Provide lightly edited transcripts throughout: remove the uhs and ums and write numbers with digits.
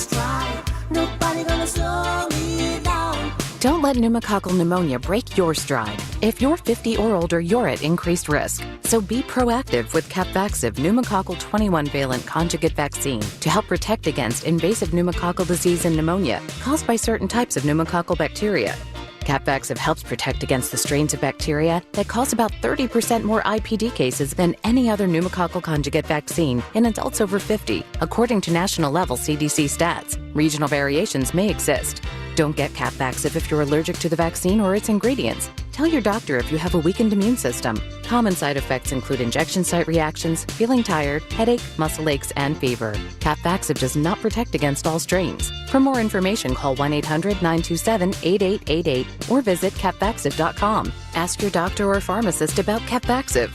stride. Nobody gonna slow me down. Don't let pneumococcal pneumonia break your stride. If you're 50 or older, you're at increased risk. So be proactive with Capacitive pneumococcal 21-valent conjugate vaccine to help protect against invasive pneumococcal disease and pneumonia caused by certain types of pneumococcal bacteria. Capacitive helps protect against the strains of bacteria that cause about 30% more IPD cases than any other pneumococcal conjugate vaccine in adults over 50, according to national-level CDC stats. Regional variations may exist. Don't get Capacitive if you're allergic to the vaccine or its ingredients. Tell your doctor if you have a weakened immune system. Common side effects include injection site reactions, feeling tired, headache, muscle aches, and fever. Capacitive does not protect against all strains. For more information, call 1-800-927-8888 or visit capacitive.com. Ask your doctor or pharmacist about Capacitive.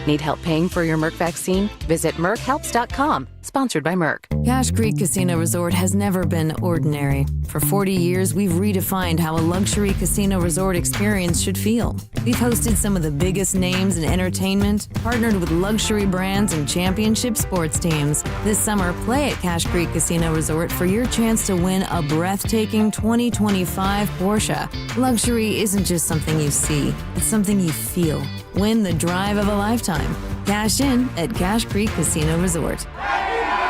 Need help paying for your Merck vaccine? Visit merckhelps.com. Sponsored by Merck. Cache Creek Casino Resort has never been ordinary. For 40 years, we've redefined how a luxury casino resort experience should feel. We've hosted some of the biggest names in entertainment, partnered with luxury brands and championship sports teams. This summer, play at Cache Creek Casino Resort for your chance to win a breathtaking 2025 Porsche. Luxury isn't just something you see, it's something you feel. Win the drive of a lifetime. Cash in at Cache Creek Casino Resort.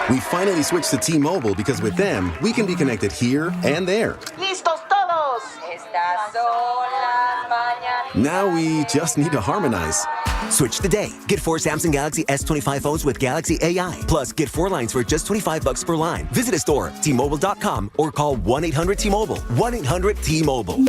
We finally switched to T-Mobile because with them, we can be connected here and there. ¡Listos todos! Estas son las mañanas. Now we just need to harmonize. Switch today. Get 4 Samsung Galaxy S25 phones with Galaxy AI. Plus, get 4 lines for just $25 per line. Visit a store, T-Mobile.com, or call 1-800-T-Mobile. 1-800-T-Mobile.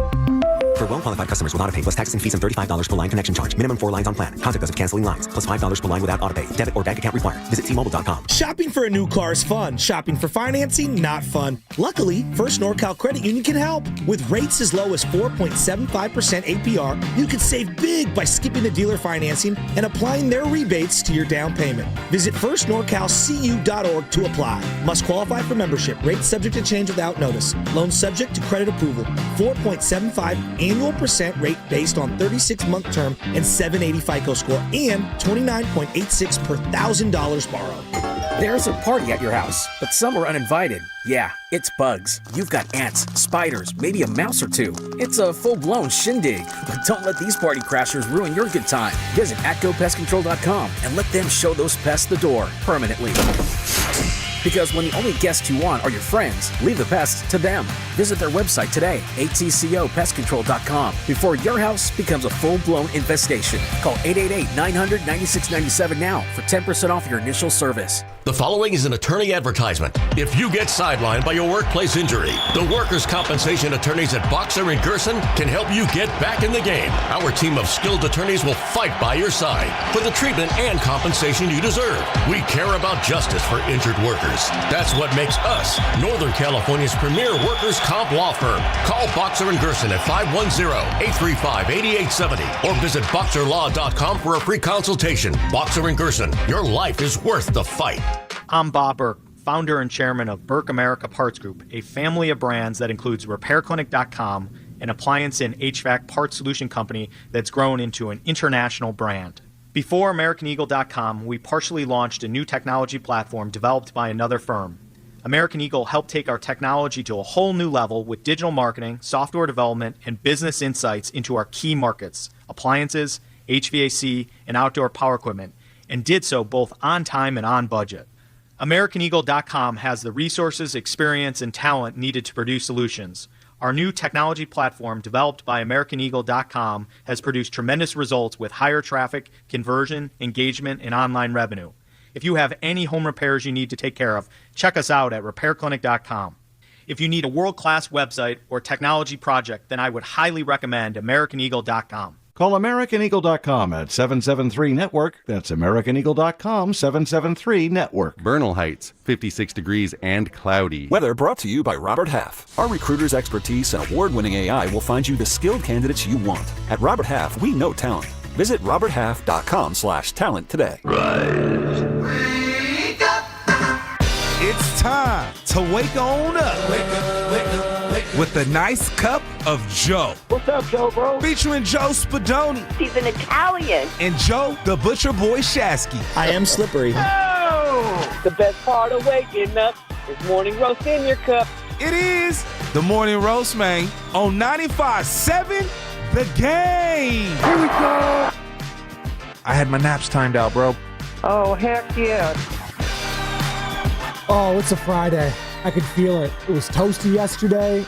For well-qualified customers with autopay plus taxes and fees and $35 per line connection charge. Minimum 4 lines on plan. Contact us if canceling lines. Plus $5 per line without autopay. Debit or bank account required. Visit T-Mobile.com. Shopping for a new car is fun. Shopping for financing, not fun. Luckily, First NorCal Credit Union can help. With rates as low as 4.75% APR, you can save big by skipping the dealer financing and applying their rebates to your down payment. Visit firstnorcalcu.org to apply. Must qualify for membership. Rates subject to change without notice. Loan subject to credit approval. 4.75 annual percent rate based on 36-month term and 780 FICO score and 29.86 per $1,000 borrowed. There's a party at your house, but some are uninvited. Yeah, it's bugs. You've got ants, spiders, maybe a mouse or two. It's a full-blown shindig. But don't let these party crashers ruin your good time. Visit atgopestcontrol.com and let them show those pests the door permanently. Because when the only guests you want are your friends, leave the pests to them. Visit their website today, atcopestcontrol.com, before your house becomes a full-blown infestation. Call 888-900-9697 now for 10% off your initial service. The following is an attorney advertisement. If you get sidelined by your workplace injury, the workers' compensation attorneys at Boxer and Gerson can help you get back in the game. Our team of skilled attorneys will fight by your side for the treatment and compensation you deserve. We care about justice for injured workers. That's what makes us Northern California's premier workers' comp law firm. Call Boxer and Gerson at 510-835-8870 or visit boxerlaw.com for a free consultation. Boxer and Gerson, your life is worth the fight. I'm Bob Burke, founder and chairman of Burke America Parts Group, a family of brands that includes RepairClinic.com, an appliance and HVAC parts solution company that's grown into an international brand. Before AmericanEagle.com, we partially launched a new technology platform developed by another firm. American Eagle helped take our technology to a whole new level with digital marketing, software development, and business insights into our key markets, appliances, HVAC, and outdoor power equipment, and did so both on time and on budget. AmericanEagle.com has the resources, experience, and talent needed to produce solutions. Our new technology platform, developed by AmericanEagle.com, has produced tremendous results with higher traffic, conversion, engagement, and online revenue. If you have any home repairs you need to take care of, check us out at RepairClinic.com. If you need a world-class website or technology project, then I would highly recommend AmericanEagle.com. Call AmericanEagle.com at 773-NETWORK. That's AmericanEagle.com, 773-NETWORK. Bernal Heights, 56 degrees and cloudy. Weather brought to you by Robert Half. Our recruiters' expertise and award-winning AI will find you the skilled candidates you want. At Robert Half, we know talent. Visit roberthalf.com/talent today. Rise. Wake up. It's time to wake on up. Wake up, wake up, wake up. With a nice cup of Joe. What's up, Joe, bro? Featuring Joe Spadoni. He's an Italian. And Joe, the Butcher Boy Shasky. I am slippery. Oh! The best part of waking up It's morning roast in your cup. It is the Morning Roast, man, on 95.7 The Game. Here we go. I had my naps timed out, bro. Oh, heck yeah. Oh, it's a Friday. I could feel it. It was toasty yesterday.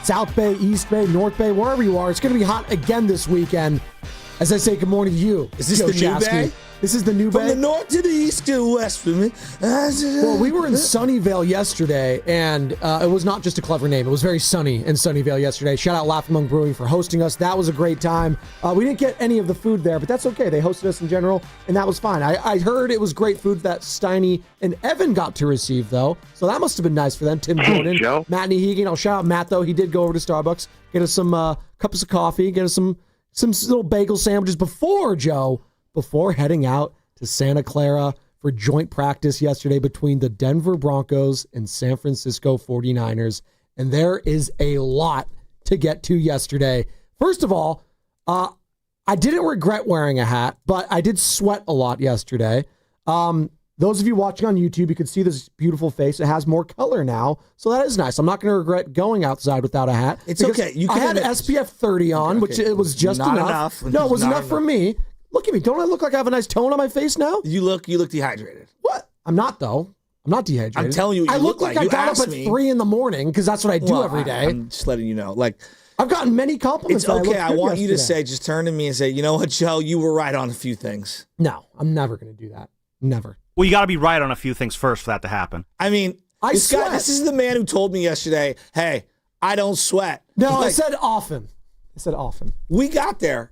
South Bay, East Bay, North Bay, wherever you are. It's going to be hot again this weekend. As I say good morning to you. Is this the new Bay? This is the new Bay. From the north to the east to the west for me. Well, we were in Sunnyvale yesterday, and it was not just a clever name. It was very sunny in Sunnyvale yesterday. Shout out Laughing Monk Brewing for hosting us. That was a great time. We didn't get any of the food there, but that's okay. They hosted us in general, and that was fine. I heard it was great food that Steiny and Evan got to receive, though. So that must have been nice for them. Tim Jordan, Joe. Matt Nehegan. I'll shout out Matt, though. He did go over to Starbucks, get us some cups of coffee, get us some little bagel sandwiches before heading out to Santa Clara for joint practice yesterday between the Denver Broncos and San Francisco 49ers. And there is a lot to get to yesterday. First of all, I didn't regret wearing a hat, but I did sweat a lot yesterday. Those of you watching on YouTube, you can see this beautiful face. It has more color now, so that is nice. I'm not going to regret going outside without a hat. It's okay. I had SPF 30 on, which it was just enough. No, it was enough for me. Look at me. Don't I look like I have a nice tone on my face now? You look dehydrated. What? I'm not, though. I'm not dehydrated. I'm telling you what you I look like I got up at 3 in the morning because that's what I do every day. I'm just letting you know. Like, I've gotten many compliments. It's okay. I want yesterday. you to say, just turn to me and say, you know what, Joe, you were right on a few things. No, I'm never going to do that. Never. Well, you got to be right on a few things first for that to happen. I mean, this is the man who told me yesterday, hey, I don't sweat. No, Like, I said often. We got there,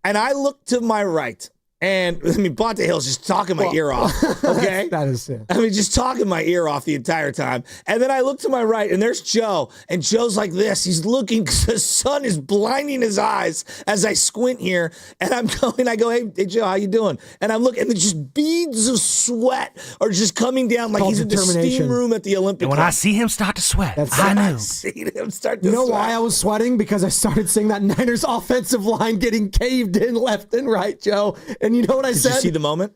and I looked to my right. And, I mean, Bonte Hill's just talking my ear off, okay? That is it. I mean, just talking my ear off the entire time. And then I look to my right, and there's Joe. And Joe's like this. He's looking because the sun is blinding his eyes as I squint here. And I go, hey, Joe, how you doing? And I'm looking, and there's just beads of sweat are just coming down like he's in the steam room at the Olympic. And when I see him start to sweat, I knew. See him start to You know sweat. why I was sweating? Because I started seeing that Niners offensive line getting caved in left and right, Joe. And you know what I said? Did you see the moment?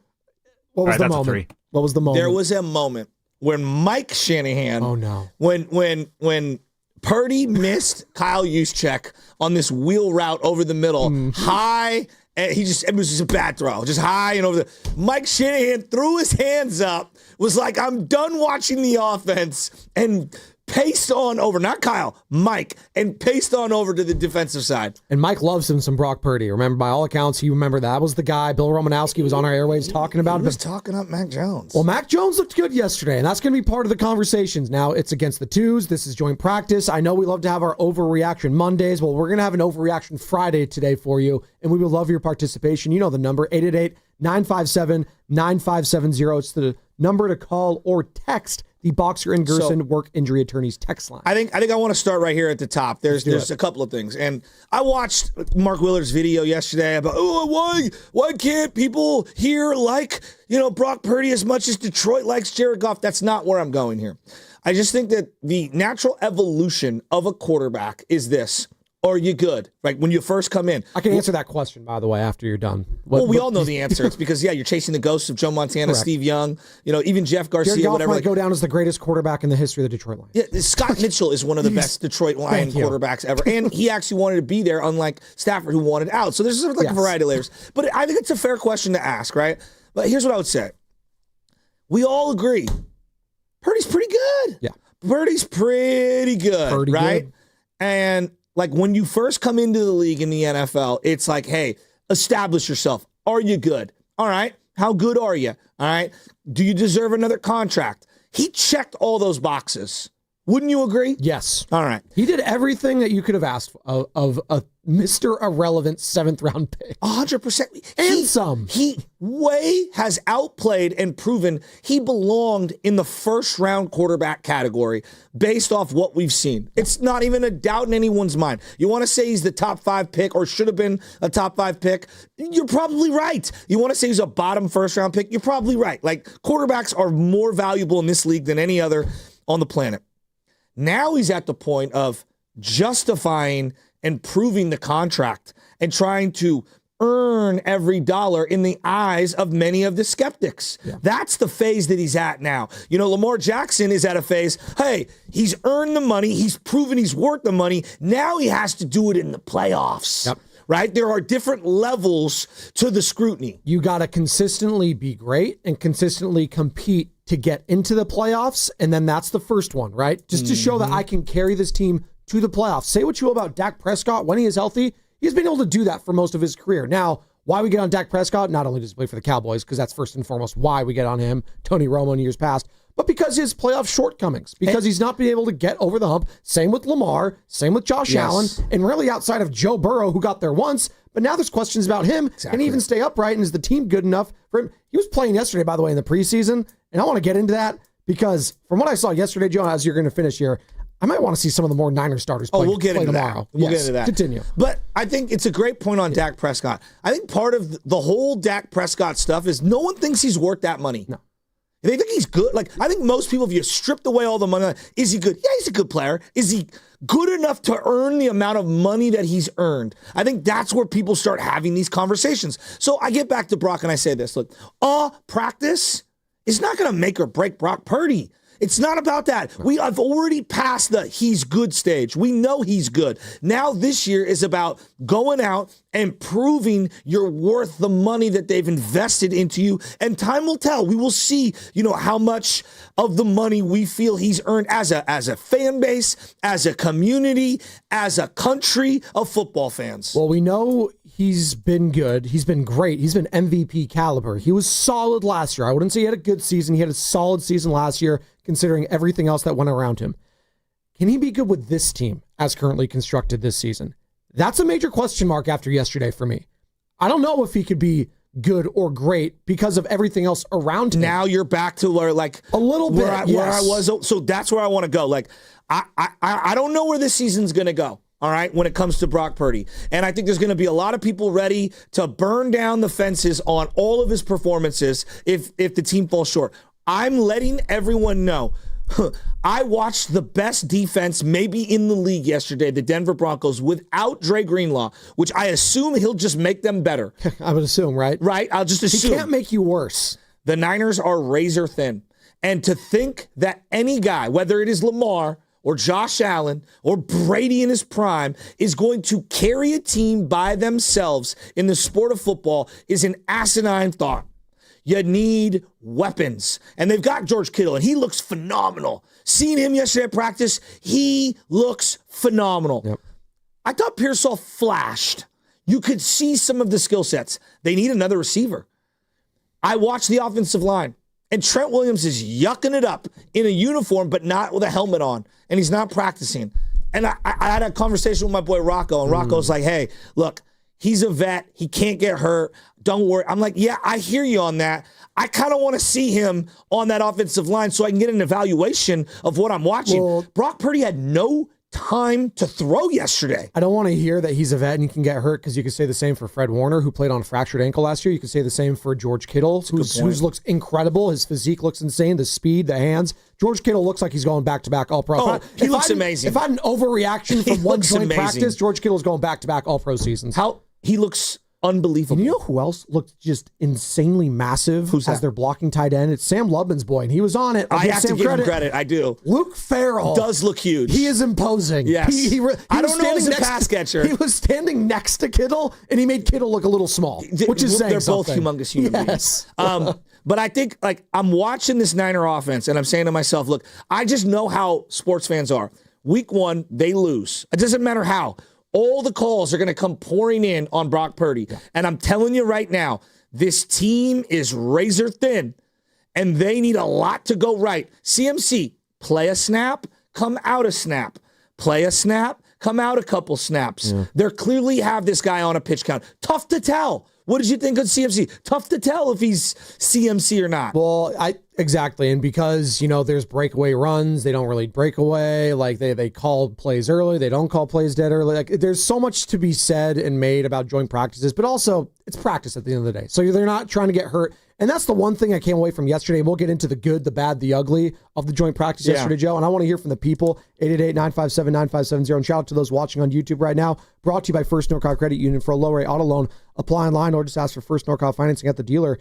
What was the moment? What was the moment? There was a moment when Mike Shanahan. Oh no! When Purdy missed Kyle Juszczyk on this wheel route over the middle, high, and it was just a bad throw, just high and over the. Mike Shanahan threw his hands up, was like, "I'm done watching the offense," and paced on over, not Kyle, Mike, and paced on over to the defensive side. And Mike loves him some Brock Purdy. Remember, by all accounts, that was the guy. Bill Romanowski was on our airwaves talking about it. He was talking up Mac Jones. Well, Mac Jones looked good yesterday, and that's going to be part of the conversations. Now, it's against the twos. This is joint practice. I know we love to have our overreaction Mondays. Well, we're going to have an overreaction Friday today for you, and we would love your participation. You know the number, 888-957-9570. It's the number to call or text the Boxer and Gerson Work Injury Attorneys text line. I think I want to start right here at the top. There's a couple of things. And I watched Mark Willard's video yesterday about, why can't people here like, Brock Purdy as much as Detroit likes Jared Goff? That's not where I'm going here. I just think that the natural evolution of a quarterback is this. Are you good? Like when you first come in. I can answer that question, by the way, after you're done. We all know the answer. It's because, you're chasing the ghosts of Joe Montana, Correct. Steve Young, even Jeff Garcia, Jared Goff whatever. might go down as the greatest quarterback in the history of the Detroit Lions. Yeah, Scott Mitchell is one of the best Detroit Lion quarterbacks ever. And he actually wanted to be there, unlike Stafford, who wanted out. So there's sort of a variety of layers. But I think it's a fair question to ask, right? But here's what I would say. We all agree. Purdy's pretty good. Yeah. Purdy's pretty good, right? Good. And like when you first come into the league in the NFL, it's like, hey, establish yourself. Are you good? All right. How good are you? All right. Do you deserve another contract? He checked all those boxes. Wouldn't you agree? Yes. All right. He did everything that you could have asked of a Mr. Irrelevant 7th round pick. 100%. And some. He has outplayed and proven he belonged in the first round quarterback category based off what we've seen. It's not even a doubt in anyone's mind. You want to say he's the top 5 pick or should have been a top 5 pick? You're probably right. You want to say he's a bottom first round pick? You're probably right. Like quarterbacks are more valuable in this league than any other on the planet. Now he's at the point of justifying and proving the contract and trying to earn every dollar in the eyes of many of the skeptics. That's the phase that he's at now. You know, Lamar Jackson is at a phase, hey, he's earned the money. He's proven he's worth the money. Now he has to do it in the playoffs. Right? There are different levels to the scrutiny. You got to consistently be great and consistently compete to get into the playoffs. And then that's the first one, right? Just to show that I can carry this team to the playoffs. Say what you will about Dak Prescott. When he is healthy, he's been able to do that for most of his career. Now, why we get on Dak Prescott, not only does he play for the Cowboys, because that's first and foremost why we get on him, Tony Romo in years past, but because his playoff shortcomings, because he's not been able to get over the hump. Same with Lamar, same with Josh Allen, and really outside of Joe Burrow, who got there once, but now there's questions about him. Can he even stay upright, and is the team good enough for him? He was playing yesterday, by the way, in the preseason, and I want to get into that because from what I saw yesterday, Joe, as you're going to finish here, I might want to see some of the more Niner starters play, we'll get into tomorrow. That. We'll get into that. Continue. But I think it's a great point on Dak Prescott. I think part of the whole Dak Prescott stuff is no one thinks he's worth that money. No. They think he's good. Like, I think most people, if you stripped away all the money, is he good? Yeah, he's a good player. Is he good enough to earn the amount of money that he's earned? I think that's where people start having these conversations. So I get back to Brock and I say this. Look, practice is not going to make or break Brock Purdy. It's not about that. I've already passed the he's good stage. We know he's good. Now this year is about going out and proving you're worth the money that they've invested into you. And time will tell. We will see, how much of the money we feel he's earned as a fan base, as a community, as a country of football fans. Well, we know he's been good. He's been great. He's been MVP caliber. He was solid last year. I wouldn't say he had a good season. He had a solid season last year, considering everything else that went around him. Can he be good with this team as currently constructed this season? That's a major question mark after yesterday for me. I don't know if he could be good or great because of everything else around him. Now you're back to where, like, a little bit where I was. So that's where I want to go. Like, I don't know where this season's going to go. All right, when it comes to Brock Purdy. And I think there's going to be a lot of people ready to burn down the fences on all of his performances if the team falls short. I'm letting everyone know. I watched the best defense maybe in the league yesterday, the Denver Broncos, without Dre Greenlaw, which I assume he'll just make them better. I would assume, right? Right, I'll just assume. He can't make you worse. The Niners are razor thin. And to think that any guy, whether it is Lamar or Josh Allen or Brady in his prime, is going to carry a team by themselves in the sport of football is an asinine thought. You need weapons. And they've got George Kittle, and he looks phenomenal. Seeing him yesterday at practice, he looks phenomenal. Yep. I thought Pearsall flashed. You could see some of the skill sets. They need another receiver. I watched the offensive line, and Trent Williams is yucking it up in a uniform, but not with a helmet on, and he's not practicing. And I had a conversation with my boy Rocco, and Rocco's like, hey, look, he's a vet. He can't get hurt. Don't worry. I'm like, yeah, I hear you on that. I kind of want to see him on that offensive line so I can get an evaluation of what I'm watching. Well, Brock Purdy had no time to throw yesterday. I don't want to hear that he's a vet and he can get hurt, because you could say the same for Fred Warner, who played on a fractured ankle last year. You could say the same for George Kittle, who looks incredible. His physique looks insane. The speed, the hands. George Kittle looks like he's going back-to-back All-Pro. Oh, he looks amazing. If I had an overreaction from one joint practice, George Kittle's going back-to-back All-Pro seasons. He looks unbelievable. And you know who else looked just insanely massive as their blocking tight end? It's Sam Lubman's boy, and he was on it. I have to give him credit. I do. Luke Farrell does look huge. He is imposing. Yes. He I don't know as a pass catcher. He was standing next to Kittle, and he made Kittle look a little small, which is saying something. They're both humongous human beings. But I think, like, I'm watching this Niner offense, and I'm saying to myself, look, I just know how sports fans are. Week one, they lose. It doesn't matter how. All the calls are going to come pouring in on Brock Purdy. Yeah. And I'm telling you right now, this team is razor thin, and they need a lot to go right. CMC, play a snap, come out a snap. Play a snap, come out a couple snaps. Yeah. They clearly have this guy on a pitch count. Tough to tell. What did you think of CMC? Tough to tell if he's CMC or not. Well, Exactly. And because, there's breakaway runs, they don't really break away. Like they call plays early. They don't call plays dead early. Like there's so much to be said and made about joint practices, but also it's practice at the end of the day. So they're not trying to get hurt. And that's the one thing I came away from yesterday. We'll get into the good, the bad, the ugly of the joint practice yesterday, Joe. And I want to hear from the people. 888-957-9570. And shout out to those watching on YouTube right now. Brought to you by First NorCal Credit Union. For a low rate auto loan, apply online or just ask for First NorCal financing at the dealer.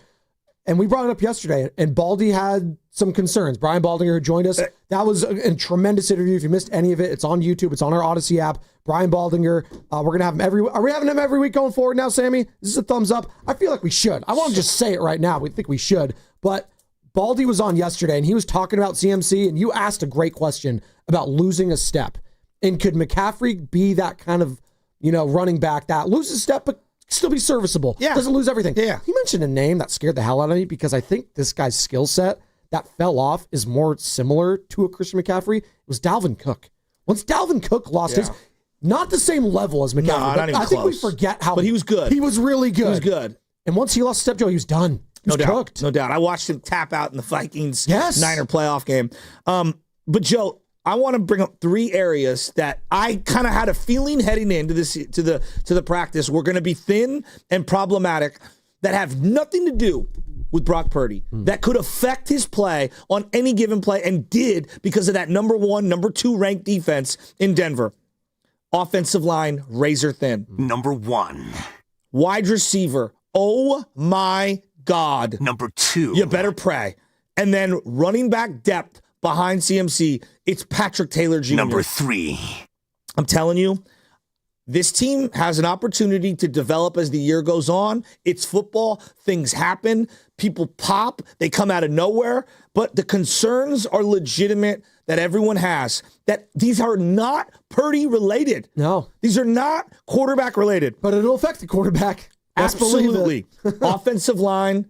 And we brought it up yesterday, and Baldy had some concerns. Brian Baldinger, who joined us, that was a tremendous interview. If you missed any of it, it's on YouTube. It's on our Odyssey app. Brian Baldinger, we're going to have him are we having him every week going forward now, Sammy? Is this a thumbs up? I feel like we should. I want to just say it right now. We think we should. But Baldy was on yesterday, and he was talking about CMC, and you asked a great question about losing a step. And could McCaffrey be that kind of, running back that loses a step, but still be serviceable? Yeah. Doesn't lose everything. Yeah. He mentioned a name that scared the hell out of me because I think this guy's skill set that fell off is more similar to a Christian McCaffrey. It was Dalvin Cook. Once Dalvin Cook lost his, not the same level as McCaffrey. No, not even I think we close. forget how. But he was good. He was really good. He was good. And once he lost a step, Joe, he was done. He was cooked. No doubt. I watched him tap out in the Vikings Niner playoff game. But Joe, I want to bring up three areas that I kind of had a feeling heading into this to the practice were going to be thin and problematic that have nothing to do with Brock Purdy that could affect his play on any given play and did because of that number 1, number 2 ranked defense in Denver. Offensive line, razor thin. Number 1. Wide receiver, oh my God. Number 2. You better pray. And then running back depth behind CMC, it's Patrick Taylor Jr. Number 3. I'm telling you, this team has an opportunity to develop as the year goes on. It's football. Things happen. People pop. They come out of nowhere. But the concerns are legitimate that everyone has. That these are not Purdy related. No. These are not quarterback related. But it'll affect the quarterback. Absolutely. Offensive line,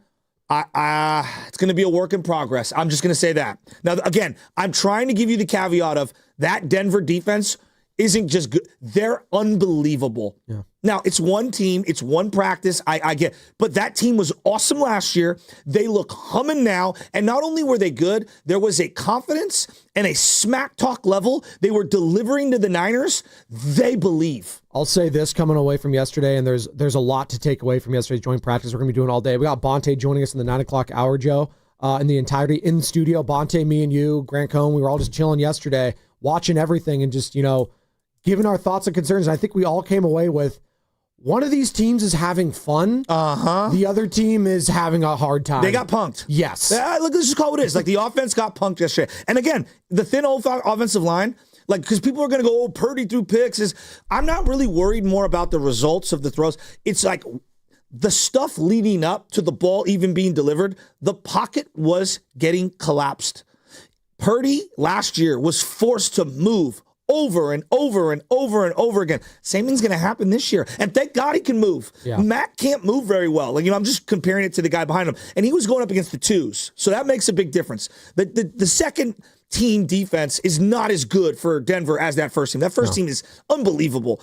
it's going to be a work in progress. I'm just going to say that. Now, again, I'm trying to give you the caveat of that Denver defense isn't just good. They're unbelievable. Yeah. Now, it's one team. It's one practice. I get. But that team was awesome last year. They look humming now. And not only were they good, there was a confidence and a smack talk level they were delivering to the Niners. They believe. I'll say this coming away from yesterday, and there's a lot to take away from yesterday's joint practice we're going to be doing all day. We got Bonte joining us in the 9 o'clock hour, Joe, in the entirety in the studio. Bonte, me and you, Grant Cohn, we were all just chilling yesterday, watching everything and just, giving our thoughts and concerns. And I think we all came away with one of these teams is having fun. Uh-huh. The other team is having a hard time. They got punked. Yes. Look, let's just call it what it is. Like, the offense got punked yesterday. And again, the thin old offensive line, because people are going to go, Purdy threw picks. I'm not really worried more about the results of the throws. It's like the stuff leading up to the ball even being delivered, the pocket was getting collapsed. Purdy last year was forced to move over and over and over and over again. Same thing's going to happen this year. And thank God he can move. Yeah. Matt can't move very well. I'm just comparing it to the guy behind him. And he was going up against the twos. So that makes a big difference. The second team defense is not as good for Denver as that first team. That first team is unbelievable.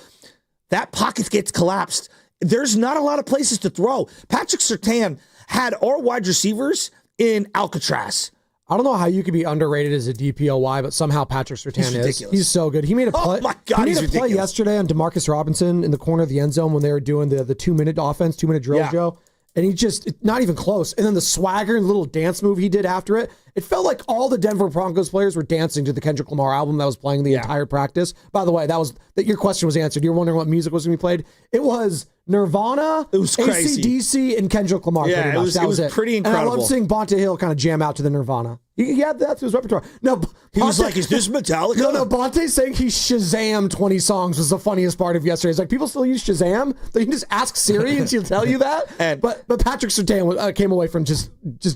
That pocket gets collapsed. There's not a lot of places to throw. Patrick Surtain had our wide receivers in Alcatraz. I don't know how you could be underrated as a DPOY, but somehow Patrick Surtain is. He's so good. He made a play. Oh my God, he made a play yesterday on DeMarcus Robinson in the corner of the end zone when they were doing the 2-minute offense, 2-minute drill, Joe. And he just, not even close. And then the swagger and little dance move he did after it, it felt like all the Denver Broncos players were dancing to the Kendrick Lamar album that was playing the entire practice. By the way, your question was answered. You're wondering what music was going to be played? It was Nirvana, it was crazy. AC/DC, and Kendrick Lamar. Yeah, it was pretty incredible. And I love seeing Bonte Hill kind of jam out to the Nirvana. He had that to his repertoire. No, he was like, is this Metallica? No, Bonte saying he Shazam 20 songs was the funniest part of yesterday. It's like, people still use Shazam? They can just ask Siri and she'll tell you that. But Patrick Surtain came away from just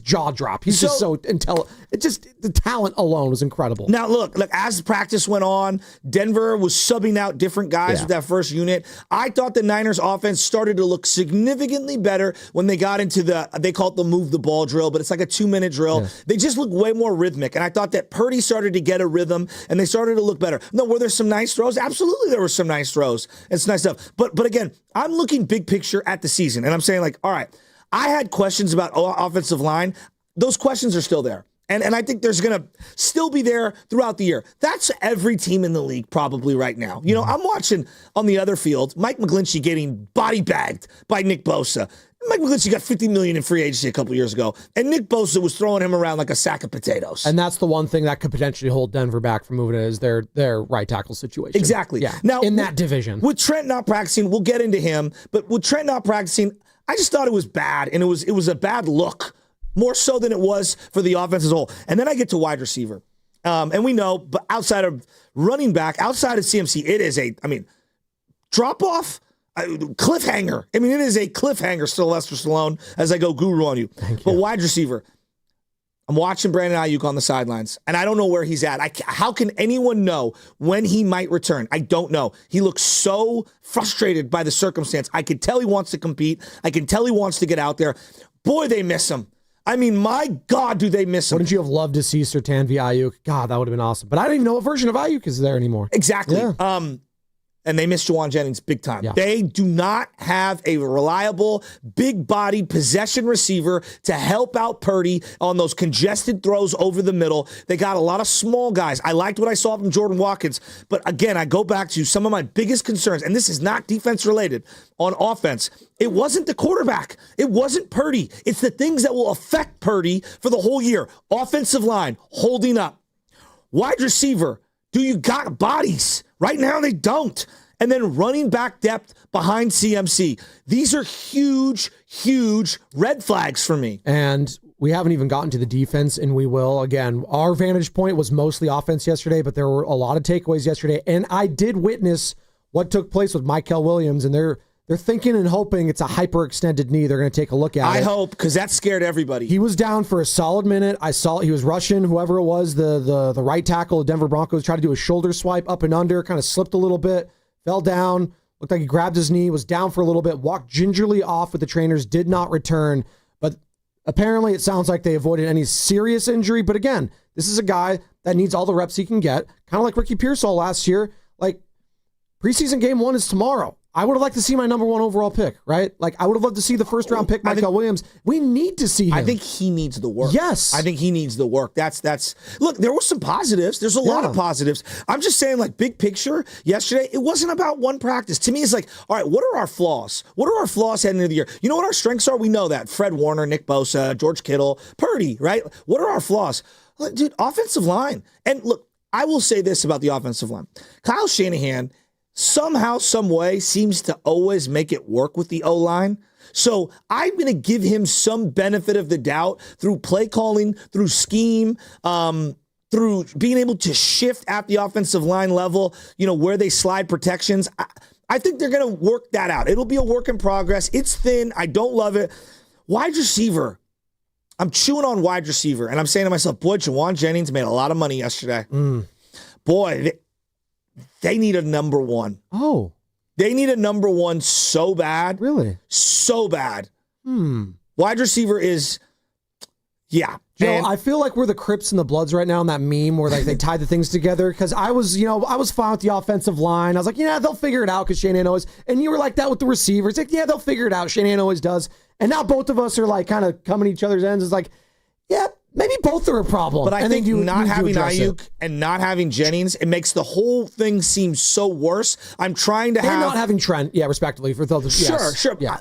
jaw drop. He's just so intelligent. It just, the talent alone was incredible. Now, look, as practice went on, Denver was subbing out different guys with that first unit. I thought the Niners offense started to look significantly better when they got into they call it the move the ball drill, but it's like a 2-minute drill. Yeah. They just look way more rhythmic. And I thought that Purdy started to get a rhythm and they started to look better. No, were there some nice throws? Absolutely, there were some nice throws. It's nice stuff. But again, I'm looking big picture at the season and I'm saying, like, all right, I had questions about offensive line. Those questions are still there. And I think there's going to still be there throughout the year. That's every team in the league probably right now. You know, I'm watching on the other field, Mike McGlinchey getting body bagged by Nick Bosa. Mike McGlinchey got $50 million in free agency a couple years ago, and Nick Bosa was throwing him around like a sack of potatoes. And that's the one thing that could potentially hold Denver back from moving is their right tackle situation. Exactly. Yeah. Now, in that division. With Trent not practicing, we'll get into him, but with Trent not practicing, I just thought it was bad, and it was a bad look, more so than it was for the offense as a whole. And then I get to wide receiver. And we know, but outside of running back, outside of CMC, it is drop-off, cliffhanger. I mean, it is a cliffhanger, Sylvester Stallone, as I go guru on you. But wide receiver, I'm watching Brandon Ayuk on the sidelines, and I don't know where he's at. How can anyone know when he might return? I don't know. He looks so frustrated by the circumstance. I can tell he wants to compete. I can tell he wants to get out there. Boy, they miss him. I mean, my God, do they miss him. Wouldn't you have loved to see Surtain via Ayuk? God, that would have been awesome. But I don't even know what version of Ayuk is there anymore. Exactly. Yeah. And they miss Juwan Jennings big time. Yeah. They do not have a reliable, big-body possession receiver to help out Purdy on those congested throws over the middle. They got a lot of small guys. I liked what I saw from Jordan Watkins. But again, I go back to some of my biggest concerns, and this is not defense-related, on offense. It wasn't the quarterback. It wasn't Purdy. It's the things that will affect Purdy for the whole year. Offensive line, holding up. Wide receiver, do you got bodies? Right now, they don't. And then running back depth behind CMC. These are huge, huge red flags for me. And we haven't even gotten to the defense, and we will. Again, our vantage point was mostly offense yesterday, but there were a lot of takeaways yesterday. And I did witness what took place with Mykel Williams, and they're thinking and hoping it's a hyperextended knee. They're going to take a look at it. I hope, because that scared everybody. He was down for a solid minute. I saw he was rushing, whoever it was, the right tackle of Denver Broncos, tried to do a shoulder swipe up and under, kind of slipped a little bit, fell down, looked like he grabbed his knee, was down for a little bit, walked gingerly off with the trainers, did not return. But apparently it sounds like they avoided any serious injury. But again, this is a guy that needs all the reps he can get, kind of like Ricky Pearsall last year. Like, preseason game 1 is tomorrow. I would have liked to see my number 1 overall pick, right? Like, I would have loved to see the first round pick, Mykel Williams. We need to see him. I think he needs the work. Yes. I think he needs the work. That's look, there were some positives. There's a lot of positives. I'm just saying, like, big picture, yesterday, it wasn't about one practice. To me, it's like, all right, what are our flaws? What are our flaws heading into the year? You know what our strengths are? We know that. Fred Warner, Nick Bosa, George Kittle, Purdy, right? What are our flaws? Look, dude, offensive line. And look, I will say this about the offensive line. Kyle Shanahan somehow, some way, seems to always make it work with the O-line. So I'm going to give him some benefit of the doubt through play calling, through scheme, through being able to shift at the offensive line level, you know, where they slide protections. I think they're going to work that out. It'll be a work in progress. It's thin. I don't love it. Wide receiver. I'm chewing on wide receiver, and I'm saying to myself, boy, Juwan Jennings made a lot of money yesterday. Boy, they need a number 1. Oh. They need a number 1 so bad. Really? So bad. Wide receiver is, yeah. Joe, I feel like we're the Crips and the Bloods right now in that meme where like they tied the things together, because I was fine with the offensive line. I was like, yeah, they'll figure it out because Shanahan always, and you were like that with the receivers. Like, yeah, they'll figure it out. Shanahan always does. And now both of us are like kind of coming to each other's ends. It's like, yeah, maybe both are a problem. But I think not having Ayuk and not having Jennings, it makes the whole thing seem so worse. I'm trying to have... not having Trent, yeah, respectively. For the, Sure. Yeah.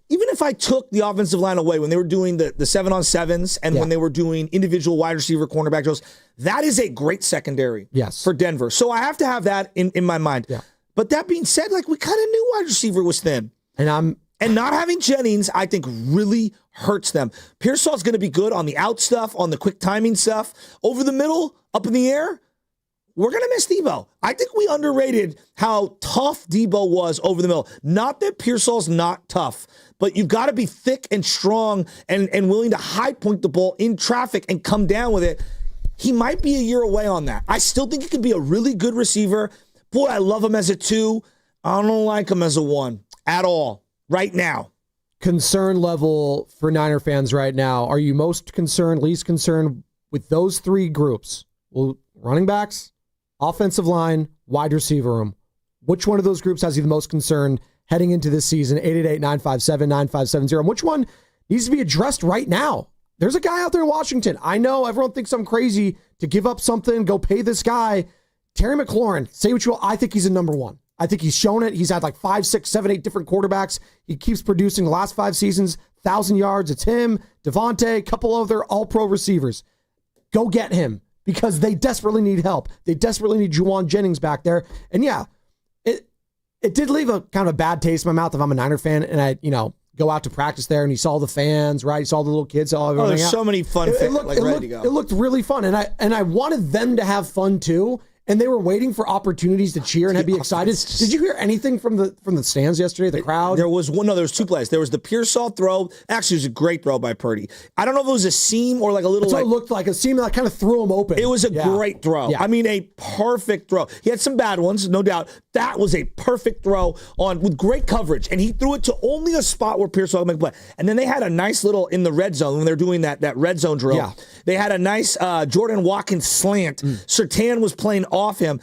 Even if I took the offensive line away when they were doing the 7-on-7s and when they were doing individual wide receiver cornerback drills, that is a great secondary for Denver. So I have to have that in my mind. Yeah. But that being said, like, we kind of knew wide receiver was thin. And not having Jennings, I think, really hurts them. Pearsall's going to be good on the out stuff, on the quick timing stuff. Over the middle, up in the air, we're going to miss Debo. I think we underrated how tough Debo was over the middle. Not that Pearsall's not tough, but you've got to be thick and strong and willing to high point the ball in traffic and come down with it. He might be a year away on that. I still think he could be a really good receiver. Boy, I love him as a 2. I don't like him as a 1 at all. Right now. Concern level for Niner fans right now. Are you most concerned, least concerned with those 3 groups? Well, running backs, offensive line, wide receiver room. Which one of those groups has you the most concerned heading into this season? 888-957-9570. And which one needs to be addressed right now? there's a guy out there in Washington. I know everyone thinks I'm crazy to give up something, go pay this guy. Terry McLaurin, say what you will. I think he's a number one. I think he's shown it. He's had like 5, 6, 7, 8 different quarterbacks. He keeps producing the last 5 seasons, 1,000 yards. It's him, Devontae, a couple of their all-pro receivers. Go get him because they desperately need help. They desperately need Juwan Jennings back there. And yeah, it did leave a kind of a bad taste in my mouth if I'm a Niner fan and I, go out to practice there and you saw the fans, right? You saw the little kids. There's so many fun fans ready to go. It looked really fun. And I wanted them to have fun too. And they were waiting for opportunities to cheer and be excited. Did you hear anything from the stands yesterday, the crowd? There was 2 plays. There was the Pearsall throw. Actually, it was a great throw by Purdy. I don't know if it was a seam or like a little. It looked like a seam that kind of threw him open. It was a great throw. Yeah. I mean, a perfect throw. He had some bad ones, no doubt. That was a perfect throw with great coverage. And he threw it to only a spot where Pearsall could make a play. And then they had a nice little, in the red zone, when they're doing that red zone drill, they had a nice Jordan Watkins slant. Surtain was playing off him.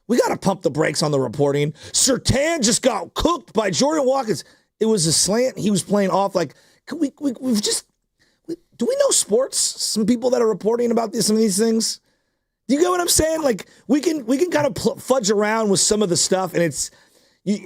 We got to pump the brakes on the reporting. Surtain just got cooked by Jordan Watkins. It was a slant. He was playing off. Like, do we know sports? Some people that are reporting about some of these things. Do you get what I'm saying? Like, we can kind of fudge around with some of the stuff, and it's.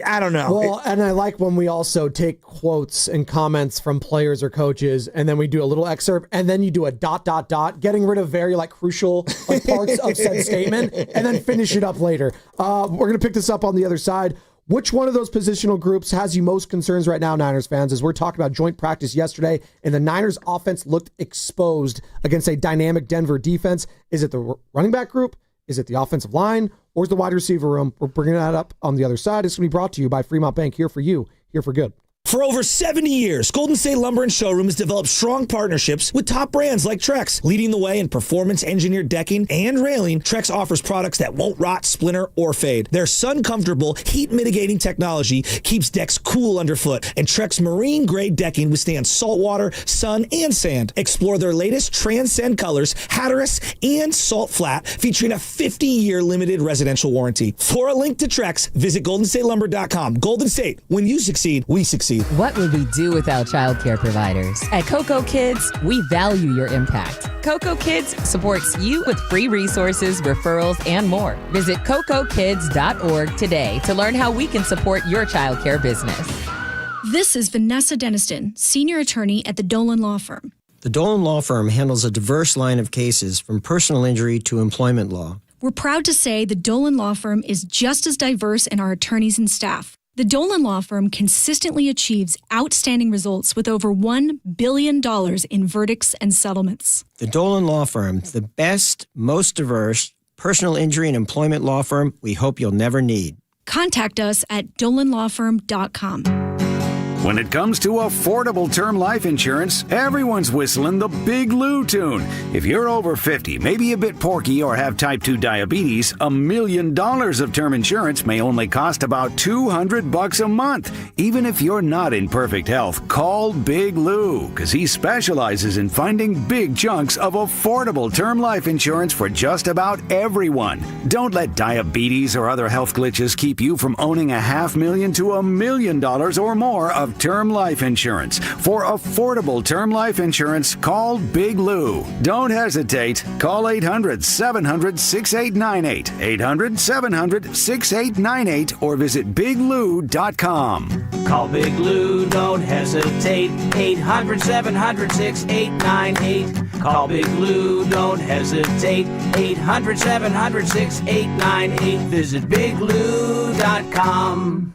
I don't know. Well, and I like when we also take quotes and comments from players or coaches, and then we do a little excerpt, and then you do a ... getting rid of very crucial parts of said statement, and then finish it up later. We're going to pick this up on the other side. Which one of those positional groups has you most concerns right now, Niners fans, as we're talking about joint practice yesterday, and the Niners offense looked exposed against a dynamic Denver defense? Is it the running back group? Is it the offensive line? Or is the wide receiver room? We're bringing that up on the other side. It's going to be brought to you by Fremont Bank, here for you, here for good. For over 70 years, Golden State Lumber and Showroom has developed strong partnerships with top brands like Trex. Leading the way in performance-engineered decking and railing, Trex offers products that won't rot, splinter, or fade. Their sun-comfortable, heat-mitigating technology keeps decks cool underfoot, and Trex marine-grade decking withstands saltwater, sun, and sand. Explore their latest Transcend colors, Hatteras, and Salt Flat, featuring a 50-year limited residential warranty. For a link to Trex, visit GoldenStateLumber.com. Golden State, when you succeed, we succeed. What would we do without childcare providers? At Coco Kids, we value your impact. Coco Kids supports you with free resources, referrals, and more. Visit CocoKids.org today to learn how we can support your childcare business. This is Vanessa Deniston, senior attorney at the Dolan Law Firm. The Dolan Law Firm handles a diverse line of cases from personal injury to employment law. We're proud to say the Dolan Law Firm is just as diverse in our attorneys and staff. The Dolan Law Firm consistently achieves outstanding results with over $1 billion in verdicts and settlements. The Dolan Law Firm, the best, most diverse personal injury and employment law firm we hope you'll never need. Contact us at dolanlawfirm.com. When it comes to affordable term life insurance, everyone's whistling the Big Lou tune. If you're over 50, maybe a bit porky, or have type 2 diabetes, $1 million of term insurance may only cost about $200 a month. Even if you're not in perfect health, call Big Lou, because he specializes in finding big chunks of affordable term life insurance for just about everyone. Don't let diabetes or other health glitches keep you from owning $500,000 to $1 million or more of term life insurance. For affordable term life insurance, call Big Lou. Don't hesitate. Call 800-700-6898, 800-700-6898, or visit biglou.com. Call Big Lou, don't hesitate, 800-700-6898. Call Big Lou, don't hesitate, 800-700-6898. Visit biglou.com.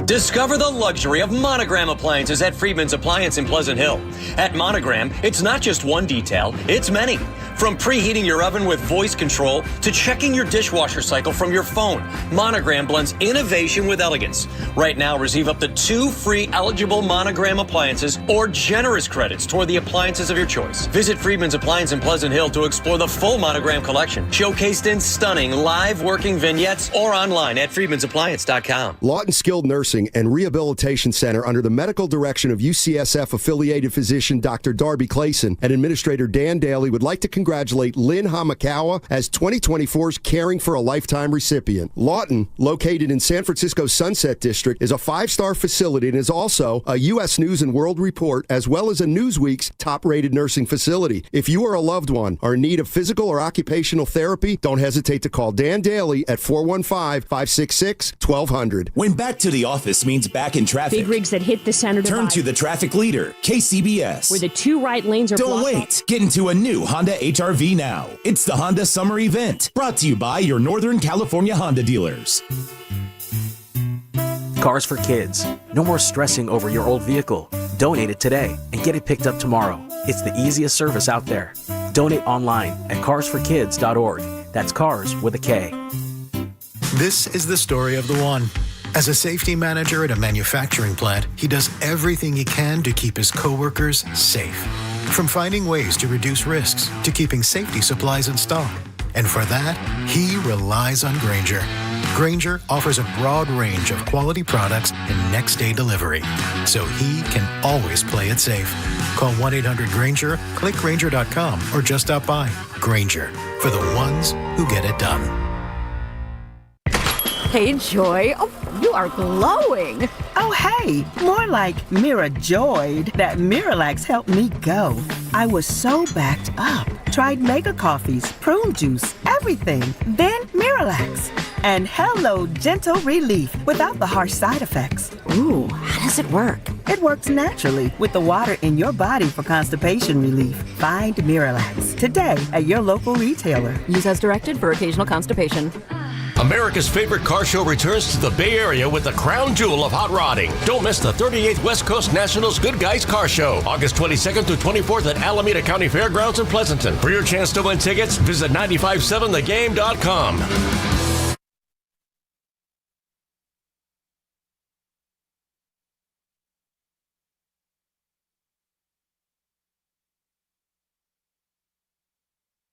Discover the luxury of Monogram appliances at Friedman's Appliance in Pleasant Hill. At Monogram, it's not just one detail, it's many. From preheating your oven with voice control to checking your dishwasher cycle from your phone, Monogram blends innovation with elegance. Right now, receive up to 2 free eligible Monogram appliances or generous credits toward the appliances of your choice. Visit Friedman's Appliance in Pleasant Hill to explore the full Monogram collection, showcased in stunning live working vignettes, or online at friedmansappliance.com. Lawton Skilled Nursing Nursing and Rehabilitation Center under the medical direction of UCSF-affiliated physician Dr. Darby Clayson and Administrator Dan Daly would like to congratulate Lynn Hamakawa as 2024's Caring for a Lifetime recipient. Lawton, located in San Francisco's Sunset District, is a 5-star facility and is also a U.S. News and World Report as well as a Newsweek's top-rated nursing facility. If you are a loved one or in need of physical or occupational therapy, don't hesitate to call Dan Daly at 415-566-1200. When back to the office means back in traffic. Big rigs that hit the center divide. Turn to the traffic leader, KCBS. Where the 2 right lanes are Don't blocked wait. off. Get into a new Honda HR-V now. It's the Honda Summer Event, brought to you by your Northern California Honda dealers. Cars for Kids. No more stressing over your old vehicle. Donate it today and get it picked up tomorrow. It's the easiest service out there. Donate online at carsforkids.org. That's cars with a K. This is the story of the one. As a safety manager at a manufacturing plant, he does everything he can to keep his coworkers safe. From finding ways to reduce risks to keeping safety supplies in stock. And for that, he relies on Grainger. Grainger offers a broad range of quality products and next-day delivery, so he can always play it safe. Call 1-800-GRAINGER, click Grainger.com, or just stop by. Grainger, for the ones who get it done. Hey, Joy. Oh, you are glowing. Oh, hey, more like Mira Joyed. That Miralax helped me go. I was so backed up. Tried mega coffees, prune juice, everything. Then Miralax. And hello, gentle relief without the harsh side effects. Ooh, how does it work? It works naturally with the water in your body for constipation relief. Find Miralax today at your local retailer. Use as directed for occasional constipation. America's favorite car show returns to the Bay Area with the crown jewel of hot rodding. Don't miss the 38th West Coast Nationals Good Guys Car Show, August 22nd through 24th at Alameda County Fairgrounds in Pleasanton. For your chance to win tickets, visit 957thegame.com.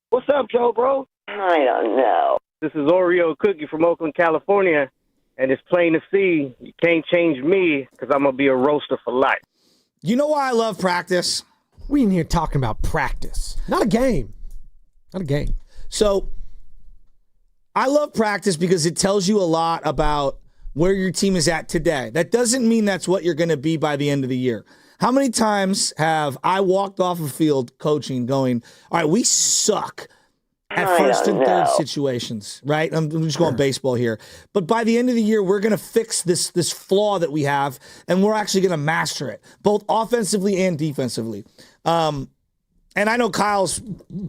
What's up, Joe, bro? I don't know. This is Oreo Cookie from Oakland, California, and it's plain to see you can't change me because I'm going to be a roaster for life. You know why I love practice? We in here talking about practice, not a game. Not a game. So I love practice because it tells you a lot about where your team is at today. That doesn't mean that's what you're going to be by the end of the year. How many times have I walked off a field coaching going, all right, we suck at first and third situations, right? I'm just going baseball here. But by the end of the year, we're going to fix this flaw that we have, and we're actually going to master it, both offensively and defensively. And I know Kyle's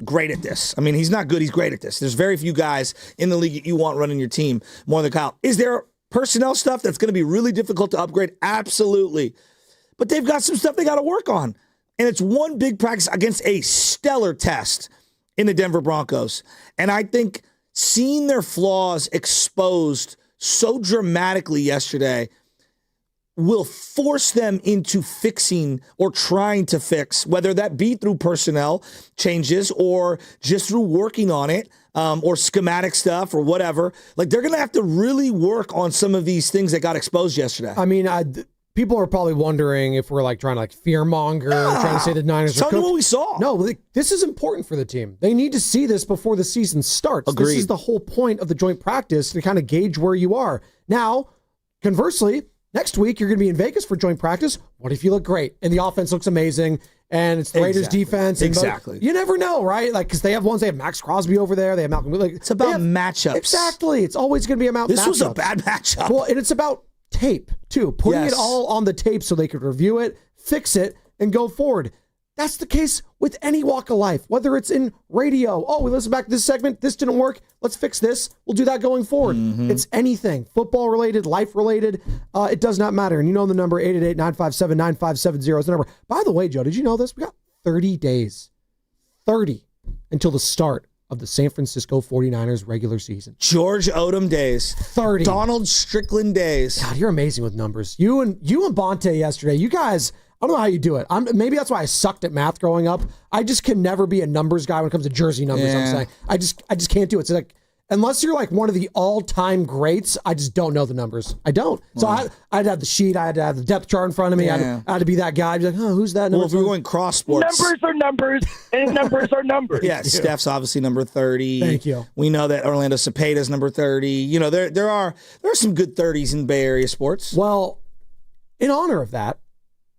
great at this. I mean, he's not good. He's great at this. There's very few guys in the league that you want running your team more than Kyle. Is there personnel stuff that's going to be really difficult to upgrade? Absolutely. But they've got some stuff they got to work on. And it's one big practice against a stellar test in the Denver Broncos. And I think seeing their flaws exposed so dramatically yesterday will force them into fixing or trying to fix, whether that be through personnel changes or just through working on it, or schematic stuff or whatever. Like, they're going to have to really work on some of these things that got exposed yesterday. I mean, people are probably wondering if we're trying to fearmonger, trying to say the Niners are cooked. Tell me what we saw. No, this is important for the team. They need to see this before the season starts. Agreed. This is the whole point of the joint practice, to kind of gauge where you are. Now, conversely, next week you're going to be in Vegas for joint practice. What if you look great and the offense looks amazing and it's the Raiders defense? And exactly. You never know, right? Because they have Max Crosby over there. They have Malcolm. It's about matchups. Exactly. It's always going to be about matchups. This was a bad matchup. Well, and it's about tape too, putting it all on the tape so they could review it, fix it, and go forward. That's the case with any walk of life, whether it's in radio. Oh, we listen back to this segment. This didn't work. Let's fix this. We'll do that going forward. Mm-hmm. It's anything, football related, life related. It does not matter. And you know the number, 888-957-9570 is the number. By the way, Joe, did you know this? We got 30 days, 30 until the start of the San Francisco 49ers regular season. George Odom days. 30. Donald Strickland days. God, you're amazing with numbers. You and Bonte yesterday, you guys, I don't know how you do it. Maybe that's why I sucked at math growing up. I just can never be a numbers guy when it comes to jersey numbers. Yeah. I'm saying I just can't do it. It's like unless you're like one of the all-time greats, I just don't know the numbers. I don't. So I'd have the sheet. I had to have the depth chart in front of me. I had to be that guy. I'd be like, oh, who's that? Well, if we're going cross sports. Numbers are numbers, and numbers are numbers. Yeah, Steph's obviously number 30. Thank you. We know that Orlando Cepeda's number 30. You know, there are some good 30s in Bay Area sports. Well, in honor of that,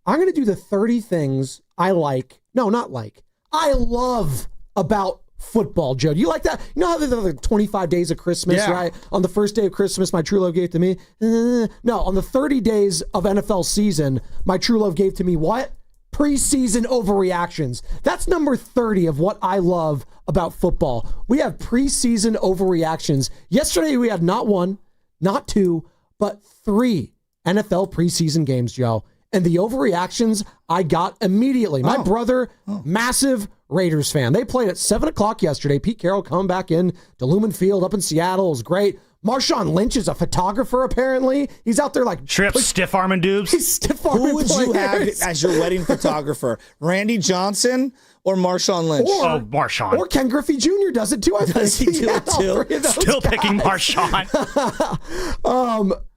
I'm going to do the 30 things I like. No, not like. I love about football, Joe. Do you like that? You know how there's like 25 days of Christmas, right? On the first day of Christmas, my true love gave to me. No, on the 30 days of NFL season, my true love gave to me what? Preseason overreactions. That's number 30 of what I love about football. We have preseason overreactions. Yesterday, we had not one, not two, but 3 NFL preseason games, Joe. And the overreactions I got immediately. My brother, massive Raiders fan. They played at 7 o'clock yesterday. Pete Carroll coming back in to Lumen Field up in Seattle. It was great. Marshawn Lynch is a photographer, apparently. He's out there like... stiff arming dudes. He's stiff arming Who would you have as your wedding photographer? Randy Johnson or Marshawn Lynch? Marshawn. Or Ken Griffey Jr. does it too, I think. Does he do it too? Still picking Marshawn.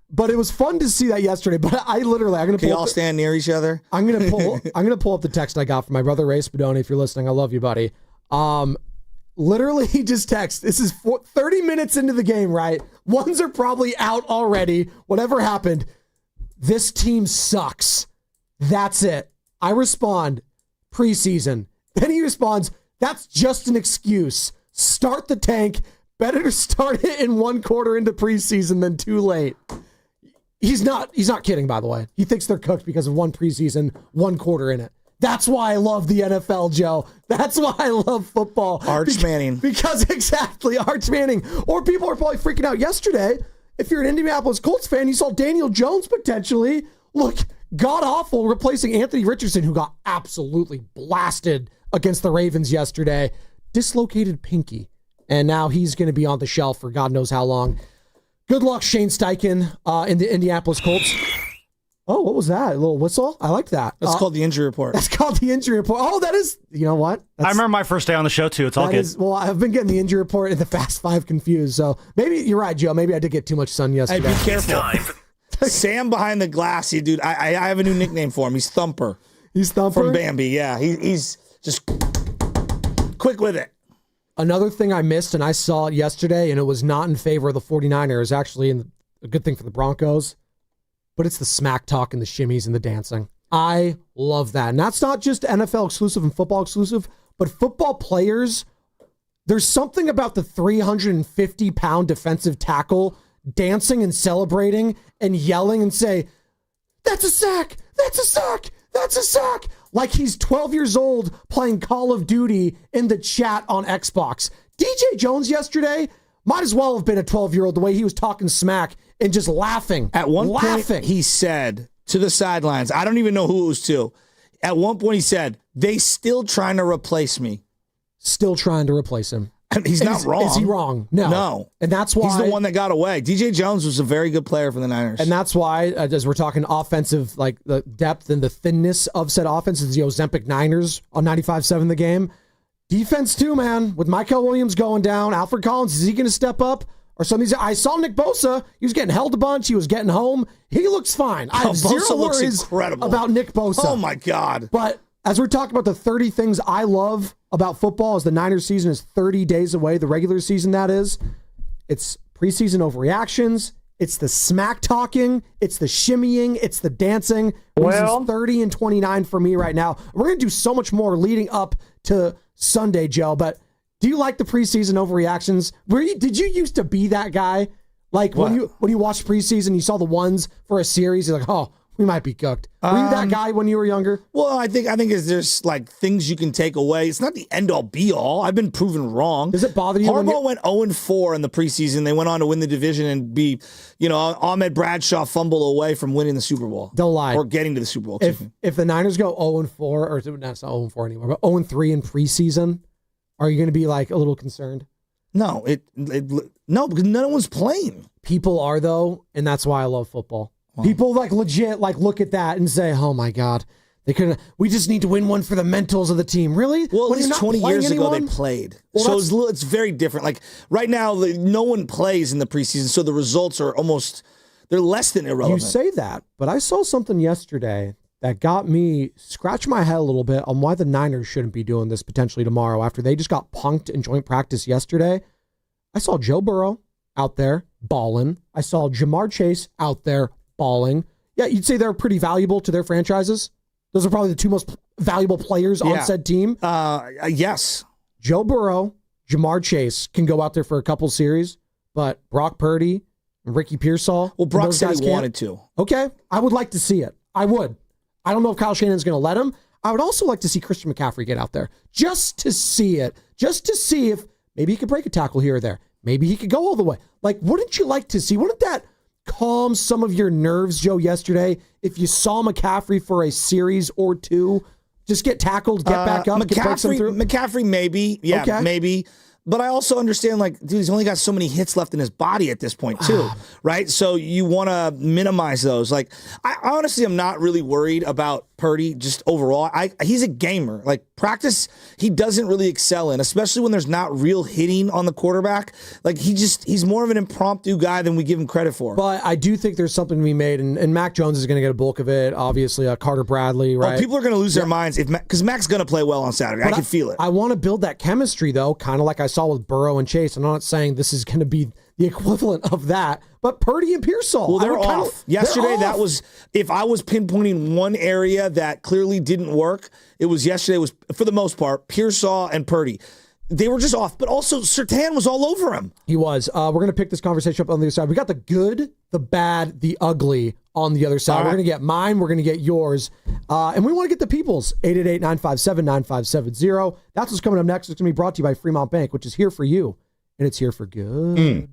But it was fun to see that yesterday. But I'm going to Can you all stand near each other? I'm going to pull up the text I got from my brother Ray Spadoni. If you're listening, I love you, buddy. Literally, he just texted. This is 30 minutes into the game, right? Ones are probably out already. Whatever happened, this team sucks. That's it. I respond, preseason. Then he responds, that's just an excuse. Start the tank. Better to start it in 1 quarter into preseason than too late. He's not kidding, by the way. He thinks they're cooked because of 1 preseason, 1 quarter in it. That's why I love the NFL, Joe. That's why I love football. Arch Manning. Because exactly, Arch Manning. Or people are probably freaking out yesterday. If you're an Indianapolis Colts fan, you saw Daniel Jones potentially look god-awful replacing Anthony Richardson, who got absolutely blasted against the Ravens yesterday. Dislocated pinky. And now he's going to be on the shelf for God knows how long. Good luck, Shane Steichen, in the Indianapolis Colts. Oh, what was that? A little whistle? I like that. That's called the injury report. That's called the injury report. Oh, that is, you know what? I remember my first day on the show, too. It's all good. Well, I've been getting the injury report and the Fast Five confused. So maybe you're right, Joe. Maybe I did get too much sun yesterday. Hey, be careful. Sam behind the glass, dude. I have a new nickname for him. He's Thumper. He's Thumper? From Bambi, yeah. He's just quick with it. Another thing I missed, and I saw it yesterday, and it was not in favor of the 49ers, actually a good thing for the Broncos, but it's the smack talk and the shimmies and the dancing. I love that. And that's not just NFL exclusive and football exclusive, but football players, there's something about the 350-pound defensive tackle dancing and celebrating and yelling and say, that's a sack, that's a sack, that's a sack. Like he's 12 years old playing Call of Duty in the chat on Xbox. DJ Jones yesterday might as well have been a 12-year-old the way he was talking smack and just laughing. At one point, he said to the sidelines, I don't even know who it was to. At one point, he said, they still trying to replace me. Still trying to replace him. He's not wrong. Is he wrong? No. No. And that's why. He's the one that got away. DJ Jones was a very good player for the Niners. And that's why, as we're talking offensive, like the depth and the thinness of said offense, is the Ozempic Niners on 95.7 the game. Defense too, man. With Michael Williams going down, Alfred Collins, is he going to step up? Or some of these, I saw Nick Bosa. He was getting held a bunch. He was getting home. He looks fine. I have zero worries about Nick Bosa. Oh, my God. But as we're talking about the 30 things I love about football, as the Niners season is 30 days away, the regular season that is, it's preseason overreactions, it's the smack talking, it's the shimmying, it's the dancing. Reasons 30 and 29 for me right now. We're going to do so much more leading up to Sunday, Joe, but do you like the preseason overreactions? Did you used to be that guy? Like when you watched preseason, you saw the ones for a series, you're like, oh, we might be cooked. Were you that guy when you were younger? Well, I think there's like things you can take away. It's not the end all be all. I've been proven wrong. Does it bother you? Harbaugh went 0-4 in the preseason. They went on to win the division and be, Ahmed Bradshaw fumble away from winning the Super Bowl. Don't lie. Or getting to the Super Bowl. If the Niners go 0-4, or it's not 0-4 anymore, but 0-3 in preseason, are you going to be like a little concerned? No, no, because no one's playing. People are though, and that's why I love football. Wow. People like legit like look at that and say, "Oh my God, We just need to win one for the mentals of the team. Really? Well, at least 20 years ago they anyone? played. Well, So it's very different. Like right now, no one plays in the preseason, so the results are they're less than irrelevant. You say that, but I saw something yesterday that got me scratch my head a little bit on why the Niners shouldn't be doing this potentially tomorrow after they just got punked in joint practice yesterday. I saw Joe Burrow out there balling. I saw Jamar Chase out there balling. Yeah, you'd say they're pretty valuable to their franchises. Those are probably the two most valuable players on said team. Yes. Joe Burrow, Jamar Chase can go out there for a couple series, but Brock Purdy and Ricky Pearsall. Well, Brock said he wanted to. Okay, I would like to see it. I would. I don't know if Kyle Shanahan's going to let him. I would also like to see Christian McCaffrey get out there just to see it, just to see if maybe he could break a tackle here or there. Maybe he could go all the way. Like, wouldn't you like to see? Wouldn't that calm some of your nerves, Joe, yesterday, if you saw McCaffrey for a series or two, just get tackled, get back up, get breaks them through? McCaffrey, maybe. Yeah, Okay. maybe. But I also understand, like, dude, he's only got so many hits left in his body at this point, too, right? So you want to minimize those. Like, I honestly am not really worried about Purdy just overall. He's a gamer. Like, practice, he doesn't really excel in, especially when there's not real hitting on the quarterback. Like, he's more of an impromptu guy than we give him credit for. But I do think there's something to be made, and Mac Jones is going to get a bulk of it, obviously. Carter Bradley, right? Oh, people are going to lose their minds because Mac's going to play well on Saturday. But I can feel it. I want to build that chemistry, though, kind of like I saw with Burrow and Chase. I'm not saying this is going to be the equivalent of that, but Purdy and Pearsall. Well, they're off. Yesterday, that was, if I was pinpointing one area that clearly didn't work, it was yesterday was, for the most part, Pearsall and Purdy. They were just off, but also Surtain was all over him. He was. We're going to pick this conversation up on the other side. We got the good, the bad, the ugly on the other side. We're going to get mine. We're going to get yours. And we want to get the people's. 888-957-9570. That's what's coming up next. It's going to be brought to you by Fremont Bank, which is here for you, and it's here for good.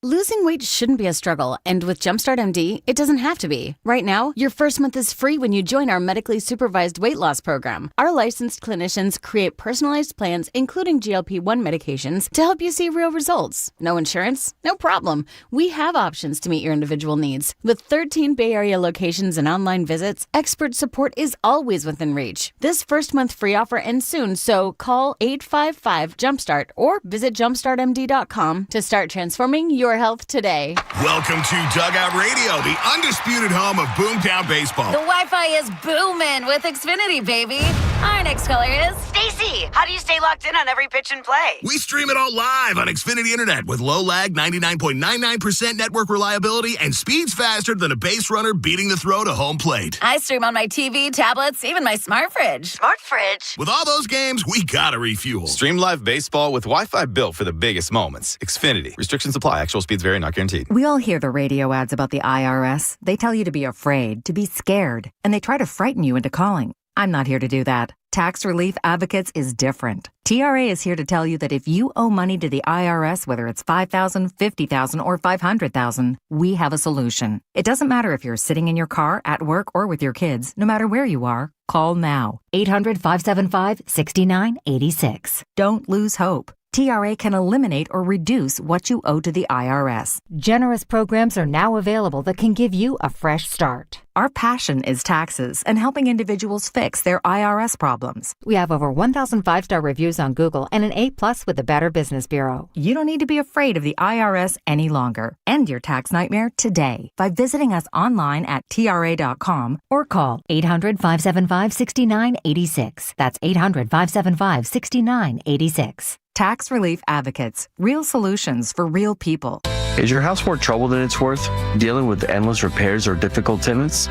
Losing weight shouldn't be a struggle, and with Jumpstart MD, it doesn't have to be. Right now, your first month is free when you join our medically supervised weight loss program. Our licensed clinicians create personalized plans, including GLP-1 medications, to help you see real results. No insurance? No problem. We have options to meet your individual needs. With 13 Bay Area locations and online visits, expert support is always within reach. This first month free offer ends soon, so call 855-JUMPSTART or visit jumpstartmd.com to start transforming your health today. Welcome to Dugout Radio, the undisputed home of Boomtown Baseball. The Wi-Fi is booming with Xfinity, baby. Our next caller is Stacy. How do you stay locked in on every pitch and play? We stream it all live on Xfinity Internet with low lag, 99.99% network reliability, and speeds faster than a base runner beating the throw to home plate. I stream on my TV, tablets, even my smart fridge. Smart fridge? With all those games, we gotta refuel. Stream live baseball with Wi-Fi built for the biggest moments. Xfinity. Restrictions apply. Actual speeds vary, not guaranteed. We all hear the radio ads about the IRS. They tell you to be afraid, to be scared, and they try to frighten you into calling. I'm not here to do that. Tax Relief Advocates is different. TRA is here to tell you that if you owe money to the IRS, whether it's $5,000, $50,000, or $500,000, we have a solution. It doesn't matter if you're sitting in your car, at work, or with your kids. No matter where you are, call now. 800-575-6986. Don't lose hope. TRA can eliminate or reduce what you owe to the IRS. Generous programs are now available that can give you a fresh start. Our passion is taxes and helping individuals fix their IRS problems. We have over 1,000 5-star reviews on Google and an A+ with the Better Business Bureau. You don't need to be afraid of the IRS any longer. End your tax nightmare today by visiting us online at TRA.com or call 800-575-6986. That's 800-575-6986. Tax Relief Advocates. Real solutions for real people. Is your house more trouble than it's worth? Dealing with endless repairs or difficult tenants?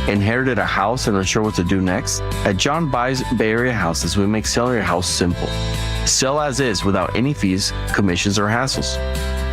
Inherited a house and unsure what to do next? At John Buys Bay Area Houses, we make selling your house simple. Sell as is without any fees, commissions, or hassles.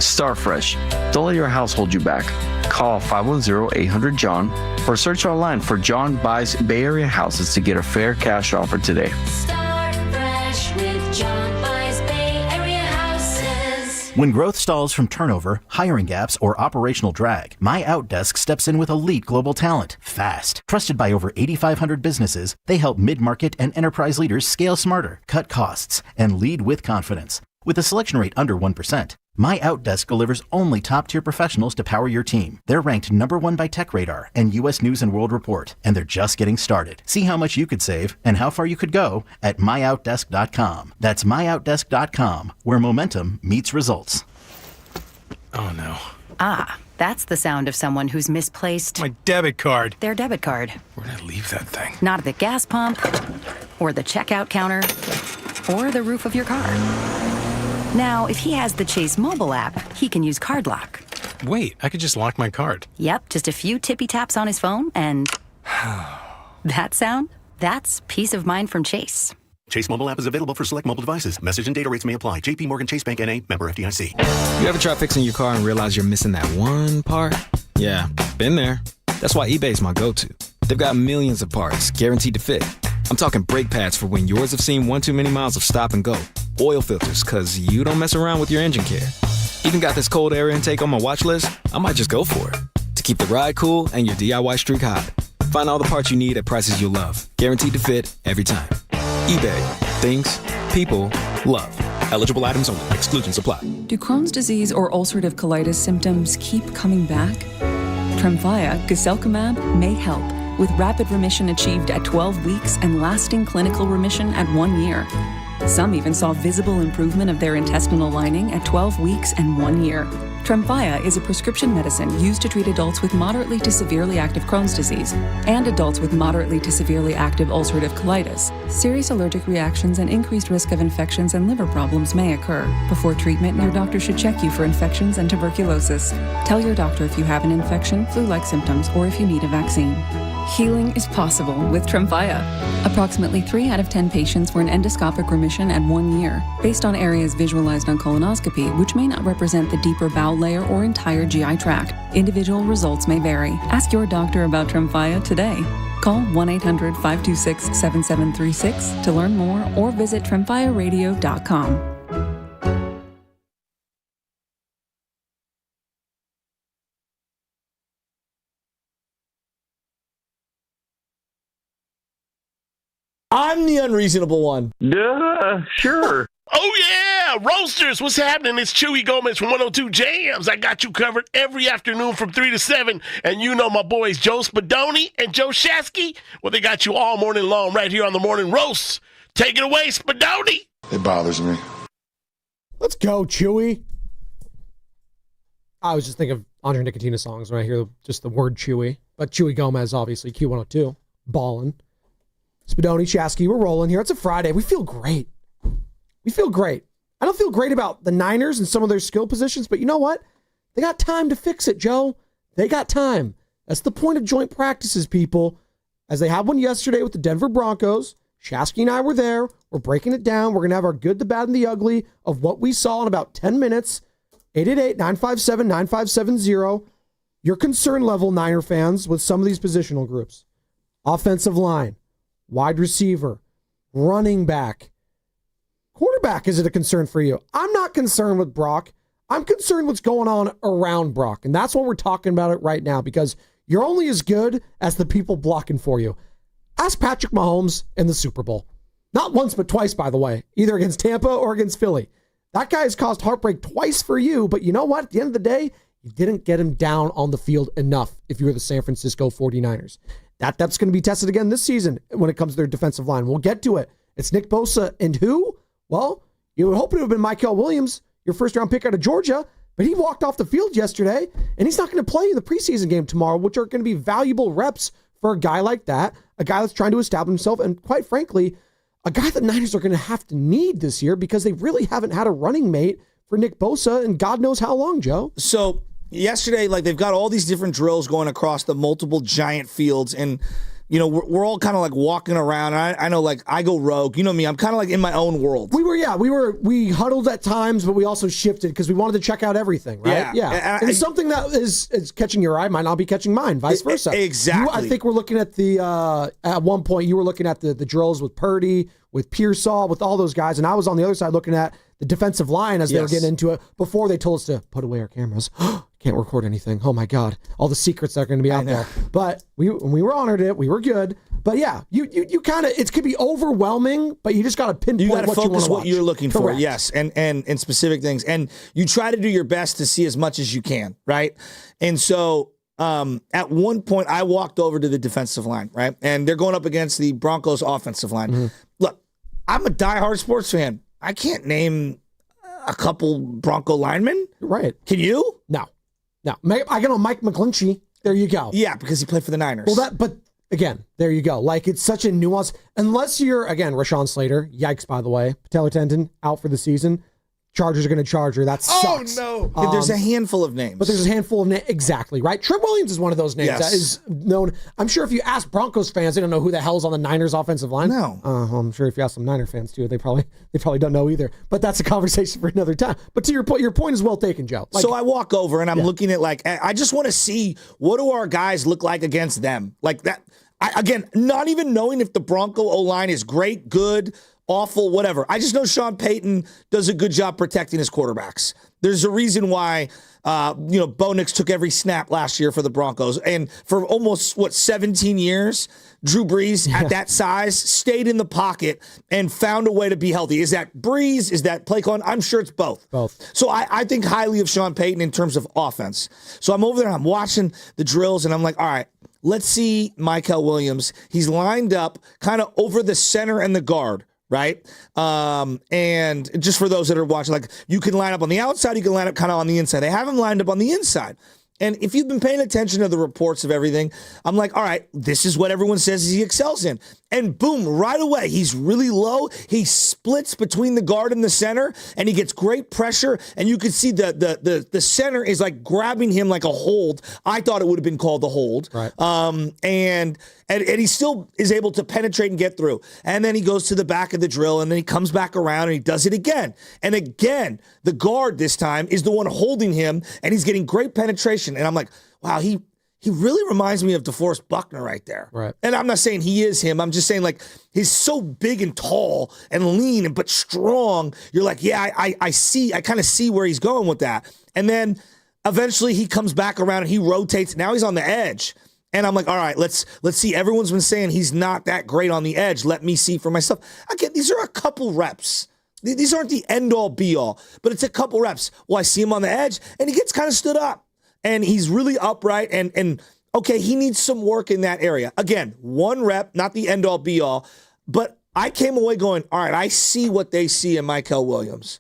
Start fresh. Don't let your house hold you back. Call 510-800-JOHN or search online for John Buys Bay Area Houses to get a fair cash offer today. Start fresh with John Buys Bay Area Houses. When growth stalls from turnover, hiring gaps, or operational drag, My Outdesk steps in with elite global talent, fast. Trusted by over 8,500 businesses, they help mid-market and enterprise leaders scale smarter, cut costs, and lead with confidence. With a selection rate under 1%, My Outdesk delivers only top-tier professionals to power your team. They're ranked #1 by TechRadar and U.S. News & World Report, and they're just getting started. See how much you could save and how far you could go at myoutdesk.com. That's myoutdesk.com, where momentum meets results. Oh, no. Ah, that's the sound of someone who's misplaced My debit card. their debit card. Where'd I leave that thing? Not at the gas pump, or the checkout counter, or the roof of your car. Now, if he has the Chase mobile app, he can use Card Lock. Wait, I could just lock my card. Yep, just a few tippy taps on his phone, and that sound? That's peace of mind from Chase. Chase mobile app is available for select mobile devices. Message and data rates may apply. JP Morgan Chase Bank N.A. Member FDIC. You ever try fixing your car and realize you're missing that one part? Yeah, been there. That's why eBay's my go-to. They've got millions of parts, guaranteed to fit. I'm talking brake pads for when yours have seen one too many miles of stop and go. Oil filters, because you don't mess around with your engine care. Even got this cold air intake on my watch list. I might just go for it. To keep the ride cool and your DIY streak hot. Find all the parts you need at prices you'll love. Guaranteed to fit every time. eBay. Things. People. Love. Eligible items only. Exclusions apply. Do Crohn's disease or ulcerative colitis symptoms keep coming back? Tremfya, guselkumab, may help, with rapid remission achieved at 12 weeks and lasting clinical remission at 1 year. Some even saw visible improvement of their intestinal lining at 12 weeks and 1 year. Tremfya is a prescription medicine used to treat adults with moderately to severely active Crohn's disease and adults with moderately to severely active ulcerative colitis. Serious allergic reactions and increased risk of infections and liver problems may occur. Before treatment, your doctor should check you for infections and tuberculosis. Tell your doctor if you have an infection, flu-like symptoms, or if you need a vaccine. Healing is possible with Tremfya. Approximately 3 out of 10 patients were in endoscopic remission at 1 year, based on areas visualized on colonoscopy, which may not represent the deeper bowel layer or entire GI tract. Individual results may vary. Ask your doctor about Tremfya today. Call 1-800-526-7736 to learn more or visit tremfyaradio.com. I'm the unreasonable one. Sure. Oh, yeah. Roasters, what's happening? It's Chewy Gomez from 102 Jams. I got you covered every afternoon from 3 to 7. And you know my boys Joe Spadoni and Joe Shasky. Well, they got you all morning long right here on the Morning Roast. Take it away, Spadoni. It bothers me. Let's go, Chewy. I was just thinking of Andre Nicotina songs when I hear just the word Chewy. But Chewy Gomez, obviously, Q102. Ballin'. Spadoni, Shasky, we're rolling here. It's a Friday. We feel great. We feel great. I don't feel great about the Niners and some of their skill positions, but you know what? They got time to fix it, Joe. They got time. That's the point of joint practices, people. As they had one yesterday with the Denver Broncos. Shasky and I were there. We're breaking it down. We're going to have our good, the bad, and the ugly of what we saw in about 10 minutes. 888-957-9570. Your concern level, Niner fans, with some of these positional groups. Offensive line. Wide receiver, running back, quarterback. Is it a concern for you? I'm not concerned with Brock. I'm concerned what's going on around Brock. And that's what we're talking about it right now, because you're only as good as the people blocking for you. Ask Patrick Mahomes in the Super Bowl. Not once, but twice, by the way, either against Tampa or against Philly. That guy has caused heartbreak twice for you, but you know what? At the end of the day, you didn't get him down on the field enough if you were the San Francisco 49ers. That's going to be tested again this season when it comes to their defensive line. We'll get to it. It's Nick Bosa and who? Well, you would hope it would have been Michael Williams, your first-round pick out of Georgia, but he walked off the field yesterday, and he's not going to play in the preseason game tomorrow, which are going to be valuable reps for a guy like that, a guy that's trying to establish himself, and quite frankly, a guy the Niners are going to have to need this year because they really haven't had a running mate for Nick Bosa in God knows how long, Joe. So yesterday, they've got all these different drills going across the multiple giant fields, and we're all kind of walking around. And I know, I go rogue. You know me. I'm kind of in my own world. We huddled at times, but we also shifted because we wanted to check out everything, right? Yeah. And something that is catching your eye might not be catching mine, vice versa. Exactly. I think we're looking at at one point you were looking at the drills with Purdy, with Pearsall, with all those guys, and I was on the other side looking at the defensive line as they were getting into it before they told us to put away our cameras. Can't record anything. Oh my God. All the secrets that are going to be out there. But we honored it. We were good. But yeah, you kind of, it could be overwhelming, but you just got to pinpoint You got to focus what you're looking for, Correct. yes, and specific things. And you try to do your best to see as much as you can, right? And so at one point, I walked over to the defensive line, right? And they're going up against the Broncos offensive line. Mm-hmm. Look, I'm a diehard sports fan. I can't name a couple Bronco linemen. Right. Can you? No. I get on Mike McGlinchey. There you go. Yeah, because he played for the Niners. Well, but again, there you go. Like, it's such a nuance. Unless you're, again, Rashawn Slater, yikes, by the way, patellar tendon, out for the season. Chargers are going to charge her. That sucks. Oh, no. There's a handful of names. But there's a handful of names. Exactly, right? Trent Williams is one of those names Yes. that is known. I'm sure if you ask Broncos fans, they don't know who the hell's on the Niners offensive line. No. Well, I'm sure if you ask some Niner fans, too, they probably don't know either. But that's a conversation for another time. But to your point is well taken, Joe. So I walk over and I'm looking at, like, I just want to see what do our guys look like against them. Like that. Again, not even knowing if the Bronco O-line is great, good, awful, whatever. I just know Sean Payton does a good job protecting his quarterbacks. There's a reason why, Bo Nix took every snap last year for the Broncos. And for almost, 17 years, Drew Brees at that size stayed in the pocket and found a way to be healthy. Is that Brees? Is that play calling? I'm sure it's both. So I think highly of Sean Payton in terms of offense. So I'm over there and I'm watching the drills and I'm like, all right, let's see Mykel Williams. He's lined up kind of over the center and the guard. Right? And just for those that are watching, like, you can line up on the outside, you can line up kind of on the inside. They have him lined up on the inside. And if you've been paying attention to the reports of everything, I'm like, all right, this is what everyone says he excels in. And boom, right away, he's really low. He splits between the guard and the center, and he gets great pressure. And you can see the center is like grabbing him like a hold. I thought it would have been called the hold. Right. And he still is able to penetrate and get through. And then he goes to the back of the drill, and then he comes back around, and he does it again. And again, the guard this time is the one holding him, and he's getting great penetration. And I'm like, wow, he really reminds me of DeForest Buckner right there. Right. And I'm not saying he is him. I'm just saying, like, he's so big and tall and lean but strong. You're like, yeah, I kind of see where he's going with that. And then eventually he comes back around and he rotates. Now he's on the edge. And I'm like, all right, let's see. Everyone's been saying he's not that great on the edge. Let me see for myself. Again, these are a couple reps. These aren't the end-all, be-all, but it's a couple reps. Well, I see him on the edge, and he gets kind of stood up. And he's really upright, and okay, he needs some work in that area. Again, one rep, not the end-all, be-all. But I came away going, all right, I see what they see in Mykel Williams.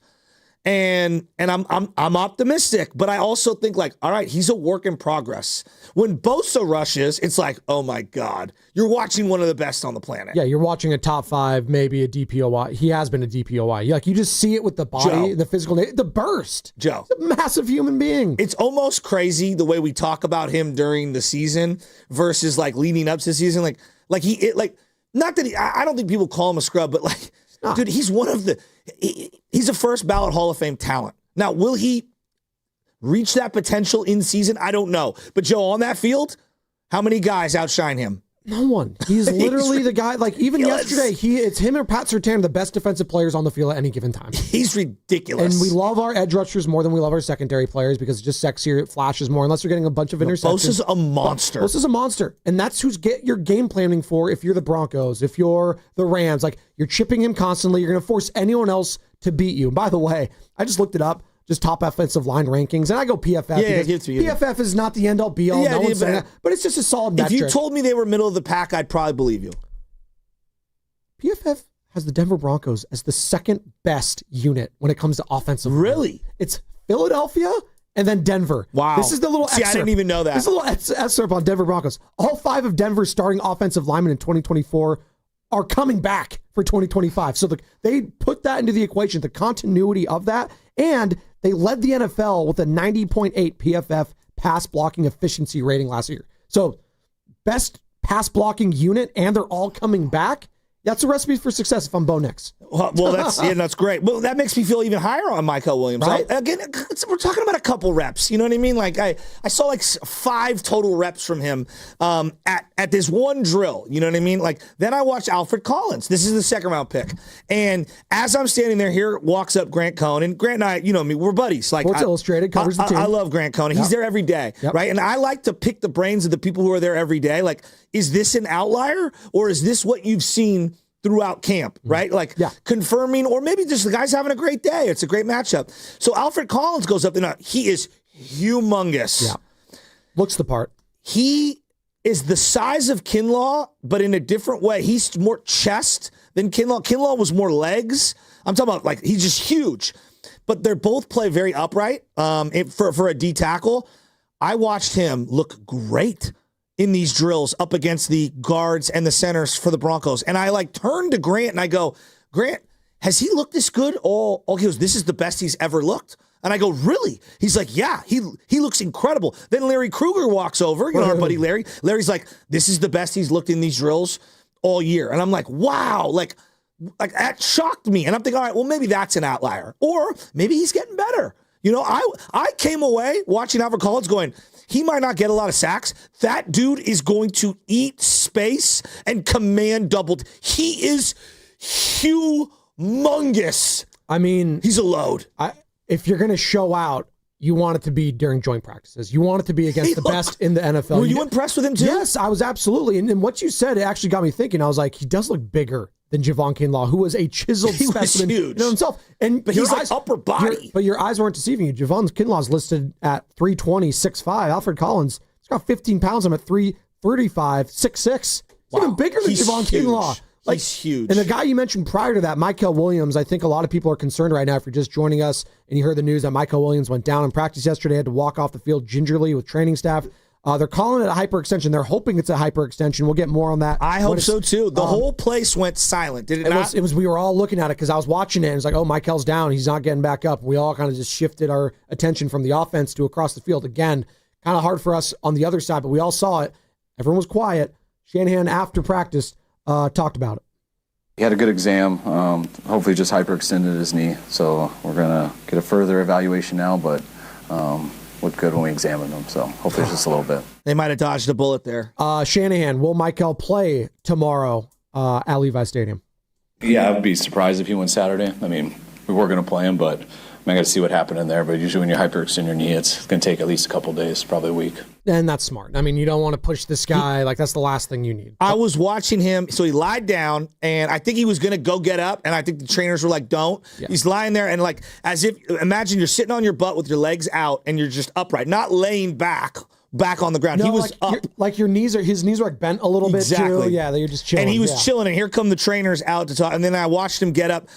And I'm optimistic, but I also think, like, all right, he's a work in progress. When Bosa rushes, it's like, oh my God, you're watching one of the best on the planet. Yeah, you're watching a top 5, maybe a DPOY. He has been a DPOY. Like, you just see it with the body, Joe, the physical, the burst. Joe, he's a massive human being. It's almost crazy the way we talk about him during the season versus like leading up to the season. Not that I don't think people call him a scrub, but like, dude, he's one of the. He's a first ballot Hall of Fame talent. Now, will he reach that potential in season? I don't know. But Joe, on that field, how many guys outshine him? No one. He's literally the guy. Like, even yesterday, it's him or Pat Surtain, the best defensive players on the field at any given time. He's ridiculous. And we love our edge rushers more than we love our secondary players because it's just sexier. It flashes more, unless you're getting a bunch of interceptions. Bosa's a monster. Bosa's a monster. And that's who's you're game planning for if you're the Broncos, if you're the Rams. Like, you're chipping him constantly. You're going to force anyone else to beat you. And by the way, I just looked it up. Just top offensive line rankings. And I go PFF. Yeah, PFF is not the end-all, be-all. Yeah, no one's saying that, but it's just a solid metric. If you told me they were middle of the pack, I'd probably believe you. PFF has the Denver Broncos as the second best unit when it comes to offensive. Really? It's Philadelphia and then Denver. Wow. This is the little excerpt. I didn't even know that. This is a little excerpt on Denver Broncos. All 5 of Denver's starting offensive linemen in 2024 are coming back for 2025. So they put that into the equation, the continuity of that, and they led the NFL with a 90.8 PFF pass blocking efficiency rating last year. So best pass blocking unit, and they're all coming back. That's a recipe for success if I'm Bo Nix. Well, that's great. Well, that makes me feel even higher on Michael Williams. Right. Again, we're talking about a couple reps. You know what I mean? Like I saw like 5 total reps from him at this one drill. You know what I mean? Like then I watched Alfred Collins. This is the second round pick. And as I'm standing there, here walks up Grant Cohn. And Grant and I, you know me, we're buddies. Like Sports Illustrated covers the team. I love Grant Cohn. He's there every day, right? And I like to pick the brains of the people who are there every day. Like, is this an outlier or is this what you've seen throughout camp, right? Like confirming, or maybe just the guy's having a great day. It's a great matchup. So Alfred Collins goes up there. He is humongous. Yeah. Looks the part. He is the size of Kinlaw, but in a different way. He's more chest than Kinlaw. Kinlaw was more legs. I'm talking about like, he's just huge. But they both play very upright for a D tackle. I watched him look great in these drills up against the guards and the centers for the Broncos. And I like turned to Grant and I go, Grant, has he looked this good? Oh, he goes, this is the best he's ever looked. And I go, really? He's like, yeah, he looks incredible. Then Larry Kruger walks over, you know, our buddy Larry. Larry's like, this is the best he's looked in these drills all year. And I'm like, wow, like that shocked me. And I'm thinking, all right, well, maybe that's an outlier. Or maybe he's getting better. You know, I came away watching Alfred Collins going, he might not get a lot of sacks. That dude is going to eat space and command doubled. He is humongous. I mean, he's a load. If you're going to show out, you want it to be during joint practices. You want it to be against the best in the NFL. Were you impressed with him too? Yes, I was absolutely. And what you said, it actually got me thinking. I was like, he does look bigger than Javon Kinlaw, who was a chiseled specimen huge. himself. But he's like upper body. But your eyes weren't deceiving you. Javon Kinlaw's listed at 320, 6'5". Alfred Collins, he's got 15 pounds. I'm at 335, 6'6". He's even bigger than Javon Kinlaw. Like, he's huge. And the guy you mentioned prior to that, Michael Williams, I think a lot of people are concerned right now if you're just joining us and you heard the news that Michael Williams went down in practice yesterday, had to walk off the field gingerly with training staff. They're calling it a hyperextension. They're hoping it's a hyperextension. We'll get more on that. I hope so too. The whole place went silent. Did it not? It was. We were all looking at it because I was watching it and it's like, oh, Michael's down. He's not getting back up. We all kind of just shifted our attention from the offense to across the field. Again, kind of hard for us on the other side, but we all saw it. Everyone was quiet. Shanahan, after practice, talked about it. He had a good exam. Hopefully just hyperextended his knee. So we're going to get a further evaluation now, but looked good when we examined him. So hopefully it's just a little bit. They might have dodged a bullet there. Shanahan, will Michael play tomorrow at Levi Stadium? Yeah, I would be surprised if he went Saturday. I mean, we were going to play him, but I got to see what happened in there. But usually when you hyperextend your knee, it's going to take at least a couple days, probably a week. And that's smart. I mean, you don't want to push this guy. Like, that's the last thing you need. I was watching him. So he lied down, and I think he was going to go get up. And I think the trainers were like, don't. Yeah. He's lying there, and like, as if, imagine you're sitting on your butt with your legs out, and you're just upright, not laying back on the ground. No, he was like, up. Like his knees were like bent a little bit too. Yeah, they're just chilling. And he was chilling, and here come the trainers out to talk. And then I watched him get up.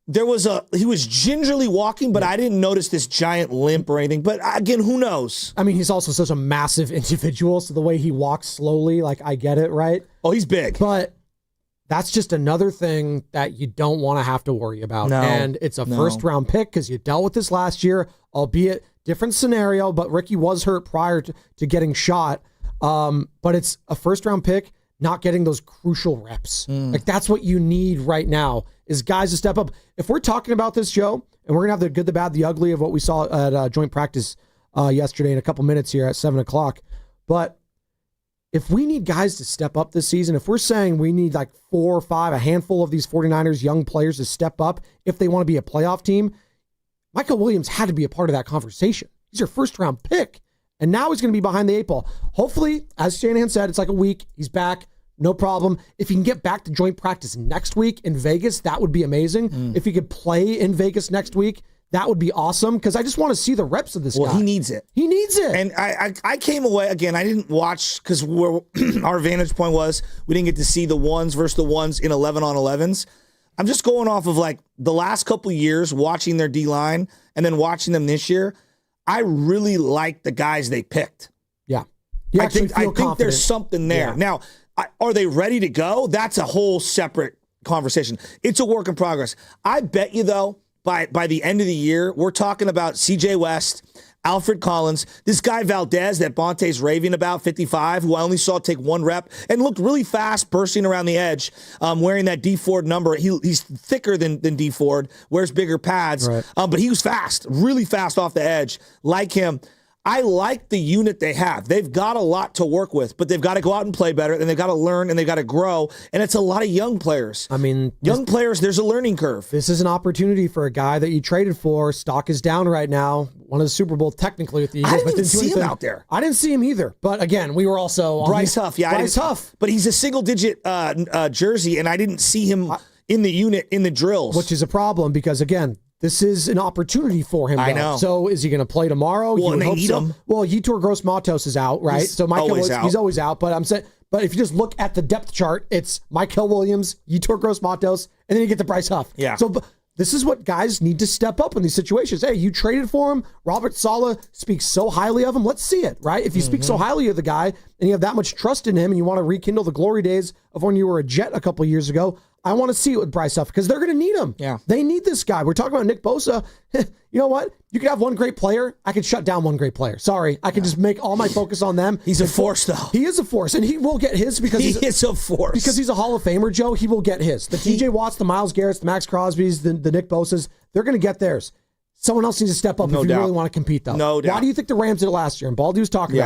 He was gingerly walking, but I didn't notice this giant limp or anything. But again, who knows? I mean, he's also such a massive individual, so the way he walks slowly, like, I get it, right? Oh, he's big. But that's just another thing that you don't want to have to worry about. No, and it's a first-round pick because you dealt with this last year, albeit different scenario, but Ricky was hurt prior to getting shot. But it's a first-round pick, not getting those crucial reps. Like, that's what you need right now, is guys to step up. If we're talking about this, Joe, and we're going to have the good, the bad, the ugly of what we saw at joint practice yesterday in a couple minutes here at 7 o'clock. But if we need guys to step up this season, if we're saying we need like 4 or 5, a handful of these 49ers young players to step up if they want to be a playoff team, Michael Williams had to be a part of that conversation. He's your first-round pick, and now he's going to be behind the 8 ball. Hopefully, as Shanahan said, it's like a week. He's back. No problem. If he can get back to joint practice next week in Vegas, that would be amazing. If he could play in Vegas next week, that would be awesome, because I just want to see the reps of this guy. Well, he needs it. He needs it. And I came away, again, I didn't watch, because our vantage point was we didn't get to see the ones versus the ones in 11-on-11s. I'm just going off of like the last couple of years, watching their D-line and then watching them this year. I really like the guys they picked. Yeah. I think there's something there. Yeah. Now, are they ready to go? That's a whole separate conversation. It's a work in progress. I bet you, though, by the end of the year, we're talking about CJ West, Alfred Collins, this guy Valdez that Bonte's raving about, 55, who I only saw take one rep and looked really fast, bursting around the edge, wearing that D Ford number. He's thicker than D Ford, wears bigger pads, Right. but he was fast, really fast off the edge. Like him. I like the unit they have. They've got a lot to work with, but they've got to go out and play better, and they've got to learn, and they've got to grow, and it's a lot of young players. I mean, young players, there's a learning curve. This is an opportunity for a guy that you traded for. Stock is down right now. Won the Super Bowl technically with the Eagles. I didn't but even do see him anything. out there. I didn't see him either. But again, we were also on Bryce Huff. Yeah, Bryce Huff. But he's a single-digit jersey, and I didn't see him in the unit in the drills. Which is a problem because, again, this is an opportunity for him. I though. know. So is he going to play tomorrow? Well, You and would they hope need so. him. Well, Yetur Gross-Matos is out, right? He's So Michael always Williams, out. he's always out. But I'm saying, but if you just look at the depth chart, it's Michael Williams, Yetur Gross-Matos, and then you get to Bryce Huff. Yeah. So this is what guys need to step up in these situations. Hey, you traded for him. Robert Saleh speaks so highly of him. Let's see it, right? If you speak so highly of the guy and you have that much trust in him and you want to rekindle the glory days of when you were a Jet a couple of years ago, I want to see it with Bryce Huff because they're going to need him. Yeah. They need this guy. We're talking about Nick Bosa. You know what? You could have one great player. I could shut down one great player. Sorry. I can just make all my focus on them. He's a force, though. He is a force, and he will get his because He is a force. Because he's a Hall of Famer, Joe. He will get his. The TJ Watts, the Myles Garretts, the Max Crosbys, the Nick Bosas, they're going to get theirs. Someone else needs to step up No if you doubt. really want to compete, though. No doubt. Why do you think the Rams did it last year? And Baldy was talking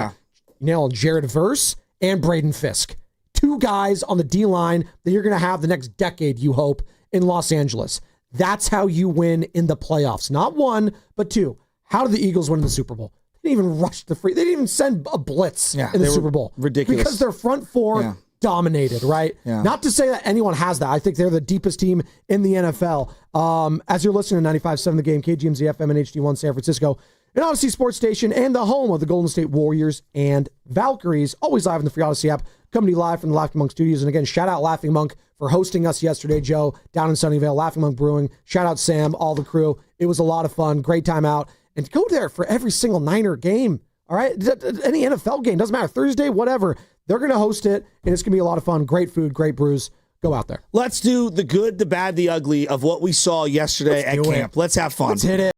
about Jared Verse and Braden Fisk. Two guys on the D-line that you're going to have the next decade, you hope, in Los Angeles. That's how you win in the playoffs. Not one, but two. How did the Eagles win in the Super Bowl? They didn't even rush the free. They didn't even send a blitz in the they were Super Bowl. ridiculous. Because their front four dominated, right? Yeah. Not to say that anyone has that. I think they're the deepest team in the NFL. As you're listening to 95.7 The Game, KGMZ FM and HD1 San Francisco, an Odyssey Sports Station, and the home of the Golden State Warriors and Valkyries, always live in the free Odyssey app, coming to you live from the Laughing Monk studios. And again, shout out Laughing Monk for hosting us yesterday, Joe, down in Sunnyvale, Laughing Monk Brewing. Shout out Sam, all the crew. It was a lot of fun, great time out. And go there for every single Niner game, all right? Any NFL game, doesn't matter, Thursday, whatever. They're going to host it, and it's going to be a lot of fun. Great food, great brews. Go out there. Let's do the good, the bad, the ugly of what we saw yesterday at camp. Let's have fun. Let's hit it.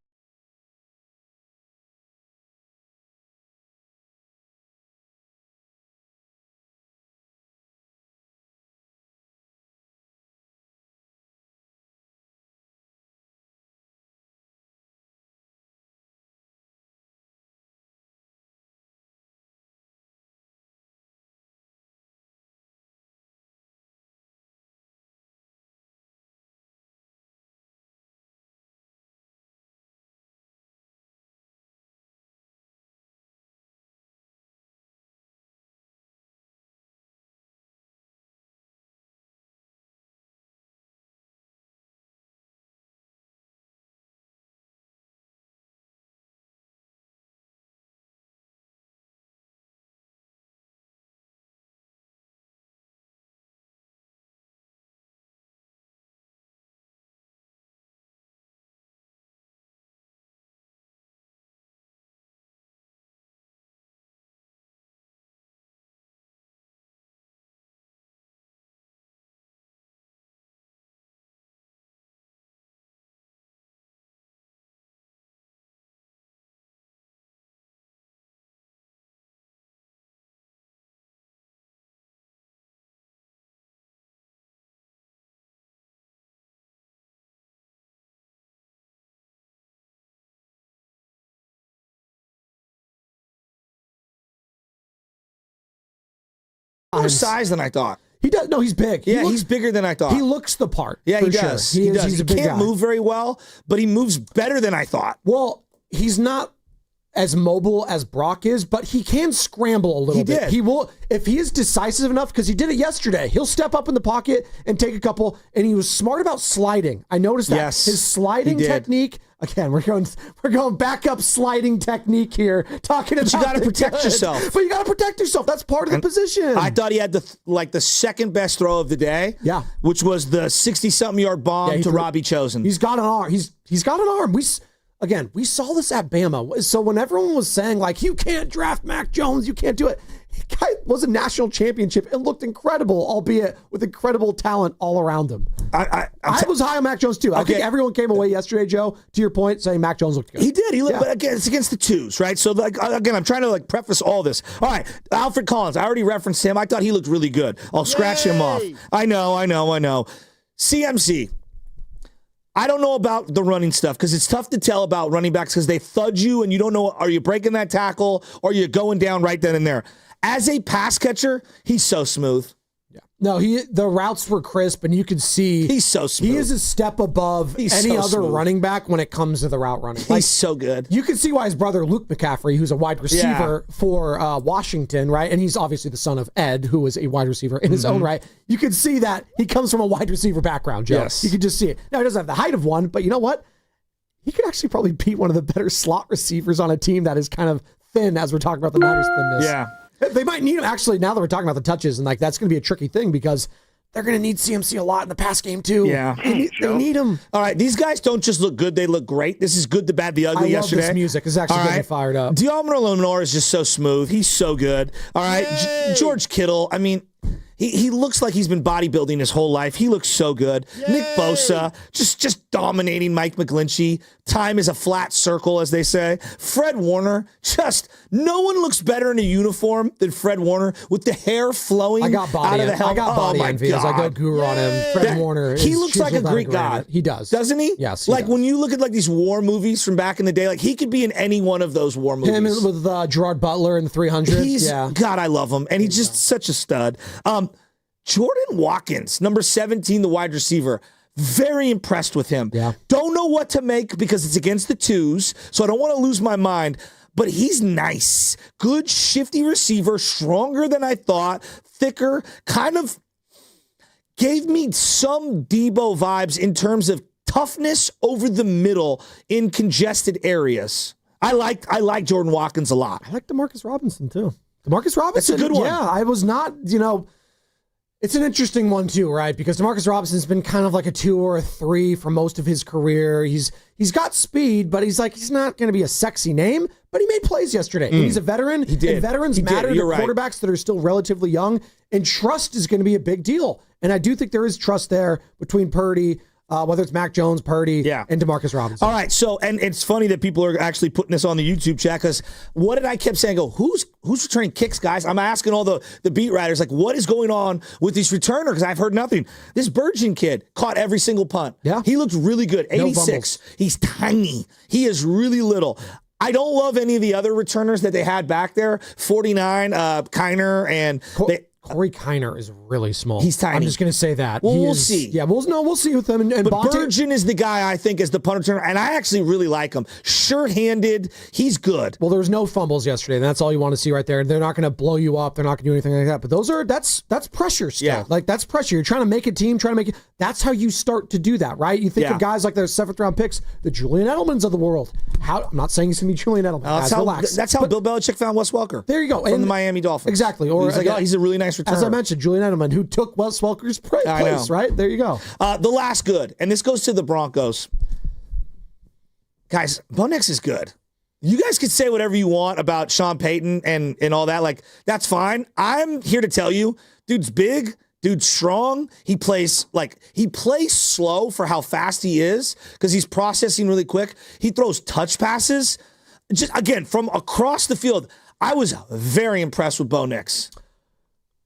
More size than I thought. He does. No, he's big. Yeah, he's bigger than I thought. He looks the part. Yeah, for he sure. does. He does. He's He a big can't guy. move very well, but he moves better than I thought. Well, he's not as mobile as Brock is, but he can scramble a little He bit. did. He will, if he is decisive enough, because he did it yesterday. He'll step up in the pocket and take a couple, and he was smart about sliding. I noticed that. Yes, his sliding he did. technique. Again, we're going backup sliding technique here. Talking about But you got to the protect good. yourself. But you got to protect yourself. That's part of the position. I thought he had the second best throw of the day. Yeah, which was the 60-something yard bomb he to threw- Robbie Chosen. He's got an arm. He's got an arm. again, we saw this at Bama. So when everyone was saying, like, you can't draft Mac Jones, you can't do it, the guy was a national championship and looked incredible, albeit with incredible talent all around him. I was high on Mac Jones, too. I think everyone came away yesterday, Joe, to your point, saying Mac Jones looked good. He did. He looked, but again, it's against the twos, right? So, like, again, I'm trying to, like, preface all this. All right, Alfred Collins, I already referenced him. I thought he looked really good. I'll scratch him off. I know. CMC. I don't know about the running stuff because it's tough to tell about running backs because they thud you and you don't know, are you breaking that tackle or are you going down right then and there? As a pass catcher, he's so smooth. Yeah. No, the routes were crisp, and you could see he's so smooth. He is a step above any other running back when it comes to the route running. He's so good. You can see why his brother Luke McCaffrey, who's a wide receiver for Washington, right, and he's obviously the son of Ed, who is a wide receiver in his own right. You can see that he comes from a wide receiver background, Joe. Yes. You can just see it. Now he doesn't have the height of one, but you know what? He could actually probably beat one of the better slot receivers on a team that is kind of thin, as we're talking about the Niners' thinness. Yeah. They might need him, actually, now that we're talking about the touches, and like that's going to be a tricky thing because they're going to need CMC a lot in the pass game, too. Yeah. They need him. All right, these guys don't just look good, they look great. This is good, the bad, the ugly yesterday. I love this music. It's actually getting fired up. Diomro Lenore is just so smooth. He's so good. All right, George Kittle, I mean, he looks like he's been bodybuilding his whole life. He looks so good. Yay. Nick Bosa, just dominating Mike McGlinchey. Time is a flat circle, as they say. Fred Warner, no one looks better in a uniform than Fred Warner with the hair flowing out of the helmet. I got body envy as I go guru on him. Fred Warner. He looks like a Greek god. He does. Doesn't he? Yes. Like when you look at like these war movies from back in the day, like he could be in any one of those war movies. Him with Gerard Butler in the 300. God, I love him. And he's just such a stud. Jordan Watkins, number 17, the wide receiver. Very impressed with him. Yeah. Don't know what to make because it's against the twos, so I don't want to lose my mind. But he's nice. Good, shifty receiver, stronger than I thought, thicker, kind of gave me some Debo vibes in terms of toughness over the middle in congested areas. I like Jordan Watkins a lot. I like DeMarcus Robinson, too. DeMarcus Robinson. That's a good one. Yeah, I was not, it's an interesting one, too, right? Because DeMarcus Robinson's been kind of like a 2 or a 3 for most of his career. He's got speed, but he's not going to be a sexy name, but he made plays yesterday. And he's a veteran. He did. And veterans matter to quarterbacks that are still relatively young, and trust is going to be a big deal. And I do think there is trust there between Purdy, whether it's Mac Jones, Purdy, and DeMarcus Robinson. All right, so, and it's funny that people are actually putting this on the YouTube chat because what did I keep saying? Who's returning kicks, guys? I'm asking all the beat writers, like, what is going on with these returners? Because I've heard nothing. This Burgeon kid caught every single punt. Yeah. He looked really good. 86. No, he's tiny. He is really little. I don't love any of the other returners that they had back there. 49, Kiner, and... Corey Kiner is really small. He's tiny. I'm just going to say that. Well, we'll see. Yeah, we'll see with him. And but Burgeon is the guy I think is the punt returner, and I actually really like him. Sure-handed, he's good. Well, there was no fumbles yesterday, and that's all you want to see right there. They're not going to blow you up. They're not going to do anything like that. But that's pressure still. Yeah. Like, that's pressure. You're trying to make a team, that's how you start to do that, right? You think of guys like their 7th-round picks, the Julian Edelmans of the world. I'm not saying he's going to be Julian Edelman. Relax. That's how Bill Belichick found Wes Welker. There you go. From the Miami Dolphins. Exactly. Or he's like, he's a really nice returner. As I mentioned, Julian Edelman, who took Wes Welker's place, right? There you go. The last good, and this goes to the Broncos. Guys, Bo Nix is good. You guys can say whatever you want about Sean Payton and all that. Like, that's fine. I'm here to tell you, dude's big, dude's strong. He plays slow for how fast he is because he's processing really quick. He throws touch passes. Just again, from across the field, I was very impressed with Bo Nix.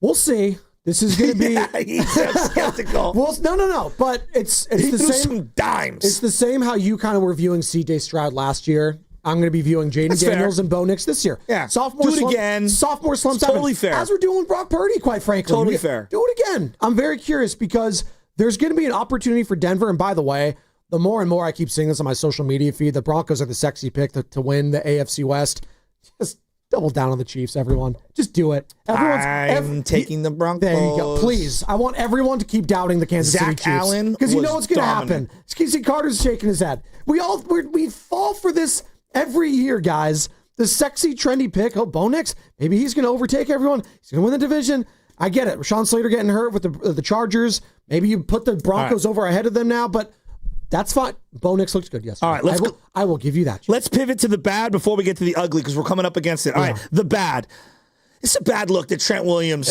We'll see. This is going to be. He's so skeptical. Well, no. But it's he the threw same. Some dimes. It's the same how you kind of were viewing C.J. Stroud last year. I'm going to be viewing Jaden Daniels and Bo Nix this year. Yeah. Sophomore do it again. Sophomore slumps. Totally fair. As we're doing with Brock Purdy, quite frankly. Totally fair. Do it again. I'm very curious because there's going to be an opportunity for Denver. And by the way, the more and more I keep seeing this on my social media feed, the Broncos are the sexy pick to win the AFC West. Just double down on the Chiefs, everyone. Just do it. I'm taking the Broncos. There you go. Please. I want everyone to keep doubting the Kansas City Chiefs. Zach Allen, because you know what's going to dominant. happen. Casey Carter's shaking his head. We fall for this every year, guys. The sexy, trendy pick. Oh, Bo Nix. Maybe he's going to overtake everyone. He's going to win the division. I get it. Rashawn Slater getting hurt with the Chargers. Maybe you put the Broncos over ahead of them now, but That's fine. Bo Nix looks good yesterday. All right, I will give you that. Let's pivot to the bad before we get to the ugly because we're coming up against it. All right, the bad. It's a bad look that Trent Williams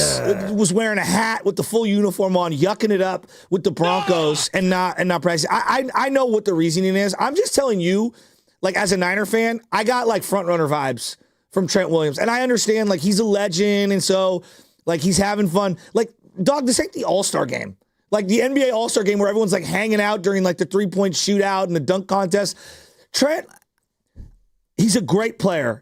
was wearing a hat with the full uniform on, yucking it up with the Broncos and not practicing. I know what the reasoning is. I'm just telling you, like as a Niner fan, I got like front runner vibes from Trent Williams, and I understand like he's a legend, and so like he's having fun. Like, dog, this ain't the All-Star game. Like the NBA All-Star game where everyone's like hanging out during like the 3-point shootout and the dunk contest. Trent, he's a great player.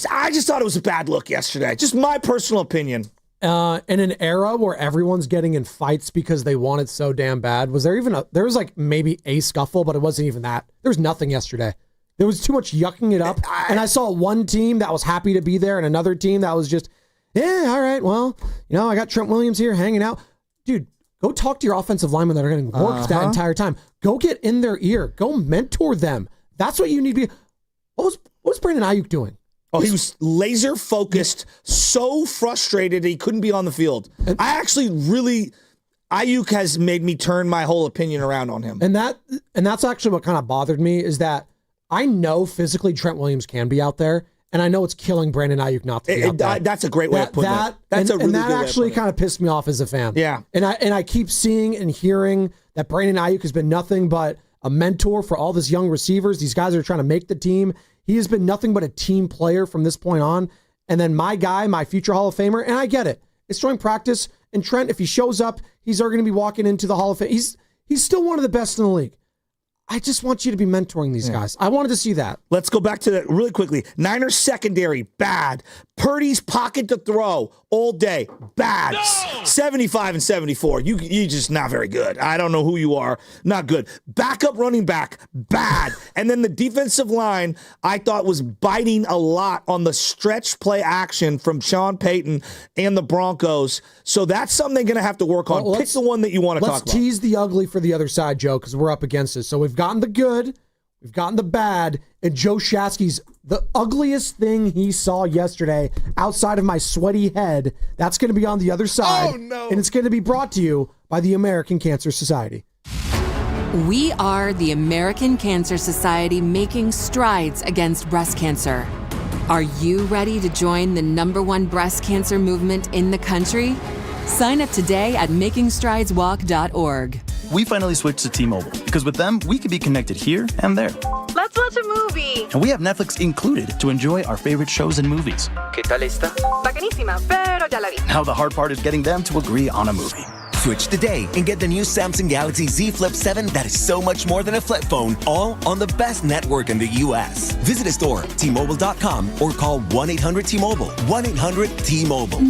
I just thought it was a bad look yesterday. Just my personal opinion. In an era where everyone's getting in fights because they want it so damn bad, was there even there was like maybe a scuffle, but it wasn't even that. There was nothing yesterday. There was too much yucking it up. And I saw one team that was happy to be there and another team that was just, yeah, all right, well, I got Trent Williams here hanging out. Dude, go talk to your offensive linemen that are getting worked that entire time. Go get in their ear. Go mentor them. That's what you need to be. What was Brandon Ayuk doing? Oh, he was laser focused, so frustrated that he couldn't be on the field. Ayuk has made me turn my whole opinion around on him. And that's actually what kind of bothered me is that I know physically Trent Williams can be out there, and I know it's killing Brandon Ayuk not to be out there. That's a great way of putting it. That's a really good way of putting it. And that actually kind of pissed me off as a fan. Yeah. And I keep seeing and hearing that Brandon Ayuk has been nothing but a mentor for all these young receivers. These guys are trying to make the team. He has been nothing but a team player from this point on. And then my guy, my future Hall of Famer, and I get it. It's during practice. And Trent, if he shows up, he's going to be walking into the Hall of Fame. He's still one of the best in the league. I just want you to be mentoring these guys. I wanted to see that. Let's go back to that really quickly. Niners secondary, bad. Purdy's pocket to throw all day, bad. No! 75 and 74. You just not very good. I don't know who you are. Not good. Backup running back, bad. And then the defensive line, I thought was biting a lot on the stretch play action from Sean Payton and the Broncos. So that's something they're going to have to work on. Pick the one that you want to talk about. Let's tease the ugly for the other side, Joe, because we're up against it. So we've gotten the good, we've gotten the bad, and Joe Shasky's the ugliest thing he saw yesterday outside of my sweaty head. That's going to be on the other side. Oh, no. And it's going to be brought to you by the American Cancer Society. We are the American Cancer Society, making strides against breast cancer. Are you ready to join the #1 breast cancer movement in the country? Sign up today at makingstrideswalk.org. We finally switched to T-Mobile because with them, we can be connected here and there. Let's watch a movie. And we have Netflix included to enjoy our favorite shows and movies. ¿Qué tal esta? Bacanísima, pero ya la vi. Now the hard part is getting them to agree on a movie. Switch today and get the new Samsung Galaxy Z Flip 7 that is so much more than a flip phone, all on the best network in the U.S. Visit a store, T-Mobile.com, or call 1-800-T-Mobile. 1-800-T-Mobile.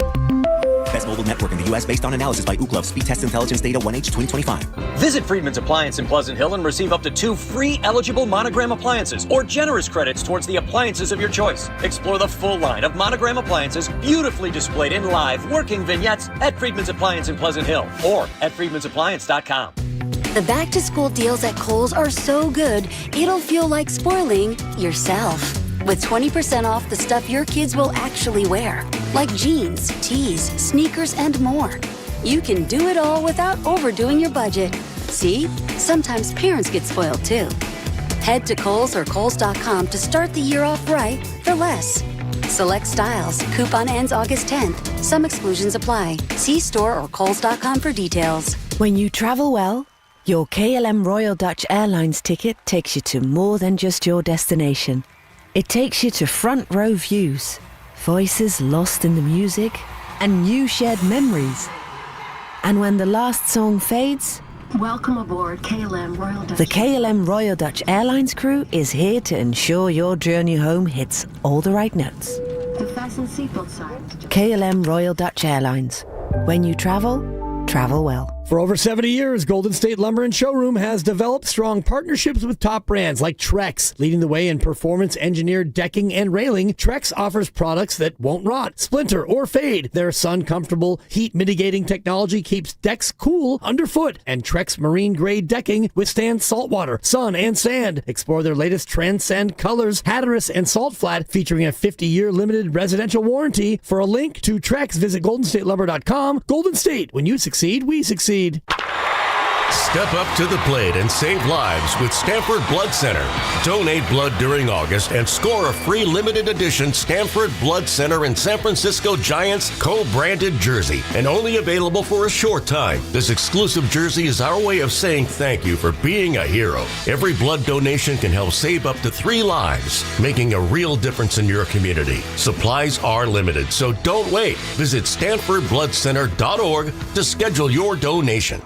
Best mobile network in the U.S. based on analysis by Ookla. Speed test intelligence data 1H 2025. Visit Friedman's Appliance in Pleasant Hill and receive up to 2 free eligible Monogram appliances or generous credits towards the appliances of your choice. Explore the full line of Monogram appliances beautifully displayed in live working vignettes at Friedman's Appliance in Pleasant Hill or at friedmansappliance.com. The back-to-school deals at Kohl's are so good, it'll feel like spoiling yourself. With 20% off the stuff your kids will actually wear, like jeans, tees, sneakers, and more. You can do it all without overdoing your budget. See? Sometimes parents get spoiled too. Head to Kohl's or Kohls.com to start the year off right for less. Select styles. Coupon ends August 10th. Some exclusions apply. See store or Kohls.com for details. When you travel well, your KLM Royal Dutch Airlines ticket takes you to more than just your destination. It takes you to front row views, voices lost in the music, and new shared memories. And when the last song fades, welcome aboard KLM Royal Dutch. The KLM Royal Dutch Airlines crew is here to ensure your journey home hits all the right notes. To fasten seatbelt signs. KLM Royal Dutch Airlines. When you travel well. For over 70 years, Golden State Lumber and Showroom has developed strong partnerships with top brands like Trex. Leading the way in performance-engineered decking and railing, Trex offers products that won't rot, splinter, or fade. Their sun-comfortable, heat-mitigating technology keeps decks cool underfoot, and Trex marine-grade decking withstands saltwater, sun, and sand. Explore their latest Transcend colors, Hatteras and Salt Flat, featuring a 50-year limited residential warranty. For a link to Trex, visit goldenstatelumber.com. Golden State, when you succeed, we succeed. Step up to the plate and save lives with Stanford Blood Center. Donate blood during August and score a free limited edition Stanford Blood Center in San Francisco Giants co-branded jersey, and only available for a short time. This exclusive jersey is our way of saying thank you for being a hero. Every blood donation can help save up to 3 lives, making a real difference in your community. Supplies are limited, so don't wait. Visit StanfordBloodCenter.org to schedule your donation.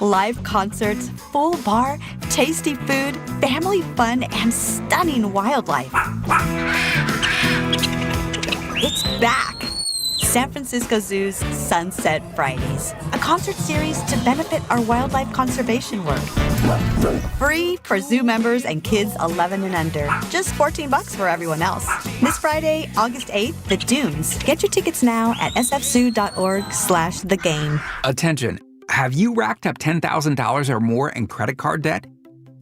Live concerts, full bar, tasty food, family fun, and stunning wildlife. It's back! San Francisco Zoo's Sunset Fridays, a concert series to benefit our wildlife conservation work. Free for zoo members and kids 11 and under. Just $14 for everyone else. This Friday, August 8th, The Dunes. Get your tickets now at sfzoo.org/thegame. Attention. Have you racked up $10,000 or more in credit card debt?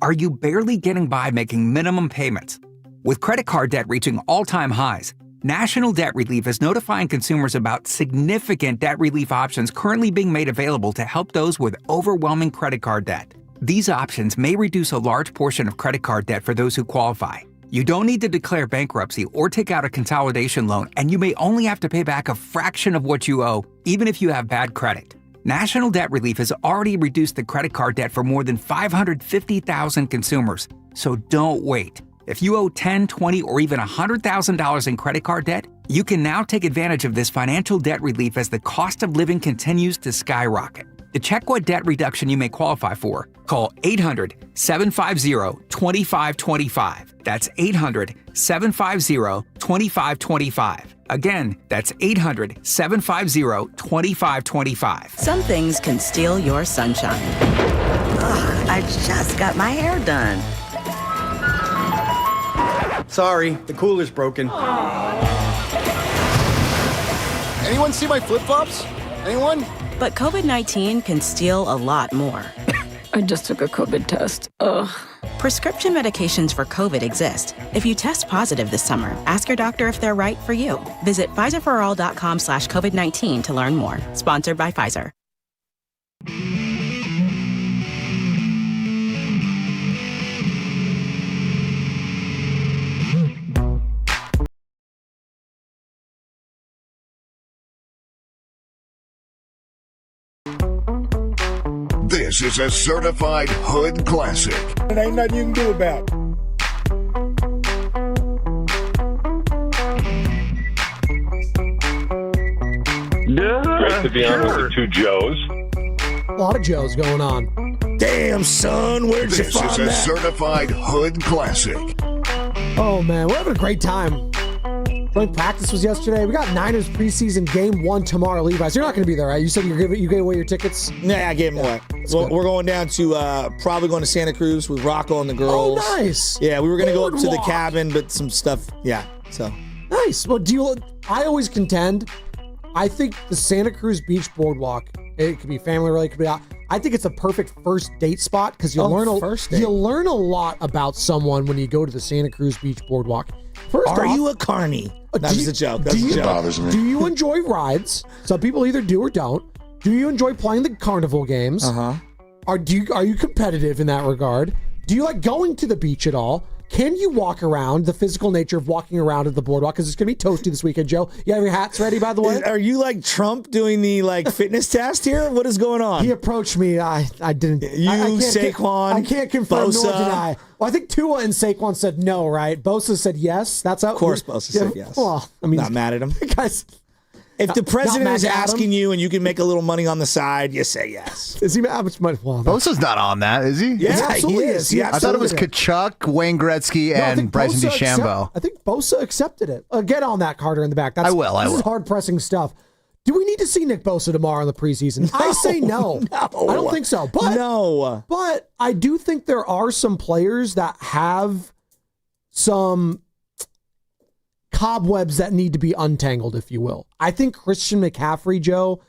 Are you barely getting by making minimum payments? With credit card debt reaching all-time highs, National Debt Relief is notifying consumers about significant debt relief options currently being made available to help those with overwhelming credit card debt. These options may reduce a large portion of credit card debt for those who qualify. You don't need to declare bankruptcy or take out a consolidation loan, and you may only have to pay back a fraction of what you owe, even if you have bad credit. National Debt Relief has already reduced the credit card debt for more than 550,000 consumers, so don't wait. If you owe $10,000, $20,000, or even $100,000 in credit card debt, you can now take advantage of this financial debt relief as the cost of living continues to skyrocket. To check what debt reduction you may qualify for, call 800-750-2525. That's 800-750-2525. Again, that's 800-750-2525. Some things can steal your sunshine. Ugh, I just got my hair done. Sorry, the cooler's broken. Anyone see my flip-flops? Anyone? But COVID-19 can steal a lot more. I just took a COVID test. Ugh. Prescription medications for COVID exist. If you test positive this summer, ask your doctor if they're right for you. Visit PfizerForAll.com/COVID-19 to learn more. Sponsored by Pfizer. This is a certified hood classic. It ain't nothing you can do about it. Great to be on with the 2 Joes. A lot of Joes going on. Damn, son, where'd you This find is a that? certified hood classic. Oh, man, we're having a great time. Joint practice was yesterday. We got Niners preseason game 1 tomorrow, Levi's. You're not going to be there, right? You said you gave away your tickets? Yeah, I gave them away. Well, we're going down to, probably going to Santa Cruz with Rocco and the girls. Oh, nice. Yeah, we were going to go up to the Boardwalk. cabin, but some stuff, yeah, so. Nice. Well, I always contend, I think the Santa Cruz Beach Boardwalk, it could be family related, it could be out. I think it's a perfect first date spot because you'll learn a lot about someone when you go to the Santa Cruz Beach Boardwalk. First Are off, you a carny? That was a joke. That's a joke. Bothers me. Do you enjoy rides? Some people either do or don't. Do you enjoy playing the carnival games? Uh-huh. Are you competitive in that regard? Do you like going to the beach at all? Can you walk around, the physical nature of walking around at the boardwalk? Because it's going to be toasty this weekend, Joe. You have your hats ready, by the way? Are you like Trump doing the fitness test here? What is going on? He approached me. I didn't. You, Saquon, I can't confirm nor Bosa. deny. Well, I think Tua and Saquon said no, right? Bosa said yes. That's how. Of course, Bosa said yes. Well, I mean, not mad at him. Guys, if the president not is mad at him. asking you and you can make a little money on the side, you say yes. Is he how much money? Well, Bosa's not on that, is he? Yeah, absolutely he is. I thought it was Kachuk, Wayne Gretzky, and Bryson DeChambeau. I think Bosa accepted it. Get on that, Carter, in the back. I will. This is hard-pressing stuff. Do we need to see Nick Bosa tomorrow in the preseason? I say no. I don't think so. But I do think there are some players that have some cobwebs that need to be untangled, if you will. I think Christian McCaffrey, Joe,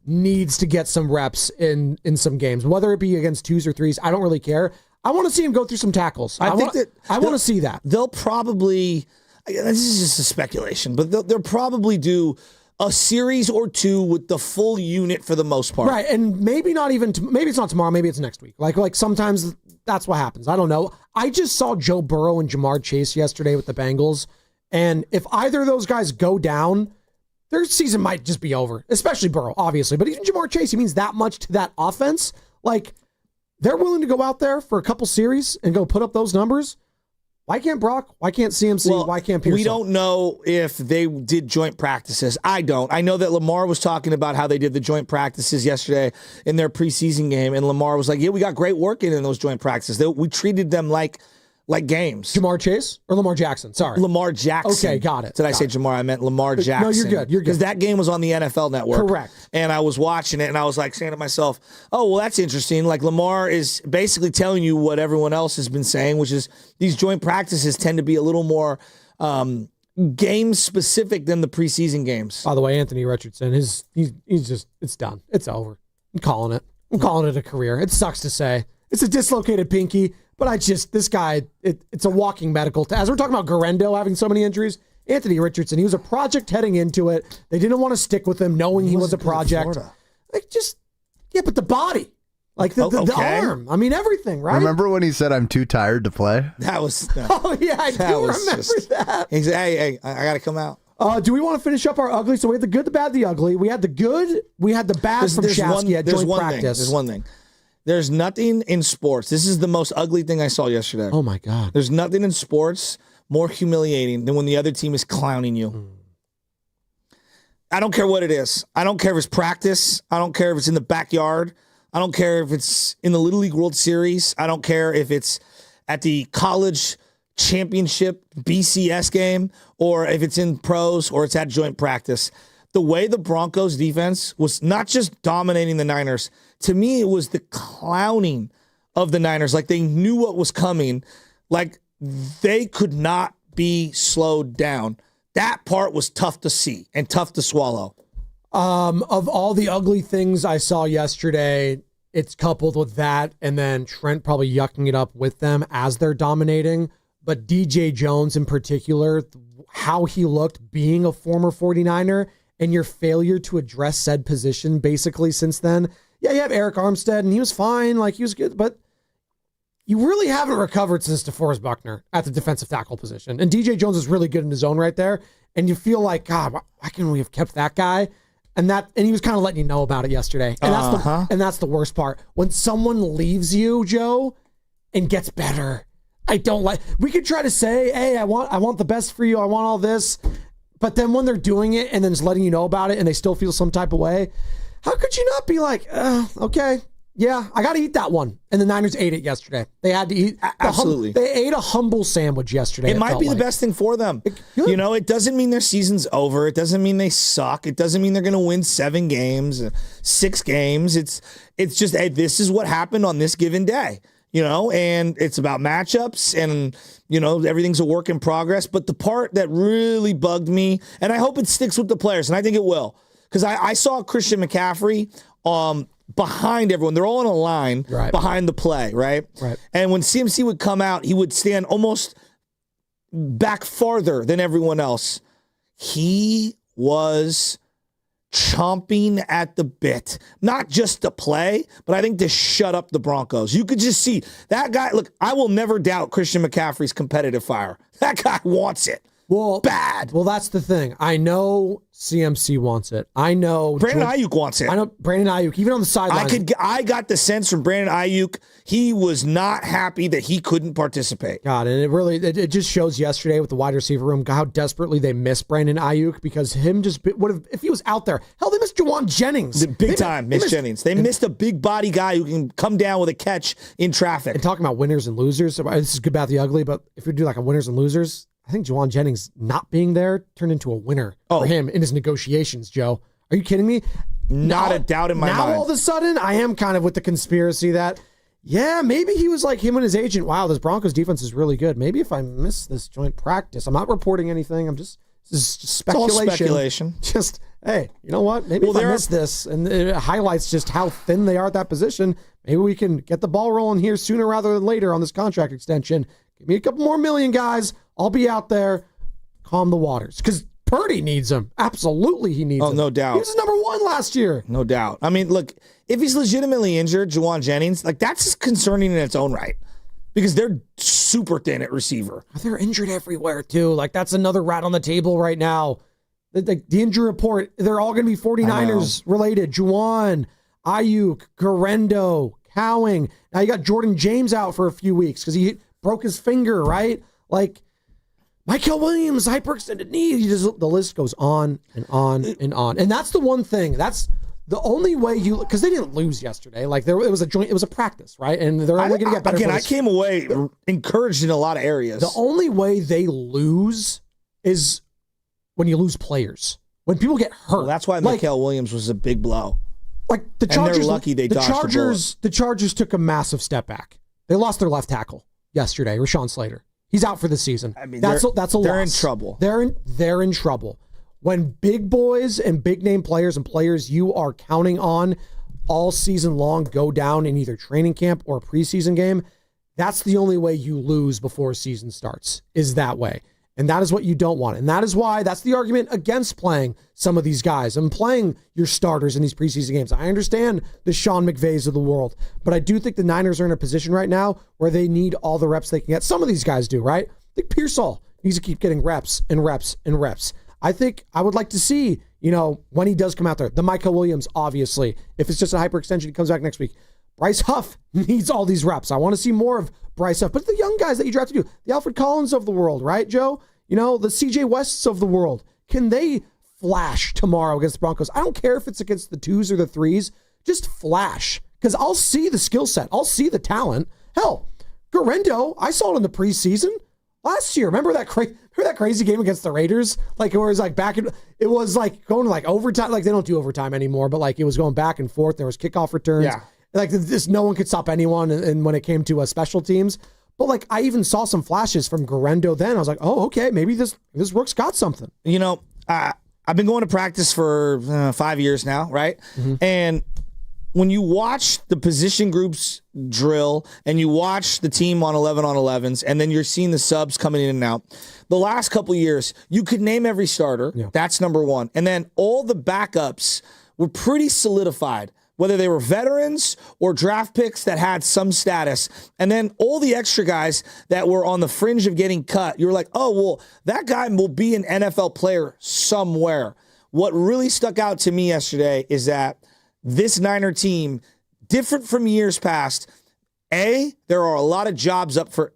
needs to get some reps in some games, whether it be against 2s or 3s. I don't really care. I want to see him go through some tackles. I want to see that. They'll probably, this is just a speculation, but they'll probably do a series or two with the full unit for the most part. Right, and maybe not even, maybe it's not tomorrow, maybe it's next week. Like sometimes that's what happens. I don't know. I just saw Joe Burrow and Jamar Chase yesterday with the Bengals, and if either of those guys go down, their season might just be over, especially Burrow, obviously. But even Jamar Chase, he means that much to that offense. Like, they're willing to go out there for a couple series and go put up those numbers. Why can't Brock? Why can't CMC? Well, why can't Pearson? We don't know if they did joint practices. I don't. I know that Lamar was talking about how they did the joint practices yesterday in their preseason game, and Lamar was like, yeah, we got great work in those joint practices. We treated them like games. Jamar Chase or Lamar Jackson? Sorry. Lamar Jackson. Okay, got it. Did I say Jamar? I meant Lamar Jackson. No, you're good. You're good. Because that game was on the NFL Network. Correct. And I was watching it, and I was like saying to myself, oh, well, that's interesting. Like, Lamar is basically telling you what everyone else has been saying, which is these joint practices tend to be a little more game-specific than the preseason games. By the way, Anthony Richardson, he's just, it's done. It's over. I'm calling it. I'm calling it a career. It sucks to say. It's a dislocated pinky. But this guy, it's a walking medical. As we're talking about Garendo having so many injuries, Anthony Richardson, he was a project heading into it. They didn't want to stick with him knowing he was a project. But the body, like the arm, I mean, everything, right? Remember when he said, I'm too tired to play? That was... oh, yeah, I do remember that. He said, hey, I got to come out. Do we want to finish up our ugly? So we had the good, the bad, the ugly. We had the good, we had the bad from Shasky at joint practice. There's one thing. There's nothing in sports. This is the most ugly thing I saw yesterday. Oh, my God. There's nothing in sports more humiliating than when the other team is clowning you. I don't care what it is. I don't care if it's practice. I don't care if it's in the backyard. I don't care if it's in the Little League World Series. I don't care if it's at the college championship BCS game or if it's in pros or it's at joint practice. The way the Broncos defense was not just dominating the Niners, to me, it was the clowning of the Niners. Like, they knew what was coming. Like, they could not be slowed down. That part was tough to see and tough to swallow. Of all the ugly things I saw yesterday, it's coupled with that and then Trent probably yucking it up with them as they're dominating. But DJ Jones in particular, how he looked being a former 49er and your failure to address said position basically since then. Yeah, you have Eric Armstead, and he was fine. Like, he was good, but you really haven't recovered since DeForest Buckner at the defensive tackle position. And DJ Jones is really good in his own right there. And you feel like, God, why can't we have kept that guy? And he was kind of letting you know about it yesterday. And that's the worst part. When someone leaves you, Joe, and gets better. We could try to say, hey, I want the best for you. I want all this. But then when they're doing it and then just letting you know about it and they still feel some type of way, how could you not be like, okay, yeah, I got to eat that one. And the Niners ate it yesterday. They had to eat. Absolutely. They ate a humble sandwich yesterday. It might be the best thing for them. It doesn't mean their season's over. It doesn't mean they suck. It doesn't mean they're going to win 7 games, 6 games. It's just, hey, this is what happened on this given day. And it's about matchups and, everything's a work in progress. But the part that really bugged me, and I hope it sticks with the players, and I think it will, because I saw Christian McCaffrey behind everyone. They're all in a line behind the play, right? And when CMC would come out, he would stand almost back farther than everyone else. He was chomping at the bit, not just to play, but I think to shut up the Broncos. You could just see that guy. Look, I will never doubt Christian McCaffrey's competitive fire. That guy wants it. Bad. Well, that's the thing. I know CMC wants it. I know Brandon Ayuk wants it. I know Brandon Ayuk, even on the sideline. I got the sense from Brandon Ayuk, he was not happy that he couldn't participate. God, and it just shows yesterday with the wide receiver room how desperately they miss Brandon Ayuk because him just would have, if he was out there, hell, they missed Juwan Jennings. Big time, missed Jennings. They missed a big body guy who can come down with a catch in traffic. And talking about winners and losers, this is good about the ugly, but if you do like a winners and losers, I think Juwan Jennings not being there turned into a winner for him in his negotiations, Joe. Are you kidding me? Not a doubt in my mind. Now all of a sudden, I am kind of with the conspiracy that, yeah, maybe he was like him and his agent. Wow, this Broncos defense is really good. Maybe if I miss this joint practice, I'm not reporting anything. This is just speculation. It's all speculation. Just, hey, you know what? Maybe if I miss this, and it highlights just how thin they are at that position, maybe we can get the ball rolling here sooner rather than later on this contract extension. Give me a couple more million, guys. I'll be out there. Calm the waters. Because Purdy needs him. Absolutely, he needs him. Oh, no doubt. He was number 1 last year. No doubt. I mean, look, if he's legitimately injured, Juwan Jennings, like that's concerning in its own right because they're super thin at receiver. They're injured everywhere, too. Like, that's another rat on the table right now. The injury report, they're all going to be 49ers related. Juwan, Ayuk, Garendo, Cowing. Now you got Jordan James out for a few weeks because he broke his finger, right? Like, Michael Williams, hyperextended knee. The list goes on and on and on. And that's the one thing. That's the only way because they didn't lose yesterday. Like, it was a practice, right? And they're only going to get better. Again, I came away encouraged in a lot of areas. The only way they lose is when you lose players. When people get hurt. Well, that's why Michael Williams was a big blow. Like the Chargers, and they're lucky they dodged the bullet. The Chargers took a massive step back. They lost their left tackle yesterday, Rashawn Slater. He's out for the season. I mean, that's a loss. They're in trouble. They're in trouble. When big boys and big name players and players you are counting on all season long go down in either training camp or a preseason game, that's the only way you lose before a season starts, is that way. And that is what you don't want. And that is why that's the argument against playing some of these guys and playing your starters in these preseason games. I understand the Sean McVays of the world, but I do think the Niners are in a position right now where they need all the reps they can get. Some of these guys do, right? I think Pearsall needs to keep getting reps and reps and reps. I think I would like to see, when he does come out there, the Michael Williams, obviously. If it's just a hyperextension, he comes back next week. Bryce Huff needs all these reps. I want to see more of Bryce Huff. But the young guys that you drafted to, the Alfred Collins of the world, right, Joe? The CJ Wests of the world. Can they flash tomorrow against the Broncos? I don't care if it's against the 2s or the 3s. Just flash. Because I'll see the skill set. I'll see the talent. Hell, Garendo, I saw it in the preseason last year. Remember that crazy game against the Raiders? Like, it was like it was like going to like overtime. Like, they don't do overtime anymore, but like it was going back and forth. There was kickoff returns. Yeah. Like, this, no one could stop anyone. And when it came to special teams, but like I even saw some flashes from Garendo then. I was like, oh, okay, maybe this Rook's got something. I've been going to practice for 5 years now, right? Mm-hmm. And when you watch the position groups drill and you watch the team on 11-on-11s and then you're seeing the subs coming in and out, the last couple of years, you could name every starter. Yeah. That's number one. And then all the backups were pretty solidified, whether they were veterans or draft picks that had some status. And then all the extra guys that were on the fringe of getting cut, you were like, oh, well, that guy will be an NFL player somewhere. What really stuck out to me yesterday is that this Niner team, different from years past, there are a lot of jobs up for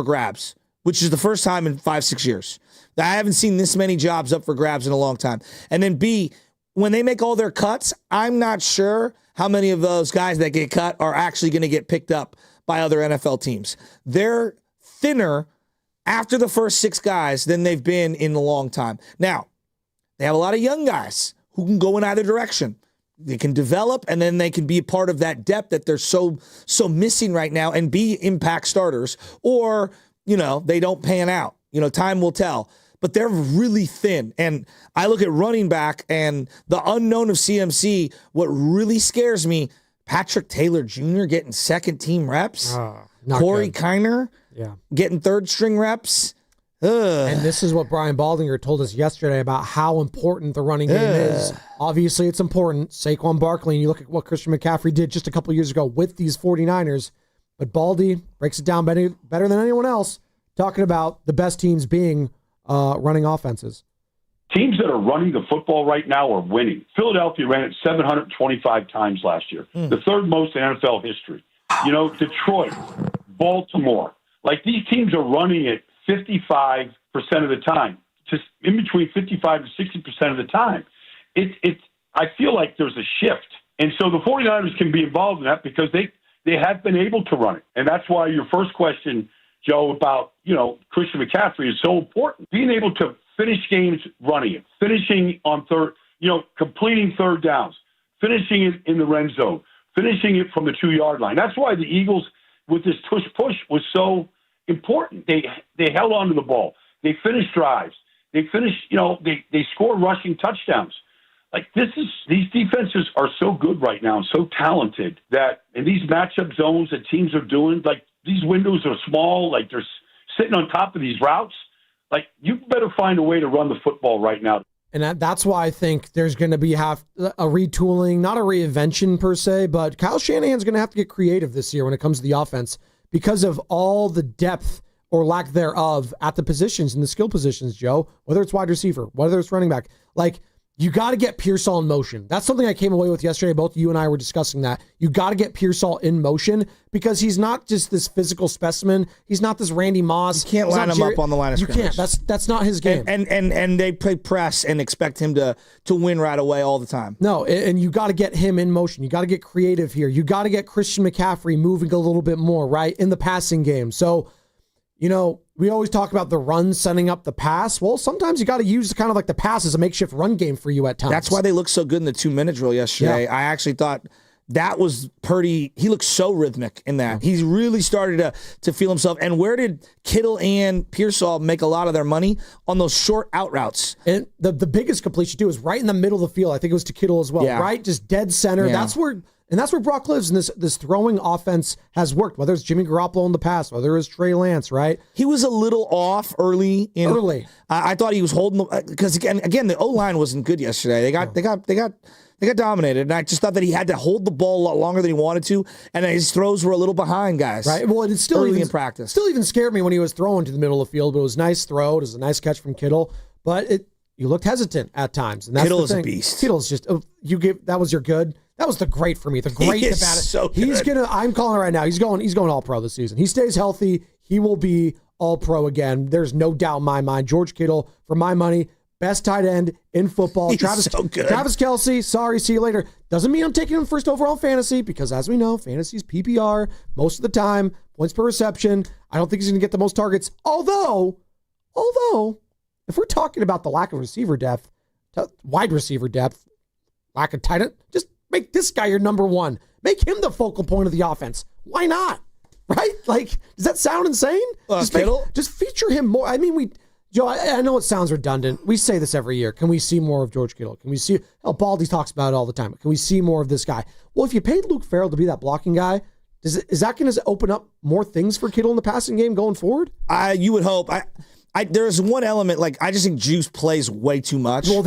grabs, which is the first time in 5-6 years. I haven't seen this many jobs up for grabs in a long time. And then B, when they make all their cuts, I'm not sure how many of those guys that get cut are actually going to get picked up by other NFL teams. They're thinner after the first 6 guys than they've been in a long time. Now, they have a lot of young guys who can go in either direction. They can develop, and then they can be a part of that depth that they're so missing right now and be impact starters. Or, they don't pan out. Time will tell. But they're really thin. And I look at running back and the unknown of CMC. What really scares me, Patrick Taylor Jr. getting second-team reps. Corey Kiner getting third-string reps. And this is what Brian Baldinger told us yesterday about how important the running game is. Obviously, it's important. Saquon Barkley, and you look at what Christian McCaffrey did just a couple years ago with these 49ers. But Baldy breaks it down better than anyone else, talking about the best teams being running offenses. Teams that are running the football right now are winning. Philadelphia ran it 725 times last year, the third most in NFL history. Detroit, Baltimore, like these teams are running it 55% of the time, just in between 55 to 60% of the time. I feel like there's a shift. And so the 49ers can be involved in that because they have been able to run it. And that's why your first question, Joe, about, Christian McCaffrey is so important. Being able to finish games running it, finishing on third, completing third downs, finishing it in the red zone, finishing it from the 2-yard line. That's why the Eagles, with this tush-push, was so important. They held on to the ball. They finished drives. They finished, they score rushing touchdowns. Like these defenses are so good right now and so talented that in these matchup zones that teams are doing, like these windows are small, like they're sitting on top of these routes. Like, you better find a way to run the football right now. And that's why I think there's going to be a retooling, not a reinvention per se, but Kyle Shanahan's going to have to get creative this year when it comes to the offense because of all the depth or lack thereof at the positions and the skill positions, Joe, whether it's wide receiver, whether it's running back. Like, you got to get Pearsall in motion. That's something I came away with yesterday. Both you and I were discussing that. You got to get Pearsall in motion because he's not just this physical specimen. He's not this Randy Moss. You can't line him up on the line of scrimmage. You can't. That's not his game. And they play press and expect him to win right away all the time. No, and you got to get him in motion. You got to get creative here. You got to get Christian McCaffrey moving a little bit more, right, in the passing game. So, we always talk about the run setting up the pass. Well, sometimes you got to use kind of like the pass as a makeshift run game for you at times. That's why they looked so good in the 2-minute drill yesterday. Yeah. I actually thought that was Purdy. He looked so rhythmic in that. He's really started to feel himself. And where did Kittle and Pearsall make a lot of their money? On those short out routes. And the biggest completion, too, is right in the middle of the field. I think it was to Kittle as well, right? Just dead center. Yeah. That's where Brock lives, and this throwing offense has worked, whether it's Jimmy Garoppolo in the past, whether it's Trey Lance, right? He was a little off early. I thought he was holding because again the O-line wasn't good yesterday. They got dominated, and I just thought that he had to hold the ball a lot longer than he wanted to, and his throws were a little behind, guys. Right. Well, it's still early in practice. Still even scared me when he was throwing to the middle of the field, but it was a nice throw. It was a nice catch from Kittle, but you looked hesitant at times. And that's Kittle the is thing. a beast. Kittle's just that was your good. That was the great for me. The great he is about it. So good. I'm calling it right now. He's going all pro this season. He stays healthy. He will be all pro again. There's no doubt in my mind. George Kittle, for my money, best tight end in football. He's so good. Travis Kelce, sorry, see you later. Doesn't mean I'm taking him first overall fantasy because, as we know, fantasy's PPR most of the time, points per reception. I don't think he's going to get the most targets. Although, if we're talking about the lack of receiver depth, wide receiver depth, lack of tight end, just make this guy your number one. Make him the focal point of the offense. Why not? Right? Like, does that sound insane? Just feature him more. I mean, Joe, I know it sounds redundant. We say this every year. Can we see more of George Kittle? Can we see, Baldy talks about it all the time. Can we see more of this guy? Well, if you paid Luke Farrell to be that blocking guy, is that going to open up more things for Kittle in the passing game going forward? You would hope. There's one element, I just think Juice plays way too much. Well,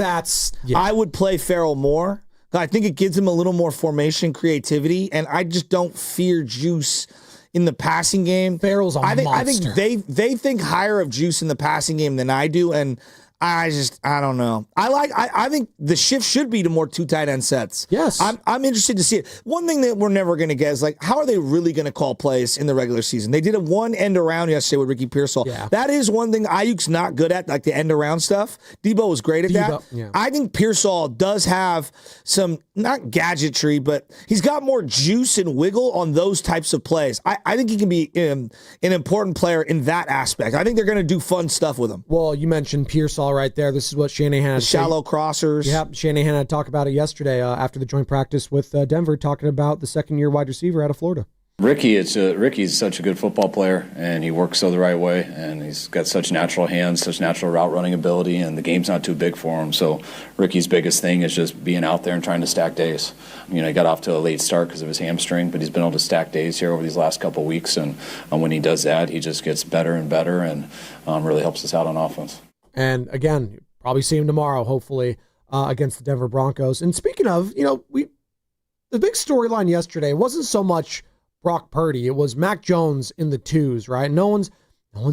I would play Farrell more. I think it gives him a little more formation creativity, and I just don't fear Juice in the passing game. Farrell's a monster. I think they think higher of Juice in the passing game than I do, and I don't know. I think the shift should be to more 2 tight end sets. Yes. I'm interested to see it. One thing that we're never going to get is how are they really going to call plays in the regular season? They did a one end around yesterday with Ricky Pearsall. Yeah. That is one thing Ayuk's not good at, the end around stuff. Debo was great at that. Yeah. I think Pearsall does have some, not gadgetry, but he's got more juice and wiggle on those types of plays. I think he can be an important player in that aspect. I think they're going to do fun stuff with him. Well, you mentioned Pearsall right there. This is what Shanahan had shallow crossers. Yeah, Shanahan had talked about it yesterday after the joint practice with Denver, talking about the second-year wide receiver out of Florida. Ricky's such a good football player, and he works so the right way, and he's got such natural hands, such natural route running ability, and the game's not too big for him. So Ricky's biggest thing is just being out there and trying to stack days. He got off to a late start because of his hamstring, but he's been able to stack days here over these last couple of weeks, and when he does that, he just gets better and better, and really helps us out on offense. And again, probably see him tomorrow, hopefully, against the Denver Broncos. And speaking of, the big storyline yesterday wasn't so much Brock Purdy. It was Mac Jones in the 2s, right? No one's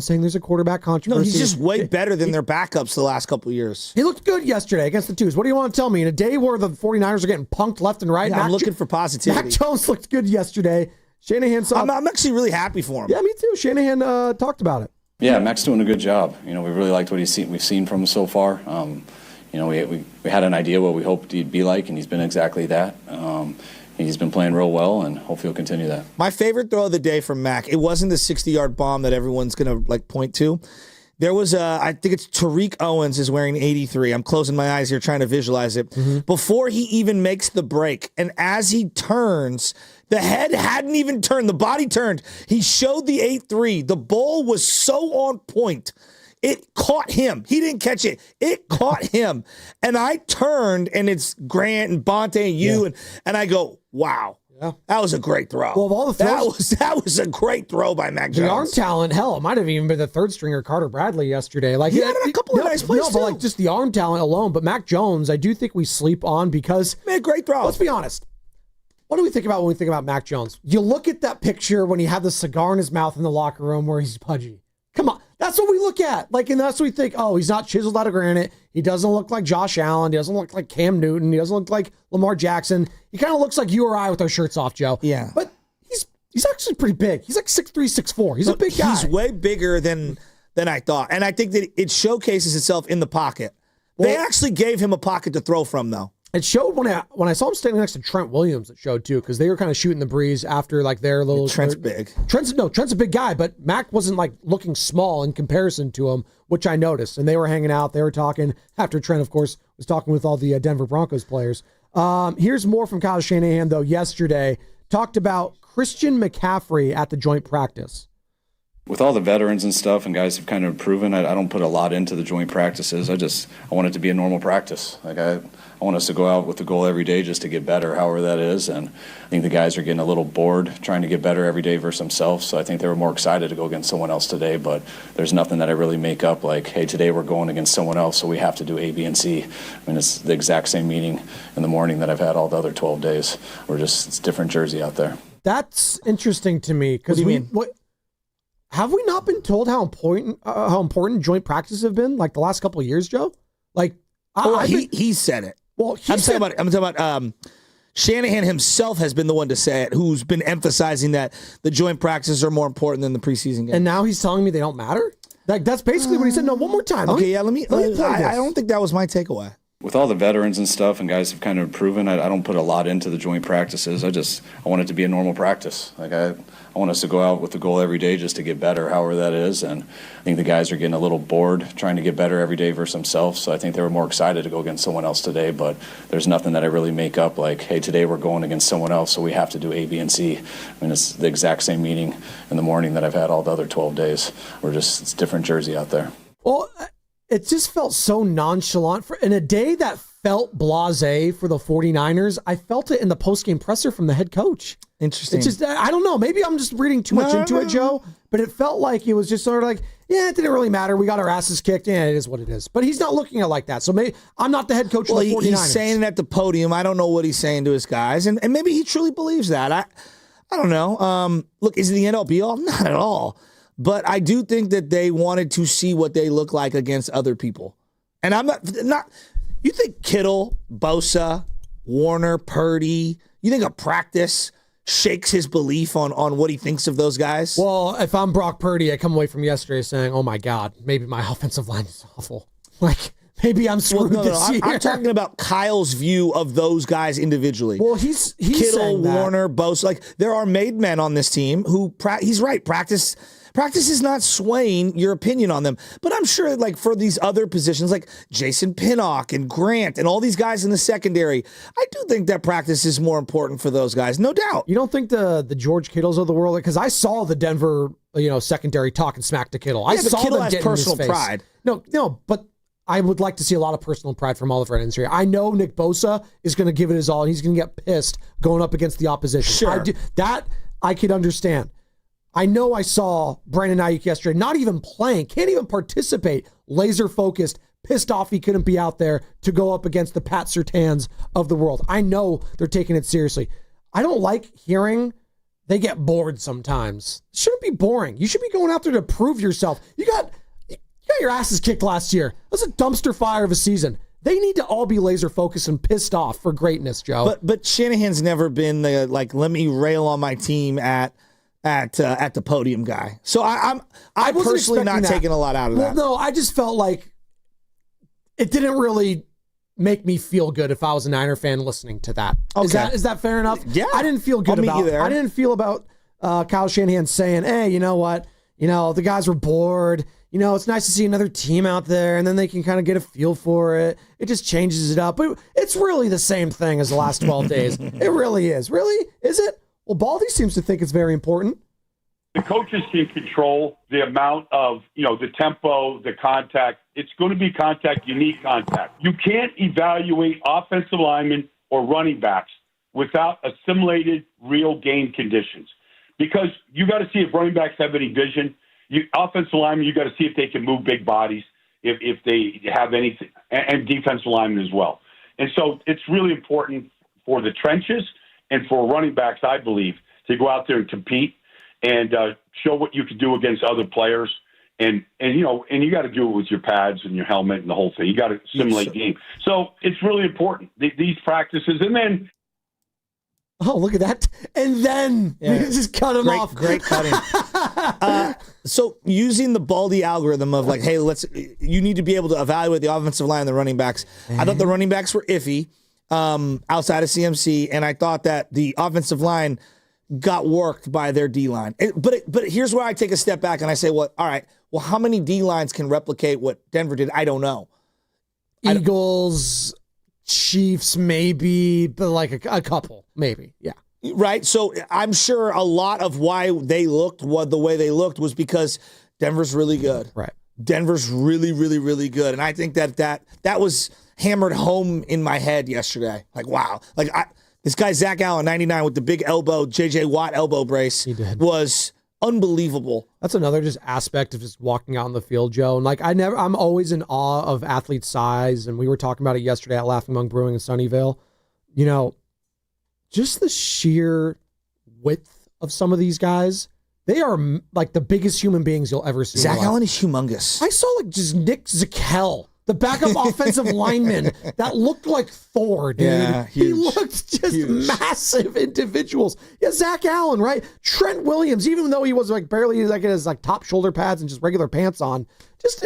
saying there's a quarterback controversy. No, he's just way better than their backups the last couple of years. He looked good yesterday against the 2s. What do you want to tell me? In a day where the 49ers are getting punked left and right, I'm looking for positivity. Mac Jones looked good yesterday. Shanahan saw. I'm actually really happy for him. Yeah, me too. Shanahan talked about it. Yeah, Mac's doing a good job. We really liked what we've seen from him so far. We had an idea what we hoped he'd be like, and he's been exactly that. He's been playing real well, and hopefully he'll continue that. My favorite throw of the day from Mac, it wasn't the 60-yard bomb that everyone's going to point to. There was I think it's Tariq Owens is wearing 83. I'm closing my eyes here trying to visualize it. Mm-hmm. Before he even makes the break, and as he turns, the head hadn't even turned. The body turned. He showed the 8-3. The ball was so on point. It caught him. He didn't catch it. It caught him. And I turned, and it's Grant and Bonte and you, and I go, wow. Yeah. That was a great throw. Well, of all the throws, that was a great throw by Mac Jones. The arm talent, hell, it might have even been the third stringer Carter Bradley yesterday. Like he had a couple of nice plays too. But like just the arm talent alone. But Mac Jones, I do think we sleep on because made great throw. Let's be honest. What do we think about when we think about Mac Jones? You look at that picture when he had the cigar in his mouth in the locker room where he's pudgy. Come on. That's what we look at. Like, and that's what we think, oh, he's not chiseled out of granite. He doesn't look like Josh Allen. He doesn't look like Cam Newton. He doesn't look like Lamar Jackson. He kind of looks like you or I with our shirts off, Joe. Yeah. But he's actually pretty big. He's like 6'3", 6'4". He's a big guy. He's way bigger than I thought. And I think that it showcases itself in the pocket. They actually gave him a pocket to throw from, though. It showed when I saw him standing next to Trent Williams. It showed too because they were kind of shooting the breeze after like their little. Trent's big. Trent's a big guy, but Mac wasn't like looking small in comparison to him, which I noticed. And they were hanging out. They were talking after Trent, of course, was talking with all the Denver Broncos players. Here's more from Kyle Shanahan though. Yesterday talked about Christian McCaffrey at the joint practice. With all the veterans and stuff and guys have kind of proven, I don't put a lot into the joint practices. I want it to be a normal practice. Like I want us to go out with the goal every day just to get better, however that is. And I think the guys are getting a little bored trying to get better every day versus themselves. So I think they were more excited to go against someone else today. But there's nothing that I really make up like, hey, today we're going against someone else, so we have to do A, B, and C. I mean, it's the exact same meeting in the morning that I've had all the other 12 days. It's a different jersey out there. That's interesting to me because have we not been told how important joint practices have been like the last couple of years, Joe? Like, he said it. Well, I'm talking about Shanahan himself has been the one to say it, who's been emphasizing that the joint practices are more important than the preseason games. And now he's telling me they don't matter? Like, that's basically what he said. No, one more time. Let me play this. I don't think that was my takeaway. With all the veterans and stuff and guys have kind of proven, I don't put a lot into the joint practices. I want it to be a normal practice. Like I want us to go out with the goal every day just to get better, however that is. And I think the guys are getting a little bored trying to get better every day versus themselves. So I think they were more excited to go against someone else today. But there's nothing that I really make up like, hey, today we're going against someone else, so we have to do A, B, and C. I mean, it's the exact same meeting in the morning that I've had all the other 12 days. It's a different jersey out there. Well, it just felt so nonchalant. In a day that felt blasé for the 49ers, I felt it in the postgame presser from the head coach. Interesting. It's just, I don't know. Maybe I'm just reading too much into it, Joe, but it felt like it was just sort of like, yeah, it didn't really matter. We got our asses kicked. Yeah, it is what it is. But he's not looking at it like that. So maybe I'm not the head coach of the 49ers. He's saying it at the podium. I don't know what he's saying to his guys. And maybe he truly believes that. I don't know. Look, is it the end-all be-all? Not at all. But I do think that they wanted to see what they look like against other people. And I'm not you think Kittle, Bosa, Warner, Purdy, you think a practice shakes his belief on what he thinks of those guys? Well, if I'm Brock Purdy, I come away from yesterday saying, oh my God, maybe my offensive line is awful. Like, maybe I'm screwed this year. I'm talking about Kyle's view of those guys individually. Well, he's Kittle, Warner, Bosa. Like, there are made men on this team who, he's right, practice is not swaying your opinion on them. But I'm sure like for these other positions like Jason Pinnock and Grant and all these guys in the secondary, I do think that practice is more important for those guys, no doubt. You don't think the George Kittles of the world, because I saw the Denver secondary talking smack to Kittle. I saw Kittle them has get personal in his face. pride. No, but I would like to see a lot of personal pride from all of our ends here. I know Nick Bosa is going to give it his all, and he's going to get pissed going up against the opposition. Sure. That I could understand. I know I saw Brandon Ayuk yesterday, not even playing, can't even participate, laser focused, pissed off he couldn't be out there to go up against the Pat Surtains of the world. I know they're taking it seriously. I don't like hearing they get bored sometimes. It shouldn't be boring. You should be going out there to prove yourself. You got your asses kicked last year. That was a dumpster fire of a season. They need to all be laser focused and pissed off for greatness, Joe. But Shanahan's never been the let me rail on my team at the podium guy. So I'm personally not taking a lot out of that. No, I just felt like it didn't really make me feel good if I was a Niner fan listening to that. Okay. Is that fair enough? Yeah. I didn't feel good about it. I didn't feel about Kyle Shanahan saying, hey, you know what? The guys were bored. It's nice to see another team out there, and then they can kind of get a feel for it. It just changes it up. But it's really the same thing as the last 12 days. It really is. Really? Is it? Well, Baldy seems to think it's very important. The coaches can control the amount of, the tempo, the contact. It's going to be contact, unique contact. You can't evaluate offensive linemen or running backs without assimilated real game conditions. Because you got to see if running backs have any vision. Offensive linemen, you got to see if they can move big bodies, if they have anything, and defensive linemen as well. And so it's really important for the trenches and for running backs, I believe, to go out there and compete and show what you can do against other players. And you got to do it with your pads and your helmet and the whole thing. You got to simulate game. So it's really important, these practices. And then, oh, look at that. And then we just cut him off. Great cutting. So using the Baldy algorithm of like, hey, you need to be able to evaluate the offensive line and the running backs. I thought the running backs were iffy outside of CMC, and I thought that the offensive line got worked by their D-line. But here's where I take a step back and I say, all right, how many D-lines can replicate what Denver did? I don't know. Eagles, Chiefs, maybe, but like a couple, maybe, yeah. Right, so I'm sure a lot of why they looked the way they looked was because Denver's really good. Right. Denver's really, really, really good. And I think that was hammered home in my head yesterday. Like, wow. Like, this guy, Zach Allen, 99, with the big elbow, J.J. Watt elbow brace, was unbelievable. That's another just aspect of just walking out on the field, Joe. And like, I'm always in awe of athletes' size. And we were talking about it yesterday at Laughing Monk Brewing in Sunnyvale. You know, just the sheer width of some of these guys, they are like the biggest human beings you'll ever see. Zach Allen is humongous. I saw like just Nick Zakel, the backup offensive lineman that looked like Thor, dude. Yeah, he looked just massive individuals. Yeah, Zach Allen, right? Trent Williams, even though he was like barely like in his like top shoulder pads and just regular pants on, just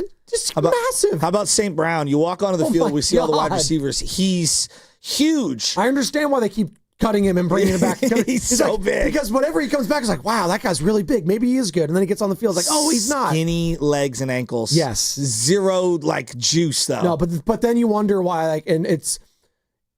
massive. How about St. Brown? You walk onto the field, we see all the wide receivers. He's huge. I understand why they keep cutting him and bringing him back. He's so like, big. Because whenever he comes back, it's like, wow, that guy's really big. Maybe he is good. And then he gets on the field, it's like, oh, he's not. Skinny legs and ankles. Yes. Zero, like, juice, though. No, but then you wonder why, like, and it's,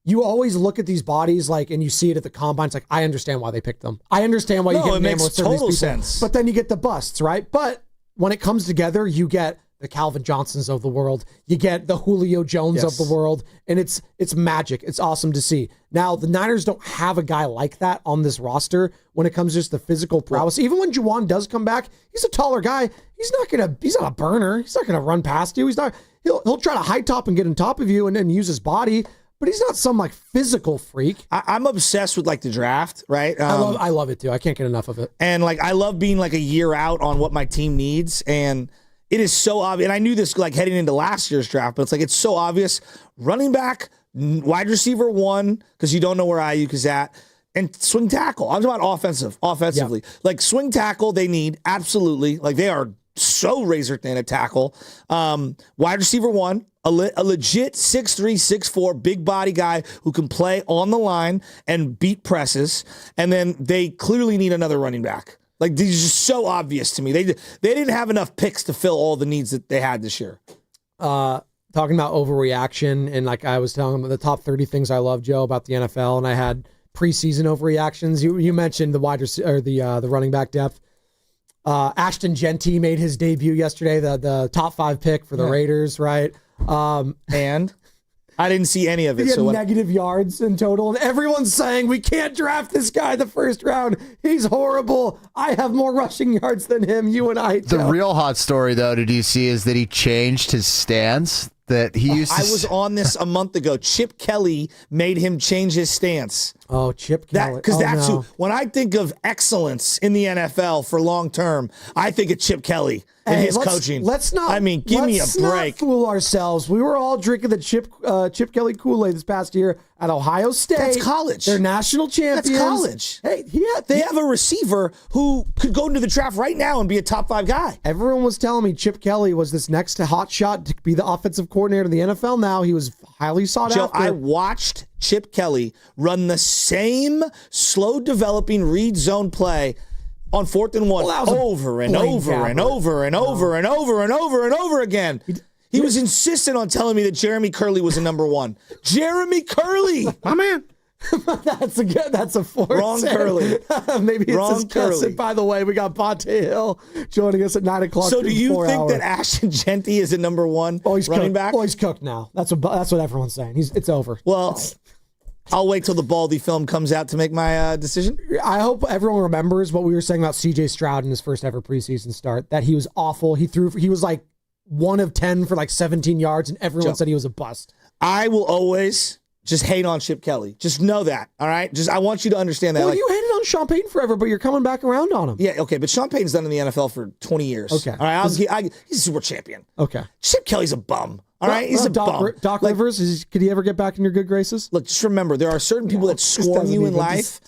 you always look at these bodies, like, and you see it at the combine. It's like, I understand why they picked them. I understand why you get enamored with certain people. Sense. But then you get the busts, right? But when it comes together, you get the Calvin Johnsons of the world. You get the Julio Jones of the world. And it's magic. It's awesome to see. Now, the Niners don't have a guy like that on this roster when it comes to just the physical prowess. Even when Juwan does come back, he's a taller guy. He's not a burner. He's not going to run past you. He'll try to high top and get on top of you and use his body. But he's not some like physical freak. I'm obsessed with like the draft, right? I love it too. I can't get enough of it. And like, I love being like a year out on what my team needs. And it is so obvious. And I knew this like heading into last year's draft, but it's like, it's so obvious. Running back, wide receiver 1, because you don't know where Ayuk is at, and swing tackle. I'm talking about offensively. Yeah. Like swing tackle, they need absolutely. Like they are so razor thin at tackle. Wide receiver 1, a legit 6'3", 6'4", big body guy who can play on the line and beat presses. And then they clearly need another running back. Like, these are just so obvious to me. They didn't have enough picks to fill all the needs that they had this year. Talking about overreaction, and like I was telling them the top 30 things I love, Joe, about the NFL, and I had preseason overreactions. You mentioned the wide receiver, or the running back depth. Ashton Genty made his debut yesterday, the top 5 pick for the Raiders, right? And I didn't see any of it. He had negative yards in total, and everyone's saying we can't draft this guy the first round. He's horrible. I have more rushing yards than him. You and I. The real hot story, though, did you see, is that he changed his stance. That he used. I was on this a month ago. Chip Kelly made him change his stance. Oh, Chip Kelly. Because who. When I think of excellence in the NFL for long term, I think of Chip Kelly and his coaching. Let's not. I mean, give me a break. Let's not fool ourselves. We were all drinking the Chip Kelly Kool-Aid this past year at Ohio State. That's college. They're national champions. That's college. Hey, they have a receiver who could go into the draft right now and be a top 5 guy. Everyone was telling me Chip Kelly was this next hot shot to be the offensive coordinator of the NFL now. He was highly sought after. I watched Chip Kelly run the same slow developing read zone play on 4th and 1 over and over and over and over and over and over and over again. He was insistent on telling me that Jeremy Curley was a number 1. Jeremy Curley, my man. That's a force. Wrong Curley. Maybe it's Wrong his cousin. Curley. By the way, we got Bonte Hill joining us at 9:00. So do you think that Ashton Genty is a number 1 running back? Oh, he's cooked now. That's what everyone's saying. It's over. Well, I'll wait till the Baldy film comes out to make my decision. I hope everyone remembers what we were saying about C.J. Stroud in his first ever preseason start, that he was awful. He was like 1 of 10 for like 17 yards, and everyone said he was a bust. I will always just hate on Chip Kelly. Just know that, all right? I want you to understand that. Well, you hated on Sean Payton forever, but you're coming back around on him. Yeah, okay, but Sean Payton's done in the NFL for 20 years. Okay. All right, he's a super champion. Okay. Chip Kelly's a bum. All right, he's a bum. Doc Rivers, could he ever get back in your good graces? Look, just remember, there are certain people that scorn you in life.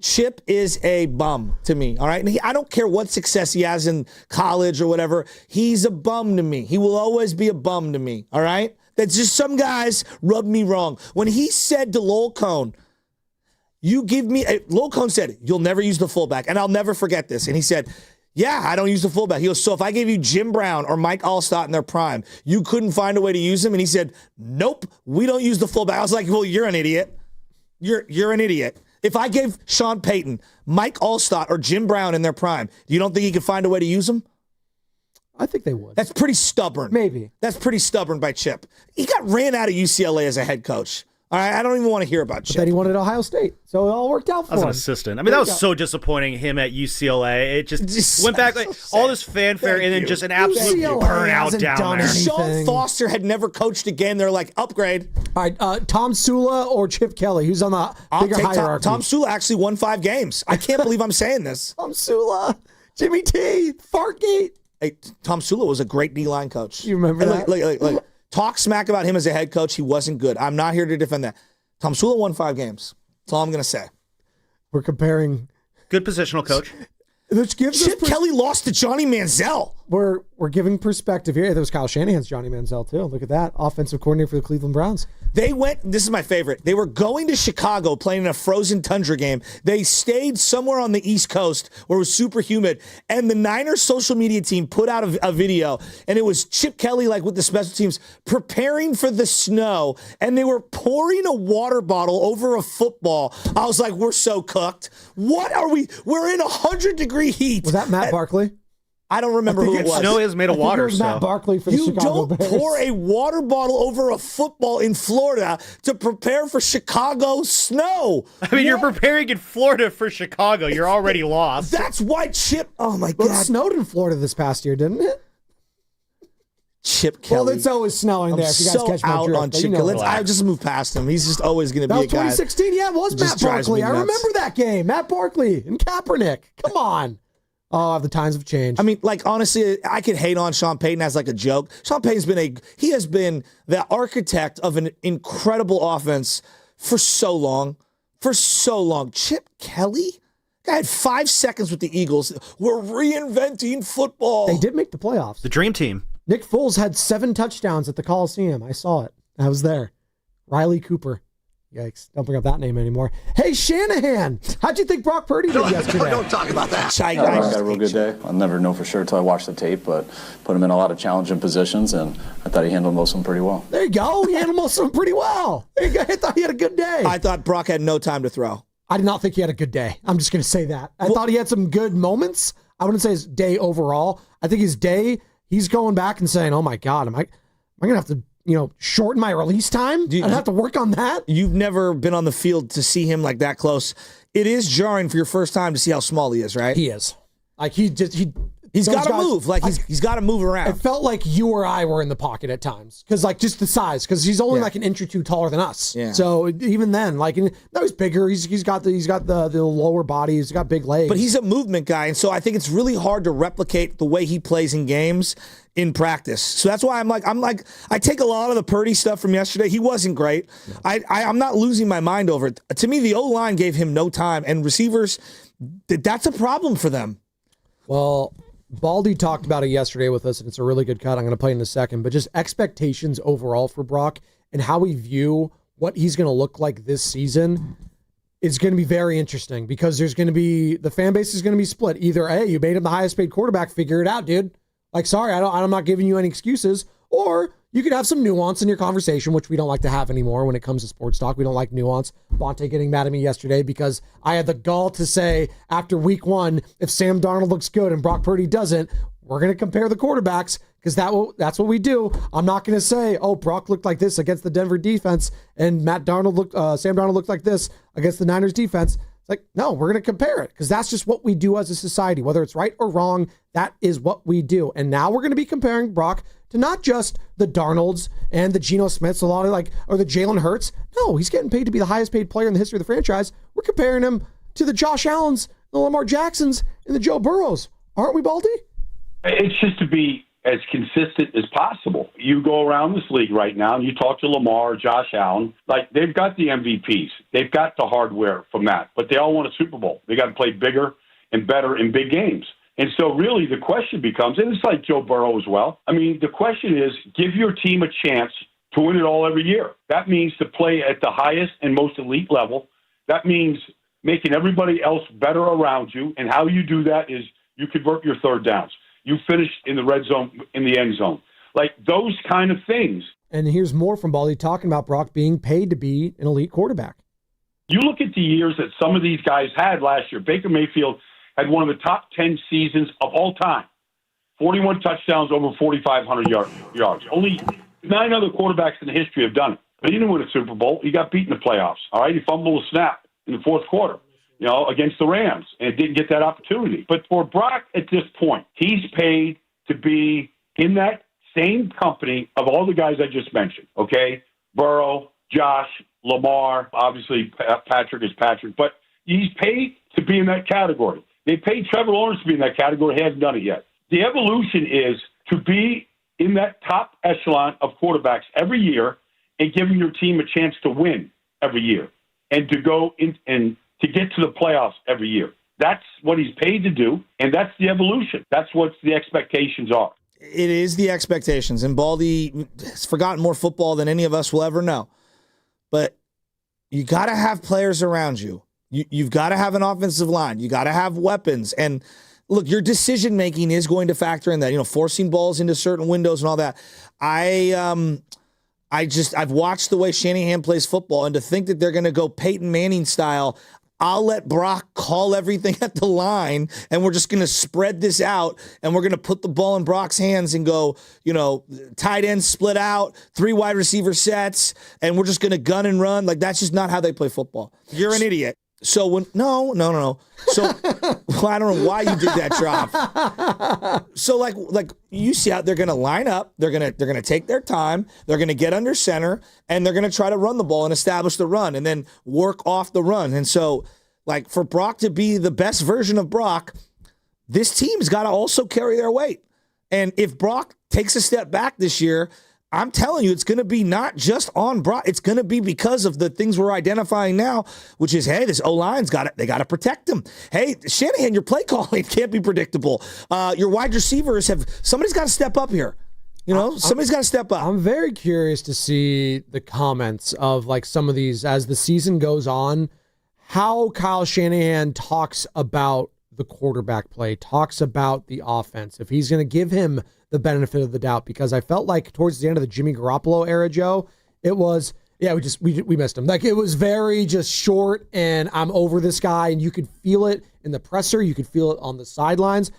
Chip is a bum to me, all right? And I don't care what success he has in college or whatever. He's a bum to me. He will always be a bum to me, all right? That's just some guys rub me wrong. When he said to Lowell Cone, Lowell Cone said, you'll never use the fullback. And I'll never forget this. And he said, yeah, I don't use the fullback. He goes, so if I gave you Jim Brown or Mike Allstott in their prime, you couldn't find a way to use them? And he said, nope, we don't use the fullback. I was like, well, you're an idiot. You're an idiot. If I gave Sean Payton, Mike Allstott, or Jim Brown in their prime, you don't think he could find a way to use them? I think they would. That's pretty stubborn. Maybe. That's pretty stubborn by Chip. He got ran out of UCLA as a head coach. All right, I don't even want to hear about Chip. But then he wanted Ohio State, so it all worked out for him. As an assistant. I mean, that was so disappointing, him at UCLA. It just went back, like all this fanfare, and then just an absolute burnout down there. Sean Foster had never coached again. They're like, upgrade. All right, Tom Sula or Chip Kelly? Who's on the bigger hierarchy? Tom Sula actually won 5 games. I can't believe I'm saying this. Tom Sula, Jimmy T, Fartgate. Hey, Tom Sula was a great D-line coach. You remember that? Look, talk smack about him as a head coach. He wasn't good. I'm not here to defend that. Tom Sula won 5 games. That's all I'm going to say. We're comparing. Good positional coach. Which gives Chip Kelly lost to Johnny Manziel. We're giving perspective here. There was Kyle Shanahan's Johnny Manziel, too. Look at that. Offensive coordinator for the Cleveland Browns. They went, this is my favorite. They were going to Chicago playing in a frozen tundra game. They stayed somewhere on the East Coast where it was super humid. And the Niners social media team put out a video, and it was Chip Kelly, like with the special teams, preparing for the snow. And they were pouring a water bottle over a football. I was like, we're so cooked. What are we? We're in 100-degree heat. Was that Matt Barkley? I don't remember who it was. Snow is made of water. It was Matt Barkley for the Chicago Bears. You don't pour a water bottle over a football in Florida to prepare for Chicago snow. I mean, you're preparing in Florida for Chicago. You're already lost. That's why Chip. Oh my God! It snowed in Florida this past year, didn't it? Chip Kelly. Well, it's always snowing there. If you guys catch my out drift, on Chip Kelly. I just moved past him. He's just always going to be a guy. That was 2016. Yeah, it was Matt Barkley. I remember that game. Matt Barkley and Kaepernick. Come on. Oh, the times have changed. I mean, like, honestly, I could hate on Sean Payton as like a joke. Sean Payton's he has been the architect of an incredible offense for so long. For so long. Chip Kelly? Guy had 5 seconds with the Eagles. We're reinventing football. They did make the playoffs. The dream team. Nick Foles had 7 touchdowns at the Coliseum. I saw it. I was there. Riley Cooper. Yikes. Don't bring up that name anymore. Hey, Shanahan. How'd you think Brock Purdy did yesterday? Don't talk about that. Brock had a real good day. I'll never know for sure until I watch the tape, but put him in a lot of challenging positions, and I thought he handled most of them pretty well. There you go. He handled most of them pretty well. There you go. I thought he had a good day. I thought Brock had no time to throw. I did not think he had a good day. I'm just going to say that. I thought he had some good moments. I wouldn't say his day overall. I think his day, he's going back and saying, oh my God, am I going to have to shorten my release time? I'd have to work on that. You've never been on the field to see him like that close. It is jarring for your first time to see how small he is, right? He is. Like he's got to move. Like he's got to move around. It felt like you or I were in the pocket at times because like just the size. Because he's only like an inch or two taller than us. Yeah. So even then, like no, he's bigger. He's got the lower body. He's got big legs. But he's a movement guy, and so I think it's really hard to replicate the way he plays in games in practice. So that's why I'm like I take a lot of the Purdy stuff from yesterday. He wasn't great. Yeah. I'm not losing my mind over it. To me, the O-line gave him no time, and receivers, that's a problem for them. Well, Baldy talked about it yesterday with us, and it's a really good cut. I'm going to play in a second, but just expectations overall for Brock and how we view what he's going to look like this season is going to be very interesting because there's going to be, the fan base is going to be split. Either, hey, you made him the highest paid quarterback, figure it out, dude. Like, sorry, I'm not giving you any excuses. Or you could have some nuance in your conversation, which we don't like to have anymore when it comes to sports talk. We don't like nuance. Bonte getting mad at me yesterday because I had the gall to say after week 1, if Sam Darnold looks good and Brock Purdy doesn't, we're going to compare the quarterbacks because that's what we do. I'm not going to say, oh, Brock looked like this against the Denver defense, and Sam Darnold looked like this against the Niners defense. It's like, no, we're going to compare it because that's just what we do as a society. Whether it's right or wrong, that is what we do. And now we're going to be comparing Brock to not just the Darnolds and the Geno Smiths, or the Jalen Hurts. No, he's getting paid to be the highest paid player in the history of the franchise. We're comparing him to the Josh Allens, the Lamar Jacksons, and the Joe Burrows. Aren't we, Baldy? It's just to be as consistent as possible. You go around this league right now and you talk to Lamar, Josh Allen, like they've got the MVPs. They've got the hardware from that, but they all want a Super Bowl. They got to play bigger and better in big games. And so really the question becomes, and it's like Joe Burrow as well. I mean, the question is, give your team a chance to win it all every year. That means to play at the highest and most elite level. That means making everybody else better around you. And how you do that is you convert your third downs. You finish in the red zone, in the end zone. Like those kind of things. And here's more from Baldy talking about Brock being paid to be an elite quarterback. You look at the years that some of these guys had last year. Baker Mayfield had one of the top 10 seasons of all time. 41 touchdowns, over 4,500 yards. Only 9 other quarterbacks in the history have done it. But he didn't win a Super Bowl. He got beat in the playoffs. All right, he fumbled a snap in the fourth quarter, against the Rams, and didn't get that opportunity. But for Brock at this point, he's paid to be in that same company of all the guys I just mentioned, okay? Burrow, Josh, Lamar, obviously Patrick is Patrick, but he's paid to be in that category. They paid Trevor Lawrence to be in that category. He hasn't done it yet. The evolution is to be in that top echelon of quarterbacks every year and giving your team a chance to win every year and to go in and to get to the playoffs every year. That's what he's paid to do, and that's the evolution. That's what the expectations are. It is the expectations, and Baldy has forgotten more football than any of us will ever know. But you got to have players around you. You've got to have an offensive line. You got to have weapons. And look, your decision-making is going to factor in that, forcing balls into certain windows and all that. I've watched the way Shanahan plays football, and to think that they're going to go Peyton Manning style, I'll let Brock call everything at the line, and we're just going to spread this out, and we're going to put the ball in Brock's hands and go, tight ends split out, 3 wide receiver sets, and we're just going to gun and run. Like, that's just not how they play football. You're an idiot. So no. So well, I don't know why you did that drop. So like you see how they're going to line up. They're going to take their time. They're going to get under center, and they're going to try to run the ball and establish the run, and then work off the run. And so, like, for Brock to be the best version of Brock, this team's got to also carry their weight. And if Brock takes a step back this year, I'm telling you, it's going to be not just on Brock. It's going to be because of the things we're identifying now, which is, hey, this O-line's got it. They got to protect him. Hey, Shanahan, your play calling can't be predictable. Your wide receivers somebody's got to step up here. Somebody's got to step up. I'm very curious to see the comments of like some of these as the season goes on, how Kyle Shanahan talks about the quarterback play, talks about the offense, if he's going to give him the benefit of the doubt, because I felt like towards the end of the Jimmy Garoppolo era, Joe, it was, we missed him. Like, it was very just short, and I'm over this guy, and you could feel it in the presser, you could feel it on the sidelines.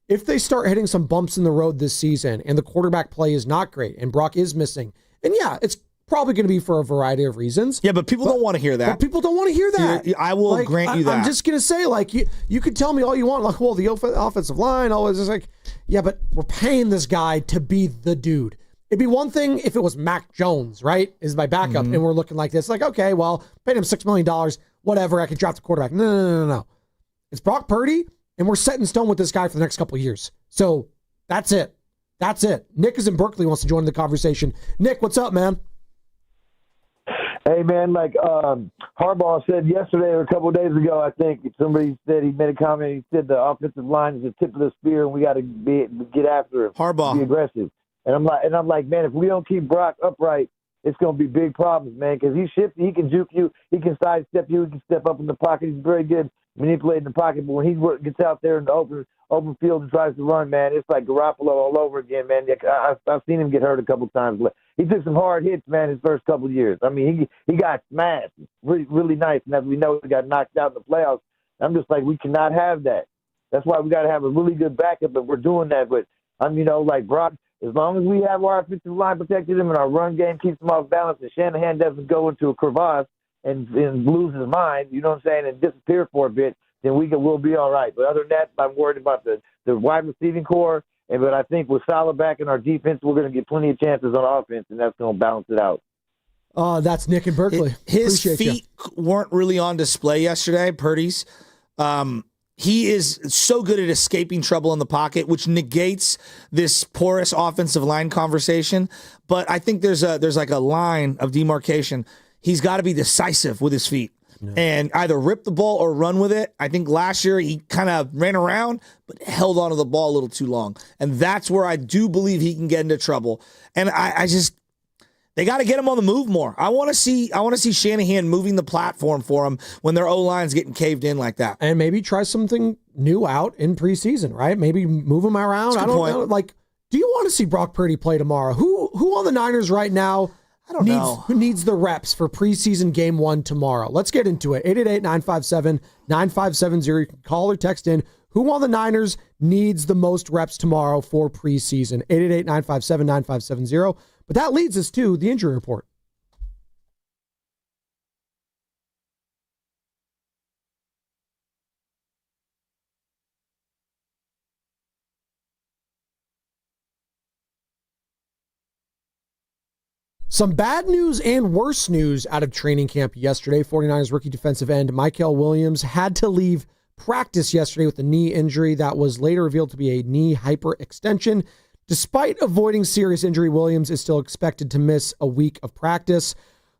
If they start hitting some bumps in the road this season, and the quarterback play is not great, and Brock is missing, and it's probably going to be for a variety of reasons. Yeah, but people don't want to hear that. But people don't want to hear that. I will grant you that. I'm just going to say, like, you could tell me all you want, like, well, the offensive line, always is like, yeah, but we're paying this guy to be the dude. It'd be one thing if it was Mac Jones, right, is my backup, and we're looking like this. Like, okay, well, paid him $6 million, whatever, I could draft the quarterback. No. It's Brock Purdy, and we're set in stone with this guy for the next couple of years. So that's it. Nick is in Berkeley, wants to join the conversation. Nick, what's up, man? Hey, man, like Harbaugh said yesterday or a couple of days ago, I think somebody said, he made a comment, he said the offensive line is the tip of the spear and we got to get after him. Harbaugh. Be aggressive. And I'm like, man, if we don't keep Brock upright, it's going to be big problems, man, because he's shifty, he can juke you, he can sidestep you, he can step up in the pocket. He's very good manipulating the pocket, but when he gets out there in the open field and tries to run, man, it's like Garoppolo all over again, man. I've seen him get hurt a couple times. He took some hard hits, man, his first couple of years. I mean, he got smashed. Really, really nice. And as we know, he got knocked out in the playoffs. I'm just like, we cannot have that. That's why we got to have a really good backup, and we're doing that. But, like, Brock As long as we have our offensive line protected him and our run game keeps him off balance and Shanahan doesn't go into a crevasse and lose his mind, you know what I'm saying, and disappear for a bit, then we'll be all right. But other than that, I'm worried about the wide receiving core. But I think with Salah back in our defense, we're going to get plenty of chances on offense, and that's going to balance it out. That's Nick in Berkeley. His feet weren't really on display yesterday, Purdy's. He is so good at escaping trouble in the pocket, which negates this porous offensive line conversation. But I think there's like a line of demarcation. He's got to be decisive with his feet and either rip the ball or run with it. I think last year he kind of ran around but held onto the ball a little too long. And that's where I do believe he can get into trouble. And they got to get him on the move more. I want to see Shanahan moving the platform for him when their O-line's getting caved in like that. And maybe try something new out in preseason, right? Maybe move him around. I don't know. Like, do you want to see Brock Purdy play tomorrow? Who on the Niners right now who needs the reps for preseason game 1 tomorrow? Let's get into it. 888-957-9570. You can call or text in. Who on the Niners needs the most reps tomorrow for preseason? 888-957-9570. But that leads us to the injury report. Some bad news and worse news out of training camp yesterday. 49ers rookie defensive end Mykel Williams had to leave practice yesterday with a knee injury that was later revealed to be a knee hyperextension. Despite avoiding serious injury, Williams is still expected to miss a week of practice.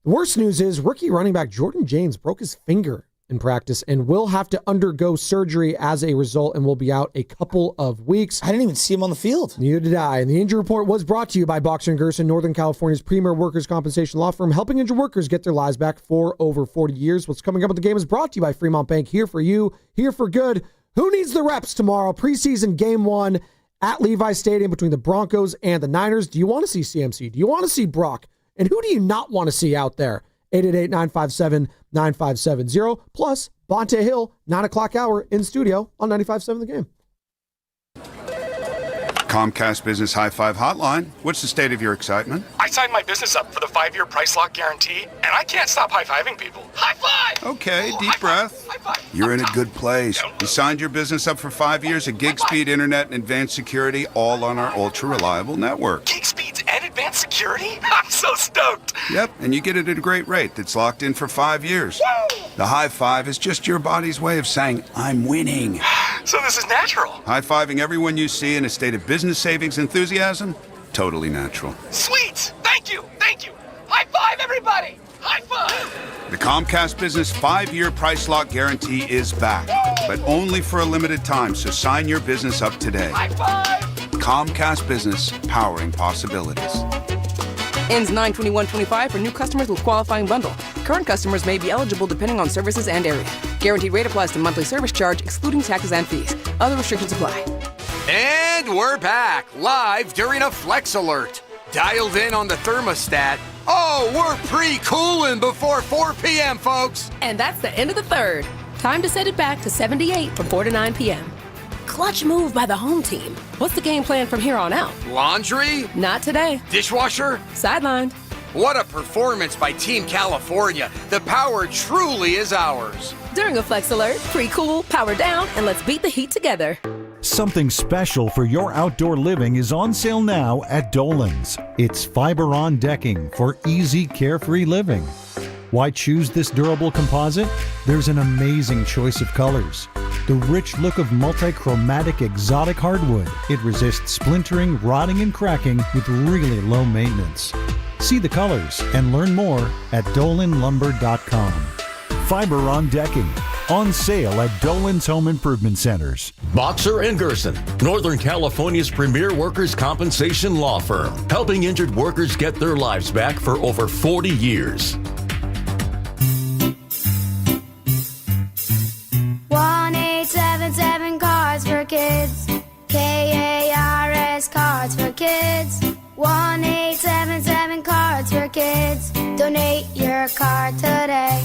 The worst news is rookie running back Jordan James broke his finger in practice and will have to undergo surgery as a result and will be out a couple of weeks. I didn't even see him on the field. Neither did I. And the injury report was brought to you by Boxer & Gerson, Northern California's premier workers' compensation law firm, helping injured workers get their lives back for over 40 years. What's coming up with the game is brought to you by Fremont Bank, here for you, here for good. Who needs the reps tomorrow? Preseason game 1 at Levi Stadium between the Broncos and the Niners. Do you want to see CMC? Do you want to see Brock? And who do you not want to see out there? 888-957-9570. Plus, Bonte Hill, 9 o'clock hour in studio on 95.7 The Game. Comcast Business High Five Hotline. What's the state of your excitement? I signed my business up for the 5-year price lock guarantee, and I can't stop high-fiving people. High five! Okay, deep breath. High five. You're in a good place. You signed your business up for 5 years of gig speed internet and advanced security, all on our ultra-reliable network. Gig speeds and advanced security? I'm so stoked. Yep, and you get it at a great rate that's locked in for 5 years. Woo! The high five is just your body's way of saying, I'm winning. So this is natural. High-fiving everyone you see in a state of business savings enthusiasm? Totally natural. Sweet! Thank you! Thank you! High five, everybody! High five! The Comcast Business 5-year price lock guarantee is back, but only for a limited time, so sign your business up today. High five! Comcast Business, powering possibilities. Ends 9/21/25 for new customers with qualifying bundle. Current customers may be eligible depending on services and area. Guaranteed rate applies to monthly service charge, excluding taxes and fees. Other restrictions apply. And we're back, live during a Flex Alert. Dialed in on the thermostat. Oh, we're pre-cooling before 4 p.m., folks. And that's the end of the third. Time to set it back to 78 from 4 to 9 p.m. Clutch move by the home team. What's the game plan from here on out? Laundry? Not today. Dishwasher? Sidelined. What a performance by Team California. The power truly is ours. During a Flex Alert, pre-cool, power down, and let's beat the heat together. Something special for your outdoor living is on sale now at Dolan's. It's fiber-on decking for easy, carefree living. Why choose this durable composite? There's an amazing choice of colors. The rich look of multi-chromatic exotic hardwood. It resists splintering, rotting, and cracking with really low maintenance. See the colors and learn more at dolanlumber.com. Fiber-on decking. On sale at Dolan's Home Improvement Centers. Boxer & Gerson, Northern California's premier workers' compensation law firm, helping injured workers get their lives back for over 40 years. 1-877 Cards for Kids. KARS Cards for Kids. 1-877 Cards for Kids. Donate your card today.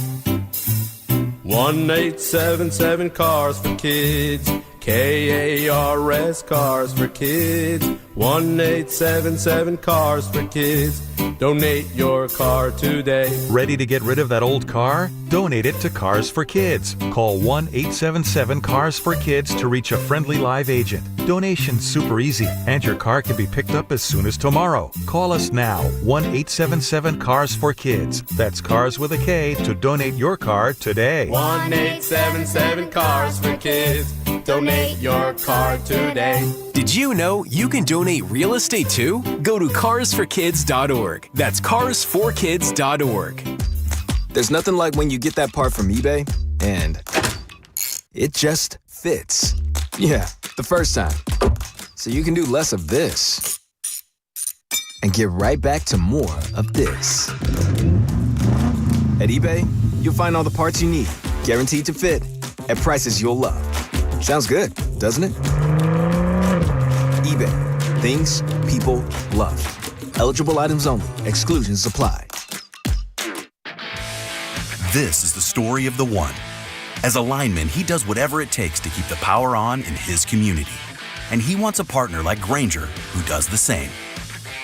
1-877 Cars for Kids. KARS Cars for Kids. 1-877 Cars for Kids. Donate your car today. Ready to get rid of that old car? Donate it to Cars for Kids. Call 1-877 Cars for Kids to reach a friendly live agent. Donation's super easy, and your car can be picked up as soon as tomorrow. Call us now, 1-877 Cars for Kids. That's Cars with a K to donate your car today. 1-877 Cars for Kids. Donate your car today. Did you know you can donate real estate too? Go to carsforkids.org. That's carsforkids.org. There's nothing like when you get that part from eBay and it just fits. Yeah, the first time. So you can do less of this and get right back to more of this. At eBay, you'll find all the parts you need, guaranteed to fit, at prices you'll love. Sounds good, doesn't it? eBay. Things people love. Eligible items only. Exclusions apply. This is the story of the one. As a lineman, he does whatever it takes to keep the power on in his community. And he wants a partner like Grainger who does the same.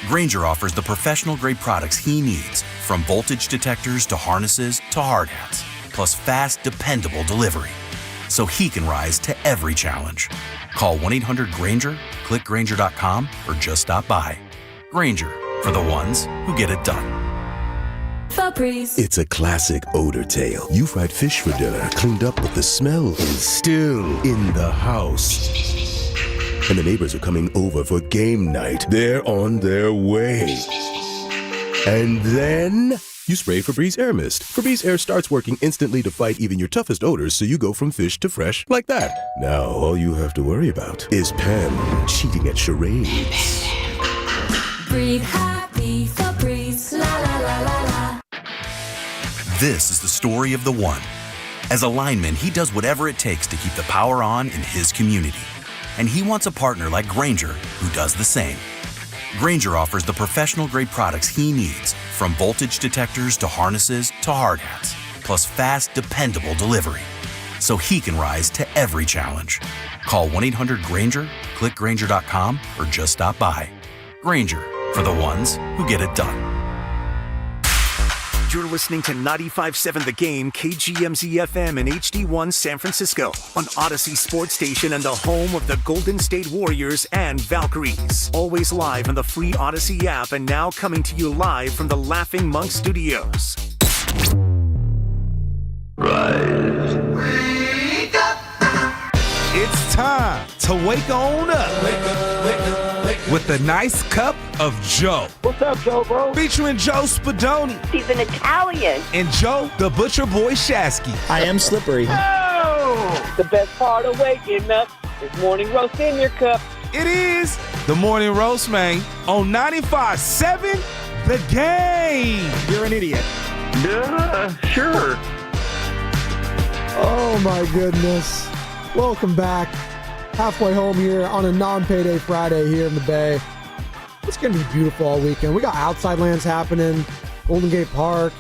Grainger offers the professional-grade products he needs, from voltage detectors to harnesses to hard hats, plus fast, dependable delivery, so he can rise to every challenge. Call 1-800-GRAINGER, click Grainger.com, or just stop by. Grainger, for the ones who get it done. Febreze. It's a classic odor tale. You fried fish for dinner, cleaned up, but the smell is still in the house. And the neighbors are coming over for game night. They're on their way. And then you spray Febreze Air Mist. Febreze Air starts working instantly to fight even your toughest odors, so you go from fish to fresh like that. Now all you have to worry about is Pam cheating at charades. Breathe happy, Febreze, la la la la la. This is the story of the one. As a lineman, he does whatever it takes to keep the power on in his community. And he wants a partner like Grainger who does the same. Grainger offers the professional-grade products he needs, from voltage detectors to harnesses to hard hats, plus fast, dependable delivery, so he can rise to every challenge. Call 1-800-GRAINGER, click Grainger.com, or just stop by. Grainger, for the ones who get it done. You're listening to 95.7 The Game, KGMZ-FM and HD1 San Francisco on Odyssey Sports Station and the home of the Golden State Warriors and Valkyries. Always live on the free Odyssey app and now coming to you live from the Laughing Monk Studios. Rise. Wake up! It's time to wake on up. Wake up, wake up, wake up. With a nice cup of Joe. What's up, Joe, bro? Featuring Joe Spadoni. He's an Italian. And Joe, the Butcher Boy Shasky. I am slippery. Oh! The best part of waking up is morning roast in your cup. It is the Morning Roast, man, on 95.7 The Game. You're an idiot. Sure. Oh, my goodness. Welcome back. Halfway home here on a non-payday Friday here in the Bay. It's going to be beautiful all weekend. We got outside lands happening, Golden Gate Park.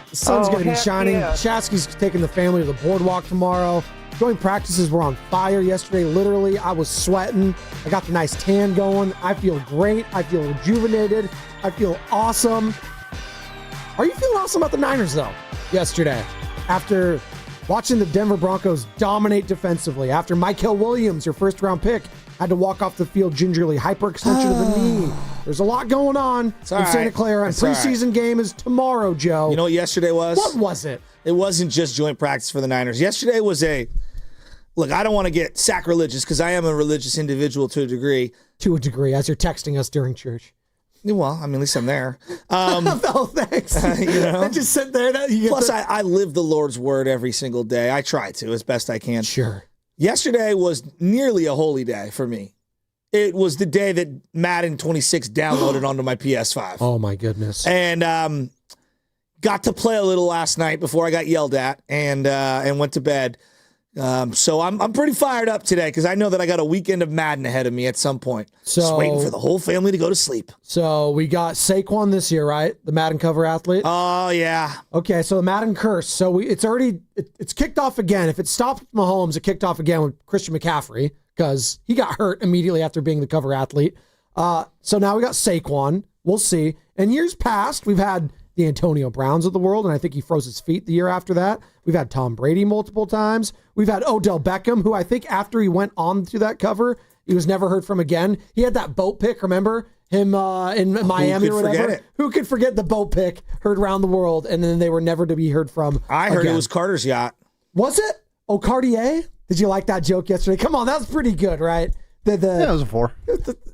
The sun's going to be shining. Yeah. Shasky's taking the family to the boardwalk tomorrow. Joint practices were on fire yesterday. Literally, I was sweating. I got the nice tan going. I feel great. I feel rejuvenated. I feel awesome. Are you feeling awesome about the Niners, though, yesterday? After watching the Denver Broncos dominate defensively, after Mykel Williams, your first-round pick, had to walk off the field gingerly, hyperextension of the knee. There's a lot going on in Santa Clara, and preseason game is tomorrow, Joe. You know what yesterday was? What was it? It wasn't just joint practice for the Niners. Yesterday was look, I don't want to get sacrilegious because I am a religious individual to a degree. To a degree, as you're texting us during church. Well, I mean, at least I'm there. Oh, thanks. Just sit there. Plus, I live the Lord's word every single day. I try to as best I can. Sure. Yesterday was nearly a holy day for me. It was the day that Madden 26 downloaded onto my PS5. Oh, my goodness. And got to play a little last night before I got yelled at and went to bed. So I'm pretty fired up today because I know that I got a weekend of Madden ahead of me at some point. Just waiting for the whole family to go to sleep. So we got Saquon this year, right? The Madden cover athlete. Oh yeah. Okay, so the Madden curse. So it's kicked off again. If it stopped Mahomes, it kicked off again with Christian McCaffrey because he got hurt immediately after being the cover athlete. So now we got Saquon. We'll see. In years past, we've had the Antonio Browns of the world, and I think he froze his feet the year after that. We've had Tom Brady multiple times. We've had Odell Beckham, who I think after he went on to that cover, he was never heard from again. He had that boat pick, remember? Him in Miami or whatever. Who could forget the boat pick heard around the world, and then they were never to be heard from I heard again. it was Carter's yacht. Was it? Oh, Cartier? Did you like that joke yesterday? Come on, that was pretty good, right? Yeah, it was a 4.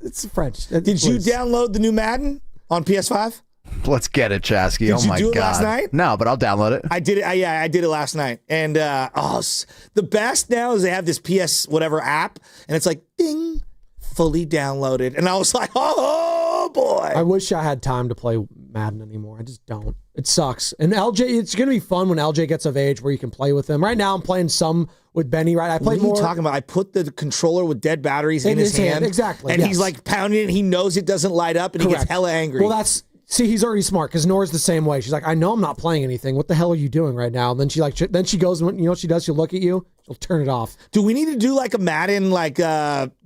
It's French. Did you download the new Madden on PS5? Let's get it, Chasky. Did Oh you my do it God. last night? No, but I'll download it. I did it. I did it last night. And the best now is they have this PS whatever app, and it's like, ding, fully downloaded. And I was like, oh boy. I wish I had time to play Madden anymore. I just don't. It sucks. And LJ, it's going to be fun when LJ gets of age where you can play with him. Right now, I'm playing some with Benny, right? I played What are you more. talking about? I put the controller with dead batteries in his hand. Exactly. And yes. he's like pounding it, and he knows it doesn't light up, and he gets hella angry. Well, he's already smart because Nora's the same way. She's like, I know I'm not playing anything. What the hell are you doing right now? And then she goes, and you know what she does? She'll look at you. She'll turn it off. Do we need to do like a Madden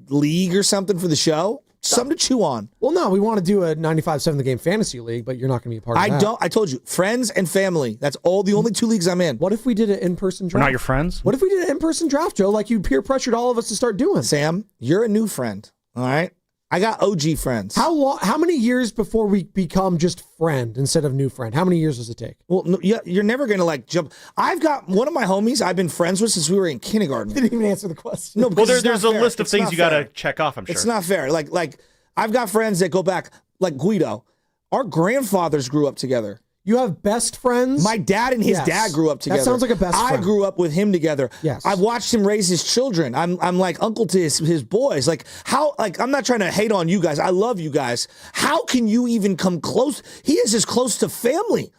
league or something for the show? Something to chew on. Well, no, we want to do a 95.7 The Game Fantasy League, but you're not going to be a part of that. I told you, friends and family. That's the only 2 leagues I'm in. What if we did an in-person draft? We're not your friends? What if we did an in-person draft, Joe, like you peer pressured all of us to start doing? Sam, you're a new friend, all right? I got OG friends. How many years before we become just friend instead of new friend? How many years does it take? Well, no, you're never going to like jump. I've got one of my homies I've been friends with since we were in kindergarten. Didn't even answer the question. No, Well, because there's a list of things you got to check off, I'm sure. It's not fair. Like I've got friends that go back, like Guido. Our grandfathers grew up together. You have best friends? My dad and his dad grew up together. That sounds like a best friend. I grew up with him together. Yes. I've watched him raise his children. I'm like uncle to his boys. Like how, like I'm not trying to hate on you guys. I love you guys. How can you even come close? He is as close to family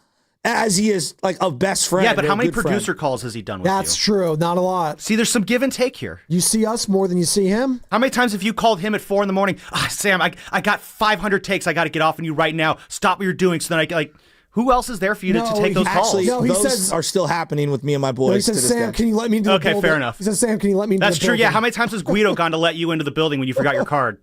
as he is like a best friend. Yeah, but or how a many good producer friend. calls has he done with That's true. Not a lot. See, there's some give and take here. You see us more than you see him? How many times have you called him at 4 a.m? Sam, I got 500 takes I got to get off on you right now. Stop what you're doing. So then I like, who else is there for you to take those calls? Actually, No, he those says- are still happening with me and my boys. No, he says, to this Sam, day. can you let me into the Okay, building? fair enough. He says, Sam, can you let me into That's the true. building? Yeah, how many times has Guido gone to let you into the building when you forgot your card?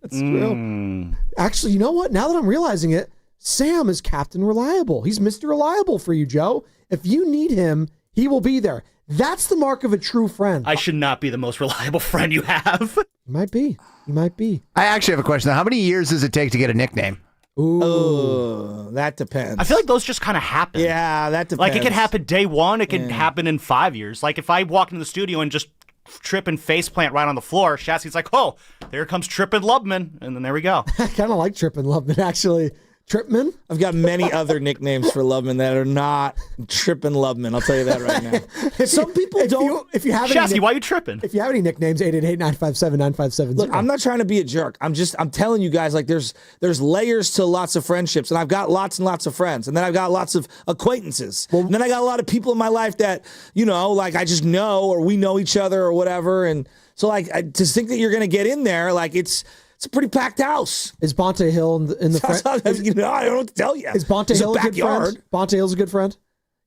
That's true. Actually, you know what? Now that I'm realizing it, Sam is Captain Reliable. He's Mr. Reliable for you, Joe. If you need him, he will be there. That's the mark of a true friend. I should not be the most reliable friend you have. He might be. He might be. I actually have a question. How many years does it take to get a nickname? Ooh, that depends. I feel like those just kind of happen. Yeah, that depends. Like it can happen day one. It can happen in 5 years. Like if I walk into the studio and just trip and faceplant right on the floor, Shassie's like, oh, there comes Trippin' Lubman. And then there we go. I kind of like Trippin' Lubman, actually. Tripman? I've got many other nicknames for Lubman that are not Trippin' Lubman. I'll tell you that right now. Some people don't. If you have Shasky, any, why you tripping? If you have any nicknames, 888-957-9570. Look, I'm not trying to be a jerk. I'm telling you guys, like there's layers to lots of friendships, and I've got lots and lots of friends, and then I've got lots of acquaintances, and then I got a lot of people in my life that like I just know or we know each other or whatever, and so like to think that you're gonna get in there, like it's a pretty packed house. Is Bonte Hill in the friend? I don't know what to tell you. Is Bonte Hill a good friend? Bonte Hill's a good friend?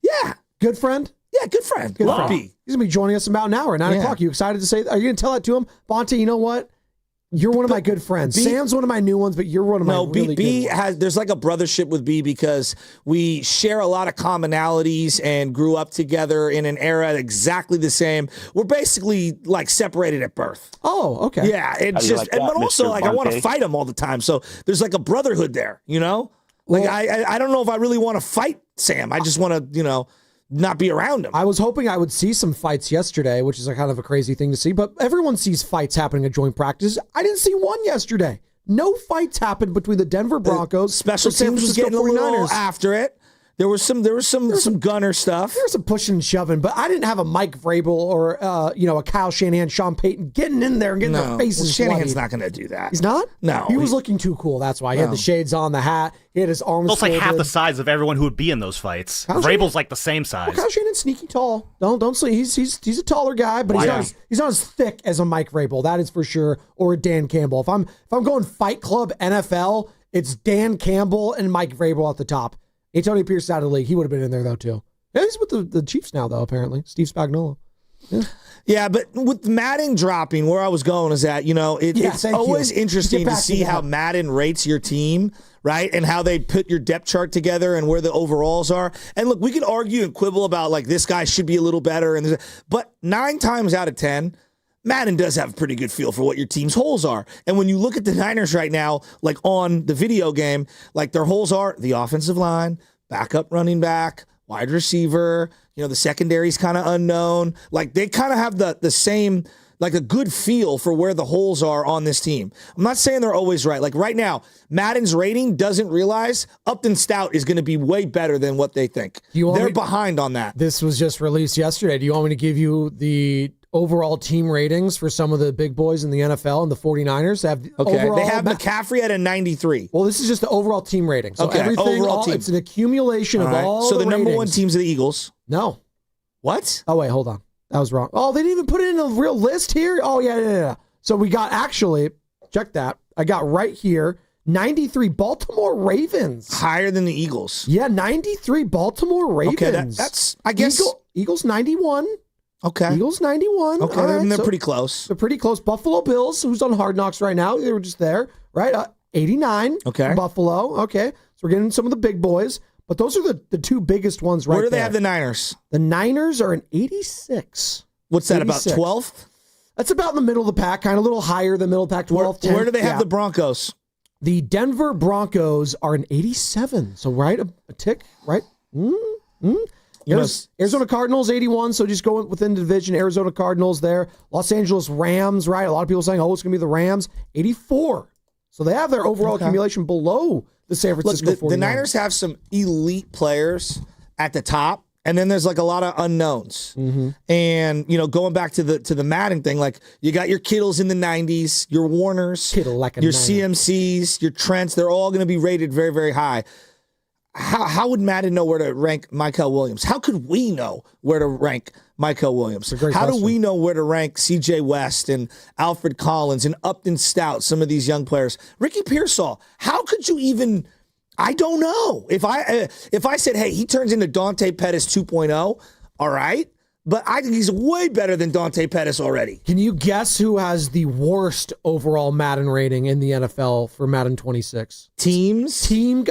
Yeah. Good friend? Yeah, good friend. Good Love friend. B. He's going to be joining us in about an hour, 9 o'clock. You excited to say, are you going to tell that to him? Bonte, you know what? You're one of my good friends. Sam's one of my new ones, but you're one of my really B good ones. there's like a brothership with B because we share a lot of commonalities and grew up together in an era exactly the same. We're basically like separated at birth. Oh, okay. Yeah, it's just, but also like I want to fight him all the time. So there's like a brotherhood there, Like Well, I don't know if I really want to fight Sam. I just want to, not be around him. I was hoping I would see some fights yesterday, which is a kind of a crazy thing to see, but everyone sees fights happening at joint practice. I didn't see one yesterday. No fights happened between the Denver Broncos, special and San teams was Francisco getting a little 49ers. after it. There was some gunner stuff. There was some pushing and shoving, but I didn't have a Mike Vrabel or a Kyle Shanahan, Sean Payton getting in there and getting their faces Shanahan's bloodied. not going to do that. He's not? No. He was looking too cool. That's why. He had the shades on, the hat. He had his arms Almost like half folded. the size of everyone who would be in those fights. Kyle Vrabel's like the same size. Well, Kyle Shanahan's sneaky tall. Don't say he's a taller guy, but he's not as thick as a Mike Vrabel. That is for sure. Or a Dan Campbell. If I'm going Fight Club NFL, it's Dan Campbell and Mike Vrabel at the top. Antonio Pierce out of the league. He would have been in there though too. Yeah, he's with the Chiefs now though. Apparently, Steve Spagnuolo. Yeah, but with Madden dropping, where I was going is that, it's always interesting to see how Madden rates your team, right? And how they put your depth chart together and where the overalls are. And look, we can argue and quibble about, like, this guy should be a little better. But 9 times out of 10, Madden does have a pretty good feel for what your team's holes are. And when you look at the Niners right now, like on the video game, like their holes are the offensive line, backup running back, wide receiver, the secondary's kind of unknown. Like they kind of have the same, like a good feel for where the holes are on this team. I'm not saying they're always right. Like right now, Madden's rating doesn't realize Upton Stout is going to be way better than what they think. They're behind on that. This was just released yesterday. Do you want me to give you the overall team ratings for some of the big boys in the NFL and the 49ers? They have McCaffrey at a 93. Well, this is just the overall team rating. So overall team. It's an accumulation of all So the number ratings. one team's the Eagles. No. What? Oh, wait, hold on. That was wrong. Oh, they didn't even put it in a real list here? Oh, yeah. So we got, actually, check that. I got right here, 93 Baltimore Ravens. Higher than the Eagles. Yeah, 93 Baltimore Ravens. Okay, that's, I guess. Eagles 91. Okay. Eagles 91. Okay, right, they're pretty close. They're pretty close. Buffalo Bills, who's on Hard Knocks right now, they were just there, right? 89. Okay. Buffalo. Okay. So we're getting some of the big boys. But those are the two biggest ones right there. Where do they have the Niners? The Niners are an 86. What's that, 86. About 12th? That's about in the middle of the pack, kind of a little higher than middle of the pack, 12th. Where do they have the Broncos? The Denver Broncos are an 87. So right, a tick, right? Arizona Cardinals, 81. So just go within the division. Arizona Cardinals there. Los Angeles Rams, right? A lot of people saying, it's going to be the Rams. 84. So they have their overall accumulation below the San Francisco 49ers. The Niners have some elite players at the top, and then there's like a lot of unknowns. Mm-hmm. And going back to the Madden thing, like you got your Kittles in the 90s, your Warners, your CMCs, your Trents. They're all going to be rated very, very high. How would Madden know where to rank Michael Williams? How could we know where to rank Michael Williams? How do we know where to rank C.J. West and Alfred Collins and Upton Stout, some of these young players? Ricky Pearsall, how could you even... I don't know. If I said, hey, he turns into Dante Pettis 2.0, all right, but I think he's way better than Dante Pettis already. Can you guess who has the worst overall Madden rating in the NFL for Madden 26? Team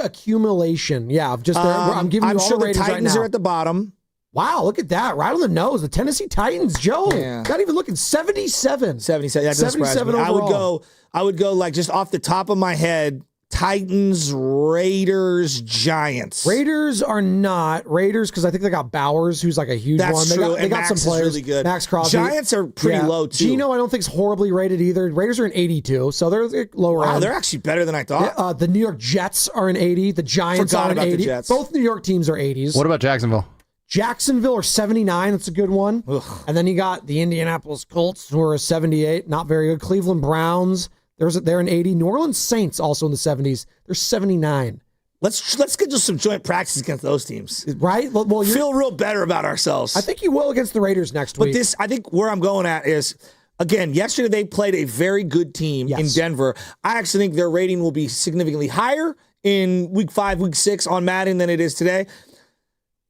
accumulation. Yeah, I'm giving you all sure the ratings right now. The Titans are at the bottom. Wow, look at that. Right on the nose. The Tennessee Titans, Joe. Yeah. Not even looking 77. 77. That doesn't surprise me. Overall. I would go like just off the top of my head, Titans, Raiders, Giants. Raiders are not. Raiders, because I think they got Bowers, who's like a huge one. They got some players. Really good. Max Crosby. Giants are pretty low, too. Geno, I don't think is horribly rated either. Raiders are an 82, so they're lower end. Wow, they're actually better than I thought. The New York Jets are an 80. The Giants are an 80. The Jets. Both New York teams are 80s. What about Jacksonville? Jacksonville are 79. That's a good one. Ugh. And then you got the Indianapolis Colts, who are a 78. Not very good. Cleveland Browns. They're an 80. New Orleans Saints also in the 70s. They're 79. Let's schedule some joint practice against those teams. Right? Well, feel real better about ourselves. I think you will against the Raiders next week. But I think where I'm going at is, again, yesterday they played a very good team in Denver. I actually think their rating will be significantly higher in week 5, week 6 on Madden than it is today.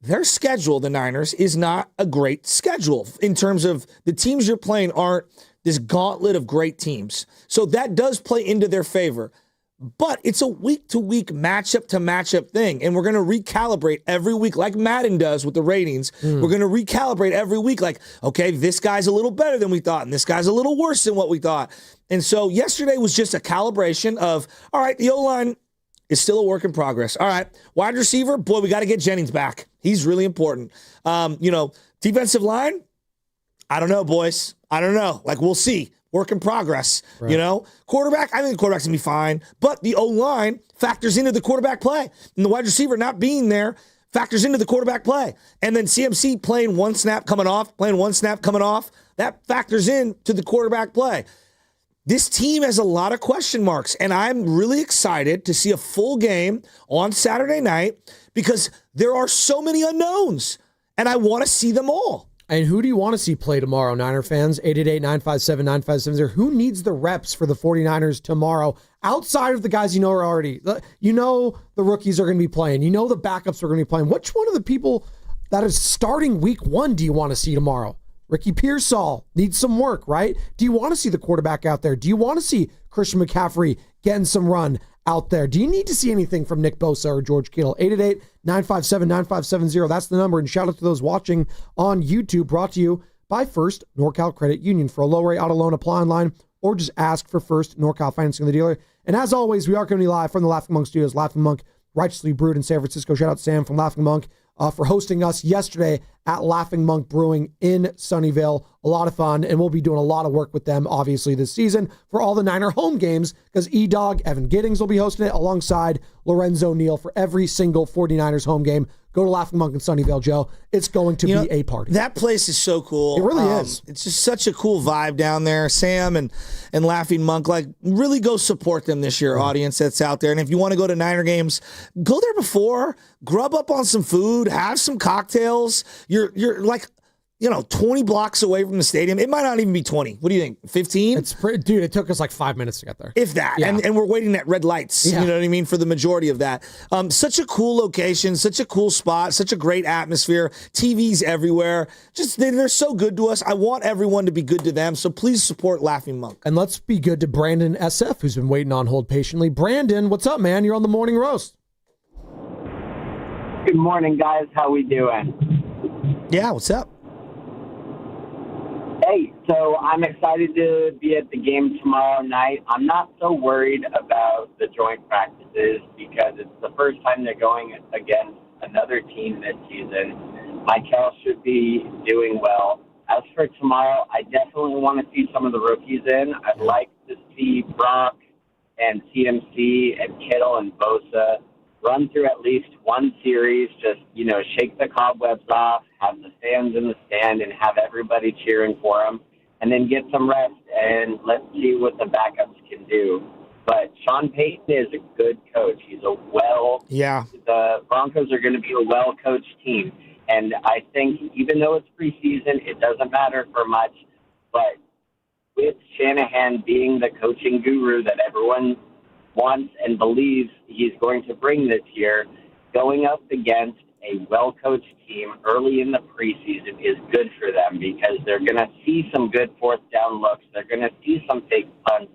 Their schedule, the Niners, is not a great schedule in terms of the teams you're playing aren't this gauntlet of great teams. So that does play into their favor. But it's a week-to-week, matchup-to-matchup thing. And we're going to recalibrate every week like Madden does with the ratings. We're going to recalibrate every week like, okay, this guy's a little better than we thought, and this guy's a little worse than what we thought. And so yesterday was just a calibration of, all right, the O-line is still a work in progress. All right, wide receiver, boy, we got to get Jennings back. He's really important. Defensive line, I don't know, boys. I don't know. Like, we'll see. Work in progress. Right. Quarterback, I think the quarterback's going to be fine. But the O-line factors into the quarterback play. And the wide receiver not being there factors into the quarterback play. And then CMC playing one snap coming off, that factors into the quarterback play. This team has a lot of question marks, and I'm really excited to see a full game on Saturday night because there are so many unknowns, and I want to see them all. And who do you want to see play tomorrow, Niner fans? 888-957-9570. Who needs the reps for the 49ers tomorrow outside of the guys you know are already? You know the rookies are going to be playing. You know the backups are going to be playing. Which one of the people that is starting week 1 do you want to see tomorrow? Ricky Pearsall needs some work, right? Do you want to see the quarterback out there? Do you want to see Christian McCaffrey getting some run out there? Do you need to see anything from Nick Bosa or George Kittle? 888-957-9570. That's the number. And shout out to those watching on YouTube. Brought to you by First NorCal Credit Union. For a low rate auto loan, apply online or just ask for First NorCal Financing, the dealer. And as always, we are coming to you live from the Laughing Monk Studios. Laughing Monk, righteously brewed in San Francisco. Shout out to Sam from Laughing Monk for hosting us yesterday at Laughing Monk Brewing in Sunnyvale. A lot of fun, and we'll be doing a lot of work with them, obviously, this season for all the Niner home games, because E-Dog, Evan Giddings will be hosting it alongside Lorenzo Neal for every single 49ers home game. Go to Laughing Monk in Sunnyvale, Joe. It's going to be a party. That place is so cool. It really is. It's just such a cool vibe down there. Sam and Laughing Monk, really go support them this year, audience that's out there. And if you want to go to Niner games, go there before, grub up on some food, have some cocktails. You're 20 blocks away from the stadium. It might not even be 20. What do you think? 15? Dude, it took us like 5 minutes to get there. If that. Yeah. And we're waiting at red lights, you know what I mean, for the majority of that. Such a cool location, such a cool spot, such a great atmosphere. TVs everywhere. Just, they're so good to us. I want everyone to be good to them, so please support Laughing Monk. And let's be good to Brandon SF, who's been waiting on hold patiently. Brandon, what's up, man? You're on the Morning Roast. Good morning, guys. How we doing? Yeah, what's up? Hey, so I'm excited to be at the game tomorrow night. I'm not so worried about the joint practices because it's the first time they're going against another team this season. Michael should be doing well. As for tomorrow, I definitely want to see some of the rookies in. I'd like to see Brock and CMC and Kittle and Bosa run through at least one series, just, shake the cobwebs off, have the fans in the stand, and have everybody cheering for them, and then get some rest, and let's see what the backups can do. But Sean Payton is a good coach. He's the Broncos are going to be a well-coached team, and I think even though it's preseason, it doesn't matter for much, but with Shanahan being the coaching guru that everyone wants and believes he's going to bring this year, going up against a well-coached team early in the preseason is good for them because they're going to see some good fourth down looks. They're going to see some fake punts.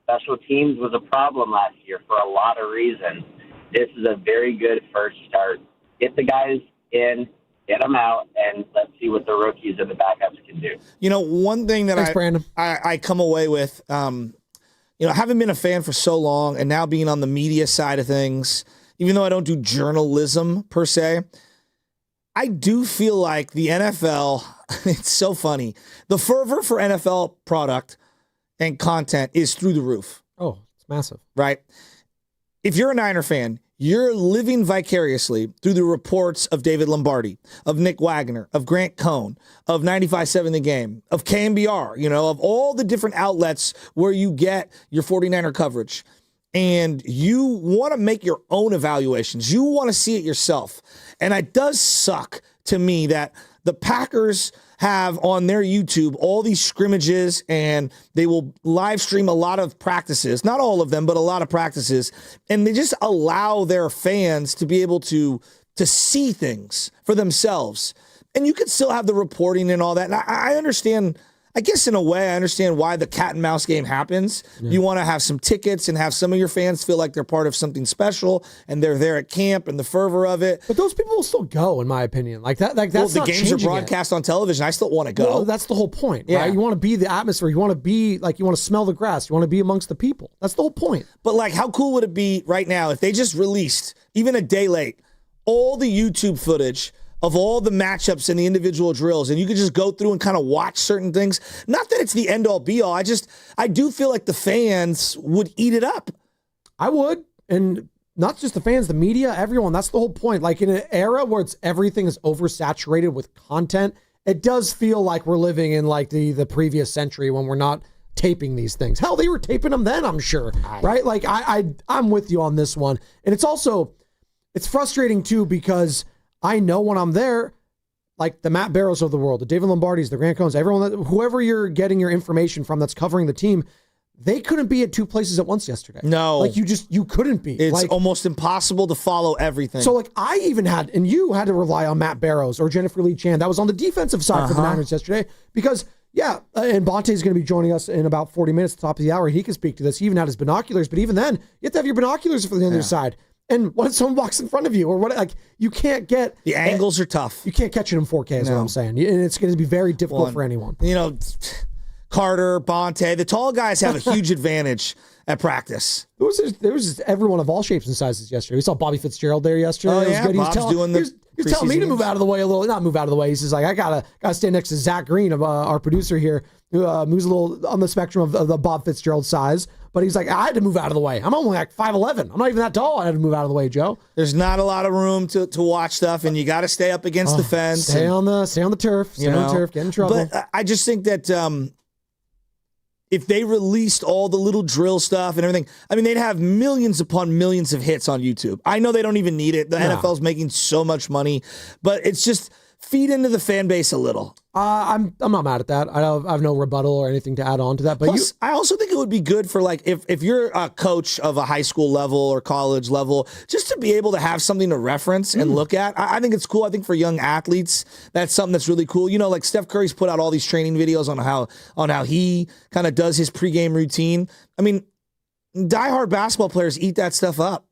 Special teams was a problem last year for a lot of reasons. This is a very good first start. Get the guys in, get them out, and let's see what the rookies and the backups can do. One thing that I come away with, having been a fan for so long and now being on the media side of things, even though I don't do journalism per se, I do feel like the NFL, it's so funny. The fervor for NFL product and content is through the roof. Oh, it's massive. Right? If you're a Niner fan, you're living vicariously through the reports of David Lombardi, of Nick Wagner, of Grant Cohn, of 95.7 The Game, of KMBR, of all the different outlets where you get your 49er coverage. And you want to make your own evaluations. You want to see it yourself. And it does suck to me that the Packers have on their YouTube all these scrimmages and they will live stream a lot of practices, not all of them, but a lot of practices. And they just allow their fans to be able to see things for themselves. And you can still have the reporting and all that. And I understand, I guess in a way, I understand why the cat and mouse game happens. Yeah. You want to have some tickets and have some of your fans feel like they're part of something special and they're there at camp and the fervor of it. But those people will still go, in my opinion. That's the games are broadcast on television. I still want to go. Well, that's the whole point, right? You want to be the atmosphere. You want to be you want to smell the grass. You want to be amongst the people. That's the whole point. But how cool would it be right now if they just released, even a day late, all the YouTube footage of all the matchups and the individual drills, and you could just go through and kind of watch certain things. Not that it's the end-all, be-all. I do feel like the fans would eat it up. I would, and not just the fans, the media, everyone. That's the whole point. In an era where everything is oversaturated with content, it does feel like we're living in the previous century when we're not taping these things. Hell, they were taping them then, I'm sure, right? I'm with you on this one. And it's frustrating too because I know when I'm there, the Matt Barrows of the world, the David Lombardis, the Grant Cohns, whoever you're getting your information from that's covering the team, they couldn't be at two places at once yesterday. No. Like, you couldn't be. It's like, almost impossible to follow everything. So, like, I even had, and you had to rely on Matt Barrows or Jennifer Lee Chan. That was on the defensive side for the Niners yesterday because, and Bonte's going to be joining us in about 40 minutes at the top of the hour. He can speak to this. He even had his binoculars, but even then, you have to have your binoculars for the other side. And what if someone walks in front of you or what? Like, you can't get the angles are tough. You can't catch it in 4K. Is what I'm saying, and it's going to be very difficult for anyone. You know, Carter, Bonte, the tall guys have a huge advantage at practice. There was everyone of all shapes and sizes yesterday. We saw Bobby Fitzgerald there yesterday. Oh, it was yeah, good. Bob's doing the He was telling me to move out of the way a little. Not move out of the way. He's just like, I gotta stand next to Zach Green, our producer here, who's a little on the spectrum of the Bob Fitzgerald size. But he's like, I had to move out of the way. I'm only like 5'11". I'm not even that tall. I had to move out of the way, Joe. There's not a lot of room to watch stuff, and you got to stay up against the fence. Stay on the turf. Stay on the turf. Get in trouble. But I just think that if they released all the little drill stuff and everything, I mean, they'd have millions upon millions of hits on YouTube. I know they don't even need it. The NFL's making so much money, but it's just feed into the fan base a little. I'm not mad at that. I have no rebuttal or anything to add on to that. But plus, I also think it would be good for, like, if you're a coach of a high school level or college level, just to be able to have something to reference and look at. I think it's cool. I think for young athletes, that's something that's really cool. You know, like Steph Curry's put out all these training videos on how he kind of does his pregame routine. I mean, diehard basketball players eat that stuff up.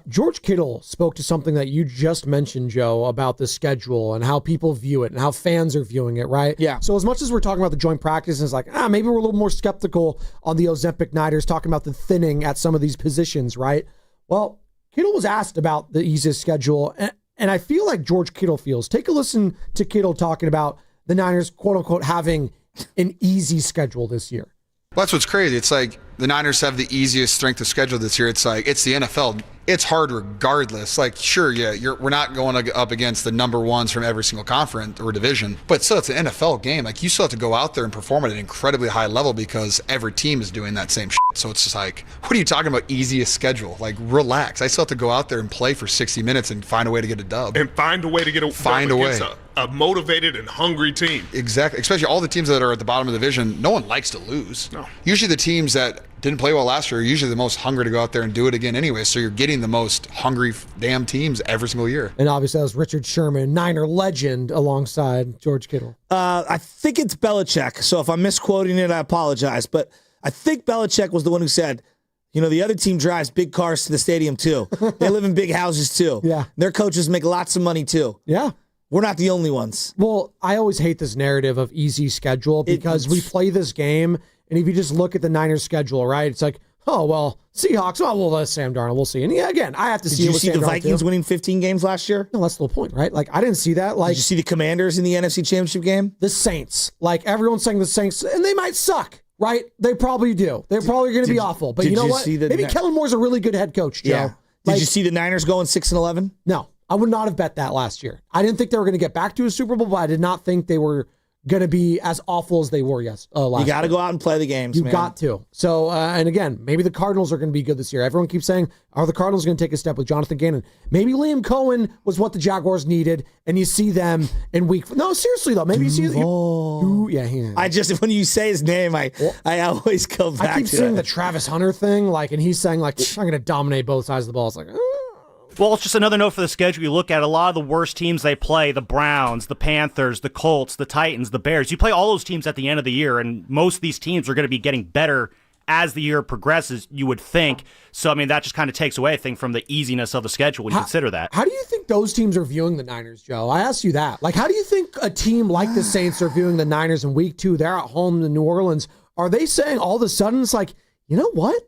George Kittle spoke to something that you just mentioned, Joe, about the schedule and how people view it and how fans are viewing it, right? Yeah. So as much as we're talking about the joint practice, it's like, maybe we're a little more skeptical on the Ozempic Niners, talking about the thinning at some of these positions, right? Well, Kittle was asked about the easiest schedule, and I feel like George Kittle feels. Take a listen to Kittle talking about the Niners, quote unquote, having an easy schedule this year. Well, that's what's crazy. It's like the Niners have the easiest strength of schedule this year. It's like, it's the NFL. It's hard regardless. Like, sure, we're not going up against the number ones from every single conference or division, but still, it's an NFL game. Like, you still have to go out there and perform at an incredibly high level because every team is doing that same shit. So it's just like, what are you talking about easiest schedule? Like, relax. I still have to go out there and play for 60 minutes and find a way to get a dub. And find a way to get a find a way. A motivated and hungry team. Exactly. Especially all the teams that are at the bottom of the division, no one likes to lose. No. Usually the teams that didn't play well last year are usually the most hungry to go out there and do it again anyway. So you're getting the most hungry damn teams every single year. And obviously that was Richard Sherman, Niner legend, alongside George Kittle. I think it's Belichick. So if I'm misquoting it, I apologize. But I think Belichick was the one who said, you know, the other team drives big cars to the stadium too. They live in big houses too. Yeah. Their coaches make lots of money too. Yeah. We're not the only ones. Well, I always hate this narrative of easy schedule because we play this game, and if you just look at the Niners schedule, right, it's like, oh, well, Seahawks, well, that's Sam Darnold. We'll see. And yeah, again, I have to see it with Sam Darnold. Did you see the Vikings winning 15 games last year? No, that's the whole point, right? Like, I didn't see that. Like, did you see the Commanders in the NFC Championship game? The Saints. Like, everyone's saying the Saints, and they might suck, right? They probably do. They're probably going to be awful. But you know what? Maybe Kellen Moore's a really good head coach, Joe. Yeah. Did you see the Niners going 6-11? No. I would not have bet that last year. I didn't think they were going to get back to a Super Bowl, but I did not think they were going to be as awful as they were last year. You got to go out and play the games, man. You got to. So, and again, maybe the Cardinals are going to be good this year. Everyone keeps saying, are the Cardinals going to take a step with Jonathan Gannon? Maybe Liam Cohen was what the Jaguars needed, and you see them in week. No, seriously, though. Maybe you see when you say his name, I always go back to it. I keep seeing the Travis Hunter thing, and he's saying, I'm going to dominate both sides of the ball. It's like, Well, it's just another note for the schedule. You look at a lot of the worst teams they play, the Browns, the Panthers, the Colts, the Titans, the Bears. You play all those teams at the end of the year, and most of these teams are going to be getting better as the year progresses, you would think. So, I mean, that just kind of takes away, I think, from the easiness of the schedule when you consider that. How do you think those teams are viewing the Niners, Joe? I asked you that. How do you think a team like the Saints are viewing the Niners in week 2? They're at home in New Orleans. Are they saying all of a sudden, it's like, you know what?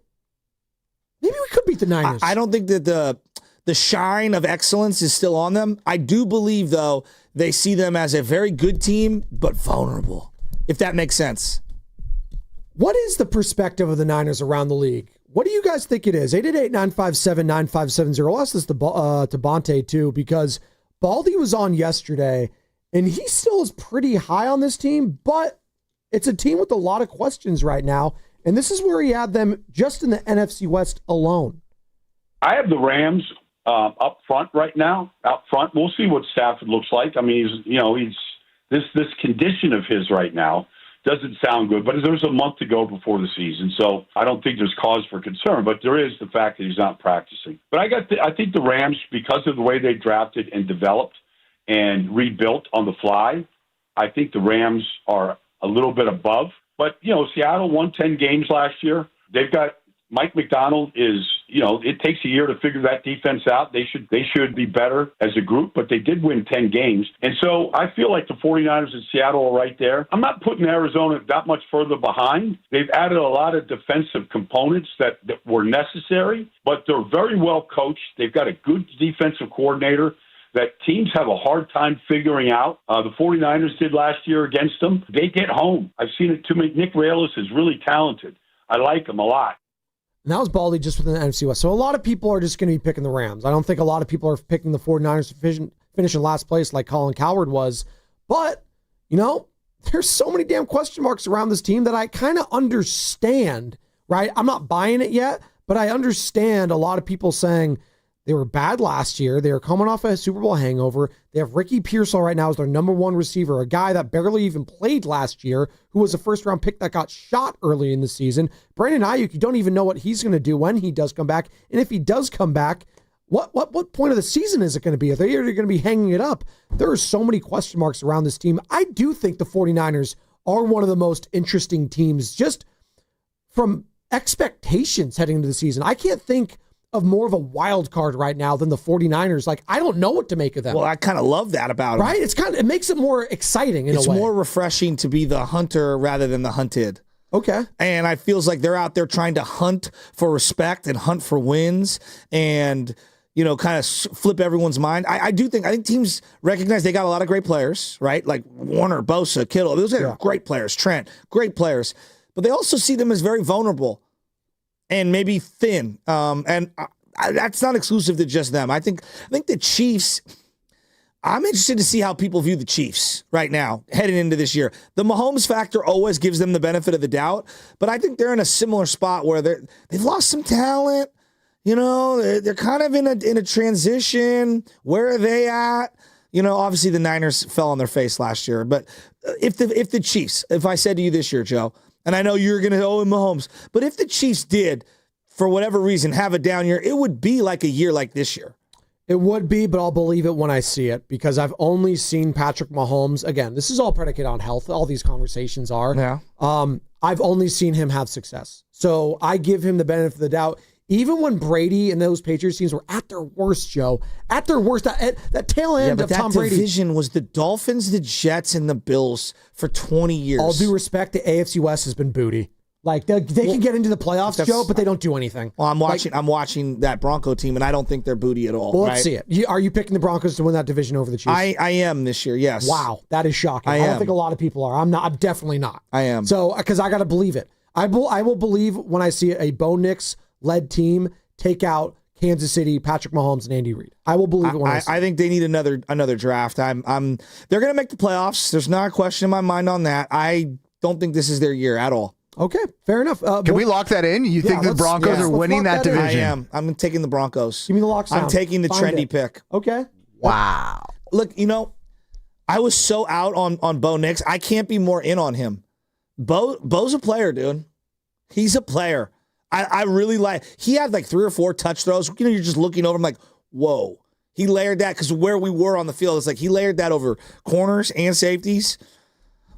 Maybe we could beat the Niners. I don't think that the shine of excellence is still on them. I do believe, though, they see them as a very good team, but vulnerable, if that makes sense. What is the perspective of the Niners around the league? What do you guys think it is? 888-957-9570. I'll ask this to Bonte, too, because Baldy was on yesterday, and he still is pretty high on this team, but it's a team with a lot of questions right now, and this is where he had them just in the NFC West alone. I have the Rams up front right now. Out front, we'll see what Stafford looks like. I mean, he's this condition of his right now doesn't sound good. But there's a month to go before the season, so I don't think there's cause for concern. But there is the fact that he's not practicing. But I think the Rams, because of the way they drafted and developed and rebuilt on the fly, I think the Rams are a little bit above. But, Seattle won 10 games last year. They've got Mike McDonald is, it takes a year to figure that defense out. They should be better as a group, but they did win 10 games. And so I feel like the 49ers and Seattle are right there. I'm not putting Arizona that much further behind. They've added a lot of defensive components that were necessary, but they're very well coached. They've got a good defensive coordinator that teams have a hard time figuring out. The 49ers did last year against them. They get home. I've seen it too many. Nick Rallis is really talented. I like him a lot. And that was Baldy just within the NFC West. So a lot of people are just going to be picking the Rams. I don't think a lot of people are picking the 49ers to finish in last place like Colin Cowherd was. But, there's so many damn question marks around this team that I kind of understand, right? I'm not buying it yet, but I understand a lot of people saying they were bad last year. They are coming off a Super Bowl hangover. They have Ricky Pearsall right now as their number one receiver, a guy that barely even played last year, who was a first-round pick that got shot early in the season. Brandon Ayuk, you don't even know what he's going to do when he does come back. And if he does come back, what point of the season is it going to be? Are they going to be hanging it up? There are so many question marks around this team. I do think the 49ers are one of the most interesting teams just from expectations heading into the season. I can't think of more of a wild card right now than the 49ers. Like, I don't know what to make of them. Well, I kind of love that about them. Right? It makes it more exciting in a way. It's more refreshing to be the hunter rather than the hunted. Okay. And I feels like they're out there trying to hunt for respect and hunt for wins and, kind of flip everyone's mind. I think teams recognize they got a lot of great players, right? Like Warner, Bosa, Kittle. Those are great players. Trent, great players. But they also see them as very vulnerable and maybe thin. And that's not exclusive to just them. I think the Chiefs, I'm interested to see how people view the Chiefs right now, heading into this year. The Mahomes factor always gives them the benefit of the doubt, but I think they're in a similar spot where they've lost some talent. They're kind of in a transition. Where are they at? Obviously the Niners fell on their face last year, but if the Chiefs, if I said to you this year, Joe, and I know you're going to owe Mahomes, but if the Chiefs did, for whatever reason, have a down year, it would be like a year like this year. It would be, but I'll believe it when I see it because I've only seen Patrick Mahomes. Again, this is all predicated on health. All these conversations are. Yeah. I've only seen him have success. So I give him the benefit of the doubt. Even when Brady and those Patriots teams were at their worst, Joe, at their worst, that tail end of Tom Brady. That division was the Dolphins, the Jets, and the Bills for 20 years. All due respect, the AFC West has been booty. Like they can get into the playoffs, Joe, but they don't do anything. Well, I'm watching that Bronco team, and I don't think they're booty at all. Well, let's see it. Are you picking the Broncos to win that division over the Chiefs? I am this year. Yes. Wow, that is shocking. I don't think a lot of people are. I'm not. I'm definitely not. I am. So because I got to believe it. I will believe when I see a Bo Nix led team take out Kansas City, Patrick Mahomes, and Andy Reid. I will believe it when I see it. I think they need another draft. They're going to make the playoffs. There's not a question in my mind on that. I don't think this is their year at all. Okay, fair enough. Can we lock that in? You think the Broncos are winning that division? I am. I'm taking the Broncos. Give me the lock sound. I'm taking the trendy pick. Okay. Wow. Look, I was so out on Bo Nix. I can't be more in on him. Bo's a player, dude. He's a player. I really like. He had like 3 or 4 touch throws. You're just looking over him like, whoa. He layered that because where we were on the field, it's like he layered that over corners and safeties.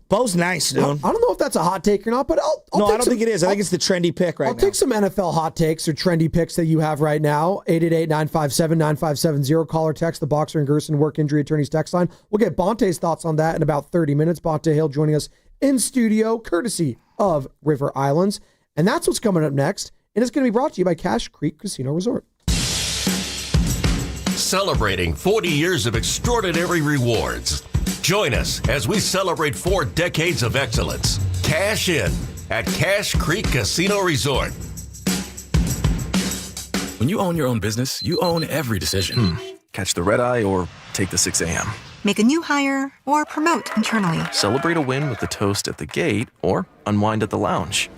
Bo's nice, dude. I don't know if that's a hot take or not, but I don't think it is. I think it's the trendy pick right now. I'll take some NFL hot takes or trendy picks that you have right now. 888-957-9570. Call or text the Boxer and Gerson Work Injury Attorneys text line. We'll get Bonte's thoughts on that in about 30 minutes. Bonte Hill joining us in studio, courtesy of River Islands. And that's what's coming up next. And it's going to be brought to you by Cache Creek Casino Resort. Celebrating 40 years of extraordinary rewards. Join us as we celebrate 4 decades of excellence. Cash in at Cache Creek Casino Resort. When you own your own business, you own every decision. Catch the red eye or take the 6 a.m. Make a new hire or promote internally. Celebrate a win with the toast at the gate or unwind at the lounge.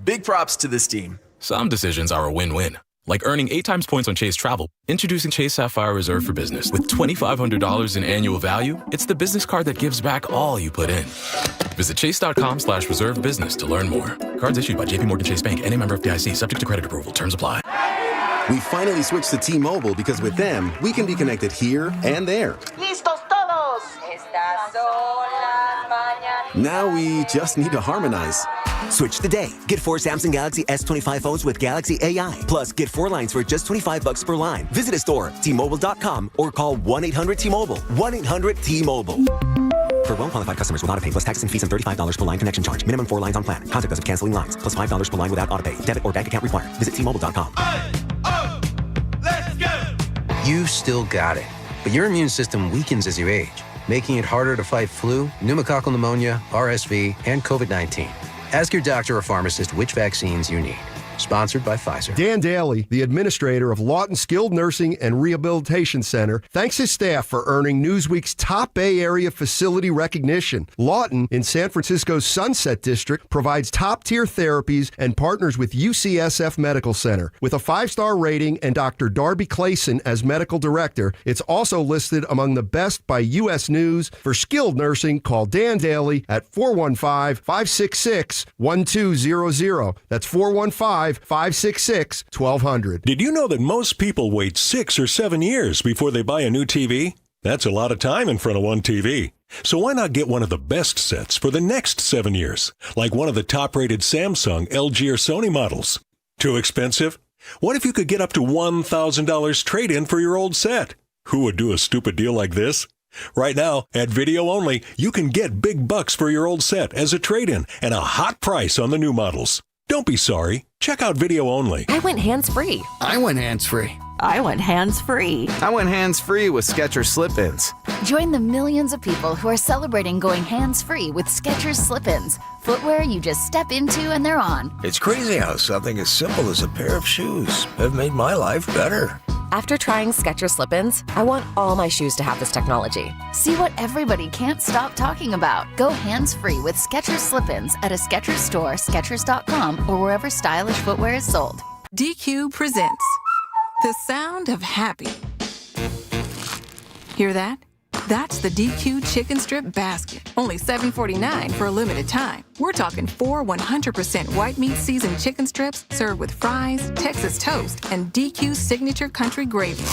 Big props to this team. Some decisions are a win-win. Like earning 8 times points on Chase Travel. Introducing Chase Sapphire Reserve for Business. With $2,500 in annual value, it's the business card that gives back all you put in. Visit chase.com/reserve business to learn more. Cards issued by JPMorgan Chase Bank and a member of FDIC, subject to credit approval. Terms apply. We finally switched to T-Mobile because with them, we can be connected here and there. ¡Listos todos! Estas son las mañanas. Now we just need to harmonize. Switch today. Get 4 Samsung Galaxy S25 phones with Galaxy AI. Plus, get 4 lines for just $25 per line. Visit a store, T-Mobile.com, or call 1-800-T-Mobile. 1-800-T-Mobile. For well-qualified customers with autopay plus tax and fees and $35 per line connection charge. Minimum 4 lines on plan. Contact us if canceling lines. Plus $5 per line without autopay. Debit or bank account required. Visit T-Mobile.com. Let's go! You still got it, but your immune system weakens as you age, making it harder to fight flu, pneumococcal pneumonia, RSV, and COVID-19. Ask your doctor or pharmacist which vaccines you need. Sponsored by Pfizer. Dan Daly, the administrator of Lawton Skilled Nursing and Rehabilitation Center, thanks his staff for earning Newsweek's top Bay Area facility recognition. Lawton, in San Francisco's Sunset District, provides top-tier therapies and partners with UCSF Medical Center. With a 5-star rating and Dr. Darby Clayson as medical director, it's also listed among the best by U.S. News. For skilled nursing, call Dan Daly at 415-566-1200. That's 415-566-1200. Did you know that most people wait 6 or 7 years before they buy a new TV? That's a lot of time in front of one TV. So why not get one of the best sets for the next 7 years, like one of the top-rated Samsung, LG, or Sony models? Too expensive? What if you could get up to $1,000 trade-in for your old set? Who would do a stupid deal like this? Right now, at Video Only, you can get big bucks for your old set as a trade-in and a hot price on the new models. Don't be sorry. Check out Video Only. I went hands-free. I went hands-free. I went hands-free. I went hands-free with Skechers Slip-ins. Join the millions of people who are celebrating going hands-free with Skechers Slip-ins. Footwear you just step into and they're on. It's crazy how something as simple as a pair of shoes have made my life better. After trying Skechers Slip-ins, I want all my shoes to have this technology. See what everybody can't stop talking about. Go hands-free with Skechers Slip-ins at a Skechers store, Skechers.com, or wherever stylish footwear is sold. DQ presents the sound of happy. Hear that? That's the DQ chicken strip basket. Only $7.49 for a limited time. We're talking 4 100% white meat seasoned chicken strips served with fries, Texas toast, and DQ signature country gravy.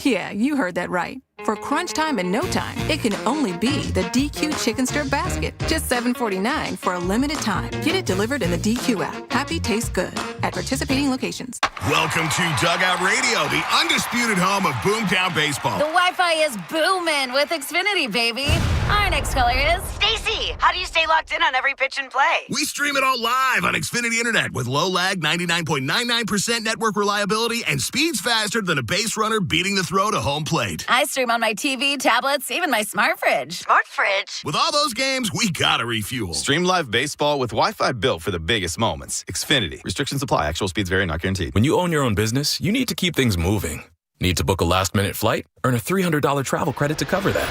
Yeah, you heard that right. For crunch time and no time, it can only be the DQ chicken strip basket. Just $7.49 for a limited time. Get it delivered in the DQ app. Happy tastes good at participating locations. Welcome to Dugout Radio, the undisputed home of Boomtown Baseball. The Wi-Fi is booming with Xfinity, baby. Our next caller is Stacy. How do you stay locked in on every pitch and play? We stream it all live on Xfinity Internet with low lag, 99.99% network reliability, and speeds faster than a base runner beating the throw to home plate. I stream on my TV, tablets, even my smart fridge. Smart fridge? With all those games, we gotta refuel. Stream live baseball with Wi-Fi built for the biggest moments. Xfinity. Restrictions apply. Actual speeds vary, not guaranteed. When you own your own business, you need to keep things moving. Need to book a last-minute flight? Earn a $300 travel credit to cover that.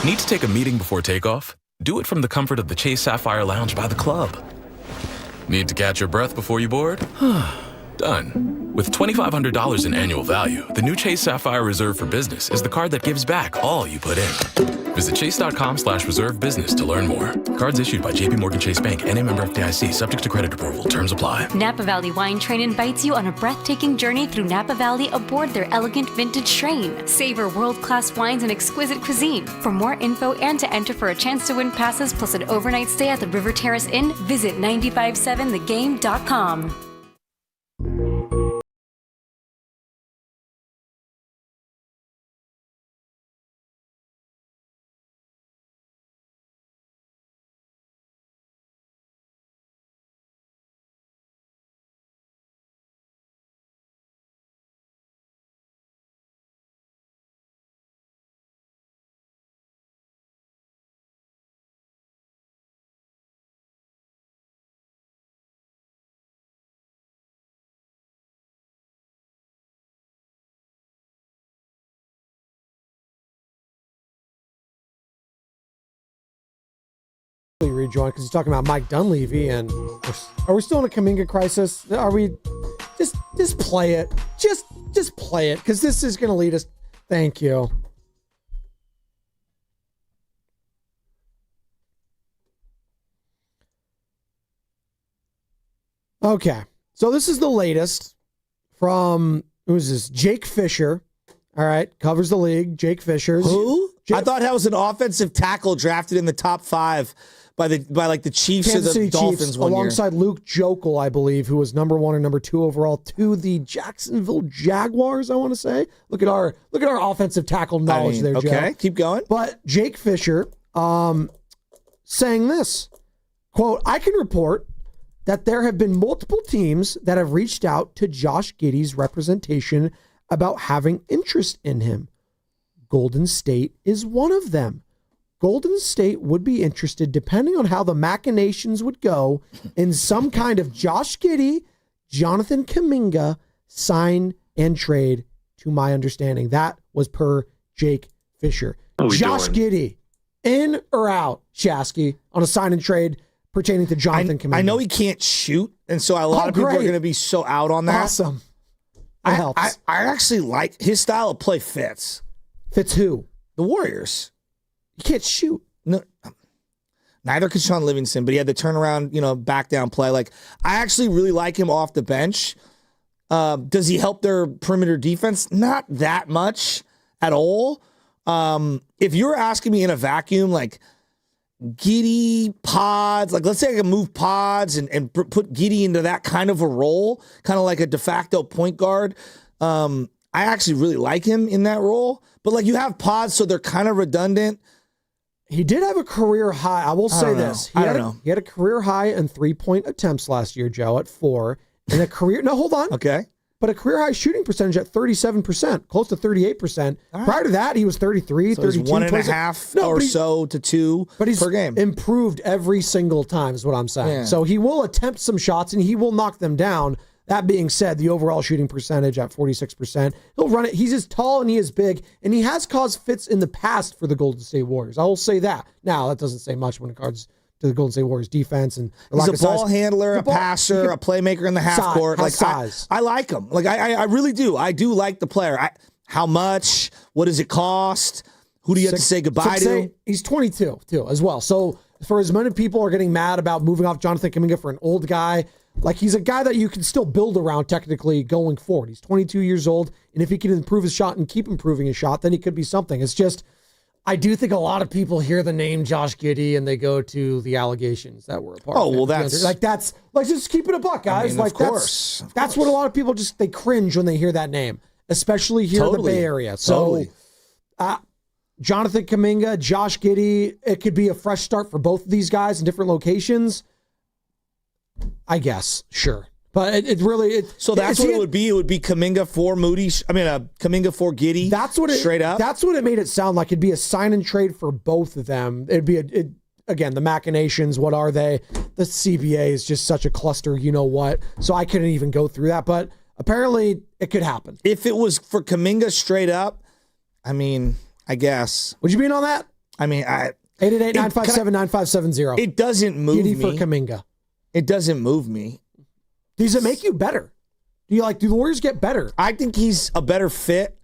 Need to take a meeting before takeoff? Do it from the comfort of the Chase Sapphire Lounge by the club. Need to catch your breath before you board? Done. With $2,500 in annual value, the new Chase Sapphire Reserve for Business is the card that gives back all you put in. Visit chase.com/reserve business to learn more. Cards issued by JPMorgan Chase Bank and a member of FDIC, subject to credit approval. Terms apply. Napa Valley Wine Train invites you on a breathtaking journey through Napa Valley aboard their elegant vintage train. Savor world-class wines and exquisite cuisine. For more info and to enter for a chance to win passes plus an overnight stay at the River Terrace Inn, visit 957thegame.com. Rejoin because he's talking about Mike Dunleavy, and are we still in a Kuminga crisis? Are we? Just play it. Just play it, because this is going to lead us. Thank you. Okay, so this is the latest from, who's this? Jake Fisher. All right, covers the league. Jake Fisher. Who? I thought that was an offensive tackle drafted in the top 5 by the Chiefs Kansas or the City Dolphins Chiefs, one year. alongside Luke Jokel, I believe, who was number 1 or number 2 overall to the Jacksonville Jaguars, I want to say. Look at our offensive tackle knowledge there, Joe. Okay, keep going. But Jake Fisher saying this, quote, I can report that there have been multiple teams that have reached out to Josh Giddey's representation about having interest in him. Golden State is one of them. Golden State would be interested, depending on how the machinations would go, in some kind of Josh Giddey, Jonathan Kuminga sign and trade, to my understanding. That was per Jake Fisher. Josh Giddey, in or out, Shasky, on a sign and trade pertaining to Jonathan Kuminga? I know he can't shoot, and so a lot of people are going to be so out on that. Awesome. That helps. I actually like his style of play fits. Fits who? The Warriors. He can't shoot. No, neither could Sean Livingston, but he had the turnaround, back down play. Like, I actually really like him off the bench. Does he help their perimeter defense? Not that much at all. If you're asking me in a vacuum, like Giddey, Pods, like let's say I can move Pods and put Giddey into that kind of a role, kind of like a de facto point guard. I actually really like him in that role. But like you have Pods, so they're kind of redundant. He did have a career high. I will say this. I don't know. He had a career high in 3-point attempts last year, Joe, at 4. And a career, no, hold on. Okay. But a career high shooting percentage at 37%, close to 38%. Right. Prior to that, he was 33, so 32. 1.5 or so to 2 per game. Improved every single time is what I'm saying. Yeah. So he will attempt some shots and he will knock them down. That being said, the overall shooting percentage at 46%. He'll run it. He's as tall and he is big, and he has caused fits in the past for the Golden State Warriors. I will say that. Now, that doesn't say much when it comes to the Golden State Warriors defense. And he's a ball handler, a passer, a playmaker in the half court. Like size. I like him. Like I really do. I do like the player. How much? What does it cost? Who do you have to say goodbye to? He's 22 too, as well. So for as many people are getting mad about moving off Jonathan Kuminga for an old guy, like he's a guy that you can still build around technically going forward. He's 22 years old, and if he can improve his shot and keep improving his shot, then he could be something. It's just, I do think a lot of people hear the name Josh Giddey and they go to the allegations that were a part of it. Oh, well, that's just keep it a buck, guys. I mean, like of course. That's what a lot of people they cringe when they hear that name, especially here in the Bay Area. So, Jonathan Kuminga, Josh Giddey, it could be a fresh start for both of these guys in different locations. I guess, sure. But it really... So that's what it would be? It would be Kuminga for Moody? Kuminga for Giddey? That's what straight up? That's what it made it sound like. It'd be a sign and trade for both of them. It'd be, again, the machinations, what are they? The CBA is just such a cluster, you know what? So I couldn't even go through that. But apparently, it could happen. If it was for Kuminga straight up, I mean, I guess. Would you be in on that? I mean, 888-957-9570. It doesn't move me. for Kuminga. It doesn't move me. Does it make you better? Do the Warriors get better? I think he's a better fit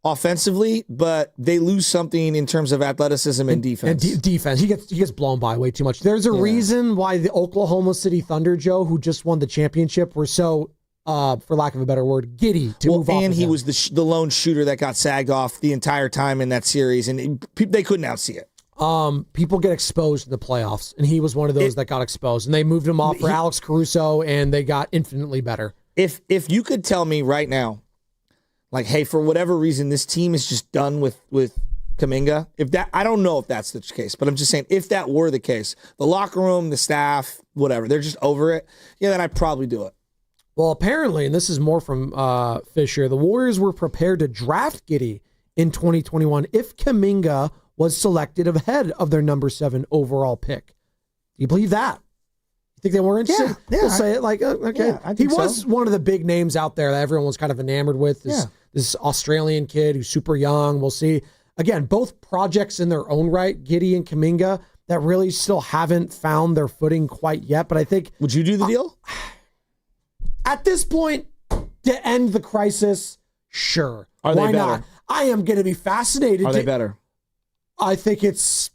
offensively, but they lose something in terms of athleticism and defense. And defense. He gets blown by way too much. There's a reason why the Oklahoma City Thunder, Joe, who just won the championship, were so, for lack of a better word, giddy to move off. And he him. was the lone shooter that got sagged off the entire time in that series, and they couldn't outsee it. People get exposed in the playoffs, and he was one of those that got exposed, and they moved him off for Alex Caruso, and they got infinitely better. If you could tell me right now, like, hey, for whatever reason, this team is just done with Kuminga, I don't know if that's the case, but I'm just saying, if that were the case, the locker room, the staff, whatever, they're just over it, then I'd probably do it. Well, apparently, and this is more from Fisher, the Warriors were prepared to draft Giddey in 2021 if Kuminga was selected ahead of their number 7 overall pick. Do you believe that? You think they were interested? Yeah, we'll say it like, okay. Yeah, I think he was one of the big names out there that everyone was kind of enamored with. This Australian kid who's super young. We'll see. Again, both projects in their own right, Giddey and Kuminga, that really still haven't found their footing quite yet. But I think... Would you do the deal? At this point, to end the crisis, sure. Are they Why better? not? I am going to be fascinated. Are they better? I think it's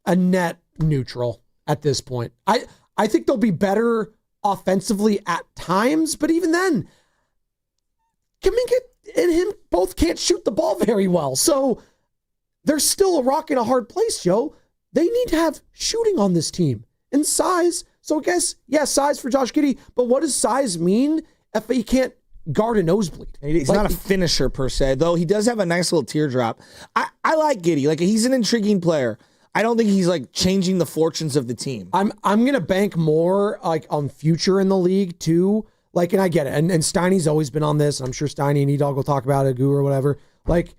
a net neutral at this point. I think they'll be better offensively at times, but even then, Kuminga and him both can't shoot the ball very well. So they're still a rock in a hard place, Joe. They need to have shooting on this team and size. So I guess, size for Josh Giddey, but what does size mean if he can't guard a nosebleed? He's not a finisher per se, though he does have a nice little teardrop. I like Giddey. Like, he's an intriguing player. I don't think he's like changing the fortunes of the team. I'm going to bank more like on future in the league too. Like, and I get it. And Steiny's always been on this. I'm sure Steiny and E-Dog will talk about it, Guru or whatever. Like,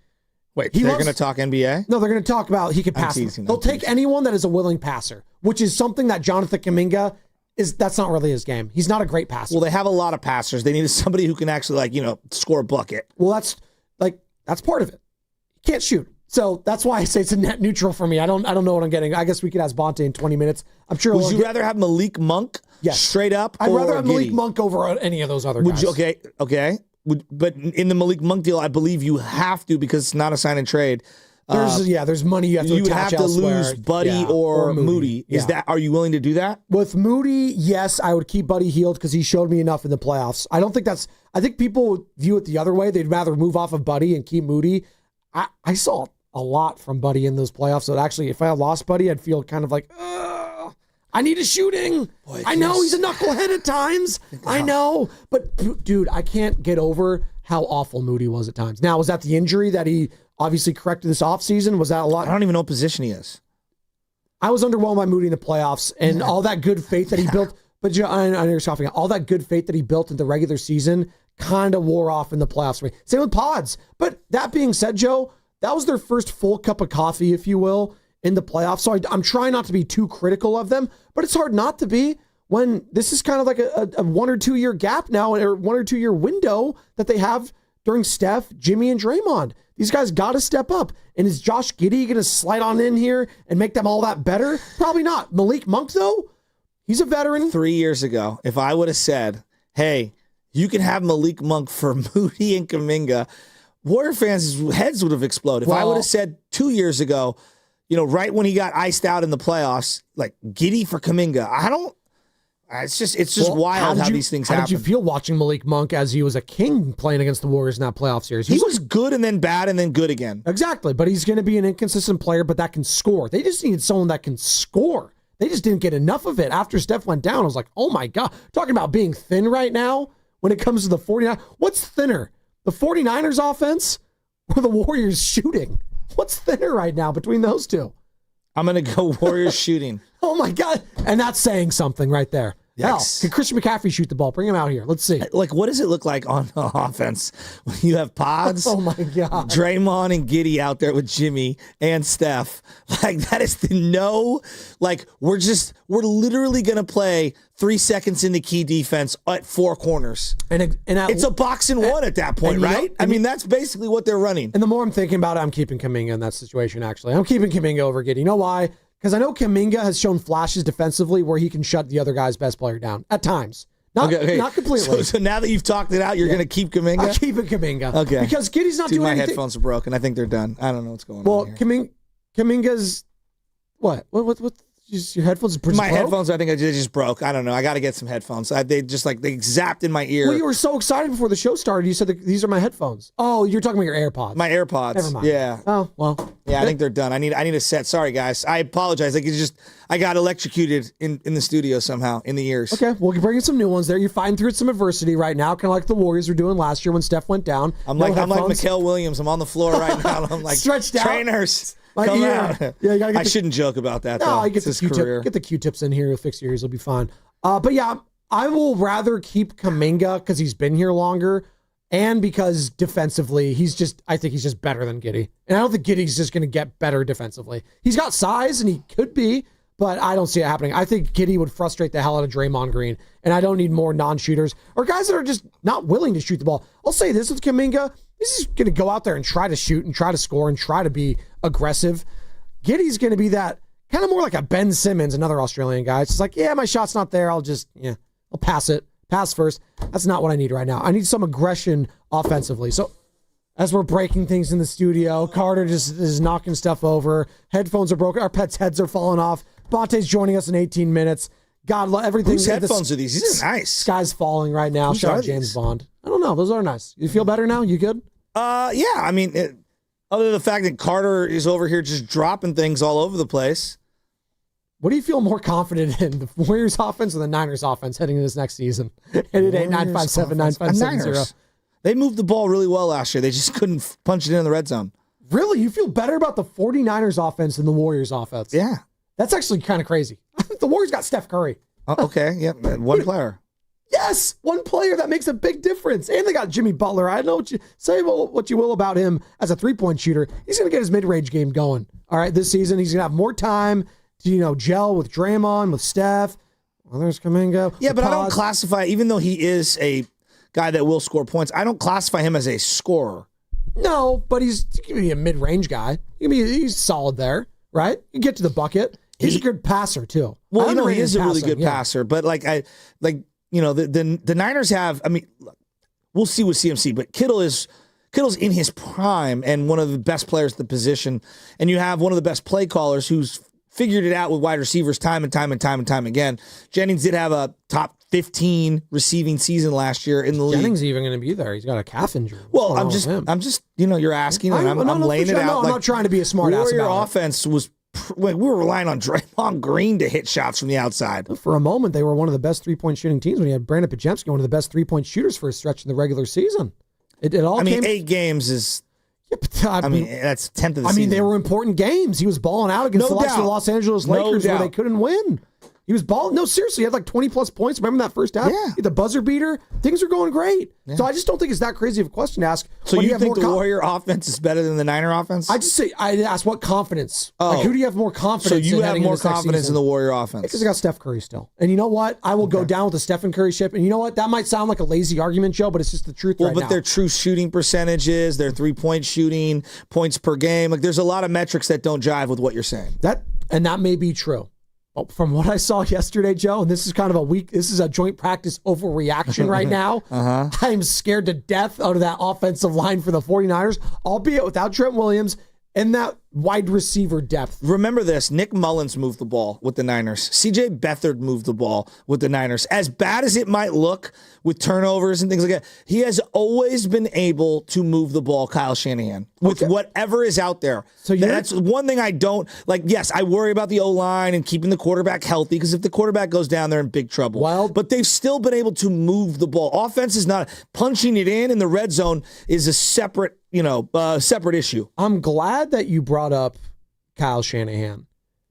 wait, they're going to talk NBA? No, they're going to talk about he could pass. They'll take anyone that is a willing passer, which is something that Jonathan Kuminga that's not really his game. He's not a great passer. Well, they have a lot of passers. They need somebody who can actually score a bucket. Well, that's part of it. He can't shoot. So that's why I say it's a net neutral for me. I don't know what I'm getting. I guess we could ask Bonte in 20 minutes. I'm sure. Would you rather have Malik Monk straight up? I'd rather have Malik Giddey? Monk over any of those other guys. Okay. But in the Malik Monk deal, I believe you have to, because it's not a sign and trade. There's money you have to attach. You would have to lose Buddy or Moody. Are you willing to do that? With Moody, yes, I would keep Buddy Hield because he showed me enough in the playoffs. I think people would view it the other way. They'd rather move off of Buddy and keep Moody. I saw a lot from Buddy in those playoffs. So actually, if I had lost Buddy, I'd feel kind of like, I need a shooting. Boy, I know he's a knucklehead at times. I know. But, dude, I can't get over how awful Moody was at times. Now, was that the injury that he obviously corrected this offseason? Was that a lot? I don't even know what position he is. I was underwhelmed by Moody in the playoffs, and all that good faith that he built. But I know you're scoffing. All that good faith that he built in the regular season kind of wore off in the playoffs for me. Same with Pods. But that being said, Joe, that was their first full cup of coffee, if you will, in the playoffs. So I'm trying not to be too critical of them, but it's hard not to be when this is kind of like a 1 or 2 year gap now, or 1 or 2 year window that they have during Steph, Jimmy, and Draymond. These guys got to step up. And is Josh Giddey going to slide on in here and make them all that better? Probably not. Malik Monk, though, he's a veteran. 3 years ago, if I would have said, hey, you can have Malik Monk for Moody and Kuminga, Warrior fans' heads would have exploded. If I would have said 2 years ago, right when he got iced out in the playoffs, like Giddey for Kuminga, it's just wild how these things happen. How did you feel watching Malik Monk as he was a king playing against the Warriors in that playoff series? He was good and then bad and then good again. Exactly, but he's going to be an inconsistent player, but that can score. They just needed someone that can score. They just didn't get enough of it. After Steph went down, I was like, oh my God. Talking about being thin right now when it comes to the 49ers. What's thinner? The 49ers offense or the Warriors shooting? What's thinner right now between those two? I'm going to go Warriors shooting. Oh, my God. And that's saying something right there. Yes. Hell, can Christian McCaffrey shoot the ball? Bring him out here. Let's see. Like, what does it look like on Oh, offense when you have Pods, my God, Draymond and Giddey out there with Jimmy and Steph? Like, that is we're literally going to play 3 seconds into key defense at 4 corners. And it's a box and one at that point, right? That's basically what they're running. And the more I'm thinking about it, I'm keeping Kuminga in that situation, actually. I'm keeping Kuminga over Giddey. You know why? Because I know Kuminga has shown flashes defensively where he can shut the other guy's best player down at times. Not completely. So now that you've talked it out, you're going to keep Kuminga? I'm keeping Kuminga. Okay. Because Giddey's not doing anything. My headphones are broken. I think they're done. I don't know what's going on here. Kuminga's... What? Your headphones just My broke? headphones, I think they just broke. I don't know. I got to get some headphones. They zapped in my ear. Well, you were so excited before the show started. You said these are my headphones. Oh, you're talking about your AirPods. My AirPods. Never mind. Yeah. Oh, well. Yeah, I think they're done. I need a set. Sorry, guys. I apologize. I got electrocuted in the studio somehow in the ears. Okay, well, you're bringing some new ones there. You're fighting through some adversity right now, kind of like the Warriors were doing last year when Steph went down. I'm like Mikal Williams. I'm on the floor right now. I'm like stretched out. Trainers. Come out. Yeah, you gotta I shouldn't joke about that, no, though. You get the Q-tips in here. You'll fix your ears. It'll be fine. But yeah, I will rather keep Kuminga because he's been here longer and because defensively, I think he's just better than Giddey. And I don't think Giddey's just going to get better defensively. He's got size and he could be, but I don't see it happening. I think Giddey would frustrate the hell out of Draymond Green, and I don't need more non-shooters or guys that are just not willing to shoot the ball. I'll say this with Kuminga. He's just going to go out there and try to shoot and try to score and try to be aggressive. Giddey's going to be that kind of more like a Ben Simmons, another Australian guy. It's just like, yeah, my shot's not there. I'll pass it pass first. That's not what I need right now. I need some aggression offensively. So as we're breaking things in the studio, Carter just is knocking stuff over. Headphones are broken. Our pets' heads are falling off. Bonte's joining us in 18 minutes. God, everything. Whose headphones are these? These are nice. Sky's falling right now. Shout out James Bond. I don't know. Those are nice. You feel better now? You good? Yeah. I mean, other than the fact that Carter is over here just dropping things all over the place. What do you feel more confident in, the Warriors offense or the Niners offense heading into this next season? 888-957-9570. They moved the ball really well last year. They just couldn't punch it in the red zone. Really? You feel better about the 49ers offense than the Warriors offense? Yeah. That's actually kind of crazy. The Warriors got Steph Curry. Okay, yeah, one player. Yes, one player that makes a big difference. And they got Jimmy Butler. I know what you will about him as a three-point shooter. He's going to get his mid-range game going. All right, this season he's going to have more time to gel with Draymond, with Steph. Well, there's Kuminga. Yeah, but I don't classify, even though he is a guy that will score points, I don't classify him as a scorer. No, but he can be a mid-range guy. He's solid there, right? You get to the bucket. He's a good passer too. Well, he is a really good passer. But the Niners have. I mean, we'll see with CMC, but Kittle's in his prime and one of the best players at the position, and you have one of the best play callers who's figured it out with wide receivers time and time again. Jennings did have a top 15 receiving season last year in the league. Jennings even going to be there. He's got a calf injury. Well, I'm just, you're asking, and I'm laying it out. No, I'm not trying to be a smart ass about it. Warrior offense was. We were relying on Draymond Green to hit shots from the outside. For a moment, they were one of the best three-point shooting teams when you had Brandon Pajemski, one of the best three-point shooters for a stretch in the regular season. It all came... 8 games is... Yeah, but, that's 10th of the season. They were important games. He was balling out against the likes of the Los Angeles Lakers where they couldn't win. He was balling. No, seriously, he had like 20-plus points. Remember that first half? Yeah. The buzzer beater. Things are going great. Yeah. So I just don't think it's that crazy of a question to ask. So you think the Warrior offense is better than the Niner offense? I asked what confidence. Like, who do you have more confidence in? So you have more confidence in the Warrior offense? Because I got Steph Curry still. And you know what? I will go down with the Stephen Curry ship. And you know what? That might sound like a lazy argument, Joe, but it's just the truth right now. But their true shooting percentages, their three-point shooting, points per game, there's a lot of metrics that don't jive with what you're saying. That may be true. Well, from what I saw yesterday, Joe, and this is kind of this is a joint practice overreaction right now. I'm scared to death out of that offensive line for the 49ers, albeit without Trent Williams and that wide receiver depth. Remember this, Nick Mullins moved the ball with the Niners. CJ Beathard moved the ball with the Niners. As bad as it might look with turnovers and things like that, he has always been able to move the ball, Kyle Shanahan, with whatever is out there. So that's one thing I don't, yes, I worry about the O-line and keeping the quarterback healthy, because if the quarterback goes down, they're in big trouble. But they've still been able to move the ball. Offense is not, punching it in the red zone is a separate separate issue. I'm glad that you brought up Kyle Shanahan,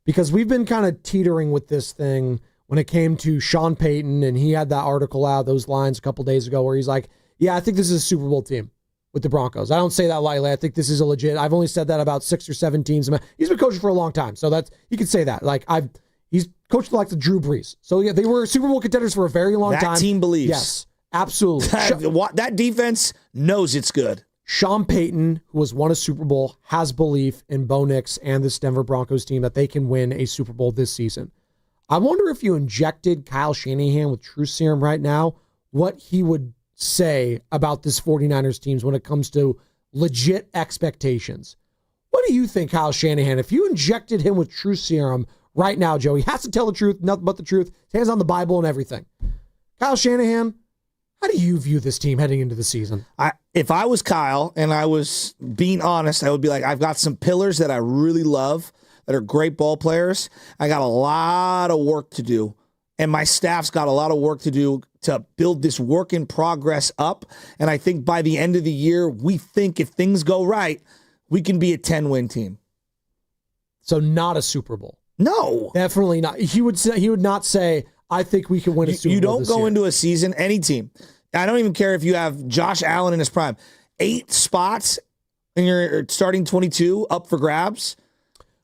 because we've been kind of teetering with this thing when it came to Sean Payton, and he had that article out, those lines a couple days ago where he's like, yeah, I think this is a Super Bowl team with the Broncos. I don't say that lightly. I think this is a legit. I've only said that about 6 or 7 teams. He's been coaching for a long time, so you could say that. He's coached like the Drew Brees. So yeah, they were Super Bowl contenders for a very long time. That team believes. Yes, absolutely. That defense knows it's good. Sean Payton, who has won a Super Bowl, has belief in Bo Nix and this Denver Broncos team that they can win a Super Bowl this season. I wonder if you injected Kyle Shanahan with True Serum right now, what he would say about this 49ers teams when it comes to legit expectations. What do you think, Kyle Shanahan? If you injected him with True Serum right now, Joe, he has to tell the truth, nothing but the truth, his hands on the Bible and everything. Kyle Shanahan, how do you view this team heading into the season? If I was Kyle and I was being honest, I would be like, I've got some pillars that I really love that are great ball players. I got a lot of work to do, and my staff's got a lot of work to do to build this work in progress up. And I think by the end of the year, we think if things go right, we can be a 10-win team. So not a Super Bowl. No. Definitely not. He would not say, I think we can win a Super Bowl. You don't this go year. into a season, any team. I don't even care if you have Josh Allen in his prime. 8 spots in your starting 22 up for grabs.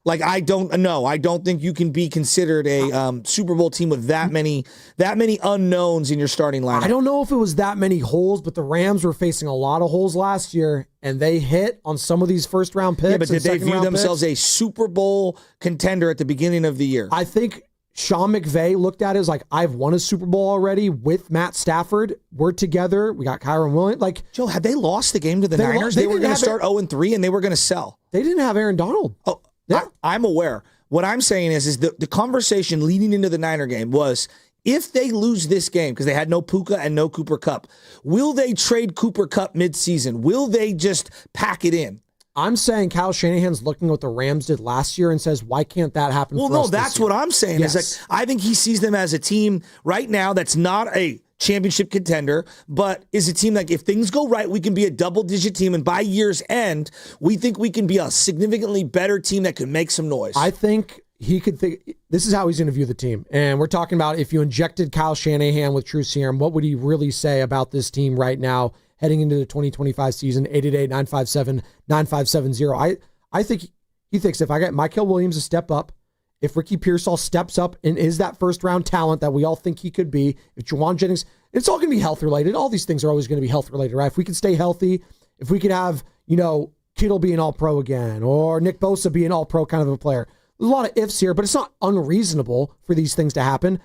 I don't think you can be considered a Super Bowl team with that many unknowns in your starting lineup. I don't know if it was that many holes, but the Rams were facing a lot of holes last year, and they hit on some of these first-round picks. Yeah, but did they view themselves a Super Bowl contender at the beginning of the year? I think Sean McVay looked at it as like, I've won a Super Bowl already with Matt Stafford. We're together. We got Kyron Williams. Like, Joe, had they lost the game to the Niners, they were going to start 0-3 and they were going to sell. They didn't have Aaron Donald. Oh, yeah. I'm aware. What I'm saying is the conversation leading into the Niner game was, if they lose this game, because they had no Puka and no Cooper Kupp, will they trade Cooper Kupp midseason? Will they just pack it in? I'm saying Kyle Shanahan's looking at what the Rams did last year and says, why can't that happen for us this year? Well, no, that's what I'm saying. Yes. Is like, I think he sees them as a team right now that's not a championship contender, but is a team like, if things go right, we can be a double-digit team, and by year's end, we think we can be a significantly better team that could make some noise. I think he could think, this is how he's going to view the team. And we're talking about, if you injected Kyle Shanahan with true serum, what would he really say about this team right now heading into the 2025 season? 888-957-9570. I think he thinks, if I get Mykel Williams to step up, if Ricky Pearsall steps up and is that first-round talent that we all think he could be, if Juwan Jennings, it's all going to be health-related. All these things are always going to be health-related, right? If we can stay healthy, if we could have, Kittle be an all-pro again, or Nick Bosa be an all-pro kind of a player. There's a lot of ifs here, but it's not unreasonable for these things to happen.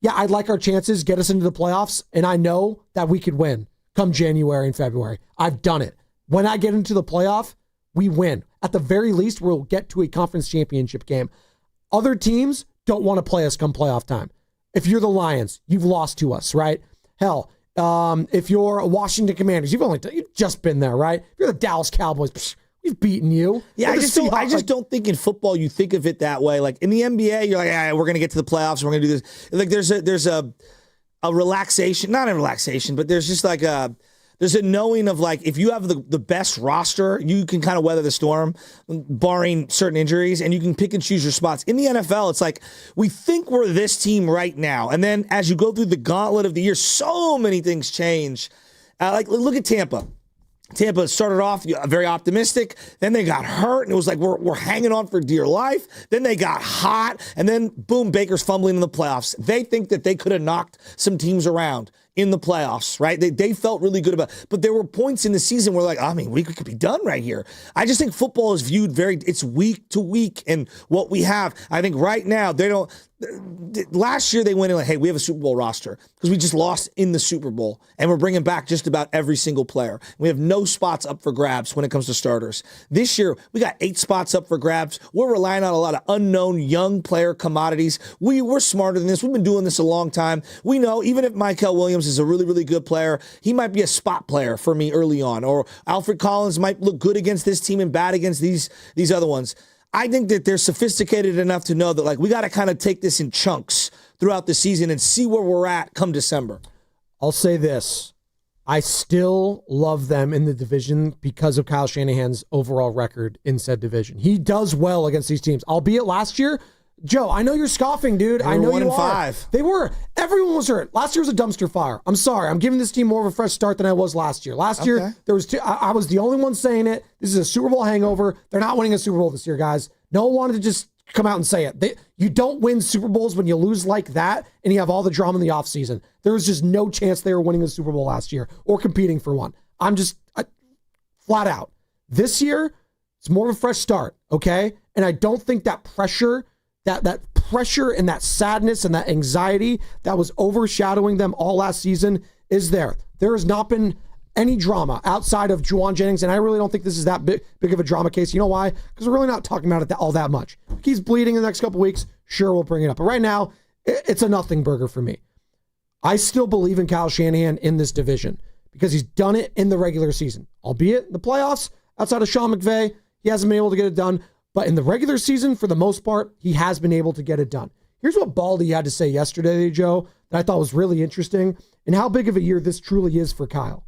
Yeah, I'd like our chances, get us into the playoffs, and I know that we could win come January and February. I've done it. When I get into the playoff, we win. At the very least, we'll get to a conference championship game. Other teams don't want to play us come playoff time. If you're the Lions, you've lost to us, right? Hell, if you're Washington Commanders, you've just been there, right? If you're the Dallas Cowboys, we've beaten you. Yeah, I just don't think in football you think of it that way. Like in the NBA, you're like, we're going to get to the playoffs. We're going to do this. Like there's a relaxation, not a relaxation, but there's just like there's a knowing of like, if you have the best roster, you can kind of weather the storm, barring certain injuries, and you can pick and choose your spots. In the NFL, it's like, we think we're this team right now. And then as you go through the gauntlet of the year, so many things change. Like, look at Tampa. Tampa started off very optimistic. Then they got hurt, and it was like we're hanging on for dear life. Then they got hot, and then boom, Baker's fumbling in the playoffs. They think that they could have knocked some teams around in the playoffs, right? They felt really good about it. But there were points in the season where we could be done right here. I just think football is viewed it's week to week and what we have. I think right now, they don't. Last year they went in like, hey, we have a Super Bowl roster because we just lost in the Super Bowl, and we're bringing back just about every single player. We have no spots up for grabs when it comes to starters. This year, we got 8 spots up for grabs. We're relying on a lot of unknown young player commodities. We're smarter than this. We've been doing this a long time. We know even if Mykel Williams is a really, really good player, he might be a spot player for me early on, or Alfred Collins might look good against this team and bad against these other ones. I think that they're sophisticated enough to know that, like, we got to kind of take this in chunks throughout the season and see where we're at come December. I'll say this. I still love them in the division because of Kyle Shanahan's overall record in said division. He does well against these teams. Albeit last year, Joe, I know you're scoffing, dude. I know you are. 1-5. They were. Everyone was hurt. Last year was a dumpster fire. I'm sorry. I'm giving this team more of a fresh start than I was last year. Last year, there was I was the only one saying it. This is a Super Bowl hangover. They're not winning a Super Bowl this year, guys. No one wanted to just come out and say it. You don't win Super Bowls when you lose like that and you have all the drama in the offseason. There was just no chance they were winning a Super Bowl last year or competing for one. I'm just flat out. This year, it's more of a fresh start, okay? And I don't think that pressure, that pressure and that sadness and that anxiety that was overshadowing them all last season is there. There has not been any drama outside of Juwan Jennings, and I really don't think this is that big of a drama case. You know why? Because we're really not talking about it all that much. If he's bleeding in the next couple weeks, sure, we'll bring it up. But right now, it's a nothing burger for me. I still believe in Kyle Shanahan in this division because he's done it in the regular season. Albeit the playoffs, outside of Sean McVay, he hasn't been able to get it done. But in the regular season, for the most part, he has been able to get it done. Here's what Baldy had to say yesterday, Joe, that I thought was really interesting, and how big of a year this truly is for Kyle.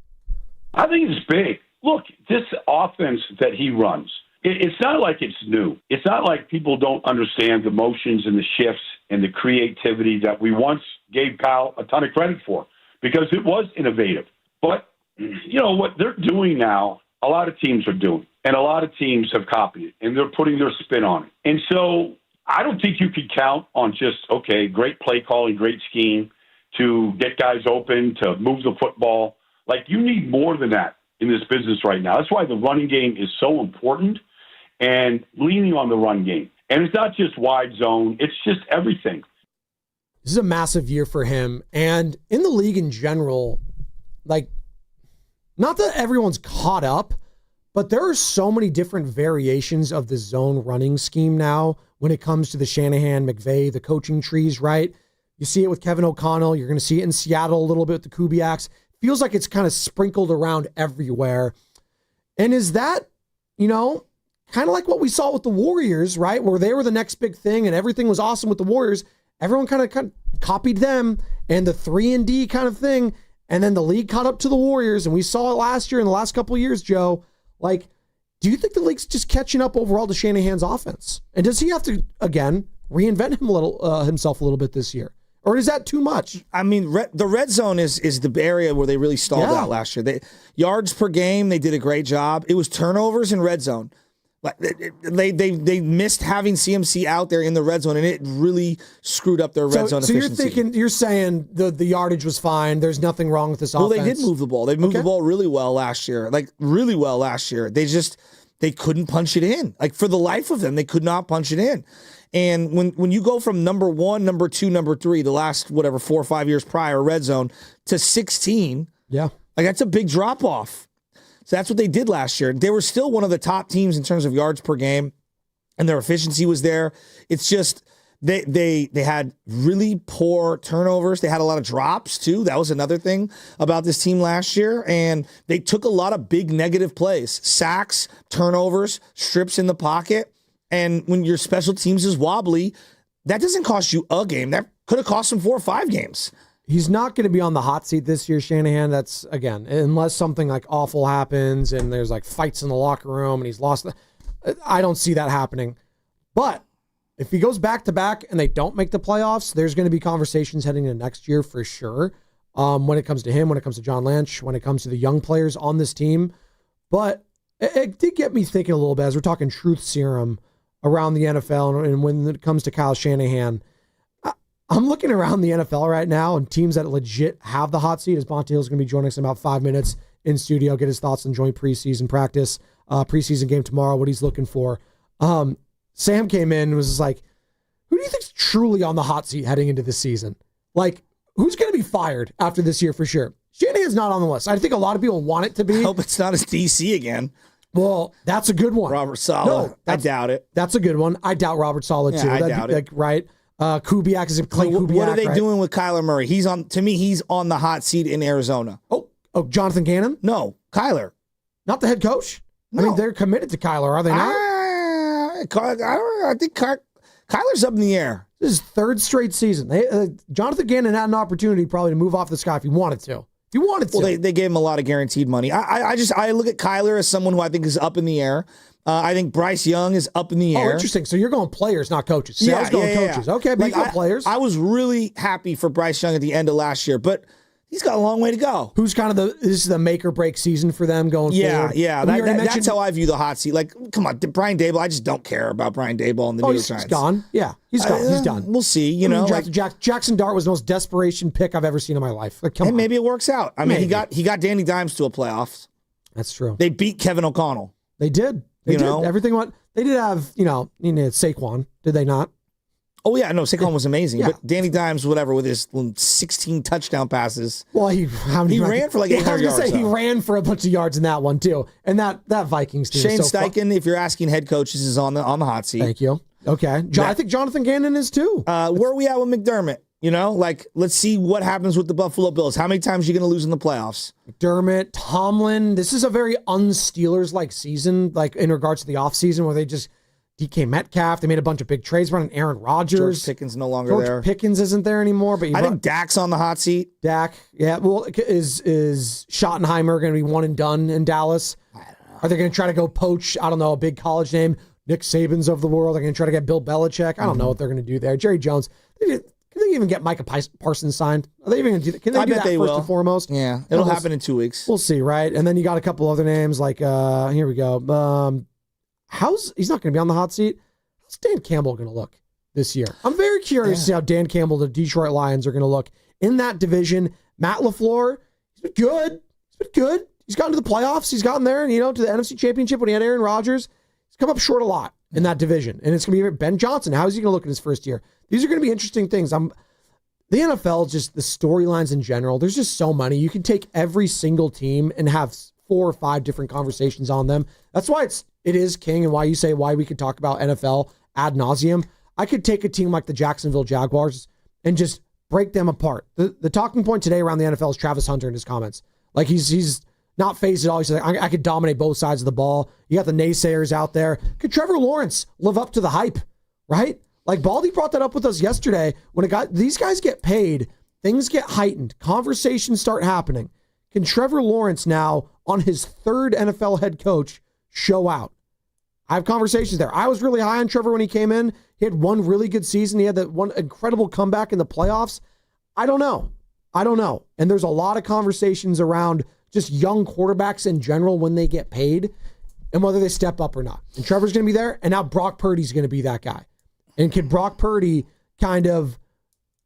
I think it's big. Look, this offense that he runs, it's not like it's new. It's not like people don't understand the motions and the shifts and the creativity that we once gave Kyle a ton of credit for because it was innovative. But, you know, what they're doing now, a lot of teams are doing, and a lot of teams have copied it, and they're putting their spin on it. And so I don't think you could count on just, okay, great play calling, great scheme to get guys open, to move the football. Like, you need more than that in this business right now. That's why the running game is so important and leaning on the run game. And it's not just wide zone. It's just everything. This is a massive year for him. And in the league in general, like, not that everyone's caught up, but there are so many different variations of the zone running scheme now when it comes to the Shanahan, McVay, the coaching trees, right? You see it with Kevin O'Connell. You're going to see it in Seattle a little bit with the Kubiaks. Feels like it's kind of sprinkled around everywhere. And is that, kind of like what we saw with the Warriors, right? Where they were the next big thing and everything was awesome with the Warriors. Everyone kind of copied them and the 3-and-D kind of thing. And then the league caught up to the Warriors. And we saw it last year and the last couple of years, Joe. Like, do you think the league's just catching up overall to Shanahan's offense? And does he have to, again, reinvent himself a little bit this year? Or is that too much? I mean, the red zone is the area where they really stalled out last year. Yards per game, they did a great job. It was turnovers in red zone. They missed having CMC out there in the red zone, and it really screwed up their red zone efficiency. So you're saying the yardage was fine. There's nothing wrong with this offense. Well, they did move the ball. They moved the ball really well last year. They couldn't punch it in. Like, for the life of them, they could not punch it in. And when you go from number 1, number 2, number 3, the last 4 or 5 years prior, red zone, to 16, like, that's a big drop off. So that's what they did last year. They were still one of the top teams in terms of yards per game, and their efficiency was there. It's just they had really poor turnovers. They had a lot of drops too. That was another thing about this team last year. And they took a lot of big negative plays, sacks, turnovers, strips in the pocket. And when your special teams is wobbly, that doesn't cost you a game. That could have cost them 4 or 5 games. He's not going to be on the hot seat this year, Shanahan. That's, again, unless something like awful happens and there's like fights in the locker room and he's lost. I don't see that happening. But if he goes back to back and they don't make the playoffs, there's going to be conversations heading into next year for sure. When it comes to him, when it comes to John Lynch, when it comes to the young players on this team. But it did get me thinking a little bit as we're talking truth serum around the NFL and when it comes to Kyle Shanahan. I'm looking around the NFL right now and teams that legit have the hot seat. As Bonta Hill's going to be joining us in about 5 minutes in studio, get his thoughts on joint preseason practice, preseason game tomorrow, what he's looking for. Sam came in and was just like, who do you think's truly on the hot seat heading into this season? Like, who's going to be fired after this year for sure? Shanahan's not on the list. I think a lot of people want it to be. I hope it's not as DC again. Well, that's a good one. Robert Saleh. I doubt it. That's a good one. I doubt Robert Saleh too. I doubt it. Right? Kubiak is a Clay Kubiak. What are they doing with Kyler Murray? He's on the hot seat in Arizona. Oh, Jonathan Gannon? No, Kyler. Not the head coach? No. I mean, they're committed to Kyler, are they not? I think Kyler's up in the air. This is 3rd straight season. Jonathan Gannon had an opportunity probably to move off this guy if he wanted to. Well, they gave him a lot of guaranteed money. I look at Kyler as someone who I think is up in the air. I think Bryce Young is up in the air. Oh, interesting. So you're going players, not coaches. Sales going coaches. Okay, but you go players. I was really happy for Bryce Young at the end of last year, but he's got a long way to go. Who's kind of this is the make or break season for them going forward? Yeah. That's how I view the hot seat. Like, come on, Brian Daboll. I just don't care about Brian Daboll and the New York Giants. He's gone. Yeah, he's gone. He's done. We'll see. Jackson Dart was the most desperation pick I've ever seen in my life. Like, and maybe it works out. I mean, he got Danny Dimes to a playoffs. That's true. They beat Kevin O'Connell. They did. They did. Everything went. They did have, Saquon, did they not? Oh, yeah, no, Saquon was amazing. Yeah. But Danny Dimes, whatever, with his 16 touchdown passes. Well, he ran for like 800 yards. He ran for a bunch of yards in that one, too. And that Vikings team. Shane Steichen, if you're asking head coaches, is on the hot seat. Thank you. Okay. I think Jonathan Gannon is, too. Where are we at with McDermott? Let's see what happens with the Buffalo Bills. How many times are you going to lose in the playoffs? McDermott, Tomlin. This is a very un-Steelers-like season, like in regards to the offseason where they just DK Metcalf. They made a bunch of big trades running Aaron Rodgers. George Pickens no longer there. George Pickens isn't there anymore. But I think Dak's on the hot seat. Dak, yeah. Well, is Schottenheimer going to be one and done in Dallas? I don't know. Are they going to try to go poach, I don't know, a big college name? Nick Saban's of the world. They're going to try to get Bill Belichick. I don't know what they're going to do there. Jerry Jones. Can they even get Micah Parsons signed? Are they even going to do that? Can they do that first and foremost? Yeah, it'll happen in 2 weeks. We'll see, right? And then you got a couple other names like, here we go. He's not going to be on the hot seat. How's Dan Campbell going to look this year? I'm very curious to see how Dan Campbell, the Detroit Lions, are going to look in that division. Matt LaFleur, he's been good. He's gotten to the playoffs. He's gotten there, to the NFC Championship when he had Aaron Rodgers. He's come up short a lot in that division. And it's going to be Ben Johnson. How is he going to look in his first year? These are going to be interesting things. The NFL, just the storylines in general, there's just so many. You can take every single team and have 4 or 5 different conversations on them. That's why it is king, and why you say why we could talk about NFL ad nauseum. I could take a team like the Jacksonville Jaguars and just break them apart. The talking point today around the NFL is Travis Hunter and his comments. Like he's not phased at all. He's like, I could dominate both sides of the ball. You got the naysayers out there. Could Trevor Lawrence live up to the hype, right? Like Baldy brought that up with us yesterday. When these guys get paid, things get heightened. Conversations start happening. Can Trevor Lawrence now, on his 3rd NFL head coach, show out? I have conversations there. I was really high on Trevor when he came in. He had one really good season. He had that one incredible comeback in the playoffs. I don't know. And there's a lot of conversations around just young quarterbacks in general when they get paid and whether they step up or not. And Trevor's going to be there, and now Brock Purdy's going to be that guy. And can Brock Purdy kind of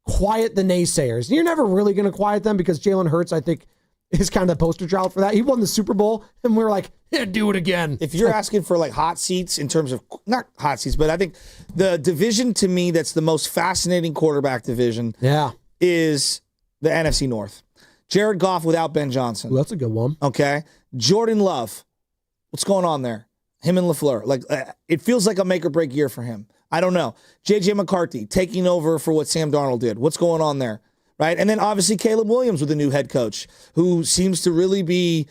quiet the naysayers? And you're never really going to quiet them because Jalen Hurts, I think, is kind of the poster child for that. He won the Super Bowl, and we were like, yeah, do it again. If you're asking for like hot seats in terms of, not hot seats, but I think the division to me that's the most fascinating quarterback division is the NFC North. Jared Goff without Ben Johnson. Ooh, that's a good one. Okay. Jordan Love. What's going on there? Him and LaFleur. Like, it feels like a make or break year for him. I don't know. J.J. McCarthy taking over for what Sam Darnold did. What's going on there? Right? And then obviously Caleb Williams with a new head coach who seems to really be,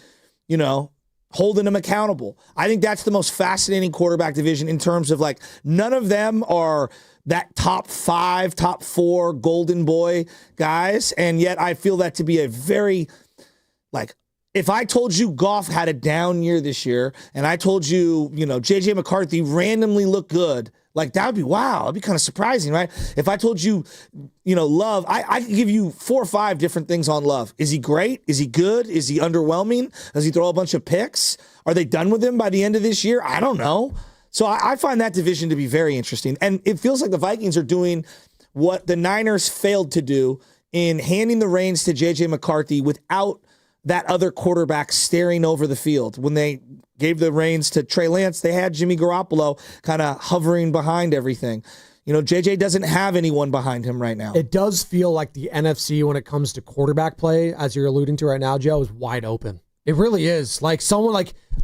holding him accountable. I think that's the most fascinating quarterback division in terms of like none of them are that top 5, top 4 golden boy guys. And yet I feel that to be a very, like, if I told you Goff had a down year this year and I told you, J.J. McCarthy randomly looked good, like that would be, wow, that'd be kind of surprising, right? If I told you, Love, I could give you 4 or 5 different things on Love. Is he great? Is he good? Is he underwhelming? Does he throw a bunch of picks? Are they done with him by the end of this year? I don't know. So I find that division to be very interesting. And it feels like the Vikings are doing what the Niners failed to do in handing the reins to J.J. McCarthy without that other quarterback staring over the field. When they gave the reins to Trey Lance, they had Jimmy Garoppolo kind of hovering behind everything. JJ doesn't have anyone behind him right now. It does feel like the NFC, when it comes to quarterback play, as you're alluding to right now, Joe, is wide open. It really is. Like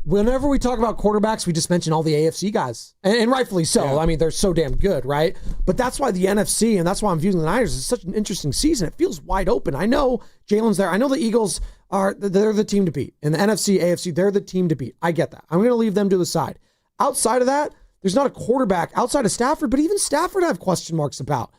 whenever we talk about quarterbacks, we just mention all the AFC guys. And rightfully so. Yeah. I mean, they're so damn good, right? But that's why the NFC, and that's why I'm viewing the Niners, is such an interesting season. It feels wide open. I know Jalen's there. I know the Eagles they're the team to beat. In the NFC, AFC, they're the team to beat. I get that. I'm going to leave them to the side. Outside of that, there's not a quarterback outside of Stafford, but even Stafford I have question marks about.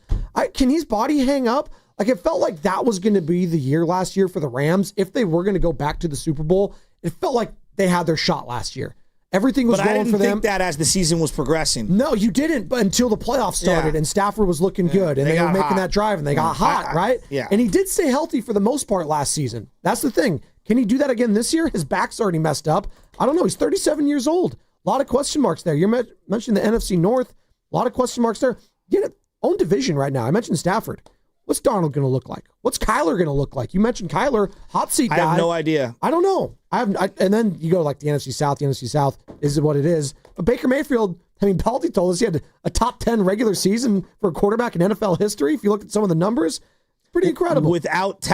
Can his body hang up? Like, it felt like that was going to be the year last year for the Rams. If they were going to go back to the Super Bowl, it felt like they had their shot last year. Everything was going for them. But I didn't think that as the season was progressing. No, you didn't, but until the playoffs started and Stafford was looking good and they were making that drive and they got hot, right? Yeah. And he did stay healthy for the most part last season. That's the thing. Can he do that again this year? His back's already messed up. I don't know. He's 37 years old. A lot of question marks there. You mentioned the NFC North. A lot of question marks there. Get it. Own division right now. I mentioned Stafford. What's Darnold going to look like? What's Kyler going to look like? You mentioned Kyler, hot seat guy. I have no idea. I don't know. And then you go like the NFC South. The NFC South is what it is. But Baker Mayfield, Baldy told us he had a top 10 regular season for a quarterback in NFL history. If you look at some of the numbers, pretty incredible. Without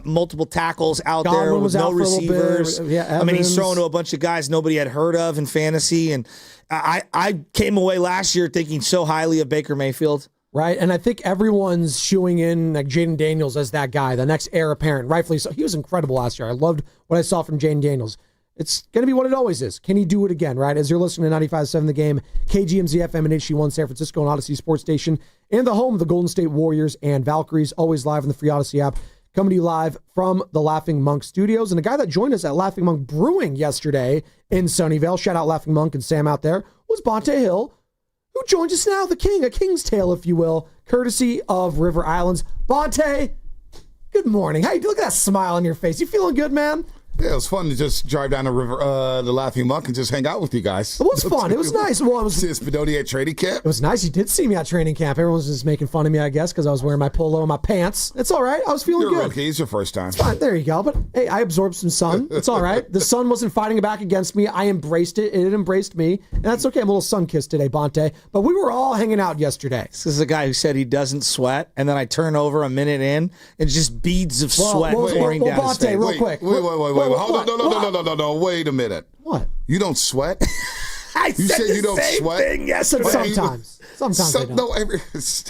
multiple tackles out Godwin there, with was no out for a little receivers. bit. Yeah, he's throwing to a bunch of guys nobody had heard of in fantasy. And I came away last year thinking so highly of Baker Mayfield. Right, and I think everyone's shooing in like Jaden Daniels as that guy, the next heir apparent. Rightfully so. He was incredible last year. I loved what I saw from Jaden Daniels. It's going to be what it always is. Can he do it again, right? As you're listening to 95.7 The Game, KGMZ FM and HD1 San Francisco and Odyssey Sports Station, and the home of the Golden State Warriors and Valkyries, always live on the free Odyssey app. Coming to you live from the Laughing Monk Studios. And a guy that joined us at Laughing Monk Brewing yesterday in Sunnyvale, shout out Laughing Monk and Sam out there, was Bonte Hill, who joins us now, the king, a king's tale, if you will, courtesy of River Islands. Bonte, good morning. Hey, look at that smile on your face. You feeling good, man? Yeah, it was fun to just drive down the river, the Laughing Monk, and just hang out with you guys. It was fun. It was nice. Well, it was. See Spadoni at training camp. It was nice. You did see me at training camp. Everyone was just making fun of me, I guess, because I was wearing my polo and my pants. It's all right. I was feeling You're good. okay. It's your first time. It's fine. There you go. But hey, I absorbed some sun. It's all right. The sun wasn't fighting back against me. I embraced it. It embraced me, and that's okay. I'm a little sun-kissed today, Bonte. But we were all hanging out yesterday. This is a guy who said he doesn't sweat, and then I turn over a minute in, and just beads of sweat pouring down his face. Real quick. Wait. Hold on. No. Wait a minute. What? You don't sweat? I you said you don't sweat? Thing yesterday. Sometimes I don't. No,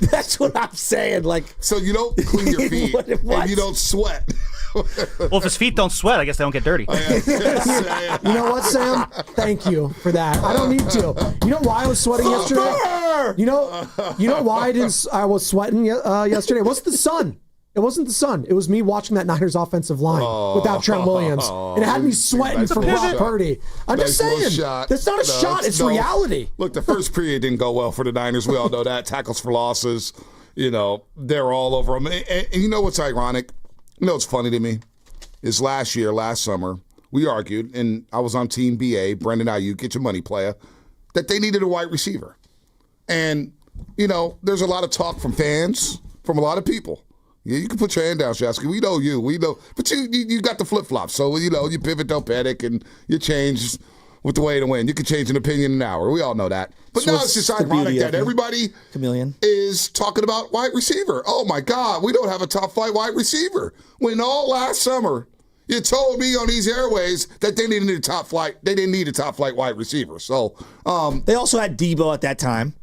that's what I'm saying. Like, so you don't clean your feet, and you don't sweat. Well, if his feet don't sweat, I guess they don't get dirty. You know what, Sam? Thank you for that. I don't need to. You know why I was sweating yesterday? You know why I was sweating yesterday? It wasn't the sun. It wasn't the sun. It was me watching that Niners offensive line without Trent Williams. And it had me sweating for Brock Purdy. I'm just saying. That's not a shot. It's reality. Look, the first period didn't go well for the Niners. We all know that. Tackles for losses. They're all over them. And you know what's ironic? You know what's funny to me? Is last summer, we argued, and I was on Team BA, Brendan Ayuk, get your money, player, that they needed a wide receiver. And, there's a lot of talk from fans, from a lot of people. Yeah, you can put your hand down, Shasky. We know you. We know. But you got the flip-flops. So, you pivot, don't panic, and you change with the way to win. You can change an opinion in an hour. We all know that. But now it's just ironic that everybody is talking about wide receiver. Oh, my God, we don't have a top-flight wide receiver. When all last summer you told me on these airways that they didn't need a top-flight. They didn't need a top-flight wide receiver. So they also had Debo at that time.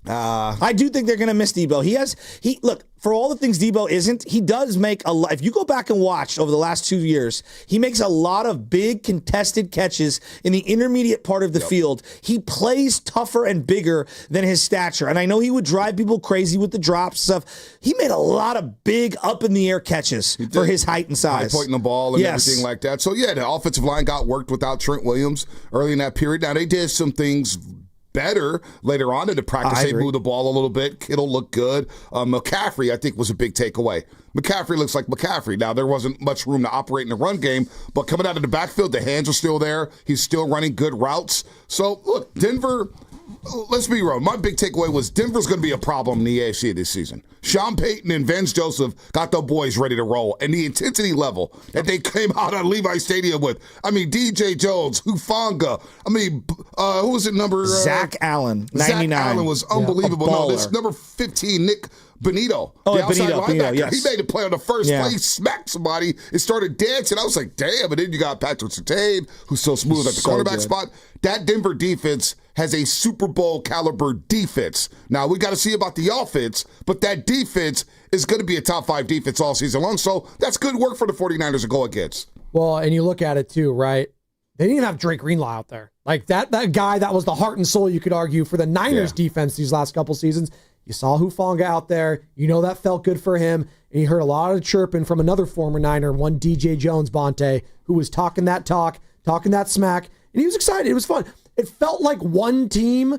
I do think they're going to miss Debo. Look, for all the things Debo isn't, he does make a lot. If you go back and watch over the last 2 years, he makes a lot of big contested catches in the intermediate part of the field. He plays tougher and bigger than his stature. And I know he would drive people crazy with the drops stuff. He made a lot of big up in the air catches for his height and size. Pointing the ball and everything like that. So, yeah, the offensive line got worked without Trent Williams early in that period. Now, they did some things better later on in the practice. They moved the ball a little bit. Kittle looked good. McCaffrey, I think, was a big takeaway. McCaffrey looks like McCaffrey. Now, there wasn't much room to operate in the run game, but coming out of the backfield, the hands are still there. He's still running good routes. So, look, Denver, let's be real. My big takeaway was Denver's going to be a problem in the AFC this season. Sean Payton and Vance Joseph got the boys ready to roll. And the intensity level that they came out on Levi Stadium with. I mean, DJ Jones, Hufanga. I mean, who was it number? Zach Allen, 99. Zach Allen was unbelievable. No, this number 15, Nick Benito. the outside linebacker. Yes. He made a play on the first play. He smacked somebody and started dancing. I was like, damn. And then you got Patrick Surtain, who's so smooth at the cornerback spot. That Denver defense has a Super Bowl caliber defense. Now, we got to see about the offense, but that defense is going to be a top 5 defense all season long. So that's good work for the 49ers to go against. Well, and you look at it too, right? They didn't even have Drake Greenlaw out there. Like that guy that was the heart and soul, you could argue, for the Niners defense these last couple seasons. You saw Hufanga out there. You know that felt good for him. And you heard a lot of chirping from another former Niner, one DJ Jones, Bonte, who was talking that talk, talking that smack. And he was excited. It was fun. It felt like one team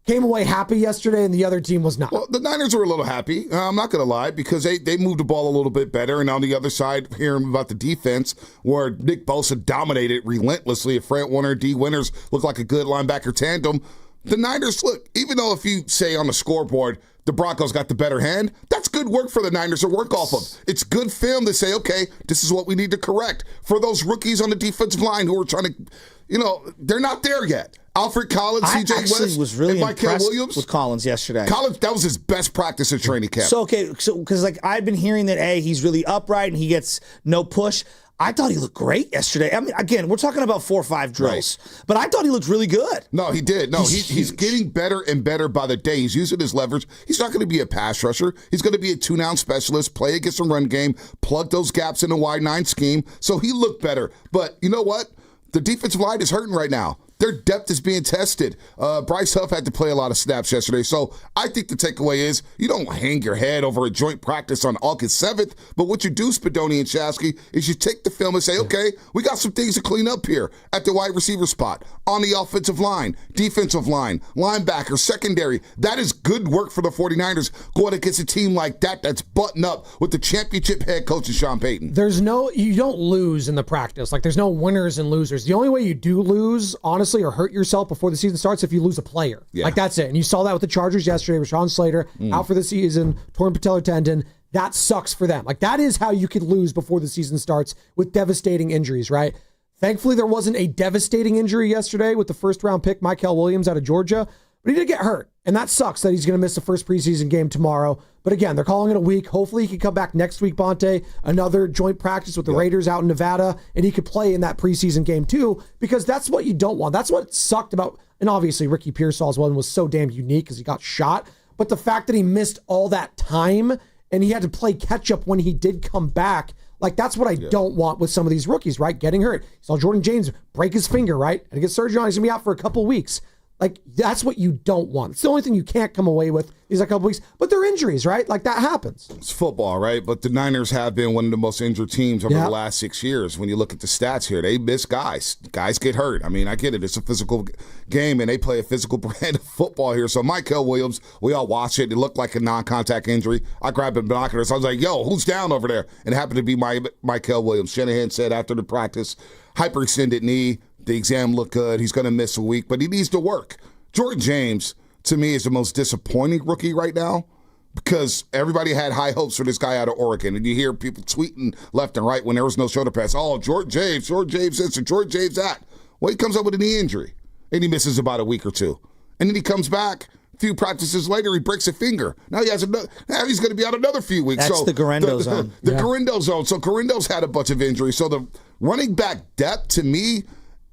came away happy yesterday and the other team was not. Well, the Niners were a little happy. I'm not going to lie, because they moved the ball a little bit better. And on the other side, hearing about the defense, where Nick Bosa dominated relentlessly. If Fred Warner and D. Winters looked like a good linebacker tandem. The Niners, look, even though if you say on the scoreboard, the Broncos got the better hand, that's good work for the Niners to work off of. It's good film to say, okay, this is what we need to correct. For those rookies on the defensive line who are trying to, they're not there yet. Alfred Collins, CJ West, was really and Michael impressed Williams with Collins yesterday. Collins, that was his best practice at training camp. So because I've been hearing that he's really upright and he gets no push. I thought he looked great yesterday. I mean, again, we're talking about 4 or 5 drills, but I thought he looked really good. No, he did. No, he's getting better and better by the day. He's using his leverage. He's not going to be a pass rusher. He's going to be a 2-down specialist, play against the run game, plug those gaps in the wide 9 scheme. So he looked better. But you know what? The defensive line is hurting right now. Their depth is being tested. Bryce Huff had to play a lot of snaps yesterday. So I think the takeaway is you don't hang your head over a joint practice on August 7th, but what you do, Spadoni and Shasky, is you take the film and say, okay, we got some things to clean up here at the wide receiver spot, on the offensive line, defensive line, linebacker, secondary. That is good work for the 49ers going against a team like that that's buttoned up with the championship head coach Sean Payton. You don't lose in the practice. Like, there's no winners and losers. The only way you do lose, honestly, or hurt yourself before the season starts, if you lose a player. Yeah. Like, that's it. And you saw that with the Chargers yesterday. Rashawn Slater out for the season, torn patellar tendon. That sucks for them. Like, that is how you could lose before the season starts, with devastating injuries, right? Thankfully, there wasn't a devastating injury yesterday with the first-round pick, Mykel Williams, out of Georgia. But he did get hurt, and that sucks that he's going to miss the first preseason game tomorrow. But again, they're calling it a week. Hopefully he can come back next week, Bonte. Another joint practice with the Raiders out in Nevada, and he could play in that preseason game too, because that's what you don't want. That's what sucked about, and obviously Ricky Pearsall's one was so damn unique because he got shot. But the fact that he missed all that time and he had to play catch up when he did come back, like, that's what I don't want with some of these rookies, right? Getting hurt. You saw Jordan James break his finger, right? And get surgery on. He's going to be out for a couple weeks. Like, that's what you don't want. It's the only thing you can't come away with is a couple weeks. But they're injuries, right? Like, that happens. It's football, right? But the Niners have been one of the most injured teams over the last 6 years. When you look at the stats here, they miss guys. Guys get hurt. I mean, I get it. It's a physical game, and they play a physical brand of football here. So Mykel Williams, we all watched it. It looked like a non-contact injury. I grabbed the binoculars. I was like, yo, who's down over there? And it happened to be Mykel Williams. Shanahan said after the practice, hyperextended knee. The exam looked good. He's going to miss a week, but he needs to work. Jordan James, to me, is the most disappointing rookie right now because everybody had high hopes for this guy out of Oregon. And you hear people tweeting left and right when there was no shoulder pads. Oh, Jordan James this and Jordan James that. Well, he comes up with a knee injury, and he misses about a week or two. And then he comes back. A few practices later, he breaks a finger. Now he's going to be out another few weeks. That's the Garendo zone. The Garendo zone. So Garendo's had a bunch of injuries. So the running back depth, to me,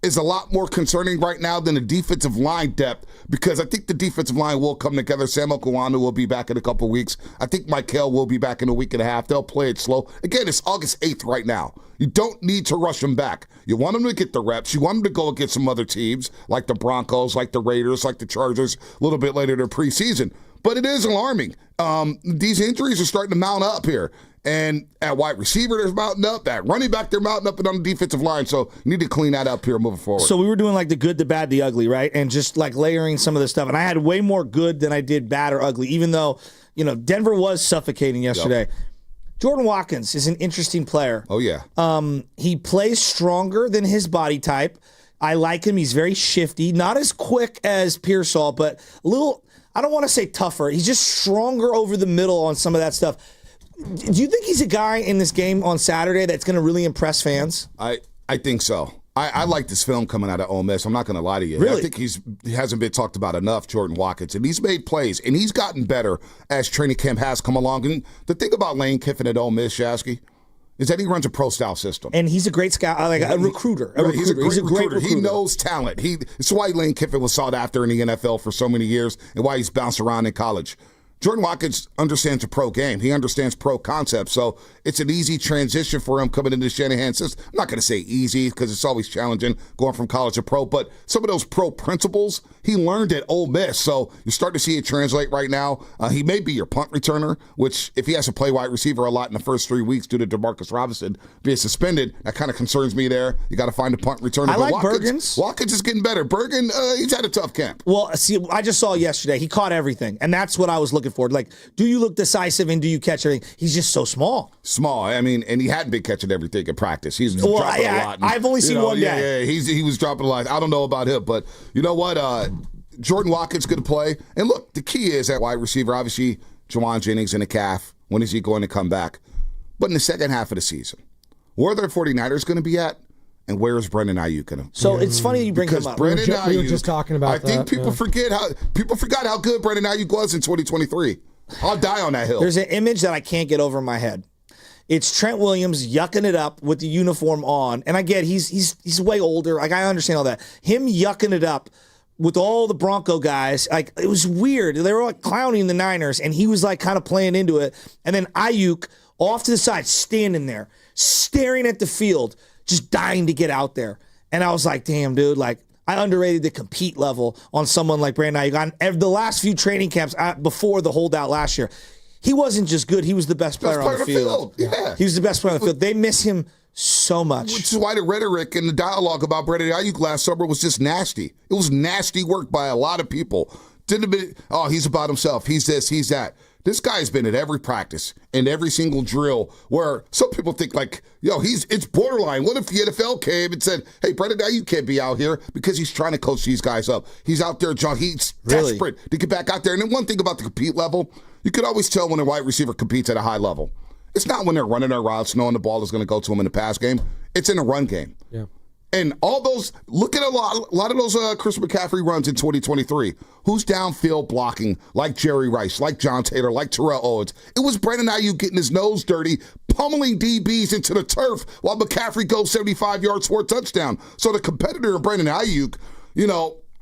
is a lot more concerning right now than the defensive line depth, because I think the defensive line will come together. Sam Okuanu will be back in a couple weeks. I think Mykel will be back in a week and a half. They'll play it slow. Again, it's August 8th right now. You don't need to rush them back. You want them to get the reps. You want them to go against some other teams like the Broncos, like the Raiders, like the Chargers a little bit later in the preseason. But it is alarming. These injuries are starting to mount up here. And at wide receiver, they're mounting up. At running back, they're mounting up, and on the defensive line. So you need to clean that up here moving forward. So we were doing like the good, the bad, the ugly, right? And just like layering some of the stuff. And I had way more good than I did bad or ugly, even though, Denver was suffocating yesterday. Yep. Jordan Watkins is an interesting player. Oh, yeah. He plays stronger than his body type. I like him. He's very shifty. Not as quick as Pearsall, but a little, I don't want to say tougher. He's just stronger over the middle on some of that stuff. Do you think he's a guy in this game on Saturday that's going to really impress fans? I think so. I like this film coming out of Ole Miss. I'm not going to lie to you. Really? I think he hasn't been talked about enough, Jordan Watkins. And he's made plays, and he's gotten better as training camp has come along. And the thing about Lane Kiffin at Ole Miss, Shasky, is that he runs a pro-style system. And he's a great scout, like a recruiter. He's a great recruiter. He knows talent. It's why Lane Kiffin was sought after in the NFL for so many years and why he's bounced around in college. Jordan Watkins understands a pro game. He understands pro concepts. So it's an easy transition for him coming into Shanahan's system. I'm not going to say easy because it's always challenging going from college to pro, but some of those pro principles he learned at Ole Miss. So you're starting to see it translate right now. He may be your punt returner, which if he has to play wide receiver a lot in the first 3 weeks due to DeMarcus Robinson being suspended, that kind of concerns me there. You got to find a punt returner. I like Bergens. Watkins is getting better. Bergen, he's had a tough camp. Well, see, I just saw yesterday. He caught everything, and that's what I was looking for. Like, do you look decisive and do you catch everything? He's just so small. Small. I mean, and he hadn't been catching everything in practice. He's dropping a lot. And, I've only seen one day. Yeah, he was dropping a lot. I don't know about him, but you know what? Jordan Watkins going to play. And look, the key is at wide receiver, obviously, Jawan Jennings in a calf. When is he going to come back? But in the second half of the season, where are the 49ers going to be at? And where is Brandon Ayuk going to? So it's funny you bring him up. Brandon Ayuk, we were just talking about I think people forgot how good Brandon Ayuk was in 2023. I'll die on that hill. There's an image that I can't get over my head. It's Trent Williams yucking it up with the uniform on. And I get he's way older. Like, I understand all that. Him yucking it up with all the Bronco guys, like, it was weird. They were like clowning the Niners, and he was like kind of playing into it. And then Ayuk off to the side, standing there, staring at the field, just dying to get out there. And I was like, damn, dude, like, I underrated the compete level on someone like Brandon Ayuk. On the last few training camps before the holdout last year, he wasn't just good. He was the best player on the field. Yeah. He was the best player on the field. They miss him so much. Which is why the rhetoric and the dialogue about Brandon Ayuk last summer was just nasty. It was nasty work by a lot of people. Didn't be, oh, he's about himself. He's this, he's that. This guy's been at every practice and every single drill where some people think like, it's borderline. What if the NFL came and said, hey, Brandon Ayuk can't be out here because he's trying to coach these guys up. He's out there, John. He's desperate to get back out there. And then one thing about the compete level, you can always tell when a wide receiver competes at a high level. It's not when they're running their routes, knowing the ball is going to go to them in the pass game. It's in the run game. Yeah. And all those, look at a lot of those Chris McCaffrey runs in 2023. Who's downfield blocking like Jerry Rice, like John Taylor, like Terrell Owens? It was Brandon Ayuk getting his nose dirty, pummeling DBs into the turf while McCaffrey goes 75 yards for a touchdown. So the competitor of Brandon Ayuk,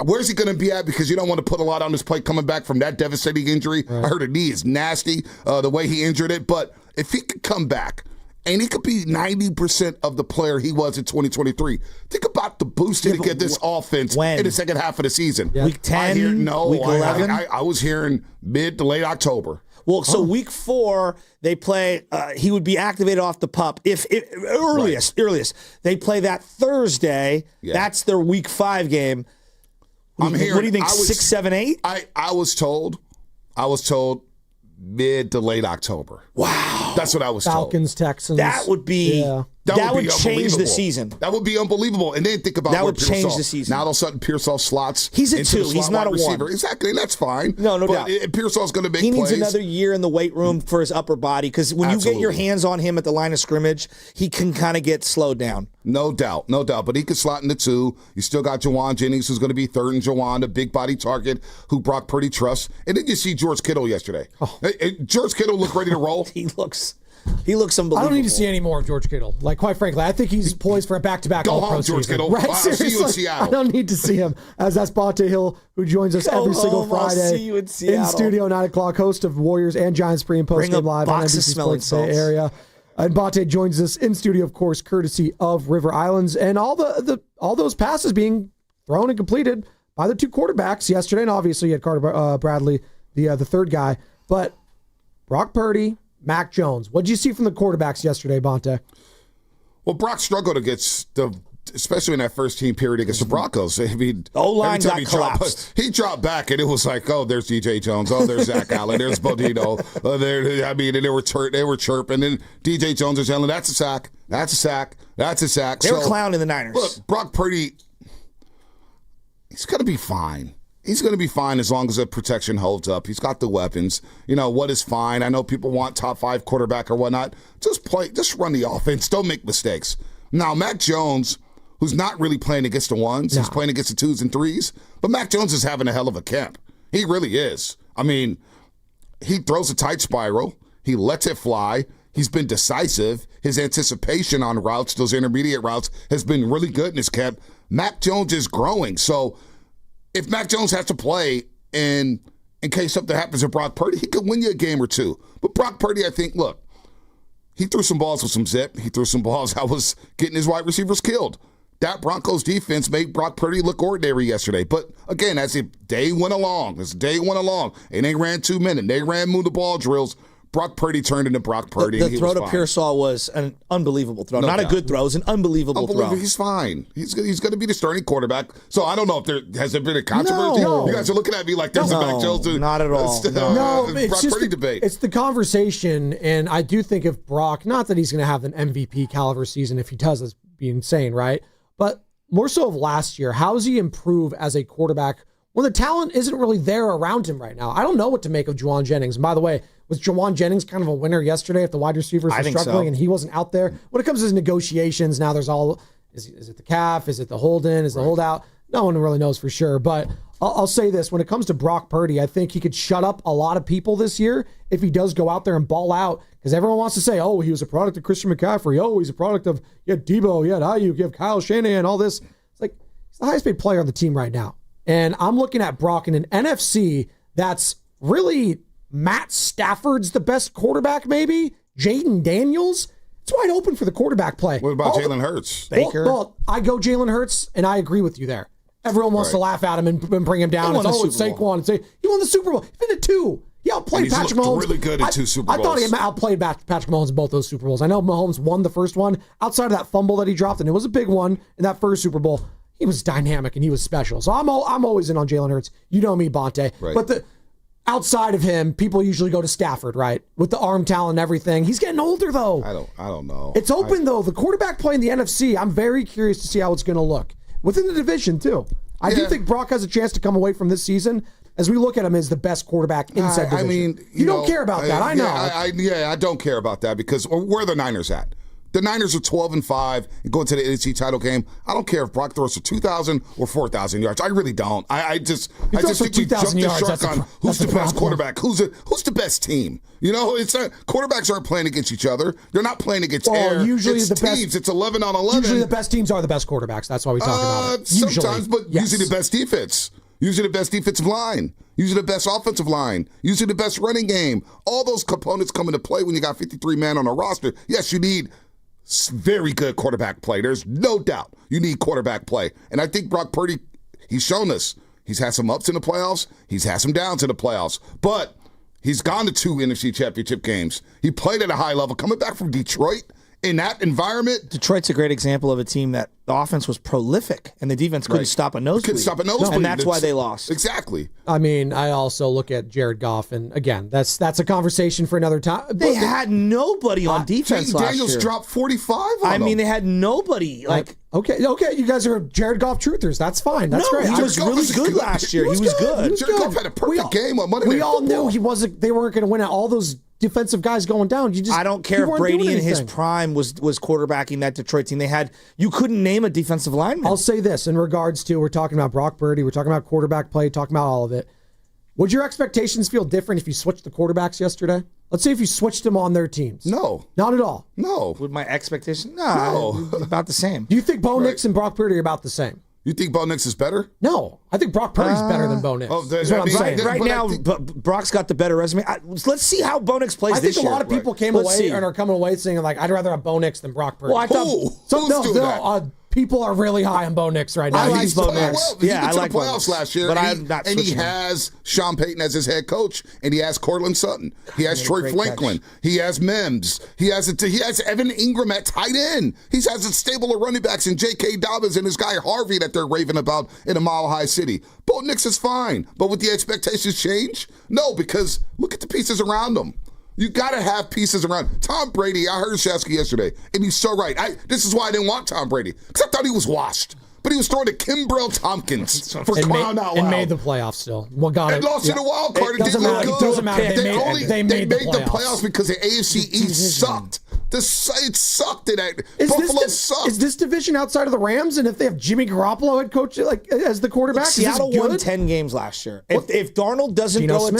where's he going to be at? Because you don't want to put a lot on his plate coming back from that devastating injury. Right. I heard a knee is nasty, the way he injured it. But if he could come back, and he could be 90% of the player he was in 2023. Think about the boost to get this offense in the second half of the season. Yeah. Week 10, week 11? I was hearing mid to late October. Well, so week 4, they play, he would be activated off the PUP. If earliest. They play that Thursday. Yeah. That's their week 5 game. What do you think, 6, 7, 8? I was told mid to late October. Wow. That's what I was told. Falcons, Texans. That would be that would change the season. That would be unbelievable. And then think about that would change the season. Now all of a sudden Pearsall slots. He's a 2. He's not a 1. Exactly, and that's fine. No doubt. Pearsall's going to make plays. He plays. needs another year in the weight room for his upper body because when you get your hands on him at the line of scrimmage, he can kind of get slowed down. No doubt. But he could slot into 2. You still got Jawan Jennings, who's going to be third and Jawan, a big body target who Brock Purdy trusts. And then you see George Kittle yesterday. Oh. George Kittle looked ready to roll. He looks unbelievable. I don't need to see any more of George Kittle. Like, quite frankly, I think he's poised for a back-to-back All-Pro season. George Kittle. Right? I'll see you in Seriously, Seattle. I don't need to see him. As that's Bonte Hill, who joins us every single Friday I'll see you in Seattle. studio, 9 o'clock, host of Warriors and Giants pre- and post-game live on NBC Sports Bay area. And Bonte joins us in studio, of course, courtesy of River Islands, and all those passes being thrown and completed by the 2 quarterbacks yesterday. And obviously, you had Carter Bradley, the third guy, but Brock Purdy, Mac Jones. What did you see from the quarterbacks yesterday, Bonte? Well, Brock struggled especially in that first team period against the Broncos. I mean, the O-line got collapsed. He dropped back, and it was like, oh, there's DJ Jones. Oh, there's Zach Allen. There's Bodino. And they were chirping. And DJ Jones was yelling, that's a sack. That's a sack. That's a sack. They were clowning the Niners. Look, Brock Purdy, he's going to be fine. He's going to be fine as long as the protection holds up. He's got the weapons. What is fine? I know people want top 5 quarterback or whatnot. Just run the offense. Don't make mistakes. Now, Mac Jones, who's not really playing against the 1s. He's playing against the 2s and 3s. But Mac Jones is having a hell of a camp. He really is. I mean, he throws a tight spiral. He lets it fly. He's been decisive. His anticipation on routes, those intermediate routes, has been really good in his camp. Mac Jones is growing. So if Mac Jones has to play in case something happens to Brock Purdy, he could win you a game or 2. But Brock Purdy, I think, look, he threw some balls with some zip. He threw some balls that was getting his wide receivers killed. That Broncos defense made Brock Purdy look ordinary yesterday. But, again, as the day went along, and they ran 2 minutes, they ran move the ball drills, Brock Purdy turned into Brock Purdy. The throw to Pearsall was an unbelievable throw. Not a good throw. It was an unbelievable throw. He's fine. He's going to be the starting quarterback. So I don't know if has there been a controversy. No. You guys are looking at me like there's a Mac Jones. Not at all. It's Brock just Purdy debate. It's the conversation, and I do think if Brock, not that he's going to have an MVP caliber season, if he does, that's be insane, right? But more so of last year, how does he improve as a quarterback when the talent isn't really there around him right now? I don't know what to make of Jawan Jennings. And by the way, was Jawan Jennings kind of a winner yesterday if the wide receivers were struggling and he wasn't out there? When it comes to his negotiations, now there's all, is it the calf? Is it the hold-in? Is the holdout? No one really knows for sure. But I'll say this. When it comes to Brock Purdy, I think he could shut up a lot of people this year if he does go out there and ball out, because everyone wants to say, oh, he was a product of Christian McCaffrey. Oh, he's a product of, you had Debo, you had Ayuk, you have Kyle Shanahan, all this. It's like, he's the highest paid player on the team right now. And I'm looking at Brock in an NFC that's really Matt Stafford's the best quarterback, maybe. Jaden Daniels. It's wide open for the quarterback play. What about Jalen Hurts? Baker. Well, I go Jalen Hurts, and I agree with you there. everyone wants to laugh at him and bring him down. It's Saquon. He won the Super Bowl. He's been to 2. He outplayed Patrick Mahomes. Really good in 2 Super Bowls. I thought he outplayed Patrick Mahomes in both those Super Bowls. I know Mahomes won the first one. Outside of that fumble that he dropped, and it was a big one in that first Super Bowl, he was dynamic and he was special. So I'm always in on Jalen Hurts. You know me, Bonte. Right. But outside of him, people usually go to Stafford, right? With the arm talent and everything. He's getting older, though. I don't know. It's open, though. The quarterback play in the NFC, I'm very curious to see how it's going to look. Within the division, too. I do think Brock has a chance to come away from this season, as we look at him as the best quarterback in said division. I mean, you don't care about that. I know. I don't care about that because where are the Niners at? The Niners are 12-5 and going to the NFC title game. I don't care if Brock throws for 2,000 or 4,000 yards. I really don't. I just think we jumped the shark on who's the best quarterback, who's the best team. You know, it's not, quarterbacks aren't playing against each other. They're not playing against air. Usually it's the teams. best, it's 11 on 11. Usually the best teams are the best quarterbacks. That's why we talk about it. Sometimes, but usually the best defense. Usually the best defensive line. Usually the best offensive line. Usually the best running game. All those components come into play when you got 53 men on a roster. Yes, you need very good quarterback play. There's no doubt you need quarterback play. And I think Brock Purdy, he's shown us. He's had some ups in the playoffs. He's had some downs in the playoffs. But he's gone to 2 NFC championship games. He played at a high level. Coming back from Detroit in that environment. Detroit's a great example of a team that the offense was prolific and the defense couldn't stop a nosebleed. Couldn't stop a nosebleed. And that's why they lost. Exactly. I mean, I also look at Jared Goff, and again, that's a conversation for another time. They had nobody on defense last Daniels year. dropped 45 on I them. mean, they had nobody. Okay, you guys are Jared Goff truthers. That's fine. That's great. He was really good last year. He was good. Jared Goff had a perfect game on Monday Night We all Football. knew he wasn't. They weren't going to win at all those defensive guys going down. I don't care if Brady in his prime was quarterbacking that Detroit team. You couldn't name a defensive lineman. I'll say this in regards to, we're talking about Brock Purdy, we're talking about quarterback play, talking about all of it. Would your expectations feel different if you switched the quarterbacks yesterday? Let's say if you switched them on their teams. No. Not at all. No. Would my expectation? No. About the same. Do you think Bo Nix and Brock Purdy are about the same? You think Bo Nix is better? No. I think Brock Purdy's better than Bo Nix. Is what I'm saying. Right now, Brock's got the better resume. Let's see how Bo Nix plays this year. I think a lot of people came away and are coming away saying, like, I'd rather have Bo Nix than Brock Purdy. Well, I thought, people are really high on Bo Nix right now. I like Bo Nix. He went to the playoffs last year, but and he has Sean Payton as his head coach, and he has Cortland Sutton. He has Troy Franklin. He has Mims. He has Evan Ingram at tight end. He has a stable of running backs in J.K. Dobbins and his guy Harvey that they're raving about in a mile-high city. Bo Nix is fine, but would the expectations change? No, because look at the pieces around him. You got to have pieces around. Tom Brady, I heard Shasky yesterday, and he's so right. This is why I didn't want Tom Brady, because I thought he was washed. But he was throwing to Kimbrell Tompkins for crying out loud. And made the playoffs still. Well, got it. And lost in the wild card. It doesn't matter. They made the playoffs because the AFC East sucked. It sucked. Buffalo sucked. Is this division outside of the Rams? And if they have Jimmy Garoppolo head coach as the quarterback, Seattle won 10 games last year. If Darnold doesn't go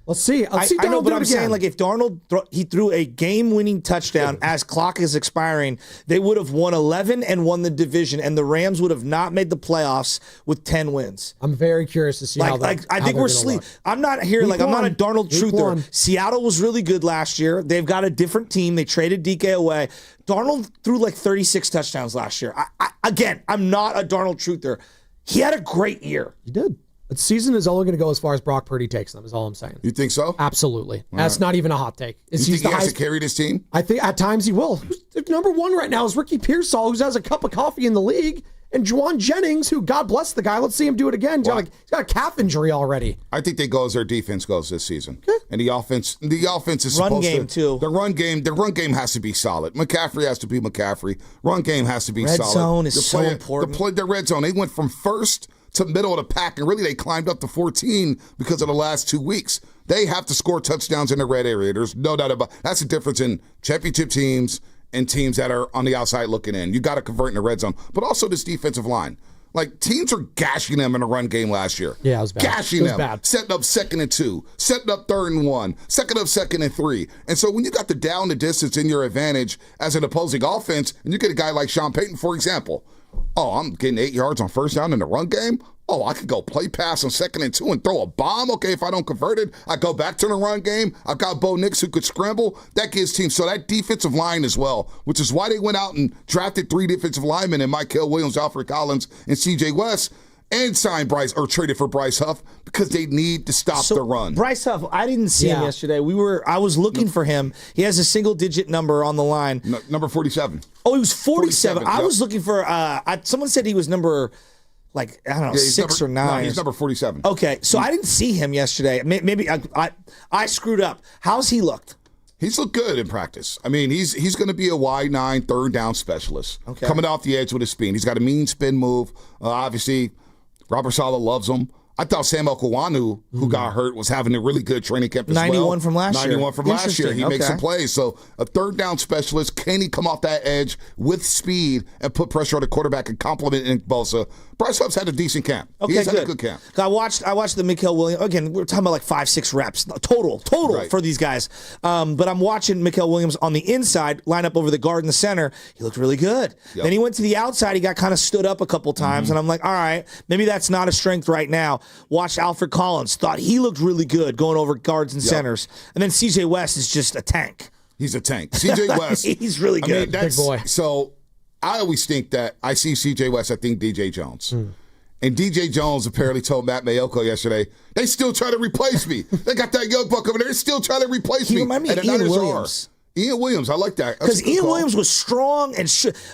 let's see. I know, but I'm saying, like, if Darnold he threw a game-winning touchdown as clock is expiring, they would have won 11 and won the division, and the Rams would have not made the playoffs with 10 wins. I'm very curious to see how that. I think we're sleep. I'm not here. I'm not a Darnold truther. Seattle was really good last year. They've got a different team. They traded DK away. Darnold threw like 36 touchdowns last year. Again, I'm not a Darnold truther. He had a great year. He did. The season is only going to go as far as Brock Purdy takes them, is all I'm saying. You think so? Absolutely. That's not even a hot take. You think he has to carry this team? I think at times he will. Number one right now is Ricky Pearsall, who has a cup of coffee in the league, and Juwan Jennings, who, God bless the guy. Let's see him do it again. He's got a calf injury already. I think they go as their defense goes this season. Okay. And the offense is run supposed game to. too. The run game has to be solid. McCaffrey has to be McCaffrey. Run game has to be solid. Red zone is so important. The red zone. They went from first to middle of the pack, and really they climbed up to 14 because of the last 2 weeks. They have to score touchdowns in the red area. There's no doubt about it. That's the difference in championship teams and teams that are on the outside looking in. You got to convert in the red zone. But also this defensive line. Like, teams are gashing them in the run game last year. Yeah, it was bad. Gashing them. Setting up 2nd and 2. Setting up 3rd and 1. Setting up 2nd and 3. And so when you got the down the distance in your advantage as an opposing offense, and you get a guy like Sean Payton, for example, I'm getting 8 yards on first down in the run game. I could go play pass on 2nd and 2 and throw a bomb. Okay, if I don't convert it, I go back to the run game. I've got Bo Nix who could scramble. That gives teams. So that defensive line as well, which is why they went out and drafted 3 defensive linemen in Mike Williams, Alfred Collins, and C.J. West. and signed Bryce or traded for Bryce Huff because they need to stop the run. Bryce Huff, I didn't see him yesterday. I was looking for him. He has a single-digit number on the line. Number 47. Oh, he was 47. I yep. was looking for. Someone said he was number, I don't know, 6 or 9. No, he's number 47. Okay, so I didn't see him yesterday. Maybe I screwed up. How's he looked? He's looked good in practice. I mean, he's going to be a wide 9 third down specialist. Okay. Coming off the edge with his spin. He's got a mean spin move. Obviously, Robert Saleh loves him. I thought Sam Okwuonu, who got hurt, was having a really good training camp as 91 from last year. 91 from last year. He makes some plays. So a third down specialist. Can he come off that edge with speed and put pressure on the quarterback and complement Nick Bosa? Bryce Huff's had a decent camp. Okay, He's had a good camp. I watched the Mikael Williams. Again, we're talking about 5-6 reps total right. for these guys. But I'm watching Mikael Williams on the inside line up over the guard in the center. He looked really good. Yep. Then he went to the outside. He got kind of stood up a couple times, and I'm like, all right, maybe that's not a strength right now. Watched Alfred Collins. Thought he looked really good going over guards and centers. And then C.J. West is just a tank. He's a tank. C.J. West. He's really good. Big boy. So I always think that I see C.J. West, I think D.J. Jones. And D.J. Jones apparently told Matt Mayoko yesterday, they still try to replace me. They got that young buck over there. They're still trying to replace me. He reminded me of Ian Williams. Ian Williams, I like that. Because Ian Williams was strong and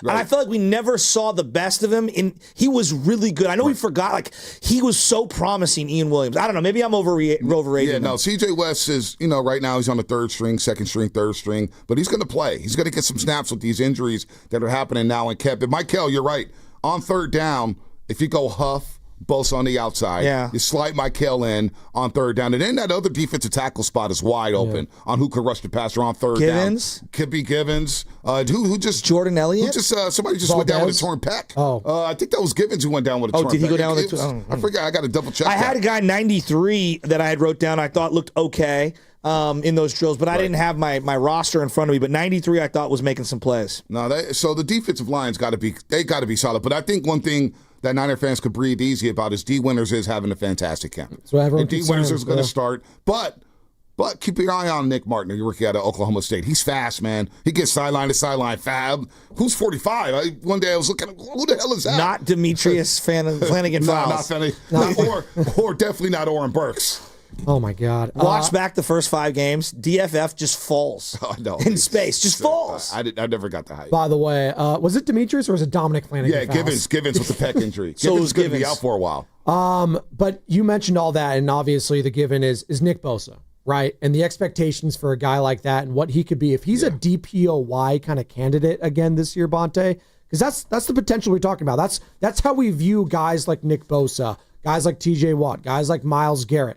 I felt like we never saw the best of him. He was really good. I know we forgot, he was so promising, Ian Williams. I don't know, maybe I'm overrating him. No, C.J. West is, right now he's on the third string, second string, third string, but he's going to play. He's going to get some snaps with these injuries that are happening now in camp. And Michael, you're right. On third down, if you go Huff, Bosa on the outside. You slide Michael in on third down. And then that other defensive tackle spot is wide open on who could rush the passer on third Givens? down. Could be Givens. Who just Jordan Elliott? Who just somebody just went down with a torn pec. I think that was Givens who went down with a torn pec. Did he go down with a I forgot. I got to double check. I had a guy 93 that I had wrote down I thought looked okay in those drills, but I didn't have my roster in front of me. But 93 I thought was making some plays. No, so the defensive line's got to be solid. But I think one thing that Niner fans could breathe easy about is D. Winters is having a fantastic camp. So everyone D. Winters is going to start, but keep your eye on Nick Martin, your rookie out of Oklahoma State. He's fast, man. He gets sideline to sideline fab. Who's 45? One day I was looking, who the hell is that? Not Demetrius Flanagan Fowles. Or definitely not Oren Burks. Oh, my God. Watch back the first 5 games. DFF just falls in space. Just falls. I never got the hype. By the way, was it Demetrius or was it Dominic Flanagan? Yeah, Givens with the pec injury. So Givens is going to be Givens. out for a while. But you mentioned all that, and obviously the given is Nick Bosa, right? And the expectations for a guy like that and what he could be. If he's a DPOY kind of candidate again this year, Bonte, because that's the potential we're talking about. That's how we view guys like Nick Bosa, guys like TJ Watt, guys like Myles Garrett.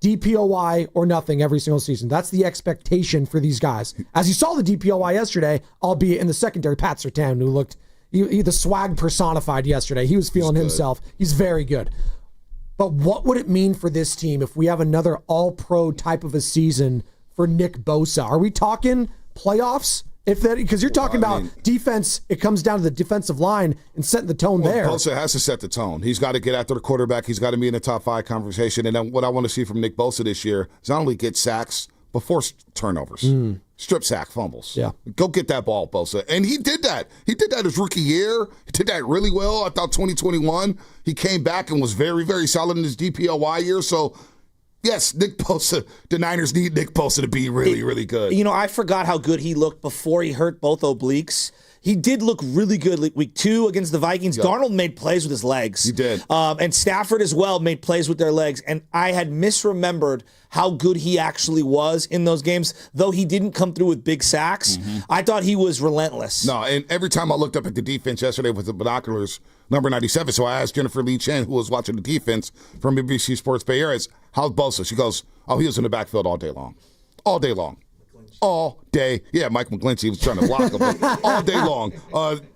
DPOY or nothing every single season. That's the expectation for these guys. As you saw the DPOY yesterday, albeit in the secondary, Pat Surtain, who looked the swag personified yesterday. He was feeling himself. He's very good. But what would it mean for this team if we have another all-pro type of a season for Nick Bosa? Are we talking playoffs? Because you're talking about defense, it comes down to the defensive line and setting the tone there. Bosa has to set the tone. He's got to get after the quarterback. He's got to be in the top 5 conversation. And then what I want to see from Nick Bosa this year is not only get sacks, but force turnovers. Strip sack fumbles. Yeah. Go get that ball, Bosa. And he did that. He did that his rookie year. He did that really well. I thought 2021, he came back and was very, very solid in his DPOY year. So, yes, Nick Bosa, the Niners need Nick Bosa to be really, really good. I forgot how good he looked before he hurt both obliques. He did look really good week 2 against the Vikings. Yep. Darnold made plays with his legs. He did. And Stafford as well made plays with their legs. And I had misremembered how good he actually was in those games, though he didn't come through with big sacks. I thought he was relentless. No, and every time I looked up at the defense yesterday with the binoculars, number 97, so I asked Jennifer Lee Chen, who was watching the defense from NBC Sports Bay Area, how's Bosa? She goes, he was in the backfield all day long. All day long. All day. Yeah, Mike McGlinchey was trying to block him. But all day long.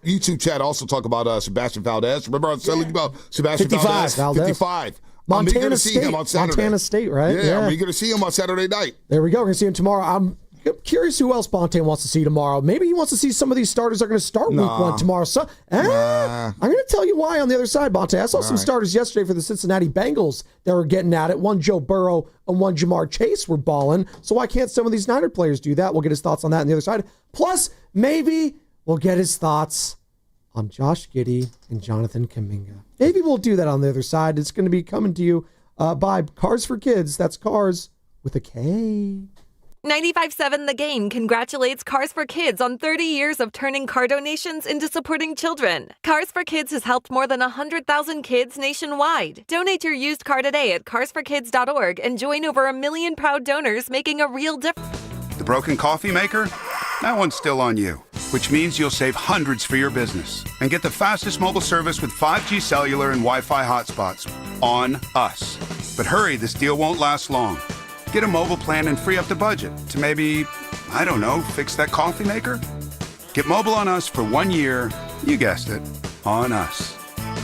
YouTube chat also talk about Sebastian Valdez. Remember I was telling you about Sebastian 55. Valdez? 55. Montana I'm eager to State. see him on Saturday. Montana State, right? Yeah, I'm eager to see him on Saturday night. There we go. We're going to see him tomorrow. I'm curious who else Bonte wants to see tomorrow. Maybe he wants to see some of these starters are going to start week 1 tomorrow. So, I'm going to tell you why on the other side, Bonte. I saw some starters yesterday for the Cincinnati Bengals that were getting at it. One Joe Burrow and one Jamar Chase were balling. So why can't some of these Niner players do that? We'll get his thoughts on that on the other side. Plus, maybe we'll get his thoughts on Josh Giddey and Jonathan Kuminga. Maybe we'll do that on the other side. It's going to be coming to you by Cars for Kids. That's Cars with a K. 95.7 The Game congratulates Cars for Kids on 30 years of turning car donations into supporting children. Cars for Kids has helped more than 100,000 kids nationwide. Donate your used car today at carsforkids.org and join over 1 million proud donors making a real difference. The broken coffee maker? That one's still on you, which means you'll save hundreds for your business and get the fastest mobile service with 5G cellular and Wi-Fi hotspots on us. But hurry, this deal won't last long. Get a mobile plan and free up the budget to maybe, I don't know, fix that coffee maker? Get mobile on us for 1 year, you guessed it, on us.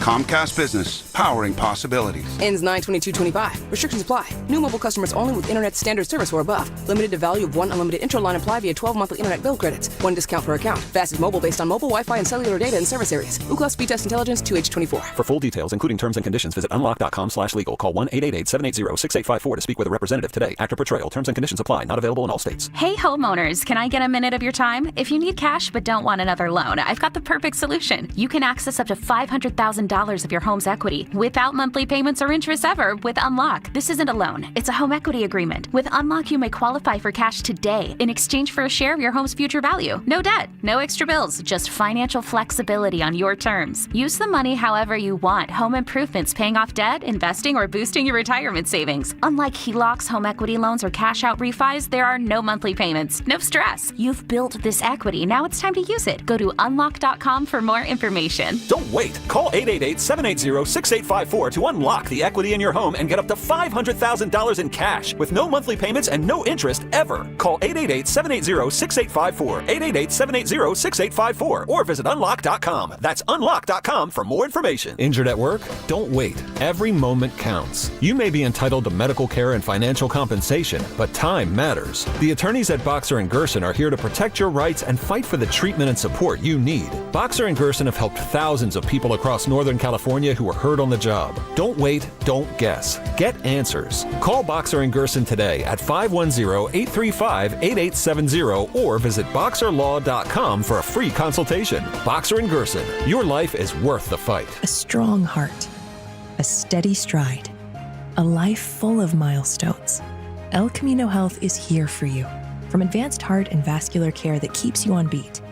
Comcast Business, powering possibilities. Ends 9/22/25. Restrictions apply. New mobile customers only with internet standard service or above. Limited to value of 1 unlimited intro line apply via 12 monthly internet bill credits. 1 discount per account. Fastest mobile based on mobile Wi-Fi and cellular data in service areas. Ookla Speed Test Intelligence 2H24. For full details, including terms and conditions, visit unlock.com/legal. Call 1-888-780-6854 to speak with a representative today. After portrayal, terms and conditions apply. Not available in all states. Hey homeowners, can I get a minute of your time? If you need cash but don't want another loan, I've got the perfect solution. You can access up to $500,000 of your home's equity without monthly payments or interest ever with Unlock. This isn't a loan, it's a home equity agreement. With Unlock, you may qualify for cash today in exchange for a share of your home's future value. No debt, no extra bills, just financial flexibility on your terms. Use the money however you want. Home improvements, paying off debt, investing, or boosting your retirement savings. Unlike HELOCs, home equity loans, or cash out refis, there are no monthly payments. No stress. You've built this equity. Now it's time to use it. Go to unlock.com for more information. Don't wait. Call 888-780-6854 to unlock the equity in your home and get up to $500,000 in cash with no monthly payments and no interest ever. Call 888-780-6854, 888-780-6854, or visit unlock.com. That's unlock.com for more information. Injured at work? Don't wait. Every moment counts. You may be entitled to medical care and financial compensation, but time matters. The attorneys at Boxer & Gerson are here to protect your rights and fight for the treatment and support you need. Boxer & Gerson have helped thousands of people across Northern California who were hurt on the job. Don't wait, don't guess. Get answers. Call Boxer & Gerson today at 510-835-8870 or visit boxerlaw.com for a free consultation. Boxer & Gerson, your life is worth the fight. A strong heart, a steady stride, a life full of milestones. El Camino Health is here for you. From advanced heart and vascular care that keeps you on beat,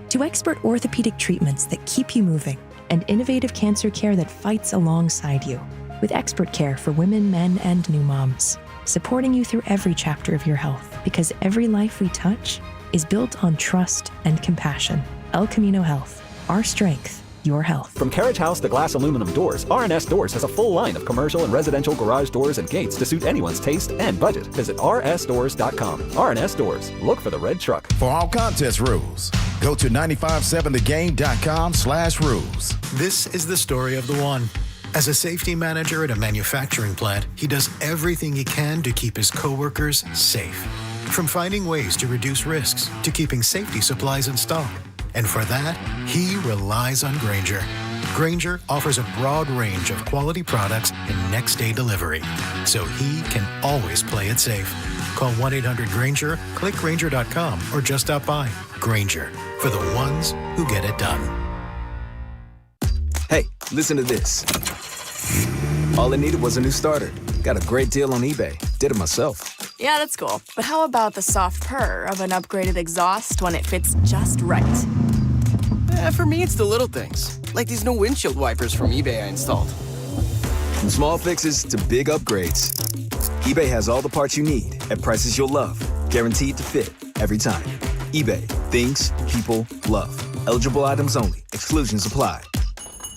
to expert orthopedic treatments that keep you moving, and innovative cancer care that fights alongside you, with expert care for women, men, and new moms, supporting you through every chapter of your health, because every life we touch is built on trust and compassion. El Camino Health, our strength, your health. From carriage house to glass aluminum doors, R&S Doors has a full line of commercial and residential garage doors and gates to suit anyone's taste and budget. Visit rsdoors.com. R&S Doors. Look for the red truck. For all contest rules, go to 957thegame.com/rules. This is the story of the one. As a safety manager at a manufacturing plant, he does everything he can to keep his coworkers safe. From finding ways to reduce risks to keeping safety supplies in stock. And for that, he relies on Grainger. Grainger offers a broad range of quality products and next-day delivery, so he can always play it safe. Call 1-800-GRAINGER, click Grainger.com, or just stop by. Grainger, for the ones who get it done. Hey, listen to this. All I needed was a new starter. Got a great deal on eBay. Did it myself. Yeah, that's cool. But how about the soft purr of an upgraded exhaust when it fits just right? For me, it's the little things, like these new windshield wipers from eBay I installed. From small fixes to big upgrades, eBay has all the parts you need at prices you'll love, guaranteed to fit every time. eBay, things people love. Eligible items only. Exclusions apply.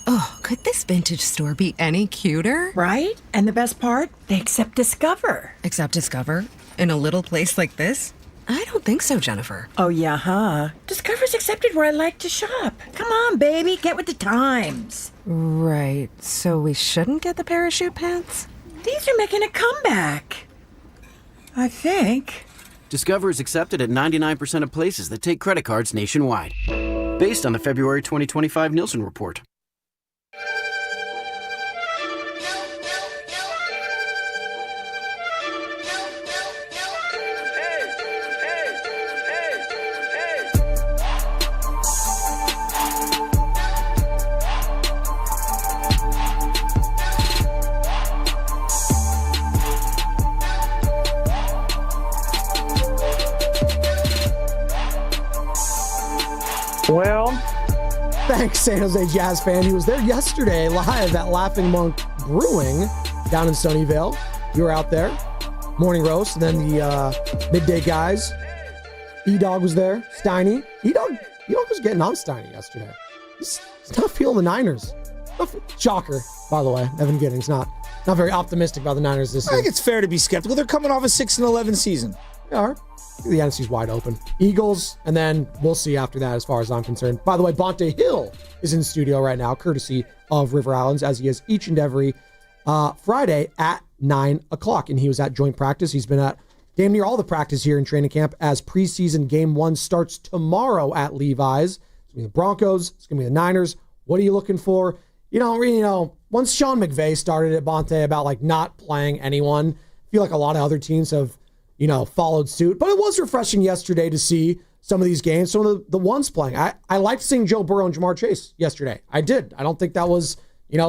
Oh, could this vintage store be any cuter? Right? And the best part? They accept Discover. Accept Discover? In a little place like this? I don't think so, Jennifer. Oh, yeah, huh? Discover's accepted where I like to shop. Come on, baby, get with the times. Right, so we shouldn't get the parachute pants? These are making a comeback. I think. Discover is accepted at 99% of places that take credit cards nationwide. Based on the February 2025 Nielsen report. Well, thanks, San Jose Jazz fan. He was there yesterday live at Laughing Monk Brewing down in Sunnyvale. You were out there. Morning roast, and then the midday guys. E-Dog was there. Steiny. E-Dog was getting on Steiny yesterday. He's not feeling the Niners. Shocker, by the way. Evan Giddings not very optimistic about the Niners this year. I think it's fair to be skeptical. They're coming off a 6-11 season. They are. The NFC's wide open. Eagles, and then we'll see after that as far as I'm concerned. By the way, Bonte Hill is in studio right now, courtesy of River Islands, as he is each and every Friday at 9 o'clock. And he was at joint practice. He's been at damn near all the practice here in training camp as preseason game 1 starts tomorrow at Levi's. It's going to be the Broncos. It's going to be the Niners. What are you looking for? Once Sean McVay started at Bonte about not playing anyone, I feel like a lot of other teams have, followed suit. But it was refreshing yesterday to see some of these games, some of the ones playing. I liked seeing Joe Burrow and Jamar Chase yesterday. I did. I don't think that was,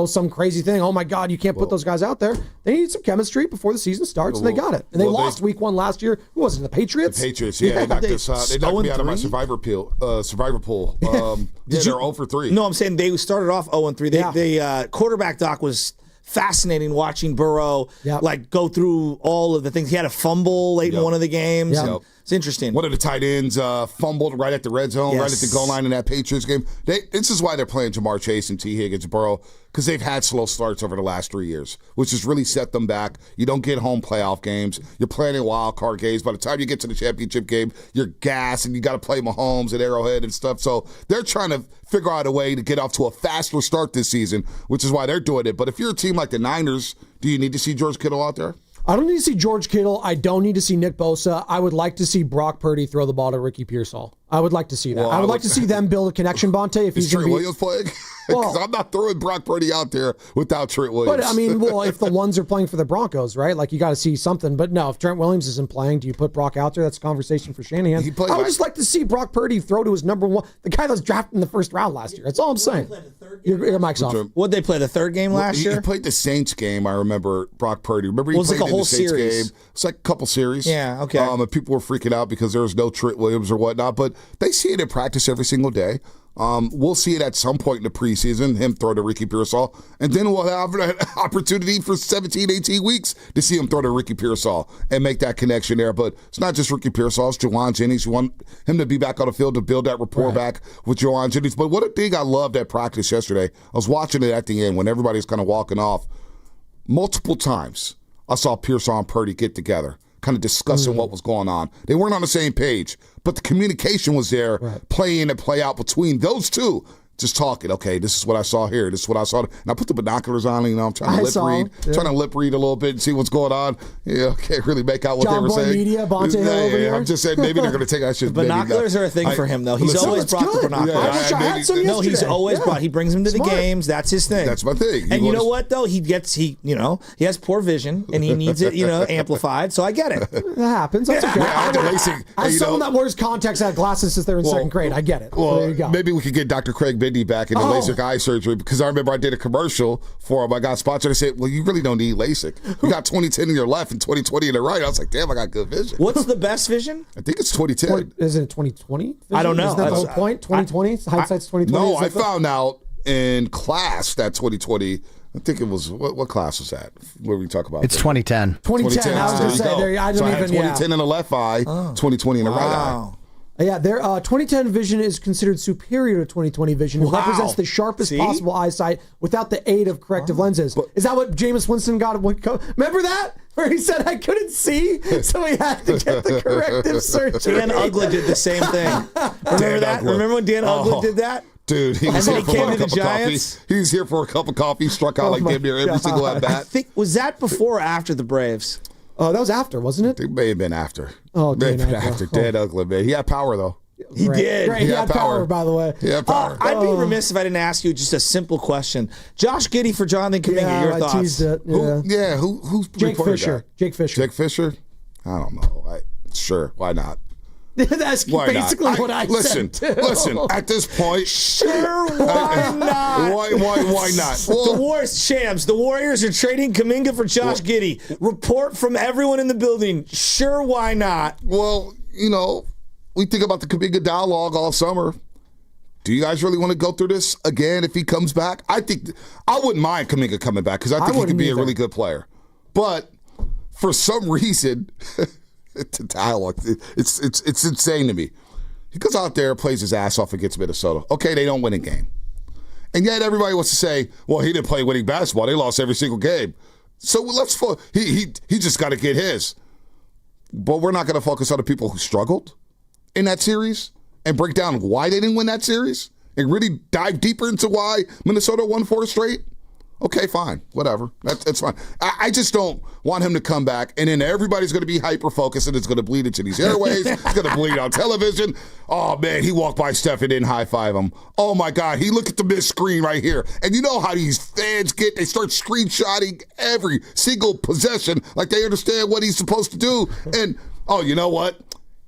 some crazy thing. Oh my God, you can't put those guys out there. They need some chemistry before the season starts, and they got it. And they lost week 1 last year. Who was it? The Patriots? The Patriots, yeah. They knocked us out. They knocked me out of my survivor pool. They're 0 for 3. No, I'm saying they started off 0-3. They quarterback doc was fascinating watching Burrow go through all of the things. He had a fumble late in one of the games. Yep. It's interesting. One of the tight ends fumbled right at the red zone, right at the goal line in that Patriots game. This is why they're playing Jamar Chase and T. Higgins, Burrow, because they've had slow starts over the last 3 years, which has really set them back. You don't get home playoff games. You're playing in wild card games. By the time you get to the championship game, you're gassed, and you got to play Mahomes and Arrowhead and stuff. So they're trying to figure out a way to get off to a faster start this season, which is why they're doing it. But if you're a team like the Niners, do you need to see George Kittle out there? I don't need to see George Kittle. I don't need to see Nick Bosa. I would like to see Brock Purdy throw the ball to Ricky Pearsall. I would like to see that. Well, I would like to see them build a connection, Bonte. If is Trent Williams playing? Because I'm not throwing Brock Purdy out there without Trent Williams. But, if the ones are playing for the Broncos, right? You got to see something. But no, if Trent Williams isn't playing, do you put Brock out there? That's a conversation for Shanahan. I would just like to see Brock Purdy throw to his number 1, the guy that was drafted in the first round last year. That's all I'm saying. Your mic's off. What'd they play, the third game last year? He played the Saints game, I remember, Brock Purdy. Remember he played like a whole in the Saints series. game? It's like a couple series. Yeah, okay. And people were freaking out because there was no Trent Williams or whatnot. But they see it in practice every single day. We'll see it at some point in the preseason, him throw to Ricky Pearsall. And then we'll have an opportunity for 17, 18 weeks to see him throw to Ricky Pearsall and make that connection there. But it's not just Ricky Pearsall, it's Juwan Jennings. You want him to be back on the field to build that rapport back with Juwan Jennings. But what a thing I loved at practice yesterday, I was watching it at the end when everybody's kind of walking off. Multiple times I saw Pearsall and Purdy get together, kind of discussing what was going on. They weren't on the same page, but the communication was there, play in and play out between those two. Just talking, okay, this is what I saw here, this is what I saw. And I put the binoculars on, I'm trying to lip read a little bit and see what's going on. Yeah, can't really make out what they were saying. Media, Bonte Hill over here. I'm just saying maybe they're going to take that shit. Binoculars are a thing for him, though. He's always brought the binoculars. He's always brought. He brings them to the games. That's his thing. That's my thing. And you know what, though? He has poor vision, and he needs it, amplified. So I get it. That happens. That's okay. As someone that wears contacts had glasses since they were in second grade, I get it. Well, there you go. Maybe we could get Dr. Craig Bindi back in the LASIK eye surgery, because I remember I did a commercial for him. I got sponsored. I said, well, you really don't need LASIK. You got 20/10 in your left and 20/20 in the right. I was like, damn, I got good vision. What's the best vision? I think it's 20/10. Isn't it 20/20? I don't know. Isn't that the whole point? 20/20? Hindsight's 20/20? No, I found out in class that 20/20. I think it was, what class was that? Where we talk about It's 2010. 2010. I was going to say, I don't even, 2010 in the left eye, 20/20 in the right eye. Yeah, their 2010 vision is considered superior to 2020 vision. It represents the sharpest possible eyesight without the aid of corrective lenses. Is that what Jameis Winston got? Remember that? Where he said, I couldn't see, so he had to get the corrective surgery. Dan Uggla did the same thing. Remember that? Remember when Dan Uggla did that? Dude, he was here for a cup of coffee. He was here for a cup of coffee, struck out like damn near every single at bat. Was that before or after the Braves? Oh, that was after, wasn't it? It may have been after. Oh, Dan Uggla, man. He had power, though. He did. Right, he had power, by the way. He had power. I'd be remiss if I didn't ask you just a simple question. Josh Giddey for Jonathan Kuminga, your thoughts? Teased it. Yeah. Who's Jake Fisher. That? Jake Fisher? I don't know. Sure, why not? That's basically what I said. Listen, at this point, sure, why not? Why not? Well, the Warriors are trading Kuminga for Josh Giddey. Report from everyone in the building. Sure, why not? Well, we think about the Kuminga dialogue all summer. do you guys really want to go through this again if he comes back? I think I wouldn't mind Kuminga coming back because I think he could be a really good player. But for some reason, it's insane to me. He goes out there, plays his ass off against Minnesota. Okay, they don't win a game. And yet everybody wants to say, well, he didn't play winning basketball. They lost every single game. So he just got to get his. But we're not going to focus on the people who struggled in that series and break down why they didn't win that series and really dive deeper into why Minnesota won 4 straight. Okay, fine, whatever. That's fine. I just don't want him to come back, and then everybody's going to be hyper-focused, and it's going to bleed into these airways. It's going to bleed on television. Oh, man, he walked by Steph and didn't high-five him. Oh, my God, he looked at the missed screen right here. And you know how these fans they start screenshotting every single possession like they understand what he's supposed to do. And, oh, you know what?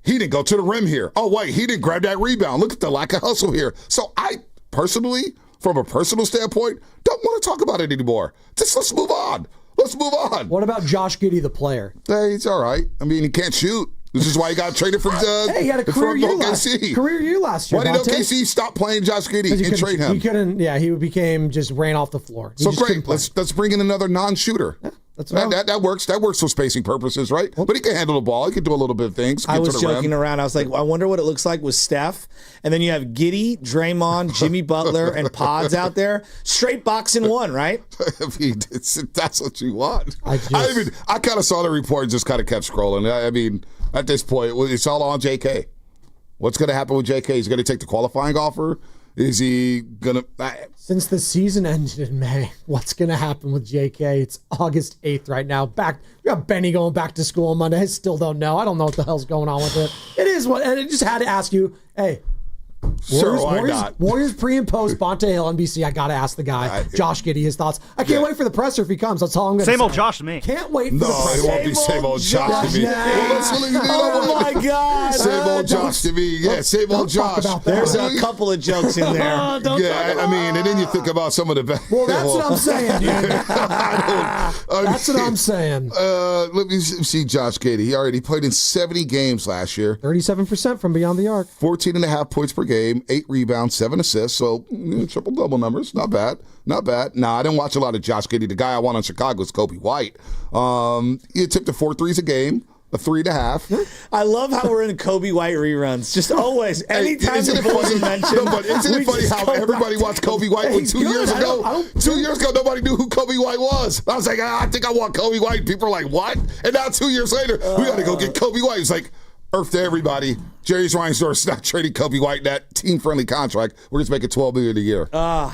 He didn't go to the rim here. Oh, wait, he didn't grab that rebound. Look at the lack of hustle here. So I personally, from a personal standpoint, don't want to talk about it anymore. Just let's move on. Let's move on. What about Josh Giddey, the player? Hey, he's all right. I mean, he can't shoot. This is why he got traded from hey, he had a career year last year. Why did OKC stop playing Josh Giddey and trade him? He couldn't. Yeah, he became just ran off the floor. So great. Let's bring in another non-shooter. Yeah, that works. That works for spacing purposes, right? But he can handle the ball. He can do a little bit of things. I was joking around. I was like, I wonder what it looks like with Steph. And then you have Giddey, Draymond, Jimmy Butler, and Pods out there. Straight boxing one, right? I mean, that's what you want. I kind of saw the report and just kind of kept scrolling. I mean, at this point, it's all on JK. What's going to happen with JK? Is he going to take the qualifying offer? Is he going to... Since the season ended in May, what's going to happen with JK? It's August 8th right now. We got Benny going back to school on Monday. I still don't know. I don't know what the hell's going on with it. It is what... And I just had to ask you, hey... Warriors pre and post Bonte Hill NBC. I gotta ask the guy, Josh Giddey, his thoughts. I can't wait for the presser if he comes. That's all I'm gonna say. Same old Josh to me. Can't wait for the presser. No, it won't be same old Josh to me. Oh my God! Same old Josh to me. Yeah, same old Josh. There's a couple of jokes in there. I mean, and then you think about some of the best. Well, that's what I'm saying, dude. That's what I'm saying. Let me see Josh Giddey. He played in 70 games last year. 37% from beyond the arc. 14.5 points per game, 8 rebounds, 7 assists. So triple-double numbers. Not bad. Nah, I didn't watch a lot of Josh Giddey. The guy I want on Chicago is Kobe White. He attempted 4 threes a game. A 3.5. I love how we're in Kobe White reruns. Just always, anytime the Bulls are mentioned. No, but isn't it funny how everybody watched Kobe White when 2 years ago? 2 years ago, nobody knew who Kobe White was. I was like, I think I want Kobe White. People are like, what? And now 2 years later, we got to go get Kobe White. It's like, earth to everybody. Jerry's Reinsdorf's not trading Kobe White that team-friendly contract. We're just making $12 million a year.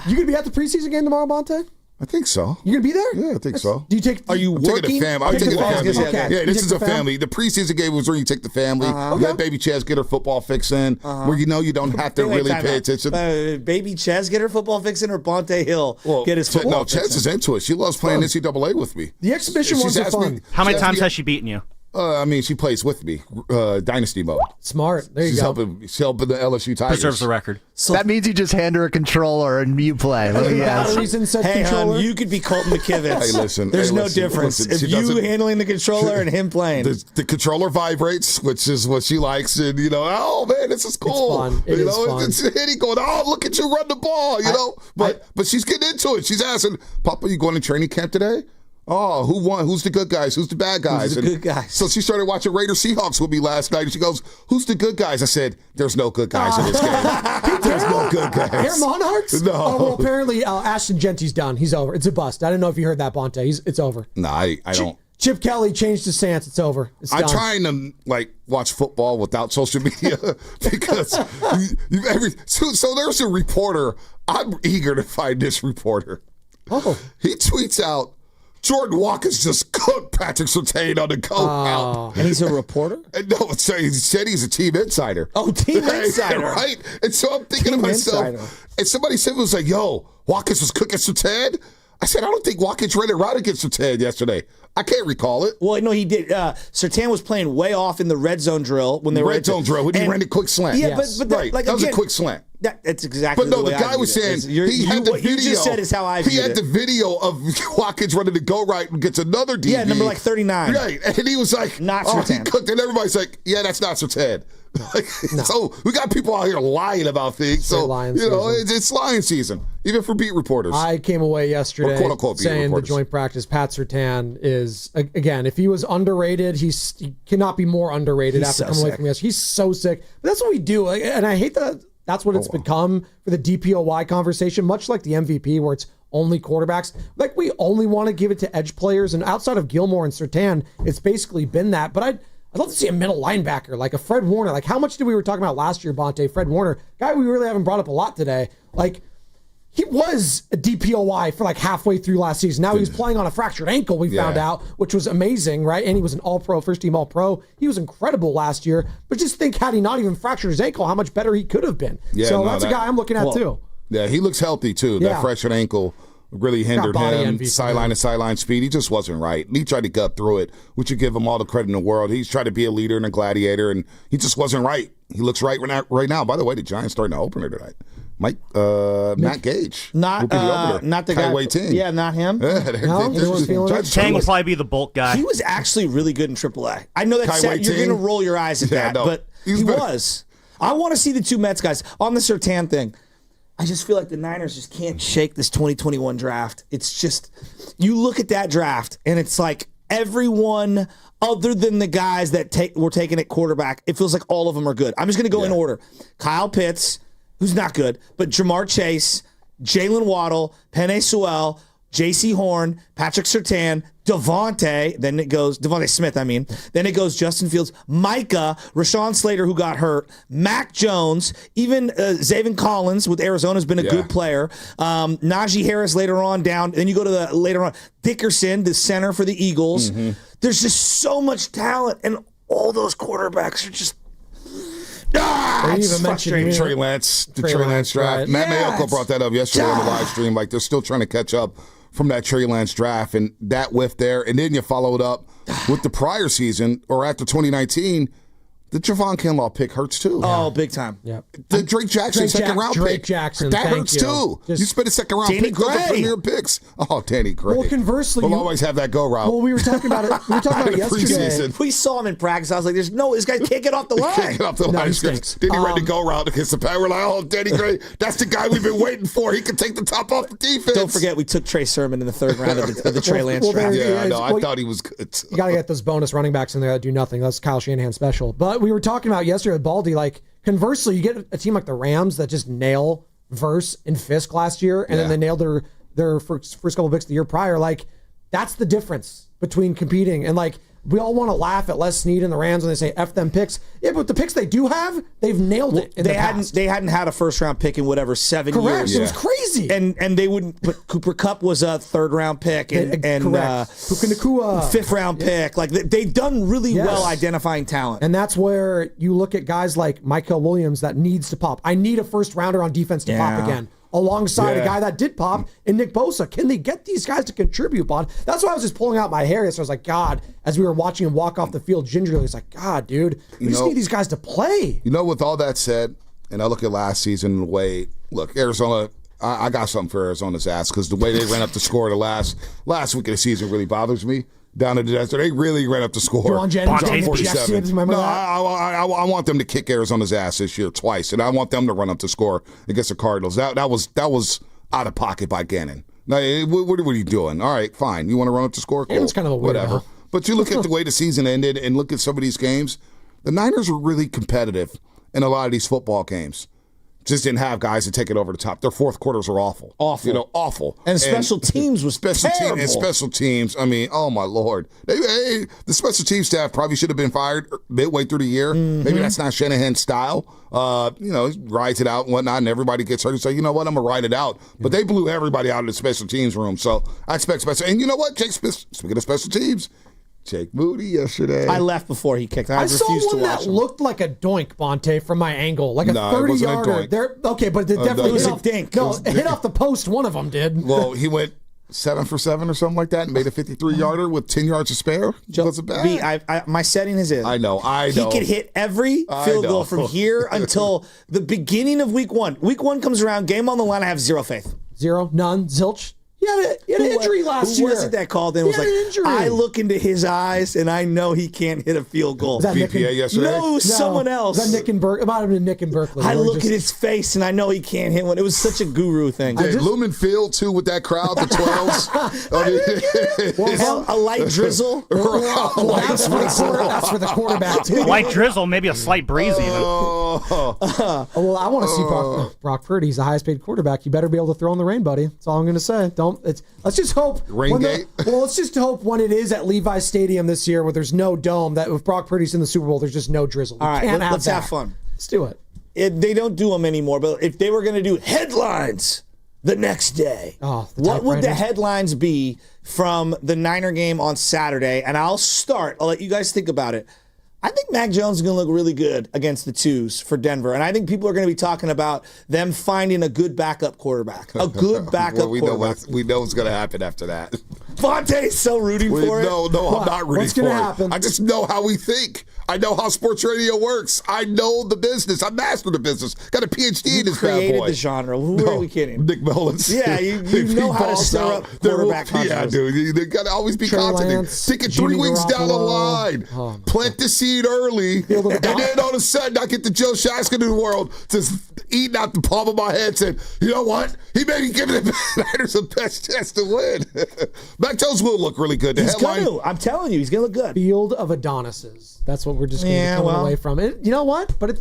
You gonna be at the preseason game tomorrow, Bonte? I think so. You gonna be there? Yeah, I think so. Do you take? Are you working? I'm taking the family. Okay. Yeah, this is a family. The preseason game was where you take the family, let baby Chaz get her football fix in, where you know you don't have to really pay attention. Baby Chaz get her football fix in, or Bonte Hill get his football fix in? No, Chaz is into it. She loves playing NCAA with me. The exhibition ones are fun. How many times has she beaten you? I mean, she plays with me, dynasty mode. Smart. There you go. She's helping the LSU Tigers. Preserves the record. So that means you just hand her a controller and you play. Hey, you could be Colton McKivitz. Hey, listen. There's no difference. If you handling the controller and him playing. The controller vibrates, which is what she likes. And, oh, man, this is cool. It's fun. It is fun. It's hitting going, look at you run the ball, But she's getting into it. She's asking, Papa, you going to training camp today? Oh, who won? Who's the good guys? Who's the bad guys? Who's the good guys? So she started watching Raiders Seahawks with me last night, and she goes, "Who's the good guys?" I said, "There's no good guys in this game. There's no good guys." Air Monarchs? No. Oh, well, apparently Ashton Genty's done. He's over. It's a bust. I don't know if you heard that, Bonte. It's over. No, I don't. Chip Kelly changed his stance. It's over. I'm trying to watch football without social media because so there's a reporter. I'm eager to find this reporter. Oh, he tweets out, Jordan Walker's just cooked Patrick Surtain on the coat. And he's a reporter? No, so he said he's a team insider. Oh, team insider. Right? And so I'm thinking to myself, and somebody said, was like, yo, Watkins was cooking Surtain? I said, I don't think Watkins ran it right against Surtain yesterday. I can't recall it. Well, no, he did. Surtain was playing way off in the red zone drill when they were red zone drill. When he ran the quick slant. Yeah, but right. Like, that was a quick slant. That's exactly. But no, the guy was saying he had the video. You just said is how I viewed He had the video of Watkins running to go right and gets another DB. Yeah, number 39. Right, and he was like, not he Surtain. cooked, and everybody's like, yeah, that's not Surtain. So we got people out here lying about things. So, it's lying season, even for beat reporters. I came away yesterday quote unquote saying the joint practice, Pat Surtain is, again, if he was underrated, he cannot be more underrated after coming away from yesterday. He's so sick. But that's what we do. And I hate that that's what it's become for the DPOY conversation, much like the MVP, where it's only quarterbacks. Like, we only want to give it to edge players. And outside of Gilmore and Surtain, it's basically been that. But I'd love to see a middle linebacker, like a Fred Warner. Like, how much did we were talking about last year, Bonte? Fred Warner, guy we really haven't brought up a lot today. Like, he was a DPOY for like halfway through last season. Now he's playing on a fractured ankle, we found out, which was amazing, right? And he was an all-pro, first-team all-pro. He was incredible last year. But just think, had he not even fractured his ankle, how much better he could have been. So that's a guy I'm looking at, too. Yeah, he looks healthy, too. That fractured ankle really hindered him. Sideline to sideline speed. He just wasn't right. He tried to gut through it, which you give him all the credit in the world. He's tried to be a leader and a gladiator, and he just wasn't right. He looks right now. By the way, the Giants starting to opener tonight. Matt Gage. Not the guy. Wei-Ting. Yeah, not him. Tang will probably be the bulk guy. He was actually really good in AAA. I know that you're going to roll your eyes at that, but he was. I want to see the two Mets guys. On the Surtain thing, I just feel like the Niners just can't shake this 2021 draft. It's just, you look at that draft, and it's like everyone other than the guys that were taken at quarterback, it feels like all of them are good. I'm just going to go in order. Kyle Pitts, who's not good, but Jamar Chase, Jalen Waddle, Penei Sewell, J.C. Horn, Patrick Surtain, Devontae Smith, Then it goes Justin Fields, Micah, Rashawn Slater, who got hurt, Mac Jones, even Zaven Collins with Arizona has been a good player. Najee Harris later on down. Then you go to later on, Dickerson, the center for the Eagles. Mm-hmm. There's just so much talent, and all those quarterbacks are just it's frustrating. Trey Lance draft. Right. Matt Mayoko brought that up yesterday on the live stream. Like, they're still trying to catch up from that Trey Lance draft, and that whiff there. And then you follow it up with the prior season, or after 2019, the Javon Kinlaw pick hurts too. Oh, big time. Yep. The Drake Jackson second round pick. That hurts too. You spent a second round pick. Those are premier picks. Oh, Danny Gray. Well, conversely, we'll always have that go route. Well, we were talking about it yesterday. Preseason. We saw him in practice. I was like, this guy can't get off the line. Can't get off the line. Then he ready to go route against the power. We're like, oh, Danny Gray, that's the guy we've been waiting for. He can take the top off the defense. Don't forget, we took Trey Sermon in the third round of the Trey Lance draft. I thought he was good. You got to get those bonus running backs in there that do nothing. That's Kyle Shanahan special. But we were talking about yesterday with Baldy, like, conversely, you get a team like the Rams that just nail Verse and Fisk last year, and then they nailed their first couple of picks the year prior. Like, that's the difference between competing. And, like, we all want to laugh at Les Snead and the Rams when they say F them picks. Yeah, but the picks they do have, they've nailed it. They hadn't had a first round pick in whatever 7 years. Correct. It was crazy. And they wouldn't. But Cooper Kupp was a third round pick and Puka Nacua, fifth round pick. Like, they've done really well identifying talent. And that's where you look at guys like Michael Williams that needs to pop. I need a first rounder on defense to pop again, alongside a guy that did pop in Nick Bosa. Can they get these guys to contribute, Bond? That's why I was just pulling out my hair. So I was like, God, as we were watching him walk off the field gingerly, it's like, God, dude, we just need these guys to play. You know, with all that said, and I look at last season, the way, look, Arizona, I got something for Arizona's ass, because the way they ran up the score the last week of the season really bothers me. Down in the desert, they really ran up the score. Juwan Jennings, 47. Remember that? I want them to kick Arizona's ass this year twice, and I want them to run up the score against the Cardinals. That was out of pocket by Gannon. Now, what are you doing? All right, fine. You want to run up the score? Cool. It's kind of a whatever. But you look at the way the season ended, and look at some of these games. The Niners were really competitive in a lot of these football games. Just didn't have guys to take it over the top. Their fourth quarters are awful. Awful. And special teams was terrible. Special teams, I mean, oh my Lord. The special team staff probably should have been fired midway through the year. Mm-hmm. Maybe that's not Shanahan's style. He rides it out and whatnot, and everybody gets hurt. He's like, you know what, I'm going to ride it out. But they blew everybody out of the special teams room. So I expect special. And you know what, speaking of special teams, Jake Moody yesterday. I left before he kicked. I saw one that looked like a doink, Bonte, from my angle, like a 30-yarder. Okay, but it definitely was a dink. No, it hit off the post. One of them did. Well, he went 7 for 7 or something like that, and made a 53-yarder with 10 yards to spare. Wasn't bad. My setting is in. I know. He could hit every field goal from here until the beginning of week one. Week one comes around, game on the line. I have zero faith. Zero, none, zilch. He had an injury last year. Who was it that called in? Was like, injury. I look into his eyes and I know he can't hit a field goal. Was that BPA yesterday? No, it was someone else. Was that Nick and Berkeley? It might have been Nick and Berkeley. I look at his face and I know he can't hit one. It was such a guru thing. Did Lumen Field too with that crowd, the 12s? A light drizzle. That's for the quarterback too. A light drizzle, maybe a slight breeze even. Well, I want to see Brock Purdy. He's the highest paid quarterback. You better be able to throw in the rain, buddy. That's all I'm going to say. Let's just hope. Let's just hope when it is at Levi's Stadium this year, where there's no dome, that if Brock Purdy's in the Super Bowl, there's just no drizzle. All right, let's have fun. Let's do it. They don't do them anymore, but if they were going to do headlines the next day, what would the headlines be from the Niner game on Saturday? And I'll let you guys think about it. I think Mac Jones is going to look really good against the twos for Denver. And I think people are going to be talking about them finding a good backup quarterback. A good backup quarterback. We know what's going to happen after that. Fonte's so rooting for it. No, I'm not rooting for it. Happen? I just know how we think. I know how sports radio works. I know the business. I mastered the business. Got a PhD in this bad boy. You created the genre. Who are we kidding? Nick Mullins. Yeah, you know how to stir up quarterback controversy. Yeah, dude. They got to always be constantly thinking 3 weeks down the line. Plant the seed early. And then all of a sudden, I get the Joe Shaskin of the world just eating out the palm of my head saying, you know what? He may be giving the Niners the best chance to win. Mac Jones will look really good. He's going to. I'm telling you, he's going to look good. Field of Adonises. That's what we're just going to be coming away from it. You know what? But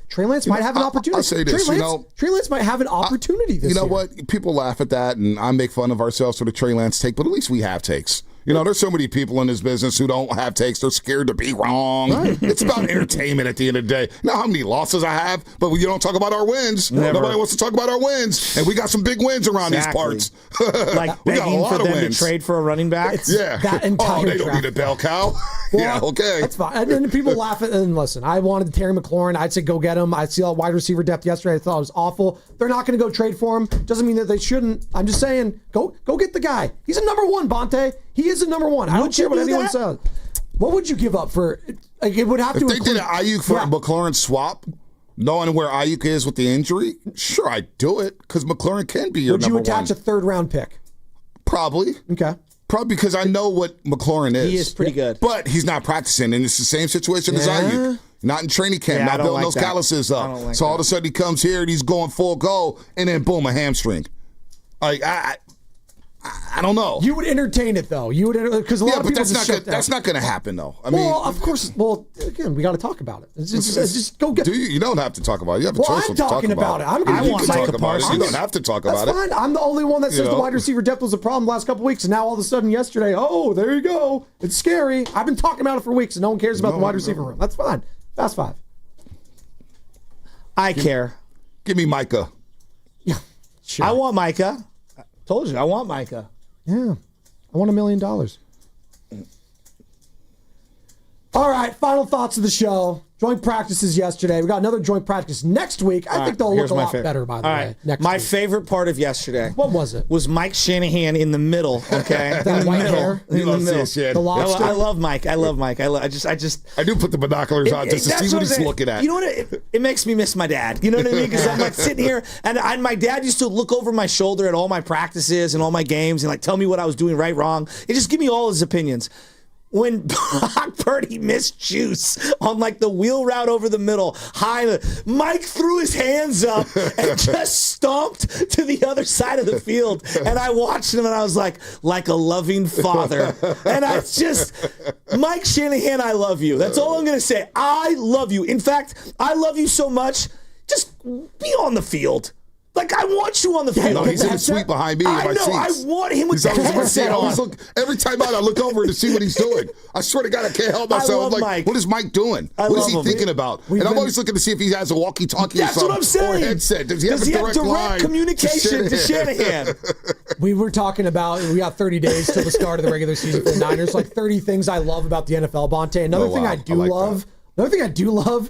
Trey Lance might have an opportunity. I'll say this. Trey Lance might have an opportunity this year. You know what? People laugh at that, and I make fun of ourselves for the Trey Lance take, but at least we have takes. You know, there's so many people in this business who don't have takes. They're scared to be wrong. Right. It's about entertainment at the end of the day. Not how many losses I have, but you don't talk about our wins. Never. Nobody wants to talk about our wins. And we got some big wins around these parts. Like we got a begging lot for of them wins. to trade for a running back. Yeah. That entire they don't need a bell cow. Yeah, okay. That's fine. And then people laugh at it. And listen, I wanted Terry McLaurin. I'd say go get him. I see all wide receiver depth yesterday. I thought it was awful. They're not going to go trade for him. Doesn't mean that they shouldn't. I'm just saying, go get the guy. He's a number one, Bonte. He is a number one. I don't care what anyone says. What would you give up for? Like, it would have to. If they did an Ayuk for McLaurin swap, knowing where Ayuk is with the injury, sure, I'd do it because McLaurin can be your number one. Would you attach a third-round pick? Probably. Okay. Probably because I know what McLaurin is. He is pretty good. But he's not practicing, and it's the same situation as Ayuk. Not in training camp, not building those calluses up. So all of a sudden he comes here and he's going full go, and then boom, a hamstring. Like, I don't know. You would entertain it though. You would because a lot of people that's not going to happen though. I mean, of course. Well, again, we got to talk about it. Just go get. You don't have to talk about it. You have a choice to talk about it. I want Micah Parsons. You don't have to talk about it. That's fine. I'm the only one that says the wide receiver depth was a problem the last couple of weeks, and now all of a sudden yesterday, oh, there you go. It's scary. I've been talking about it for weeks, and no one cares about the wide receiver room. That's fine. Fast five. I care. Give me Micah. Yeah, sure. I want Micah. I told you, I want Micah. Yeah, I want $1 million. All right, final thoughts of the show. Joint practices yesterday. We got another joint practice next week. I think they'll look a lot better, by the way. Next my week. favorite part of yesterday. What was it? Was Mike Shanahan in the middle, okay? That white hair? In the middle. The lobster? I love Mike. I do put the binoculars on just to see what he's looking at. You know what? It makes me miss my dad. You know what I mean? Because I'm like sitting here, and my dad used to look over my shoulder at all my practices and all my games and like tell me what I was doing right, wrong. And just give me all his opinions. When Brock Purdy missed juice on like the wheel route over the middle, Mike threw his hands up and just stomped to the other side of the field. And I watched him and I was like a loving father. And Mike Shanahan, I love you. That's all I'm going to say. I love you. In fact, I love you so much. Just be on the field. Like, I want you on the field. No, he's in the suite behind me. I know. I want him with the headset on. Every time out, I look over to see what he's doing. I swear to God, I can't help myself. I'm like, Mike. What is Mike doing? What is he thinking about? And I'm always looking to see if he has a walkie-talkie or something. That's what I'm saying. Or a headset. Does he have a direct communication to Shanahan? We were talking about, we got 30 days till the start of the regular season for the Niners. Like 30 things I love about the NFL, Bonte. Another thing I do love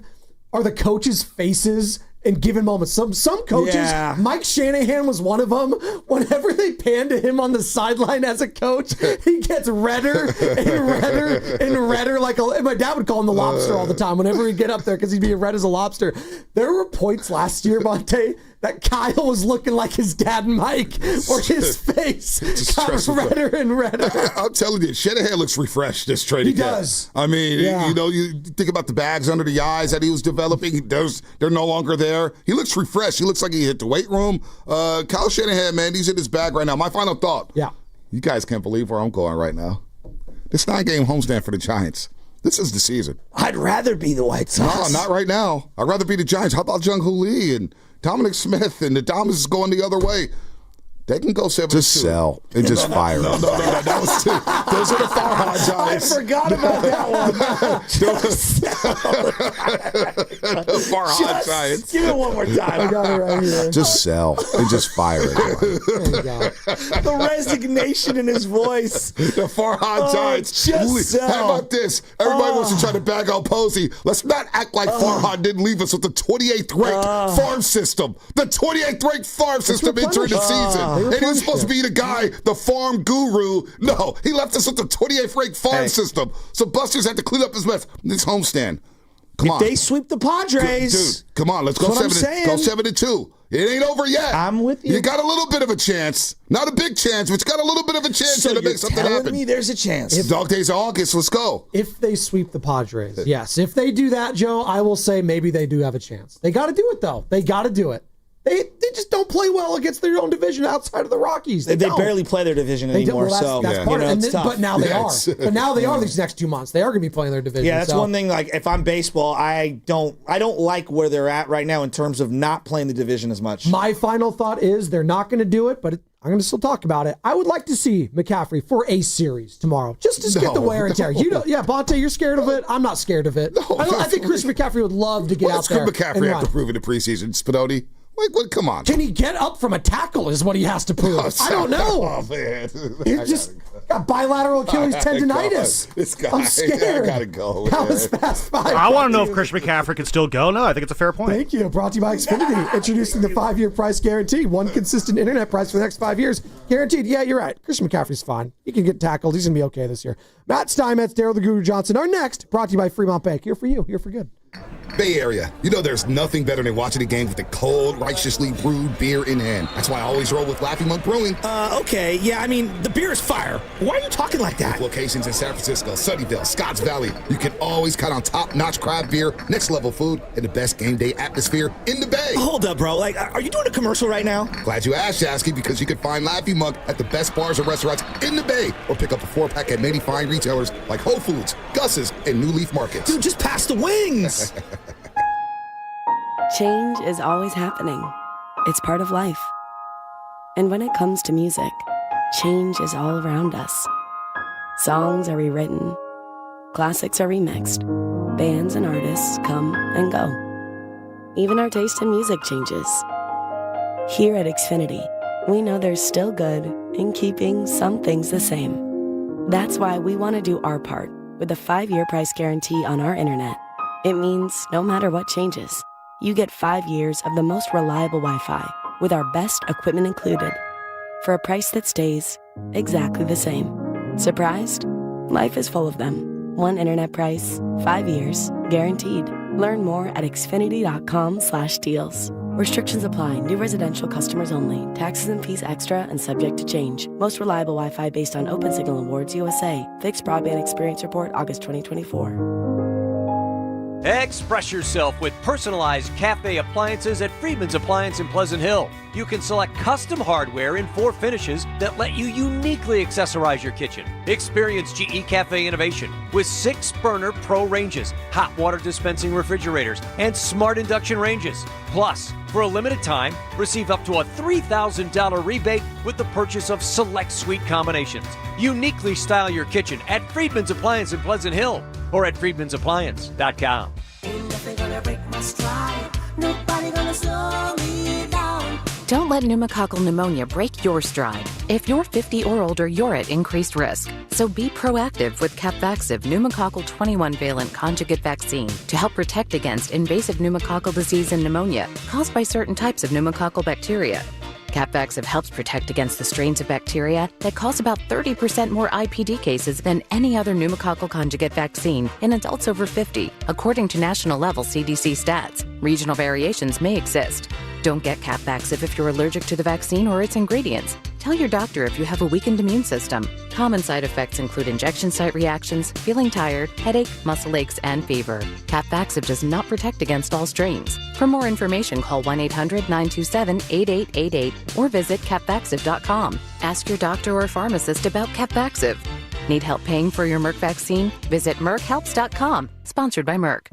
are the coaches' faces in given moments. Some coaches, Mike Shanahan was one of them. Whenever they pan to him on the sideline as a coach, he gets redder and redder and redder. My dad would call him the lobster all the time whenever he'd get up there because he'd be red as a lobster. There were points last year, Monte, that Kyle was looking like his dad Mike, or his face got redder and redder. I'm telling you, Shanahan looks refreshed this training camp. He does. I mean, you think about the bags under the eyes that he was developing. They're no longer there. He looks refreshed. He looks like he hit the weight room. Kyle Shanahan, man, he's in his bag right now. My final thought. Yeah. You guys can't believe where I'm going right now. This 9-game homestand for the Giants. This is the season. I'd rather be the White Sox. No, not right now. I'd rather be the Giants. How about Jung-Hoo Lee and Dominic Smith and the Dominus is going the other way? They can go 7-2. Just sell and just fire it. No. That was those are the Farhad Giants. I forgot about that one. The Farhad Giants. Give it one more time. I got it right here. Just sell and just fire it. There you go. The resignation in his voice. The Farhad Giants. Just sell. How about this? Everybody wants to try to bag out Posey. Let's not act like Farhad didn't leave us with the 28th ranked farm system. The 28th ranked farm system entering the season. And he was supposed to be the guy, the farm guru. No, he left us with the 28th ranked farm system. So Buster's had to clean up his mess. This homestand. Come on. If they sweep the Padres. Dude, come on. Let's go 7-2. It ain't over yet. I'm with you. You got a little bit of a chance. Not a big chance, but you got a little bit of a chance So to make something happen. you're telling me there's a chance. Dog days of August. Let's go. If they sweep the Padres, yes. If they do that, Joe, I will say maybe they do have a chance. They got to do it, though. They got to do it. They just don't play well against their own division outside of the Rockies. They barely play their division anymore. That's part of it. It's tough. But now they are. But now they are these next 2 months. They are going to be playing their division. Yeah, that's one thing. Like, if I'm baseball, I don't like where they're at right now in terms of not playing the division as much. My final thought is they're not going to do it, but I'm going to still talk about it. I would like to see McCaffrey for a series tomorrow, just to get the wear and tear. Bonte, you're scared of it. I'm not scared of it. I think Chris McCaffrey would love to get out there. What's Chris McCaffrey have to prove in the preseason? Spinotti? Like, what? Come on. Can he get up from a tackle is what he has to prove. I don't know. Oh, man. He just got bilateral Achilles tendonitis. This guy. I'm scared. I got to go. That was fast 5. I want to know if Chris McCaffrey can still go. No, I think it's a fair point. Thank you. Brought to you by Xfinity. Introducing the 5-year price guarantee. One consistent internet price for the next 5 years. Guaranteed. Yeah, you're right. Christian McCaffrey's fine. He can get tackled. He's going to be okay this year. Matt Steinmetz, Daryl the Guru Johnson are next. Brought to you by Fremont Bank. Here for you. Here for good. Bay Area. You know there's nothing better than watching a game with a cold, righteously brewed beer in hand. That's why I always roll with Laughing Monk Brewing. Okay. Yeah, I mean, the beer is fire. Why are you talking like that? With locations in San Francisco, Sunnyvale, Scotts Valley. You can always count on top-notch craft beer, next-level food, and the best game day atmosphere in the Bay. Hold up, bro. Like, are you doing a commercial right now? Glad you asked, Jasky, because you can find Laughing Monk at the best bars and restaurants in the Bay, or pick up a 4-pack at many fine retailers like Whole Foods, Gus's, and New Leaf Markets. Dude, just pass the wings. Change is always happening. It's part of life. And when it comes to music, change is all around us. Songs are rewritten. Classics are remixed. Bands and artists come and go. Even our taste in music changes. Here at Xfinity, we know there's still good in keeping some things the same. That's why we want to do our part with a 5-year price guarantee on our internet. It means no matter what changes, you get 5 years of the most reliable Wi-Fi with our best equipment included for a price that stays exactly the same. Surprised? Life is full of them. One internet price, 5 years, guaranteed. Learn more at xfinity.com/deals. Restrictions apply. New residential customers only. Taxes and fees extra and subject to change. Most reliable Wi-Fi based on Open Signal Awards USA. Fixed Broadband Experience Report, August 2024. Express yourself with personalized cafe appliances at Friedman's Appliance in Pleasant Hill. You can select custom hardware in 4 finishes that let you uniquely accessorize your kitchen. Experience GE Cafe innovation with 6-burner Pro ranges, hot water dispensing refrigerators, and smart induction ranges. Plus, for a limited time, receive up to a $3,000 rebate with the purchase of select suite combinations. Uniquely style your kitchen at Friedman's Appliance in Pleasant Hill or at friedmansappliance.com. Don't let pneumococcal pneumonia break your stride. If you're 50 or older, you're at increased risk. So be proactive with Capvaxive pneumococcal 21-valent conjugate vaccine to help protect against invasive pneumococcal disease and pneumonia caused by certain types of pneumococcal bacteria. Capvaxive helps protect against the strains of bacteria that cause about 30% more IPD cases than any other pneumococcal conjugate vaccine in adults over 50, according to national level CDC stats. Regional variations may exist. Don't get Capvaxive if you're allergic to the vaccine or its ingredients. Tell your doctor if you have a weakened immune system. Common side effects include injection site reactions, feeling tired, headache, muscle aches, and fever. Capvaxive does not protect against all strains. For more information, call 1-800-927-8888 or visit capvaxive.com. Ask your doctor or pharmacist about Capvaxive. Need help paying for your Merck vaccine? Visit merckhelps.com. Sponsored by Merck.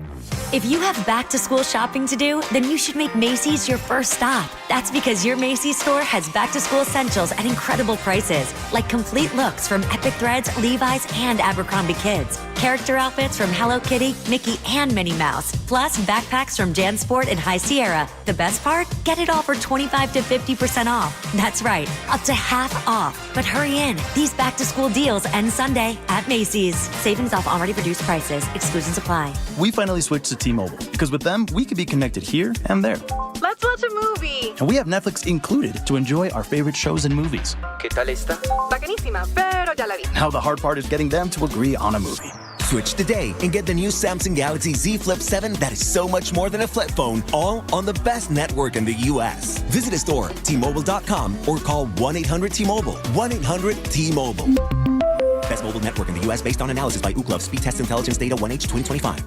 If you have back-to-school shopping to do, then you should make Macy's your first stop. That's because your Macy's store has back-to-school essentials at incredible prices, like complete looks from Epic Threads, Levi's, and Abercrombie Kids. Character outfits from Hello Kitty, Mickey, and Minnie Mouse. Plus, backpacks from JanSport and High Sierra. The best part? Get it all for 25 to 50% off. That's right, up to half off. But hurry in. These back-to-school deals end Sunday at Macy's. Savings off already reduced prices. Exclusions apply. We finally switched to T-Mobile because with them, we can be connected here and there. Let's watch a movie. And we have Netflix included to enjoy our favorite shows and movies. ¿Qué tal esta? Bacanísima, pero ya la vi. Now the hard part is getting them to agree on a movie. Switch today and get the new Samsung Galaxy Z Flip 7 that is so much more than a flip phone, all on the best network in the U.S. Visit a store, T-Mobile.com, or call 1-800-T-Mobile. 1-800-T-Mobile. Best mobile network in the U.S. based on analysis by Ookla. Speed Test Intelligence Data 1H 2025.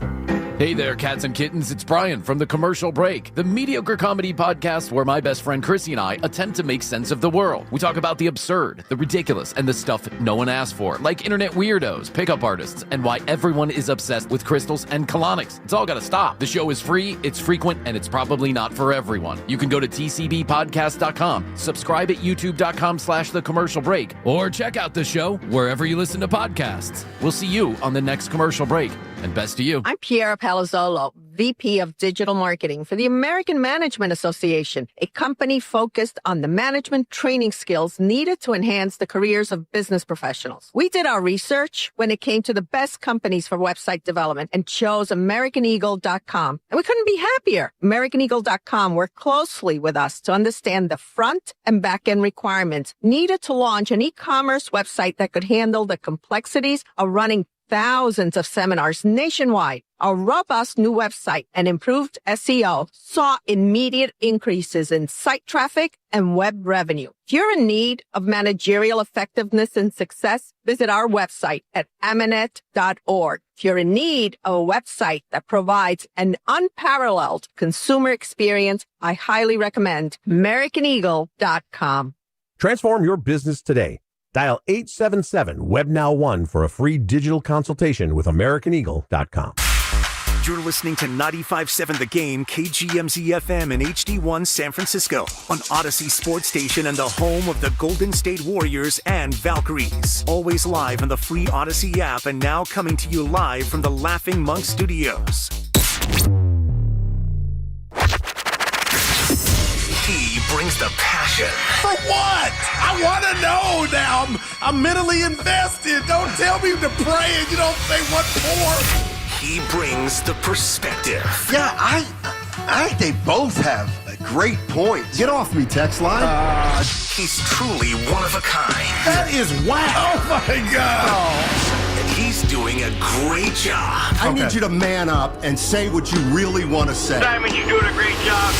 Hey there, cats and kittens. It's Brian from The Commercial Break, the mediocre comedy podcast where my best friend Chrissy and I attempt to make sense of the world. We talk about the absurd, the ridiculous, and the stuff no one asked for, like internet weirdos, pickup artists, and why everyone is obsessed with crystals and colonics. It's all got to stop. The show is free, it's frequent, and it's probably not for everyone. You can go to tcbpodcast.com, subscribe at youtube.com/The Commercial Break, or check out the show wherever you listen to podcasts. We'll see you on the next Commercial Break. And best to you. I'm Piera Palazzolo, VP of Digital Marketing for the American Management Association, a company focused on the management training skills needed to enhance the careers of business professionals. We did our research when it came to the best companies for website development and chose AmericanEagle.com. And we couldn't be happier. AmericanEagle.com worked closely with us to understand the front and back end requirements needed to launch an e-commerce website that could handle the complexities of running thousands of seminars nationwide. Our robust new website and improved SEO saw immediate increases in site traffic and web revenue. If you're in need of managerial effectiveness and success, visit our website at amanet.org. If you're in need of a website that provides an unparalleled consumer experience, I highly recommend AmericanEagle.com. Transform your business today. Dial 877-WebNow1 for a free digital consultation with AmericanEagle.com. You're listening to 95.7 The Game, KGMZ-FM and HD1 San Francisco on Odyssey Sports Station and the home of the Golden State Warriors and Valkyries. Always live on the free Odyssey app and now coming to you live from the Laughing Monk Studios. He brings the passion. For what? I want to know now. I'm mentally invested. Don't tell me to pray and you don't say what for. He brings the perspective. Yeah, I think they both have great points. Get off me, text line. He's truly one of a kind. That is whack. Oh, my God. And he's doing a great job. I need you to man up and say what you really want to say. Diamond, you're doing a great job.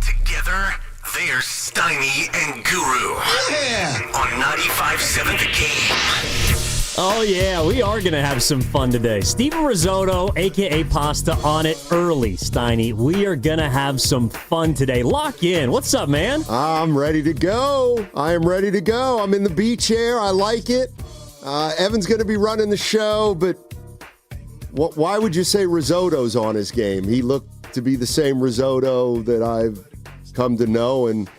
Together, they're Steiny and Guru. Yeah. On 95.7 The Game. Oh, yeah, we are going to have some fun today. Steven Risotto, a.k.a. Pasta, on it early, Steiny. We are going to have some fun today. Lock in. What's up, man? I'm ready to go. I am ready to go. I'm in the beach chair. I like it. Evan's going to be running the show, but why would you say Risotto's on his game? He looked to be the same Risotto that I've come to know and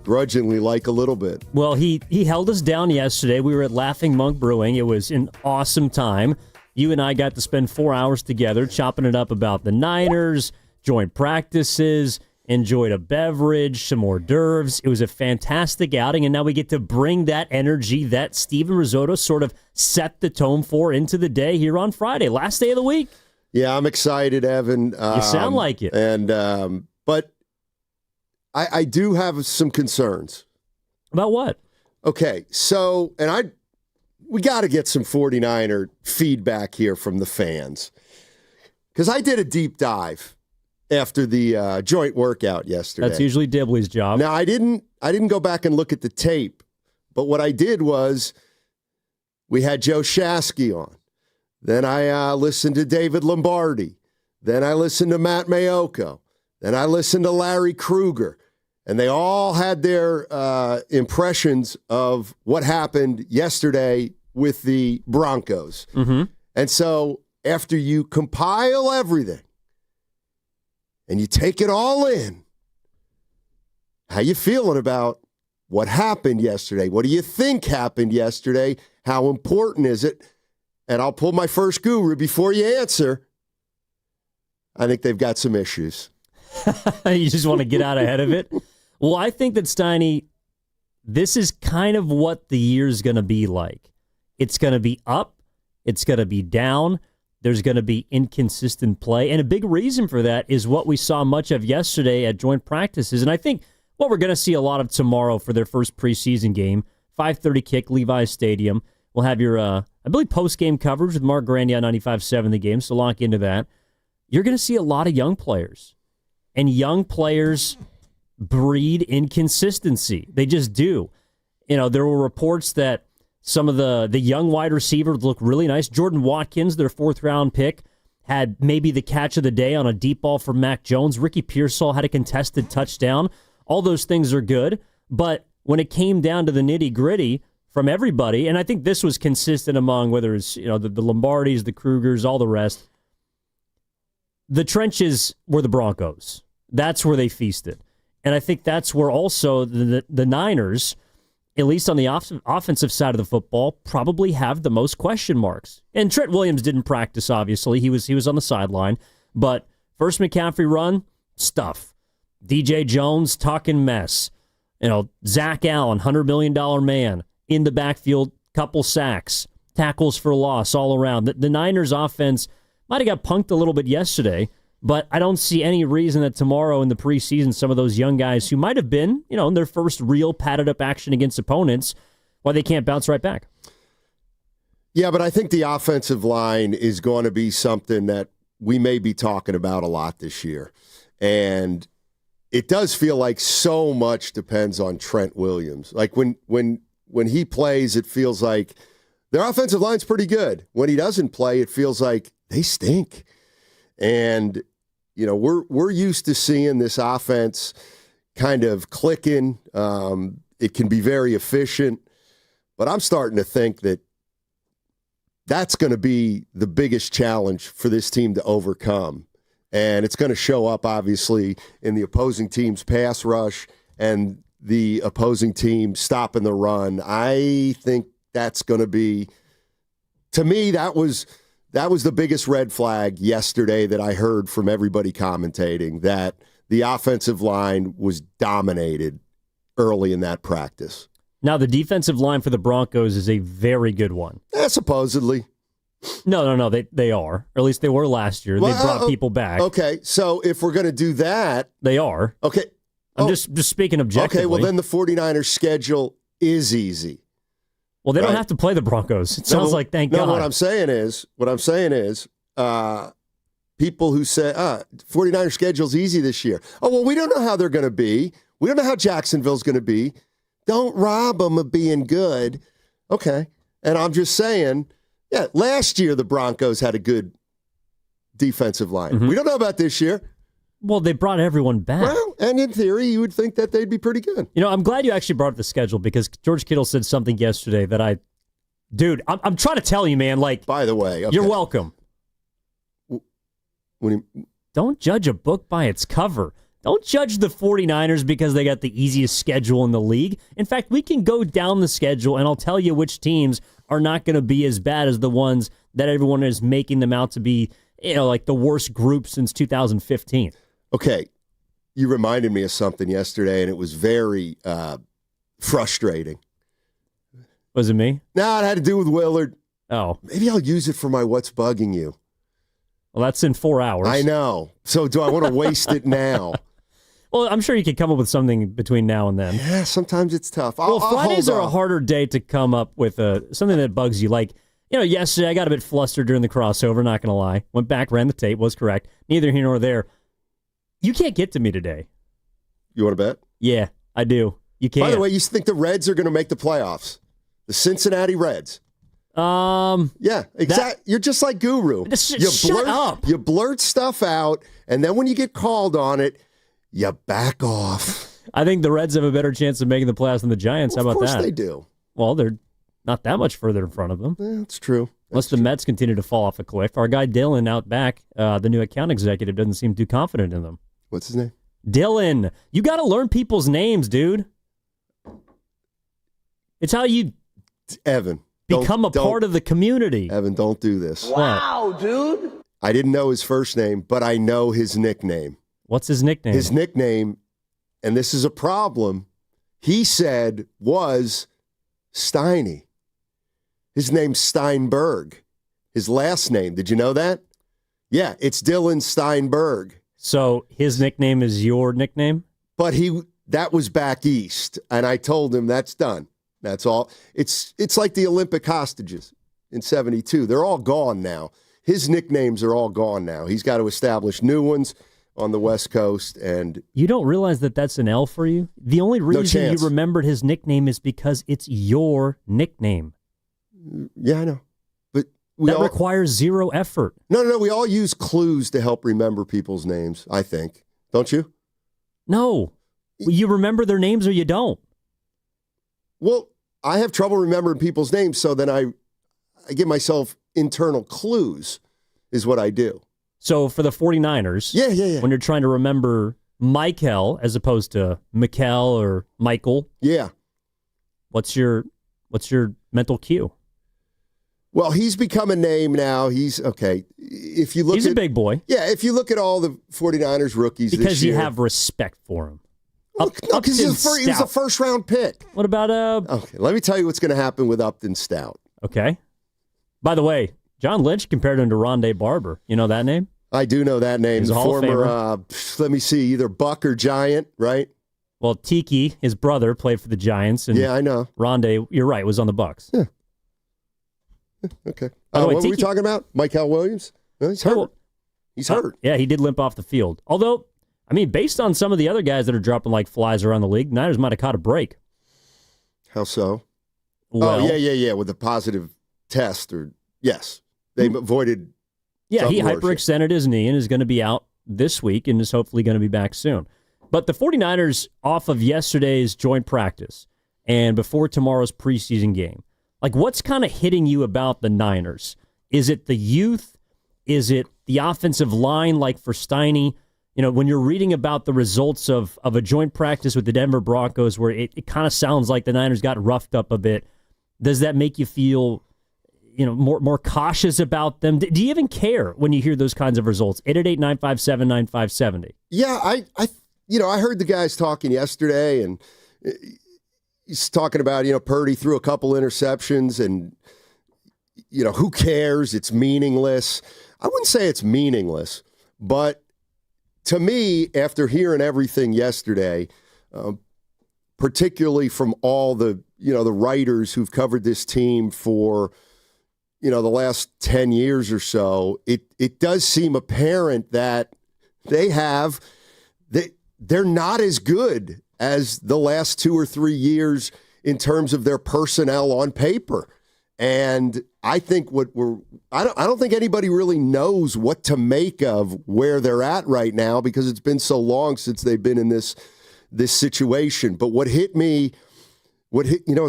grudgingly like a little bit. Well, he held us down yesterday. We were at Laughing Monk Brewing. It was an awesome time. You and I got to spend 4 hours together chopping it up about the Niners, joint practices, enjoyed a beverage, some hors d'oeuvres. It was a fantastic outing, and now we get to bring that energy that Steven Risotto sort of set the tone for into the day here on Friday, last day of the week. Yeah, I'm excited, Evan. You sound like it. And but I do have some concerns. About what? Okay, so, we got to get some 49er feedback here from the fans. Because I did a deep dive, after the joint workout yesterday. That's usually Dibley's job. Now, I didn't go back and look at the tape, but what I did was we had Joe Shasky on. Then I listened to David Lombardi. Then I listened to Matt Mayoko. Then I listened to Larry Kruger. And they all had their impressions of what happened yesterday with the Broncos. Mm-hmm. And so after you compile everything and you take it all in, how you feeling about what happened yesterday? What do you think happened yesterday? How important is it? And I'll pull my first guru before you answer. I think they've got some issues. You just want to get out ahead of it? Well, I think that, Steiny, this is kind of what the year's going to be like. It's going to be up. It's going to be down. There's going to be inconsistent play. And a big reason for that is what we saw much of yesterday at joint practices. And I think what we're going to see a lot of tomorrow for their first preseason game, 5:30 kick, Levi's Stadium. We'll have your, I believe, post-game coverage with Mark Grandy on 95.7 The Game, so lock into that. You're going to see a lot of young players. And young players breed inconsistency. They just do. You know, there were reports that some of the young wide receivers look really nice. Jordan Watkins, their 4th-round pick, had maybe the catch of the day on a deep ball from Mac Jones. Ricky Pearsall had a contested touchdown. All those things are good. But when it came down to the nitty-gritty from everybody, and I think this was consistent among whether it's the Lombardis, the Krugers, all the rest, the trenches were the Broncos. That's where they feasted. And I think that's where also the Niners, at least on the offensive side of the football, probably have the most question marks. And Trent Williams didn't practice, obviously. He was on the sideline. But first McCaffrey run, stuff. DJ Jones, talking mess. Zach Allen, $100 million man, in the backfield, couple sacks, tackles for loss all around. The Niners offense might have got punked a little bit yesterday, but I don't see any reason that tomorrow in the preseason, some of those young guys who might have been, in their first real padded-up action against opponents, why they can't bounce right back. Yeah, but I think the offensive line is going to be something that we may be talking about a lot this year. And it does feel like so much depends on Trent Williams. Like when he plays, it feels like their offensive line's pretty good. When he doesn't play, it feels like they stink. And we're used to seeing this offense kind of clicking. It can be very efficient, but I'm starting to think that that's going to be the biggest challenge for this team to overcome. And it's going to show up, obviously, in the opposing team's pass rush and the opposing team stopping the run. I think that's going to be, to me, that was the biggest red flag yesterday that I heard from everybody commentating, that the offensive line was dominated early in that practice. Now, the defensive line for the Broncos is a very good one. Supposedly. No, they are. Or at least they were last year. They brought people back. Okay, so if we're going to do that. They are. Okay. I'm just speaking objectively. Okay, well, then the 49ers schedule is easy. Well, they don't have to play the Broncos. It sounds like, thank God. No, what I'm saying is, people who say, 49ers schedule's easy this year. Oh, well, we don't know how they're going to be. We don't know how Jacksonville's going to be. Don't rob them of being good. Okay. And I'm just saying, yeah, last year the Broncos had a good defensive line. Mm-hmm. We don't know about this year. Well, they brought everyone back. Well, and in theory, you would think that they'd be pretty good. I'm glad you actually brought up the schedule because George Kittle said something yesterday that I'm trying to tell you, man, like, by the way, okay. You're welcome. Don't judge a book by its cover. Don't judge the 49ers because they got the easiest schedule in the league. In fact, we can go down the schedule, and I'll tell you which teams are not going to be as bad as the ones that everyone is making them out to be, like the worst group since 2015. Okay, you reminded me of something yesterday, and it was very frustrating. Was it me? No, it had to do with Willard. Oh. Maybe I'll use it for my What's Bugging You. Well, that's in 4 hours. I know. So do I want to waste it now? Well, I'm sure you could come up with something between now and then. Yeah, sometimes it's tough. Fridays are a harder day to come up with something that bugs you. Like, yesterday I got a bit flustered during the crossover, not going to lie. Went back, ran the tape, was correct. Neither here nor there. You can't get to me today. You want to bet? Yeah, I do. You can't. By the way, you think the Reds are going to make the playoffs? The Cincinnati Reds. Yeah, exactly. You're just like Guru. Shut up. You blurt stuff out, and then when you get called on it, you back off. I think the Reds have a better chance of making the playoffs than the Giants. How about that? Of course they do. Well, they're not that much further in front of them. Yeah, that's true. Unless the Mets continue to fall off a cliff. Our guy Dylan out back, the new account executive, doesn't seem too confident in them. What's his name? Dylan. You got to learn people's names, dude. It's how you Evan become a part of the community. Evan, don't do this. Wow, dude. I didn't know his first name, but I know his nickname. What's his nickname? His nickname, and this is a problem, he said was Steiny. His name's Steinberg. His last name, did you know that? Yeah, it's Dylan Steinberg. So his nickname is your nickname? But that was back east, and I told him that's done. That's all. It's like the Olympic hostages in 72. They're all gone now. His nicknames are all gone now. He's got to establish new ones on the West Coast. And you don't realize that that's an L for you? The only reason you remembered his nickname is because it's your nickname. Yeah, I know. But that requires zero effort. No. We all use clues to help remember people's names, I think. Don't you? No. You remember their names or you don't. Well, I have trouble remembering people's names, so then I give myself internal clues is what I do. So for the 49ers, yeah. when you're trying to remember Michael as opposed to Mikel or Michael, yeah, what's your mental cue? Well, he's become a name now. He's okay. If you look, he's a big boy. Yeah, if you look at all the 49ers rookies because this year, you have respect for him. Because he was a first-round pick. What about Okay, let me tell you what's going to happen with Upton Stout. Okay. By the way, John Lynch compared him to Rondé Barber. You know that name? I do know that name. He's a Hall of Former, let me see, either Buck or Giant, right? Well, Tiki, his brother, played for the Giants. And yeah, I know. Rondé, you're right, was on the Bucks. Yeah. Okay. What were we talking about? Michael Williams? He's hurt. He's hurt. Yeah, he did limp off the field. Although, I mean, based on some of the other guys that are dropping like flies around the league, Niners might have caught a break. How so? Well, yeah, with a positive test. Yes. They avoided. Yeah, he hyperextended his knee and is going to be out this week and is hopefully going to be back soon. But the 49ers, off of yesterday's joint practice and before tomorrow's preseason game, like what's kind of hitting you about the Niners? Is it the youth? Is it the offensive line like for Steiny? You know, when you're reading about the results of a joint practice with the Denver Broncos where it kind of sounds like the Niners got roughed up a bit, does that make you feel, you know, more cautious about them? Do you even care when you hear those kinds of results? 888-957-9570. Yeah, I heard the guys talking yesterday, and he's talking about, Purdy threw a couple interceptions, and, who cares? It's meaningless. I wouldn't say it's meaningless, but to me, after hearing everything yesterday, particularly from all the writers who've covered this team for, the last 10 years or so, it does seem apparent that they're not as good as the last 2 or 3 years in terms of their personnel on paper. And I think I don't think anybody really knows what to make of where they're at right now because it's been so long since they've been in this situation. But it's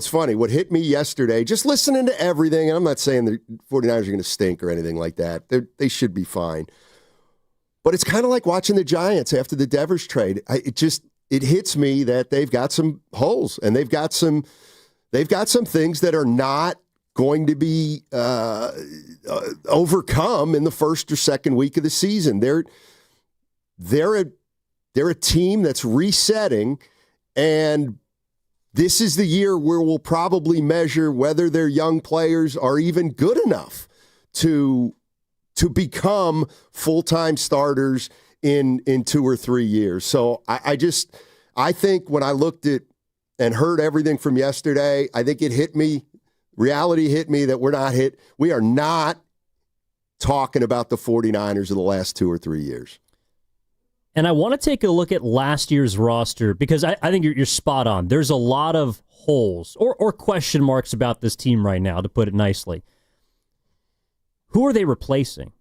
funny, what hit me yesterday, just listening to everything, and I'm not saying the 49ers are going to stink or anything like that. They should be fine. But it's kind of like watching the Giants after the Devers trade. It hits me that they've got some holes and they've got some things that are not going to be overcome in the first or second week of the season. They're a team that's resetting, and this is the year where we'll probably measure whether their young players are even good enough to become full-time starters in 2 or 3 years. So I think when I looked at and heard everything from yesterday, I think it hit me. Reality hit me that we are not talking about the 49ers of the last 2 or 3 years. And I want to take a look at last year's roster because I think you're spot on. There's a lot of holes or question marks about this team right now, to put it nicely. Who are they replacing?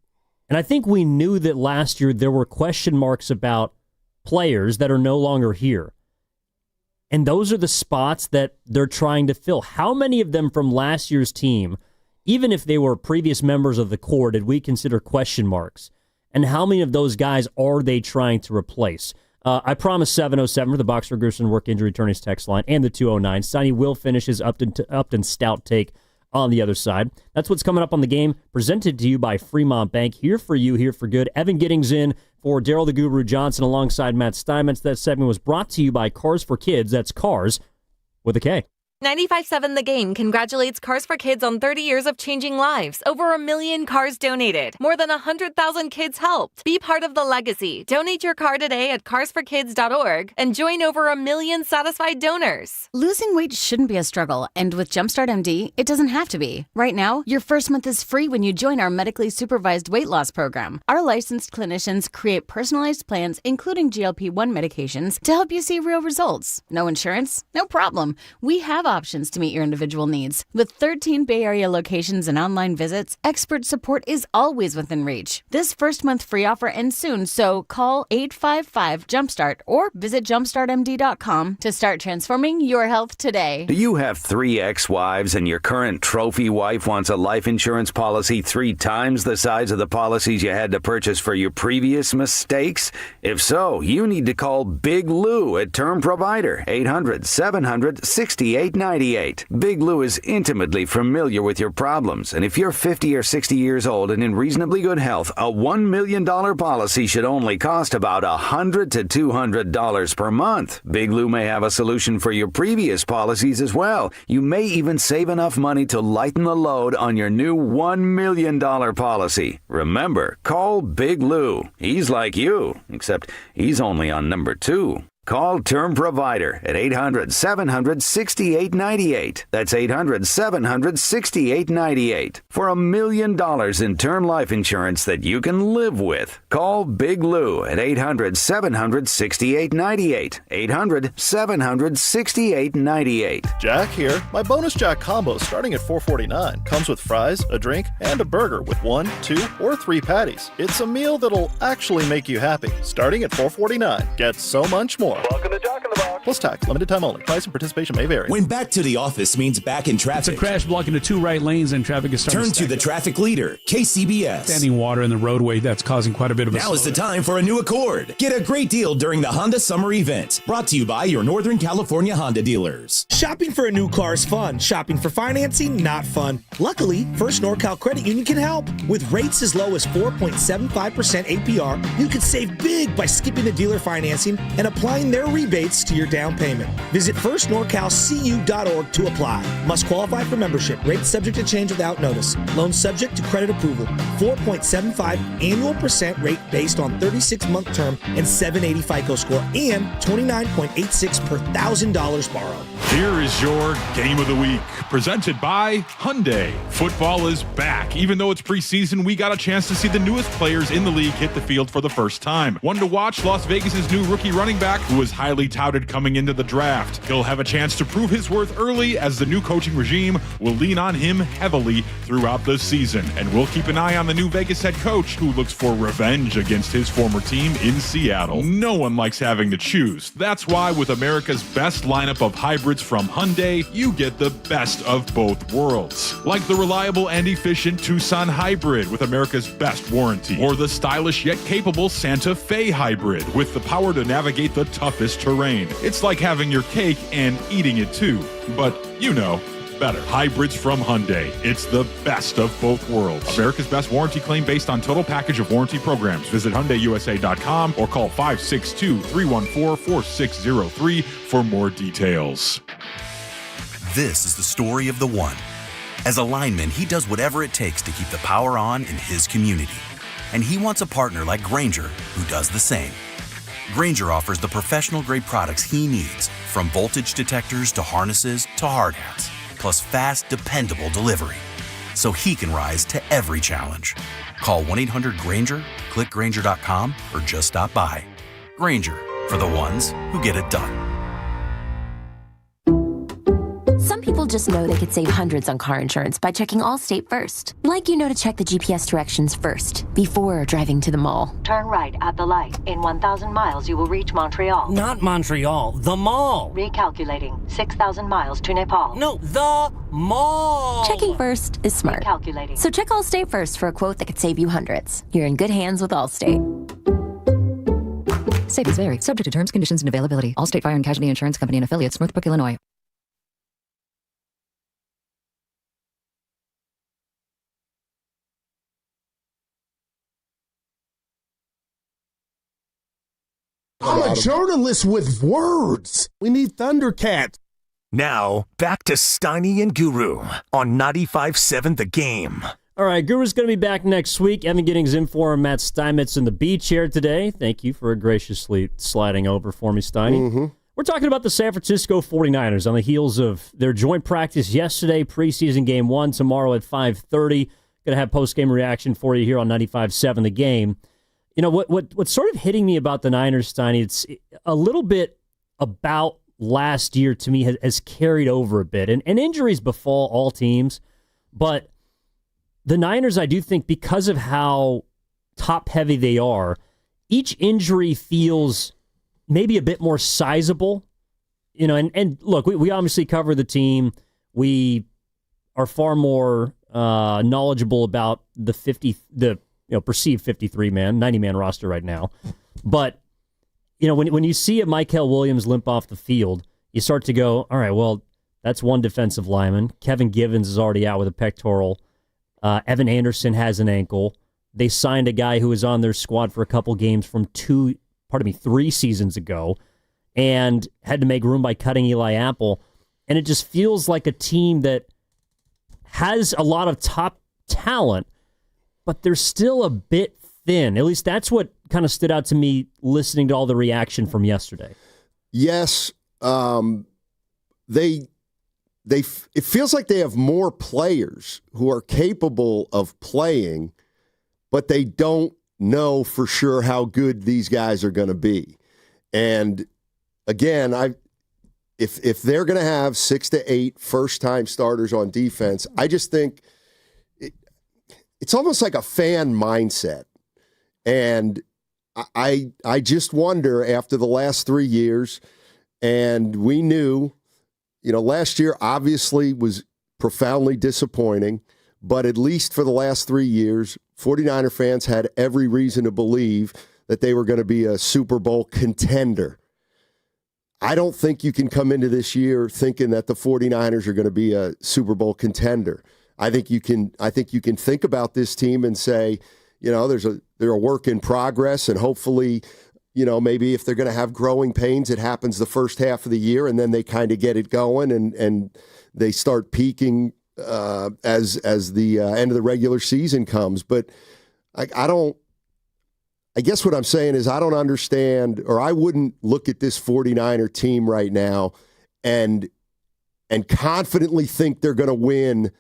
And I think we knew that last year there were question marks about players that are no longer here. And those are the spots that they're trying to fill. How many of them from last year's team, even if they were previous members of the core, did we consider question marks? And how many of those guys are they trying to replace? I promise 707 for the Boxer Gerson work injury attorneys text line and the 209. Steiny will finish his Upton Stout take on the other side. That's what's coming up on The Game, presented to you by Fremont Bank. Here for you, here for good. Evan Giddings in for Daryl the Guru Johnson alongside Matt Steinmetz. That segment was brought to you by Cars for Kids. That's Cars with a K. 95.7 The Game congratulates Cars for Kids on 30 years of changing lives. Over 1 million cars donated. More than 100,000 kids helped. Be part of the legacy. Donate your car today at carsforkids.org and join over 1 million satisfied donors. Losing weight shouldn't be a struggle, and with Jumpstart MD, it doesn't have to be. Right now, your first month is free when you join our medically supervised weight loss program. Our licensed clinicians create personalized plans, including GLP-1 medications, to help you see real results. No insurance? No problem. We have options to meet your individual needs. With 13 Bay Area locations and online visits, expert support is always within reach. This first month free offer ends soon, so call 855-JUMPSTART or visit jumpstartmd.com to start transforming your health today. Do you have 3 ex-wives and your current trophy wife wants a life insurance policy 3 times the size of the policies you had to purchase for your previous mistakes? If so, you need to call Big Lou at Term Provider, 800-700-6898. Big Lou is intimately familiar with your problems, and if you're 50 or 60 years old and in reasonably good health, a $1 million policy should only cost about $100 to $200 per month. Big Lou may have a solution for your previous policies as well. You may even save enough money to lighten the load on your new $1 million policy. Remember, call Big Lou. He's like you, except he's only on number 2. Call Term Provider at 800-700-6898. That's 800-700-6898. For $1 million in term life insurance that you can live with. Call Big Lou at 800-700-6898. 800-700-6898. Jack here. My bonus Jack combo starting at $4.49 comes with fries, a drink, and a burger with 1, 2, or 3 patties. It's a meal that'll actually make you happy. Starting at $4.49. Get so much more. Welcome to Jack in the Box. Plus tax, limited time only. Price and participation may vary. When back to the office means back in traffic. It's a crash blocking the 2 right lanes and traffic is starting to turn to the traffic leader, KCBS. Standing water in the roadway that's causing quite a bit of a Now is the time for a new Accord. Get a great deal during the Honda Summer Event. Brought to you by your Northern California Honda dealers. Shopping for a new car is fun. Shopping for financing, not fun. Luckily, First NorCal Credit Union can help. With rates as low as 4.75% APR, you could save big by skipping the dealer financing and applying their rebates to your down payment. Visit firstnorcalcu.org to apply. Must qualify for membership. Rates subject to change without notice. Loan subject to credit approval. 4.75 annual percent rate based on 36-month term and 780 FICO score and 29.86 per $1,000 borrowed. Here is your Game of the Week, presented by Hyundai. Football is back. Even though it's preseason, we got a chance to see the newest players in the league hit the field for the first time. One to watch, Las Vegas's new rookie running back, who was highly touted coming into the draft. He'll have a chance to prove his worth early, as the new coaching regime will lean on him heavily throughout the season. And we'll keep an eye on the new Vegas head coach, who looks for revenge against his former team in Seattle. No one likes having to choose. That's why with America's best lineup of hybrids from Hyundai, you get the best of both worlds. Like the reliable and efficient Tucson Hybrid with America's best warranty, or the stylish yet capable Santa Fe Hybrid with the power to navigate the toughest terrain. It's like having your cake and eating it too, but you know, better. Hybrids from Hyundai. It's the best of both worlds. America's best warranty claim based on total package of warranty programs. Visit HyundaiUSA.com or call 562-314-4603 for more details. This is the story of the one. As a lineman, he does whatever it takes to keep the power on in his community. And he wants a partner like Grainger who does the same. Grainger offers the professional-grade products he needs, from voltage detectors to harnesses to hard hats, plus fast, dependable delivery, so he can rise to every challenge. Call 1-800-GRAINGER, click Grainger.com, or just stop by. Grainger, for the ones who get it done. Some people just know they could save hundreds on car insurance by checking Allstate first. Like you know to check the GPS directions first, before driving to the mall. Turn right at the light. In 1,000 miles, you will reach Montreal. Not Montreal, the mall. Recalculating. 6,000 miles to Nepal. No, the mall. Checking first is smart. Recalculating. So check Allstate first for a quote that could save you hundreds. You're in good hands with Allstate. Savings vary. Subject to terms, conditions, and availability. Allstate Fire and Casualty Insurance Company and affiliates, Northbrook, Illinois. I'm a journalist with words. We need Thundercats. Now, back to Steiny and Guru on 95.7 The Game. All right, Guru's going to be back next week. Evan Giddings in for him. Matt Steinmetz in the B chair today. Thank you for graciously sliding over for me, Steiny. Mm-hmm. We're talking about the San Francisco 49ers on the heels of their joint practice yesterday, preseason game 1 tomorrow at 5:30. Going to have post-game reaction for you here on 95.7 The Game. You know, what's sort of hitting me about the Niners, Steiny, it's a little bit about last year to me has carried over a bit. And injuries befall all teams, but the Niners, I do think, because of how top-heavy they are, each injury feels maybe a bit more sizable. You know, and look, we obviously cover the team. We are far more knowledgeable about the perceived 53-man, 90-man roster right now. But, you know, when you see a Mykel Williams limp off the field, you start to go, all right, well, that's one defensive lineman. Kevin Givens is already out with a pectoral. Evan Anderson has an ankle. They signed a guy who was on their squad for a couple games from 3 seasons ago and had to make room by cutting Eli Apple. And it just feels like a team that has a lot of top talent, but they're still a bit thin. At least that's what kind of stood out to me listening to all the reaction from yesterday. Yes, it feels like they have more players who are capable of playing, but they don't know for sure how good these guys are going to be. And again, if they're going to have 6 to 8 first-time starters on defense, I just think it's almost like a fan mindset. And I just wonder, after the last 3 years, and we knew, last year obviously was profoundly disappointing, but at least for the last 3 years, 49er fans had every reason to believe that they were going to be a Super Bowl contender. I don't think you can come into this year thinking that the 49ers are going to be a Super Bowl contender. I think you can think about this team and say, they're a work in progress, and hopefully, maybe if they're going to have growing pains, it happens the first half of the year, and then they kind of get it going and they start peaking as the end of the regular season comes. But I guess what I'm saying is I don't understand, or I wouldn't look at this 49er team right now and confidently think they're going to win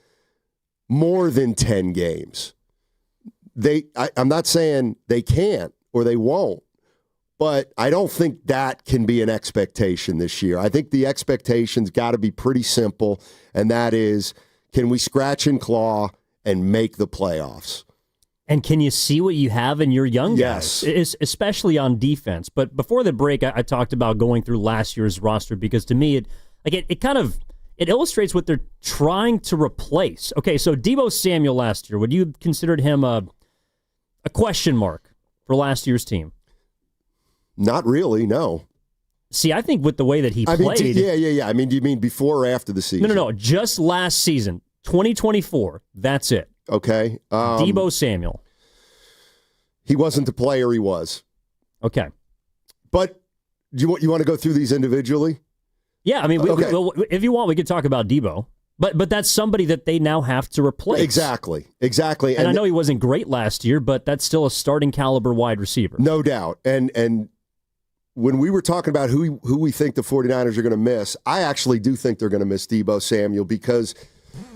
more than 10 games. I'm not saying they can't or they won't, but I don't think that can be an expectation this year. I think the expectation's got to be pretty simple, and that is, can we scratch and claw and make the playoffs? And can you see what you have in your young guys, especially on defense? But before the break, I talked about going through last year's roster because to me, it illustrates what they're trying to replace. Okay, so Deebo Samuel last year, would you have considered him a question mark for last year's team? Not really, no. See, I think with the way that he played... Yeah. I mean, do you mean before or after the season? No. Just last season, 2024. That's it. Okay. Deebo Samuel. He wasn't the player he was. Okay. But you want to go through these individually? Yeah, I mean, if you want, we could talk about Deebo. But that's somebody that they now have to replace. Exactly. And I know he wasn't great last year, but that's still a starting caliber wide receiver. No doubt. And when we were talking about who we think the 49ers are going to miss, I actually do think they're going to miss Deebo Samuel because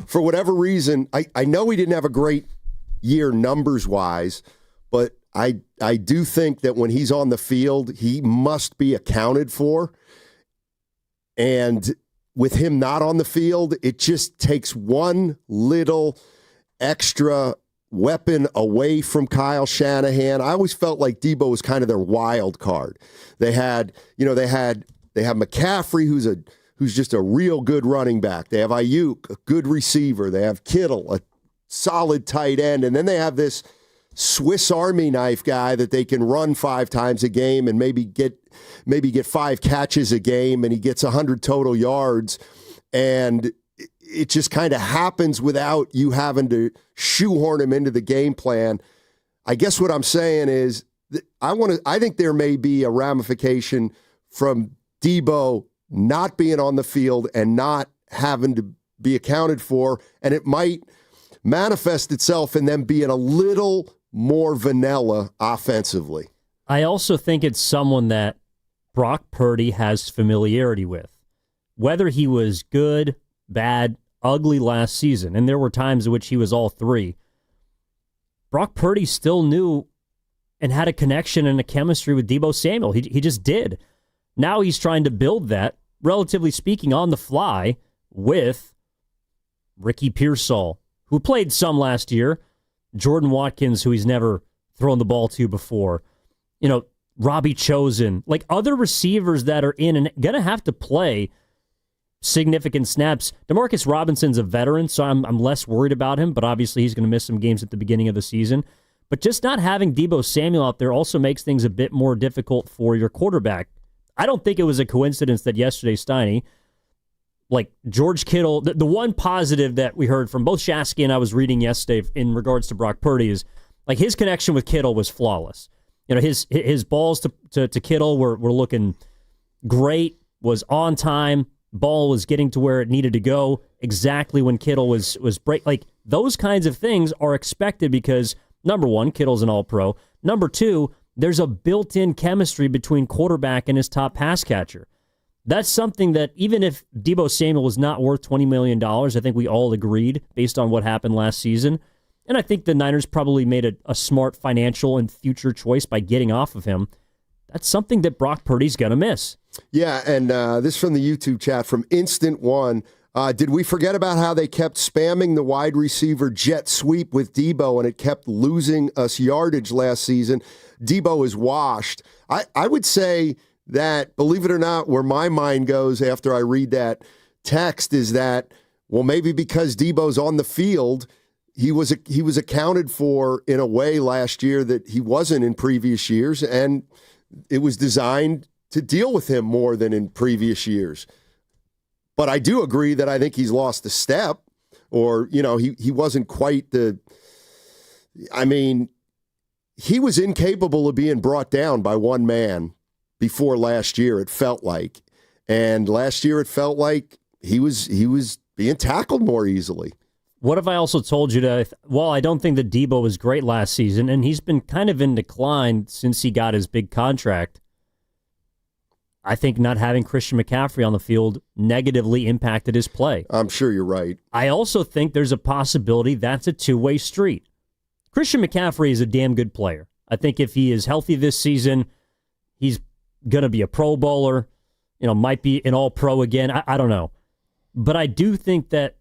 for whatever reason, I know he didn't have a great year numbers-wise, but I do think that when he's on the field, he must be accounted for. And with him not on the field, it just takes one little extra weapon away from Kyle Shanahan. I always felt like Debo was kind of their wild card. They have McCaffrey, who's just a real good running back. They have Ayuk, a good receiver. They have Kittle, a solid tight end. And then they have this Swiss Army knife guy that they can run 5 times a game and maybe get 5 catches a game, and he gets 100 total yards. And it just kind of happens without you having to shoehorn him into the game plan. I guess what I'm saying is I think there may be a ramification from Debo not being on the field and not having to be accounted for, and it might manifest itself in them being a little more vanilla offensively. I also think it's someone that Brock Purdy has familiarity with. Whether he was good, bad, ugly last season, and there were times in which he was all three, Brock Purdy still knew and had a connection and a chemistry with Deebo Samuel. He just did. Now he's trying to build that, relatively speaking, on the fly with Ricky Pearsall, who played some last year, Jordan Watkins, who he's never thrown the ball to before, Robbie Chosen, like other receivers that are in and going to have to play significant snaps. Demarcus Robinson's a veteran, so I'm less worried about him, but obviously he's going to miss some games at the beginning of the season. But just not having Deebo Samuel out there also makes things a bit more difficult for your quarterback. I don't think it was a coincidence that yesterday, Steiny, like George Kittle, the one positive that we heard from both Shasky and I was reading yesterday in regards to Brock Purdy is like his connection with Kittle was flawless. His balls to Kittle were looking great, was on time, ball was getting to where it needed to go exactly when Kittle was break. Like those kinds of things are expected because number one, Kittle's an all-pro. Number two, there's a built-in chemistry between quarterback and his top pass catcher. That's something that even if Deebo Samuel was not worth $20 million, I think we all agreed based on what happened last season. And I think the Niners probably made a smart financial and future choice by getting off of him. That's something that Brock Purdy's going to miss. Yeah, and this from the YouTube chat from Instant One. Did we forget about how they kept spamming the wide receiver jet sweep with Debo and it kept losing us yardage last season? Debo is washed. I would say that, believe it or not, where my mind goes after I read that text is that, well, maybe because Debo's on the field, he was accounted for in a way last year that he wasn't in previous years, and it was designed to deal with him more than in previous years. But I do agree that I think he's lost a step, or, he wasn't quite he was incapable of being brought down by one man before last year, it felt like. And last year it felt like he was being tackled more easily. What if I also told you that, I don't think that Debo was great last season, and he's been kind of in decline since he got his big contract. I think not having Christian McCaffrey on the field negatively impacted his play. I'm sure you're right. I also think there's a possibility that's a two-way street. Christian McCaffrey is a damn good player. I think if he is healthy this season, he's going to be a Pro Bowler, might be an All-Pro again. I don't know. But I do think that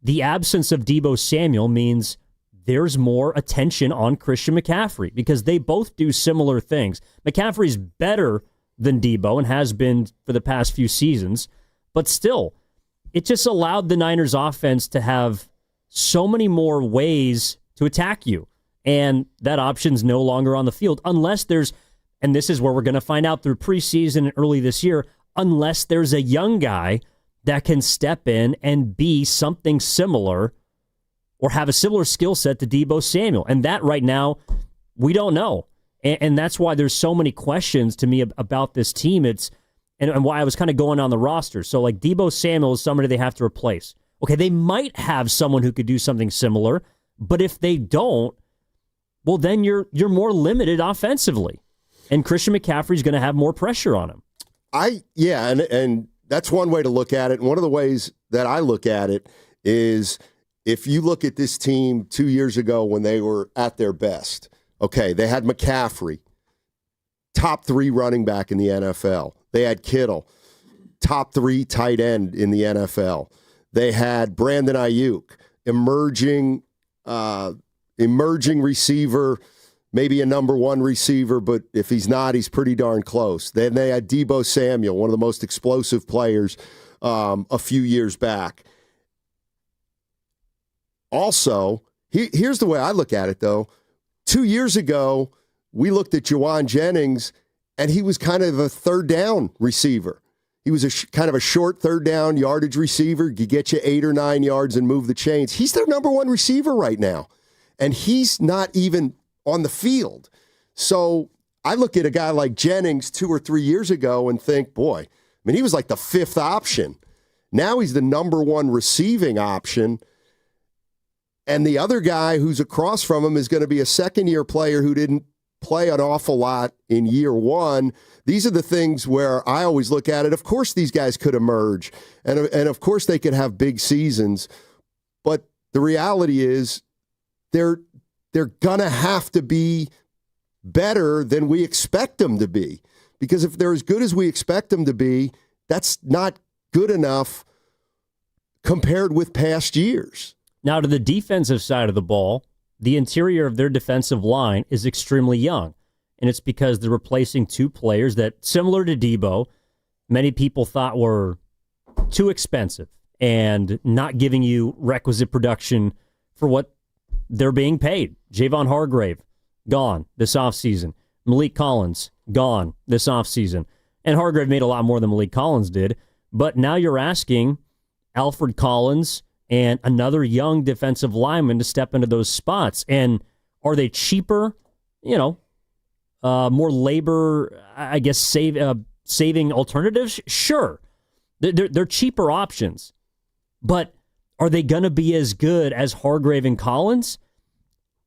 the absence of Deebo Samuel means there's more attention on Christian McCaffrey because they both do similar things. McCaffrey's better than Deebo and has been for the past few seasons, but still, it just allowed the Niners offense to have so many more ways to attack you. And that option's no longer on the field unless there's, and this is where we're going to find out through preseason and early this year, unless there's a young guy that can step in and be something similar or have a similar skill set to Deebo Samuel. And that right now, we don't know. And that's why there's so many questions to me about this team. And why I was kind of going on the roster. So like Deebo Samuel is somebody they have to replace. Okay, they might have someone who could do something similar, but if they don't, well, then you're more limited offensively. And Christian McCaffrey's going to have more pressure on him. And that's one way to look at it. And one of the ways that I look at it is if you look at this team 2 years ago when they were at their best, Okay, they had McCaffrey, top 3 running back in the NFL. They had Kittle, top 3 tight end in the NFL. They had Brandon Ayuk, emerging receiver, maybe a number 1 receiver, but if he's not, he's pretty darn close. Then they had Deebo Samuel, one of the most explosive players a few years back. Also, here's the way I look at it, though. 2 years ago, we looked at Juwan Jennings, and he was kind of a third down receiver. He was kind of a short third down yardage receiver. He get you 8 or 9 yards and move the chains. He's their number 1 receiver right now, and he's not even on the field. So I look at a guy like Jennings 2 or 3 years ago and think, boy, I mean, he was like the 5th option. Now he's the number 1 receiving option. And the other guy who's across from him is going to be a second-year player who didn't play an awful lot in year 1. These are the things where I always look at it. Of course, these guys could emerge, and of course they could have big seasons. But the reality is they're going to have to be better than we expect them to be. Because if they're as good as we expect them to be, that's not good enough compared with past years. Now, to the defensive side of the ball, the interior of their defensive line is extremely young. And it's because they're replacing 2 players that, similar to Deebo, many people thought were too expensive and not giving you requisite production for what they're being paid. Javon Hargrave, gone this offseason. Malik Collins, gone this offseason. And Hargrave made a lot more than Malik Collins did. But now you're asking Alfred Collins and another young defensive lineman to step into those spots. And are they cheaper? More labor, I guess, saving alternatives? Sure. They're cheaper options. But are they going to be as good as Hargrave and Collins?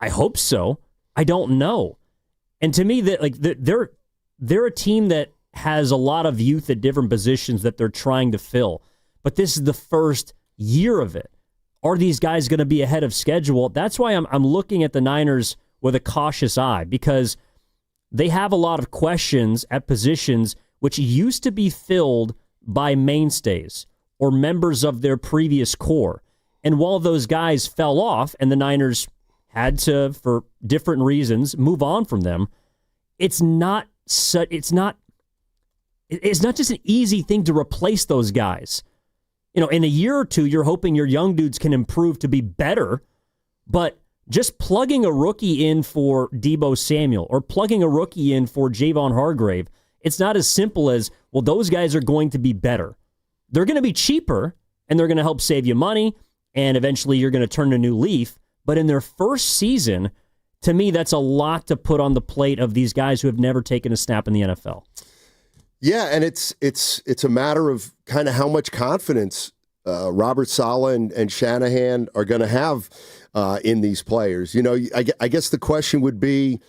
I hope so. I don't know. And to me, they're a team that has a lot of youth at different positions that they're trying to fill. But this is the first year of it. Are these guys going to be ahead of schedule? That's why I'm looking at the Niners with a cautious eye, because they have a lot of questions at positions which used to be filled by mainstays or members of their previous core. And while those guys fell off and the Niners had to, for different reasons, move on from them, it's not just an easy thing to replace those guys. In a year or 2, you're hoping your young dudes can improve to be better, but just plugging a rookie in for Deebo Samuel or plugging a rookie in for Javon Hargrave, it's not as simple as, well, those guys are going to be better. They're going to be cheaper, and they're going to help save you money, and eventually you're going to turn a new leaf. But in their first season, to me, that's a lot to put on the plate of these guys who have never taken a snap in the NFL. Yeah, and it's a matter of kind of how much confidence Robert Saleh and Shanahan are going to have in these players. I guess the question would be,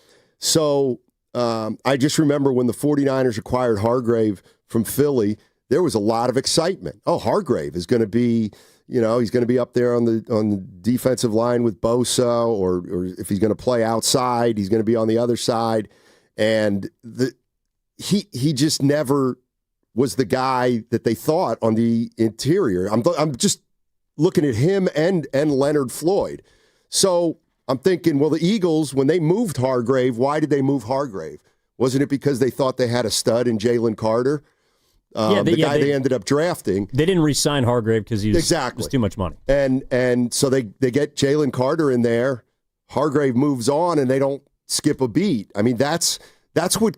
I just remember when the 49ers acquired Hargrave from Philly, there was a lot of excitement. Oh, Hargrave is going to be, he's going to be up there on the defensive line with Bosa, or if he's going to play outside, he's going to be on the other side. And he just never was the guy that they thought on the interior. I'm just looking at him and Leonard Floyd. So I'm thinking, well, the Eagles, when they moved Hargrave, why did they move Hargrave? Wasn't it because they thought they had a stud in Jalen Carter? They ended up drafting. They didn't re-sign Hargrave because he was too much money. And so they get Jalen Carter in there. Hargrave moves on, and they don't skip a beat. I mean, that's what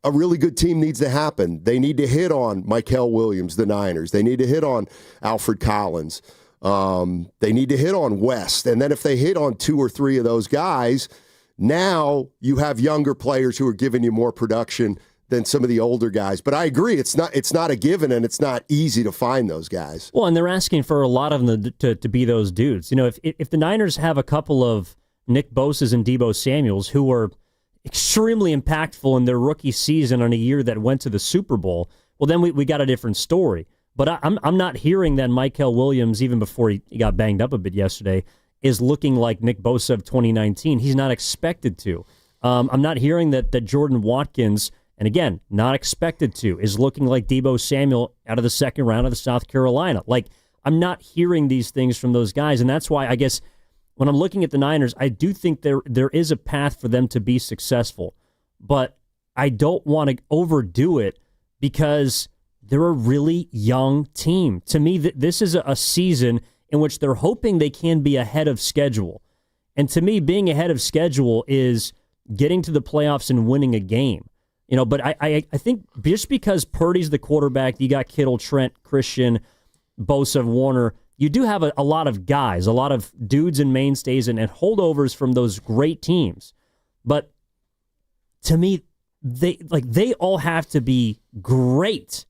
a really good team needs to happen. They need to hit on Mykel Williams, the Niners. They need to hit on Alfred Collins. They need to hit on West. And then if they hit on 2 or 3 of those guys, now you have younger players who are giving you more production than some of the older guys. But I agree, it's not a given, and it's not easy to find those guys. Well, and they're asking for a lot of them to be those dudes. If the Niners have a couple of Nick Bosa's and Deebo Samuels who were extremely impactful in their rookie season on a year that went to the Super Bowl, well, then we got a different story. But I'm not hearing that Mykel Williams, even before he got banged up a bit yesterday, is looking like Nick Bosa of 2019. He's not expected to. I'm not hearing that Jordan Watkins, and again, not expected to, is looking like Deebo Samuel out of the second round of the South Carolina. Like, I'm not hearing these things from those guys, and that's why I guess when I'm looking at the Niners, I do think there is a path for them to be successful, but I don't want to overdo it because they're a really young team. To me, this is a season in which they're hoping they can be ahead of schedule. And to me, being ahead of schedule is getting to the playoffs and winning a game. But I think just because Purdy's the quarterback, you got Kittle, Trent, Christian, Bosa, Warner, you do have a lot of guys, a lot of dudes and mainstays and holdovers from those great teams. But to me, they all have to be great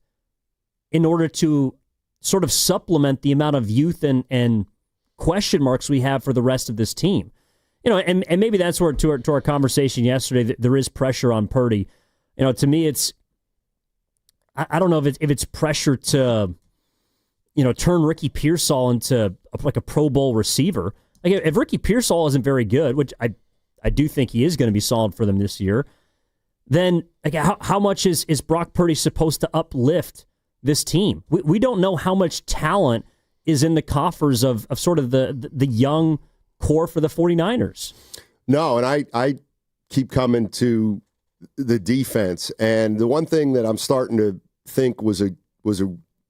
in order to sort of supplement the amount of youth and question marks we have for the rest of this team. And maybe that's where to our conversation yesterday, there is pressure on Purdy. To me, it's I don't know if it's pressure to turn Ricky Pearsall into like a Pro Bowl receiver. Like if Ricky Pearsall isn't very good, which I do think he is going to be solid for them this year, then like how much is Brock Purdy supposed to uplift this team? We don't know how much talent is in the coffers of sort of the young core for the 49ers. No, and I keep coming to the defense, and the one thing that I'm starting to think was a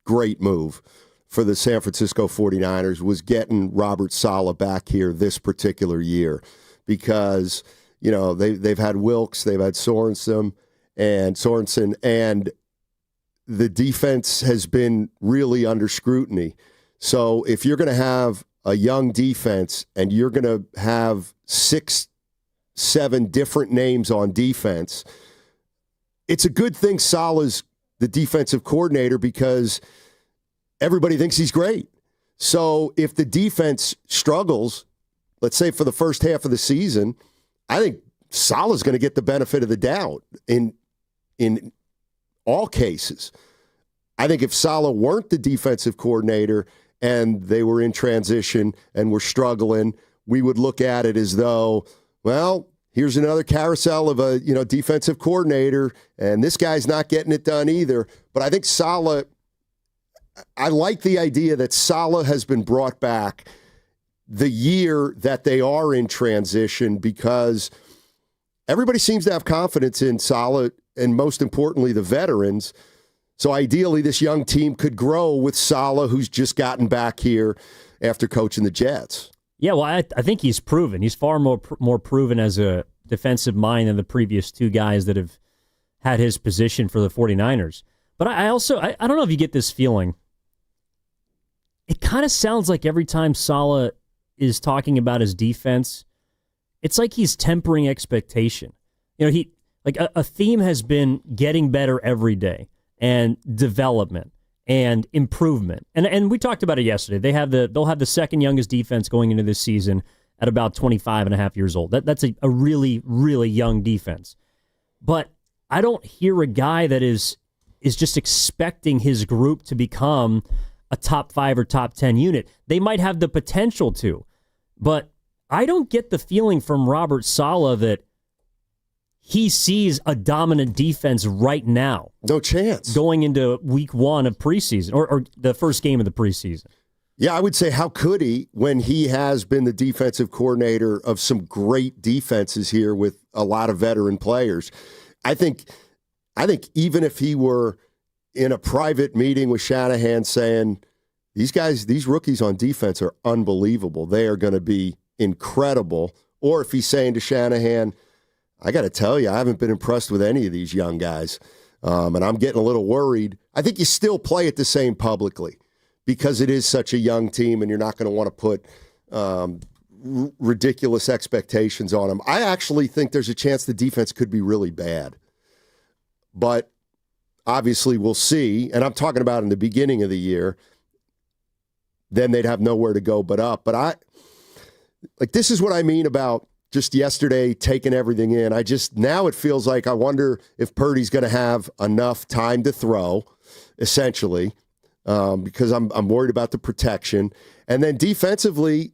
great move for the San Francisco 49ers was getting Robert Saleh back here this particular year, because they've had Wilkes, they've had Sorensen, and the defense has been really under scrutiny. So if you're going to have a young defense and you're going to have 6-7 different names on defense, it's a good thing Saleh's the defensive coordinator because everybody thinks he's great. So if the defense struggles, let's say for the first half of the season, I think Saleh's going to get the benefit of the doubt in all cases. I think if Saleh weren't the defensive coordinator and they were in transition and were struggling, we would look at it as though, well, here's another carousel of a defensive coordinator, and this guy's not getting it done either. But I think Saleh, I like the idea that Saleh has been brought back the year that they are in transition, because everybody seems to have confidence in Saleh, and most importantly, the veterans. So ideally, this young team could grow with Saleh, who's just gotten back here after coaching the Jets. Yeah, well, I think he's proven. He's far more proven as a defensive mind than the previous two guys that have had his position for the 49ers. But I don't know if you get this feeling. It kind of sounds like every time Saleh is talking about his defense, it's like he's tempering expectation. A theme has been getting better every day and development and improvement. And we talked about it yesterday. They'll have the second youngest defense going into this season at about 25 and a half years old. That's a really, really young defense. But I don't hear a guy that is just expecting his group to become a top 5 or top 10 unit. They might have the potential to, but I don't get the feeling from Robert Saleh that he sees a dominant defense right now. No chance. Going into week 1 of preseason or the first game of the preseason. Yeah, I would say, how could he when he has been the defensive coordinator of some great defenses here with a lot of veteran players? I think even if he were in a private meeting with Shanahan saying, these rookies on defense are unbelievable, they are going to be incredible, or if he's saying to Shanahan, I got to tell you, I haven't been impressed with any of these young guys, and I'm getting a little worried. I think you still play it the same publicly because it is such a young team, and you're not going to want to put ridiculous expectations on them. I actually think there's a chance the defense could be really bad, but obviously we'll see. And I'm talking about in the beginning of the year, then they'd have nowhere to go but up. But this is what I mean about just yesterday taking everything in. Now it feels like I wonder if Purdy's going to have enough time to throw, essentially, because I'm worried about the protection. And then defensively,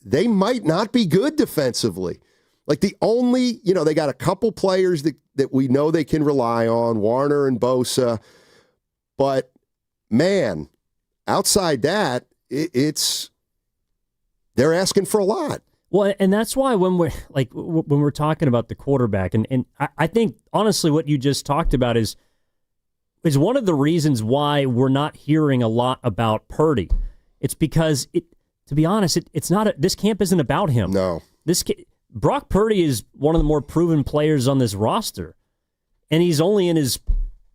they might not be good defensively. Like the only, they got a couple players that we know they can rely on, Warner and Bosa. But, man, outside that, they're asking for a lot. Well, and that's why when we're talking about the quarterback, and I think, honestly, what you just talked about is one of the reasons why we're not hearing a lot about Purdy. It's because, to be honest, it's not. This camp isn't about him. No. Brock Purdy is one of the more proven players on this roster, and he's only in his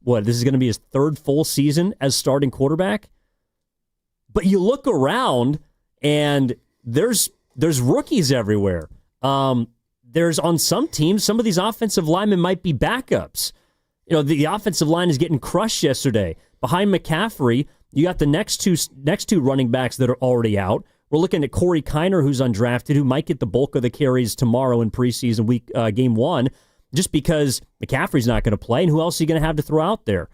this is going to be his third full season as starting quarterback. But you look around, and there's rookies everywhere. There's on some teams, some of these offensive linemen might be backups. The offensive line is getting crushed yesterday. Behind McCaffrey, you got the next two running backs that are already out. We're looking at Corey Kiner, who's undrafted, who might get the bulk of the carries tomorrow in preseason week game 1, just because McCaffrey's not going to play, and who else are you going to have to throw out there?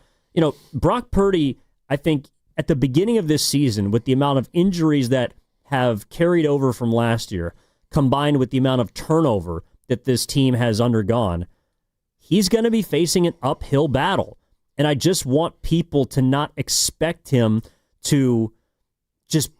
Brock Purdy, I think, at the beginning of this season, with the amount of injuries that have carried over from last year, combined with the amount of turnover that this team has undergone, he's going to be facing an uphill battle. And I just want people to not expect him to just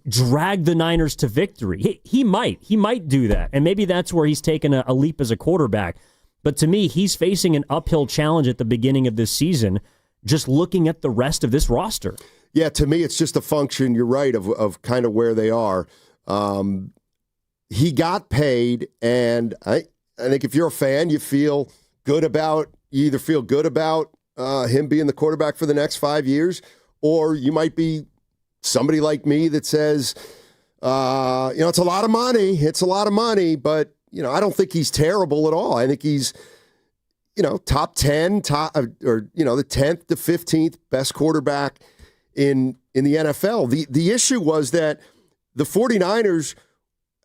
drag the Niners to victory. He might do that. And maybe that's where he's taken a leap as a quarterback. But to me, he's facing an uphill challenge at the beginning of this season, just looking at the rest of this roster. Yeah, to me, it's just a function, you're right, of kind of where they are. He got paid, and I think if you're a fan, you either feel good about him being the quarterback for the next 5 years, or you might be somebody like me that says, it's a lot of money. It's a lot of money, but, I don't think he's terrible at all. I think he's, top 10, the 10th to 15th best quarterback in the NFL. The issue was that the 49ers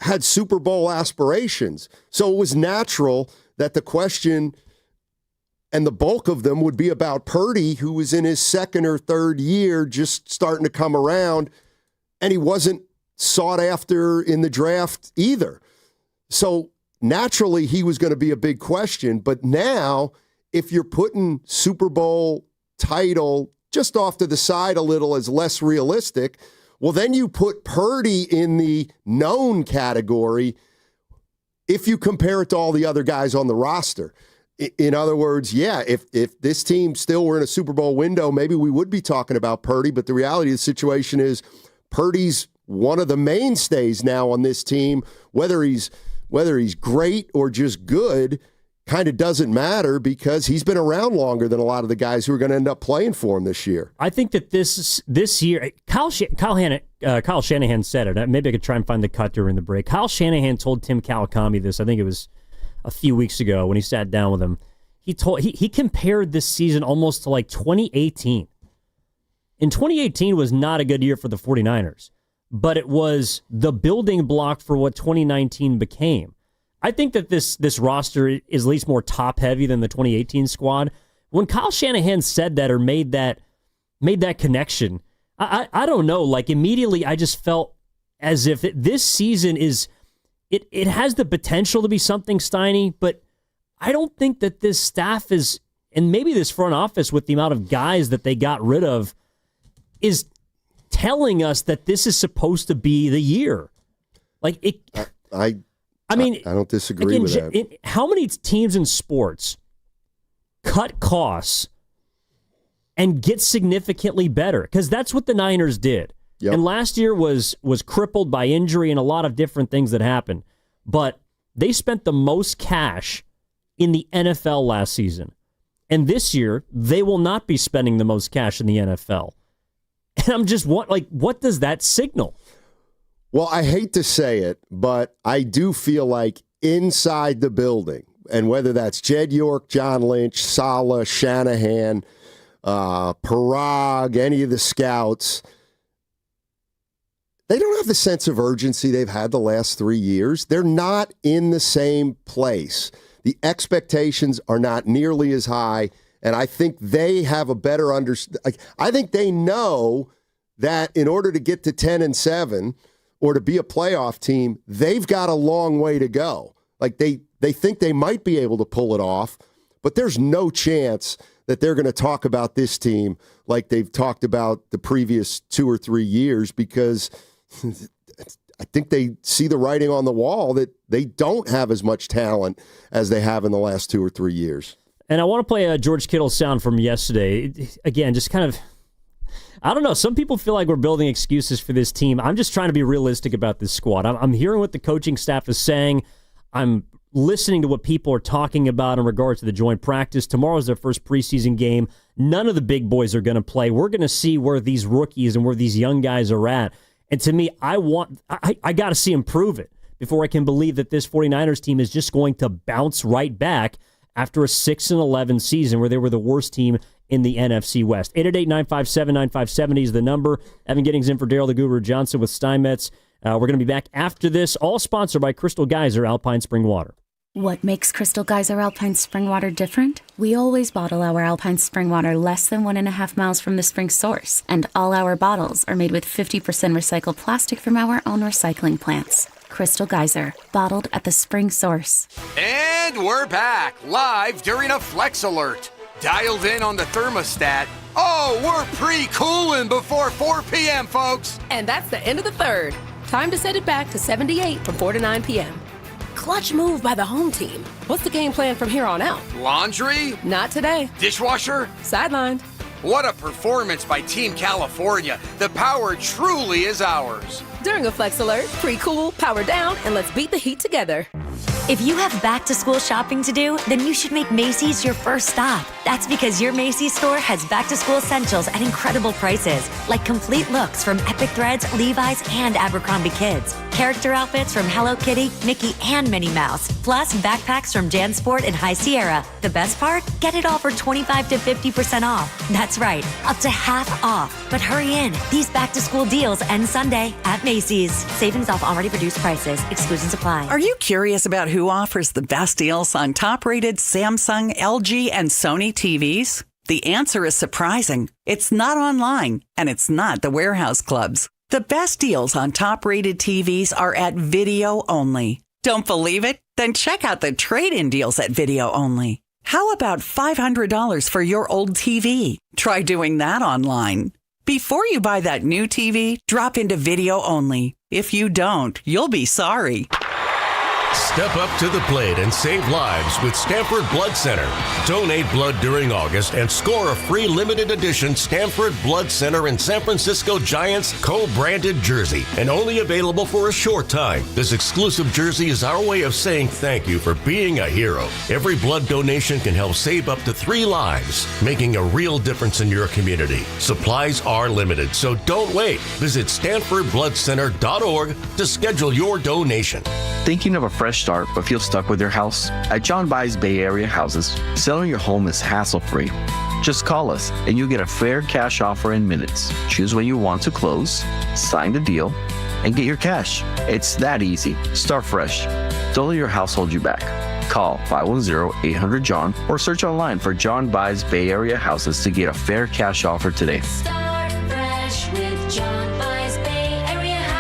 had Super Bowl aspirations. So it was natural that the question and the bulk of them would be about Purdy, who was in his second or third year, just starting to come around, and he wasn't sought after in the draft either. So naturally, he was going to be a big question. But now, if you're putting Super Bowl title just off to the side a little as less realistic, well, then you put Purdy in the known category if you compare it to all the other guys on the roster. In other words, yeah, if this team still were in a Super Bowl window, maybe we would be talking about Purdy, but the reality of the situation is Purdy's one of the mainstays now on this team. Whether he's great or just good kind of doesn't matter, because he's been around longer than a lot of the guys who are going to end up playing for him this year. I think that this year, Kyle Shanahan said it. Maybe I could try and find the cut during the break. Kyle Shanahan told Tim Kawakami this. I think it was a few weeks ago when he sat down with him. He compared this season almost to 2018. And 2018 was not a good year for the 49ers, but it was the building block for what 2019 became. I think that this roster is at least more top-heavy than the 2018 squad. When Kyle Shanahan said that or made that connection, I don't know. Immediately, I just felt as if this season is it has the potential to be something, Steiny, but I don't think that this staff is, and maybe this front office with the amount of guys that they got rid of, is telling us that this is supposed to be the year. I mean, I don't disagree with that. How many teams in sports cut costs and get significantly better? Because that's what the Niners did. Yep. And last year was crippled by injury and a lot of different things that happened. But they spent the most cash in the NFL last season. And this year, they will not be spending the most cash in the NFL. And I'm just, what does that signal? Well, I hate to say it, but I do feel like inside the building, and whether that's Jed York, John Lynch, Saleh, Shanahan, Parag, any of the scouts, they don't have the sense of urgency they've had the last 3 years. They're not in the same place. The expectations are not nearly as high, and I think they have a better understanding. I think they know that in order to get to 10-7 or to be a playoff team, they've got a long way to go. They They think they might be able to pull it off, but there's no chance that they're going to talk about this team like they've talked about the previous 2 or 3 years, because I think they see the writing on the wall that they don't have as much talent as they have in the last 2 or 3 years. And I want to play a George Kittle sound from yesterday. Again, just kind of, I don't know. Some people feel like we're building excuses for this team. I'm just trying to be realistic about this squad. I'm hearing what the coaching staff is saying. I'm listening to what people are talking about in regards to the joint practice. Tomorrow's their first preseason game. None of the big boys are going to play. We're going to see where these rookies and where these young guys are at. And to me, I got to see him prove it before I can believe that this 49ers team is just going to bounce right back after a 6-11 season where they were the worst team in the NFC West. 888-957-9570 is the number. Evan Giddings in for Daryl the Guru Johnson with Steinmetz. We're going to be back after this, all sponsored by Crystal Geyser Alpine Spring Water. What makes Crystal Geyser Alpine Spring Water different? We always bottle our Alpine Spring Water less than 1.5 miles from the spring source, and all our bottles are made with 50% recycled plastic from our own recycling plants. Crystal Geyser, bottled at the spring source. And we're back, live during a Flex Alert. Dialed in on the thermostat. Oh, we're pre-cooling before 4 p.m., folks. And that's the end of the third. Time to set it back to 78 from 4 to 9 p.m. Clutch move by the home team. What's the game plan from here on out? Laundry? Not today. Dishwasher? Sidelined. What a performance by Team California. The power truly is ours. During a Flex Alert, pre-cool, power down, and let's beat the heat together. If you have back-to-school shopping to do, then you should make Macy's your first stop. That's because your Macy's store has back-to-school essentials at incredible prices, like complete looks from Epic Threads, Levi's, and Abercrombie Kids. Character outfits from Hello Kitty, Mickey, and Minnie Mouse. Plus, backpacks from JanSport and High Sierra. The best part? Get it all for 25 to 50% off. That's right, up to half off. But hurry in. These back-to-school deals end Sunday at Macy's. Savings off already reduced prices. Exclusions apply. Are you curious about who offers the best deals on top-rated Samsung, LG, and Sony TVs? The answer is surprising. It's not online, and it's not the warehouse clubs. The best deals on top-rated TVs are at Video Only. Don't believe it? Then check out the trade-in deals at Video Only. How about $500 for your old TV? Try doing that online. Before you buy that new TV, drop into Video Only. If you don't, you'll be sorry. Step up to the plate and save lives with Stanford Blood Center. Donate blood during August and score a free limited edition Stanford Blood Center and San Francisco Giants co-branded jersey, and only available for a short time. This exclusive jersey is our way of saying thank you for being a hero. Every blood donation can help save up to 3 lives, making a real difference in your community. Supplies are limited, so don't wait. Visit StanfordBloodCenter.org to schedule your donation. Thinking of a fresh start but feel stuck with your house? At John Buys Bay Area Houses, selling your home is hassle-free. Just call us and you'll get a fair cash offer in minutes. Choose when you want to close, sign the deal, and get your cash. It's that easy. Start fresh. Don't let your house hold you back. Call 510-800-JOHN or search online for John Buys Bay Area Houses to get a fair cash offer today. Start fresh with John Buys Bay Area Houses.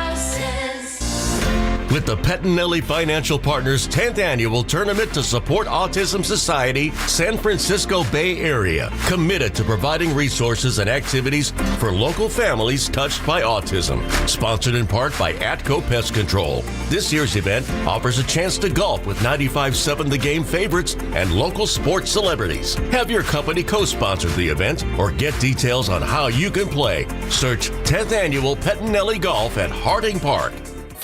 With the Pettinelli Financial Partners 10th Annual Tournament to Support Autism Society, San Francisco Bay Area, committed to providing resources and activities for local families touched by autism. Sponsored in part by Atco Pest Control. This year's event offers a chance to golf with 95.7 The Game favorites and local sports celebrities. Have your company co-sponsor the event or get details on how you can play. Search 10th Annual Pettinelli Golf at Harding Park.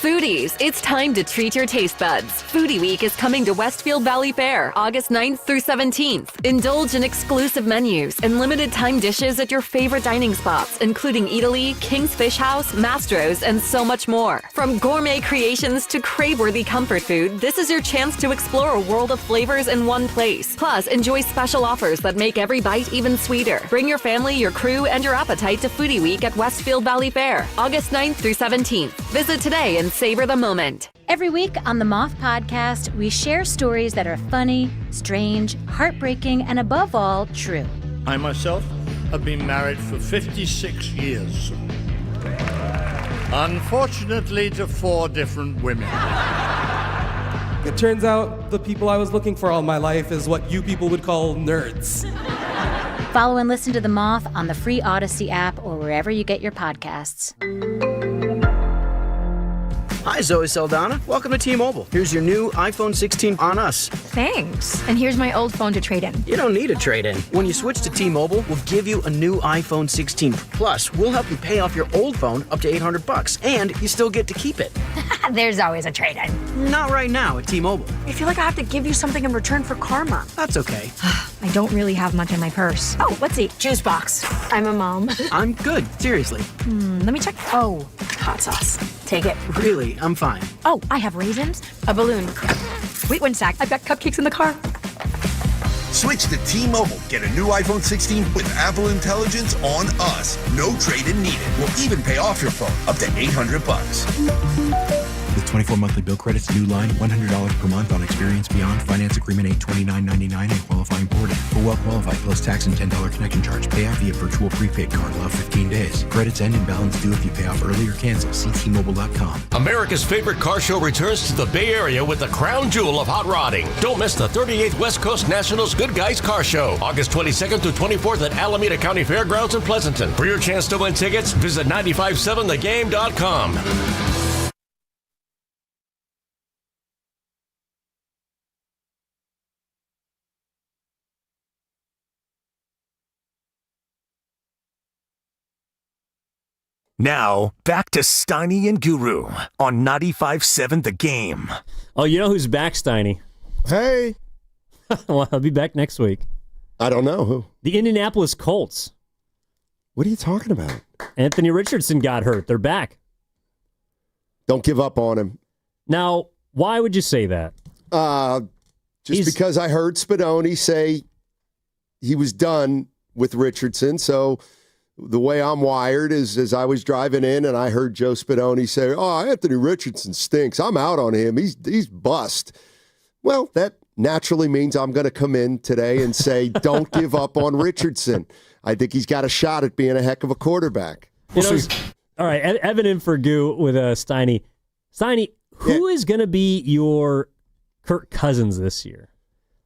Foodies, it's time to treat your taste buds. Foodie Week is coming to Westfield Valley Fair, August 9th through 17th. Indulge in exclusive menus and limited time dishes at your favorite dining spots, including Italy, King's Fish House, Mastro's, and so much more. From gourmet creations to crave-worthy comfort food, this is your chance to explore a world of flavors in one place. Plus, enjoy special offers that make every bite even sweeter. Bring your family, your crew, and your appetite to Foodie Week at Westfield Valley Fair, August 9th through 17th. Visit today and savor the moment. Every week on the Moth Podcast, we share stories that are funny, strange, heartbreaking, and above all, true. I myself have been married for 56 years. Unfortunately to 4 different women. It turns out the people I was looking for all my life is what you people would call nerds. Follow and listen to The Moth on the free Odyssey app or wherever you get your podcasts. Hi, Zoe Saldana. Welcome to T-Mobile. Here's your new iPhone 16 on us. Thanks. And here's my old phone to trade in. You don't need a trade-in. When you switch to T-Mobile, we'll give you a new iPhone 16. Plus, we'll help you pay off your old phone up to $800, and you still get to keep it. There's always a trade-in. Not right now at T-Mobile. I feel like I have to give you something in return for karma. That's okay. I don't really have much in my purse. Oh, let's see. Juice box. I'm a mom. I'm good. Seriously. Let me check. Oh, hot sauce. Take it. Really, I'm fine. Oh, I have raisins, a balloon. Wait one sec. I've got cupcakes in the car. Switch to T-Mobile. Get a new iPhone 16 with Apple Intelligence on us. No trade-in needed. We'll even pay off your phone up to $800. With 24 monthly bill credits, new line, $100 per month on Experience Beyond. Finance agreement $829.99 and qualifying ported. For well-qualified plus tax and $10 connection charge. Pay out via virtual prepaid card. Allow 15 days. Credits end and balance due if you pay off early or cancel. See T-Mobile.com. America's favorite car show returns to the Bay Area with the crown jewel of hot rodding. Don't miss the 38th West Coast Nationals Good Guys Car Show, August 22nd through 24th at Alameda County Fairgrounds in Pleasanton. For your chance to win tickets, visit 957thegame.com. Now, back to Steiny and Guru on 95.7 The Game. Oh, you know who's back, Steiny? Hey. Well, I'll be back next week. I don't know who. The Indianapolis Colts. What are you talking about? Anthony Richardson got hurt. They're back. Don't give up on him. Now, why would you say that? Because I heard Spadoni say he was done with Richardson, so the way I'm wired is as I was driving in and I heard Joe Spadoni say, Anthony Richardson stinks. I'm out on him. He's bust. Well, that naturally means I'm going to come in today and say, don't give up on Richardson. I think he's got a shot at being a heck of a quarterback. All right, Evan in for Goo with Steiny. Steiny, who is going to be your Kirk Cousins this year?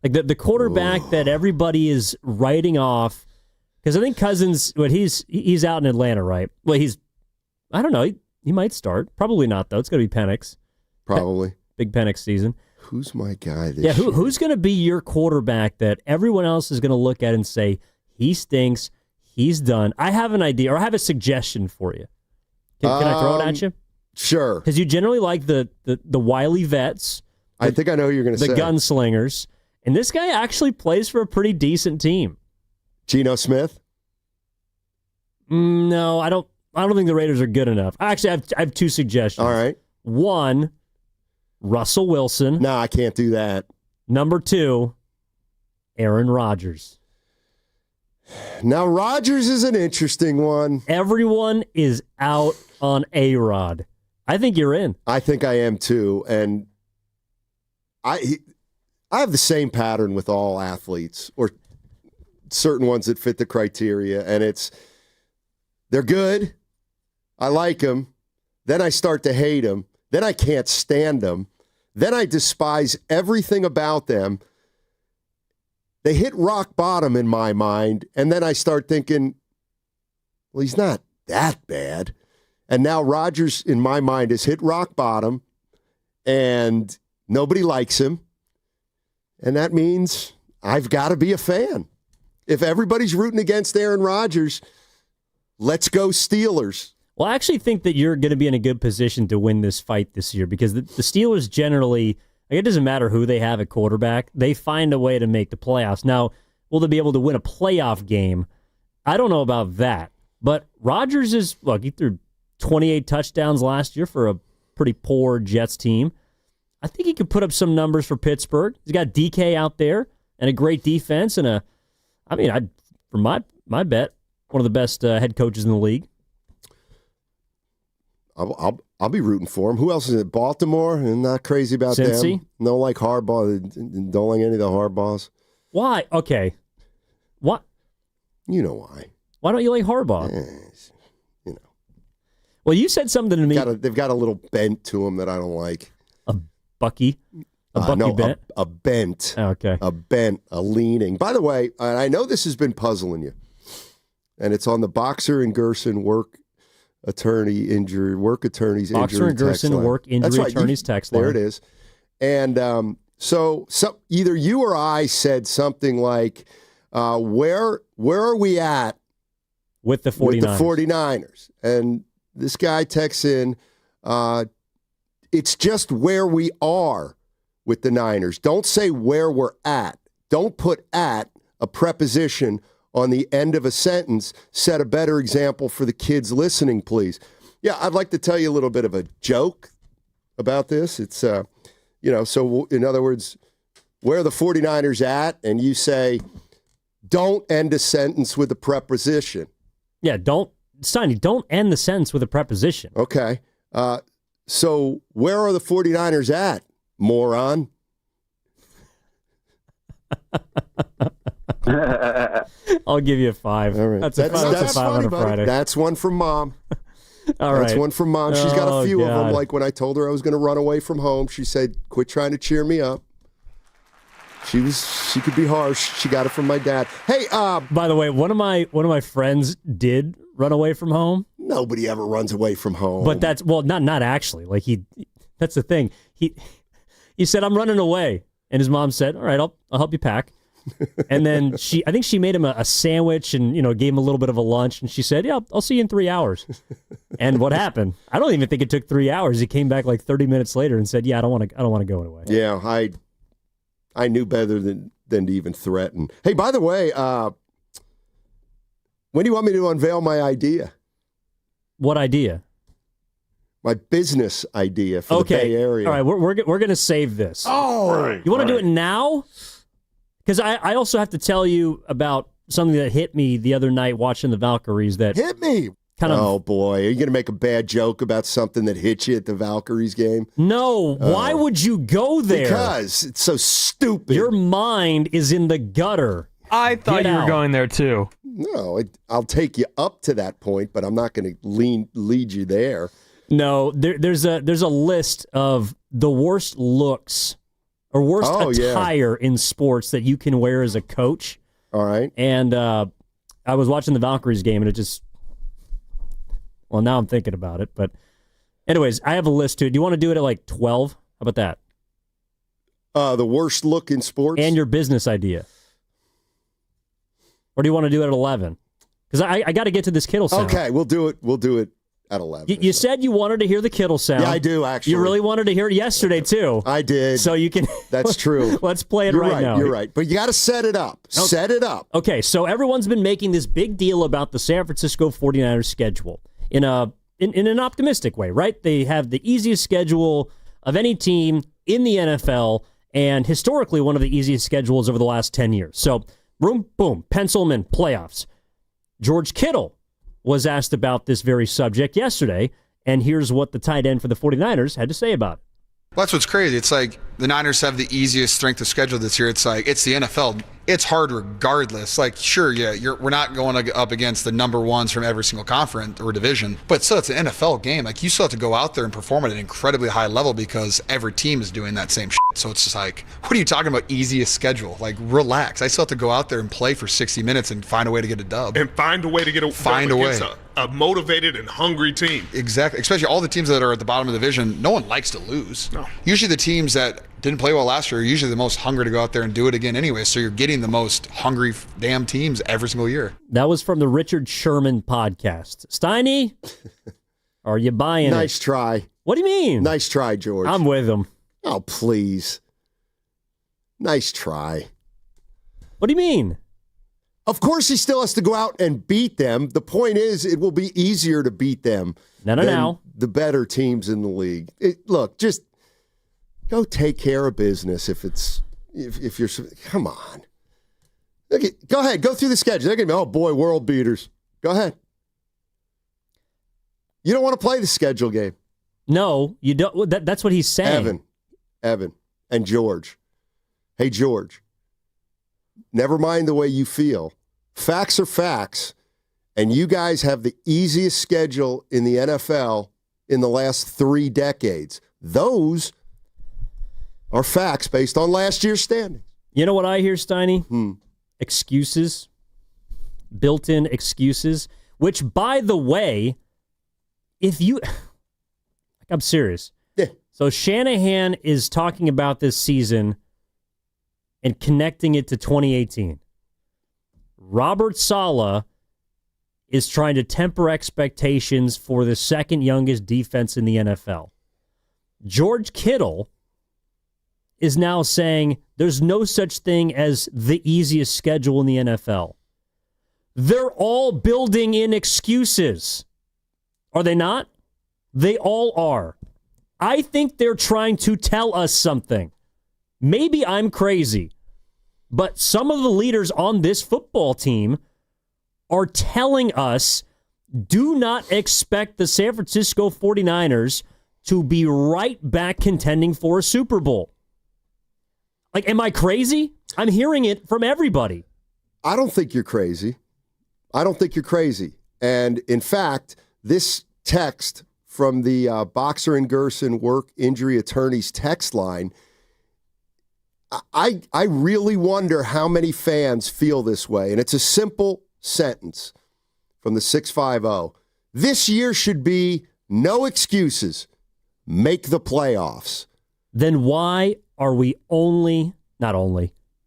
Like the quarterback that everybody is writing off. Because I think Cousins, he's out in Atlanta, right? Well, I don't know. He might start. Probably not, though. It's going to be Penix. Probably. Big Penix season. Who's my guy this year? Who's going to be your quarterback that everyone else is going to look at and say, he stinks, he's done? I have an idea, or I have a suggestion for you. Can I throw it at you? Sure. Because you generally like the wily vets. I think I know who you're going to say. The gunslingers. And this guy actually plays for a pretty decent team. Geno Smith? No, I don't think the Raiders are good enough. Actually, I have two suggestions. All right. One, Russell Wilson. No, I can't do that. Number two, Aaron Rodgers. Now, Rodgers is an interesting one. Everyone is out on A-Rod. I think you're in. I think I am too. And I have the same pattern with all athletes, or certain ones that fit the criteria, and they're good. I like them. Then I start to hate them. Then I can't stand them. Then I despise everything about them. They hit rock bottom in my mind, and then I start thinking, well, he's not that bad. And now Rodgers, in my mind, has hit rock bottom, and nobody likes him. And that means I've got to be a fan. If everybody's rooting against Aaron Rodgers, let's go Steelers. Well, I actually think that you're going to be in a good position to win this fight this year because the Steelers generally, it doesn't matter who they have at quarterback, they find a way to make the playoffs. Now, will they be able to win a playoff game? I don't know about that. But Rodgers he threw 28 touchdowns last year for a pretty poor Jets team. I think he could put up some numbers for Pittsburgh. He's got DK out there and a great defense and for my bet, one of the best head coaches in the league. I'll be rooting for him. Who else is it? Baltimore? I'm not crazy about Cincy? them. Don't like Harbaugh. Don't like any of the Harbaughs. Why? Okay. What? You know why. Why don't you like Harbaugh? Well, you said something to me. They've got a little bent to them that I don't like. A Bucky? A Bucky bent? A bent. Oh, okay. A bent, a leaning. By the way, and I know this has been puzzling you, and it's on the Boxer and Gerson work attorney's injury Boxer and text Gerson line. work injury attorney's text line. There it is. And so either you or I said something like, where are we at with the 49ers? With the 49ers. And this guy texts in, it's just where we are with the Niners. Don't say where we're at. Don't put at, a preposition, on the end of a sentence. Set a better example for the kids listening, please. Yeah, I'd like to tell you a little bit of a joke about this. It's, so in other words, where are the 49ers at? And you say, don't end a sentence with a preposition. Yeah, don't end the sentence with a preposition. Okay. So where are the 49ers at, moron? I'll give you a 5. All right. That's a 5 on a Friday. That's one from Mom. That's one from Mom. She's got a few of them. God. Like when I told her I was going to run away from home, she said, quit trying to cheer me up. She could be harsh. She got it from my dad. Hey, by the way, one of my friends did run away from home. Nobody ever runs away from home. But that's not actually. Like that's the thing. He said, I'm running away. And his mom said, all right, I'll help you pack. And then I think she made him a sandwich and, gave him a little bit of a lunch. And she said, yeah, I'll see you in 3 hours. And what happened? I don't even think it took 3 hours. He came back like 30 minutes later and said, yeah, I don't want to go away. Yeah, I knew better than to even threaten. Hey, by the way, when do you want me to unveil my idea? What idea? My business idea for the Bay Area. All right, we're going to save this. Oh, you want to do it now? Because I also have to tell you about something that hit me the other night watching the Valkyries. That hit me. Oh boy, are you going to make a bad joke about something that hit you at the Valkyries game? No. Why would you go there? Because it's so stupid. Your mind is in the gutter. I thought you were going there too. No, I'll take you up to that point, but I'm not going to lead you there. No, there's a list of the worst looks or worst attire in sports that you can wear as a coach. All right. And I was watching the Valkyries game, and it just... Well, now I'm thinking about it. But anyways, I have a list, too. Do you want to do it at like 12? How about that? The worst look in sports? And your business idea. Or do you want to do it at 11? Because I got to get to this Kittle sound. Okay, we'll do it at 11. You said you wanted to hear the Kittle sound. Yeah, I do, actually. You really wanted to hear it yesterday, too. I did. So you can... That's true. Let's play it You're right now. You're right. But you got to set it up. Okay. Set it up. Okay, so everyone's been making this big deal about the San Francisco 49ers schedule in an optimistic way, right? They have the easiest schedule of any team in the NFL and historically one of the easiest schedules over the last 10 years. So, boom, pencil them in, playoffs. George Kittle was asked about this very subject yesterday, and here's what the tight end for the 49ers had to say about it. Well, that's what's crazy. It's like the Niners have the easiest strength of schedule this year. It's like, it's the NFL. It's hard regardless. Like, sure, yeah, we're not going up against the number ones from every single conference or division, but still, it's an NFL game. Like, you still have to go out there and perform at an incredibly high level because every team is doing that same shit. So it's just like, what are you talking about easiest schedule? Like, relax. I still have to go out there and play for 60 minutes and find a way to get a dub. And find a way to get a find a way. A motivated and hungry team. Exactly. Especially all the teams that are at the bottom of the division, no one likes to lose. No. Usually the teams that didn't play well last year are usually the most hungry to go out there and do it again anyway. So you're getting the most hungry damn teams every single year. That was from the Richard Sherman podcast. Steiny, are you buying it? Nice try. What do you mean? Nice try, George. I'm with him. Oh, please. Nice try. What do you mean? Of course he still has to go out and beat them. The point is it will be easier to beat them than the better teams in the league. Look, just go take care of business if you're come on. Okay, go ahead, go through the schedule. They're going to be, oh boy, world beaters. Go ahead. You don't want to play the schedule game. No, you don't. That's what he's saying. Evan, and George. Hey, George. Never mind the way you feel. Facts are facts, and you guys have the easiest schedule in the NFL in the last 3 decades. Those are facts based on last year's standings. You know what I hear, Steiny? Excuses. Built-in excuses. Which, by the way, if you... I'm serious. Yeah. So Shanahan is talking about this season and connecting it to 2018. Robert Saleh is trying to temper expectations for the second youngest defense in the NFL. George Kittle is now saying there's no such thing as the easiest schedule in the NFL. They're all building in excuses. Are they not? They all are. I think they're trying to tell us something. Maybe I'm crazy, but some of the leaders on this football team are telling us, do not expect the San Francisco 49ers to be right back contending for a Super Bowl. Like, am I crazy? I'm hearing it from everybody. I don't think you're crazy. And in fact, this text from the Boxer and Gerson work injury attorneys text line, I really wonder how many fans feel this way. And it's a simple sentence from the 650. This year should be no excuses. Make the playoffs. Then why are we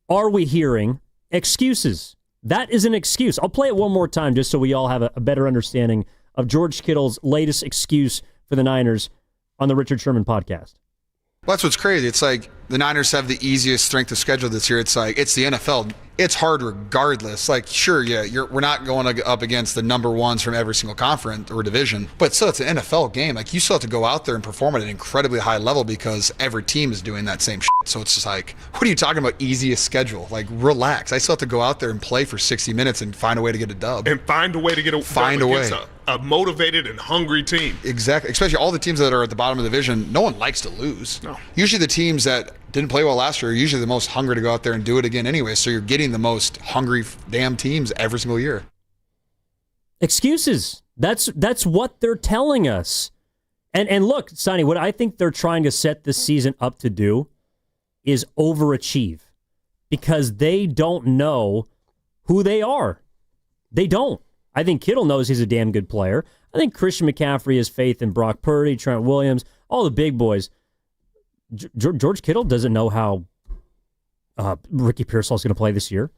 are we hearing excuses? That is an excuse. I'll play it one more time just so we all have a better understanding of George Kittle's latest excuse for the Niners on the Richard Sherman podcast. Well, that's what's crazy. It's like the Niners have the easiest strength of schedule this year. It's like, it's the NFL. It's hard regardless. Like, sure, yeah, we're not going up against the number ones from every single conference or division, but still, it's an NFL game. Like, you still have to go out there and perform at an incredibly high level because every team is doing that same shit. So it's just like, what are you talking about easiest schedule? Like, relax. I still have to go out there and play for 60 minutes and find a way to get a dub. And find a way to get a find a way. A motivated and hungry team. Exactly. Especially all the teams that are at the bottom of the division, no one likes to lose. No. Usually the teams that didn't play well last year are usually the most hungry to go out there and do it again anyway. So you're getting the most hungry damn teams every single year. Excuses. That's what they're telling us. And look, Sonny, what I think they're trying to set this season up to do is overachieve because they don't know who they are. They don't. I think Kittle knows he's a damn good player. I think Christian McCaffrey has faith in Brock Purdy, Trent Williams, all the big boys. George Kittle doesn't know how Ricky Pearsall is going to play this year.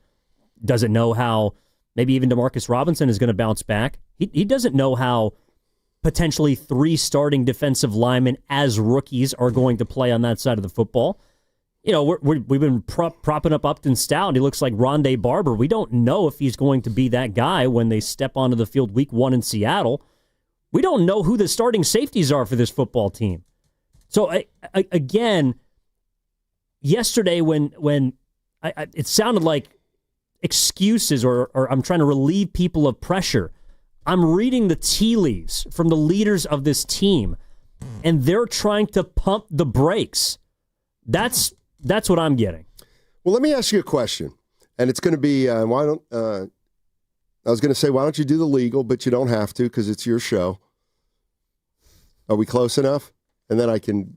Doesn't know how maybe even Demarcus Robinson is going to bounce back. He doesn't know how potentially 3 starting defensive linemen as rookies are going to play on that side of the football. You know, we've been propping up Upton Stout. He looks like Rondé Barber. We don't know if he's going to be that guy when they step onto the field week 1 in Seattle. We don't know who the starting safeties are for this football team. So, again, yesterday when it sounded like excuses or I'm trying to relieve people of pressure, I'm reading the tea leaves from the leaders of this team, and they're trying to pump the brakes. That's what I'm getting. Well, let me ask you a question, and it's going to be I was going to say, why don't you do the legal, but you don't have to because it's your show. Are we close enough? And then I can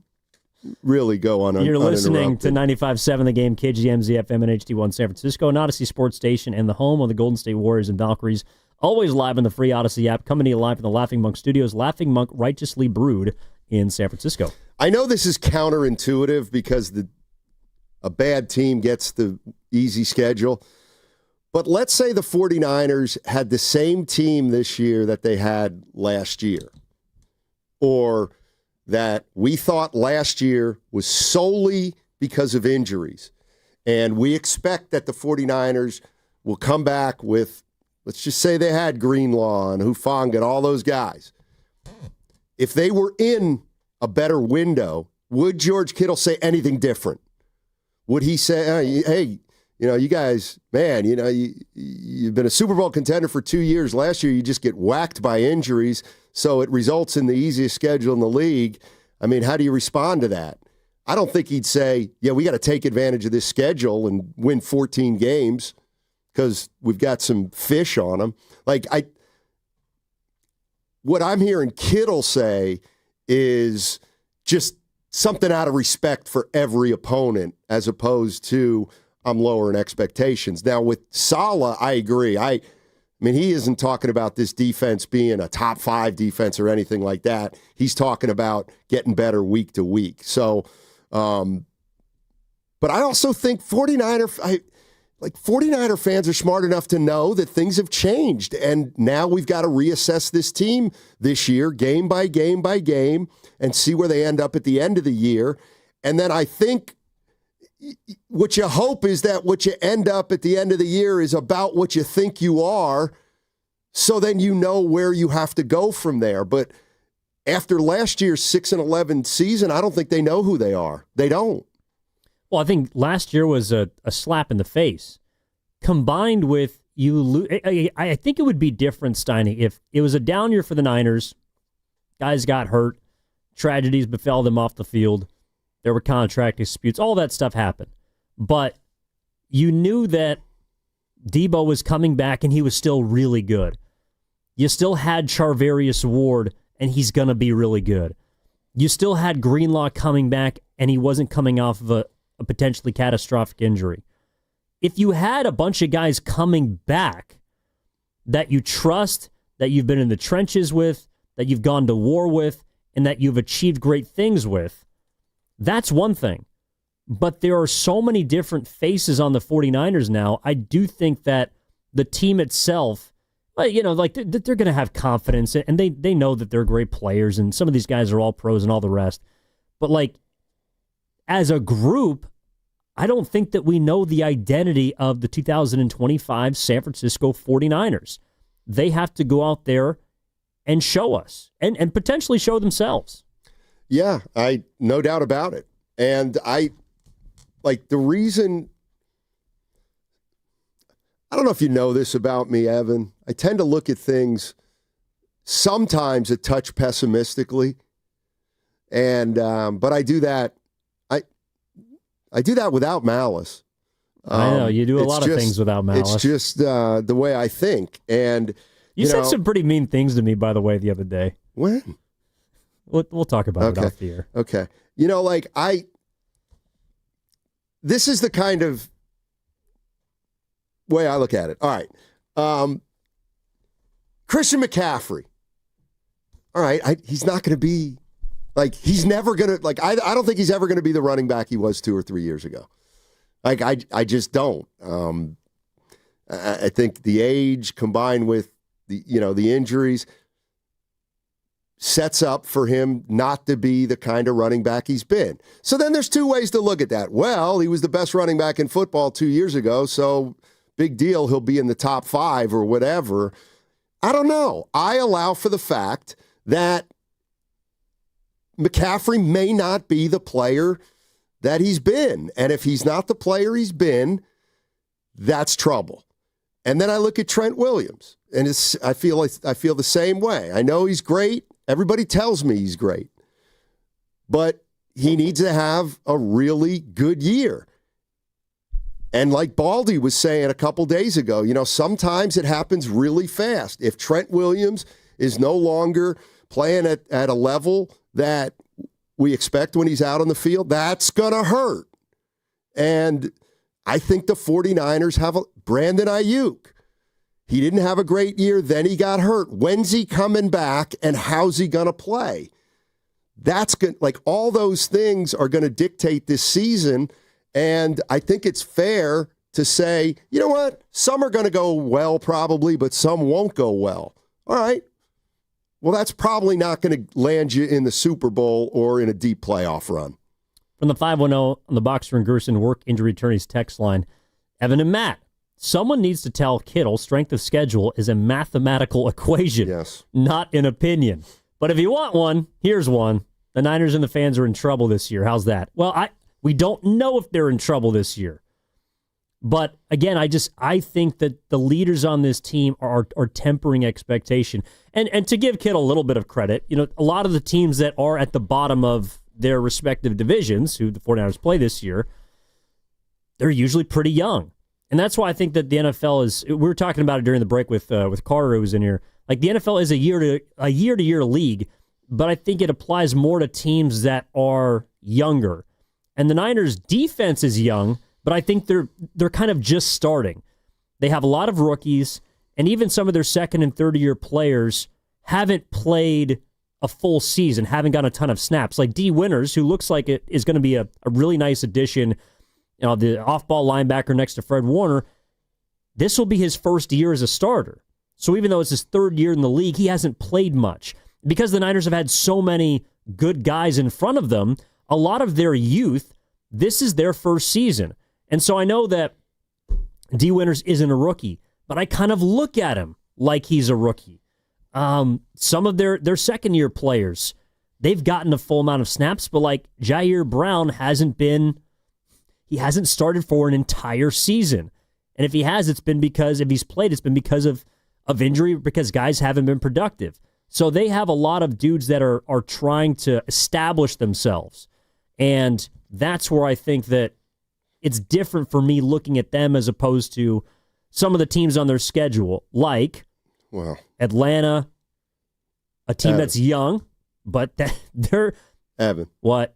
really go on. You're listening to 95.7 The Game, KGMZ FM and HD1 San Francisco, an Odyssey sports station, and the home of the Golden State Warriors and Valkyries. Always live on the free Odyssey app, coming to you live from the Laughing Monk Studios. Laughing Monk, righteously brewed in San Francisco. I know this is counterintuitive because a bad team gets the easy schedule. But let's say the 49ers had the same team this year that they had last year. Or that we thought last year was solely because of injuries. And we expect that the 49ers will come back with, let's just say they had Greenlaw and Hufanga and all those guys. If they were in a better window, would George Kittle say anything different? Would he say, hey, you guys, man, you've been a Super Bowl contender for 2 years. Last year, you just get whacked by injuries, so it results in the easiest schedule in the league. I mean, how do you respond to that? I don't think he'd say, yeah, we got to take advantage of this schedule and win 14 games because we've got some fish on them. What I'm hearing Kittle say is just something out of respect for every opponent as opposed to I'm lowering expectations. Now, with Saleh, I agree. I mean, he isn't talking about this defense being a top 5 defense or anything like that. He's talking about getting better week to week. So, but I also think 49er fans are smart enough to know that things have changed, and now we've got to reassess this team this year, game by game by game, and see where they end up at the end of the year. And then I think what you hope is that what you end up at the end of the year is about what you think you are, so then you know where you have to go from there. But after last year's 6-11 season, I don't think they know who they are. They don't. Well, I think last year was a slap in the face. Combined with I think it would be different, Steiny, if it was a down year for the Niners. Guys got hurt. Tragedies befell them off the field. There were contract disputes. All that stuff happened. But you knew that Debo was coming back and he was still really good. You still had Charvarius Ward and he's going to be really good. You still had Greenlaw coming back and he wasn't coming off of a potentially catastrophic injury. If you had a bunch of guys coming back that you trust, that you've been in the trenches with, that you've gone to war with, and that you've achieved great things with, that's one thing. But there are so many different faces on the 49ers now. I do think that the team itself, they're going to have confidence, and they know that they're great players, and some of these guys are all pros and all the rest. But as a group, I don't think that we know the identity of the 2025 San Francisco 49ers. They have to go out there and show us, and potentially show themselves. Yeah, no doubt about it. And the reason, I don't know if you know this about me, Evan. I tend to look at things sometimes a touch pessimistically, and but I do that. I do that without malice. I know you do a lot of things without malice. It's just the way I think. And you said some pretty mean things to me, by the way, the other day. When? We'll talk about it off the air. Okay. This is the kind of way I look at it. All right. Christian McCaffrey. All right. He's not going to be, he's never going to, I don't think he's ever going to be the running back he was 2 or 3 years ago. I just don't. I think the age combined with the injuries sets up for him not to be the kind of running back he's been. So then there's 2 ways to look at that. Well, he was the best running back in football 2 years ago, so big deal, he'll be in the top 5 or whatever. I don't know. I allow for the fact that McCaffrey may not be the player that he's been. And if he's not the player he's been, that's trouble. And then I look at Trent Williams, and I feel the same way. I know he's great. Everybody tells me he's great. But he needs to have a really good year. And like Baldy was saying a couple days ago, sometimes it happens really fast. If Trent Williams is no longer playing at a level that we expect when he's out on the field, that's going to hurt. And I think the 49ers have Brandon Ayuk. He didn't have a great year, then he got hurt. When's he coming back, and how's he going to play? That's good. All those things are going to dictate this season, and I think it's fair to say, you know what? Some are going to go well probably, but some won't go well. All right. Well, that's probably not going to land you in the Super Bowl or in a deep playoff run. From the 510 on the Boxer and Gerson work injury attorneys text line, Evan and Matt, someone needs to tell Kittle strength of schedule is a mathematical equation, not an opinion. But if you want one, here's one. The Niners and the fans are in trouble this year. How's that? Well, we don't know if they're in trouble this year. But again, I think that the leaders on this team are tempering expectation. And to give Kittle a little bit of credit, a lot of the teams that are at the bottom of their respective divisions, who the 49ers play this year, they're usually pretty young. And that's why I think that the NFL is, we were talking about it during the break with Carter, who was in here, the NFL is a year-to-year league, but I think it applies more to teams that are, younger. And the Niners' defense is young, but I think they're kind of just starting. They have a lot of rookies, and even some of their second and third-year players haven't played a full season, haven't gotten a ton of snaps. Like D. Winters, who looks like it is going to be a really nice addition, the off-ball linebacker next to Fred Warner, this will be his first year as a starter. So even though it's his third year in the league, he hasn't played much. Because the Niners have had so many good guys in front of them, a lot of their youth, this is their first season. And so I know that D. Winters isn't a rookie, but I kind of look at him like he's a rookie. Some of their second-year players, they've gotten a full amount of snaps, but like Jair Brown hasn't started for an entire season. And if he has, if he's played, it's been because of injury, because guys haven't been productive. So they have a lot of dudes that are trying to establish themselves. And that's where I think that it's different for me looking at them as opposed to some of the teams on their schedule, like Atlanta, a team that's young, but they're... Evan. What?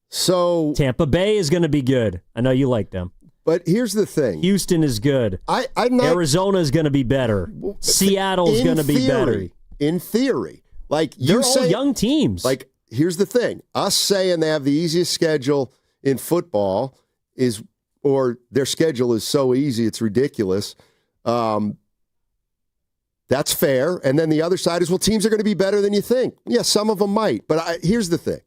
So... Tampa Bay is going to be good. I know you like them. But here's the thing. Houston is good. I'm not... Arizona is going to be better. Seattle's going to be better. In theory. Like they're all young teams. Like, here's the thing. Us saying they have the easiest schedule in football or their schedule is so easy, it's ridiculous. That's fair. And then the other side is, teams are going to be better than you think. Yeah, some of them might. But here's the thing.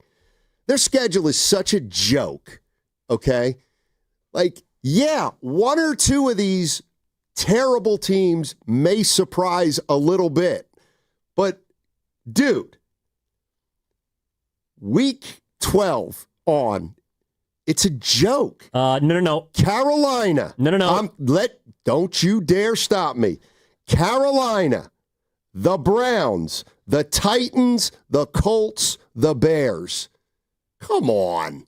Their schedule is such a joke, okay? Like, yeah, one or two of these terrible teams may surprise a little bit. But, dude, week 12 on, it's a joke. No. Carolina. No. Don't you dare stop me. Carolina, the Browns, the Titans, the Colts, the Bears. Come on.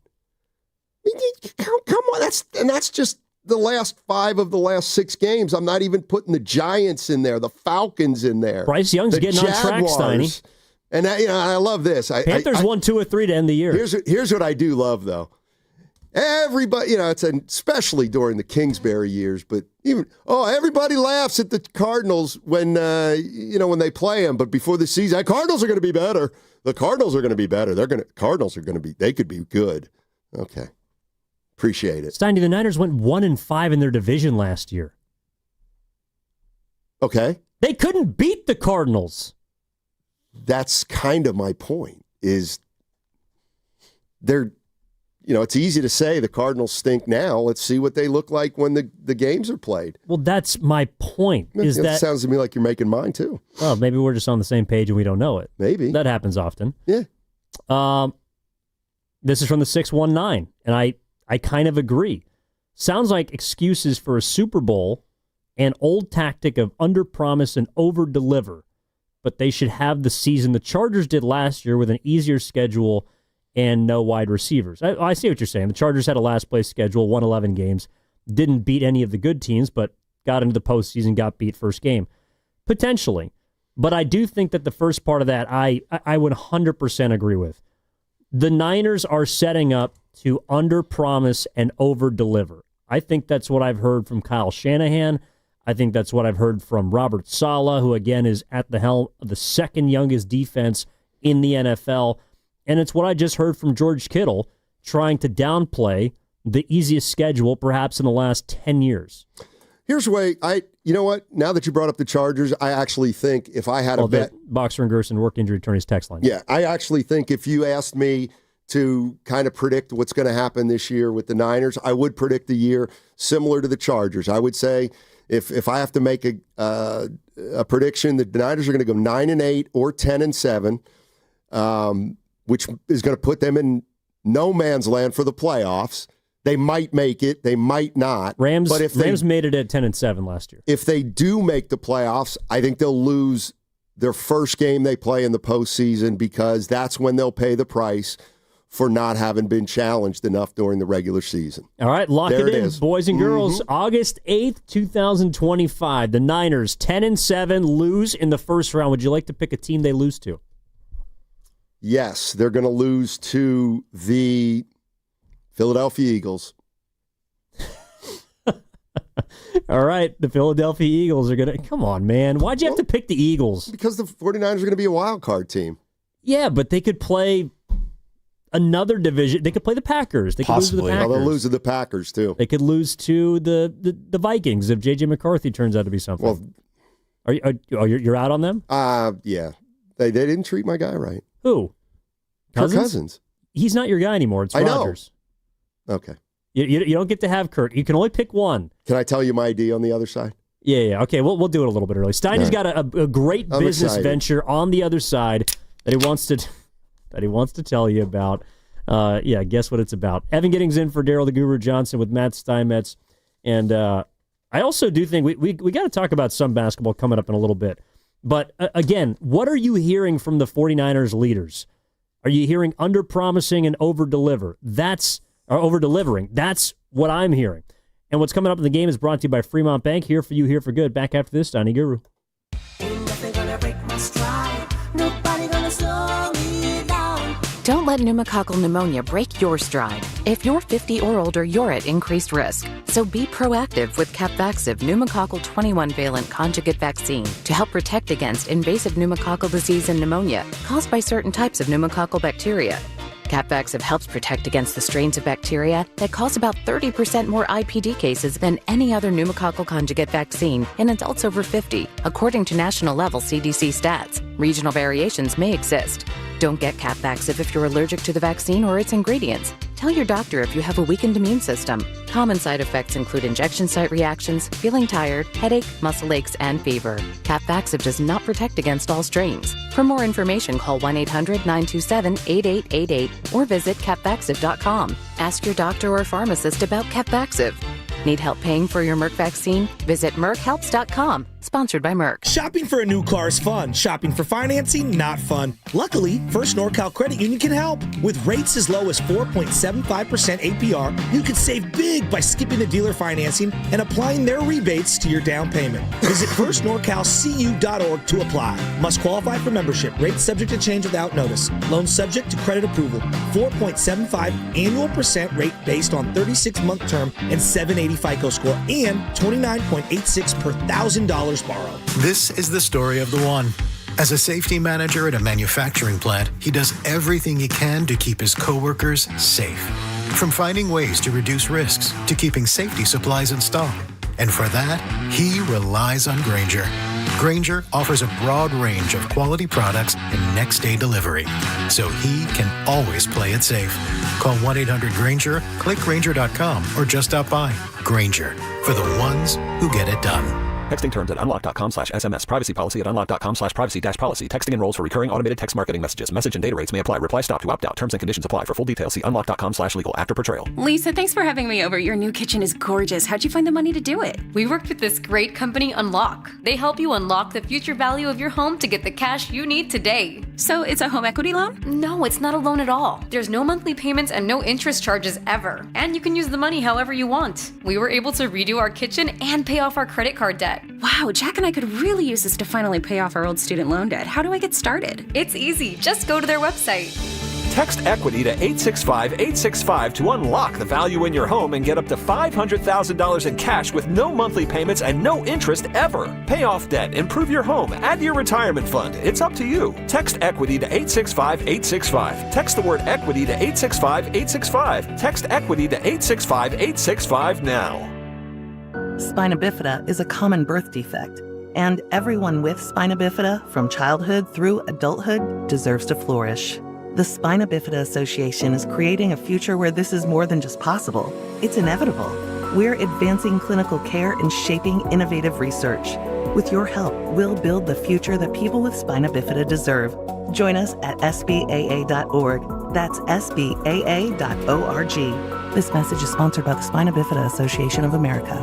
Come on. That's just the last 5 of the last 6 games. I'm not even putting the Giants in there, the Falcons in there. Bryce Young's getting on track, Steiny. And I love this. Panthers won 2 or 3 to end the year. Here's what I do love, though. Everybody, it's especially during the Kingsbury years, but everybody laughs at the Cardinals when they play them. But before the season, Cardinals are going to be better. The Cardinals are going to be better. They could be good. Okay. Appreciate it. Steiny, the Niners went 1-5 in their division last year. Okay. They couldn't beat the Cardinals. That's kind of my point, is they're, it's easy to say the Cardinals stink now. Let's see what they look like when the games are played. Well, that's my point. That sounds to me like you're making mine, too. Well, maybe we're just on the same page and we don't know it. Maybe. That happens often. Yeah. This is from the 619, and I kind of agree. Sounds like excuses for a Super Bowl and old tactic of under-promise and over-deliver, but they should have the season the Chargers did last year with an easier schedule and no wide receivers. I see what you're saying. The Chargers had a last-place schedule, won 11 games, didn't beat any of the good teams, but got into the postseason, got beat first game. Potentially. But I do think that the first part of that, I would 100% agree with. The Niners are setting up to under-promise and over-deliver. I think that's what I've heard from Kyle Shanahan. I think that's what I've heard from Robert Saleh, who, again, is at the helm of the second youngest defense in the NFL. And it's what I just heard from George Kittle, trying to downplay the easiest schedule perhaps in the last 10 years. Here's the way you know what? Now that you brought up the Chargers, I actually think if I had a bet. Boxer and Gerson work injury attorneys text line. Yeah, I actually think if you asked me to kind of predict what's going to happen this year with the Niners, I would predict the year similar to the Chargers. I would say if I have to make a prediction, that the Niners are going to go 9-8 or 10-7, which is going to put them in no man's land for the playoffs. They might make it. They might not. Rams made it at 10-7 last year. If they do make the playoffs, I think they'll lose their first game they play in the postseason, because that's when they'll pay the price for not having been challenged enough during the regular season. All right, lock there it in, is. Boys and girls. August 8th, 2025. The Niners, 10-7, lose in the first round. Would you like to pick a team they lose to? Yes, they're going to lose to the Philadelphia Eagles. All right, the Philadelphia Eagles are going to... Come on, man. Why'd you have to pick the Eagles? Because the 49ers are going to be a wild card team. Yeah, but they could play another division. They could play the Packers. They could lose to the Packers. They'll lose to the Packers, too. They could lose to the Vikings if J.J. McCarthy turns out to be something. Well, you're out on them? Yeah. They didn't treat my guy right. Who? Kirk Cousins. He's not your guy anymore. It's Rodgers. I know. Okay. You don't get to have Kurt. You can only pick one. Can I tell you my idea on the other side? Yeah. Okay, we'll do it a little bit early. Steiny's got a great business venture on the other side that he wants to tell you about. Guess what it's about. Evan Giddings in for Daryl the Guru Johnson with Matt Steinmetz. And I also do think we got to talk about some basketball coming up in a little bit. But again, what are you hearing from the 49ers leaders? Are you hearing under-promising and over-delivering? That's what I'm hearing. And what's coming up in the game is brought to you by Fremont Bank. Here for you, here for good. Back after this, Steiny Guru. Don't let pneumococcal pneumonia break your stride. If you're 50 or older, you're at increased risk. So be proactive with Capvaxive pneumococcal 21-valent conjugate vaccine to help protect against invasive pneumococcal disease and pneumonia caused by certain types of pneumococcal bacteria. Capvaxive helps protect against the strains of bacteria that cause about 30% more IPD cases than any other pneumococcal conjugate vaccine in adults over 50, according to national-level CDC stats. Regional variations may exist. Don't get Capvaxive if you're allergic to the vaccine or its ingredients. Tell your doctor if you have a weakened immune system. Common side effects include injection site reactions, feeling tired, headache, muscle aches, and fever. Capvaxive does not protect against all strains. For more information, call 1-800-927-8888 or visit capvaxive.com. Ask your doctor or pharmacist about Capvaxive. Need help paying for your Merck vaccine? Visit merckhelps.com. Sponsored by Merck. Shopping for a new car is fun. Shopping for financing, not fun. Luckily, First NorCal Credit Union can help. With rates as low as 4.75% APR, you can save big by skipping the dealer financing and applying their rebates to your down payment. Visit firstnorcalcu.org to apply. Must qualify for membership. Rates subject to change without notice. Loan subject to credit approval. 4.75 annual percent rate based on 36-month term and 780 FICO score and 29.86 per $1,000 borrowed. This is the story of the one. As a safety manager at a manufacturing plant, he does everything he can to keep his coworkers safe. From finding ways to reduce risks to keeping safety supplies in stock. And for that, he relies on Grainger. Grainger offers a broad range of quality products and next-day delivery, so he can always play it safe. Call 1-800-GRAINGER, click Grainger.com, or just stop by. Grainger, for the ones who get it done. Texting terms at unlock.com/SMS. Privacy policy at unlock.com/privacy-policy. Texting enrolls for recurring automated text marketing messages. Message and data rates may apply. Reply stop to opt out. Terms and conditions apply. For full details, see unlock.com/legal after portrayal. Lisa, thanks for having me over. Your new kitchen is gorgeous. How'd you find the money to do it? We worked with this great company, Unlock. They help you unlock the future value of your home to get the cash you need today. So it's a home equity loan? No, it's not a loan at all. There's no monthly payments and no interest charges ever. And you can use the money however you want. We were able to redo our kitchen and pay off our credit card debt. Wow, Jack and I could really use this to finally pay off our old student loan debt. How do I get started? It's easy. Just go to their website. Text EQUITY to 865-865 to unlock the value in your home and get up to $500,000 in cash with no monthly payments and no interest ever. Pay off debt, improve your home, add to your retirement fund. It's up to you. Text EQUITY to 865-865. Text the word EQUITY to 865-865. Text EQUITY to 865-865 now. Spina bifida is a common birth defect, and everyone with spina bifida from childhood through adulthood deserves to flourish. The Spina Bifida Association is creating a future where this is more than just possible. It's inevitable. We're advancing clinical care and shaping innovative research. With your help, we'll build the future that people with spina bifida deserve. Join us at SBAA.org. That's SBAA.org. This message is sponsored by the Spina Bifida Association of America.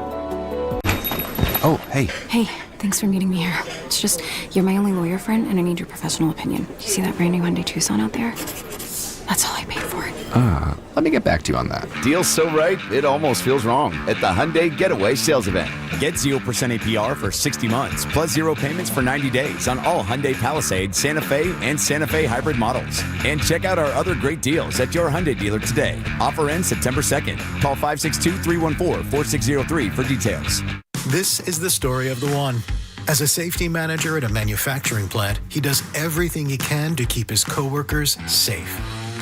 Oh, hey. Hey, thanks for meeting me here. It's just, you're my only lawyer friend, and I need your professional opinion. Do you see that brand new Hyundai Tucson out there? That's all I paid for it. Let me get back to you on that. Deal's so right, it almost feels wrong at the Hyundai Getaway Sales Event. Get 0% APR for 60 months, plus 0 payments for 90 days on all Hyundai Palisade, Santa Fe, and Santa Fe hybrid models. And check out our other great deals at your Hyundai dealer today. Offer ends September 2nd. Call 562-314-4603 for details. This is the story of the one. As a safety manager at a manufacturing plant, he does everything he can to keep his coworkers safe.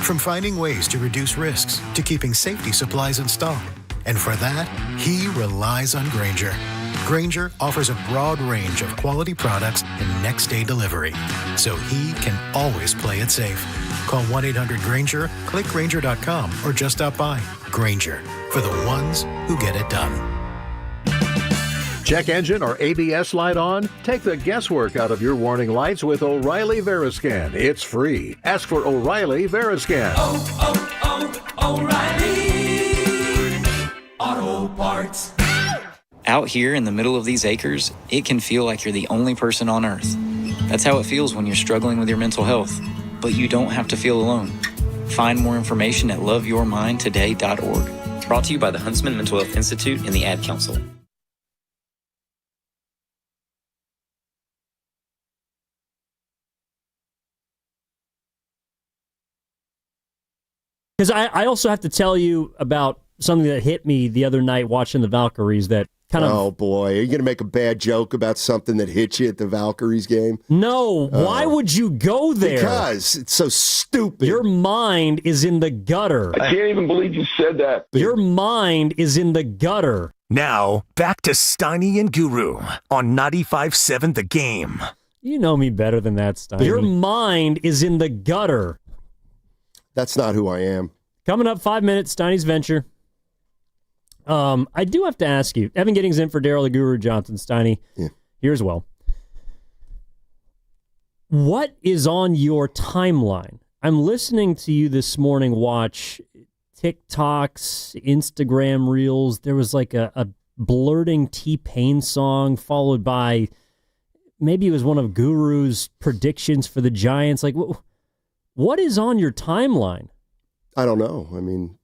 From finding ways to reduce risks to keeping safety supplies in stock. And for that, he relies on Grainger. Grainger offers a broad range of quality products and next-day delivery, so he can always play it safe. Call 1-800-GRAINGER, click Grainger.com, or just stop by. Grainger, for the ones who get it done. Check engine or ABS light on? Take the guesswork out of your warning lights with O'Reilly Veriscan. It's free. Ask for O'Reilly Veriscan. O'Reilly Auto Parts. Out here in the middle of these acres, it can feel like you're the only person on earth. That's how it feels when you're struggling with your mental health. But you don't have to feel alone. Find more information at loveyourmindtoday.org. Brought to you by the Huntsman Mental Health Institute and the Ad Council. Because I also have to tell you about something that hit me the other night watching the Valkyries that kind of... Oh, boy. Are you going to make a bad joke about something that hit you at the Valkyries game? No. Why would you go there? Because it's so stupid. Your mind is in the gutter. I can't even believe you said that. Your mind is in the gutter. Now, back to Steiny and Guru on 95.7 The Game. You know me better than that, Steiny. Your mind is in the gutter. That's not who I am. Coming up 5 minutes, Steiny's Venture. I do have to ask you, Evan Giddings in for Daryl the Guru Johnson. Steiny, here as well. What is on your timeline? I'm listening to you this morning watch TikToks, Instagram Reels. There was like a blurting T-Pain song followed by maybe it was one of Guru's predictions for the Giants. Like, what is on your timeline? I don't know. I mean,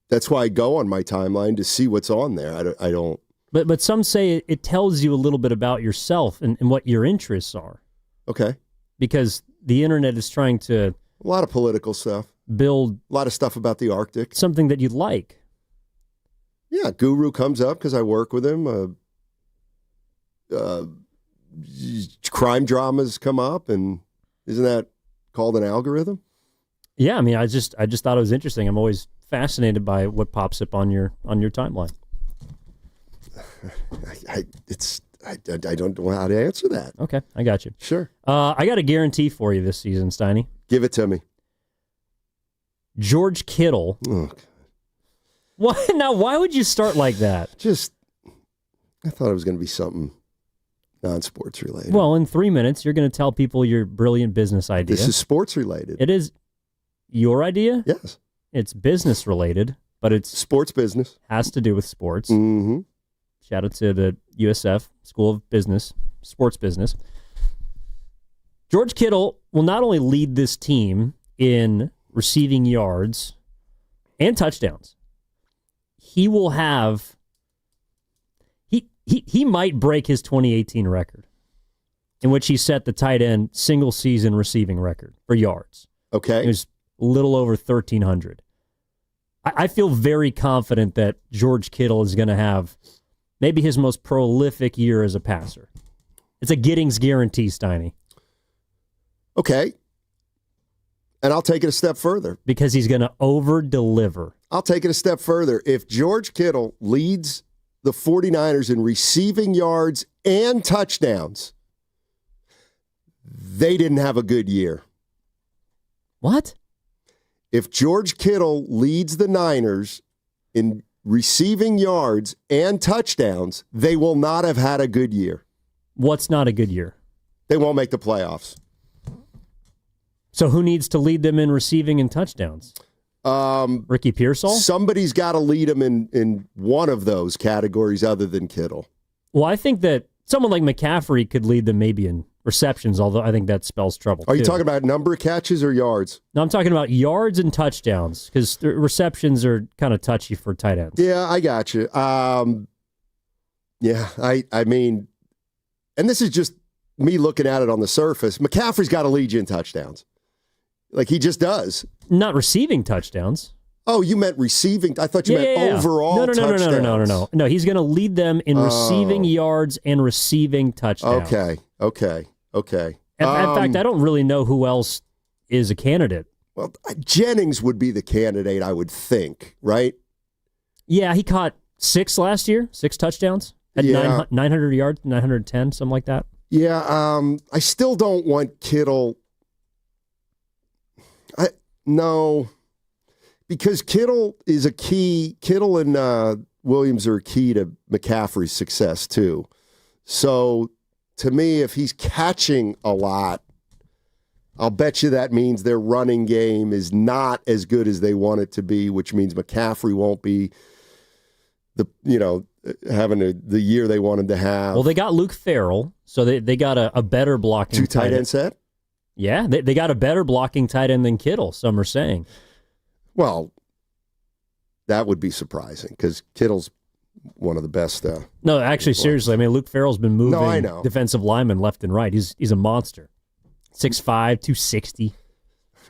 that's why I go on my timeline to see what's on there. I don't. But some say it tells you a little bit about yourself and what your interests are. Okay. Because the internet is trying to... A lot of political stuff. Build... A lot of stuff about the Arctic. Something that you like. Yeah, Guru comes up because I work with him. Crime dramas come up, and isn't that called an algorithm? Yeah, I mean, I just thought it was interesting. I'm always fascinated by what pops up on your timeline. I don't know how to answer that. Okay, I got you. Sure. I got a guarantee for you this season, Steiny. Give it to me. George Kittle. Oh, God. What? Now, why would you start like that? I thought it was going to be something non-sports related. Well, in 3 minutes, you're going to tell people your brilliant business idea. This is sports related. It is your idea? Yes. It's business related, but it's... Sports business. Has to do with sports. Mm-hmm. Shout out to the USF School of Business, Sports Business. George Kittle will not only lead this team in receiving yards and touchdowns, he will have... He might break his 2018 record, in which he set the tight end single season receiving record for yards. Okay. It was a little over 1,300. I feel very confident that George Kittle is going to have maybe his most prolific year as a passer. It's a Giddings guarantee, Steiny. Okay. And I'll take it a step further. Because he's going to over-deliver. I'll take it a step further. If George Kittle leads the 49ers in receiving yards and touchdowns, they didn't have a good year. What? If George Kittle leads the Niners in receiving yards and touchdowns, they will not have had a good year. What's not a good year? They won't make the playoffs. So who needs to lead them in receiving and touchdowns? Ricky Pearsall? Somebody's got to lead them in one of those categories other than Kittle. Well, I think that someone like McCaffrey could lead them maybe in receptions, although I think that spells trouble. Are you too. talking about number of catches or yards? No, I'm talking about yards and touchdowns because the receptions are kind of touchy for tight ends. Yeah, I got you. Yeah, I mean, and this is just me looking at it on the surface. McCaffrey's got to lead you in touchdowns. Like he just does. Not receiving touchdowns. Oh, you meant receiving. I thought you meant overall touchdowns. No, he's going to lead them in receiving yards and receiving touchdowns. Okay. In fact, I don't really know who else is a candidate. Well, Jennings would be the candidate, I would think, right? Yeah, he caught 6 last year, 6 touchdowns at 900 yards, 910, something like that. Yeah, I still don't want Kittle. No, because Kittle is a key. Kittle and Williams are a key to McCaffrey's success too. So, to me, if he's catching a lot, I'll bet you that means their running game is not as good as they want it to be, which means McCaffrey won't be having the year they wanted to have. Well, they got Luke Farrell, so they got a better blocking 2 tight end set? Yeah, they got a better blocking tight end than Kittle, some are saying. Well, that would be surprising because Kittle's one of the best. No, actually, seriously, I mean, Luke Farrell's been moving defensive linemen left and right. He's a monster. 6'5", 260.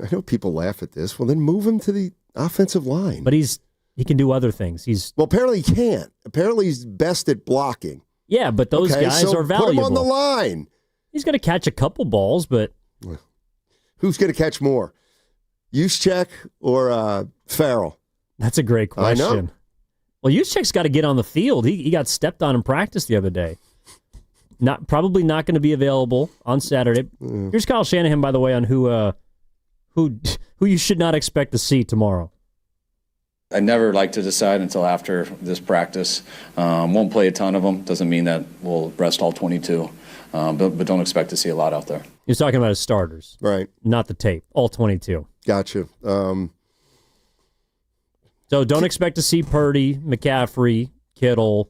I know people laugh at this. Well, then move him to the offensive line. But he can do other things. Well, apparently he can't. Apparently he's best at blocking. Yeah, but those guys are valuable. Put him on the line. He's going to catch a couple balls, but... Who's going to catch more? Juszczyk or Farrell? That's a great question. I know. Well, Juszczyk's got to get on the field. He got stepped on in practice the other day. Probably not going to be available on Saturday. Here's Kyle Shanahan, by the way, on who you should not expect to see tomorrow. I never like to decide until after this practice. Won't play a ton of them. Doesn't mean that we'll rest all 22. But don't expect to see a lot out there. He's talking about his starters. Right. Not the tape. All 22. Gotcha. So don't expect to see Purdy, McCaffrey, Kittle,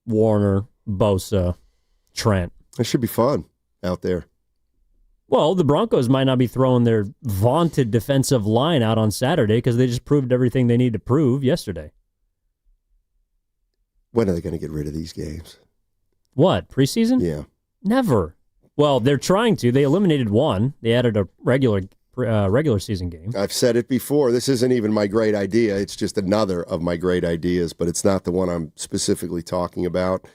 Warner, Bosa, Trent. It should be fun out there. Well, the Broncos might not be throwing their vaunted defensive line out on Saturday because they just proved everything they need to prove yesterday. When are they going to get rid of these games? What, preseason? Yeah. Never. Well, they're trying to. They eliminated one. They added a regular season game. I've said it before. This isn't even my great idea. It's just another of my great ideas, but it's not the one I'm specifically talking about.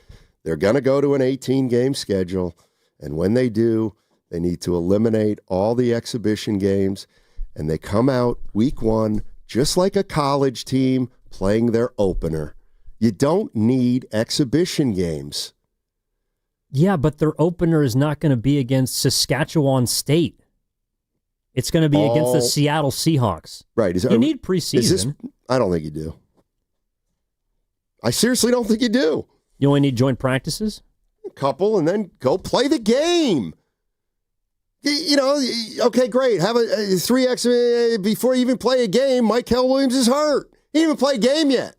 They're going to go to an 18-game schedule, and when they do, they need to eliminate all the exhibition games, and they come out week 1 just like a college team playing their opener. You don't need exhibition games. Yeah, but their opener is not going to be against Saskatchewan State. It's going to be against the Seattle Seahawks. Right. You need preseason. I don't think you do. I seriously don't think you do. You only need joint practices? A couple, and then go play the game. You know, okay, great. Have a 3x before you even play a game. Michael Williams is hurt. He didn't even play a game yet.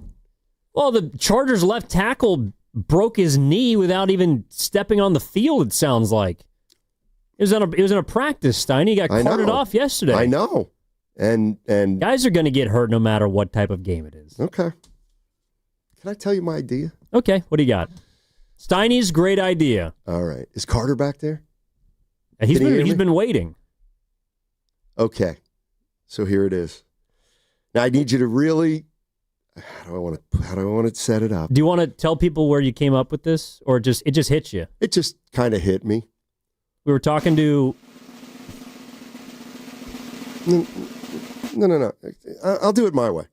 Well, the Chargers left tackle broke his knee without even stepping on the field, it sounds like. It was in a practice, Steiny. He got carted off yesterday. I know. And guys are going to get hurt no matter what type of game it is. Okay. Can I tell you my idea? Okay, what do you got? Steiny's great idea. All right. Is Carter back there? He's been waiting. Okay. So here it is. Now I need you to really how do I want to set it up? Do you want to tell people where you came up with this, or it just hit you? It just kind of hit me. We were talking to... No. I'll do it my way.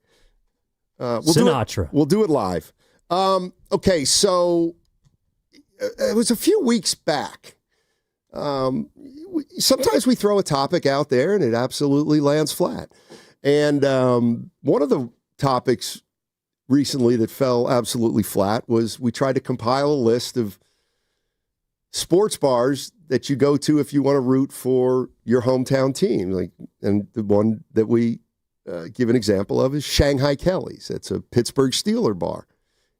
Sinatra. We'll do it live. Okay, so it was a few weeks back. Sometimes we throw a topic out there and it absolutely lands flat. And one of the topics recently that fell absolutely flat was we tried to compile a list of sports bars that you go to if you want to root for your hometown team. And the one that we give an example of is Shanghai Kelly's. It's a Pittsburgh Steeler bar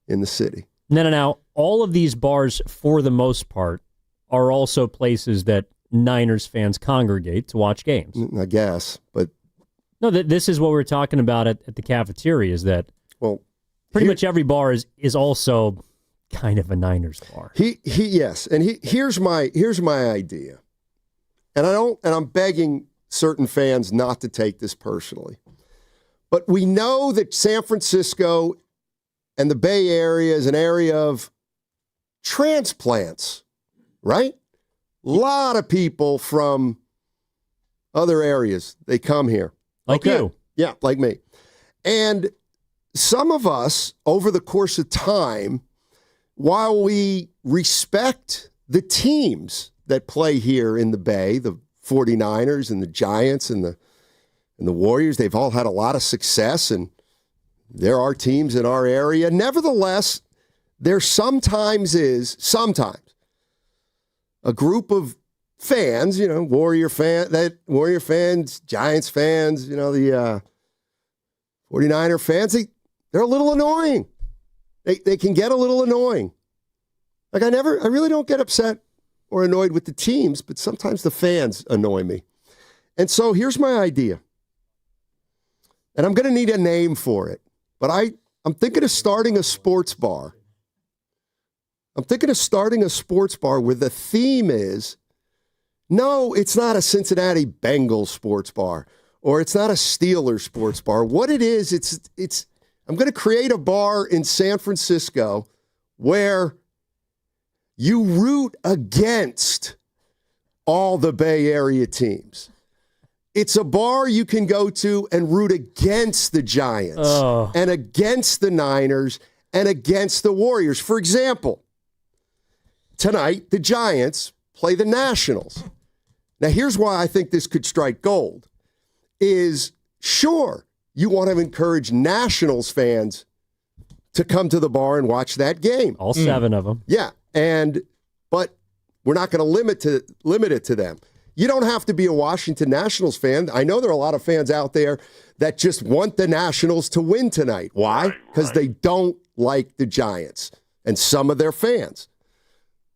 in the city. No. All of these bars, for the most part, are also places that Niners fans congregate to watch games. I guess, but no, this is what we're talking about at the cafeteria. Is that pretty much every bar is also kind of a Niners bar. Yes, and here's my idea, and I'm begging certain fans not to take this personally, but we know that San Francisco and the Bay Area is an area of transplants, right? A lot of people from other areas, they come here. Like you. Yeah, like me. And some of us, over the course of time, while we respect the teams that play here in the Bay, the 49ers and the Giants and the Warriors, they've all had a lot of success, and there are teams in our area. Nevertheless, there sometimes a group of fans, Warrior fans, Giants fans, the 49er fans, they're a little annoying. They can get a little annoying. Like I really don't get upset or annoyed with the teams, but sometimes the fans annoy me. And so here's my idea. And I'm going to need a name for it, but I'm thinking of starting a sports bar. I'm thinking of starting a sports bar where the theme is, no, it's not a Cincinnati Bengals sports bar, or it's not a Steelers sports bar. What it is, it's I'm going to create a bar in San Francisco where you root against all the Bay Area teams. It's a bar you can go to and root against the Giants and against the Niners and against the Warriors. For example, tonight, the Giants play the Nationals. Now, here's why I think this could strike gold is, sure, you want to encourage Nationals fans to come to the bar and watch that game. All 7 of them. Yeah, but we're not going to limit it to them. You don't have to be a Washington Nationals fan. I know there are a lot of fans out there that just want the Nationals to win tonight. Why? Because they don't like the Giants and some of their fans.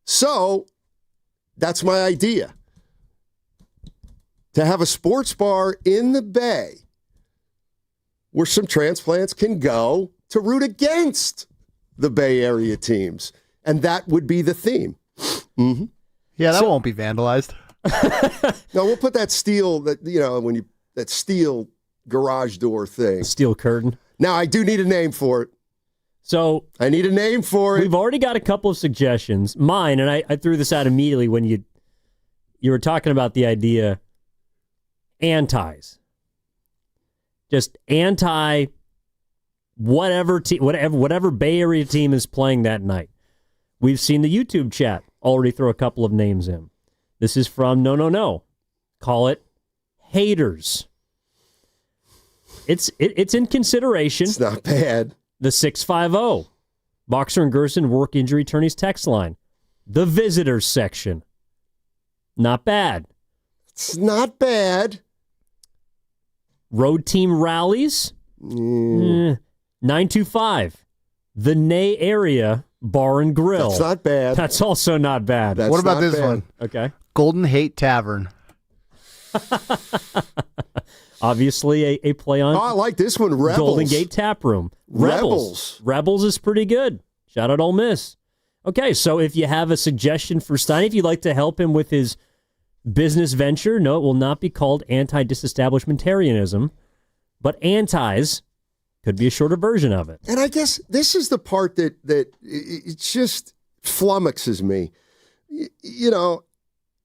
So that's my idea. To have a sports bar in the Bay where some transplants can go to root against the Bay Area teams. And that would be the theme. Mm-hmm. Yeah, that won't be vandalized. No, we'll put that steel, that steel garage door thing. Steel curtain. Now, I do need a name for it. So I need a name for it. We've already got a couple of suggestions. Mine, and I threw this out immediately when you were talking about the idea, antis. Just anti whatever Bay Area team is playing that night. We've seen the YouTube chat already throw a couple of names in. This is from No. Call it haters. It's in consideration. It's not bad. The 650 Boxer and Gerson work injury attorneys text line. The visitors section. Not bad. It's not bad. Road team rallies. 925. The Nay Area Bar and Grill. That's not bad. That's also not bad. What about this one? Okay. Golden Hate Tavern. Obviously, a play on. Oh, I like this one. Rebels. Golden Gate Tap Room. Rebels is pretty good. Shout out Ole Miss. Okay, so if you have a suggestion for Steiny, if you'd like to help him with his business venture, no, it will not be called anti-disestablishmentarianism, but antis could be a shorter version of it. And I guess this is the part that it just flummoxes me.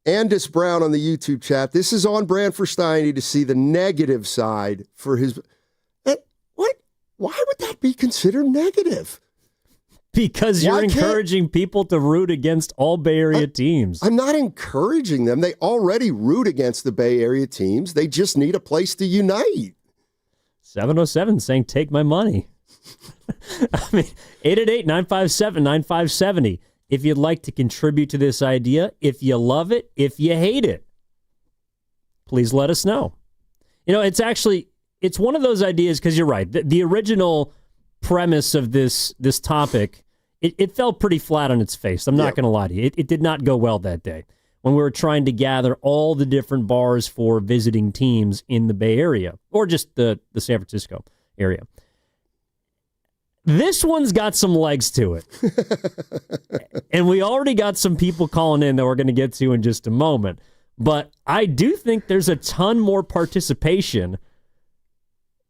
Andis Brown on the YouTube chat, this is on brand for Steiny to see the negative side for his... What? Why would that be considered negative? Because you're encouraging people to root against all Bay Area teams. I'm not encouraging them. They already root against the Bay Area teams. They just need a place to unite. 707 saying, take my money. I mean, 888-957-9570. If you'd like to contribute to this idea, if you love it, if you hate it, please let us know. It's one of those ideas, because you're right. The original premise of this topic it fell pretty flat on its face. I'm not going to lie to you. It did not go well that day when we were trying to gather all the different bars for visiting teams in the Bay Area or just the San Francisco area. This one's got some legs to it. And we already got some people calling in that we're going to get to in just a moment. But I do think there's a ton more participation.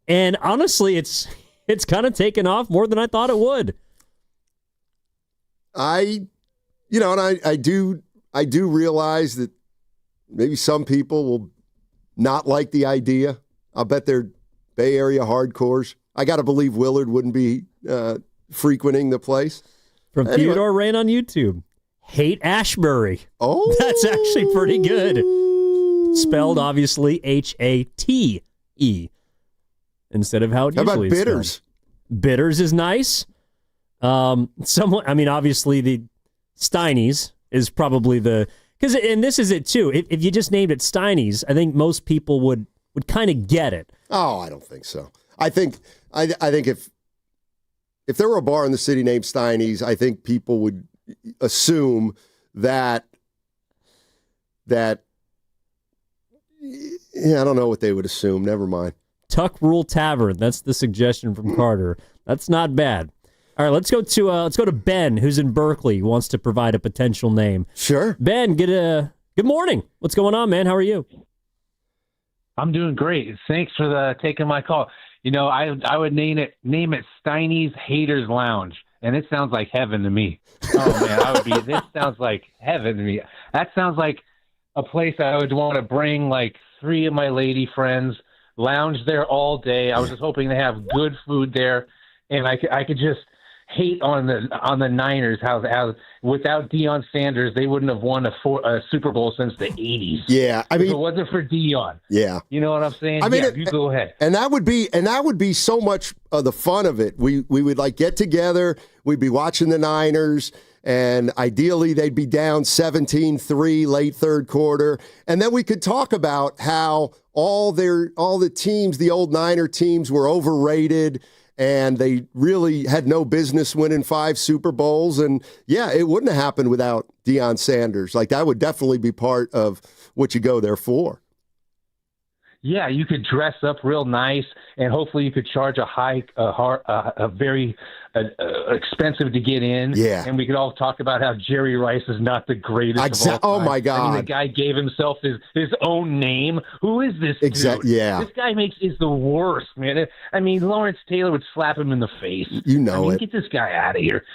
And honestly, it's kind of taken off more than I thought it would. I do realize that maybe some people will not like the idea. I'll bet they're Bay Area hardcores. I got to believe Willard wouldn't be frequenting the place. From Theodore Rain on YouTube. Hate Ashbury. Oh. That's actually pretty good. Spelled, obviously, H-A-T-E. Instead of how it usually is. How about Bitters? Spelled. Bitters is nice. Obviously, the Steiny's is probably and this is it, too. If you just named it Steiny's, I think most people would kind of get it. Oh, I don't think so. I think if there were a bar in the city named Steiny's, I think people would assume that I don't know what they would assume. Never mind. Tuck Rule Tavern. That's the suggestion from Carter. That's not bad. All right, let's go to Ben, who's in Berkeley, who wants to provide a potential name. Sure. Ben, good morning. What's going on, man? How are you? I'm doing great. Thanks for taking my call. I would name it Steiny's Haters Lounge, and it sounds like heaven to me. Oh man, this sounds like heaven to me. That sounds like a place I would want to bring like 3 of my lady friends, lounge there all day. I was just hoping to have good food there, and I could just hate on the Niners how without Deion Sanders they wouldn't have won a Super Bowl since the 80s. Yeah, if it wasn't for Deion. Yeah, you know what I'm saying. You go ahead. And that would be so much of the fun of it. We would like get together. We'd be watching the Niners, and ideally they'd be down 17-3 late third quarter, and then we could talk about how all the teams, the old Niner teams, were overrated. And they really had no business winning 5 Super Bowls. And, yeah, it wouldn't have happened without Deion Sanders. Like, that would definitely be part of what you go there for. Yeah, you could dress up real nice, and hopefully you could charge a very expensive to get in. Yeah. And we could all talk about how Jerry Rice is not the greatest of all time. Oh, my God. I mean, the guy gave himself his own name. Who is this dude? Yeah. This guy is the worst, man. I mean, Lawrence Taylor would slap him in the face. Get this guy out of here.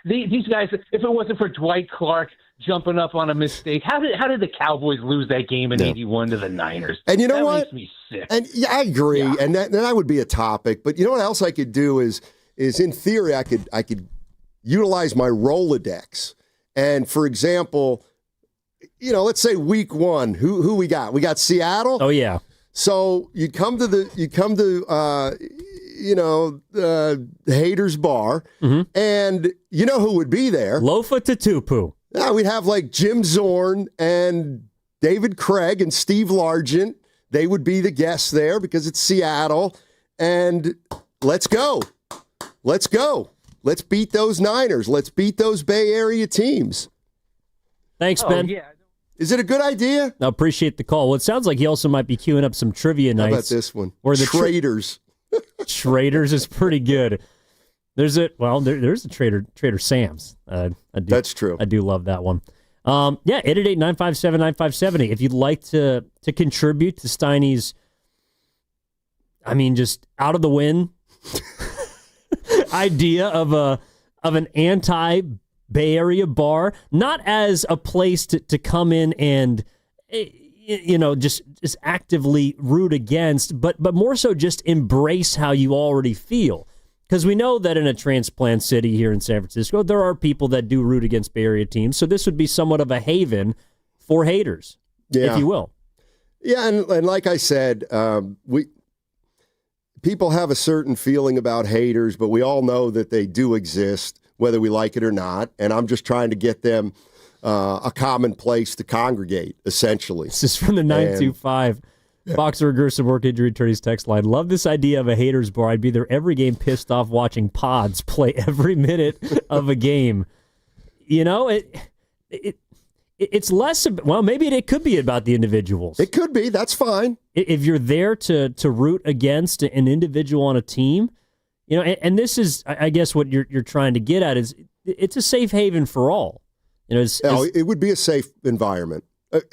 These guys, if it wasn't for Dwight Clark jumping up on a mistake. How did the Cowboys lose that game in 81 to the Niners? And you know that what? Makes me sick. And yeah, I agree. Yeah. And that would be a topic. But you know what else I could do is in theory I could utilize my Rolodex. And for example, let's say week 1, who we got? We got Seattle. Oh yeah. So you come to the Haters Bar, and you know who would be there? Lofa Tatupu. Yeah, we'd have like Jim Zorn and David Craig and Steve Largent. They would be the guests there because it's Seattle. And let's go. Let's go. Let's beat those Niners. Let's beat those Bay Area teams. Thanks, Ben. Yeah. Is it a good idea? I appreciate the call. Well, it sounds like he also might be queuing up some trivia nights. How about this one? Or the Traders. Traders is pretty good. There's a Trader Sam's. That's true. I do love that one. 888-957-9570. If you'd like to contribute to Steiny's, just out of the win idea of an anti-Bay Area bar, not as a place to come in and just actively root against, but more so just embrace how you already feel. Because we know that in a transplant city here in San Francisco, there are people that do root against Bay Area teams. So this would be somewhat of a haven for haters, if you will. Yeah, and like I said, people have a certain feeling about haters, but we all know that they do exist, whether we like it or not. And I'm just trying to get them a common place to congregate, essentially. This is from the 925. Boxer Gerson work injury attorneys text line. Love this idea of a haters bar. I'd be there every game pissed off watching pods play every minute of a game. You know, it's less, well, maybe it could be about the individuals. It could be. That's fine. If you're there to root against an individual on a team, you know, and this is, I guess, what you're trying to get at is it's a safe haven for all. You know, it would be a safe environment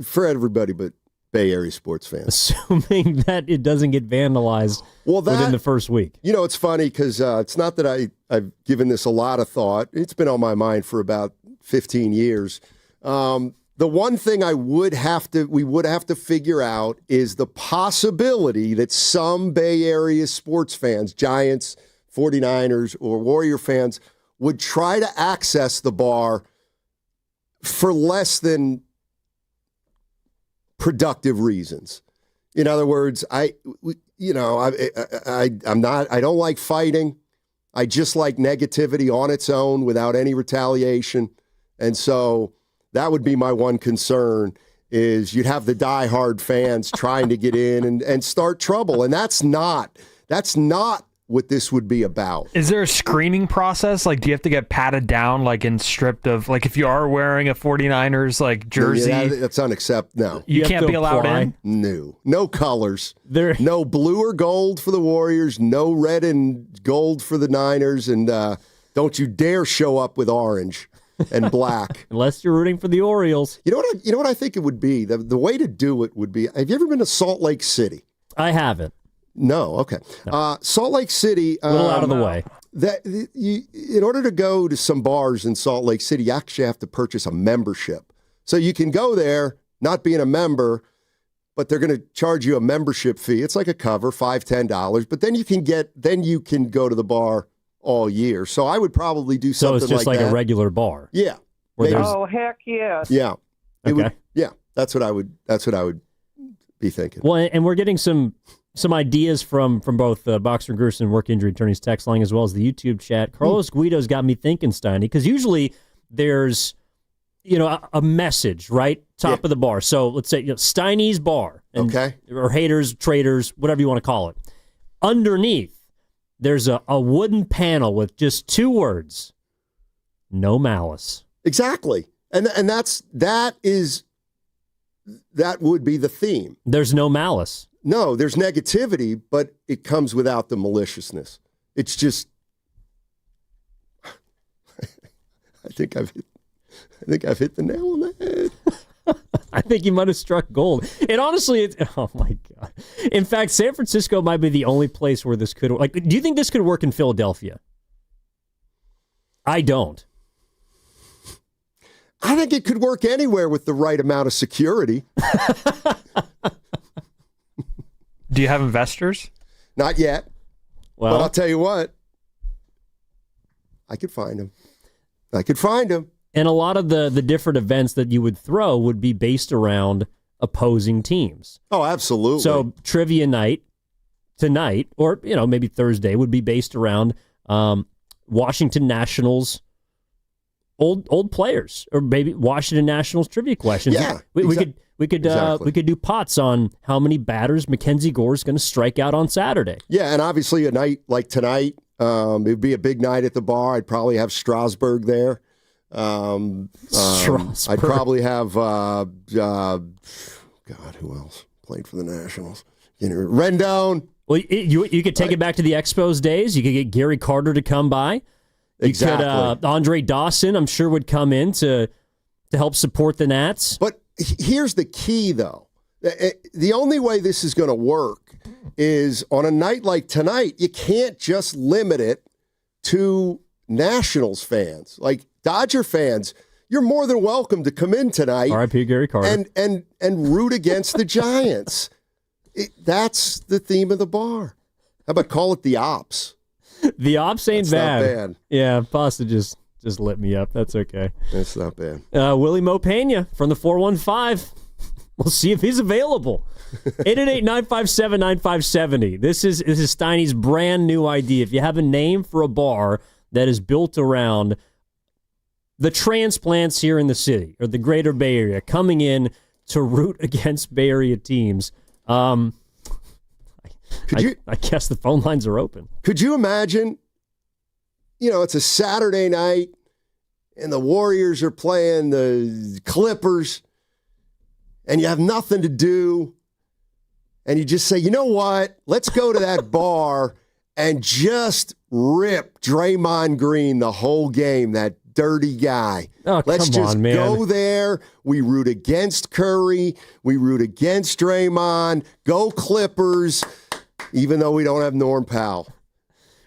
for everybody, but Bay Area sports fans. Assuming that it doesn't get vandalized within the first week. You know, it's funny because it's not that I've given this a lot of thought. It's been on my mind for about 15 years. The one thing we would have to figure out is the possibility that some Bay Area sports fans, Giants, 49ers, or Warrior fans, would try to access the bar for less than productive reasons. In other words, I don't like fighting. I just like negativity on its own without any retaliation. And so that would be my one concern is you'd have the diehard fans trying to get in and start trouble. And that's not what this would be about. Is there a screening process? Like, do you have to get patted down, like, and stripped of, like, if you are wearing a 49ers, like, jersey? Yeah, that's unacceptable. No. You can't be allowed in? No colors. No blue or gold for the Warriors. No red and gold for the Niners. And don't you dare show up with orange and black. Unless you're rooting for the Orioles. You know what I think it would be? The way to do it would be, have you ever been to Salt Lake City? I haven't. No, okay. No. Salt Lake City. A little out of the way. In order to go to some bars in Salt Lake City, you actually have to purchase a membership. So you can go there, not being a member, but they're going to charge you a membership fee. It's like a cover, $5, $10. But then you can go to the bar all year. So I would probably do something like that. So it's just like a regular bar. Yeah. Oh, heck yes. Yeah. Okay. That's what I would be thinking. Well, and we're getting some ideas from both Boxer Gerson work injury attorneys text line as well as the YouTube chat. Carlos Guido's got me thinking, Steiny, because usually there's a message right top of the bar. So let's say Steiny's bar, or haters, traders, whatever you want to call it. Underneath, there's a wooden panel with just two words: no malice. Exactly, and that would be the theme. There's no malice. No, there's negativity, but it comes without the maliciousness. It's just, I think I've hit the nail on the head. I think you might have struck gold. And honestly, oh my God. In fact, San Francisco might be the only place where this could work. Do you think this could work in Philadelphia? I don't. I think it could work anywhere with the right amount of security. Do you have investors? Not yet. Well, but I'll tell you what. I could find them. And a lot of the different events that you would throw would be based around opposing teams. Oh, absolutely. So trivia night tonight, or maybe Thursday, would be based around Washington Nationals old players, or maybe Washington Nationals trivia questions. Yeah, we could do pots on how many batters Mackenzie Gore is going to strike out on Saturday. Yeah, and obviously a night like tonight, it would be a big night at the bar. I'd probably have Strasburg there. Strasburg. I'd probably have God, who else played for the Nationals? Rendon. Well, you could take it back to the Expos days. You could get Gary Carter to come by. Exactly. You could, Andre Dawson, I'm sure, would come in to help support the Nats. But here's the key, though. The only way this is going to work is on a night like tonight, you can't just limit it to Nationals fans. Like Dodger fans, you're more than welcome to come in tonight. R.I.P. Gary Carter. And root against the Giants. That's the theme of the bar. How about call it the Ops? The Ops ain't That's bad. Not bad. Yeah, Pasta just lit me up. That's okay. That's not bad. Willie Mo Pena from the 415. We'll see if he's available. 888-957-9570. This is Steiny's brand new idea. If you have a name for a bar that is built around the transplants here in the city or the greater Bay Area coming in to root against Bay Area teams, I guess the phone lines are open. Could you imagine, it's a Saturday night and the Warriors are playing the Clippers and you have nothing to do and you just say, you know what, let's go to that bar and just rip Draymond Green the whole game, that dirty guy. Oh, let's come just on, man. go there. We root against Curry. We root against Draymond. Go Clippers, even though we don't have Norm Powell.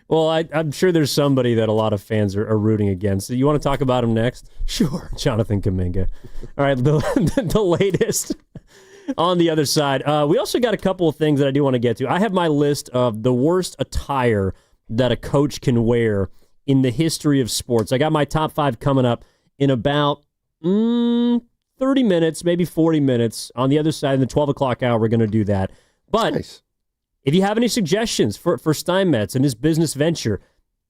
Well, I'm sure there's somebody that a lot of fans are rooting against. You want to talk about him next? Sure. Jonathan Kuminga. All right, the latest on the other side. We also got a couple of things that I do want to get to. I have my list of the worst attire that a coach can wear in the history of sports. I got my top 5 coming up in about 30 minutes, maybe 40 minutes. On the other side, in the 12 o'clock hour, we're going to do that. But nice. If you have any suggestions for Steinmetz and his business venture,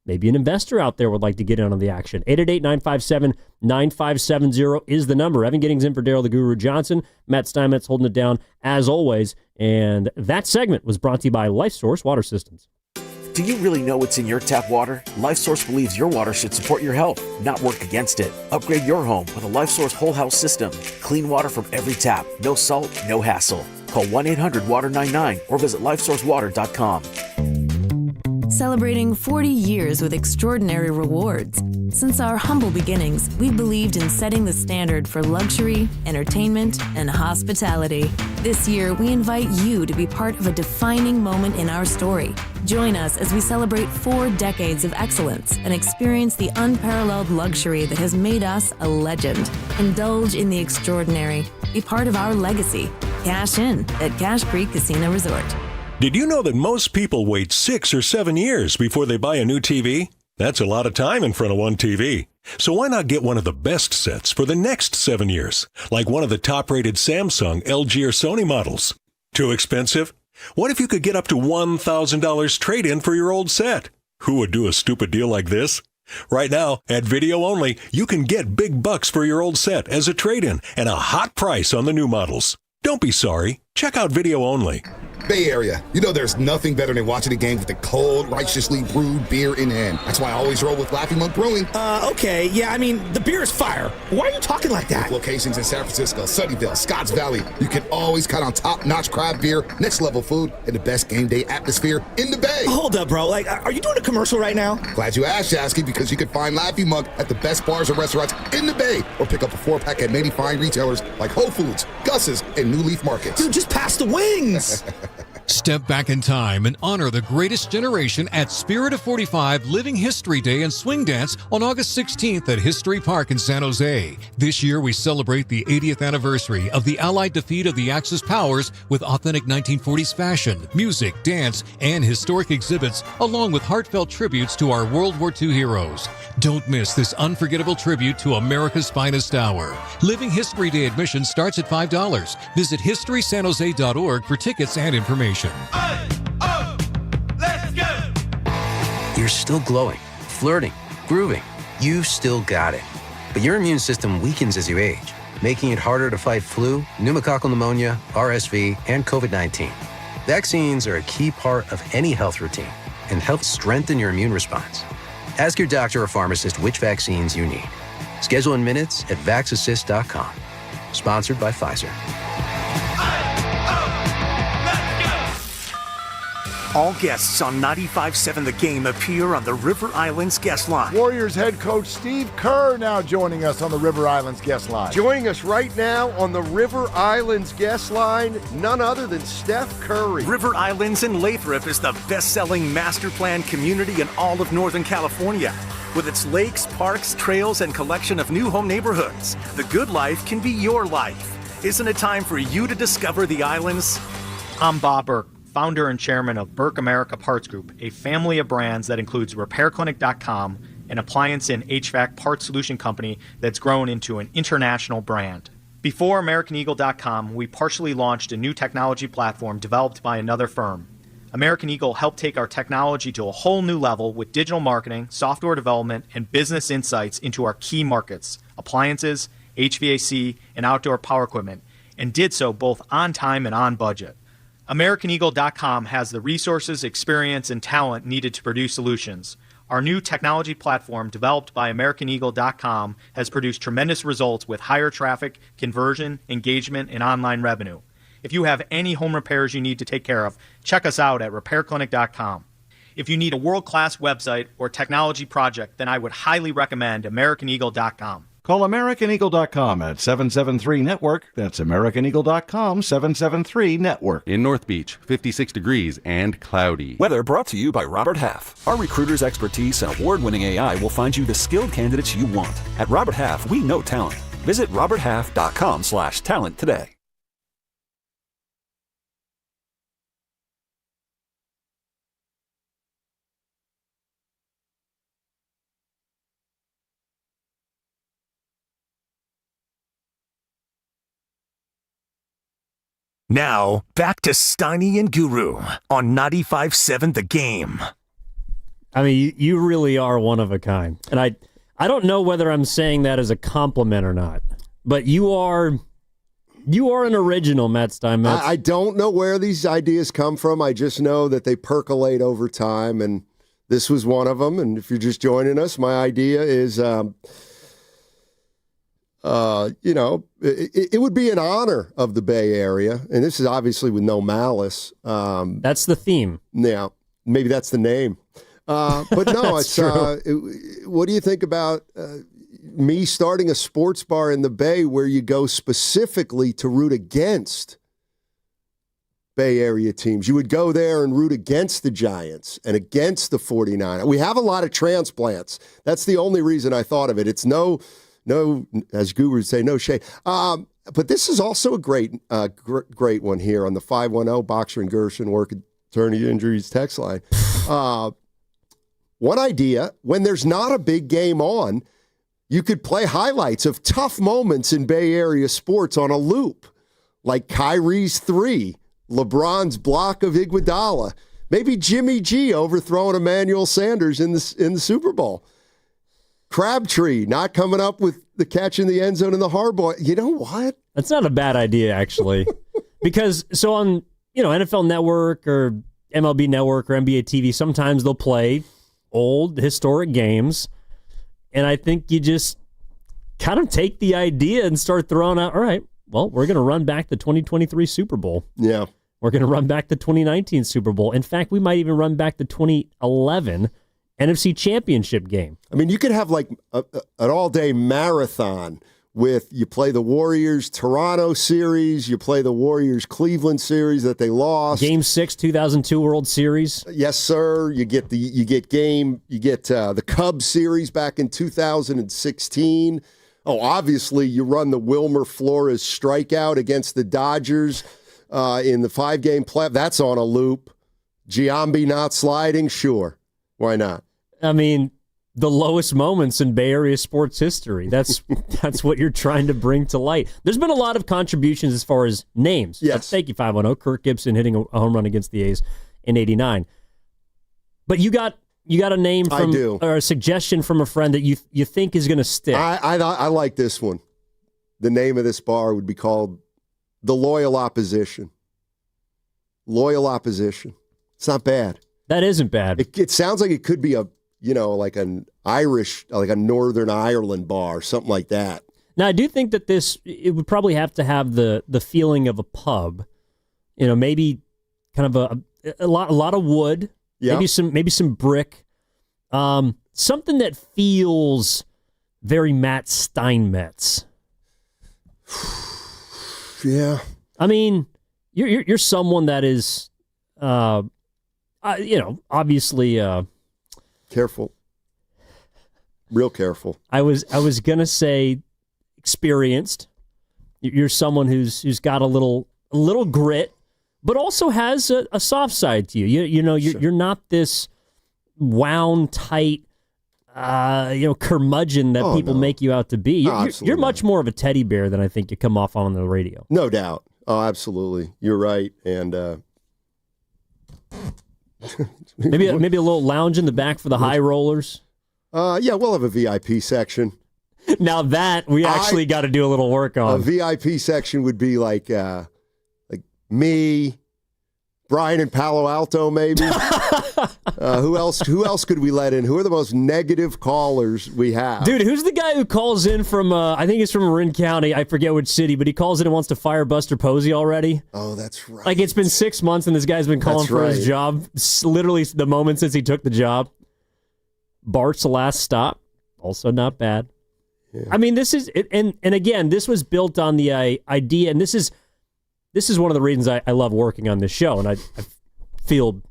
maybe an investor out there would like to get in on the action. 888-957-9570 is the number. Evan Giddings in for Daryl the Guru Johnson. Matt Steinmetz holding it down as always. And that segment was brought to you by LifeSource Water Systems. Do you really know what's in your tap water? LifeSource believes your water should support your health, not work against it. Upgrade your home with a LifeSource whole house system. Clean water from every tap. No salt, no hassle. Call 1-800-WATER-99 or visit lifesourcewater.com. Celebrating 40 years with extraordinary rewards. Since our humble beginnings, we've believed in setting the standard for luxury, entertainment, and hospitality. This year, we invite you to be part of a defining moment in our story. Join us as we celebrate 4 decades of excellence and experience the unparalleled luxury that has made us a legend. Indulge in the extraordinary. Be part of our legacy. Cash in at Cache Creek Casino Resort. Did you know that most people wait 6 or 7 years before they buy a new TV? That's a lot of time in front of one TV. So why not get one of the best sets for the next 7 years, like one of the top-rated Samsung, LG, or Sony models? Too expensive? What if you could get up to $1,000 trade-in for your old set? Who would do a stupid deal like this? Right now, at Video Only, you can get big bucks for your old set as a trade-in and a hot price on the new models. Don't be sorry. Check out Video Only. Bay Area, you know there's nothing better than watching a game with a cold, righteously brewed beer in hand. That's why I always roll with Laughing Monk Brewing. Okay, yeah, I mean, the beer is fire. Why are you talking like that? With locations in San Francisco, Sunnyvale, Scotts Valley, you can always count on top-notch craft beer, next-level food, and the best game day atmosphere in the Bay. Hold up, bro. Are you doing a commercial right now? Glad you asked, Jasky, because you can find Laughing Monk at the best bars and restaurants in the Bay, or pick up a 4-pack at many fine retailers like Whole Foods, Gus's, and New Leaf Markets. Dude, just pass the wings! Step back in time and honor the greatest generation at Spirit of 45 Living History Day and Swing Dance on August 16th at History Park in San Jose. This year we celebrate the 80th anniversary of the Allied defeat of the Axis powers with authentic 1940s fashion, music, dance, and historic exhibits, along with heartfelt tributes to our World War II heroes. Don't miss this unforgettable tribute to America's finest hour. Living History Day admission starts at $5. Visit historysanjose.org for tickets and information. Let's go! You're still glowing, flirting, grooving. You've still got it. But your immune system weakens as you age, making it harder to fight flu, pneumococcal pneumonia, RSV, and COVID-19. Vaccines are a key part of any health routine and help strengthen your immune response. Ask your doctor or pharmacist which vaccines you need. Schedule in minutes at vaxassist.com. Sponsored by Pfizer. All guests on 95.7 The Game appear on the River Islands guest line. Warriors head coach Steve Kerr now joining us on the River Islands guest line. Joining us right now on the River Islands guest line, none other than Steph Curry. River Islands in Lathrop is the best-selling master plan community in all of Northern California. With its lakes, parks, trails, and collection of new home neighborhoods, the good life can be your life. Isn't it time for you to discover the islands? I'm Bob Burke, founder and chairman of Burke America Parts Group, a family of brands that includes RepairClinic.com, an appliance and HVAC parts solution company that's grown into an international brand. Before AmericanEagle.com, we partially launched a new technology platform developed by another firm. American Eagle helped take our technology to a whole new level with digital marketing, software development, and business insights into our key markets, appliances, HVAC, and outdoor power equipment, and did so both on time and on budget. AmericanEagle.com has the resources, experience, and talent needed to produce solutions. Our new technology platform, developed by AmericanEagle.com, has produced tremendous results with higher traffic, conversion, engagement, and online revenue. If you have any home repairs you need to take care of, check us out at RepairClinic.com. If you need a world-class website or technology project, then I would highly recommend AmericanEagle.com. Call AmericanEagle.com at 773-NETWORK. That's AmericanEagle.com, 773-NETWORK. In North Beach, 56 degrees and cloudy. Weather brought to you by Robert Half. Our recruiters' expertise and award-winning AI will find you the skilled candidates you want. At Robert Half, we know talent. Visit roberthalf.com/talent today. Now, back to Steiny and Guru on 95.7 The Game. I mean, you really are one of a kind. And I don't know whether I'm saying that as a compliment or not, but you are an original, Matt Steinmetz. I don't know where these ideas come from. I just know that they percolate over time, and this was one of them. And if you're just joining us, my idea is, it would be in honor of the Bay Area, and this is obviously with no malice. That's the theme. Yeah, maybe that's the name. But no, it's what do you think about me starting a sports bar in the Bay where you go specifically to root against Bay Area teams? You would go there and root against the Giants and against the 49ers. We have a lot of transplants. That's the only reason I thought of it. It's no, as gurus say, no shade. But this is also a great one here on the 510 Boxer and Gershon Work Attorney Injuries text line. One idea, when there's not a big game on, you could play highlights of tough moments in Bay Area sports on a loop, like Kyrie's 3, LeBron's block of Iguodala, maybe Jimmy G overthrowing Emmanuel Sanders in the Super Bowl. Crabtree not coming up with the catch in the end zone in the hardball. You know what? That's not a bad idea, actually. Because so on, NFL Network or MLB Network or NBA TV, sometimes they'll play old historic games. And I think you just kind of take the idea and start throwing out, all right, well, we're going to run back the 2023 Super Bowl. Yeah. We're going to run back the 2019 Super Bowl. In fact, we might even run back the 2011 NFC Championship game. I mean, you could have like an all-day marathon with you play the Warriors Toronto series, you play the Warriors Cleveland series that they lost. Game 6, 2002 World Series. Yes, sir. You get the Cubs series back in 2016. Oh, obviously you run the Wilmer Flores strikeout against the Dodgers in the 5-game playoff. That's on a loop. Giambi not sliding, sure. Why not? I mean, the lowest moments in Bay Area sports history. That's what you're trying to bring to light. There's been a lot of contributions as far as names. Yes. Thank you, 510. Kirk Gibson hitting a home run against the A's in '89. But you got a name from or a suggestion from a friend that you think is going to stick. I like this one. The name of this bar would be called The Loyal Opposition. Loyal Opposition. It's not bad. That isn't bad. It sounds like it could be like an Irish, like a Northern Ireland bar, something like that. Now, I do think that it would probably have to have the feeling of a pub. Maybe kind of a lot of wood. Yeah. Maybe some brick. Something that feels very Matt Steinmetz. Yeah. I mean, you're someone that is, obviously. Careful. Real careful. I was gonna say experienced. You're someone who's got a little grit, but also has a soft side to you. You're not this wound tight, curmudgeon that people make you out to be. You're much more of a teddy bear than I think you come off on the radio. No doubt. Oh, absolutely. You're right. And maybe a little lounge in the back for the high rollers. Yeah, we'll have a VIP section. Now that we actually got to do a little work on. A VIP section would be like me, Brian in Palo Alto, maybe. Who else could we let in? Who are the most negative callers we have? Dude, who's the guy who calls in from, I think it's from Marin County. I forget which city, but he calls in and wants to fire Buster Posey already. Oh, that's right. Like, it's been 6 months and this guy's been calling for his job. Literally the moment since he took the job. Bart's the last stop. Also not bad. Yeah. I mean, this is, and again, this was built on the idea, and this is one of the reasons I love working on this show, and I feel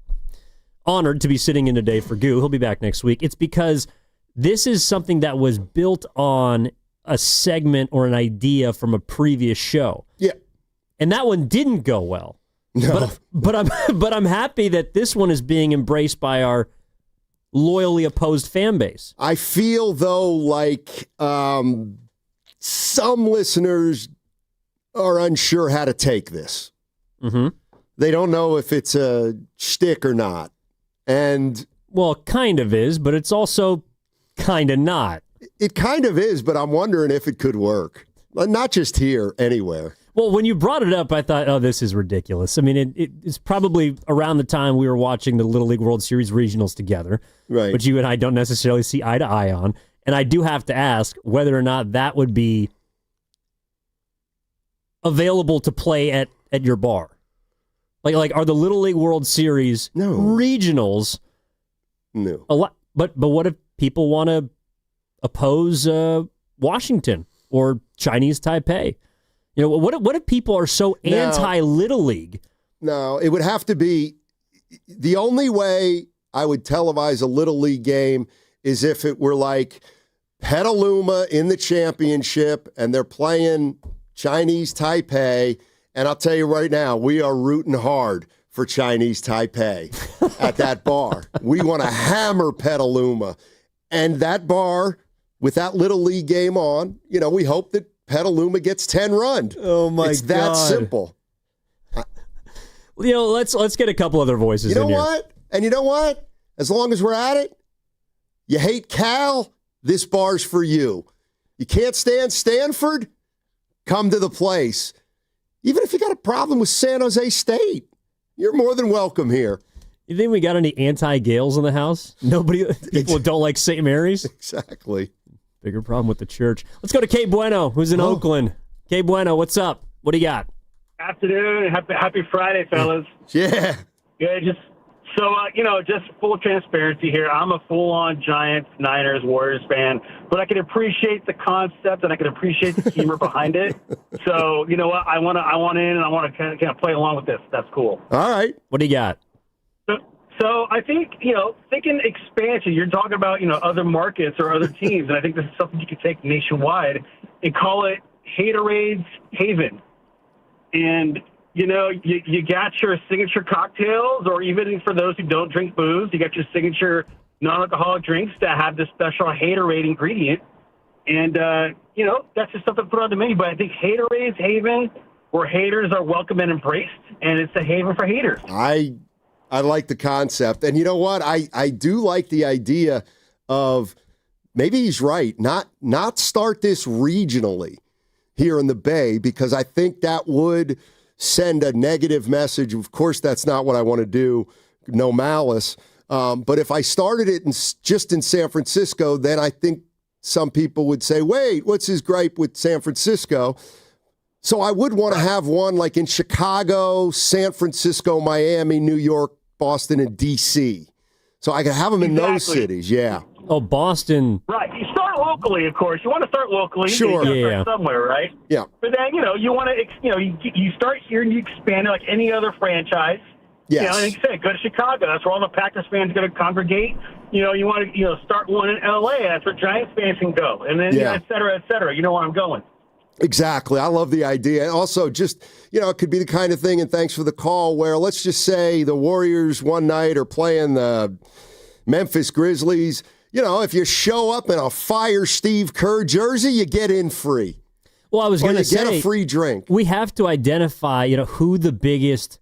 honored to be sitting in today for Goo. He'll be back next week. It's because this is something that was built on a segment or an idea from a previous show. Yeah. And that one didn't go well. No. But I'm happy that this one is being embraced by our loyally opposed fan base. I feel, though, like some listeners are unsure how to take this. Mm-hmm. They don't know if it's a shtick or not. And well, it kind of is, but it's also kind of not. It kind of is, but I'm wondering if it could work. Not just here, anywhere. Well, when you brought it up, I thought, oh, this is ridiculous. I mean, it's probably around the time we were watching the Little League World Series regionals together, right? Which you and I don't necessarily see eye to eye on. And I do have to ask whether or not that would be available to play at your bar. Like are the Little League World Series regionals? No. A lot, but what if people want to oppose Washington or Chinese Taipei? You know, what if people are so anti-Little League? No, it would have to be the only way I would televise a Little League game is if it were like Petaluma in the championship and they're playing Chinese Taipei. And I'll tell you right now, we are rooting hard for Chinese Taipei at that bar. We want to hammer Petaluma. And that bar, with that Little League game on, you know, we hope that Petaluma gets 10 run. Oh, my God. It's that simple. You know, let's get a couple other voices in here. You know what? And you know what? As long as we're at it, you hate Cal, this bar's for you. You can't stand Stanford, come to the place. Even if you got a problem with San Jose State, you're more than welcome here. You think we got any anti-Gales in the house? People don't like St. Mary's? Exactly. Bigger problem with the church. Let's go to Kay Bueno, who's in Oakland. Kay Bueno, what's up? What do you got? Afternoon. Happy Friday, fellas. Yeah. Yeah, just full transparency here. I'm a full-on Giants, Niners, Warriors fan, but I can appreciate the concept and I can appreciate the humor behind it. So, you know what? I want in and I want to kind of play along with this. That's cool. All right. What do you got? So I think, thinking expansion, you're talking about, other markets or other teams, and I think this is something you could take nationwide and call it Haterades Haven. And, you got your signature cocktails, or even for those who don't drink booze, you got your signature non-alcoholic drinks that have this special Haterade ingredient. And, that's just something to put on the menu. But I think Haterades Haven, where haters are welcome and embraced, and it's a haven for haters. I like the concept. And you know what? I do like the idea of, maybe he's right, not start this regionally here in the Bay, because I think that would send a negative message. Of course, that's not what I want to do. No malice. But if I started it just in San Francisco, then I think some people would say, wait, what's his gripe with San Francisco? So I would want to have one like in Chicago, San Francisco, Miami, New York, Boston, and D.C. So I could have them in those cities, yeah. Oh, Boston. Right. You start locally, of course. You want to start locally. Sure. You start somewhere, right? Yeah. But then, you want to, you start here and you expand it like any other franchise. Yes. And like you said, go to Chicago. That's where all the Packers fans are going to congregate. You want to, start one in L.A. That's where Giants fans can go. And then, et cetera, et cetera. You know where I'm going. Exactly. I love the idea. Also, just, it could be the kind of thing, and thanks for the call, where let's just say the Warriors one night are playing the Memphis Grizzlies. If you show up in a Fire Steve Kerr jersey, you get in free. Well, I was going to say, get a free drink. We have to identify, who the biggest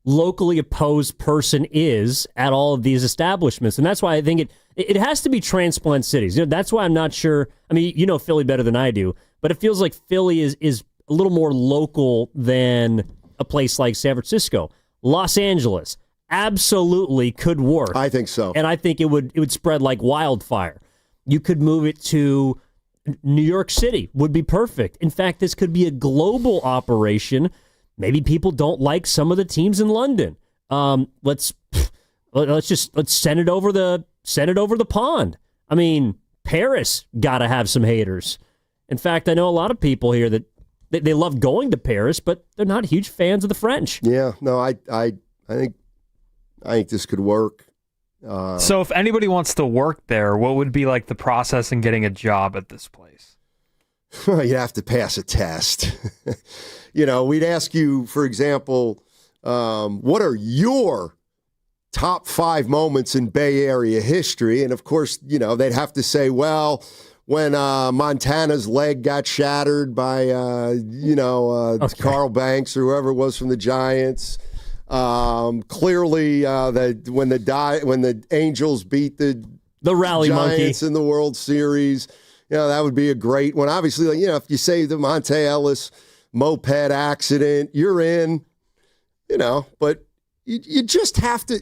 locally opposed person is at all of these establishments. And that's why I think it has to be transplant cities. That's why I'm not sure. I mean, you know Philly better than I do, but it feels like Philly is a little more local than a place like San Francisco. Los Angeles absolutely could work. I think so. And I think it would spread like wildfire. You could move it to New York City, would be perfect. In fact, this could be a global operation. Maybe people don't like some of the teams in London. Let's send it over the pond. I mean, Paris got to have some haters. In fact, I know a lot of people here that they love going to Paris, but they're not huge fans of the French. Yeah, no, I think this could work. So if anybody wants to work there, what would be like the process in getting a job at this place? You'd have to pass a test. We'd ask you, for example, what are your top 5 moments in Bay Area history? And of course, they'd have to say, well, when Montana's leg got shattered by, Carl Banks or whoever it was from the Giants. Clearly, when the Angels beat the Rally Giants Monkey in the World Series, that would be a great one. Obviously, if you say the Monte Ellis moped accident, you're in. But you just have to.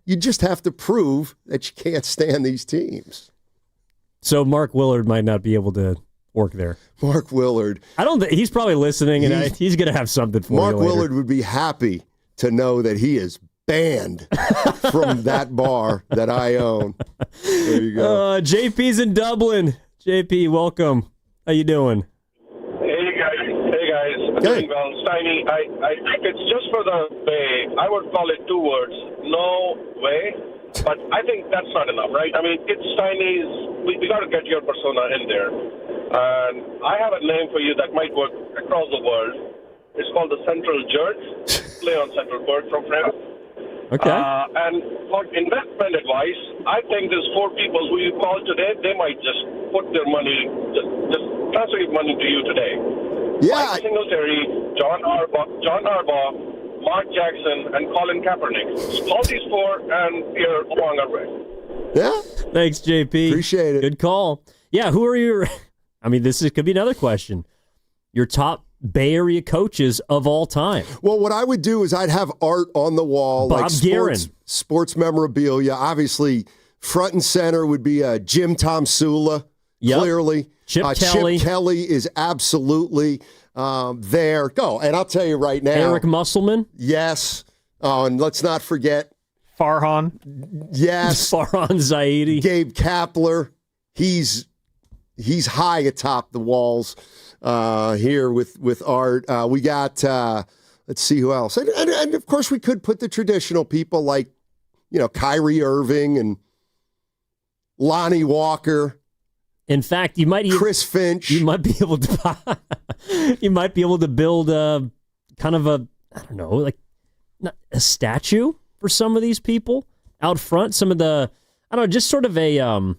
You just have to prove that you can't stand these teams. So Mark Willard might not be able to work there. Mark Willard. I don't think he's probably listening, and he's going to have something for Mark you later. Willard would be happy to know that he is banned from that bar that I own. There you go. JP's in Dublin. JP, welcome. How you doing? Hey guys. Doing well. Steiny, I think it's just for the Bay. I would call it 2 words. No way. But I think that's not enough, right? I mean, it's Steiny's. We got to get your persona in there. And I have a name for you that might work across the world. It's called the Central Jerk. Play on Central Jerk from France. Okay. And for investment advice, I think there's 4 people who you call today. They might just put their money, just transfer your money to you today. Yeah. Mike Singletary, John Harbaugh, Mark Jackson, and Colin Kaepernick. Call these 4, and you're along our way. Yeah. Thanks, JP. Appreciate it. Good call. Yeah, who are your... I mean, could be another question. Your top Bay Area coaches of all time. Well, what I would do is I'd have art on the wall, Bob like sports memorabilia. Obviously, front and center would be Jim Tomsula, clearly. Chip Kelly. Chip Kelly is absolutely there. Go. And I'll tell you right now. Eric Musselman? Yes. And let's not forget. Farhan? Yes. Farhan Zaidi. Gabe Kapler. He's high atop the walls here with art. We got, let's see who else. And of course, we could put the traditional people like, Kyrie Irving and Lonnie Walker. In fact, Chris Finch. You might be able to. You might be able to build kind of like a statue for some of these people out front. Some of the, just sort of a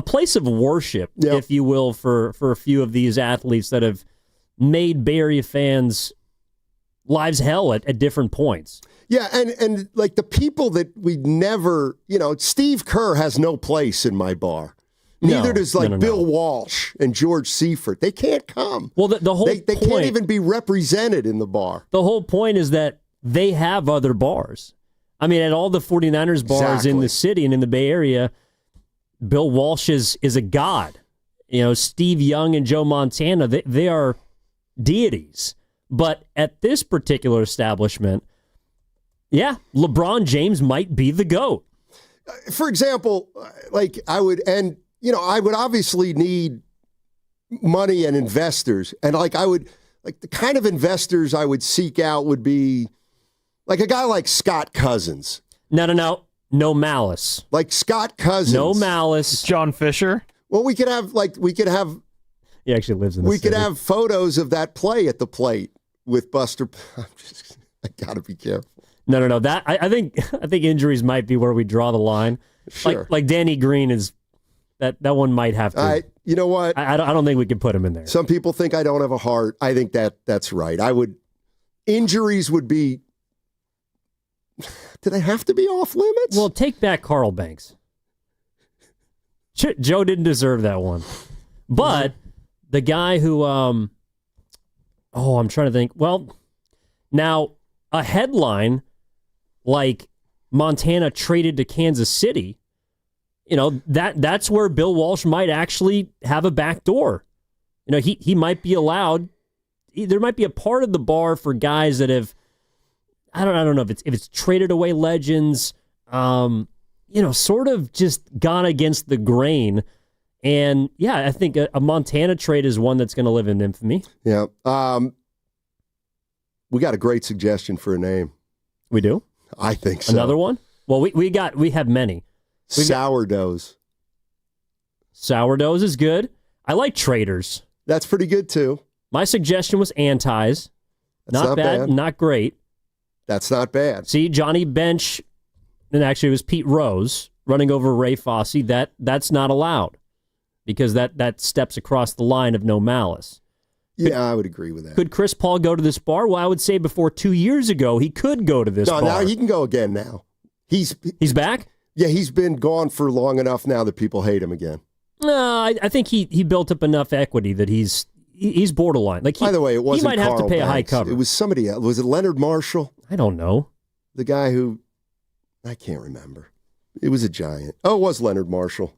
place of worship, if you will, for a few of these athletes that have made Bay Area fans' lives hell at different points. Yeah, and like the people that we never, Steve Kerr has no place in my bar. Neither does Bill Walsh and George Seifert. They can't come. Well, the whole they can't even be represented in the bar. The whole point is that they have other bars. I mean, at all the 49ers bars in the city and in the Bay Area, Bill Walsh is a god. Steve Young and Joe Montana, they are deities. But at this particular establishment, LeBron James might be the GOAT. For example, I would obviously need money and investors. And the kind of investors I would seek out would be like a guy like Scott Cousins. No malice. Like Scott Cousins. No malice. John Fisher. Well, we could have. He actually lives in the city. We could have photos of that play at the plate with Buster. I got to be careful. No. That I think injuries might be where we draw the line. Sure. Like Danny Green is that one might have to. You know what? I don't think we could put him in there. Some people think I don't have a heart. I think that's right. Injuries would be. Do they have to be off limits? Well, take back Carl Banks. Joe didn't deserve that one. But the guy who, I'm trying to think. Well, now a headline like Montana traded to Kansas City, that's where Bill Walsh might actually have a back door. He might be allowed. There might be a part of the bar for guys that have, I don't know if it's traded away legends, sort of just gone against the grain. And yeah, I think a Montana trade is one that's going to live in infamy. Yeah. We got a great suggestion for a name. We do? I think so. Another one? Well, we have many. Sourdoughs. Sourdoughs is good. I like traders. That's pretty good too. My suggestion was antis. Not bad, not great. That's not bad. See, Johnny Bench, and actually it was Pete Rose running over Ray Fosse. That's not allowed because that steps across the line of no malice. Yeah, I would agree with that. Could Chris Paul go to this bar? Well, I would say before 2 years ago, he could go to this bar. No, now he can go again now. He's back? Yeah, he's been gone for long enough now that people hate him again. No, I think he built up enough equity that he's borderline. By the way, it wasn't he might Carl have to pay Banks. a high cover. It was somebody else. Was it Leonard Marshall? I don't know. The guy who, I can't remember. It was a giant. Oh, it was Leonard Marshall.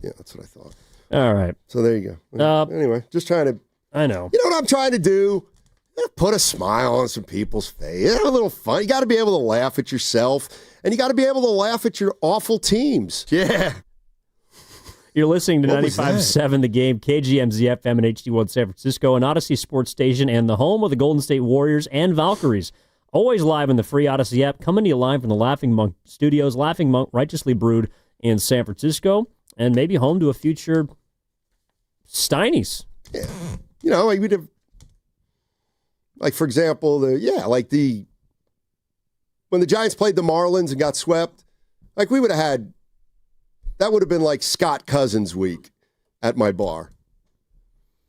Yeah, that's what I thought. All right. So there you go. Anyway, just trying to. I know. You know what I'm trying to do? Put a smile on some people's face. Have a little fun. You got to be able to laugh at yourself, and you got to be able to laugh at your awful teams. Yeah. You're listening to 95.7 The Game, KGMZ FM and HD1 San Francisco, an Odyssey sports station, and the home of the Golden State Warriors and Valkyries. Always live in the free Odyssey app, coming to you live from the Laughing Monk Studios. Laughing Monk, righteously brewed in San Francisco, and maybe home to a future Steiny's. Yeah. We'd have, for example, when the Giants played the Marlins and got swept, we would have had, that would have been like Scott Cousins week at my bar.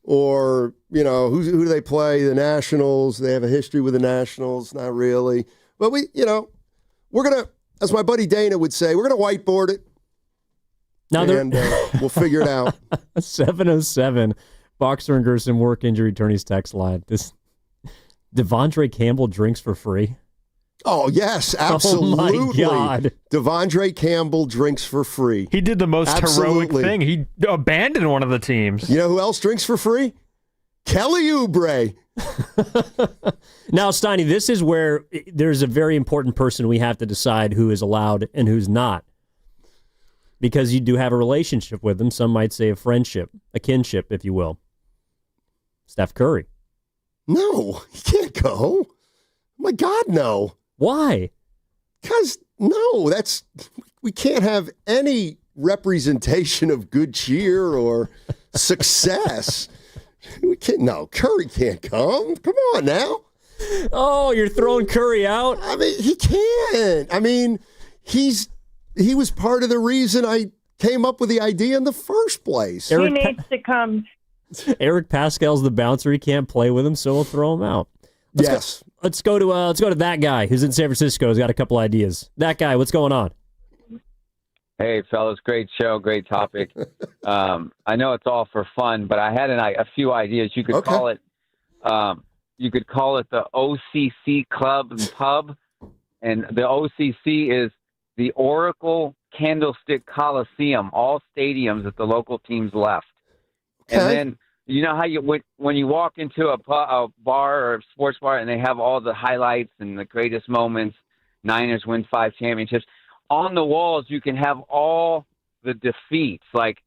Or, who do they play? The Nationals. They have a history with the Nationals. Not really. But we're going to, as my buddy Dana would say, we're going to whiteboard it. Now we'll figure it out. 707 Boxer and Gerson work injury attorneys text line. This Devondre Campbell drinks for free. Oh, yes, absolutely. Oh, my God. Devondre Campbell drinks for free. He did the most heroic thing. He abandoned one of the teams. You know who else drinks for free? Kelly Oubre. Now, Steiny, this is where there's a very important person we have to decide who is allowed and who's not. Because you do have a relationship with them. Some might say a friendship, a kinship, if you will. Steph Curry. No, he can't go. My God, no. Why? Because, no, we can't have any representation of good cheer or success. Curry can't come. Come on now. Oh, you're throwing Curry out? I mean, he can't. I mean, he was part of the reason I came up with the idea in the first place. He needs to come. Eric Pascal's the bouncer. He can't play with him, so we'll throw him out. Let's go to that guy who's in San Francisco. He's got a couple ideas. That guy, what's going on? Hey, fellas, great show, great topic. I know it's all for fun, but I had a few ideas. You could call it. You could call it the OCC Club and Pub, and the OCC is the Oracle Candlestick Coliseum. All stadiums that the local teams left, and then. You know how when you walk into a bar or a sports bar and they have all the highlights and the greatest moments, Niners win 5 championships, on the walls you can have all the defeats, like,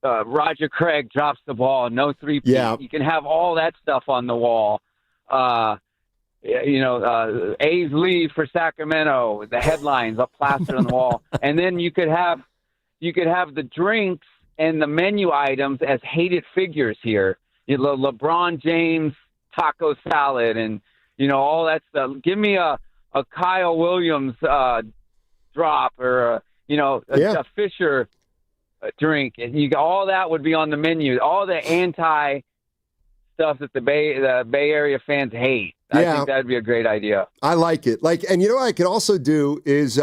Roger Craig drops the ball, no 3-peat. Yeah. You can have all that stuff on the wall. A's leave for Sacramento, the headlines up plastered on the wall. And then you could have the drinks and the menu items as hated figures here. LeBron James taco salad and, all that stuff. Give me a Kyle Williams drop or, a Fisher drink. And all that would be on the menu. All the anti stuff that the Bay Area fans hate. I think that would be a great idea. I like it. And what I could also do is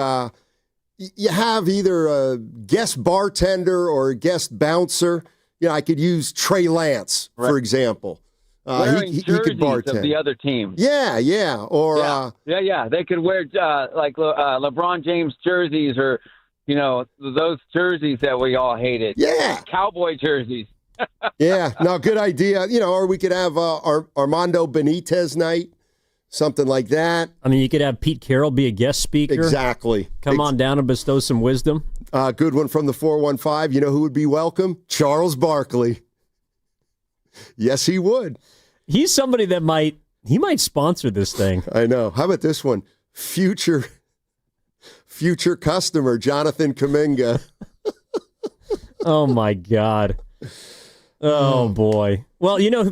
you have either a guest bartender or a guest bouncer. I could use Trey Lance, for example. Wearing he jerseys could bartend. of the other team. Yeah. Or yeah. They could wear like LeBron James jerseys, or those jerseys that we all hated. Yeah, cowboy jerseys. Yeah, no, good idea. Or we could have Armando Benitez night, something like that. I mean, you could have Pete Carroll be a guest speaker. Exactly. Come on down and bestow some wisdom. Good one from the 415. You know who would be welcome? Charles Barkley. Yes, he would. He's somebody that might sponsor this thing. I know. How about this one? Future customer, Jonathan Kuminga. Oh, my God. Oh, boy. Well, Yeah,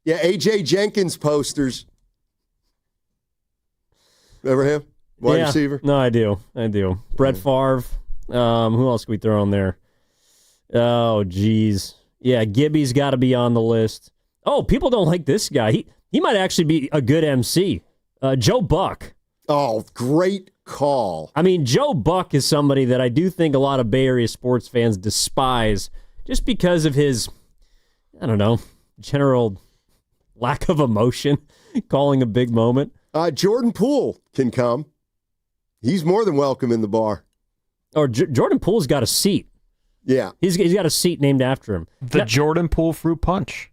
A.J. Jenkins posters. Remember him? Wide receiver? No, I do. Brett Favre. Who else can we throw on there? Oh, geez. Yeah, Gibby's got to be on the list. Oh, people don't like this guy. He might actually be a good MC. Joe Buck. Oh, great call. I mean, Joe Buck is somebody that I do think a lot of Bay Area sports fans despise just because of his, I don't know, general lack of emotion, calling a big moment. Jordan Poole can come. He's more than welcome in the bar. Or Jordan Poole's got a seat. Yeah. He's got a seat named after him. The Jordan Poole fruit punch.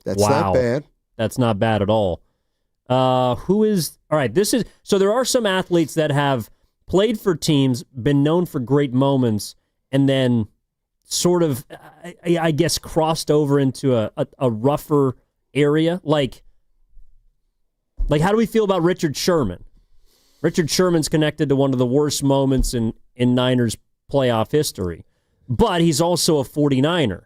That's not bad. That's not bad at all. All right, so there are some athletes that have played for teams, been known for great moments, and then sort of, I guess, crossed over into a rougher area. Like, how do we feel about Richard Sherman? Richard Sherman's connected to one of the worst moments in Niners playoff history, but he's also a 49er.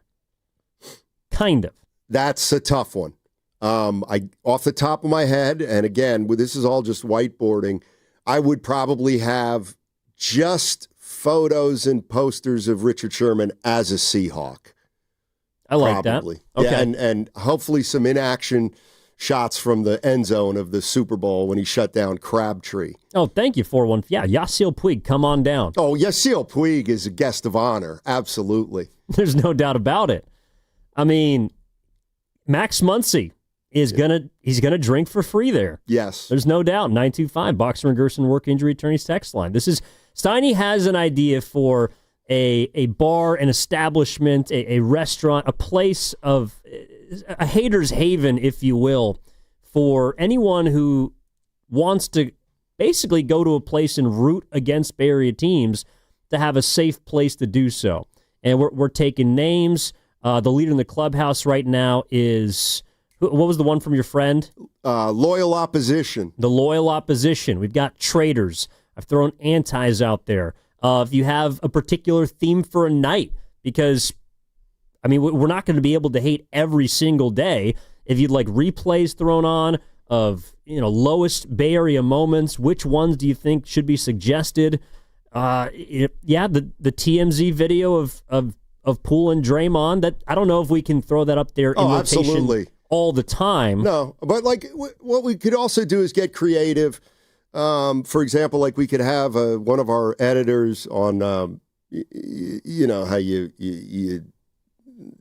Kind of. That's a tough one. Off the top of my head, and again, this is all just whiteboarding, I would probably have just photos and posters of Richard Sherman as a Seahawk. I like probably. That. Okay. Yeah, and hopefully some in-action shots from the end zone of the Super Bowl when he shut down Crabtree. Oh, thank you, 4-1. Yeah, Yasiel Puig, come on down. Oh, Yasiel Puig is a guest of honor. Absolutely. There's no doubt about it. I mean, Max Muncy is he's gonna drink for free there. Yes. There's no doubt. 925 Boxer and Gerson Work Injury Attorneys text line. Steiny has an idea for a bar, an establishment, a restaurant, a place of a hater's haven, if you will, for anyone who wants to basically go to a place and root against Bay Area teams to have a safe place to do so. And we're taking names. The leader in the clubhouse right now is, what was the one from your friend? Loyal Opposition. The Loyal Opposition. We've got traitors. I've thrown antis out there. If you have a particular theme for a night, because, I mean, we're not going to be able to hate every single day. If you'd like replays thrown on of, lowest Bay Area moments, which ones do you think should be suggested? The TMZ video of Poole and Draymond, that I don't know if we can throw that up there in rotation absolutely. All the time. No, but what we could also do is get creative. For example, we could have one of our editors on, how you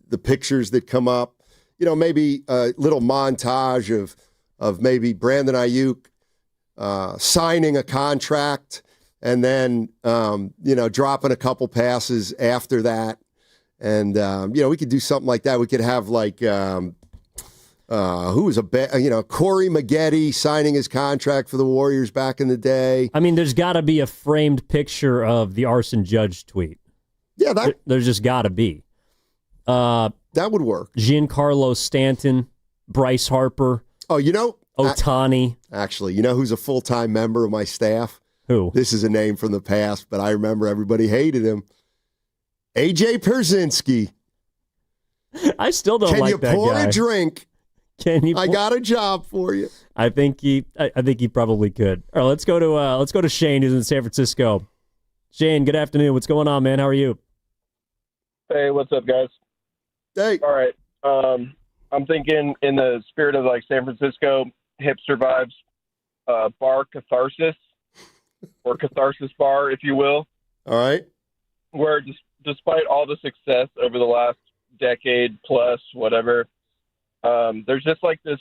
the pictures that come up, maybe a little montage of maybe Brandon Ayuk signing a contract and then, dropping a couple passes after that. And, we could do something like that. We could have who was Corey Maggette signing his contract for the Warriors back in the day. I mean, there's got to be a framed picture of the Arson Judge tweet. Yeah, there's just got to be. That would work. Giancarlo Stanton, Bryce Harper. Oh, Ohtani. Actually, who's a full-time member of my staff? Who? This is a name from the past, but I remember everybody hated him. AJ Pierzynski. I still don't like that guy. Can you pour a drink? I got a job for you. I think he probably could. All right, let's go to Shane, who's in San Francisco. Shane, good afternoon. What's going on, man? How are you? Hey, what's up, guys? Hey. All right. I'm thinking in the spirit of San Francisco hipster vibes, bar Catharsis or Catharsis bar, if you will. All right. Where despite all the success over the last decade plus, whatever, there's just like this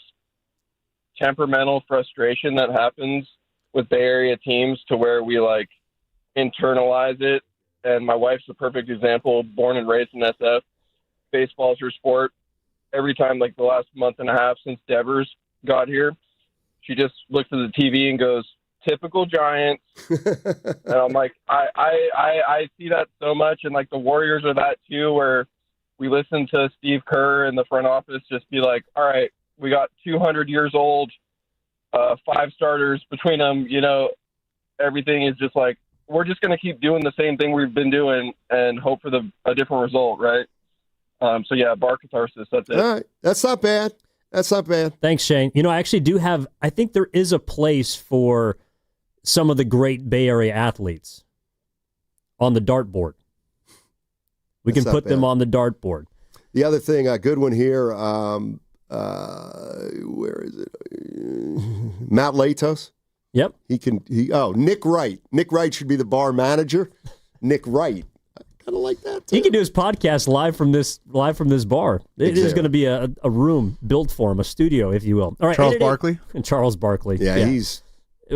temperamental frustration that happens with Bay Area teams to where we like internalize it. And my wife's the perfect example, born and raised in SF. Baseball's her sport. Every time, like the last month and a half since Devers got here, she just looks at the TV and goes, typical Giants. And I'm like, I see that so much. And like the Warriors are that too, where we listen to Steve Kerr in the front office just be like, all right, we got 200 years old, 5 starters between them. You know, everything is just like, we're just going to keep doing the same thing we've been doing and hope for a different result, right? So, yeah, bar catharsis, that's it. All right. That's not bad. That's not bad. Thanks, Shane. You know, I actually do have, I think there is a place for some of the great Bay Area athletes on the dartboard. We can put them on the dartboard. The other thing, a good one here, where is it? Matt Latos. Yep. Nick Wright. Nick Wright should be the bar manager. Nick Wright. I kind of like that, too. He can do his podcast live from this bar. It is going to be a room built for him, a studio, if you will. All right, Charles Barkley? And Charles Barkley. Yeah, he's...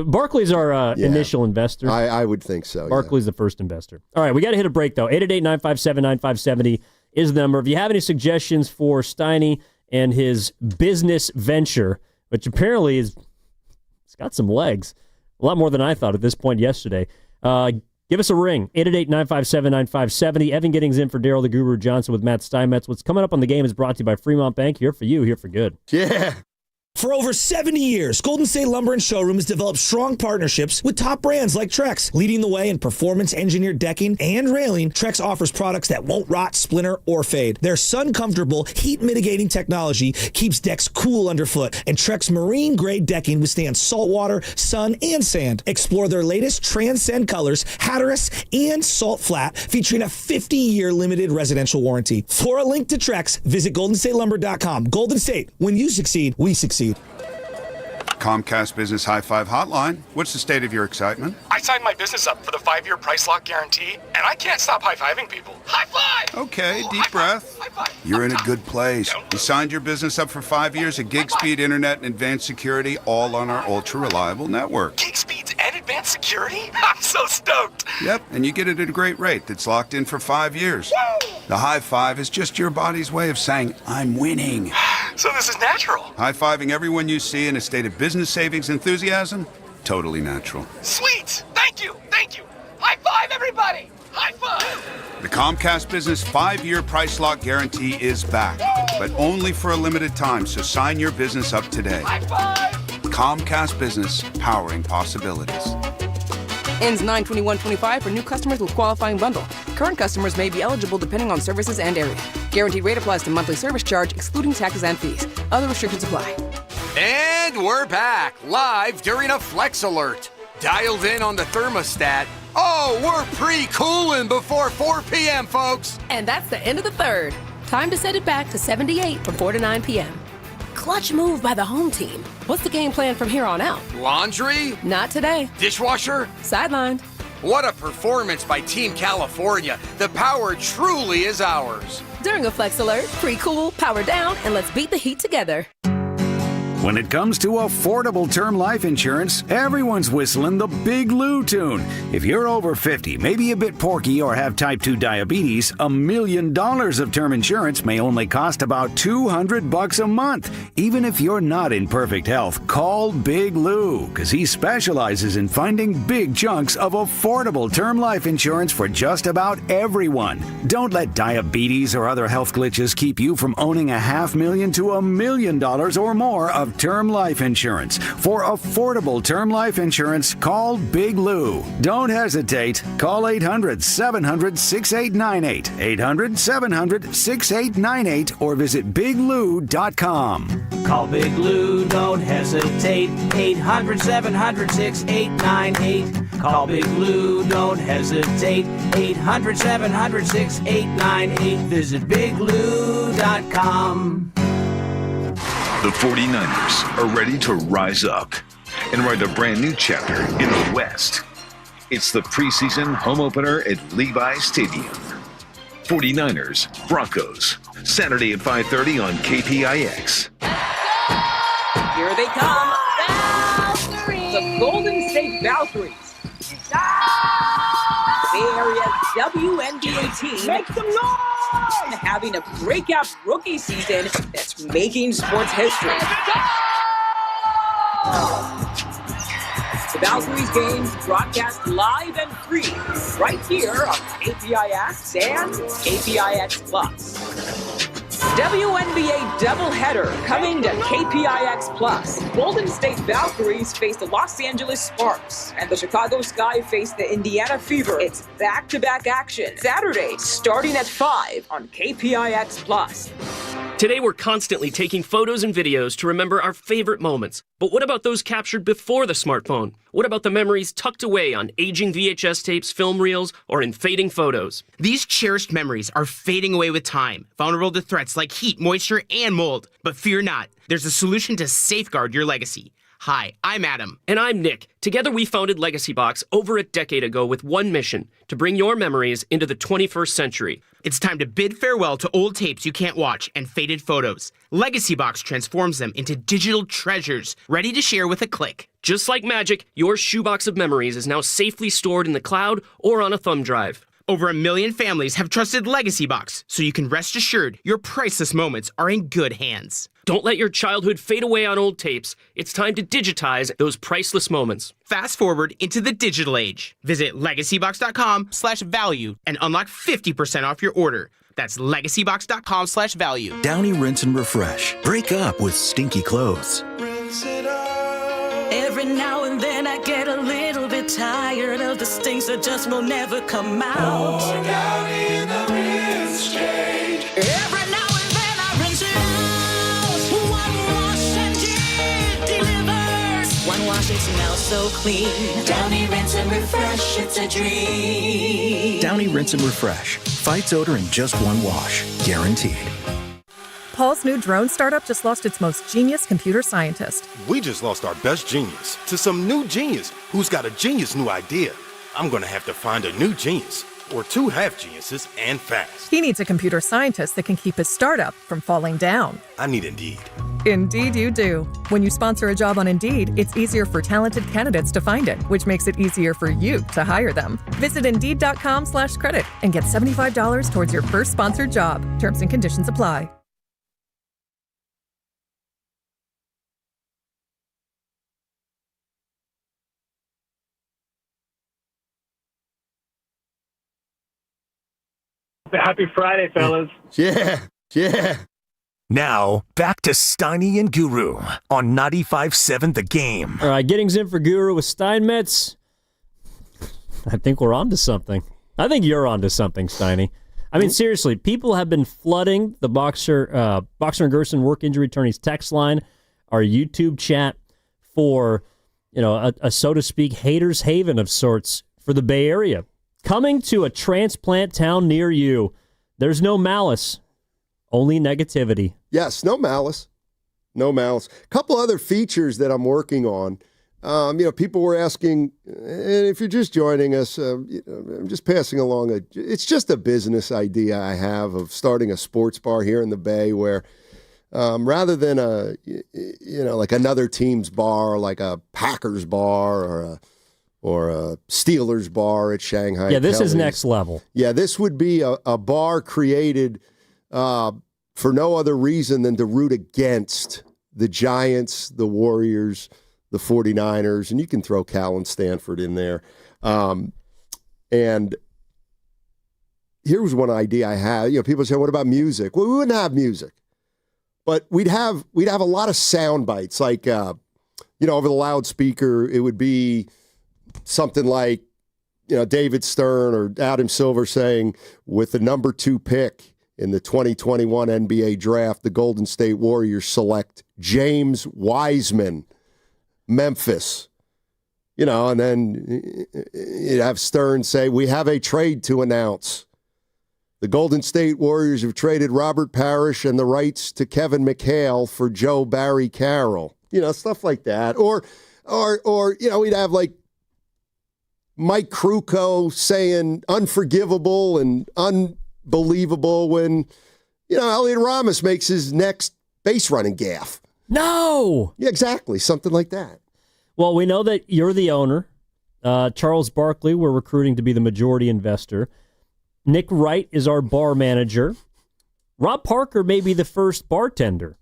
Barkley's our initial investor. I would think so. Barkley's the first investor. All right, we got to hit a break, though. 888-957-9570 is the number. If you have any suggestions for Steiny and his business venture, which apparently it's got some legs, a lot more than I thought at this point yesterday, give us a ring, 888-957-9570. Evan Giddings in for Daryl the Guru Johnson with Matt Steinmetz. What's coming up on the game is brought to you by Fremont Bank. Here for you, here for good. Yeah. For over 70 years, Golden State Lumber and Showroom has developed strong partnerships with top brands like Trex. Leading the way in performance-engineered decking and railing, Trex offers products that won't rot, splinter, or fade. Their sun-comfortable, heat-mitigating technology keeps decks cool underfoot, and Trex marine-grade decking withstands salt water, sun, and sand. Explore their latest Transcend colors, Hatteras, and Salt Flat, featuring a 50-year limited residential warranty. For a link to Trex, visit GoldenStateLumber.com. Golden State, when you succeed, we succeed. Comcast Business High Five Hotline. What's the state of your excitement? I signed my business up for the 5-year price lock guarantee, and I can't stop high-fiving people. High five! Okay, deep breath. High five. You're in a good place. You signed your business up for 5 years of gig speed internet and advanced security, all on our ultra-reliable network. Gig speeds and advanced security? I'm so stoked. Yep, and you get it at a great rate that's locked in for 5 years. Woo! The high five is just your body's way of saying, I'm winning. So this is natural. High-fiving everyone you see in a state of business savings enthusiasm, totally natural. Sweet! Thank you! Thank you! High five, everybody! High five! The Comcast Business 5-year price lock guarantee is back, but only for a limited time, so sign your business up today. High five! Comcast Business, powering possibilities. Ends 9/21/25 for new customers with qualifying bundle. Current customers may be eligible depending on services and area. Guaranteed rate applies to monthly service charge, excluding taxes and fees. Other restrictions apply. And we're back, live during a Flex Alert. Dialed in on the thermostat. Oh, we're pre-cooling before 4 p.m., folks. And that's the end of the third. Time to set it back to 78 from 4 to 9 p.m. Clutch move by the home team. What's the game plan from here on out? Laundry? Not today. Dishwasher? Sidelined. What a performance by Team California. The power truly is ours. During a Flex Alert, pre-cool, power down, and let's beat the heat together. When it comes to affordable term life insurance, everyone's whistling the Big Lou tune. If you're over 50, maybe a bit porky, or have type 2 diabetes, $1 million of term insurance may only cost about $200 a month. Even if you're not in perfect health, call Big Lou, because he specializes in finding big chunks of affordable term life insurance for just about everyone. Don't let diabetes or other health glitches keep you from owning $500,000 to $1 million or more of term life insurance. For affordable term life insurance, call Big Lou. Don't hesitate. Call 800-700-6898, 800-700-6898, or visit biglou.com. Call Big Lou, don't hesitate, 800-700-6898. Call Big Lou, don't hesitate, 800-700-6898. Visit biglou.com. The 49ers are ready to rise up and write a brand new chapter in the West. It's the preseason home opener at Levi's Stadium. 49ers, Broncos. Saturday at 5:30 on KPIX. Here they come. Valkyries! The Golden State Valkyries. Bay Area WNBA team. Make some noise! Having a breakout rookie season that's making sports history. The Valkyries games broadcast live and free right here on KPIX and KPIX Plus. WNBA doubleheader coming to KPIX Plus. Golden State Valkyries face the Los Angeles Sparks, and the Chicago Sky face the Indiana Fever. It's back-to-back action Saturday, starting at 5 on KPIX Plus. Today we're constantly taking photos and videos to remember our favorite moments. But what about those captured before the smartphone? What about the memories tucked away on aging VHS tapes, film reels, or in fading photos? These cherished memories are fading away with time, vulnerable to threats like heat, moisture, and mold. But fear not, there's a solution to safeguard your legacy. Hi, I'm Adam. And I'm Nick. Together we founded Legacy Box over a decade ago with one mission, to bring your memories into the 21st century. It's time to bid farewell to old tapes you can't watch and faded photos. Legacy Box transforms them into digital treasures, ready to share with a click. Just like magic, your shoebox of memories is now safely stored in the cloud or on a thumb drive. Over 1 million families have trusted Legacy Box, so you can rest assured your priceless moments are in good hands. Don't let your childhood fade away on old tapes. It's time to digitize those priceless moments. Fast forward into the digital age. Visit legacybox.com/value and unlock 50% off your order. That's legacybox.com/value. Downy Rinse and Refresh. Break up with stinky clothes. Every now and then I get a little bit tired of the stinks that just will never come out. Pour Downy in the rinse change. Every now and then I rinse it out. One wash and it delivers. One wash, it smells so clean. Downy Rinse and Refresh, it's a dream. Downy Rinse and Refresh. Fights odor in just one wash. Guaranteed. Paul's new drone startup just lost its most genius computer scientist. We just lost our best genius to some new genius who's got a genius new idea. I'm going to have to find a new genius, or two half geniuses, and fast. He needs a computer scientist that can keep his startup from falling down. I need Indeed. Indeed you do. When you sponsor a job on Indeed, it's easier for talented candidates to find it, which makes it easier for you to hire them. Visit Indeed.com/credit and get $75 towards your first sponsored job. Terms and conditions apply. Happy Friday, fellas. Yeah. Now, back to Steiny and Guru on 95.7 The Game. All right, Giddings in for Guru with Steinmetz. I think we're on to something. I think you're on to something, Steiny. I mean, seriously, people have been flooding the Boxer and Gerson work injury attorneys text line, our YouTube chat for, a so to speak, haters haven of sorts for the Bay Area. Coming to a transplant town near you. There's no malice, only negativity. Yes, no malice. No malice. A couple other features that I'm working on. People were asking, and if you're just joining us, I'm just passing along it's just a business idea I have of starting a sports bar here in the Bay where rather than like another team's bar, like a Packers bar or a Steelers bar at Shanghai. Yeah, this Kelly's. is next level. Yeah, this would be a bar created for no other reason than to root against the Giants, the Warriors, the 49ers, and you can throw Cal and Stanford in there. And here was one idea I had. People say, what about music? Well, we wouldn't have music, but we'd have a lot of sound bites. Like, over the loudspeaker, it would be something like, David Stern or Adam Silver saying, with the number 2 pick in the 2021 NBA draft, the Golden State Warriors select James Wiseman, Memphis. And then you'd have Stern say, we have a trade to announce. The Golden State Warriors have traded Robert Parrish and the rights to Kevin McHale for Joe Barry Carroll. Stuff like that. Or we'd have like Mike Krukow saying unforgivable and believable when, Elliot Ramos makes his next base running gaffe. No! Yeah, exactly. Something like that. Well, we know that you're the owner. Charles Barkley, we're recruiting to be the majority investor. Nick Wright is our bar manager. Rob Parker may be the first bartender.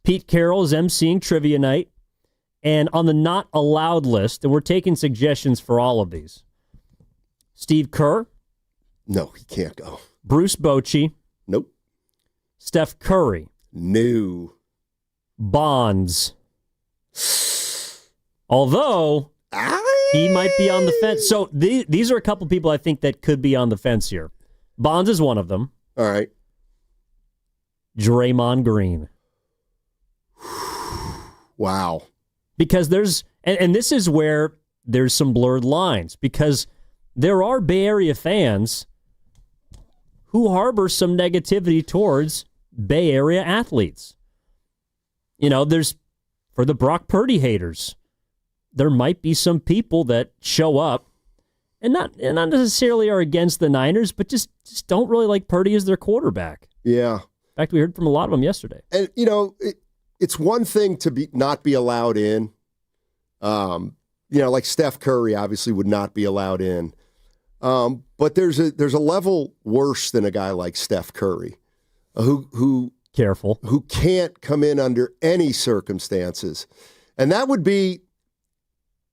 Pete Carroll is emceeing trivia night. And on the not allowed list, and we're taking suggestions for all of these, Steve Kerr. No, he can't go. Bruce Bochy. Nope. Steph Curry. No. Bonds. Although he might be on the fence. So these are a couple people I think that could be on the fence here. Bonds is one of them. All right. Draymond Green. Wow. Because and this is where there's some blurred lines, because there are Bay Area fans who harbor some negativity towards Bay Area athletes. There's, for the Brock Purdy haters, there might be some people that show up and not necessarily are against the Niners, but just don't really like Purdy as their quarterback. Yeah. In fact, we heard from a lot of them yesterday. And, it's one thing to not be allowed in. Like Steph Curry obviously would not be allowed in. But there's a level worse than a guy like Steph Curry, who careful, who can't come in under any circumstances. And that would be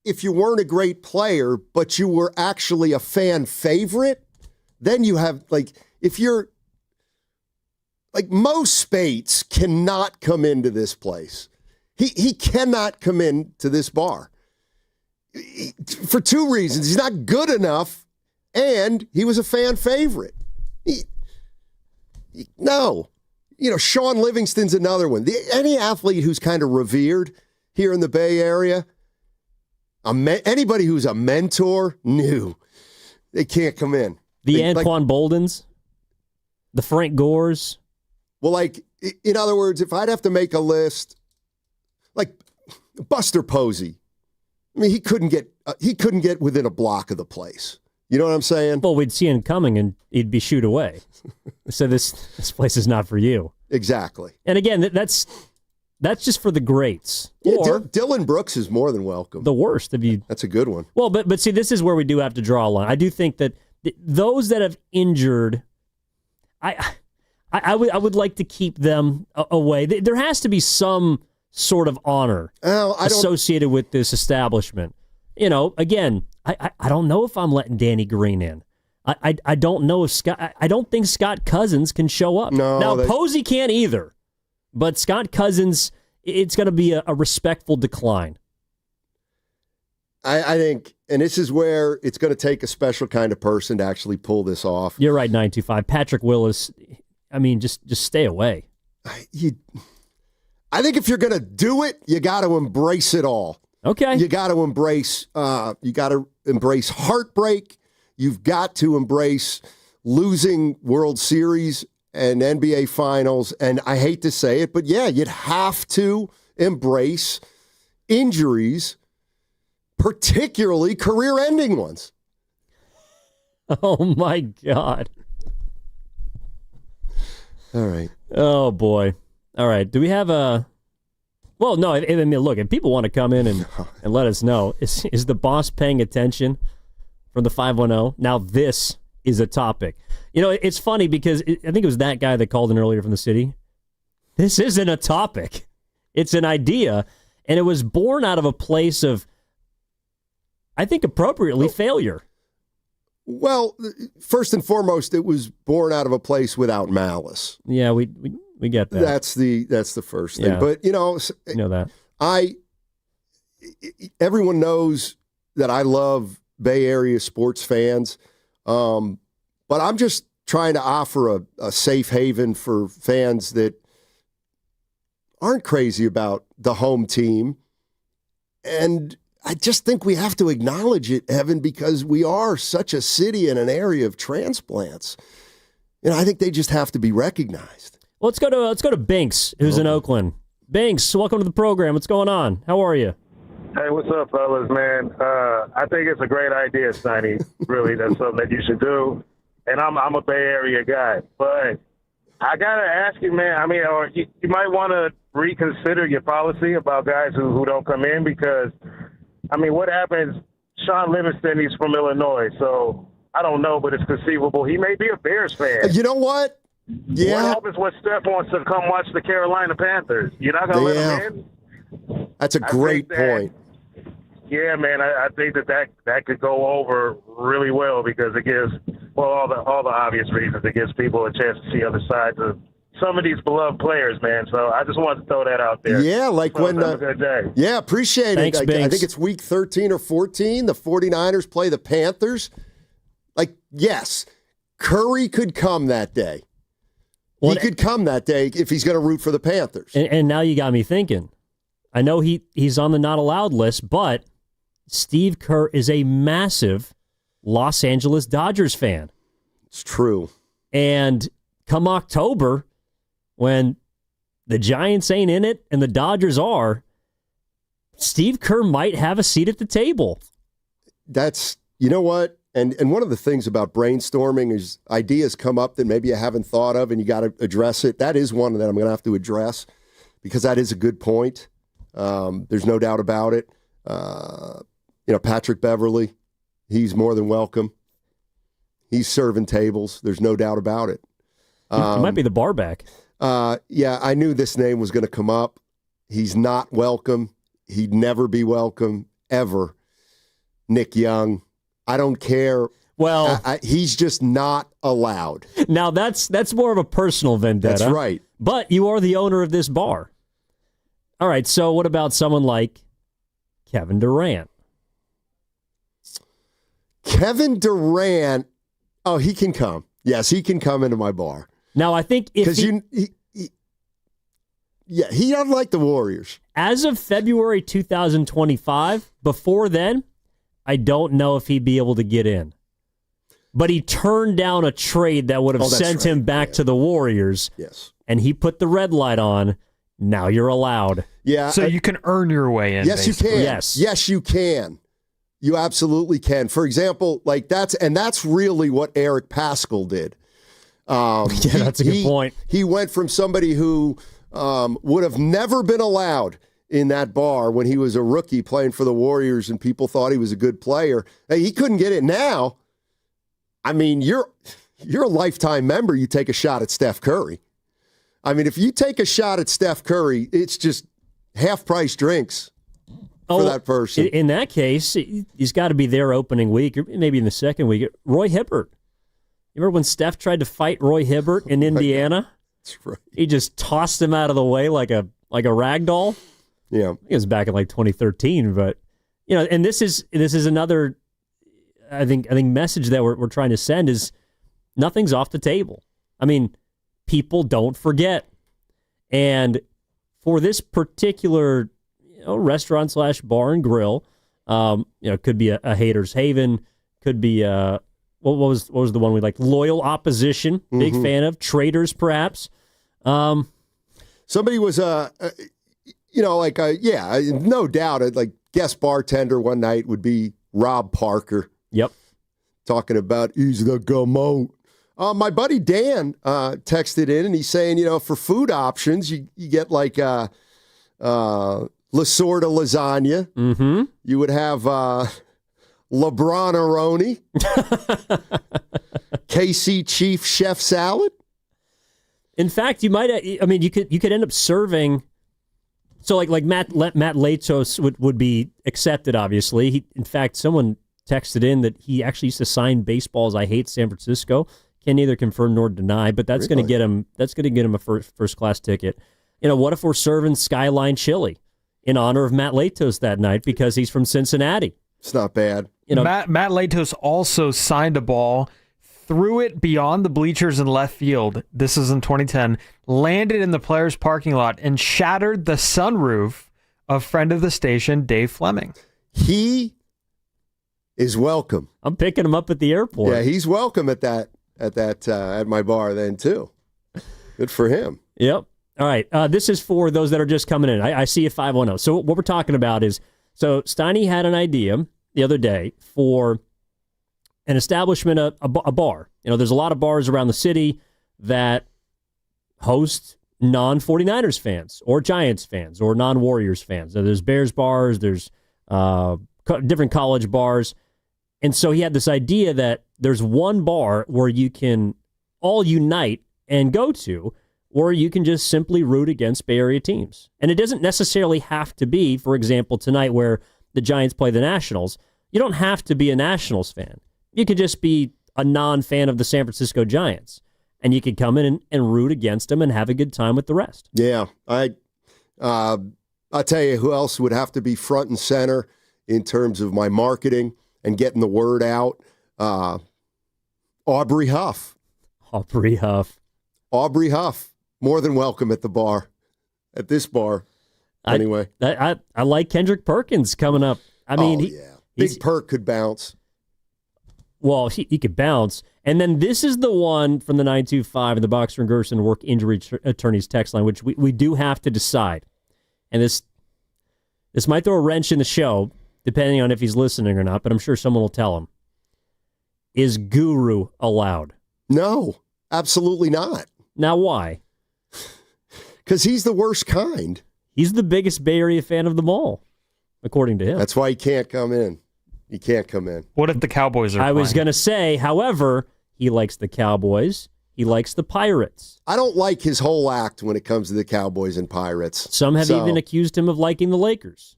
if you weren't a great player, but you were actually a fan favorite. Then you have, if you're, Mo Spates cannot come into this place. He cannot come into this bar. For two reasons. He's not good enough, and he was a fan favorite. No. Sean Livingston's another one. Any athlete who's kind of revered here in the Bay Area, anybody who's a mentor, they can't come in. The Anquan Boldens, the Frank Gores. Well, in other words, if I'd have to make a list, Buster Posey, he couldn't get within a block of the place. You know what I'm saying? Well, we'd see him coming and he'd be shooed away. So this place is not for you. Exactly. And again, that's just for the greats. Yeah, or Dylan Brooks is more than welcome. The worst of you. That's a good one. Well, but see, this is where we do have to draw a line. I do think that those that have injured, I would like to keep them away. There has to be some sort of honor associated with this establishment. Again, I don't know if I'm letting Danny Green in. I don't know if I don't think Scott Cousins can show up. No, now Posey can't either, but Scott Cousins, it's going to be a respectful decline. I think, and this is where it's going to take a special kind of person to actually pull this off. You're right, 925. Patrick Willis, just stay away. I think if you're going to do it, you got to embrace it all. Okay. You got to embrace heartbreak. You've got to embrace losing World Series and NBA Finals. And I hate to say it, but yeah, you'd have to embrace injuries, particularly career-ending ones. Oh, my God. All right. Oh, boy. All right. Do we have a... Well, no, look, if people want to come in and let us know, is the boss paying attention from the 510? Now this is a topic. It's funny because I think it was that guy that called in earlier from the city. This isn't a topic. It's an idea, and it was born out of a place of, I think appropriately, failure. Well, first and foremost, it was born out of a place without malice. Yeah, we get that. That's the first thing. Yeah. But you know that. Everyone knows that I love Bay Area sports fans, but I'm just trying to offer a safe haven for fans that aren't crazy about the home team. And I just think we have to acknowledge it, Evan, because we are such a city and an area of transplants. I think they just have to be recognized. Well, let's go to Binks, who's in Oakland. Binks, welcome to the program. What's going on? How are you? Hey, what's up, fellas, man? I think it's a great idea, Steiny. Really, that's something that you should do. and I'm a Bay Area guy. But I gotta ask you, man. I mean, or you might want to reconsider your policy about guys who don't come in because, I mean, what happens? Sean Livingston, he's from Illinois, so I don't know, but it's conceivable he may be a Bears fan. You know what? Yeah. What happens when Steph wants to come watch the Carolina Panthers? You're not gonna let him in? That's a great point. Yeah, man, I think that could go over really well because it gives, well, all the obvious reasons. It gives people a chance to see other sides of some of these beloved players, man. So I just wanted to throw that out there. Yeah, like when. Have a good day. Yeah, appreciate Thanks, it. I Binks. think it's week 13 or 14. The 49ers play the Panthers. Like, yes, Curry could come that day. He could come that day if he's going to root for the Panthers. And now you got me thinking. I know he's on the not allowed list, but Steve Kerr is a massive Los Angeles Dodgers fan. It's true. And come October, when the Giants ain't in it and the Dodgers are, Steve Kerr might have a seat at the table. That's, you know what? And one of the things about brainstorming is ideas come up that maybe you haven't thought of and you got to address it. That is one that I'm going to have to address because that is a good point. There's no doubt about it. Patrick Beverly, he's more than welcome. He's serving tables. There's no doubt about it. He might be the bar back. Yeah, I knew this name was going to come up. He's not welcome. He'd never be welcome, ever. Nick Young. I don't care. Well, he's just not allowed. Now, that's more of a personal vendetta. That's right. But you are the owner of this bar. All right, so what about someone like Kevin Durant? Kevin Durant, oh, he can come. Yes, he can come into my bar. Now, I think if he doesn't like the Warriors. As of February 2025, before then, I don't know if he'd be able to get in. But he turned down a trade that would have sent him back to the Warriors. Yes. And he put the red light on. Now you're allowed. Yeah. So you can earn your way in. Yes, basically. you can. Yes. Yes, you can. You absolutely can. For example, like that's really what Eric Paschal did. That's a good point. He went from somebody who would have never been allowed in that bar when he was a rookie playing for the Warriors and people thought he was a good player. Hey, he couldn't get it now. I mean, you're a lifetime member. You take a shot at Steph Curry. I mean, if you take a shot at Steph Curry, it's just half-price drinks for that person. In that case, he's got to be there opening week, or maybe in the second week. Roy Hibbert. You remember when Steph tried to fight Roy Hibbert in Indiana? That's right. He just tossed him out of the way like a rag doll. Yeah, it was back in like 2013, but and this is another, I think message that we're trying to send is nothing's off the table. I mean, people don't forget, and for this particular restaurant / bar and grill, could be a hater's haven, could be what was the one we liked? Loyal Opposition, big fan of. Traitors, perhaps. Somebody was no doubt, like guest bartender one night would be Rob Parker. Yep. Talking about he's the GOAT. My buddy Dan texted in and he's saying, for food options, you get like La Sorda lasagna. Mm-hmm. You would have LeBron-aroni. KC Chief Chef salad. In fact, you might. You could end up serving. So like Matt Latos would be accepted. Obviously, in fact, someone texted in that he actually used to sign baseballs. I hate San Francisco. Can neither confirm nor deny, but that's going to get him. That's going to get him a first class ticket. What if we're serving Skyline Chili in honor of Matt Latos that night because he's from Cincinnati? It's not bad. Matt Latos also signed a ball, threw it beyond the bleachers in left field. This is in 2010. Landed in the players' parking lot and shattered the sunroof of friend of the station, Dave Fleming. He is welcome. I'm picking him up at the airport. Yeah, he's welcome at my bar then too. Good for him. Yep. All right. This is for those that are just coming in. I see a 510. So what we're talking about is, Steiny had an idea the other day for an establishment, a bar. There's a lot of bars around the city that host non-49ers fans or Giants fans or non-Warriors fans. Now, there's Bears bars, there's different college bars. And so he had this idea that there's one bar where you can all unite and go to, or you can just simply root against Bay Area teams. And it doesn't necessarily have to be, for example, tonight where the Giants play the Nationals. You don't have to be a Nationals fan. You could just be a non-fan of the San Francisco Giants. And you could come in and root against them and have a good time with the rest. Yeah. I'll tell you who else would have to be front and center in terms of my marketing and getting the word out. Aubrey Huff. Aubrey Huff. More than welcome at the bar. At this bar. Anyway. I like Kendrick Perkins coming up. I mean, Big Perk could bounce. Well, he could bounce. And then this is the one from the 925 and the Boxer and Gerson Work Injury Attorneys text line, which we do have to decide. And this might throw a wrench in the show, depending on if he's listening or not, but I'm sure someone will tell him. Is Guru allowed? No, absolutely not. Now, why? Because he's the worst kind. He's the biggest Bay Area fan of them all, according to him. That's why he can't come in. He can't come in. What if the Cowboys are I was playing? going to say, however, he likes the Cowboys. He likes the Pirates. I don't like his whole act when it comes to the Cowboys and Pirates. Some have even accused him of liking the Lakers.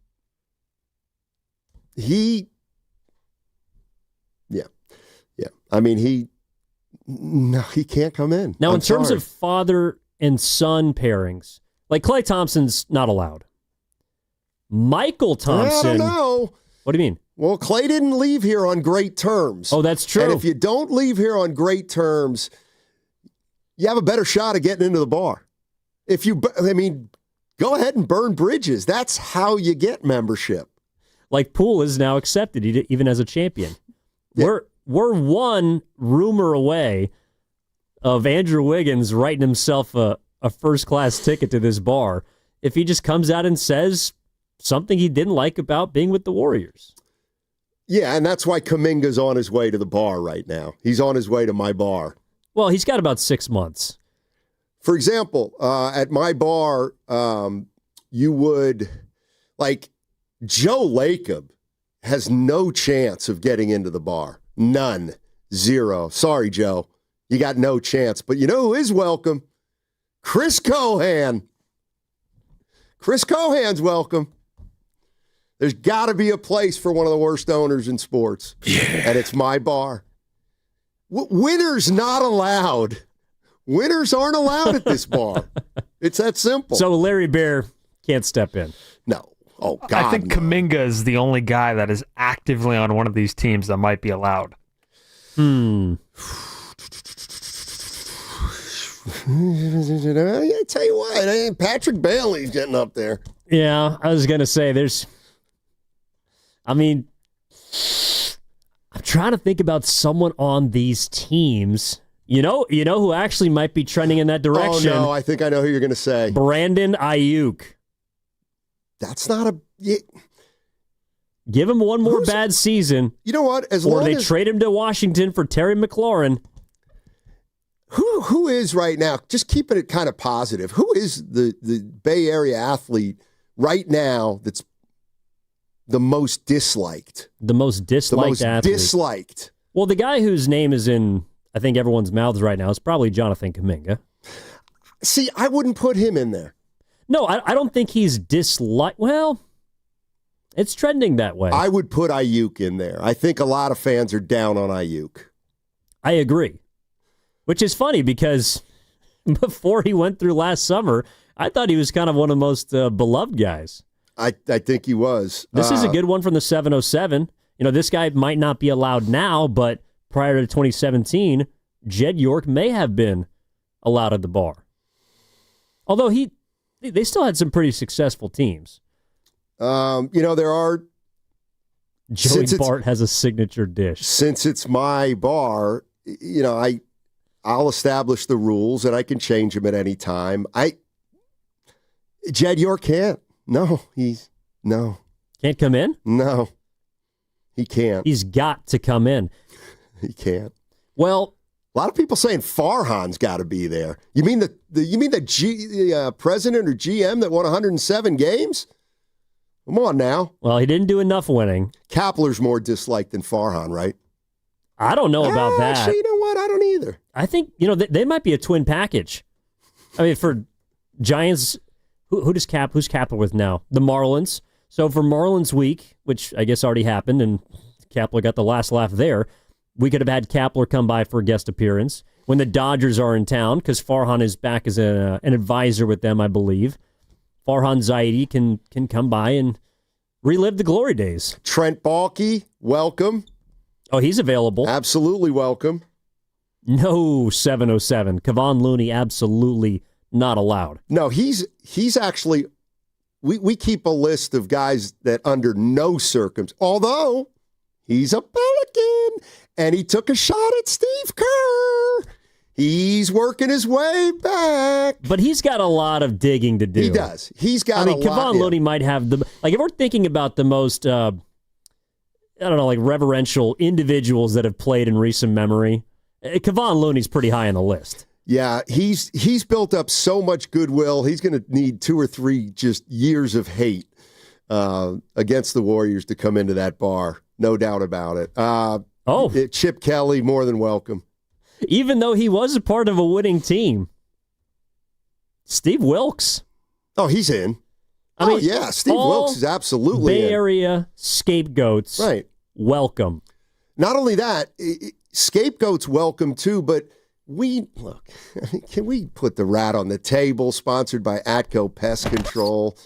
Yeah. I mean, he can't come in. Now, I'm in terms sorry. of father and son pairings, like Klay Thompson's not allowed. Michael Thompson. I don't know. What do you mean? Well, Klay didn't leave here on great terms. Oh, that's true. And if you don't leave here on great terms, you have a better shot of getting into the bar. Go ahead and burn bridges. That's how you get membership. Like Poole is now accepted, even as a champion. Yeah. We're one rumor away of Andrew Wiggins writing himself a first-class ticket to this bar if he just comes out and says something he didn't like about being with the Warriors. Yeah, and that's why Kuminga's on his way to the bar right now. He's on his way to my bar. Well, he's got about 6 months. For example, at my bar, you would, Joe Lacob has no chance of getting into the bar. None. Zero. Sorry, Joe. You got no chance. But you know who is welcome? Chris Cohan. Chris Cohan's welcome. There's got to be a place for one of the worst owners in sports. Yeah. And it's my bar. Winners not allowed. Winners aren't allowed at this bar. It's that simple. So Larry Bear can't step in. No. Oh, God, I think no. Kuminga is the only guy that is actively on one of these teams that might be allowed. I tell you what, Patrick Bailey's getting up there. Yeah, I was going to say I'm trying to think about someone on these teams. You know who actually might be trending in that direction? Oh, no, I think I know who you're going to say. Brandon Ayuk. That's not a... Give him one more bad season. You know what? Or they trade him to Washington for Terry McLaurin. Who is right now, just keeping it kind of positive, who is the Bay Area athlete right now that's the most disliked? The most disliked athlete? Disliked. Well, the guy whose name is in, I think, everyone's mouths right now is probably Jonathan Kuminga. See, I wouldn't put him in there. No, I don't think he's disliked. Well, it's trending that way. I would put Ayuk in there. I think a lot of fans are down on Ayuk. I agree. Which is funny because before he went through last summer, I thought he was kind of one of the most beloved guys. I think he was. This is a good one from the 707. This guy might not be allowed now, but prior to 2017, Jed York may have been allowed at the bar. Although they still had some pretty successul teams. There are... Joey Bart has a signature dish. Since it's my bar, I'll establish the rules and I can change them at any time. Jed York can't. No. Can't come in? No. He can't. He's got to come in. He can't. Well, a lot of people saying Farhan's got to be there. You mean the president or GM that won 107 games? Come on now. Well, he didn't do enough winning. Kapler's more disliked than Farhan, right? I don't know about that. Actually, you know what? I don't either. I think, they might be a twin package. I mean, for Giants, who's Kapler with now? The Marlins. So for Marlins week, which I guess already happened, and Kapler got the last laugh there, we could have had Kapler come by for a guest appearance. When the Dodgers are in town, because Farhan is back as an advisor with them, I believe, Farhan Zaidi can come by and relive the glory days. Trent Baalke, welcome. Oh, he's available. Absolutely welcome. No 707. Kevon Looney, absolutely not allowed. No, he's actually, we keep a list of guys that under no circumstances, although he's a Pelican, and he took a shot at Steve Kerr. He's working his way back. But he's got a lot of digging to do. He does. He's got Kevon Looney might have if we're thinking about the most, reverential individuals that have played in recent memory, Kevon Looney's pretty high on the list. Yeah, he's built up so much goodwill. He's going to need 2 or 3 just years of hate against the Warriors to come into that bar. No doubt about it. Chip Kelly, more than welcome. Even though he was a part of a winning team. Steve Wilkes. Oh, he's in. Steve Wilkes is absolutely Bay in. Area scapegoats. Right. Welcome. Not only that, scapegoats welcome too, but can we put the rat on the table, sponsored by Atco Pest Control?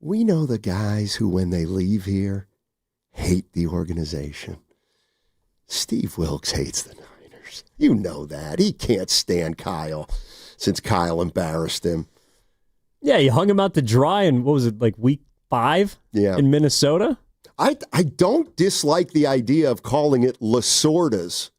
We know the guys who, when they leave here, hate the organization. Steve Wilkes hates the Niners. You know that. He can't stand Kyle since Kyle embarrassed him. Yeah, he hung him out to dry in, what was it, like week 5 in Minnesota? I don't dislike the idea of calling it Lasorda's.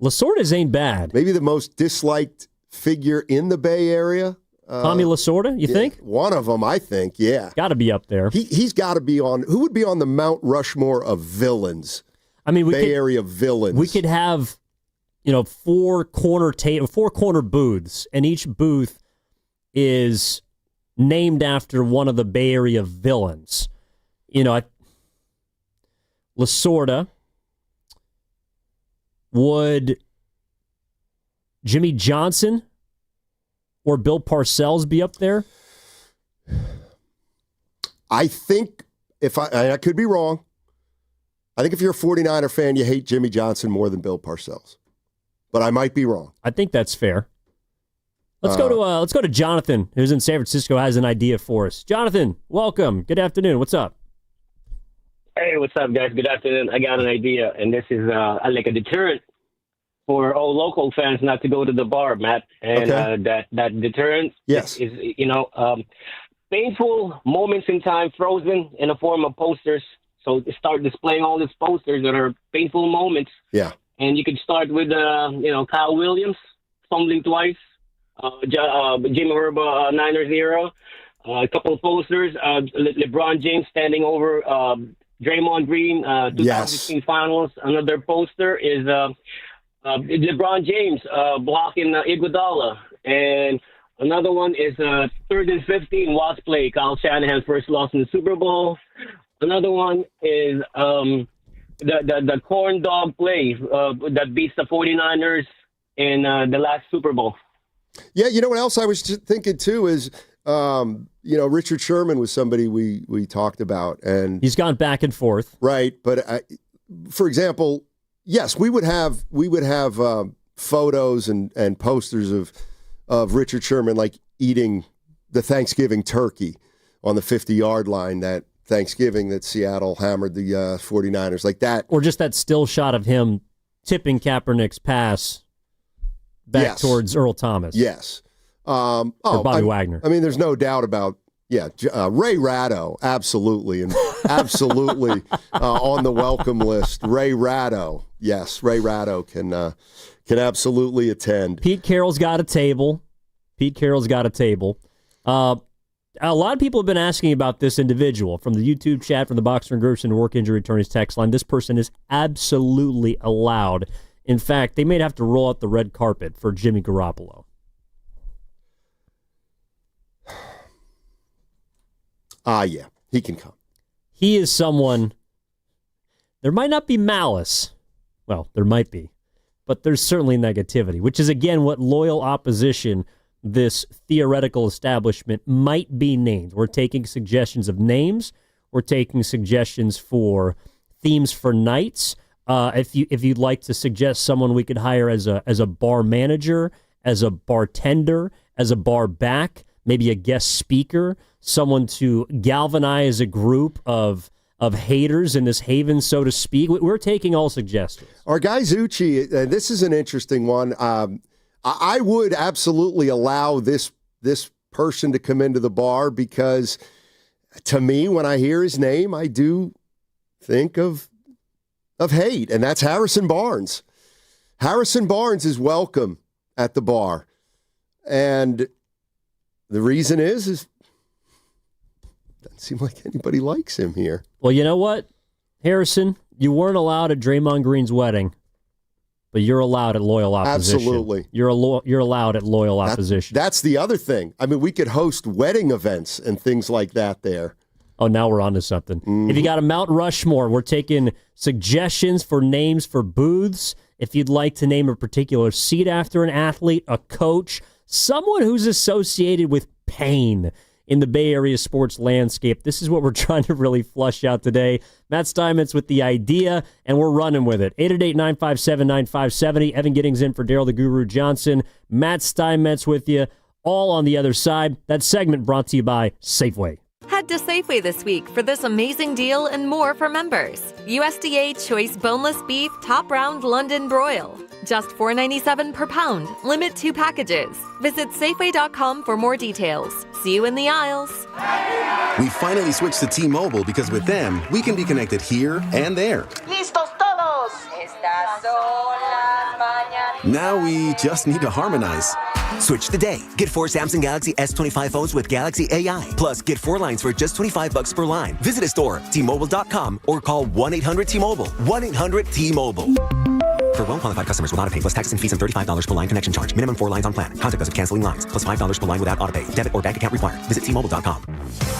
Lasorda's ain't bad. Maybe the most disliked figure in the Bay Area. Tommy Lasorda, you think? One of them, I think, yeah. Got to be up there. He's got to be on. Who would be on the Mount Rushmore of villains? I mean, Bay Area villains. We could have, 4 corner booths, and each booth is named after one of the Bay Area villains. Lasorda. Would Jimmy Johnson or Bill Parcells be up there? I think, I could be wrong, I think if you're a 49er fan, you hate Jimmy Johnson more than Bill Parcells. But I might be wrong. I think that's fair. Let's go to Jonathan, who's in San Francisco, has an idea for us. Jonathan, welcome. Good afternoon. What's up? Hey, what's up, guys? Good afternoon. I got an idea, and this is like a deterrent for all local fans not to go to the bar, Matt. And that deterrent is painful moments in time frozen in the form of posters. So start displaying all these posters that are painful moments. Yeah. And you could start with, Kyle Williams fumbling twice, Jimmy Herba Niners era, a couple of posters, LeBron James standing over Draymond Green, 2016 Finals. Another poster is LeBron James blocking Iguodala. And another one is 3rd and 15 Watts play, Kyle Shanahan's first loss in the Super Bowl. Another one is the corn dog play that beats the 49ers in the last Super Bowl. Yeah, you know what else I was just thinking too is, Richard Sherman was somebody we talked about, and he's gone back and forth, right? But for example, yes, we would have photos and posters of Richard Sherman like eating the Thanksgiving turkey on the 50-yard line that Thanksgiving that Seattle hammered the 49ers like that, or just that still shot of him tipping Kaepernick's pass back towards Earl Thomas. Yes. Or Bobby Wagner. I mean, there's no doubt about, Ray Ratto, absolutely, and absolutely on the welcome list. Ray Ratto, yes, Ray Ratto can absolutely attend. Pete Carroll's got a table. A lot of people have been asking about this individual from the YouTube chat, from the Boxer and Gerson work injury attorneys text line. This person is absolutely allowed. In fact, they may have to roll out the red carpet for Jimmy Garoppolo. Yeah, he can come. He is someone, there might not be malice. Well, there might be, but there's certainly negativity, which is, again, what loyal opposition, this theoretical establishment, might be named. We're taking suggestions of names. We're taking suggestions for themes for nights. If you'd like to suggest someone we could hire as a bar manager, as a bartender, as a bar back, maybe a guest speaker, someone to galvanize a group of haters in this haven, so to speak. We're taking all suggestions. Our guy Zucci, this is an interesting one. I would absolutely allow this person to come into the bar because, to me, when I hear his name, I do think of hate, and that's Harrison Barnes. Harrison Barnes is welcome at the bar, and the reason is doesn't seem like anybody likes him here. Well, you know what, Harrison? You weren't allowed at Draymond Green's wedding, but you're allowed at loyal opposition. Absolutely. You're allowed at loyal opposition. That's the other thing. I mean, we could host wedding events and things like that there. Oh, now we're on to something. If you got a Mount Rushmore, we're taking suggestions for names for booths. If you'd like to name a particular seat after an athlete, a coach, someone who's associated with pain in the Bay Area sports landscape. This is what we're trying to really flush out today. Matt Steinmetz with the idea, and we're running with it. 888-957-9570. Evan Giddings in for Daryl the Guru Johnson. Matt Steinmetz with you, all on the other side. That segment brought to you by Safeway. Head to Safeway this week for this amazing deal and more for members. USDA Choice Boneless Beef Top Round London Broil. Just $4.97 per pound. Limit 2 packages. Visit Safeway.com for more details. See you in the aisles. We finally switched to T-Mobile because with them, we can be connected here and there. ¡Listos todos! Estas son las mañanas. Now we just need to harmonize. Switch today. Get 4 Samsung Galaxy S25 phones with Galaxy AI. Plus, get 4 lines for just $25 per line. Visit a store, T-Mobile.com, or call 1-800-T-Mobile. 1-800-T-Mobile. For well-qualified customers with autopay plus taxes and fees and $35 per line connection charge. Minimum 4 lines on plan. Contact us if canceling lines. Plus $5 per line without autopay. Debit or bank account required. Visit T-Mobile.com.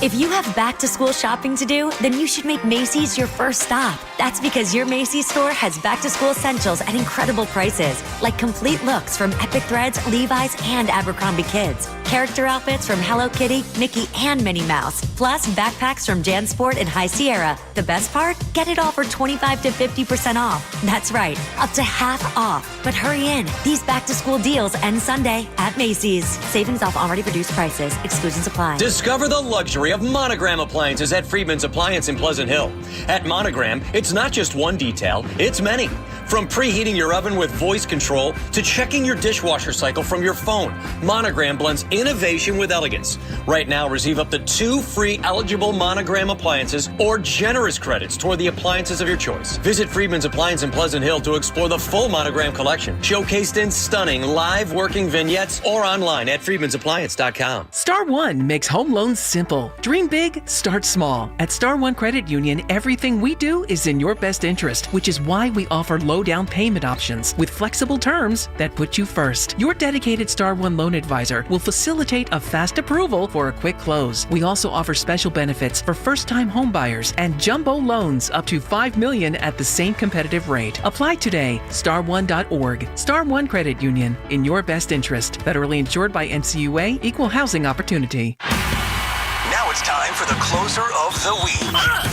If you have back-to-school shopping to do, then you should make Macy's your first stop. That's because your Macy's store has back-to-school essentials at incredible prices, like complete looks from Epic Threads, Levi's, and Abercrombie Kids. Character outfits from Hello Kitty, Mickey, and Minnie Mouse. Plus, backpacks from JanSport and High Sierra. The best part? Get it all for 25 to 50% off. That's right, up to half off. But hurry in. These back-to-school deals end Sunday at Macy's. Savings off already reduced prices. Exclusions apply. Discover the luxury of Monogram appliances at Friedman's Appliance in Pleasant Hill. At Monogram, it's not just one detail, it's many. From preheating your oven with voice control to checking your dishwasher cycle from your phone, Monogram blends innovation with elegance. Right now, receive up to 2 free eligible Monogram appliances or generous credits toward the appliances of your choice. Visit Friedman's Appliance in Pleasant Hill to explore the full Monogram collection, showcased in stunning live working vignettes or online at friedmansappliance.com. Star One makes home loans simple. Dream big, start small. At Star One Credit Union, everything we do is in your best interest, which is why we offer low down payment options with flexible terms that put you first. Your dedicated Star One loan advisor will facilitate a fast approval for a quick close. We also offer special benefits for first-time home buyers and jumbo loans up to $5 million at the same competitive rate. Apply today. Star1.org. Star One Credit Union. In your best interest. Federally insured by NCUA. Equal housing opportunity. Now it's time for the closer of the week.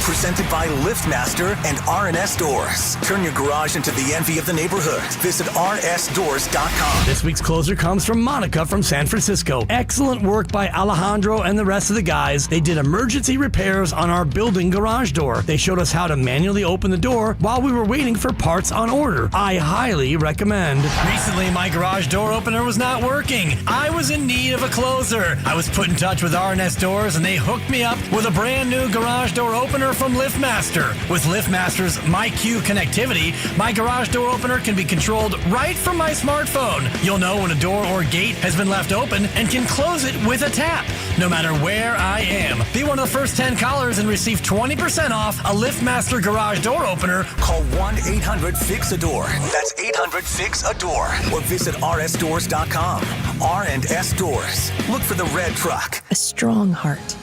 Presented by LiftMaster and RNS Doors. Turn your garage into the envy of the neighborhood. Visit rnsdoors.com. This week's closer comes from Monica from San Francisco. Excellent work by Alejandro and the rest of the guys. They did emergency repairs on our building garage door. They showed us how to manually open the door while we were waiting for parts on order. I highly recommend. Recently, my garage door opener was not working. I was in need of a closer. I was put in touch with RNS Doors and they hooked me up up with a brand new garage door opener from LiftMaster. With LiftMaster's MyQ connectivity, my garage door opener can be controlled right from my smartphone. You'll know when a door or gate has been left open and can close it with a tap, no matter where I am. Be one of the first 10 callers and receive 20% off a LiftMaster garage door opener. Call 1-800-FIX-A-DOOR. That's 800-FIX-A-DOOR. Or visit rsdoors.com. R&S Doors. Look for the red truck. A strong heart,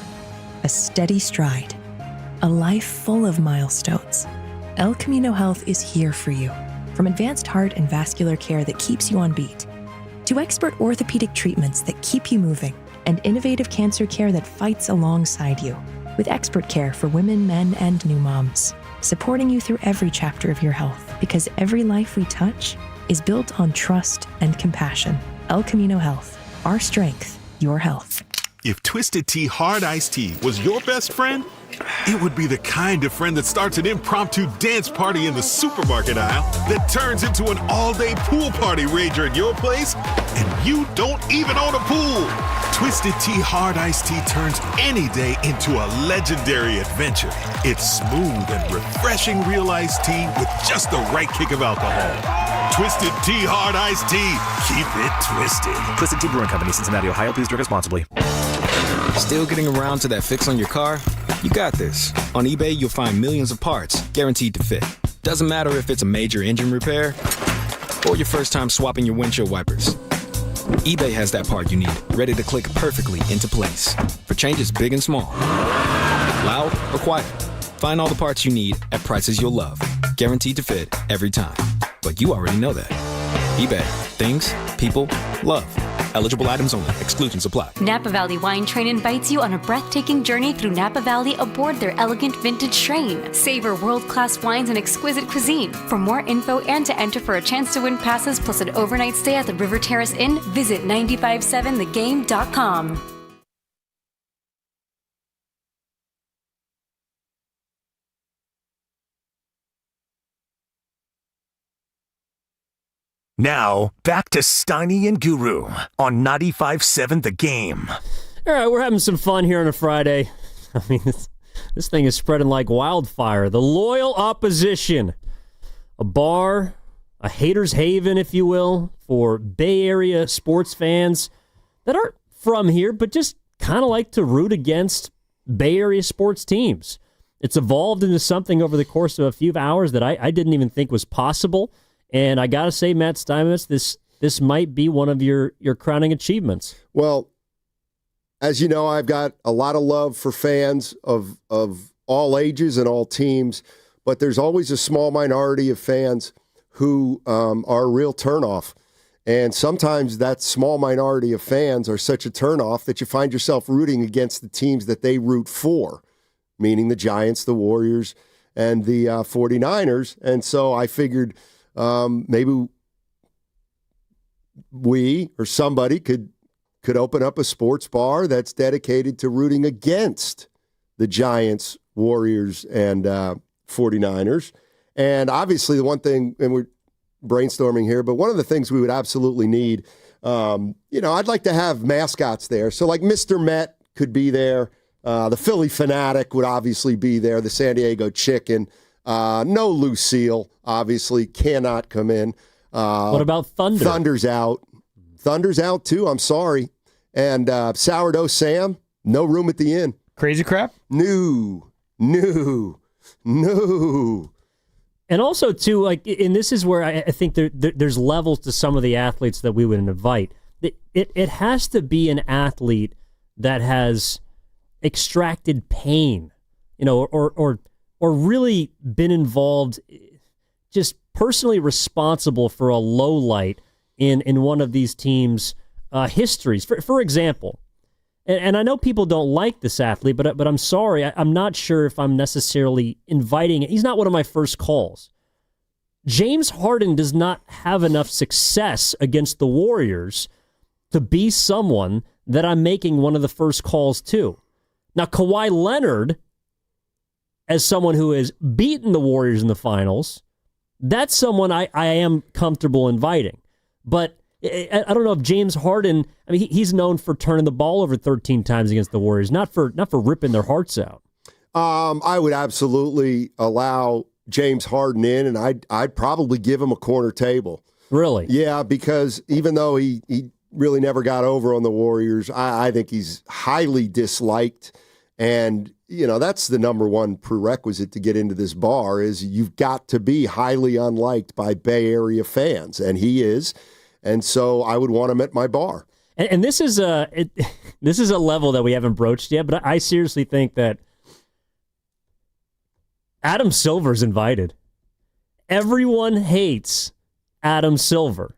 a steady stride, a life full of milestones. El Camino Health is here for you. From advanced heart and vascular care that keeps you on beat, to expert orthopedic treatments that keep you moving, and innovative cancer care that fights alongside you. With expert care for women, men, and new moms, supporting you through every chapter of your health, because every life we touch is built on trust and compassion. El Camino Health. Our strength, your health. If Twisted Tea Hard Iced Tea was your best friend, it would be the kind of friend that starts an impromptu dance party in the supermarket aisle that turns into an all-day pool party rager at your place, and you don't even own a pool. Twisted Tea Hard Iced Tea turns any day into a legendary adventure. It's smooth and refreshing real iced tea with just the right kick of alcohol. Twisted Tea Hard Iced Tea. Keep it twisted. Twisted Tea Brewing Company, Cincinnati, Ohio. Please drink responsibly. Still getting around to that fix on your car? You got this. On eBay, you'll find millions of parts guaranteed to fit. Doesn't matter if it's a major engine repair or your first time swapping your windshield wipers. eBay has that part you need, ready to click perfectly into place for changes big and small. Loud or quiet. Find all the parts you need at prices you'll love. Guaranteed to fit every time. But you already know that. eBay. Things, people, love. Eligible items only. Exclusions apply. Napa Valley Wine Train invites you on a breathtaking journey through Napa Valley aboard their elegant vintage train. Savor world-class wines and exquisite cuisine. For more info and to enter for a chance to win passes plus an overnight stay at the River Terrace Inn, visit 957thegame.com. Now, back to Steiny and Guru on 95.7 The Game. All right, we're having some fun here on a Friday. I mean, this thing is spreading like wildfire. The loyal opposition. A bar, a hater's haven, if you will, for Bay Area sports fans that aren't from here, but just kind of like to root against Bay Area sports teams. It's evolved into something over the course of a few hours that I didn't even think was possible. And I got to say, Matt Steinmetz, this might be one of your crowning achievements. Well, as you know, I've got a lot of love for fans of all ages and all teams, but there's always a small minority of fans who are a real turnoff. And sometimes that small minority of fans are such a turnoff that you find yourself rooting against the teams that they root for, meaning the Giants, the Warriors, and the 49ers. And so I figured maybe we or somebody could open up a sports bar that's dedicated to rooting against the Giants, Warriors, and 49ers. And obviously the one thing, and we're brainstorming here, but one of the things we would absolutely need, I'd like to have mascots there. So like Mr. Met could be there. The Philly Fanatic would obviously be there. The San Diego Chicken. No Lucille, obviously, cannot come in. What about Thunder? Thunder's out. Thunder's out, too. I'm sorry. And Sourdough Sam, no room at the inn. Crazy Crap? No. And also, too, and this is where I think there's levels to some of the athletes that we would invite. It has to be an athlete that has extracted pain, or really been involved, just personally responsible for a low light in one of these teams' histories. For example, and I know people don't like this athlete, but I'm sorry, I'm not sure if I'm necessarily inviting it. He's not one of my first calls. James Harden does not have enough success against the Warriors to be someone that I'm making one of the first calls to. Now, Kawhi Leonard, as someone who has beaten the Warriors in the finals, that's someone I am comfortable inviting. But I don't know if James Harden, I mean, he's known for turning the ball over 13 times against the Warriors, not for ripping their hearts out. I would absolutely allow James Harden in, and I'd probably give him a corner table. Really? Yeah, because even though he really never got over on the Warriors, I think he's highly disliked. And, that's the number one prerequisite to get into this bar is you've got to be highly unliked by Bay Area fans, and he is. And so I would want him at my bar. And this is a level that we haven't broached yet, but I seriously think that Adam Silver's invited. Everyone hates Adam Silver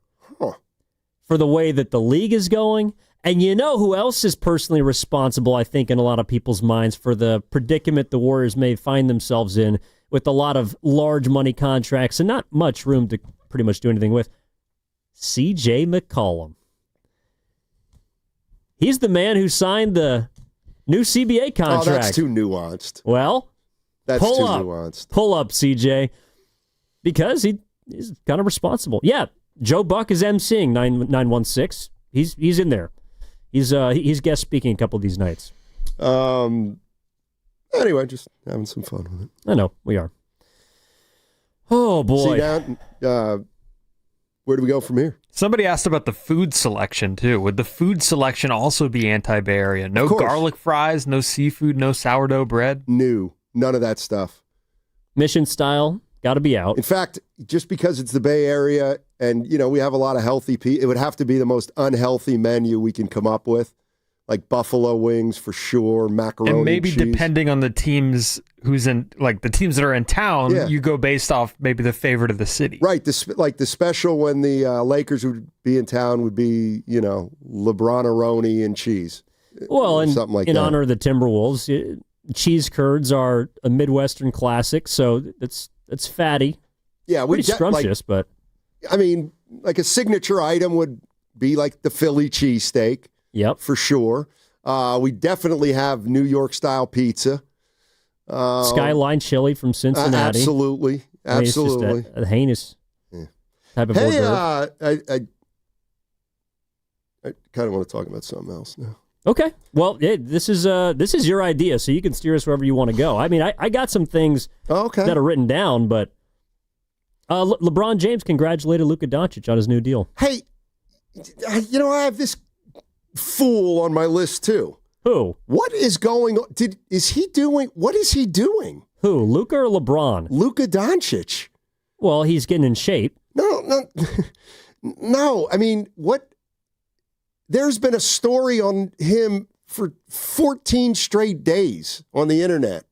for the way that the league is going. And you know who else is personally responsible, I think, in a lot of people's minds for the predicament the Warriors may find themselves in with a lot of large money contracts and not much room to pretty much do anything with? C.J. McCollum. He's the man who signed the new CBA contract. Oh, that's too nuanced. Well, that's too nuanced. Pull up, CJ, because he's kind of responsible. Yeah, Joe Buck is emceeing 916. He's in there. He's guest speaking a couple of these nights. Anyway, just having some fun with it. I know we are. Oh boy. See down. Where do we go from here? Somebody asked about the food selection, too. Would the food selection also be anti-Bay Area? No garlic fries, no seafood, no sourdough bread? No, none of that stuff. Mission style, got to be out. In fact, just because it's the Bay Area and, we have a lot of healthy people, it would have to be the most unhealthy menu we can come up with. Like buffalo wings for sure, macaroni and maybe cheese. Depending on the teams the teams that are in town, you go based off maybe the favorite of the city. Right, the special when the Lakers would be in town would be, LeBron-aroni and cheese. Well, and something like in that. honor of the Timberwolves, cheese curds are a Midwestern classic, so it's fatty. Yeah, pretty scrumptious, but I mean, like a signature item would be like the Philly cheesesteak. Yep. For sure. We definitely have New York style pizza. Skyline chili from Cincinnati. Absolutely. I mean, it's just a heinous type of order. I kind of want to talk about something else now. Okay. Well, this is your idea, so you can steer us wherever you want to go. I mean, I got some things that are written down, but LeBron James congratulated Luka Doncic on his new deal. Hey, I have this fool on my list too. Who? What is going on? What is he doing? Who? Luka or LeBron? Luka Doncic. Well, he's getting in shape. No. I mean, what? There's been a story on him for 14 straight days on the internet.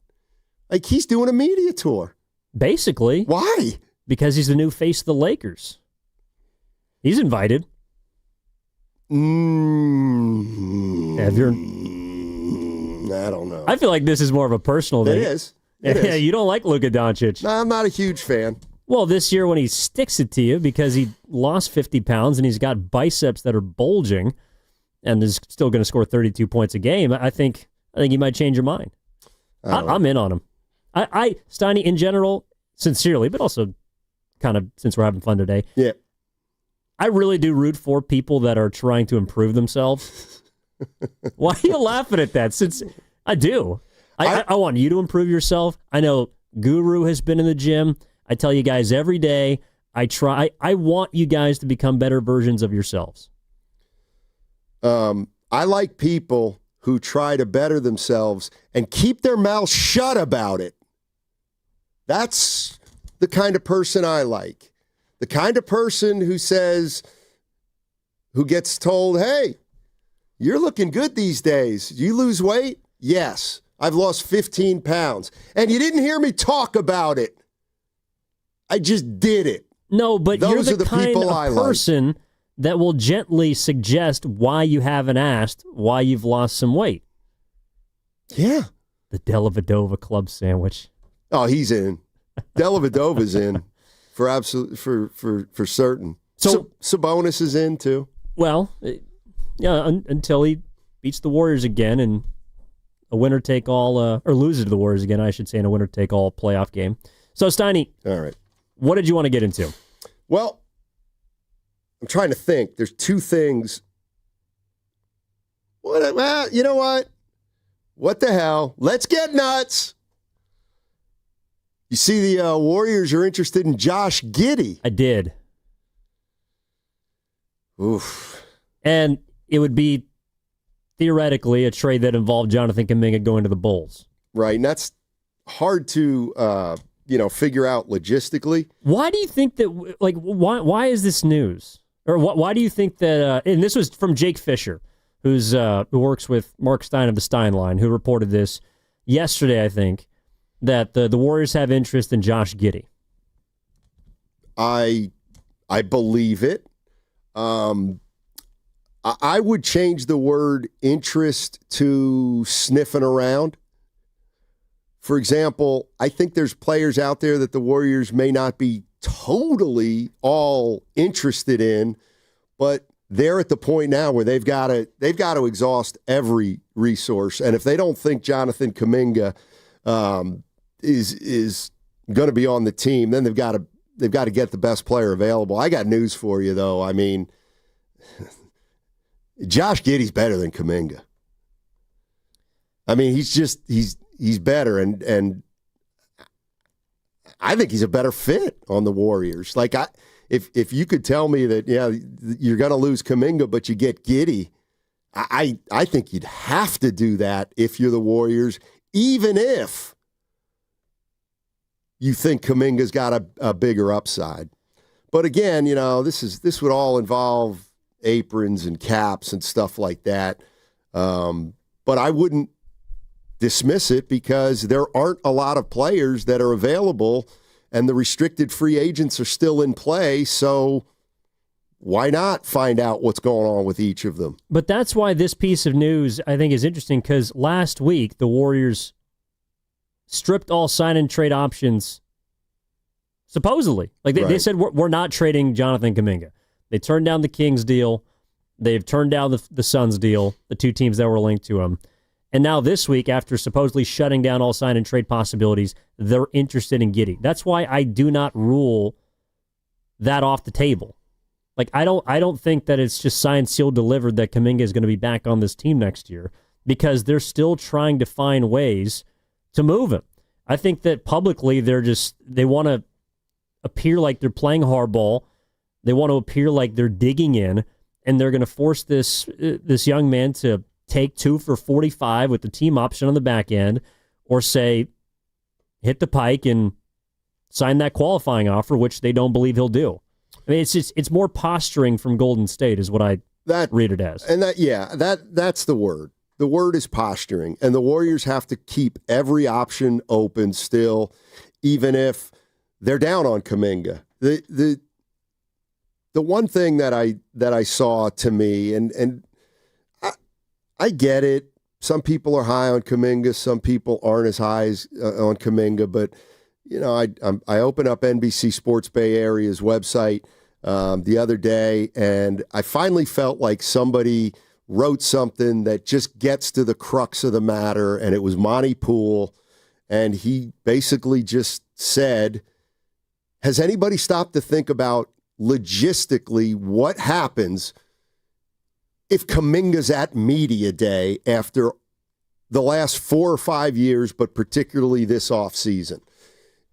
Like he's doing a media tour. Basically. Why? Because he's the new face of the Lakers. He's invited. I don't know. I feel like this is more of a personal thing. It is. Yeah, you don't like Luka Doncic. No, I'm not a huge fan. Well, this year when he sticks it to you because he lost 50 pounds and he's got biceps that are bulging and is still going to score 32 points a game, I think you might change your mind. I'm in on him. I Steiny, in general, sincerely, but also kind of since we're having fun today. Yeah. I really do root for people that are trying to improve themselves. Why are you laughing at that? Since I do. I want you to improve yourself. I know Guru has been in the gym. I tell you guys every day, I want you guys to become better versions of yourselves. I like people who try to better themselves and keep their mouths shut about it. That's the kind of person I like. The kind of person who gets told, hey, you're looking good these days. You lose weight? Yes. I've lost 15 pounds. And you didn't hear me talk about it. I just did it. No, but Those you're are the kind people of I like. person that will gently suggest why you haven't asked why you've lost some weight. Yeah. The Dellavedova club sandwich. Oh, he's in. Dellavedova's in. For certain. So Sabonis is in too. Well, yeah, until he beats the Warriors again in a winner-take-all, or loses to the Warriors again, I should say, in a winner-take-all playoff game. So, Steiny, all right, what did you want to get into? Well, I'm trying to think. There's two things. Well, you know what? What the hell? Let's get nuts. You see the Warriors are interested in Josh Giddey. I did. Oof. And it would be theoretically a trade that involved Jonathan Kuminga going to the Bulls. Right, and that's hard to figure out logistically. Why do you think that? Why is this news? Or why do you think that? And this was from Jake Fisher, who works with Mark Stein of the Stein Line, who reported this yesterday, I think, that the Warriors have interest in Josh Giddey. I believe it. I would change the word interest to sniffing around. For example, I think there's players out there that the Warriors may not be totally all interested in, but they're at the point now where they've got to exhaust every resource. And if they don't think Jonathan Kuminga is going to be on the team, then they've got to get the best player available. I got news for you, though. I mean, Josh Giddey's better than Kuminga. I mean, he's better, and I think he's a better fit on the Warriors. Like, if you could tell me that, you're going to lose Kuminga, but you get Giddey, I think you'd have to do that if you're the Warriors, even if you think Kuminga's got a bigger upside. But again, this would all involve aprons and caps and stuff like that. But I wouldn't dismiss it because there aren't a lot of players that are available and the restricted free agents are still in play. So why not find out what's going on with each of them? But that's why this piece of news, I think, is interesting, because last week the Warriors stripped all sign-and-trade options, supposedly. Like they said, we're not trading Jonathan Kuminga. They turned down the Kings deal. They've turned down the Suns deal, the two teams that were linked to him. And now this week, after supposedly shutting down all sign-and-trade possibilities, they're interested in Giddey. That's why I do not rule that off the table. Like, I don't think that it's just signed, sealed, delivered that Kuminga is going to be back on this team next year, because they're still trying to find ways to move him. I think that publicly they want to appear like they're playing hardball. They want to appear like they're digging in, and they're going to force this young man to take 2 for $45 with the team option on the back end, or say, hit the pike and sign that qualifying offer, which they don't believe he'll do. I mean, it's more posturing from Golden State is what I read it as. And that's the word. The word is posturing, and the Warriors have to keep every option open still, even if they're down on Kuminga. The one thing that I saw, to me, and I get it. Some people are high on Kuminga. Some people aren't as high as on Kuminga. But, I opened up NBC Sports Bay Area's website the other day, and I finally felt like somebody wrote something that just gets to the crux of the matter, and it was Monty Poole, and he basically just said, has anybody stopped to think about logistically what happens if Kuminga's at media day after the last 4 or 5 years, but particularly this offseason?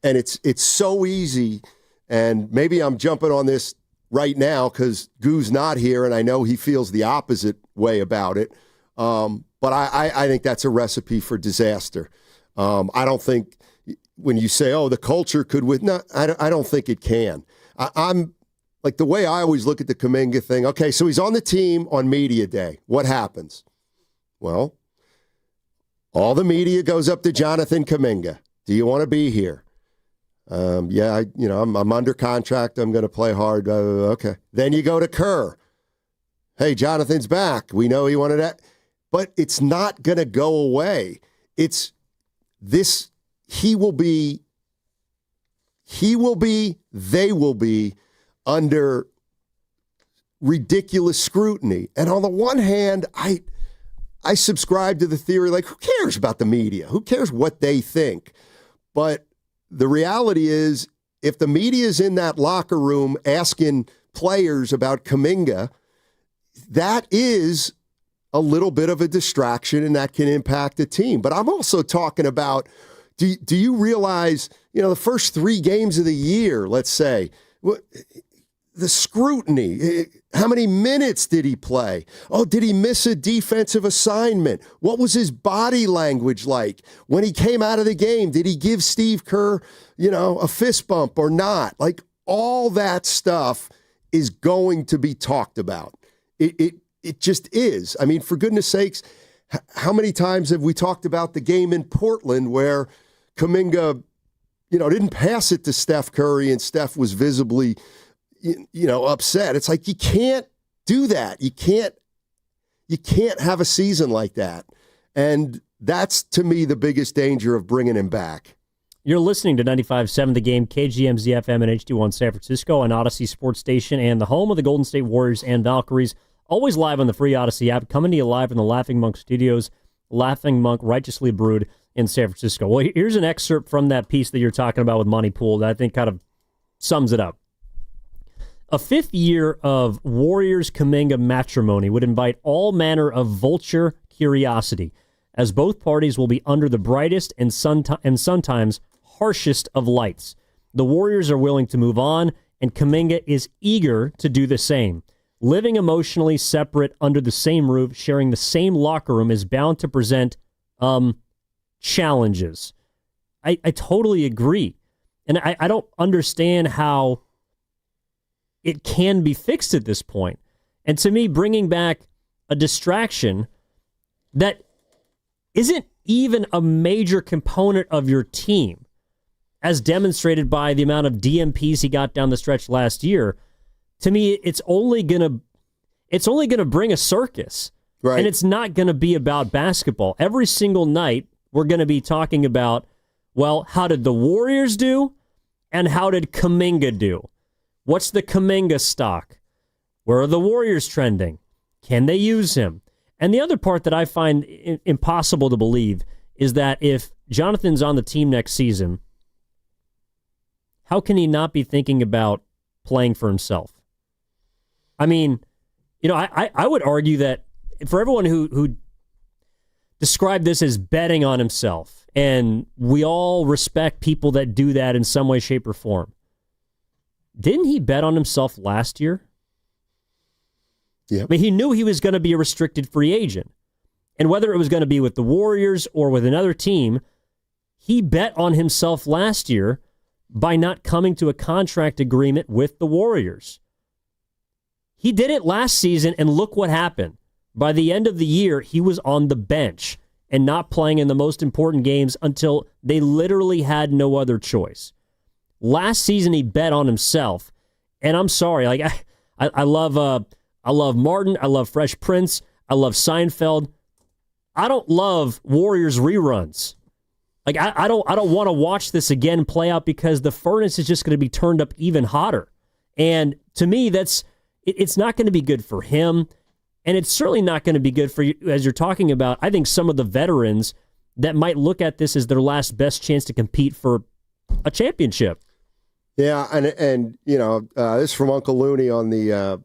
And it's so easy, and maybe I'm jumping on this right now because Goo's not here, and I know he feels the opposite way about it. But I think that's a recipe for disaster. I don't think when you say, the culture could win, no, I don't think it can. I'm like, the way I always look at the Kuminga thing, okay, so he's on the team on media day. What happens? Well, all the media goes up to Jonathan Kuminga. Do you want to be here? I'm under contract. I'm going to play hard. Okay. Then you go to Kerr. Hey, Jonathan's back. We know he wanted that. But it's not going to go away. It's this. They will be under ridiculous scrutiny. And on the one hand, I subscribe to the theory, like, who cares about the media? Who cares what they think? But the reality is, if the media is in that locker room asking players about Kuminga, that is a little bit of a distraction, and that can impact the team. But I'm also talking about, do you realize, the first 3 games of the year, let's say, the scrutiny, how many minutes did he play? Oh, did he miss a defensive assignment? What was his body language like? When he came out of the game, did he give Steve Kerr, a fist bump or not? Like, all that stuff is going to be talked about. It just is. I mean, for goodness sakes, how many times have we talked about the game in Portland where Kuminga, didn't pass it to Steph Curry and Steph was visibly, upset? It's like, you can't do that. You can't have a season like that. And that's, to me, the biggest danger of bringing him back. You're listening to 95.7 The Game, KGMZ FM and HD1 San Francisco, an Odyssey sports station, and the home of the Golden State Warriors and Valkyries. Always live on the free Odyssey app, coming to you live from the Laughing Monk Studios, Laughing Monk Righteously Brewed in San Francisco. Well, here's an excerpt from that piece that you're talking about with Monty Poole that I think kind of sums it up. A 5th year of Warriors-Kuminga matrimony would invite all manner of vulture curiosity, as both parties will be under the brightest and sometimes harshest of lights. The Warriors are willing to move on, and Kuminga is eager to do the same. Living emotionally separate under the same roof, sharing the same locker room is bound to present challenges. I totally agree. And I don't understand how it can be fixed at this point. And to me, bringing back a distraction that isn't even a major component of your team, as demonstrated by the amount of DMPs he got down the stretch last year, to me, it's only gonna bring a circus. Right. And it's not gonna be about basketball. Every single night, we're gonna be talking about, well, how did the Warriors do? And how did Kuminga do? What's the Kuminga stock? Where are the Warriors trending? Can they use him? And the other part that I find impossible to believe is that if Jonathan's on the team next season, how can he not be thinking about playing for himself? I mean, I would argue that for everyone who described this as betting on himself, and we all respect people that do that in some way, shape, or form, didn't he bet on himself last year? Yeah. I mean, he knew he was going to be a restricted free agent. And whether it was going to be with the Warriors or with another team, he bet on himself last year by not coming to a contract agreement with the Warriors. He did it last season, and look what happened. By the end of the year, he was on the bench and not playing in the most important games until they literally had no other choice. Last season, he bet on himself, and I'm sorry, like I love Martin, I love Fresh Prince, I love Seinfeld. I don't love Warriors reruns. Like I don't want to watch this again play out because the furnace is just going to be turned up even hotter. And to me, it's not going to be good for him, and it's certainly not going to be good for you, as you're talking about, I think some of the veterans that might look at this as their last best chance to compete for a championship. Yeah, and this is from Uncle Looney on the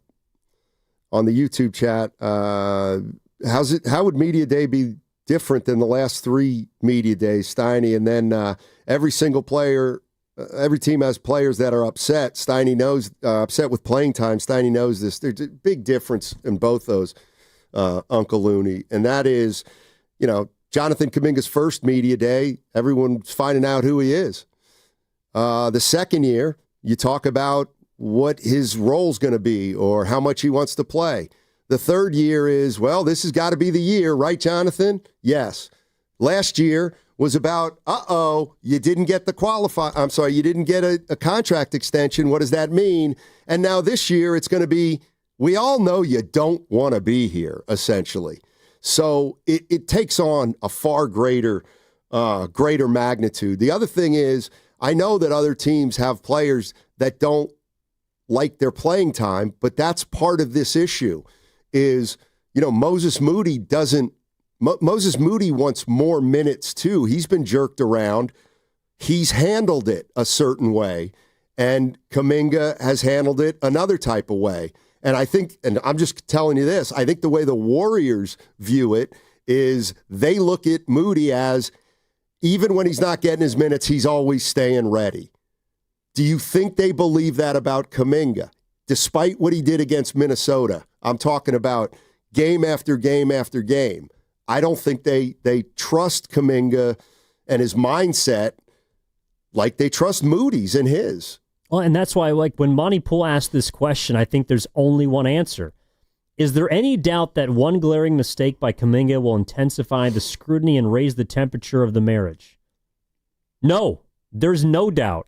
YouTube chat. How would Media Day be different than the last 3 Media Days, Steiny? And then every single player, every team has players that are upset. Steiny knows, upset with playing time. Steiny knows this. There's a big difference in both those, Uncle Looney. And that is, Jonathan Kuminga's first Media Day, everyone's finding out who he is. The second year, you talk about what his role's going to be or how much he wants to play. The third year is, well, this has got to be the year, right, Jonathan? Yes. Last year was about, you didn't get you didn't get a contract extension. What does that mean? And now this year it's going to be, we all know you don't want to be here, essentially. So it takes on a far greater magnitude. The other thing is, I know that other teams have players that don't like their playing time, but that's part of this issue is, Moses Moody wants more minutes too. He's been jerked around. He's handled it a certain way. and Kuminga has handled it another type of way. And I think, and I'm just telling you this, I think the way the Warriors view it is they look at Moody as, even when he's not getting his minutes, he's always staying ready. Do you think they believe that about Kuminga? Despite what he did against Minnesota, I'm talking about game after game after game. I don't think they trust Kuminga and his mindset like they trust Moody's and his. Well, and that's why, like, when Monty Poole asked this question, I think there's only one answer. Is there any doubt that one glaring mistake by Kuminga will intensify the scrutiny and raise the temperature of the marriage? No, there's no doubt.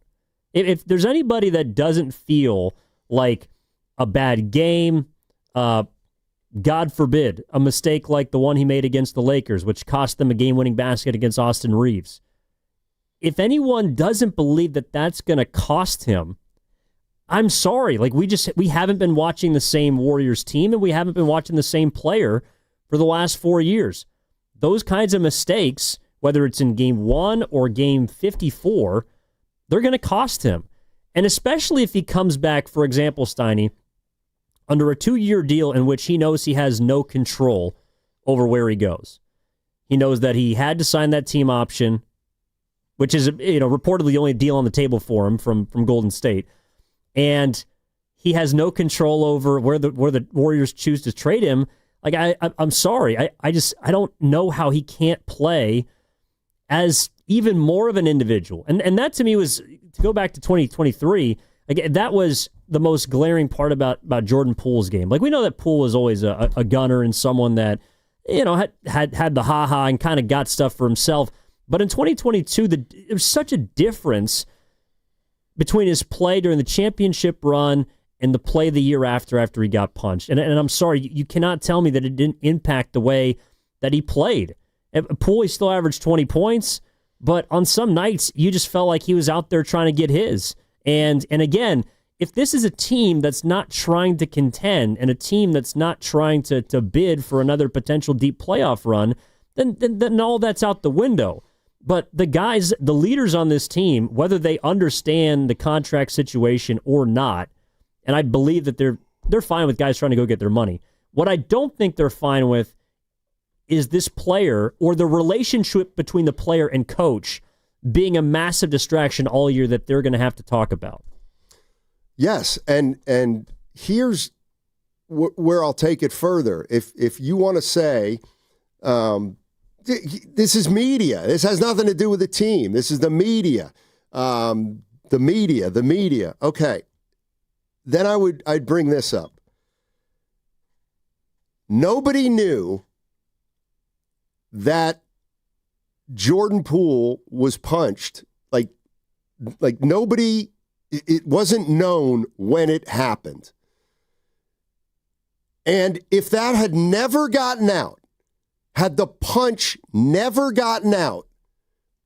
If there's anybody that doesn't feel like a bad game, God forbid, a mistake like the one he made against the Lakers, which cost them a game-winning basket against Austin Reeves. If anyone doesn't believe that that's going to cost him, I'm sorry. Like, we haven't been watching the same Warriors team, and we haven't been watching the same player for the last 4 years. Those kinds of mistakes, whether it's in game 1 or game 54, they're going to cost him. And especially if he comes back, for example, Steiny, under a 2-year deal in which he knows he has no control over where he goes. He knows that he had to sign that team option, which is, reportedly the only deal on the table for him from Golden State. And he has no control over where the Warriors choose to trade him. Like, I'm sorry. I don't know how he can't play as even more of an individual. And that to me was, to go back to 2023, like, that was the most glaring part about Jordan Poole's game. Like, we know that Poole was always a gunner and someone that, had the ha-ha and kind of got stuff for himself. But in 2022, there's such a difference between his play during the championship run and the play the year after he got punched. And I'm sorry, you cannot tell me that it didn't impact the way that he played. Poole, he still averaged 20 points, but on some nights, you just felt like he was out there trying to get his. And again, if this is a team that's not trying to contend and a team that's not trying to bid for another potential deep playoff run, then all that's out the window. But the guys, the leaders on this team, whether they understand the contract situation or not, and I believe that they're fine with guys trying to go get their money. What I don't think they're fine with is this player or the relationship between the player and coach being a massive distraction all year that they're going to have to talk about. Yes, and here's where I'll take it further. If you want to say, this is media. This has nothing to do with the team. This is the media. The media. Okay. Then I'd bring this up. Nobody knew that Jordan Poole was punched. Like nobody, it wasn't known when it happened. And if that had never gotten out, had the punch never gotten out,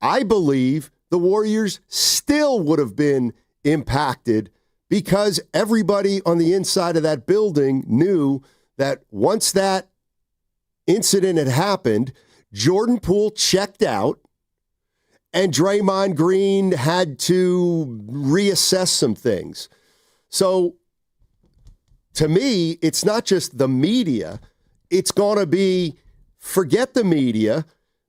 I believe the Warriors still would have been impacted because everybody on the inside of that building knew that once that incident had happened, Jordan Poole checked out and Draymond Green had to reassess some things. So to me, it's not just the media. It's going to be, forget the media,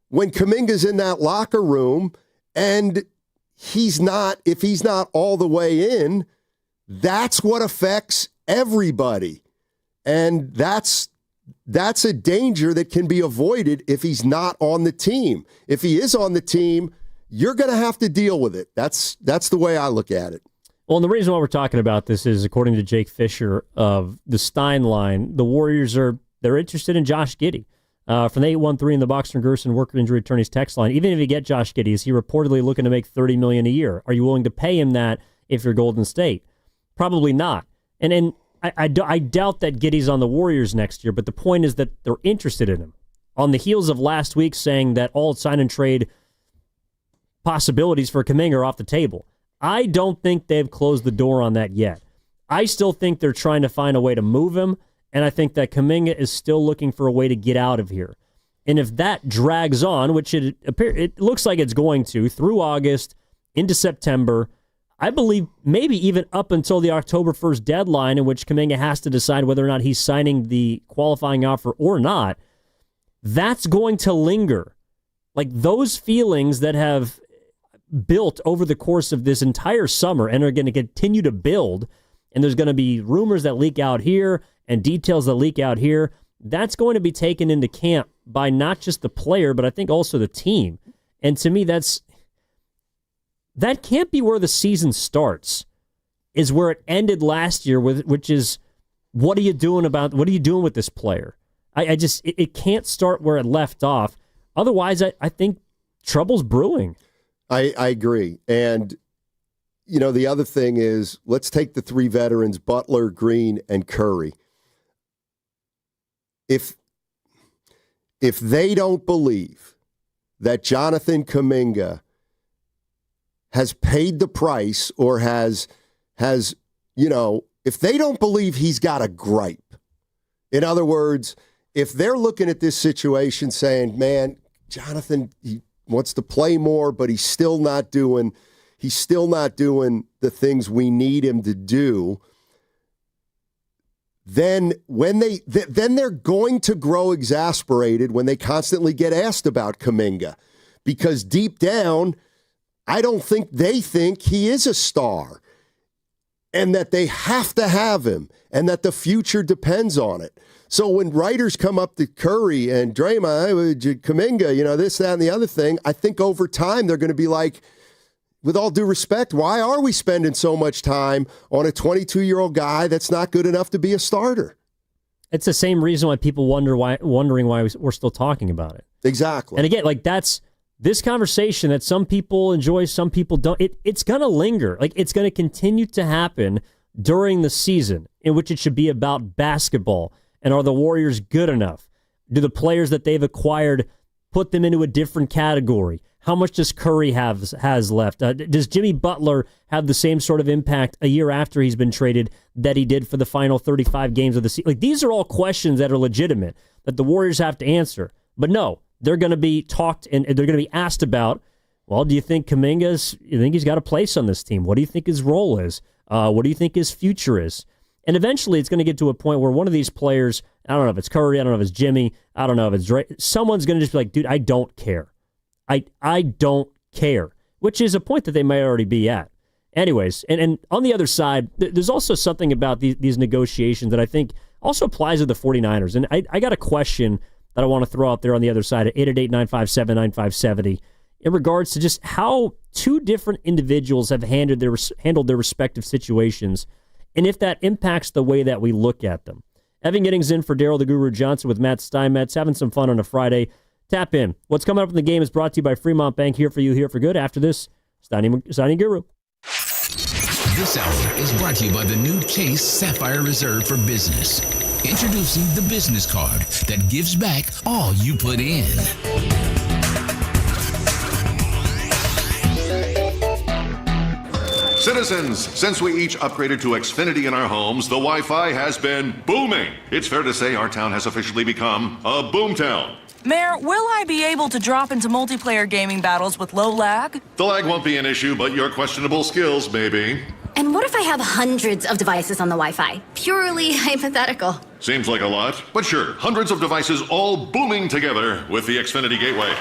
when Kuminga's in that locker room and if he's not all the way in, that's what affects everybody. And that's a danger that can be avoided if he's not on the team. If he is on the team, you're going to have to deal with it. That's the way I look at it. Well, and the reason why we're talking about this is, according to Jake Fisher of the Stein line, the Warriors they're interested in Josh Giddey. From the 813 in the Boxer and Gerson worker injury attorneys text line, even if you get Josh Giddey, is he reportedly looking to make $30 million a year? Are you willing to pay him that if you're Golden State? Probably not. And I doubt that Giddey's on the Warriors next year, but the point is that they're interested in him. On the heels of last week saying that all sign and trade possibilities for Kuminga are off the table, I don't think they've closed the door on that yet. I still think they're trying to find a way to move him, and I think that Kuminga is still looking for a way to get out of here. And if that drags on, which it looks like it's going to, through August into September, I believe maybe even up until the October 1st deadline, in which Kuminga has to decide whether or not he's signing the qualifying offer or not, that's going to linger. Like those feelings that have built over the course of this entire summer and are going to continue to build, and there's going to be rumors that leak out here and details that leak out here, that's going to be taken into camp by not just the player, but I think also the team. And to me, that can't be where the season starts, is where it ended last year, which is, what are you doing with this player? It can't start where it left off. Otherwise, I think trouble's brewing. I agree. And, the other thing is, let's take the three veterans, Butler, Green, and Curry. If they don't believe that Jonathan Kuminga has paid the price or has if they don't believe he's got a gripe, in other words, if they're looking at this situation saying, man, Jonathan, he wants to play more, but he's still not doing the things we need him to do, then they're going to grow exasperated when they constantly get asked about Kuminga, because deep down, I don't think they think he is a star and that they have to have him and that the future depends on it. So when writers come up to Curry and Draymond, Kuminga, this, that, and the other thing, I think over time they're going to be like, with all due respect, why are we spending so much time on a 22-year-old guy that's not good enough to be a starter? It's the same reason why people wondering why we're still talking about it. Exactly. And again, that's this conversation that some people enjoy, some people don't. It's going to linger. It's going to continue to happen during the season, in which it should be about basketball. And are the Warriors good enough? Do the players that they've acquired put them into a different category? How much does Curry has left? Does Jimmy Butler have the same sort of impact a year after he's been traded that he did for the final 35 games of the season? These are all questions that are legitimate that the Warriors have to answer. But no, they're going to be talked and they're going to be asked about, well, do you think you think he's got a place on this team? What do you think his role is? What do you think his future is? And eventually it's going to get to a point where one of these players, I don't know if it's Curry, I don't know if it's Jimmy, I don't know if it's Dre, someone's going to just be like, dude, I don't care. I don't care, which is a point that they might already be at. Anyways, and on the other side, there's also something about these negotiations that I think also applies to the 49ers. And I got a question that I want to throw out there on the other side at 888-957-9570 in regards to just how two different individuals have handled their respective situations, and if that impacts the way that we look at them. Evan Giddings in for Daryl the Guru Johnson with Matt Steinmetz, having some fun on a Friday. Tap in. What's coming up in the game is brought to you by Fremont Bank. Here for you, here for good. After this, Steiny Guru. This hour is brought to you by the new Chase Sapphire Reserve for Business. Introducing the business card that gives back all you put in. Citizens, since we each upgraded to Xfinity in our homes, the Wi-Fi has been booming. It's fair to say our town has officially become a boomtown. Mayor, will I be able to drop into multiplayer gaming battles with low lag? The lag won't be an issue, but your questionable skills, maybe. And what if I have hundreds of devices on the Wi-Fi? Purely hypothetical. Seems like a lot, but sure, hundreds of devices all booming together with the Xfinity Gateway.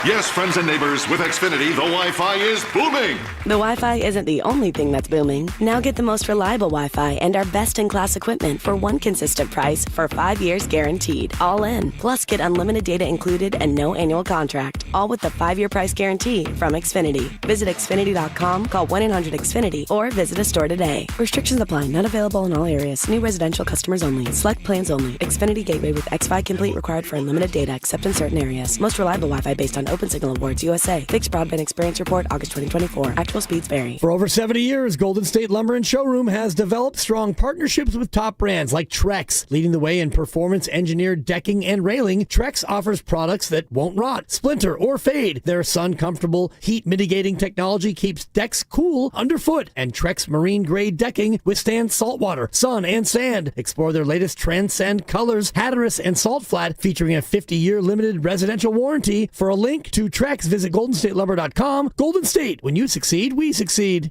Yes, friends and neighbors, with Xfinity, the Wi-Fi is booming. The Wi-Fi isn't the only thing that's booming. Now get the most reliable Wi-Fi and our best-in-class equipment for one consistent price for 5 years guaranteed. All in. Plus, get unlimited data included and no annual contract. All with the 5-year price guarantee from Xfinity. Visit Xfinity.com, call 1-800-XFINITY, or visit a store today. Restrictions apply. Not available in all areas. New residential customers only. Select plans only. Xfinity Gateway with X5 Complete required for unlimited data except in certain areas. Most reliable Wi-Fi based on Open Signal Awards USA. Fixed Broadband Experience Report, August 2024. Actual speeds vary. For over 70 years, Golden State Lumber and Showroom has developed strong partnerships with top brands like Trex. Leading the way in performance-engineered decking and railing, Trex offers products that won't rot, splinter, or fade. Their sun-comfortable, heat-mitigating technology keeps decks cool underfoot, and Trex marine-grade decking withstands saltwater, sun, and sand. Explore their latest Transcend colors, Hatteras and Salt Flat, featuring a 50-year limited residential warranty. For a link to Trex, visit goldenstatelumber.com. Golden State, when you succeed, we succeed.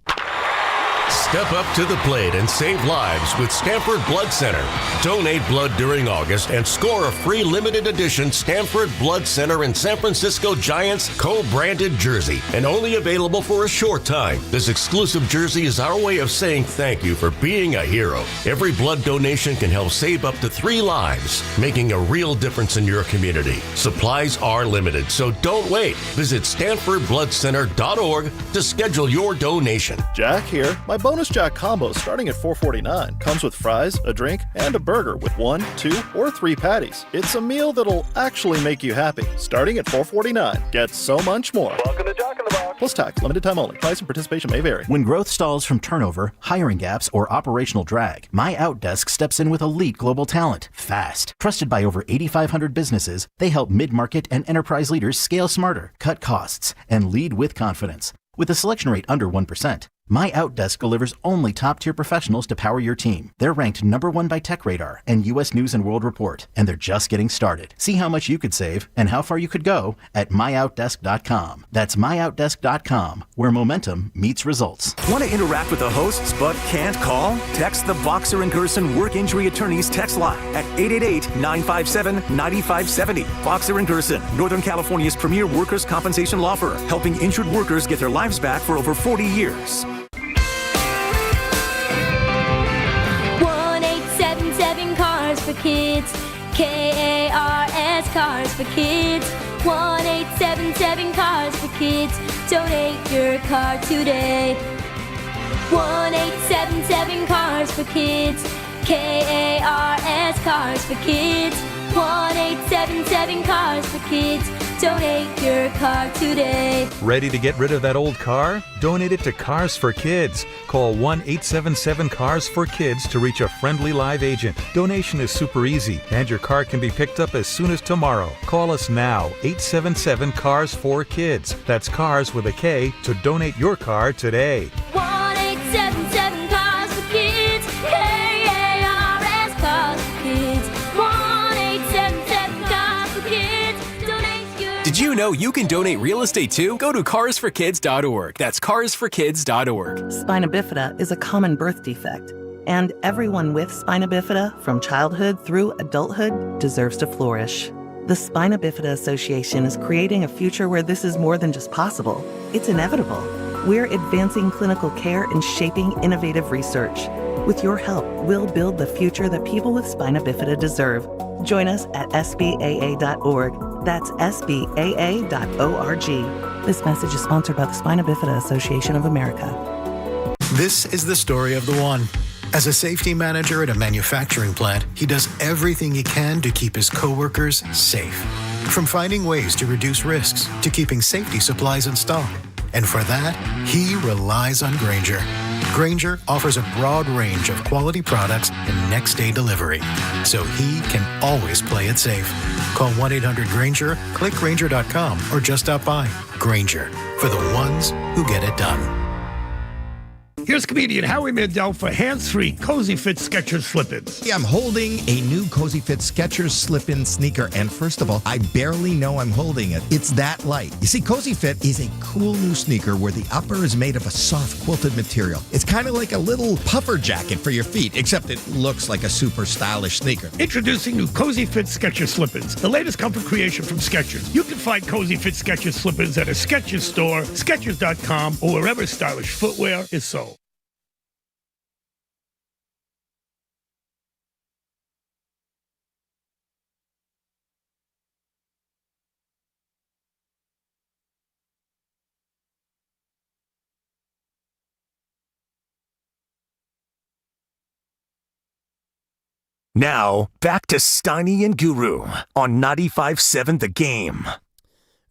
Step up to the plate and save lives with Stanford Blood Center. Donate blood during August and score a free limited edition Stanford Blood Center in San Francisco Giants co-branded jersey, and only available for a short time. This exclusive jersey is our way of saying thank you for being a hero. Every blood donation can help save up to 3 lives, making a real difference in your community. Supplies are limited, so don't wait. Visit StanfordBloodCenter.org to schedule your donation. Jack here. My bonus Jack combo starting at $4.49 comes with fries, a drink, and a burger with 1, 2, or 3 patties. It's a meal that'll actually make you happy. Starting at $4.49. Get so much more. Welcome to Jack in the Box. Plus tax. Limited time only. Price and participation may vary. When growth stalls from turnover, hiring gaps, or operational drag, My Outdesk steps in with elite global talent. Fast. Trusted by over 8,500 businesses, they help mid-market and enterprise leaders scale smarter, cut costs, and lead with confidence. With a selection rate under 1%, My Outdesk delivers only top-tier professionals to power your team. They're ranked #1 by TechRadar and U.S. News & World Report, and they're just getting started. See how much you could save and how far you could go at myoutdesk.com. That's myoutdesk.com, where momentum meets results. Want to interact with the hosts but can't call? Text the Boxer and Gerson Work Injury Attorneys text line at 888-957-9570. Boxer and Gerson, Northern California's premier workers' compensation law firm, helping injured workers get their lives back for over 40 years. 1-877 Cars for Kids. KARS Cars for Kids. 1-877 Cars for Kids. Donate your car today. 1-877 Cars for Kids. KARS Cars for Kids. 1-877 Cars for Kids. Donate your car today. Ready to get rid of that old car? Donate it to Cars for Kids. Call 1-877-CARS-FOR-KIDS to reach a friendly live agent. Donation is super easy, and your car can be picked up as soon as tomorrow. Call us now, 877-CARS-FOR-KIDS. That's cars with a K to donate your car today. 1-877 Cars for Kids. KARS Cars for Kids. 1-877 Cars for Kids. Donate your. Did you know you can donate real estate too? Go to carsforkids.org. That's carsforkids.org. Spina bifida is a common birth defect, and everyone with spina bifida, from childhood through adulthood, deserves to flourish. The Spina Bifida Association is creating a future where this is more than just possible. It's inevitable. We're advancing clinical care and shaping innovative research. With your help, we'll build the future that people with spina bifida deserve. Join us at SBAA.org. That's SBAA.org. This message is sponsored by the Spina Bifida Association of America. This is the story of the one. As a safety manager at a manufacturing plant, he does everything he can to keep his coworkers safe. From finding ways to reduce risks to keeping safety supplies in stock. And for that, he relies on Grainger. Grainger offers a broad range of quality products and next-day delivery, so he can always play it safe. Call 1-800-GRAINGER, click Grainger.com, or just stop by. Grainger, for the ones who get it done. Here's comedian Howie Mandel for hands-free Cozy Fit Skechers slip-ins. Yeah, I'm holding a new Cozy Fit Skechers slip-in sneaker, and first of all, I barely know I'm holding it. It's that light. You see, Cozy Fit is a cool new sneaker where the upper is made of a soft quilted material. It's kind of like a little puffer jacket for your feet, except it looks like a super stylish sneaker. Introducing new Cozy Fit Skechers slip-ins, the latest comfort creation from Skechers. You can find Cozy Fit Skechers slip-ins at a Skechers store, Skechers.com, or wherever stylish footwear is sold. Now, back to Steiny and Guru on 95.7 The Game.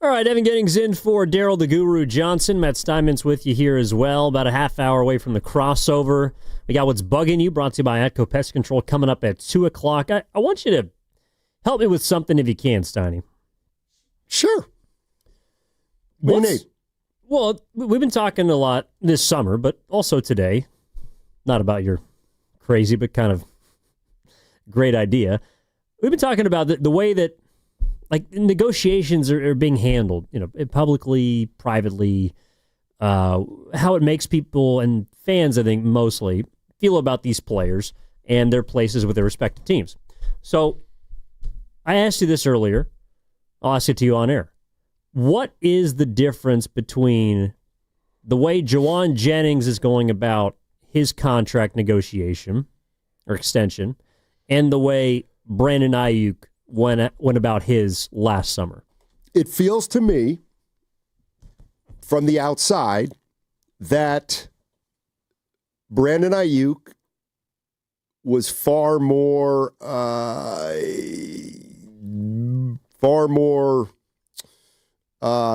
All right, Evan Giddings in for Daryl the Guru Johnson. Matt Steinman's with you here as well, about a half hour away from the crossover. We got What's Bugging You, brought to you by Atco Pest Control, coming up at 2 o'clock. I want you to help me with something if you can, Steiny. Sure. What do you need? Well, we've been talking a lot this summer, but also today, not about your crazy but kind of great idea. We've been talking about the way that like negotiations are being handled, publicly, privately, how it makes people and fans, I think, mostly feel about these players and their places with their respective teams. So I asked you this earlier. I'll ask it to you on air. What is the difference between the way Juwan Jennings is going about his contract negotiation or extension and the way Brandon Ayuk went about his last summer? It feels to me from the outside that Brandon Ayuk was far more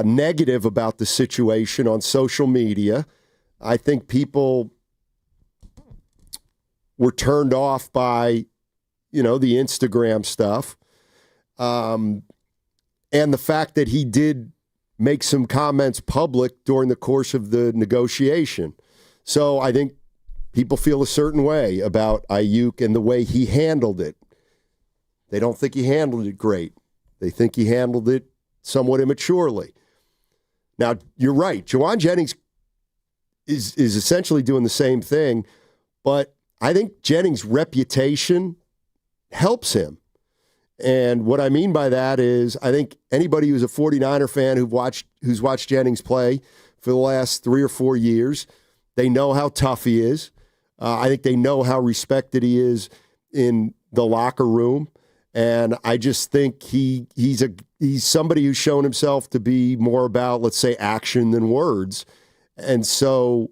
negative about the situation on social media. I think people were turned off by, the Instagram stuff. And the fact that he did make some comments public during the course of the negotiation. So I think people feel a certain way about Ayuk and the way he handled it. They don't think he handled it great. They think he handled it somewhat immaturely. Now, you're right. Juwan Jennings is essentially doing the same thing, but I think Jennings' reputation helps him. And what I mean by that is I think anybody who's a 49er fan who's watched Jennings play for the last 3 or 4 years, they know how tough he is. I think they know how respected he is in the locker room. And I just think he's somebody who's shown himself to be more about, let's say, action than words. And so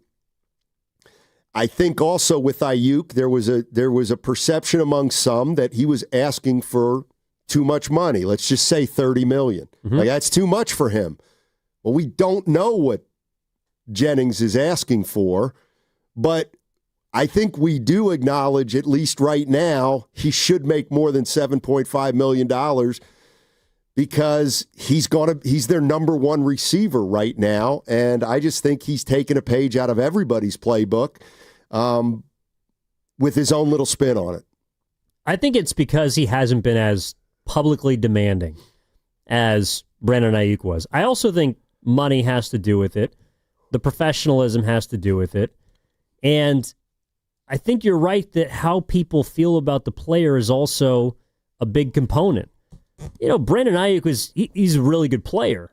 I think also with Ayuk, there was a perception among some that he was asking for too much money. Let's just say $30 million. Mm-hmm. Like, that's too much for him. Well, we don't know what Jennings is asking for, but I think we do acknowledge, at least right now, he should make more than $7.5 million because he's their number one receiver right now. And I just think he's taken a page out of everybody's playbook with his own little spin on it. I think it's because he hasn't been as publicly demanding as Brandon Ayuk was. I also think money has to do with it. The professionalism has to do with it. And I think you're right that how people feel about the player is also a big component. Brandon Ayuk he's a really good player,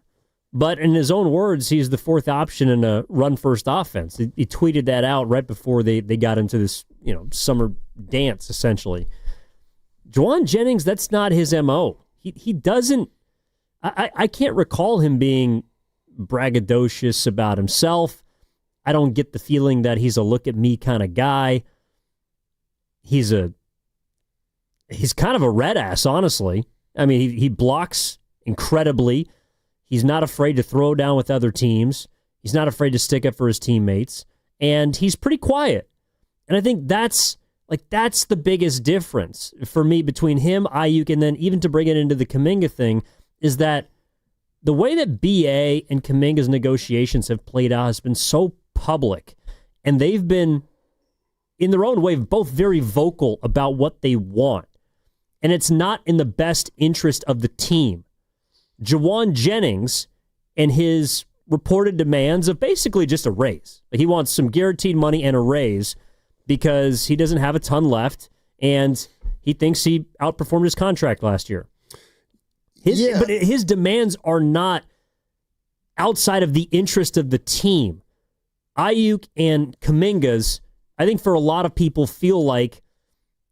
but in his own words, he's the fourth option in a run-first offense. He tweeted that out right before they got into this, summer dance, essentially. Juwan Jennings, that's not his MO. He doesn't, I can't recall him being braggadocious about himself. I don't get the feeling that he's a look-at-me kind of guy. He's kind of a red ass, honestly. I mean, he blocks incredibly. He's not afraid to throw down with other teams. He's not afraid to stick up for his teammates. And he's pretty quiet. And I think that's the biggest difference for me between him, Ayuk, and then even to bring it into the Kuminga thing is that the way that BA and Kuminga's negotiations have played out has been so public, and they've been, in their own way, both very vocal about what they want, and it's not in the best interest of the team. Juwan Jennings and his reported demands of basically just a raise. He wants some guaranteed money and a raise because he doesn't have a ton left, and he thinks he outperformed his contract last year. But his demands are not outside of the interest of the team. Ayuk and Kuminga's, I think for a lot of people, feel like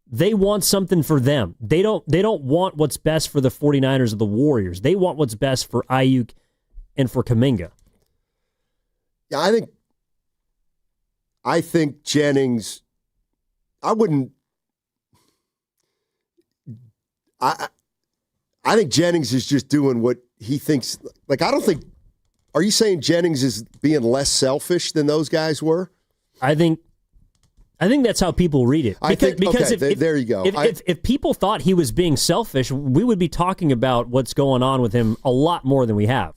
they want something for them. They don't want what's best for the 49ers or the Warriors. They want what's best for Ayuk and for Kuminga. Yeah, I think Jennings, I think Jennings is just doing what he thinks. Like, are you saying Jennings is being less selfish than those guys were? I think that's how people read it. There you go. If people thought he was being selfish, we would be talking about what's going on with him a lot more than we have.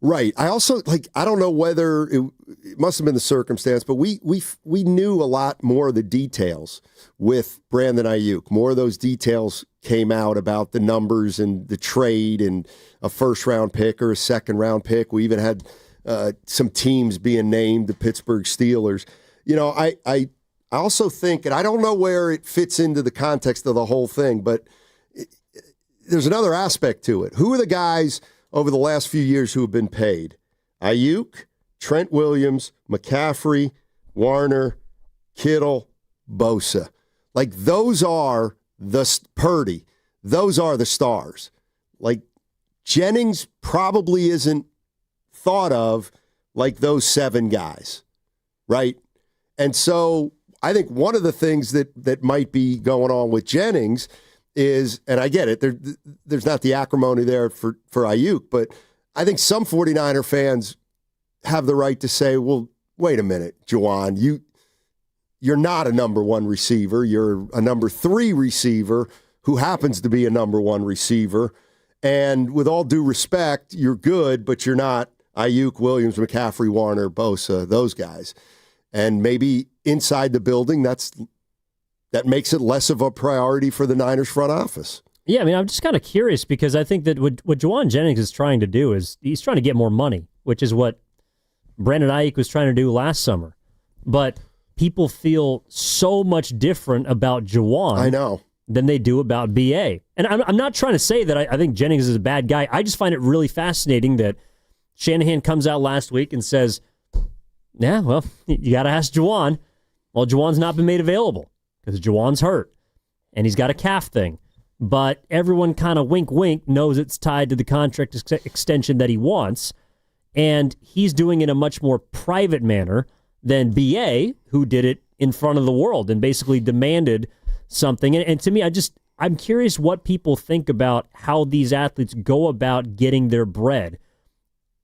Right. I also, I don't know whether it must have been the circumstance, but we knew a lot more of the details with Brandon Ayuk. More of those details came out about the numbers and the trade and a first-round pick or a second-round pick. We even had some teams being named, the Pittsburgh Steelers. I also think, and I don't know where it fits into the context of the whole thing, but there's another aspect to it. Who are the guys over the last few years who have been paid? Ayuk, Trent Williams, McCaffrey, Warner, Kittle, Bosa. Like, those are Purdy. Those are the stars. Like, Jennings probably isn't thought of like those 7 guys, right? And so I think one of the things that might be going on with Jennings is, and I get it, there's not the acrimony there for Ayuk, but I think some 49er fans have the right to say, well, wait a minute, Juwan, you're not a number 1 receiver. You're a number 3 receiver who happens to be a number 1 receiver. And with all due respect, you're good, but you're not Ayuk, Williams, McCaffrey, Warner, Bosa, those guys. And maybe inside the building, that makes it less of a priority for the Niners front office. Yeah, I mean, I'm just kind of curious because I think that what Juwan Jennings is trying to do is he's trying to get more money, which is what Brandon Ayuk was trying to do last summer. But people feel so much different about Juwan than they do about B.A. And I'm not trying to say that I think Jennings is a bad guy. I just find it really fascinating that Shanahan comes out last week and says, yeah, well, you got to ask Juwan. Well, Juwan's not been made available because Juwan's hurt and he's got a calf thing. But everyone kind of wink knows it's tied to the contract extension that he wants. And he's doing it in a much more private manner than B.A., who did it in front of the world and basically demanded something. And to me, I'm curious what people think about how these athletes go about getting their bread.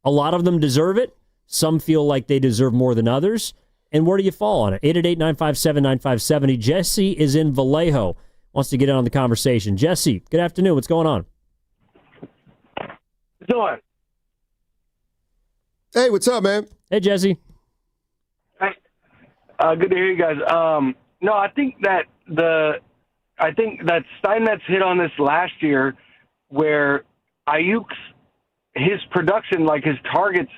A lot of them deserve it. Some feel like they deserve more than others. And where do you fall on it? 888-957-9570. Jesse is in Vallejo. Wants to get in on the conversation. Jesse, good afternoon. What's going on? What's going on? Hey, what's up, man? Hey, Jesse. Hey. Good to hear you guys. No, I think that Steinmetz hit on this last year where Ayuk's his production, like his targets,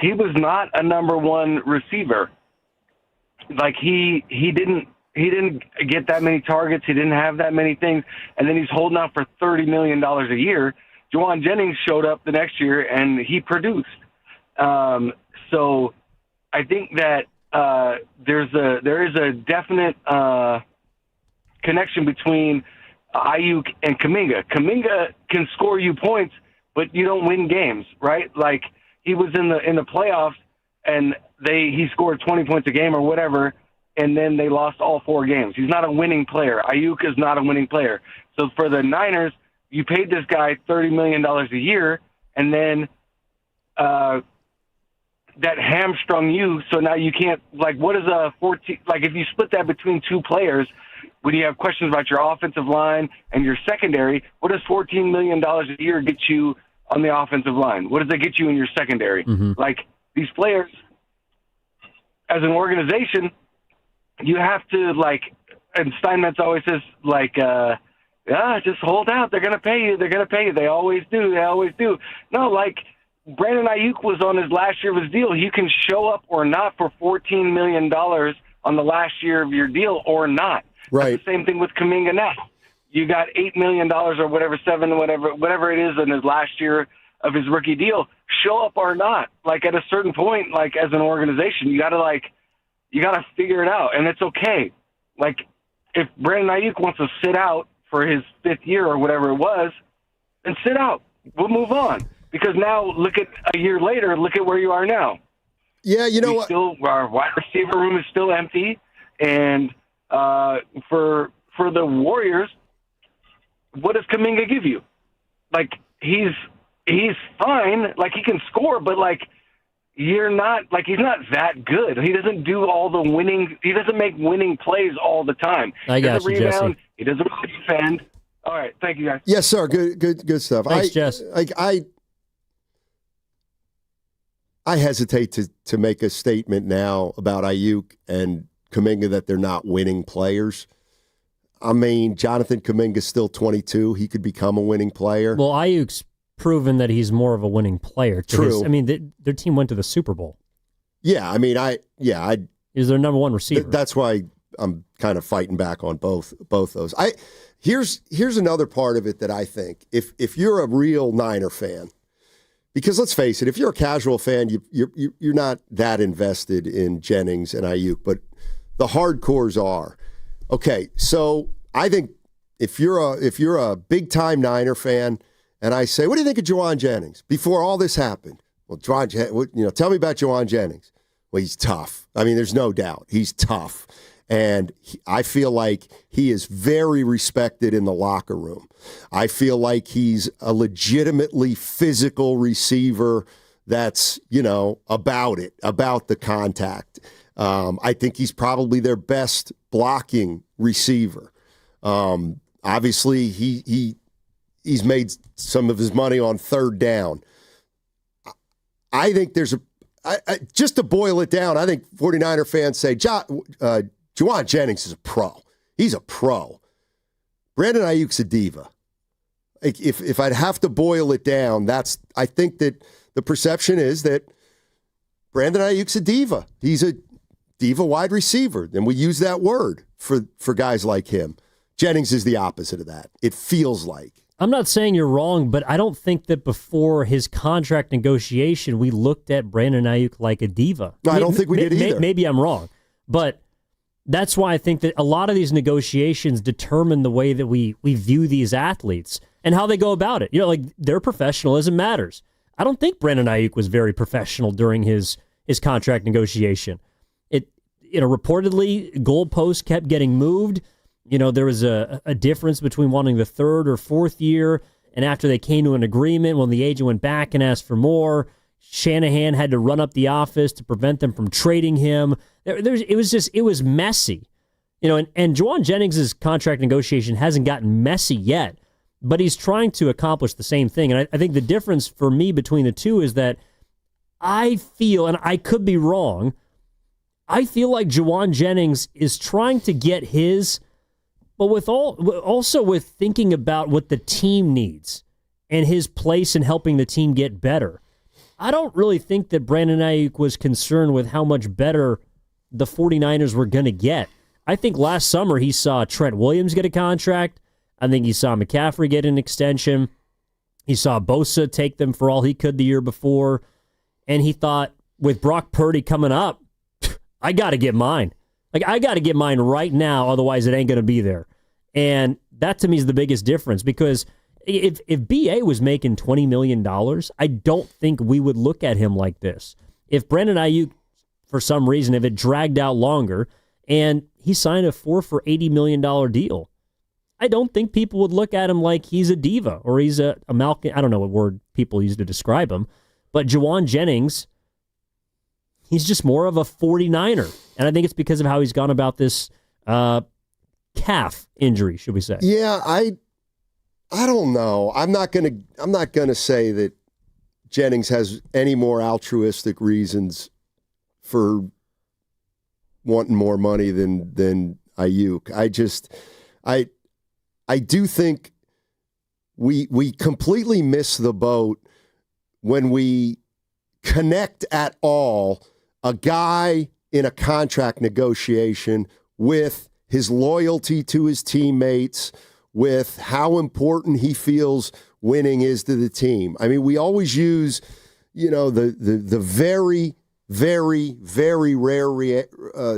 he was not a number 1 receiver. Like he didn't get that many targets. He didn't have that many things. And then he's holding out for $30 million a year. Juwan Jennings showed up the next year and he produced. So I think that there is a definite connection between Ayuk and Kuminga. Kuminga can score you points, but you don't win games, right? Like he was in the playoffs and he scored 20 points a game or whatever, and then they lost all 4 games. He's not a winning player. Ayuk is not a winning player. So for the Niners, you paid this guy $30 million a year, and then that hamstrung you, so now you can't, like, what is a 14, like if you split that between 2 players, when you have questions about your offensive line and your secondary, what does $14 million a year get you on the offensive line? What does that get you in your secondary? Mm-hmm. Like, these players, as an organization, you have to, like, and Steinmetz always says, like, just hold out. They're going to pay you. They're going to pay you. They always do. They always do. No, like, Brandon Ayuk was on his last year of his deal. You can show up or not for $14 million on the last year of your deal or not. Right. That's the same thing with Kuminga now. You got $8 million or whatever, whatever it is in his last year of his rookie deal. Show up or not. Like, at a certain point, like, as an organization, you got to figure it out, and it's okay. Like, if Brandon Ayuk wants to sit out for his 5th year or whatever it was, then sit out. We'll move on. Because now, look at a year later, look at where you are now. Yeah, you know what? Our wide receiver room is still empty, and for the Warriors, what does Kuminga give you? Like, he's fine. Like, he can score, but, like, he's not that good. He doesn't do all the winning. He doesn't make winning plays all the time. I got you, rebound. Jesse. He doesn't defend. All right, thank you, guys. Yes, sir. Good stuff. Thanks, Jess. I hesitate to make a statement now about Ayuk and Kuminga that they're not winning players. I mean, Jonathan Kuminga's still 22. He could become a winning player. Well, Ayuk's proven that he's more of a winning player. True. Their team went to the Super Bowl. Yeah, He's their number one receiver. That's why I'm kind of fighting back on both those. Here's another part of it that I think if you're a real Niner fan, because let's face it, if you're a casual fan, you're not that invested in Jennings and Ayuk, but the hardcores are. Okay, so I think if you're a big time Niner fan, and I say, what do you think of Juwan Jennings before all this happened? Well, tell me about Juwan Jennings. Well, he's tough. I mean, there's no doubt he's tough. And I feel like he is very respected in the locker room. I feel like he's a legitimately physical receiver that's, about the contact. I think he's probably their best blocking receiver. Obviously, he's made some of his money on third down. I think just to boil it down, I think 49er fans say, Juwan Jennings is a pro. He's a pro. Brandon Ayuk's a diva. If I'd have to boil it down, I think that the perception is that Brandon Ayuk's a diva. He's a diva wide receiver, and we use that word for guys like him. Jennings is the opposite of that. It feels like. I'm not saying you're wrong, but I don't think that before his contract negotiation, we looked at Brandon Ayuk like a diva. No, I don't think we did either. Maybe I'm wrong, but that's why I think that a lot of these negotiations determine the way that we view these athletes and how they go about it. Their professionalism matters. I don't think Brandon Ayuk was very professional during his contract negotiation. Reportedly, goalposts kept getting moved. There was a difference between wanting the third or fourth year, and after they came to an agreement, when the agent went back and asked for more, Shanahan had to run up the office to prevent them from trading him. It was messy. And Juwan Jennings' contract negotiation hasn't gotten messy yet, but he's trying to accomplish the same thing. And I think the difference for me between the two is that I feel, and I could be wrong, I feel like Juwan Jennings is trying to get his, but also with thinking about what the team needs and his place in helping the team get better. I don't really think that Brandon Ayuk was concerned with how much better the 49ers were going to get. I think last summer he saw Trent Williams get a contract. I think he saw McCaffrey get an extension. He saw Bosa take them for all he could the year before. And he thought, with Brock Purdy coming up, I got to get mine. I got to get mine right now, otherwise it ain't going to be there. And that to me is the biggest difference, because if B.A. was making $20 million, I don't think we would look at him like this. If Brandon Ayuk, for some reason, if it dragged out longer and he signed a 4 for $80 million deal, I don't think people would look at him like he's a diva or he's a Malcolm. I don't know what word people use to describe him, but Juwan Jennings, he's just more of a 49er. And I think it's because of how he's gone about this calf injury, should we say? Yeah, I don't know. I'm not gonna say that Jennings has any more altruistic reasons for wanting more money than Ayuk. I do think we completely miss the boat when we connect at all a guy in a contract negotiation with his loyalty to his teammates, with how important he feels winning is to the team. I mean, we always use, the very, very, very rare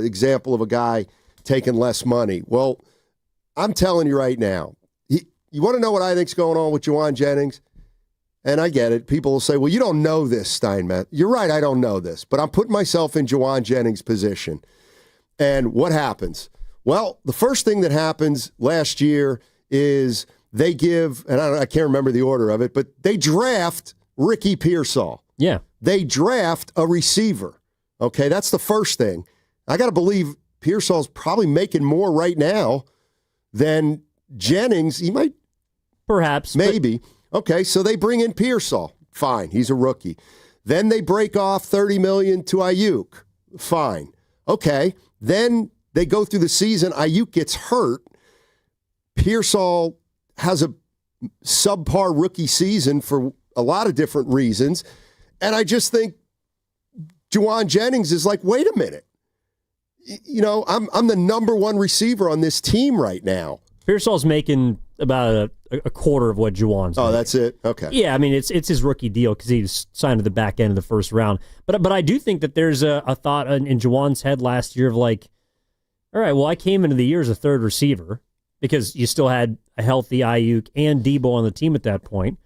example of a guy taking less money. Well, I'm telling you right now, you want to know what I think's going on with Juwan Jennings? And I get it. People will say, well, you don't know this, Steinmetz. You're right, I don't know this. But I'm putting myself in Juwan Jennings' position. And what happens? Well, the first thing that happens last year is they give, and I can't remember the order of it, but they draft Ricky Pearsall. Yeah. They draft a receiver. Okay, that's the first thing. I got to believe Pearsall's probably making more right now than Jennings. He might. Perhaps. Maybe. Okay, so they bring in Pearsall. Fine, he's a rookie. Then they break off $30 million to Ayuk. Fine. Okay, then they go through the season. Ayuk gets hurt. Pearsall has a subpar rookie season for a lot of different reasons. And I just think Juwan Jennings is like, wait a minute. I'm the number one receiver on this team right now. Pearsall's making about a quarter of what Juwan's making. That's it? Okay. Yeah, I mean, it's his rookie deal because he's signed at the back end of the first round. But I do think that there's a thought in Juwan's head last year of like, all right, well, I came into the year as a third receiver because you still had a healthy Ayuk and Debo on the team at that point.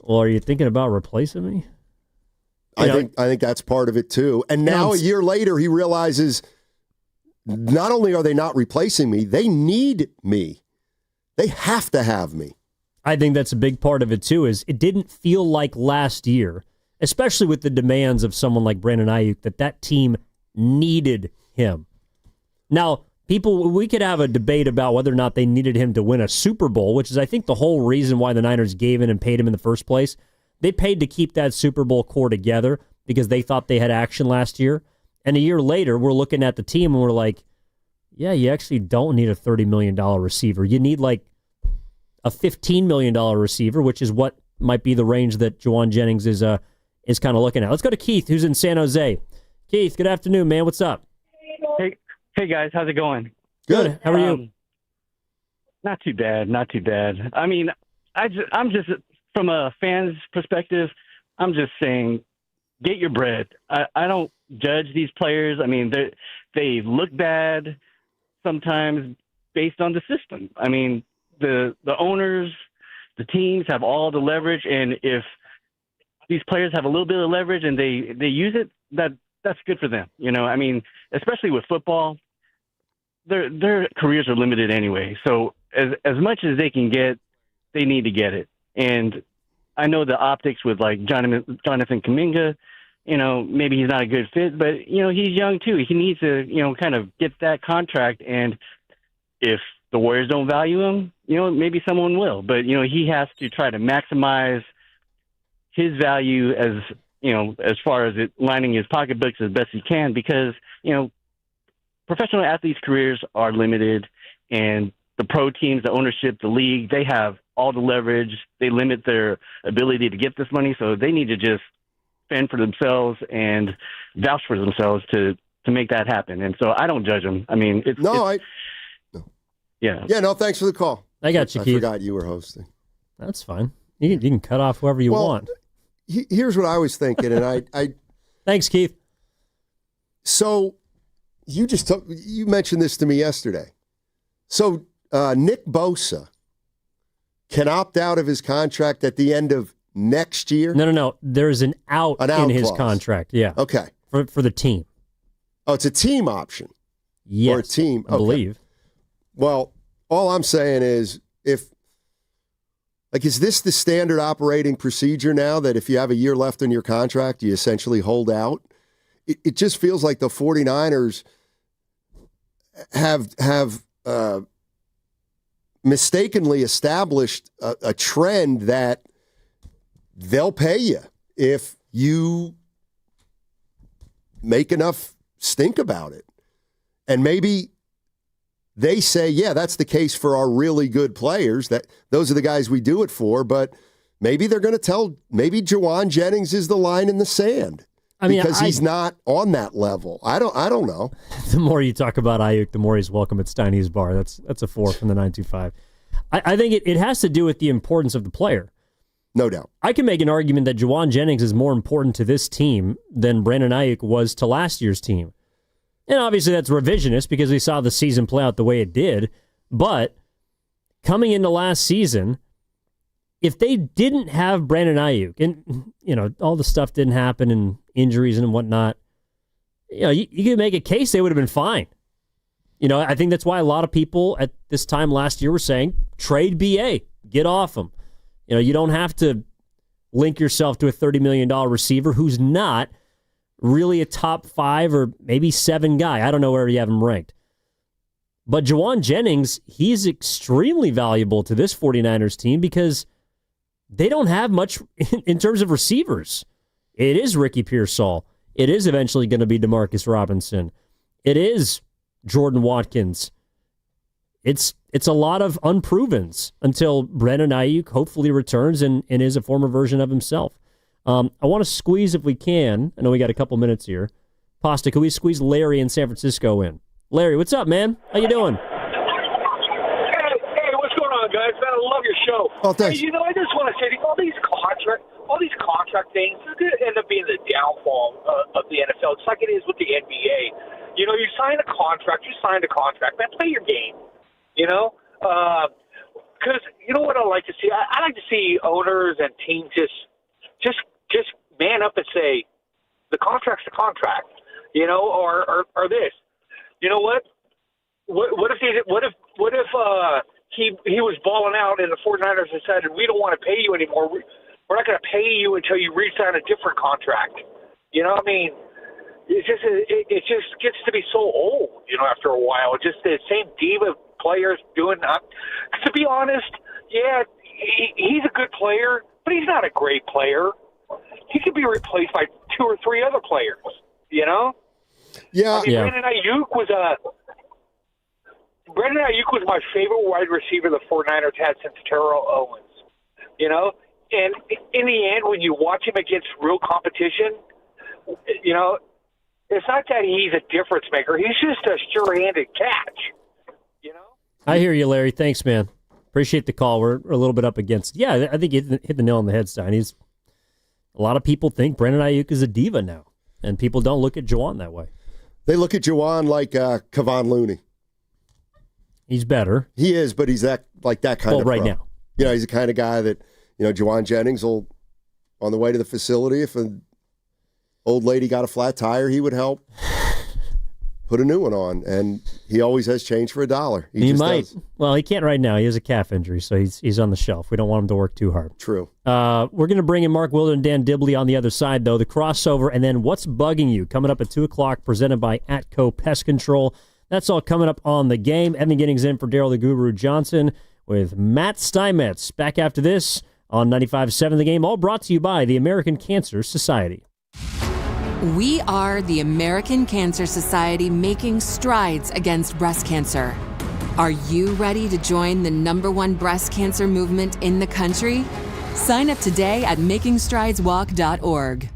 Well, are you thinking about replacing me? I think that's part of it too. And now a year later, he realizes not only are they not replacing me, they need me. They have to have me. I think that's a big part of it too, is it didn't feel like last year, especially with the demands of someone like Brandon Ayuk, that team needed him. Now, we could have a debate about whether or not they needed him to win a Super Bowl, which is, I think, the whole reason why the Niners gave in and paid him in the first place. They paid to keep that Super Bowl core together because they thought they had action last year. And a year later, we're looking at the team and we're like, yeah, you actually don't need a $30 million receiver. You need like a $15 million receiver, which is what might be the range that Juwan Jennings is kind of looking at. Let's go to Keith, who's in San Jose. Keith, good afternoon, man. What's up? Hey guys, how's it going? Good. How are you? Not too bad. I mean, I'm just from a fan's perspective, I'm just saying, get your bread. I don't judge these players. I mean, they look bad sometimes based on the system. I mean, the owners, the teams have all the leverage, and if these players have a little bit of leverage and they use it, that's good for them. I mean, especially with football, their careers are limited anyway. So as much as they can get, they need to get it. And I know the optics with like Jonathan Kuminga, maybe he's not a good fit, but he's young too. He needs to, kind of get that contract. And if the Warriors don't value him, maybe someone will. But he has to try to maximize his value as far as it lining his pocketbooks as best he can, because professional athletes' careers are limited, and the pro teams, the ownership, the league, they have all the leverage. They limit their ability to get this money, so they need to just fend for themselves and vouch for themselves to make that happen. And so I don't judge them. I mean, yeah. Yeah, no, thanks for the call. I got you, Keith. I forgot you were hosting. That's fine. You can cut off whoever you want. Here's what I was thinking, and I thanks, Keith. So you mentioned this to me yesterday. So Nick Bosa can opt out of his contract at the end of next year? No. There's an out in his contract. Yeah. Okay. For the team. Oh, it's a team option. Yes. Or a team. I believe. Well, all I'm saying is is this the standard operating procedure now, that if you have a year left in your contract, you essentially hold out? It just feels like the 49ers have mistakenly established a trend that they'll pay you if you make enough stink about it. And maybe they say, yeah, that's the case for our really good players. That those are the guys we do it for. But maybe they're going to maybe Juwan Jennings is the line in the sand. Because he's not on that level. I don't know. The more you talk about Ayuk, the more he's welcome at Steiny's bar. That's a 4 from the 925. I think it has to do with the importance of the player. No doubt. I can make an argument that Juwan Jennings is more important to this team than Brandon Ayuk was to last year's team. And obviously that's revisionist because we saw the season play out the way it did. But coming into last season, if they didn't have Brandon Ayuk, and all the stuff didn't happen and injuries and whatnot, you could make a case they would have been fine. I think that's why a lot of people at this time last year were saying, trade BA, get off him. You don't have to link yourself to a $30 million receiver who's not really a top 5 or maybe 7 guy. I don't know where you have him ranked. But Juwan Jennings, he's extremely valuable to this 49ers team because they don't have much in terms of receivers. It is Ricky Pearsall. It is eventually going to be Demarcus Robinson. It is Jordan Watkins. It's it's a lot of unprovens until Brandon Ayuk hopefully returns and is a former version of himself. I want to squeeze, if we can, I know we got a couple minutes here. Pasta, can we squeeze Larry in San Francisco in? Larry, what's up, man? How you doing? Hey, what's going on, guys? Man, I love your show. Oh, thanks. Hey, I just want to say, all these contract things, they're going to end up being the downfall of the NFL. It's like it is with the NBA. You sign a contract. You signed a contract. Man, play your game. Because you know what I like to see? I like to see owners and teams just man up and say, the contract's the contract, or this. You know what? What if he was balling out and the 49ers decided, we don't want to pay you anymore. We're not going to pay you until you re-sign a different contract. It just gets to be so old, after a while. Just the same diva players doing that. To be honest, yeah, he's a good player, but he's not a great player. He could be replaced by 2 or 3 other players, Yeah. Brandon Ayuk was my favorite wide receiver the 49ers had since Terrell Owens. And in the end, when you watch him against real competition, it's not that he's a difference maker. He's just a sure-handed catch. I hear you, Larry. Thanks, man. Appreciate the call. We're a little bit up against. Yeah, I think you hit the nail on the head, Stein. A lot of people think Brandon Ayuk is a diva now, and people don't look at Juwan that way. They look at Juwan like Kevon Looney. He's better. He is, but he's that kind of pro. Right now. He's the kind of guy that, Juwan Jennings will, on the way to the facility, if an old lady got a flat tire, he would help put a new one on, and he always has change for $1. He might. Does. Well, he can't right now. He has a calf injury, so he's on the shelf. We don't want him to work too hard. True. We're going to bring in Mark Willard and Dan Dibley on the other side, though. The crossover, and then What's Bugging You, coming up at 2 o'clock, presented by Atco Pest Control. That's all coming up on the game. Evan Giddings in for Daryl the Guru Johnson with Matt Steinmetz. Back after this on 95.7 The Game, all brought to you by the American Cancer Society. We are the American Cancer Society, making strides against breast cancer. Are you ready to join the #1 breast cancer movement in the country? Sign up today at makingstrideswalk.org.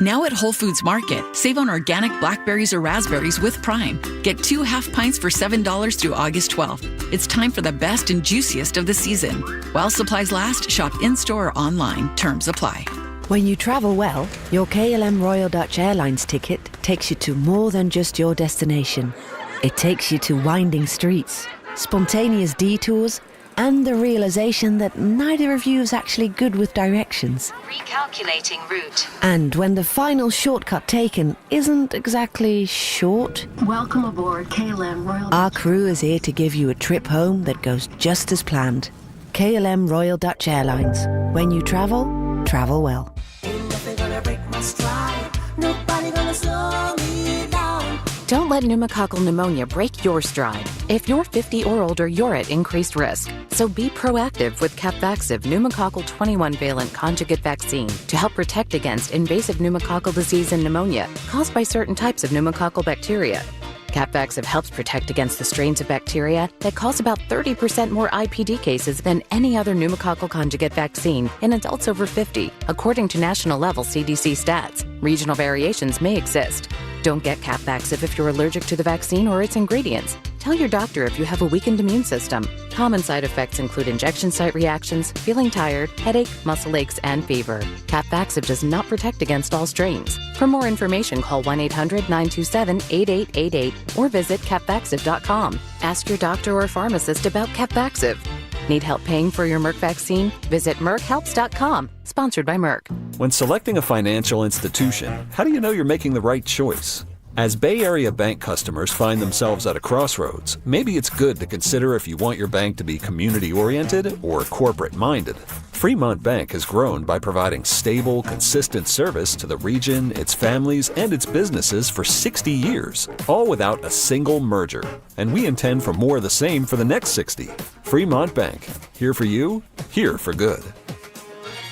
Now at Whole Foods Market, save on organic blackberries or raspberries with Prime. Get 2 half pints for $7 through August 12th. It's time for the best and juiciest of the season. While supplies last, shop in-store or online. Terms apply. When you travel well, your KLM Royal Dutch Airlines ticket takes you to more than just your destination. It takes you to winding streets, spontaneous detours, and the realization that neither of you is actually good with directions. Recalculating route. And when the final shortcut taken isn't exactly short, Welcome aboard KLM Royal Dutch. Our crew is here to give you a trip home that goes just as planned. KLM Royal Dutch Airlines. When you travel well. Don't let pneumococcal pneumonia break your stride. If you're 50 or older, you're at increased risk. So be proactive with Capvaxive pneumococcal 21-valent conjugate vaccine to help protect against invasive pneumococcal disease and pneumonia caused by certain types of pneumococcal bacteria. Capvaxive helps protect against the strains of bacteria that cause about 30% more IPD cases than any other pneumococcal conjugate vaccine in adults over 50, according to national-level CDC stats. Regional variations may exist. Don't get Capvaxive if you're allergic to the vaccine or its ingredients. Tell your doctor if you have a weakened immune system. Common side effects include injection site reactions, feeling tired, headache, muscle aches, and fever. Capvaxive does not protect against all strains. For more information, call 1-800-927-8888 or visit capvaxive.com. Ask your doctor or pharmacist about Capvaxive. Need help paying for your Merck vaccine? Visit merckhelps.com. Sponsored by Merck. When selecting a financial institution, how do you know you're making the right choice? As Bay Area bank customers find themselves at a crossroads, maybe it's good to consider if you want your bank to be community-oriented or corporate-minded. Fremont Bank has grown by providing stable, consistent service to the region, its families, and its businesses for 60 years, all without a single merger. And we intend for more of the same for the next 60. Fremont Bank. Here for you, here for good.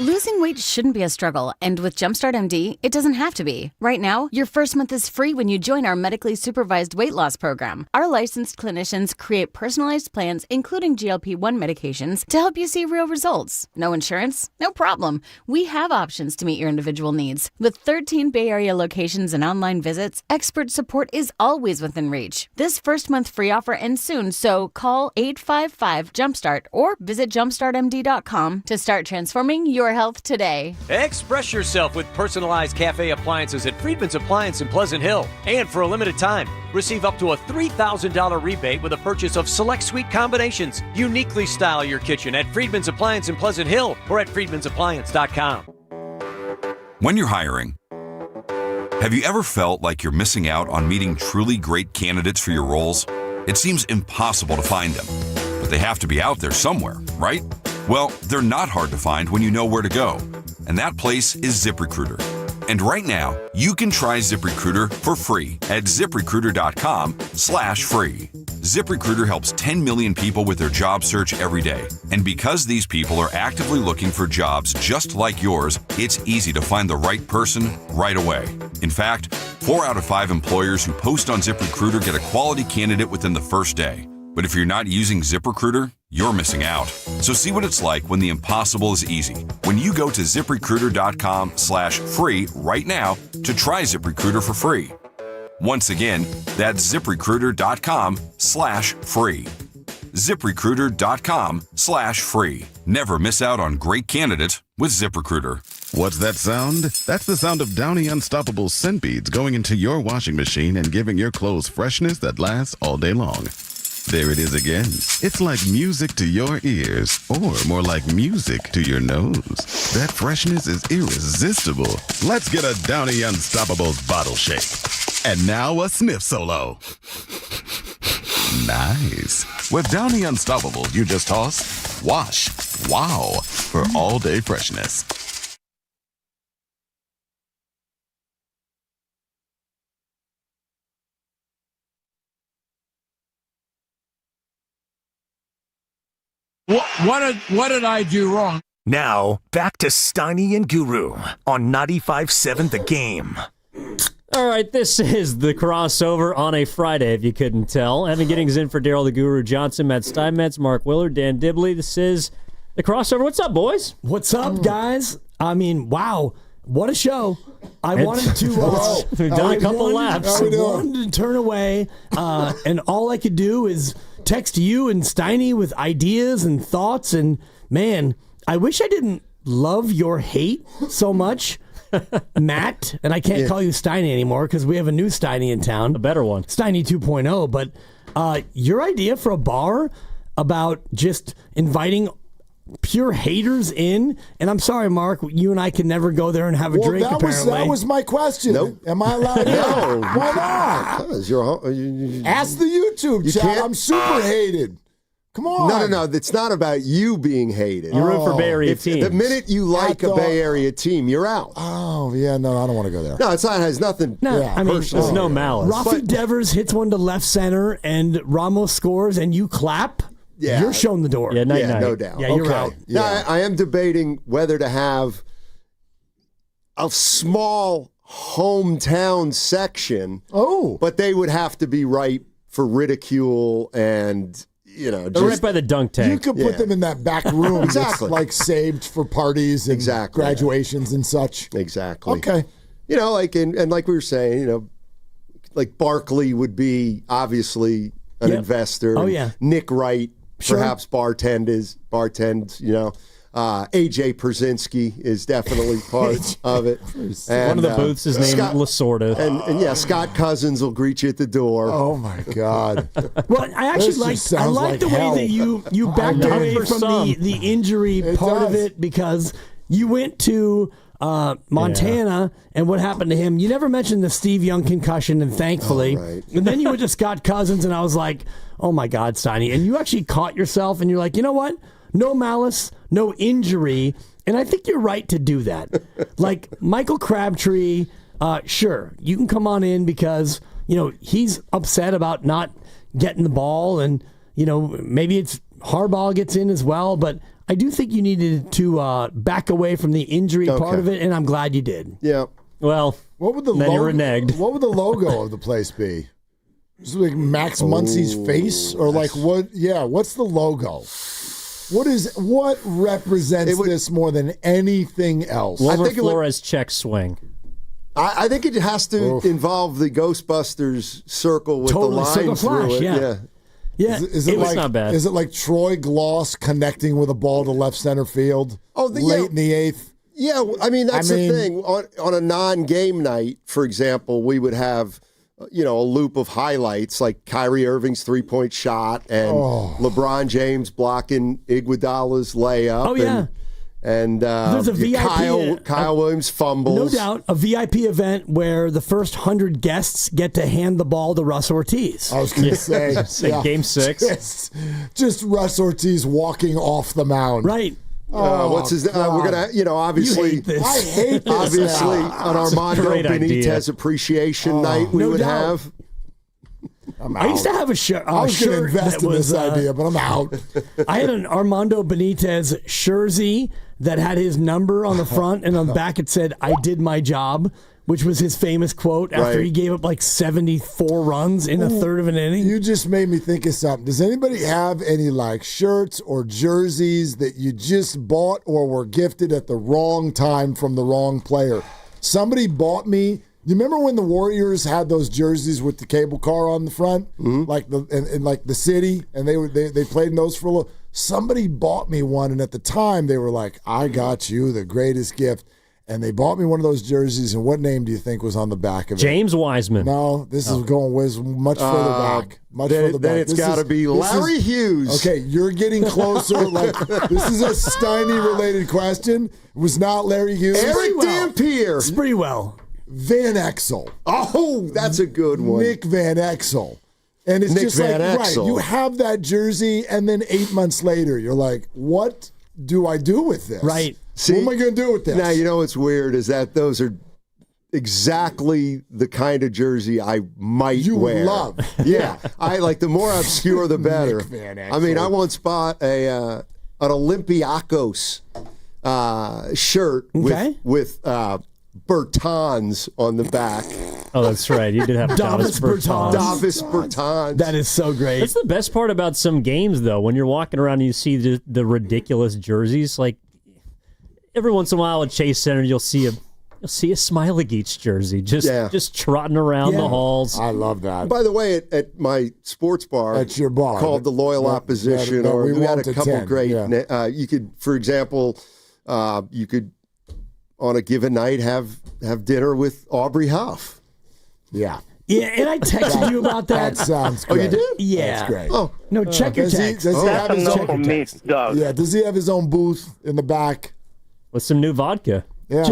Losing weight shouldn't be a struggle, and with Jumpstart MD, it doesn't have to be. Right now, your first month is free when you join our medically supervised weight loss program. Our licensed clinicians create personalized plans, including GLP-1 medications, to help you see real results. No insurance? No problem. We have options to meet your individual needs. With 13 Bay Area locations and online visits, expert support is always within reach. This first month free offer ends soon, so call 855-JUMPSTART or visit jumpstartmd.com to start transforming your health today. Express yourself with personalized cafe appliances at Friedman's Appliance in Pleasant Hill. And for a limited time, receive up to a $3,000 rebate with a purchase of select suite combinations. Uniquely style your kitchen at Friedman's Appliance in Pleasant Hill or at friedmansappliance.com. When you're hiring, have you ever felt like you're missing out on meeting truly great candidates for your roles? It seems impossible to find them, but they have to be out there somewhere, right? Well, they're not hard to find when you know where to go, and that place is ZipRecruiter. And right now, you can try ZipRecruiter for free at ZipRecruiter.com/free. ZipRecruiter helps 10 million people with their job search every day. And because these people are actively looking for jobs just like yours, it's easy to find the right person right away. In fact, 4 out of 5 employers who post on ZipRecruiter get a quality candidate within the first day. But if you're not using ZipRecruiter, you're missing out. So see what it's like when the impossible is easy. When you go to ZipRecruiter.com/free right now to try ZipRecruiter for free. Once again, that's ZipRecruiter.com/free. ZipRecruiter.com/free. Never miss out on great candidates with ZipRecruiter. What's that sound? That's the sound of Downy Unstoppable scent beads going into your washing machine and giving your clothes freshness that lasts all day long. There it is again. It's like music to your ears, or more like music to your nose. That freshness is irresistible. Let's get a Downy Unstoppables bottle shake. And now a sniff solo. Nice. With Downy Unstoppables, you just toss, wash, wow, for all-day freshness. What did I do wrong? Now, back to Steiny and Guru on 95.7 The Game. All right, this is the crossover on a Friday, if you couldn't tell. Evan Giddings in for Daryl the Guru Johnson, Matt Steinmetz, Mark Willard, Dan Dibley. This is the crossover. What's up, boys? What's up, guys? I mean, wow. What a show. I wanted to... We've done a couple laps. I wanted to turn away, and all I could do is text you and Steiny with ideas and thoughts, and man, I wish I didn't love your hate so much, Matt, and I can't call you Steiny anymore because we have a new Steiny in town. A better one. Steiny 2.0, but your idea for a bar about just inviting pure haters in, and I'm sorry, Mark, you and I can never go there and have a drink, apparently. That was my question. Nope. Am I allowed? No. Why not? Ask the YouTube chat. I'm super hated. Come on. No. It's not about you being hated. You root for Bay Area teams. The minute you like a Bay Area team, you're out. Oh, yeah, no, I don't want to go there. No, it's not. It has nothing. No, I mean, there's no malice. Rafi Devers hits one to left center, and Ramos scores, and you clap. Yeah. You're shown the door. Yeah, night. No doubt. Yeah, you're out. Yeah. Now, I am debating whether to have a small hometown section. Oh. But they would have to be ripe for ridicule and, They're right by the dunk tank. You could put them in that back room. Exactly. That's like saved for parties and graduations and such. Exactly. Okay. And like we were saying, like Barkley would be obviously an investor. Oh, yeah. Nick Wright. Sure. Perhaps bartends, AJ Przinsky is definitely part of it. And, one of the booths is named Lasorda. And Scott Cousins will greet you at the door. Oh my God. Well, I actually like the way that you backed away from the injury part of it, because you went to Montana and what happened to him. You never mentioned the Steve Young concussion, and thankfully. Right. And then you went to Scott Cousins, and I was like, oh my God, Steiny. And you actually caught yourself, and you're like, you know what? No malice, no injury. And I think you're right to do that. Like Michael Crabtree, sure, you can come on in because, he's upset about not getting the ball, and, maybe it's Harbaugh gets in as well, but I do think you needed to back away from the injury part of it, and I'm glad you did. Yeah. Well, What would the then you logo? reneged. What would the logo of the place be? Is it like Max Muncy's face, or like what? Yeah, what's the logo? What represents this more than anything else? Wilmer Flores check swing. I think it has to involve the Ghostbusters circle with the line through it. Yeah. Is it like, not bad. Is it like Troy Gloss connecting with a ball to left center field? Late in the eighth. Yeah, I mean that's the thing. On a non-game night, for example, we would have a loop of highlights like Kyrie Irving's 3-point shot and LeBron James blocking Iguodala's layup. Oh yeah. And there's a VIP, Kyle Williams fumbles. No doubt, a VIP event where the first 100 guests get to hand the ball to Russ Ortiz. I was going to say, Game 6. Just Russ Ortiz walking off the mound. Right. What's his? We're gonna, obviously. You hate this. I hate this. Obviously, now. on Armando great Benitez idea. appreciation night, we no would doubt. have. I used to have a shirt. I was going to invest in this idea, but I'm out. I had an Armando Benitez jersey that had his number on the front, and on the back it said, "I did my job," which was his famous quote after he gave up like 74 runs in a third of an inning. You just made me think of something. Does anybody have any like shirts or jerseys that you just bought or were gifted at the wrong time from the wrong player? Somebody bought me. You remember when the Warriors had those jerseys with the cable car on the front, like like the city, and they played in those for a little. Somebody bought me one, and at the time they were like, "I got you the greatest gift," and they bought me one of those jerseys. And what name do you think was on the back of it? James Wiseman. No, this is going much further back. Then it's got to be Larry Hughes. Okay, you're getting closer. Like this is a Steiny-related question. It was not Larry Hughes. Eric Dampier. Sprewell. Van Exel. Oh, that's a good one. Nick Van Exel. And it's Nick just Van like, Exel. right, you have that jersey, and then 8 months later, you're like, what do I do with this? Right. See, what am I going to do with this? Now, what's weird is that those are exactly the kind of jersey I might wear. love. Yeah. I like the more obscure, the better. Nick Van Exel. I mean, I once bought an Olympiacos shirt with Bertans on the back. Oh, that's right. You did have Davis Bertans. Davis Bertans. That is so great. That's the best part about some games, though. When you're walking around and you see the ridiculous jerseys, like every once in a while at Chase Center, you'll see a Smiley Geach jersey just trotting around the halls. I love that. By the way, at my sports bar, at your bar called the Loyal Opposition, that or we we had want a to couple 10, great. yeah. You could, for example, you could on a given night have dinner with Aubrey Huff. Yeah. Yeah, and I texted you about that. That sounds great. Oh, you did? Yeah. That's great. Oh, no, check your does text. he have his enough own for me, Doug. Yeah, does he have his own booth in the back? With some new vodka. Yeah.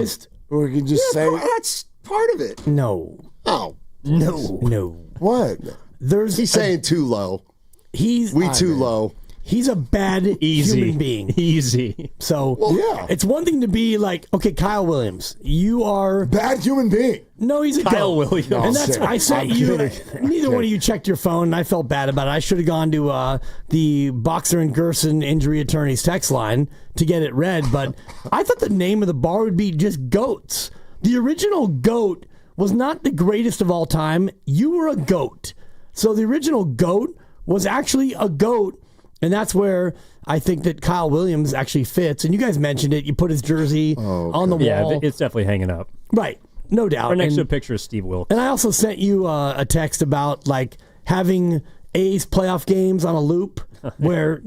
Or we can just say that's part of it. No. Oh, No. what? He's saying too low. He's too low. He's a bad human being. Easy. So yeah. It's one thing to be like, okay, Kyle Williams, you are bad human being. No, he's a Kyle goat. Williams. And that's I sent you. Neither one of you checked your phone, and I felt bad about it. I should have gone to the Boxer and Gerson injury attorney's text line to get it read. But I thought the name of the bar would be just Goats. The original Goat was not the greatest of all time. You were a goat. So the original Goat was actually a goat. And that's where I think that Kyle Williams actually fits. And you guys mentioned it. You put his jersey on the wall. Yeah, it's definitely hanging up. Right. No doubt. Or next to a picture of Steve Wilkes. And I also sent you a text about like having A's playoff games on a loop where,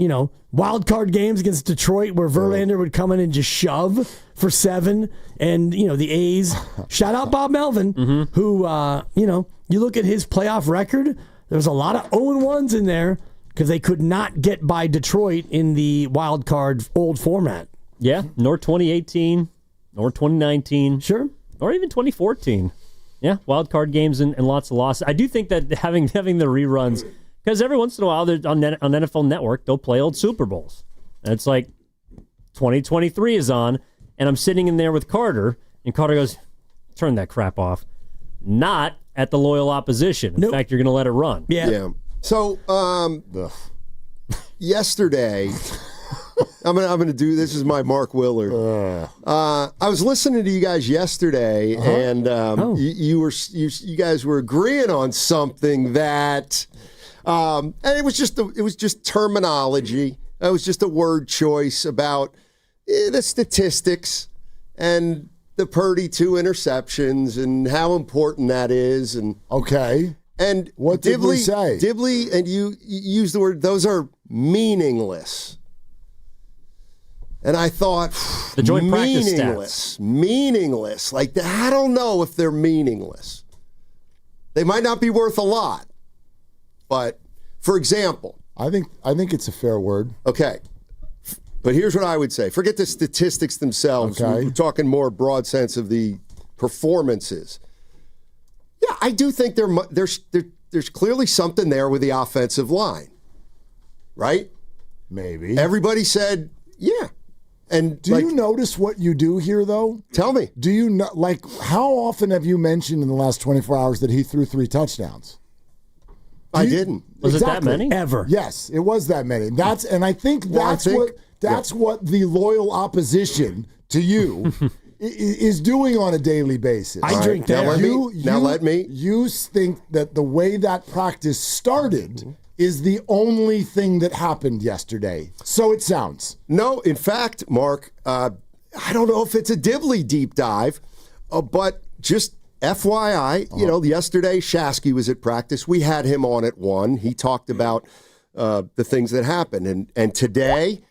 wild card games against Detroit where Verlander would come in and just shove for 7. And, the A's, shout out Bob Melvin, who, you look at his playoff record, there's a lot of 0-1s in there. Because they could not get by Detroit in the wild card old format. Yeah, nor 2018, nor 2019. Sure. Or even 2014. Yeah, wild card games and lots of losses. I do think that having the reruns, because every once in a while on NFL Network, they'll play old Super Bowls. And it's like 2023 is on, and I'm sitting in there with Carter, and Carter goes, turn that crap off. Not at the loyal opposition. In fact, you're going to let it run. Yeah. So, yesterday, I'm gonna do this. Is my Mark Willard. I was listening to you guys yesterday, and you guys were agreeing on something that, and it was just terminology. It was just a word choice about the statistics and the Purdy 2 interceptions and how important that is. And okay, and what did we say? Dibley, and you used the word, those are meaningless. And I thought, the joint practice stats. Meaningless. Like, I don't know if they're meaningless. They might not be worth a lot. But, for example. I think it's a fair word. Okay. But here's what I would say. Forget the statistics themselves. Okay. We're talking more broad sense of the performances. Yeah, I do think there's clearly something there with the offensive line. Right? Maybe. Everybody said, yeah. And do you notice what you do here, though? Tell me. Do you know, how often have you mentioned in the last 24 hours that he threw 3 touchdowns? I didn't. Was it that many? Ever. Yes, it was that many. And I think that's what the loyal opposition to you is doing on a daily basis. I drink that. Let me. You think that the way that practice started is the only thing that happened yesterday. So it sounds. No, in fact, Mark, I don't know if it's a Dibley deep dive, but just FYI, yesterday Shasky was at practice. We had him on at 1. He talked about the things that happened. And today,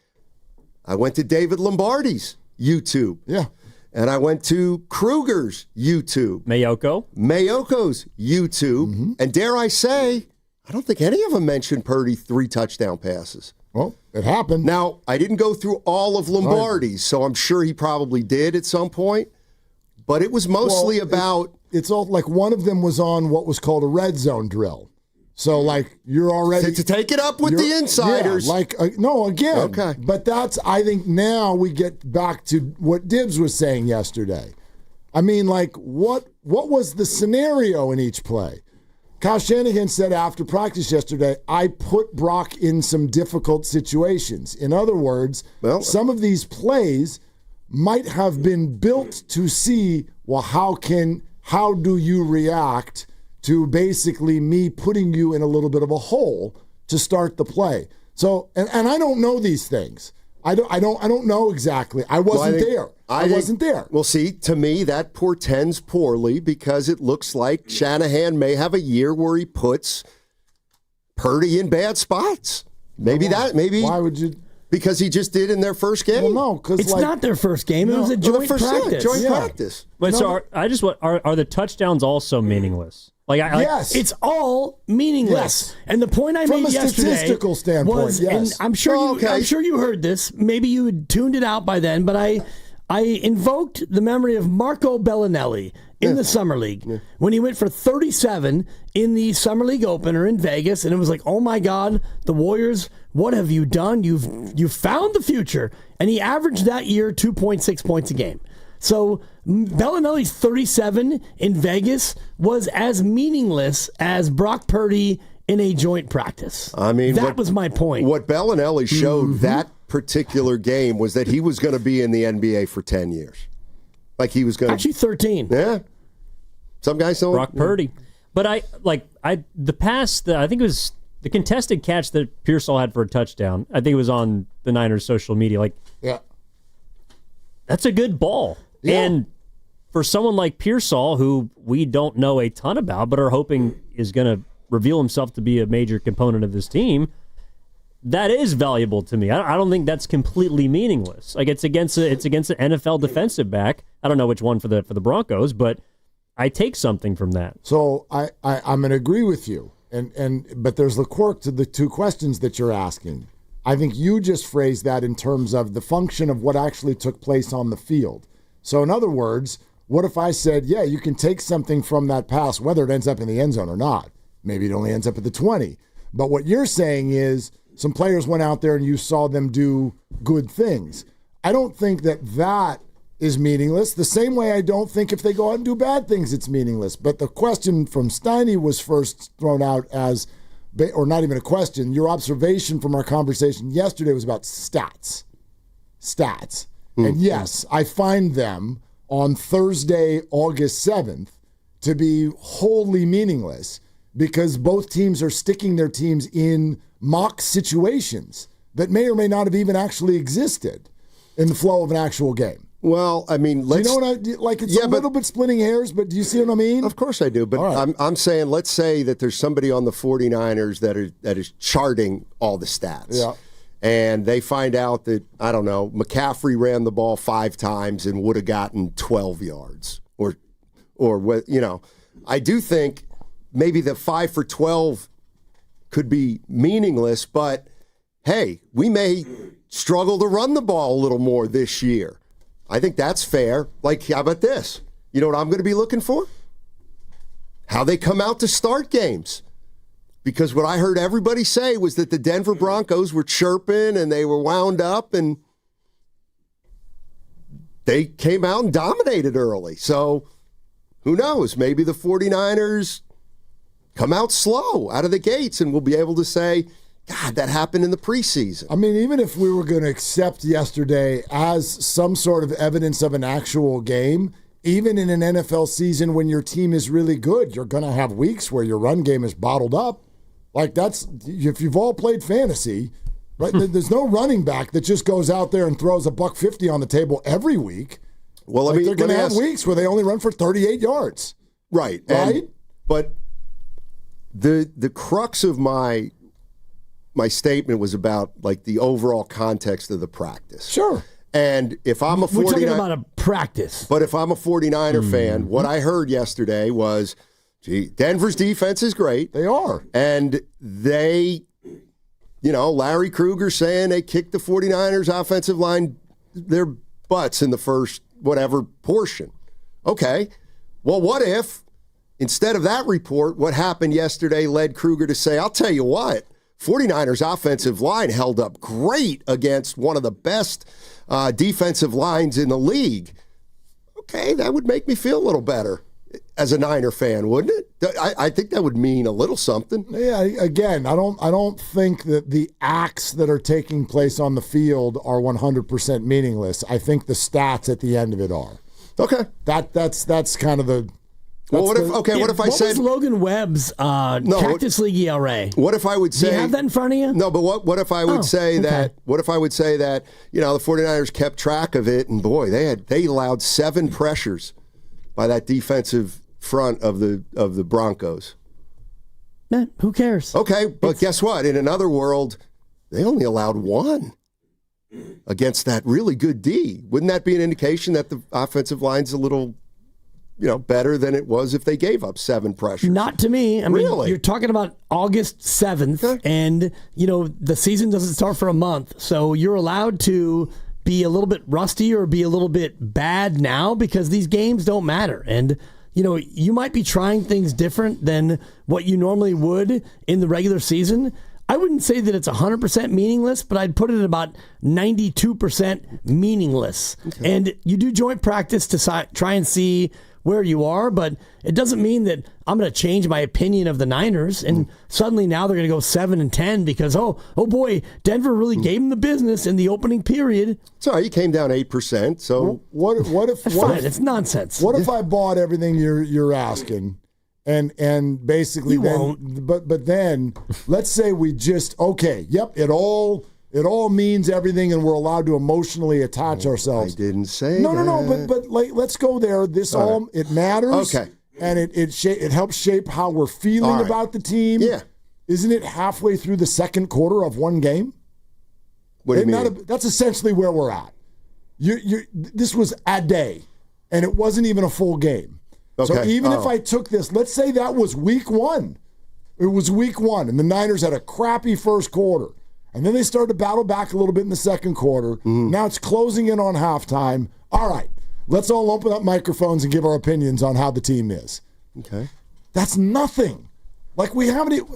I went to David Lombardi's YouTube. Yeah. And I went to Kruger's YouTube. Mayoko's YouTube. Mm-hmm. And dare I say, I don't think any of them mentioned Purdy 3 touchdown passes. Well, it happened. Now, I didn't go through all of Lombardi's, so I'm sure he probably did at some point. But it was mostly about... It's all like one of them was on what was called a red zone drill. So, like, you're already... To take it up with the insiders. Yeah, no, again. Okay. But I think now we get back to what Dibs was saying yesterday. I mean, like, what was the scenario in each play? Kyle Shanahan said after practice yesterday, I put Brock in some difficult situations. In other words, some of these plays might have been built to see, well, how do you react to basically me putting you in a little bit of a hole to start the play? So, and I don't know these things. I don't know exactly. I wasn't there. I wasn't there. Well, see, to me, that portends poorly because it looks like Shanahan may have a year where he puts Purdy in bad spots. Maybe. Why would you? Because he just did in their first game. Well, no, because it's not their first game. It was a joint practice. Practice. Wait, so are the touchdowns also meaningless? Yes, it's all meaningless. Yes. And the point I made yesterday, from a statistical standpoint, was, yes. and I'm sure you heard this. Maybe you had tuned it out by then, but I invoked the memory of Marco Bellinelli in the Summer League when he went for 37 in the Summer League opener in Vegas, and it was like, oh my God, the Warriors, what have you done? You've found the future. And he averaged that year 2.6 points a game. So Bellinelli's 37 in Vegas was as meaningless as Brock Purdy in a joint practice. I mean, that was my point. What Bellinelli showed that particular game was that he was going to be in the NBA for 10 years. Like he was going to... Actually 13. Yeah. Some guys don't... Brock Purdy. But I think it was the contested catch that Pearsall had for a touchdown. I think it was on the Niners' social media. That's a good ball. Yeah. And for someone like Pearsall, who we don't know a ton about, but are hoping is going to reveal himself to be a major component of this team, that is valuable to me. I don't think that's completely meaningless. Like it's against an NFL defensive back. I don't know which one for the Broncos, but I take something from that. So I'm going to agree with you. But there's the quirk to the two questions that you're asking. I think you just phrased that in terms of the function of what actually took place on the field. So in other words, what if I said, yeah, you can take something from that pass, whether it ends up in the end zone or not. Maybe it only ends up at the 20. But what you're saying is some players went out there and you saw them do good things. I don't think that is meaningless. The same way I don't think if they go out and do bad things, it's meaningless. But the question from Steiny was first thrown out as, or not even a question, your observation from our conversation yesterday was about stats. stats. And yes, I find them on Thursday, August 7th, to be wholly meaningless because both teams are sticking their teams in mock situations that may or may not have even actually existed in the flow of an actual game. Well, I mean, let's... Do you know what I... Like, it's a little bit splitting hairs, but do you see what I mean? Of course I do, but right. I'm saying, let's say that there's somebody on the 49ers that is charting all the stats. Yeah. And they find out that, I don't know, McCaffrey ran the ball 5 times and would have gotten 12 yards. Or you know, I do think maybe the 5 for 12 could be meaningless, but hey, we may struggle to run the ball a little more this year. I think that's fair. Like, how about this? You know what I'm going to be looking for? How they come out to start games. Because what I heard everybody say was that the Denver Broncos were chirping and they were wound up and they came out and dominated early. So who knows? Maybe the 49ers come out slow out of the gates and we'll be able to say, God, that happened in the preseason. I mean, even if we were going to accept yesterday as some sort of evidence of an actual game, even in an NFL season when your team is really good, you're going to have weeks where your run game is bottled up. Like, that's, if you've all played fantasy, right? There's no running back that just goes out there and throws $150 on the table every week. Well, like, they're going to have weeks where they only run for 38 yards. Right. Right? But the crux of my statement was about, like, the overall context of the practice. Sure. And if I'm a 49er... We're talking about a practice. But if I'm a 49er fan, what I heard yesterday was, gee, Denver's defense is great. They are. And they, you know, Larry Krueger saying they kicked the 49ers offensive line their butts in the first whatever portion. Okay. Well, what if, instead of that report, what happened yesterday led Krueger to say, I'll tell you what, 49ers offensive line held up great against one of the best defensive lines in the league. Okay, that would make me feel a little better as a Niner fan, wouldn't it? I think that would mean a little something. Yeah, again, I don't think that the acts that are taking place on the field are 100% meaningless. I think the stats at the end of it are. Okay. That's kind of the... Well, what if I said... What was Logan Webb's Cactus League ERA? What if I would say... Do you have that in front of you? No, but what if I would say that... What if I would say that, you know, the 49ers kept track of it, and boy, they allowed 7 pressures by that defensive front of the Broncos. Man, who cares? Okay, but guess what? In another world, they only allowed 1 against that really good D. Wouldn't that be an indication that the offensive line's a little... you know, better than it was if they gave up 7 pressures? Not to me. I mean, really? You're talking about August 7th, and, you know, the season doesn't start for a month, so you're allowed to be a little bit rusty or be a little bit bad now because these games don't matter. And, you know, you might be trying things different than what you normally would in the regular season. I wouldn't say that it's 100% meaningless, but I'd put it at about 92% meaningless. Okay. And you do joint practice to try and see where you are, but it doesn't mean that I'm going to change my opinion of the Niners and suddenly now they're going to go 7-10 because oh boy, Denver really gave them the business in the opening period. So you came down 8%. So what if it's nonsense. What if I bought everything you're asking, and basically you then won't. But then let's say we just it all means everything, and we're allowed to emotionally attach ourselves. I didn't say no, that. but like, let's go there. This all it matters. Okay, and it helps shape how we're feeling about the team. Yeah, isn't it halfway through the second quarter of one game? What do you mean? That's essentially where we're at. This was a day, and it wasn't even a full game. Okay. So even if I took this, let's say that was week 1. It was week 1, and the Niners had a crappy first quarter. And then they started to battle back a little bit in the second quarter. Now it's closing in on halftime. All right, let's all open up microphones and give our opinions on how the team is. Okay. That's nothing. Like, we haven't...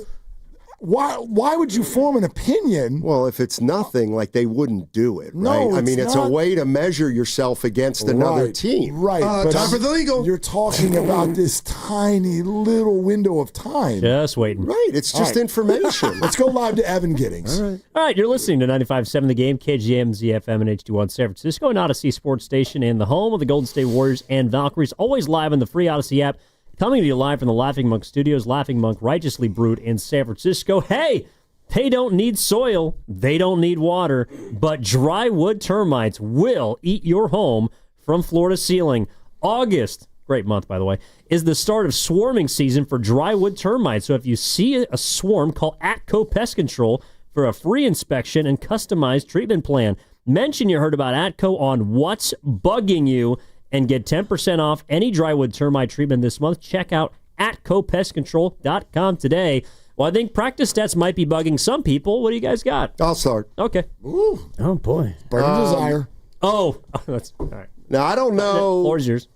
why would you form an opinion? Well, if it's nothing, like they wouldn't do it, No, right? I mean, it's a not. way to measure yourself against another team. Right. But time for the legal. You're talking about this tiny little window of time. Just waiting. Right. It's just information. Let's go live to Evan Giddings. All right. All right, you're listening to 95.7 The Game, KGMZ FM and HD1 San Francisco, an Odyssey Sports Station, and the home of the Golden State Warriors and Valkyries, always live on the free Odyssey app. Coming to you live from the Laughing Monk Studios, Laughing Monk Righteously Brewed in San Francisco. Hey, they don't need soil, they don't need water, but dry wood termites will eat your home from floor to ceiling. August, great month by the way, is the start of swarming season for dry wood termites. So if you see a swarm, call Atco Pest Control for a free inspection and customized treatment plan. Mention you heard about Atco on What's Bugging You and get 10% off any drywood termite treatment this month. Check out atcopestcontrol.com today. Well, I think practice stats might be bugging some people. What do you guys got? I'll start. Okay. Ooh. Oh, boy. Burning desire. Oh, that's all right. Now, I don't know. Floor's yours.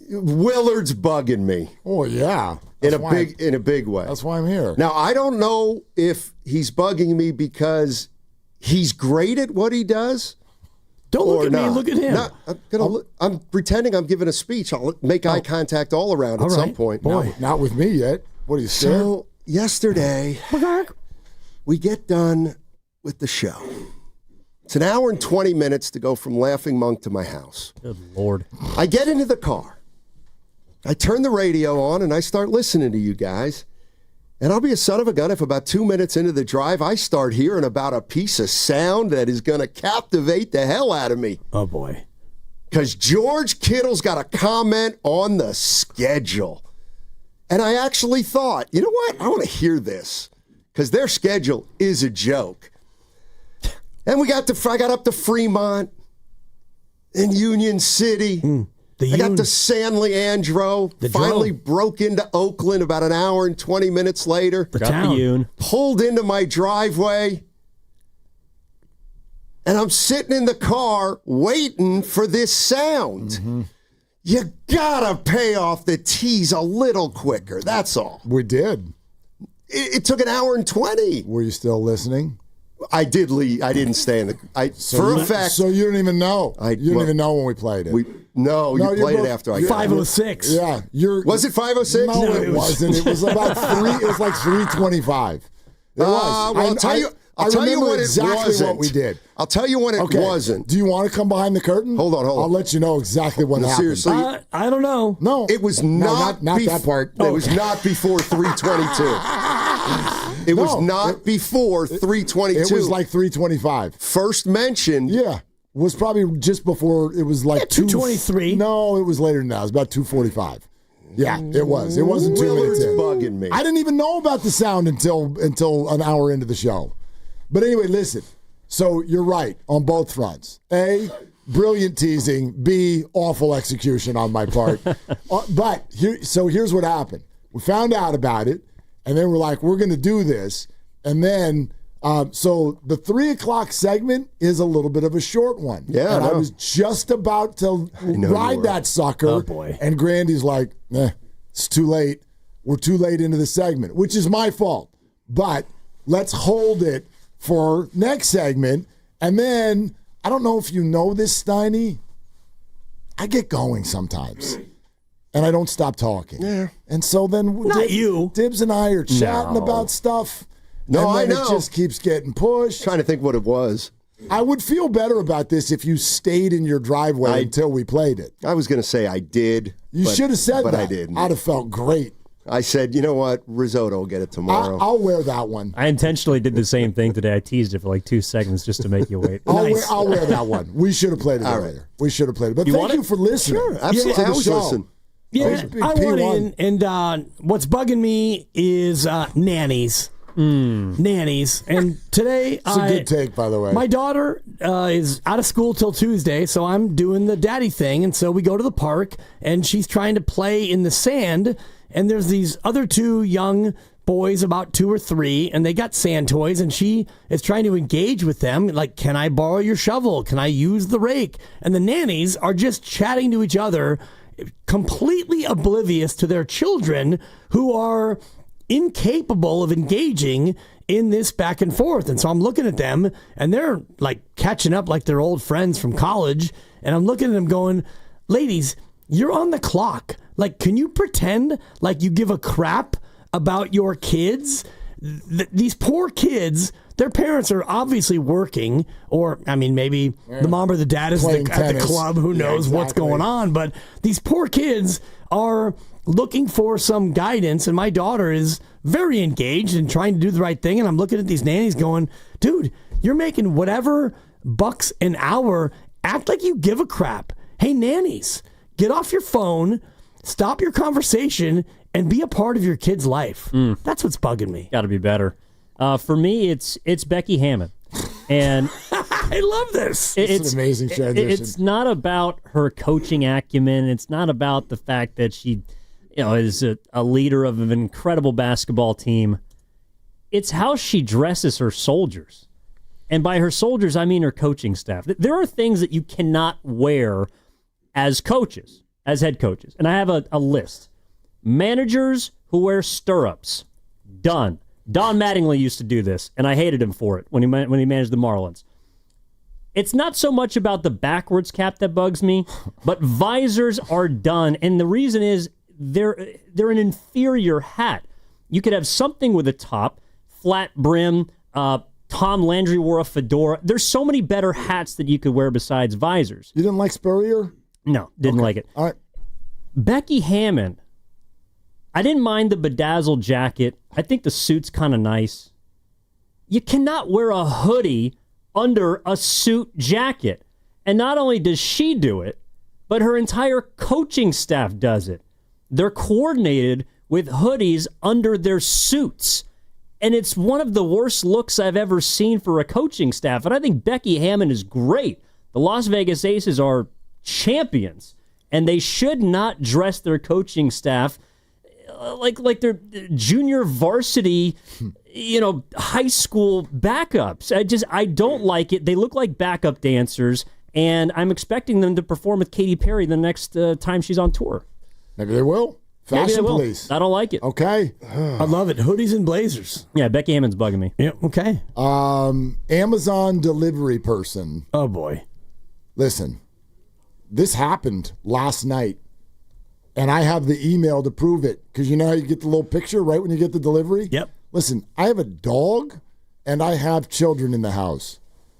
Willard's bugging me. Oh, yeah. In a big way. That's why I'm here. Now, I don't know if he's bugging me because he's great at what he does. Don't look at me, look at him. I'm pretending I'm giving a speech. I'll make eye contact all around at some point. Boy, not with me yet. What are you saying? So, yesterday, we get done with the show. It's an hour and 20 minutes to go from Laughing Monk to my house. Good Lord. I get into the car. I turn the radio on, and I start listening to you guys. And I'll be a son of a gun if about 2 minutes into the drive, I start hearing about a piece of sound that is going to captivate the hell out of me. Oh, boy. Because George Kittle's got a comment on the schedule. And I actually thought, you know what? I want to hear this. Because their schedule is a joke. And I got up to Fremont and Union City. I got to San Leandro. Finally broke into Oakland about an hour and 20 minutes later. Pulled into my driveway. And I'm sitting in the car waiting for this sound. Mm-hmm. You gotta pay off the tees a little quicker. That's all. We did. It took an hour and 20. Were you still listening? I did leave. I didn't stay in the. For a fact. So you don't even know. You didn't even know when we played it. No, you played it after I got 5:06. Yeah, was it 5:06? No, it wasn't. It was about 3. It was like 3:25. It was. Well, I'll tell you. I'll tell you what exactly it wasn't. what we did. I'll tell you when it wasn't. Do you want to come behind the curtain? Hold on. I'll let you know exactly what happened. Seriously, I don't know. No, it was not that part. It was not before 3:22. It was not before 3:22. It was like 3:25. First mentioned. Yeah. Was probably just before. It was like 2:23. No, it was later than that. It was about 2:45. Yeah, it was. It wasn't 2 minutes in. Bugging me. I didn't even know about the sound until an hour into the show. But anyway, listen. So you're right on both fronts. A, brilliant teasing. B, awful execution on my part. But here's what happened. We found out about it, and then we're like, we're going to do this. And then, so the 3 o'clock segment is a little bit of a short one. Yeah, and I was just about to ride that sucker. Oh, boy. And Grandy's like, it's too late. We're too late into the segment, which is my fault. But let's hold it for next segment. And then, I don't know if you know this, Steiny, I get going sometimes. And I don't stop talking. Yeah. And so then Dibs and I are chatting about stuff. No, and then I know. It just keeps getting pushed. Trying to think what it was. I would feel better about this if you stayed in your driveway until we played it. I was going to say I did. You should have said that. But I didn't. I'd have felt great. I said, you know what? Risotto will get it tomorrow. I'll wear that one. I intentionally did the same thing today. I teased it for like 2 seconds just to make you wait. I'll wear that one. We should have played it earlier. We should have played it. But thank you for listening. Sure, absolutely. I always listen. Yeah, I want in, and what's bugging me is nannies. Nannies. And today, it's a good take, by the way. My daughter is out of school till Tuesday, so I'm doing the daddy thing. And so we go to the park, and she's trying to play in the sand. And there's these other 2 young boys, about 2 or 3, and they got sand toys, and she is trying to engage with them. Like, can I borrow your shovel? Can I use the rake? And the nannies are just chatting to each other, completely oblivious to their children who are incapable of engaging in this back and forth. And so I'm looking at them, and they're like catching up like they're old friends from college. And I'm looking at them going, ladies, you're on the clock. Like, can you pretend like you give a crap about your kids? These poor kids, their parents are obviously working, or, I mean, maybe the mom or the dad is at the club. Who knows what's going on? But these poor kids are looking for some guidance, and my daughter is very engaged and trying to do the right thing. And I'm looking at these nannies going, dude, you're making whatever bucks an hour. Act like you give a crap. Hey, nannies, get off your phone, stop your conversation, and be a part of your kid's life. That's what's bugging me. Got to be better. For me, it's Becky Hammon. And I love this. It's an amazing transition. It's not about her coaching acumen. It's not about the fact that she is a leader of an incredible basketball team. It's how she dresses her soldiers. And by her soldiers, I mean her coaching staff. There are things that you cannot wear as coaches, as head coaches. And I have a list. Managers who wear stirrups. Done. Don Mattingly used to do this, and I hated him for it when he managed the Marlins. It's not so much about the backwards cap that bugs me, but visors are done, and the reason is they're an inferior hat. You could have something with a top, flat brim. Tom Landry wore a fedora. There's so many better hats that you could wear besides visors. You didn't like Spurrier? No, didn't like it. All right. Becky Hammon. I didn't mind the bedazzled jacket. I think the suit's kind of nice. You cannot wear a hoodie under a suit jacket. And not only does she do it, but her entire coaching staff does it. They're coordinated with hoodies under their suits. And it's one of the worst looks I've ever seen for a coaching staff. And I think Becky Hammon is great. The Las Vegas Aces are champions. And they should not dress their coaching staff like they're junior varsity, high school backups. I don't like it. They look like backup dancers, and I'm expecting them to perform with Katy Perry the next time she's on tour. Maybe they will. Fashion police. I don't like it. Okay. I love it. Hoodies and blazers. Yeah, Becky Hammon's bugging me. Yeah, okay. Amazon delivery person. Oh, boy. Listen, this happened last night. And I have the email to prove it. Because you know how you get the little picture right when you get the delivery? Yep. Listen, I have a dog and I have children in the house.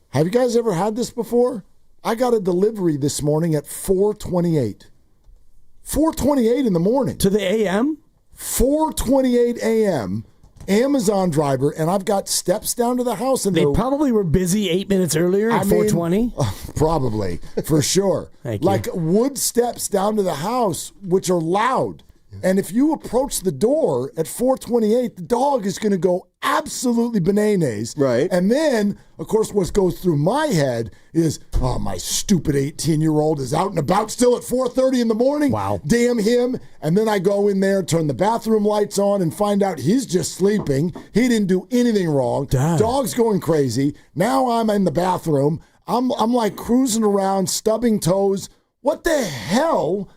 Have you guys ever had this before? I got a delivery this morning at 4:28. 4:28 in the morning. To the a.m.? 4:28 a.m. Amazon driver, and I've got steps down to the house. And they probably were busy 8 minutes earlier at 4:20? Probably, for sure. Thank you. Like wood steps down to the house, which are loud. And if you approach the door at 4:28, the dog is going to go absolutely bananas. Right. And then, of course, what goes through my head is, oh, my stupid 18-year-old is out and about still at 4:30 in the morning. Wow. Damn him. And then I go in there, turn the bathroom lights on, and find out he's just sleeping. He didn't do anything wrong. Damn. Dog's going crazy. Now I'm in the bathroom. I'm like cruising around, stubbing toes. What the hell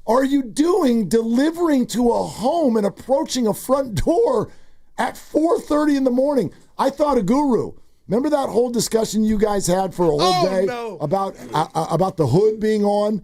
are you doing delivering to a home and approaching a front door at 4:30 in the morning? I thought a guru. Remember that whole discussion you guys had for a whole day about the hood being on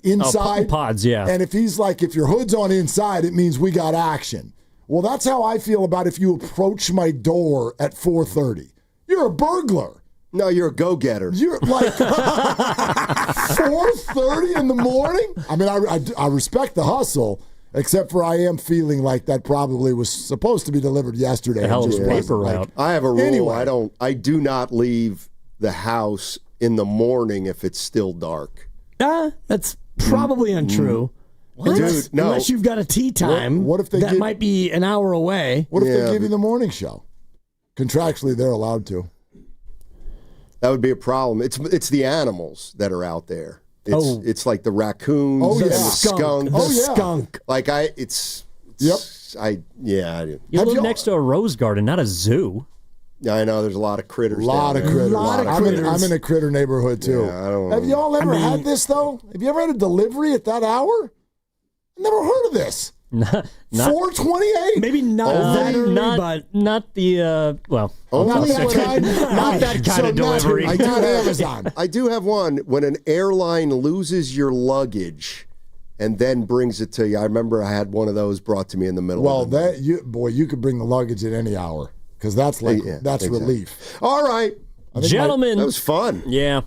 inside? Pods, yeah. And if your hood's on inside, it means we got action. Well, that's how I feel about if you approach my door at 4:30. You're a burglar. No, you're a go-getter. You're like 4:30 in the morning? I mean, I respect the hustle, except for I am feeling like that probably was supposed to be delivered yesterday. The hell of a paper route. I have a rule. Anyway. I do not leave the house in the morning if it's still dark. That's probably untrue. Dude, no. Unless you've got a tea time what if they might be an hour away. What if they give you the morning show? Contractually, they're allowed to. That would be a problem. It's the animals that are out there. It's like the raccoons and the skunk. Skunk. Like I do. You live next to a rose garden, not a zoo. Yeah, I know. There's a lot of critters. I'm in a critter neighborhood too. Yeah, Have y'all ever had this though? Have you ever had a delivery at that hour? I never heard of this. Not 428. Maybe not that early, but not the well. Not that kind of delivery. I do have one. When an airline loses your luggage and then brings it to you. I remember I had one of those brought to me in the middle. Well, of the night. you could bring the luggage at any hour because that's exactly. Relief. All right, gentlemen, that was fun. Yeah.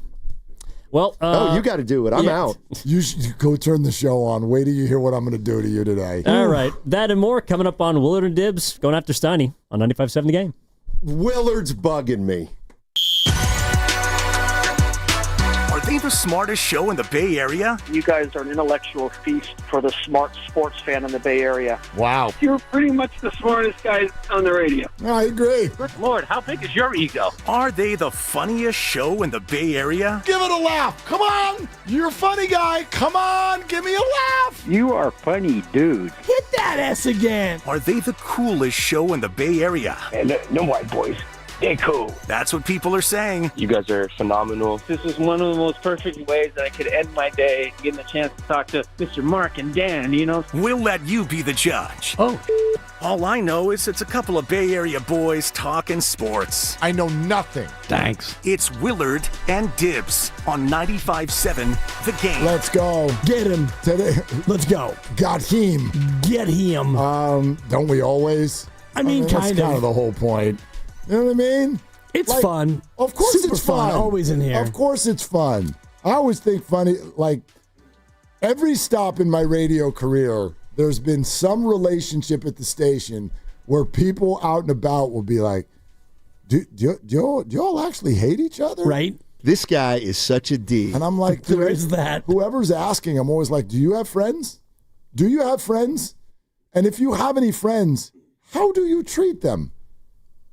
Well, you got to do it. I'm out. You should go turn the show on. Wait till you hear what I'm going to do to you today. All right. That and more coming up on Willard Dibs, going after Steiny on 95.7 The Game. Willard's bugging me. Are they the smartest show in the Bay Area? You guys are an intellectual feast for the smart sports fan in the Bay Area. Wow. You're pretty much the smartest guys on the radio. I agree. Good Lord, how big is your ego? Are they the funniest show in the Bay Area? Give it a laugh. Come on. You're a funny guy. Come on. Give me a laugh. You are funny, dude. Hit that S again. Are they the coolest show in the Bay Area? And no white boys. They're cool. That's what people are saying. You guys are phenomenal. This is one of the most perfect ways that I could end my day, getting the chance to talk to Mr. Mark and Dan, you know? We'll let you be the judge. Oh. All I know is it's a couple of Bay Area boys talking sports. I know nothing. Thanks. It's Willard and Dibs on 95.7 The Game. Let's go. Get him. Today. Let's go. Got him. Get him. Don't we always? I mean, that's kind of the whole point. You know what I mean? It's fun. Of course Super it's fun. Always in here. Of course it's fun. I always think funny, like every stop in my radio career, there's been some relationship at the station where people out and about will be like, do y'all actually hate each other? Right. This guy is such a D. And I'm like, there is that. Whoever's asking, I'm always like, do you have friends? Do you have friends? And if you have any friends, how do you treat them?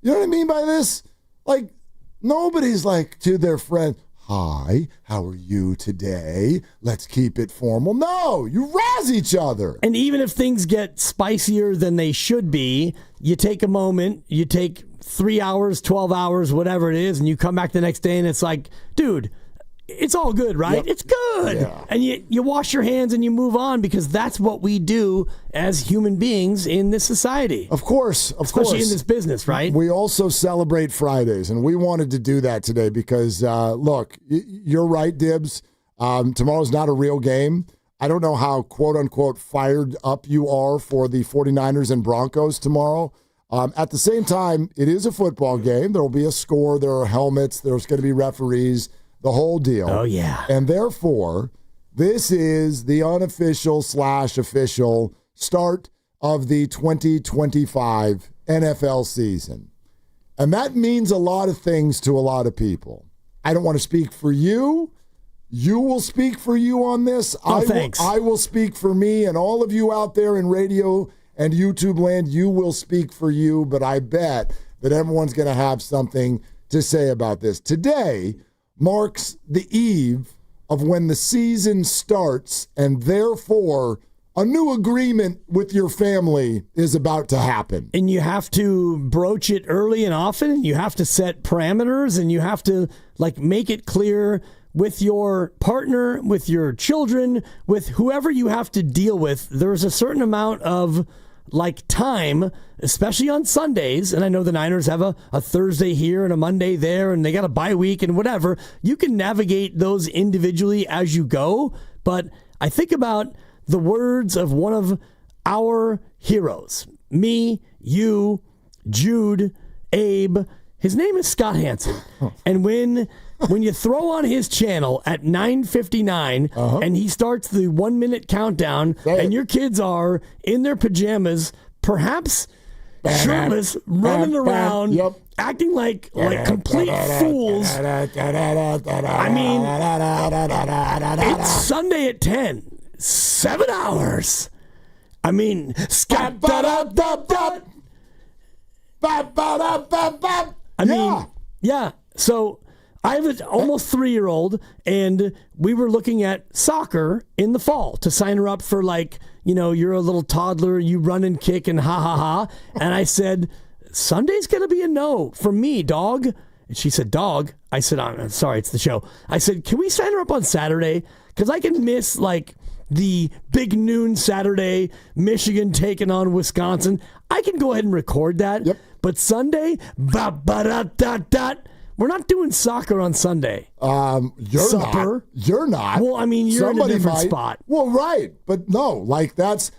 You know what I mean by this? Like, nobody's like to their friend, hi, how are you today? Let's keep it formal. No, you razz each other. And even if things get spicier than they should be, you take a moment, you take 3 hours, 12 hours, whatever it is, and you come back the next day and it's like, dude, it's all good, right? Yep. It's good. Yeah. And you wash your hands and you move on because that's what we do as human beings in this society. Of course. Especially in this business, right? We also celebrate Fridays, and we wanted to do that today because, look, you're right, Dibs. Tomorrow's not a real game. I don't know how, quote-unquote, fired up you are for the 49ers and Broncos tomorrow. At the same time, it is a football game. There will be a score. There are helmets. There's going to be referees. The whole deal. Oh, yeah. And therefore, this is the unofficial/official start of the 2025 NFL season. And that means a lot of things to a lot of people. I don't want to speak for you. You will speak for you on this. Thanks. I will speak for me, and all of you out there in radio and YouTube land, you will speak for you. But I bet that everyone's going to have something to say about this. Today marks the eve of when the season starts, and therefore a new agreement with your family is about to happen. And you have to broach it early and often, and you have to set parameters, and you have to make it clear with your partner, with your children, with whoever you have to deal with. There's a certain amount of time, especially on Sundays, and I know the Niners have a Thursday here and a Monday there, and they got a bye week and whatever. You can navigate those individually as you go, but I think about the words of one of our heroes. Me, you, Jude, Abe. His name is Scott Hansen. And when you throw on his channel at 9:59 and he starts the 1 minute countdown and your kids are in their pajamas, perhaps shirtless, running around, acting like complete fools. I mean, it's Sunday at 10. 7 hours. I mean, yeah. So I have an almost 3-year-old, and we were looking at soccer in the fall to sign her up for you're a little toddler, you run and kick and ha ha ha. And I said, Sunday's going to be a no for me, dog. And she said, dog. I said, I'm sorry, it's the show. I said, can we sign her up on Saturday? Because I can miss the big noon Saturday, Michigan taking on Wisconsin, I can go ahead and record that. Yep. But Sunday, we're not doing soccer on Sunday. You're not. Well, I mean, you're in a different spot. Well, right. But no, that's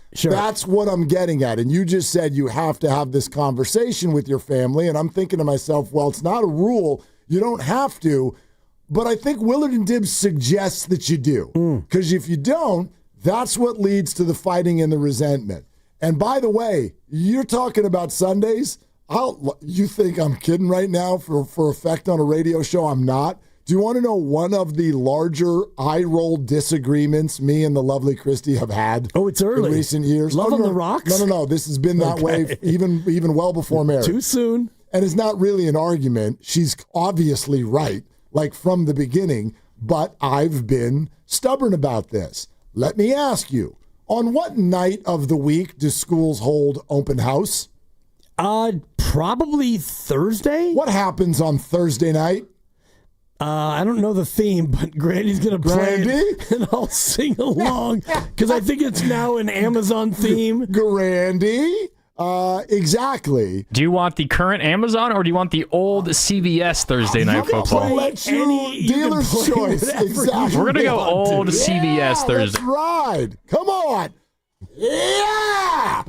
what I'm getting at. And you just said you have to have this conversation with your family. And I'm thinking to myself, well, it's not a rule. You don't have to. But I think Willard and Dibs suggests that you do. Because if you don't, that's what leads to the fighting and the resentment. And by the way, you're talking about Sundays. You think I'm kidding right now for effect on a radio show? I'm not. Do you want to know one of the larger eye-roll disagreements me and the lovely Christy have had? Oh, it's early. In recent years. Love on the rocks? No. This has been that way even well before marriage. Too soon. And it's not really an argument. She's obviously right, from the beginning, but I've been stubborn about this. Let me ask you, on what night of the week do schools hold open house? Probably Thursday. What happens on Thursday night? I don't know the theme, but Grandy's going to play it, and I'll sing along because I think it's now an Amazon theme. Grandy? Exactly. Do you want the current Amazon or do you want the old CBS Thursday Night Football? Let you dealer's choice. Exactly. We're going to go old CBS Thursday. Let's ride. Come on. Yeah!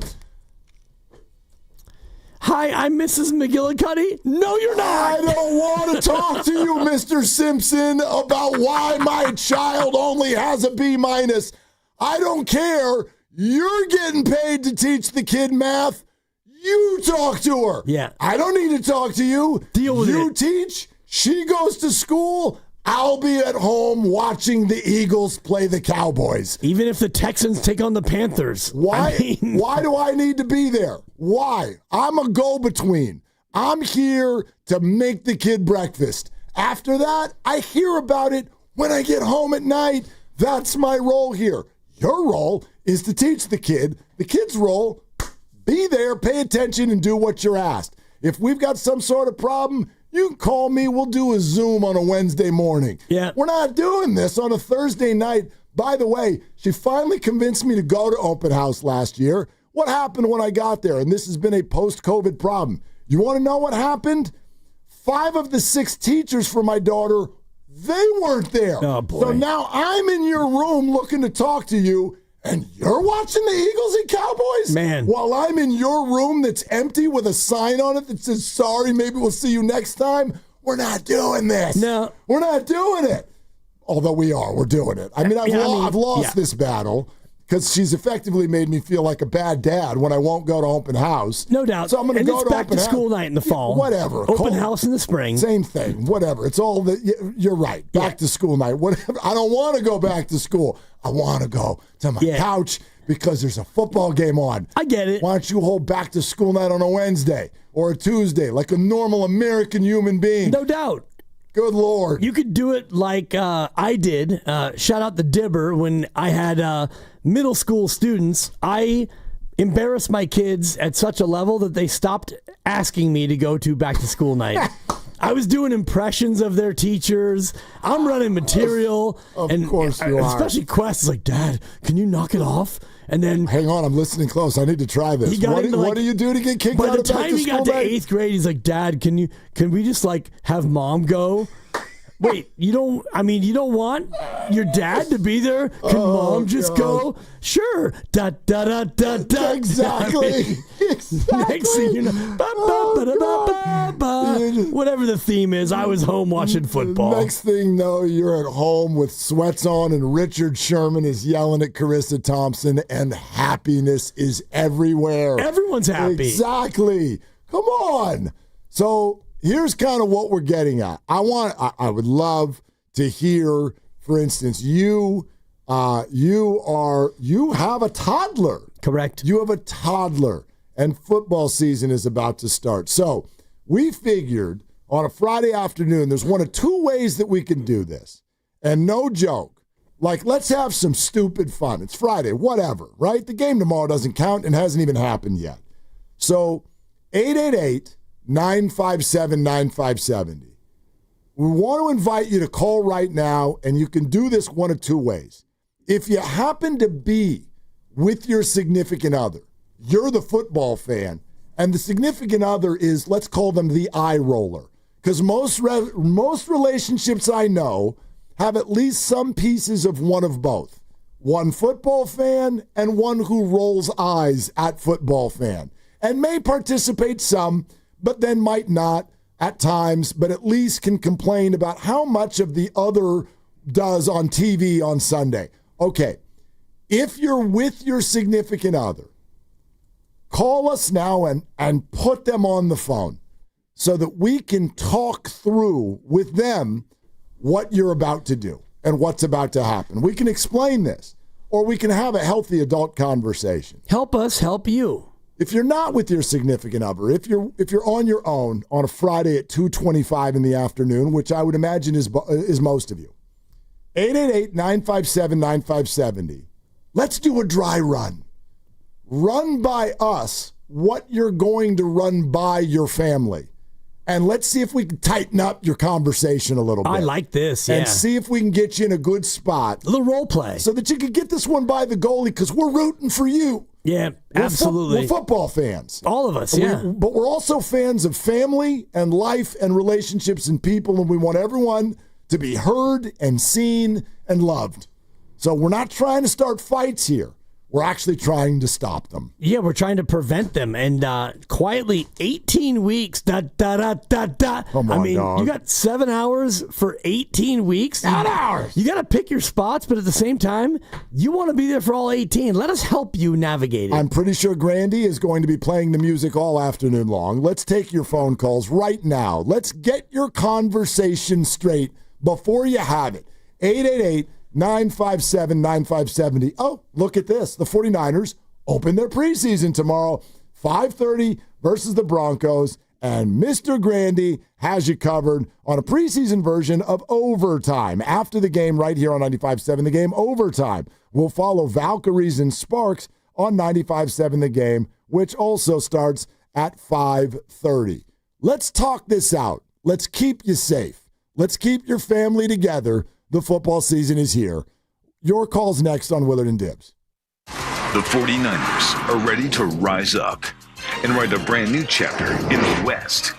Hi, I'm Mrs. McGillicuddy. No, you're not. I don't want to talk to you, Mr. Simpson, about why my child only has a B-. I don't care. You're getting paid to teach the kid math. You talk to her. Yeah. I don't need to talk to you. Deal with it. You teach. She goes to school. I'll be at home watching the Eagles play the Cowboys. Even if the Texans take on the Panthers. Why? Why do I need to be there? Why? I'm a go-between. I'm here to make the kid breakfast. After that, I hear about it when I get home at night. That's my role here. Your role is to teach the kid. The kid's role, be there, pay attention, and do what you're asked. If we've got some sort of problem, you can call me. We'll do a Zoom on a Wednesday morning. Yeah. We're not doing this on a Thursday night. By the way, she finally convinced me to go to open house last year. What happened when I got there? And this has been a post-COVID problem. You want to know what happened? 5 of the 6 teachers for my daughter, they weren't there. Oh, boy. So now I'm in your room looking to talk to you, and you're watching the Eagles and Cowboys? Man. While I'm in your room that's empty with a sign on it that says, sorry, maybe we'll see you next time. We're not doing this. No. We're not doing it. Although we are. We're doing it. I mean, I've lost this battle because she's effectively made me feel like a bad dad when I won't go to open house. No doubt. So I'm going to go to back open to school night in the fall. Whatever. Open house in the spring. Same thing. Whatever. It's all that. You're right. Back to school night. Whatever. I don't want to go back to school. I want to go to my couch because there's a football game on. I get it. Why don't you hold back to school night on a Wednesday or a Tuesday like a normal American human being? No doubt. Good Lord. You could do it like I did. Shout out the Dibber when I had middle school students. I embarrassed my kids at such a level that they stopped asking me to go to back to school night. I was doing impressions of their teachers. I'm running material. Of course you are. Especially Quest is like, Dad, can you knock it off? And then, hang on, I'm listening close. I need to try this. What do you do to get kicked out of back to school? By the time he got to 8th grade, he's like, Dad, can we just have Mom go? Wait, you don't want your dad to be there? Can Mom just go? Sure. Da da da da da. Exactly. Next thing you know, whatever the theme is, I was home watching football. Next thing though, you're at home with sweats on, and Richard Sherman is yelling at Carissa Thompson, and happiness is everywhere. Everyone's happy. Exactly. Come on. So here's kind of what we're getting at. I would love to hear, for instance, you have a toddler. Correct. You have a toddler, and football season is about to start. So we figured on a Friday afternoon, there's one of 2 ways that we can do this. And no joke. Let's have some stupid fun. It's Friday, whatever, right? The game tomorrow doesn't count and hasn't even happened yet. So 888-957-9570. We want to invite you to call right now, and you can do this one of 2 ways. If you happen to be with your significant other, you're the football fan, and the significant other is, let's call them the eye roller. Because most relationships I know have at least some pieces of one of both. One football fan and one who rolls eyes at football fan. And may participate some, but then might not at times, but at least can complain about how much of the other does on TV on Sunday. Okay, if you're with your significant other, call us now and put them on the phone so that we can talk through with them what you're about to do and what's about to happen. We can explain this, or we can have a healthy adult conversation. Help us help you. If you're not with your significant other, if you're on your own on a Friday at 2:25 in the afternoon, which I would imagine is most of you, 888-957-9570. Let's do a dry run. Run by us what you're going to run by your family. And let's see if we can tighten up your conversation a little bit. I like this, yeah. And see if we can get you in a good spot. A little role play. So that you can get this one by the goalie, because we're rooting for you. Yeah, absolutely. We're football fans. All of us, yeah. But we're also fans of family and life and relationships and people, and we want everyone to be heard and seen and loved. So we're not trying to start fights here. We're actually trying to stop them. Yeah, we're trying to prevent them. And quietly, 18 weeks. Come on, dog. You got 7 hours for 18 weeks. 7 hours. You got to pick your spots, but at the same time, you want to be there for all 18. Let us help you navigate it. I'm pretty sure Grandy is going to be playing the music all afternoon long. Let's take your phone calls right now. Let's get your conversation straight before you have it. 888-957-9570. Oh, look at this. The 49ers open their preseason tomorrow, 5:30 versus the Broncos, and Mr. Grandy has you covered on a preseason version of Overtime. After the game right here on 95.7 The Game, Overtime. We'll follow Valkyries and Sparks on 95.7 The Game, which also starts at 5:30. Let's talk this out. Let's keep you safe. Let's keep your family together. The football season is here. Your call's next on Willard and Dibs. The 49ers are ready to rise up and write a brand new chapter in the West.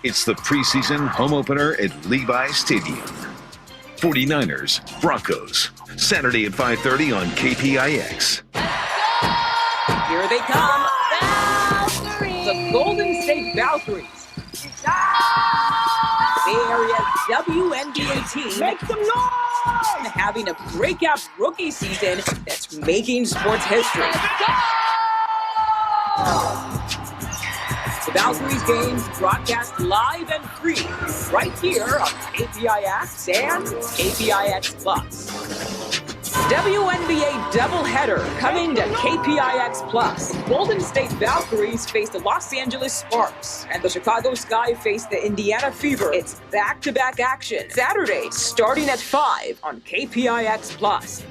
It's the preseason home opener at Levi's Stadium. 49ers, Broncos, Saturday at 5:30 on KPIX. Here they come. Valkyries! The Golden State Valkyries. Bay Area WNBA team. Make some noise! Having a breakout rookie season that's making sports history. The Valkyries games broadcast live and free right here on KPIX and KPIX Plus. WNBA doubleheader coming to KPIX Plus. Golden State Valkyries face the Los Angeles Sparks, and the Chicago Sky face the Indiana Fever. It's back-to-back action. Saturday, starting at 5 on KPIX Plus.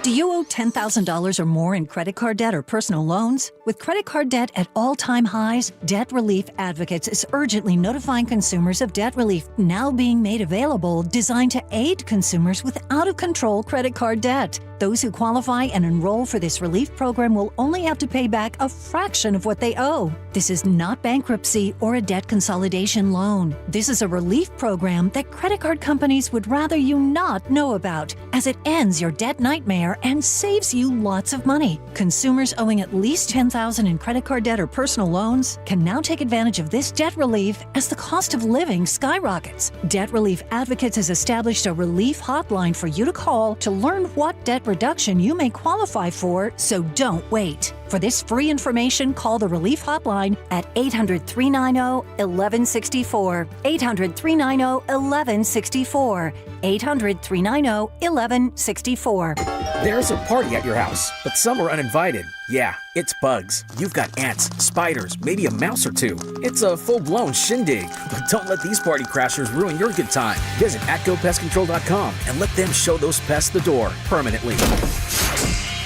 Do you owe $10,000 or more in credit card debt or personal loans? With credit card debt at all-time highs, Debt Relief Advocates is urgently notifying consumers of debt relief now being made available, designed to aid consumers with out-of-control credit card debt. Those who qualify and enroll for this relief program will only have to pay back a fraction of what they owe. This is not bankruptcy or a debt consolidation loan. This is a relief program that credit card companies would rather you not know about, as it ends your debt nightmare and saves you lots of money. Consumers owing at least $10,000 in credit card debt or personal loans can now take advantage of this debt relief as the cost of living skyrockets. Debt Relief Advocates has established a relief hotline for you to call to learn what debt reduction you may qualify for, so don't wait. For this free information, call the Relief Hotline at 800-390-1164. 800-390-1164. 800-390-1164. There's a party at your house, but some are uninvited. Yeah, it's bugs. You've got ants, spiders, maybe a mouse or two. It's a full-blown shindig. But don't let these party crashers ruin your good time. Visit AtGoPestControl.com and let them show those pests the door permanently.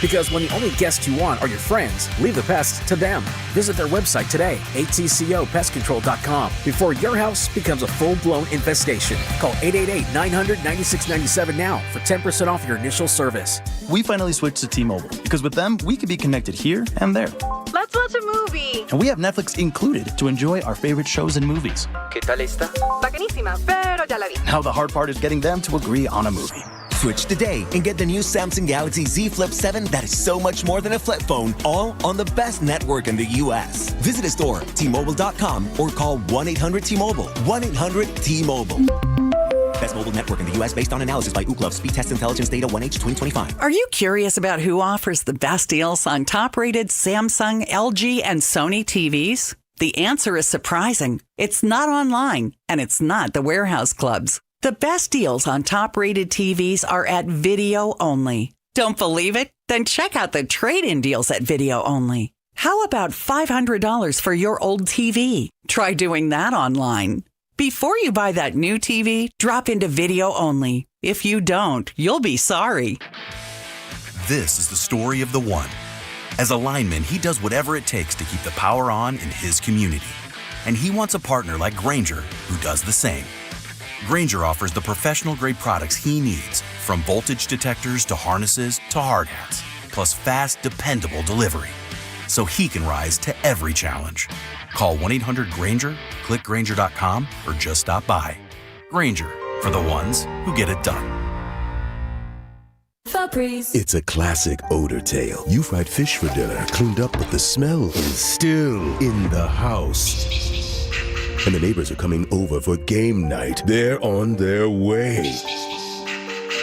Because when the only guests you want are your friends, leave the pest to them. Visit their website today, atcopestcontrol.com, before your house becomes a full-blown infestation. Call 888-900-9697 now for 10% off your initial service. We finally switched to T-Mobile because with them, we can be connected here and there. Let's watch a movie. And we have Netflix included to enjoy our favorite shows and movies. ¿Qué tal esta? Bacanísima, pero ya la vi. Now the hard part is getting them to agree on a movie. Switch today and get the new Samsung Galaxy Z Flip 7 that is so much more than a flip phone, all on the best network in the U.S. Visit a store, T-Mobile.com, or call 1-800-T-Mobile. 1-800-T-Mobile. Best mobile network in the U.S. based on analysis by Ookla Speed Test Intelligence Data 1H 2025. Are you curious about who offers the best deals on top-rated Samsung, LG, and Sony TVs? The answer is surprising. It's not online, and it's not the warehouse clubs. The best deals on top-rated TVs are at Video Only. Don't believe it? Then check out the trade-in deals at Video Only. How about $500 for your old TV? Try doing that online. Before you buy that new TV, drop into Video Only. If you don't, you'll be sorry. This is the story of the one. As a lineman, he does whatever it takes to keep the power on in his community. And he wants a partner like Grainger who does the same. Grainger offers the professional-grade products he needs, from voltage detectors to harnesses to hard hats, plus fast, dependable delivery, so he can rise to every challenge. Call 1-800-GRAINGER, click Grainger.com, or just stop by. Grainger, for the ones who get it done. Febreze. It's a classic odor tale. You fried fish for dinner, cleaned up, but the smell is still in the house. And the neighbors are coming over for game night. They're on their way.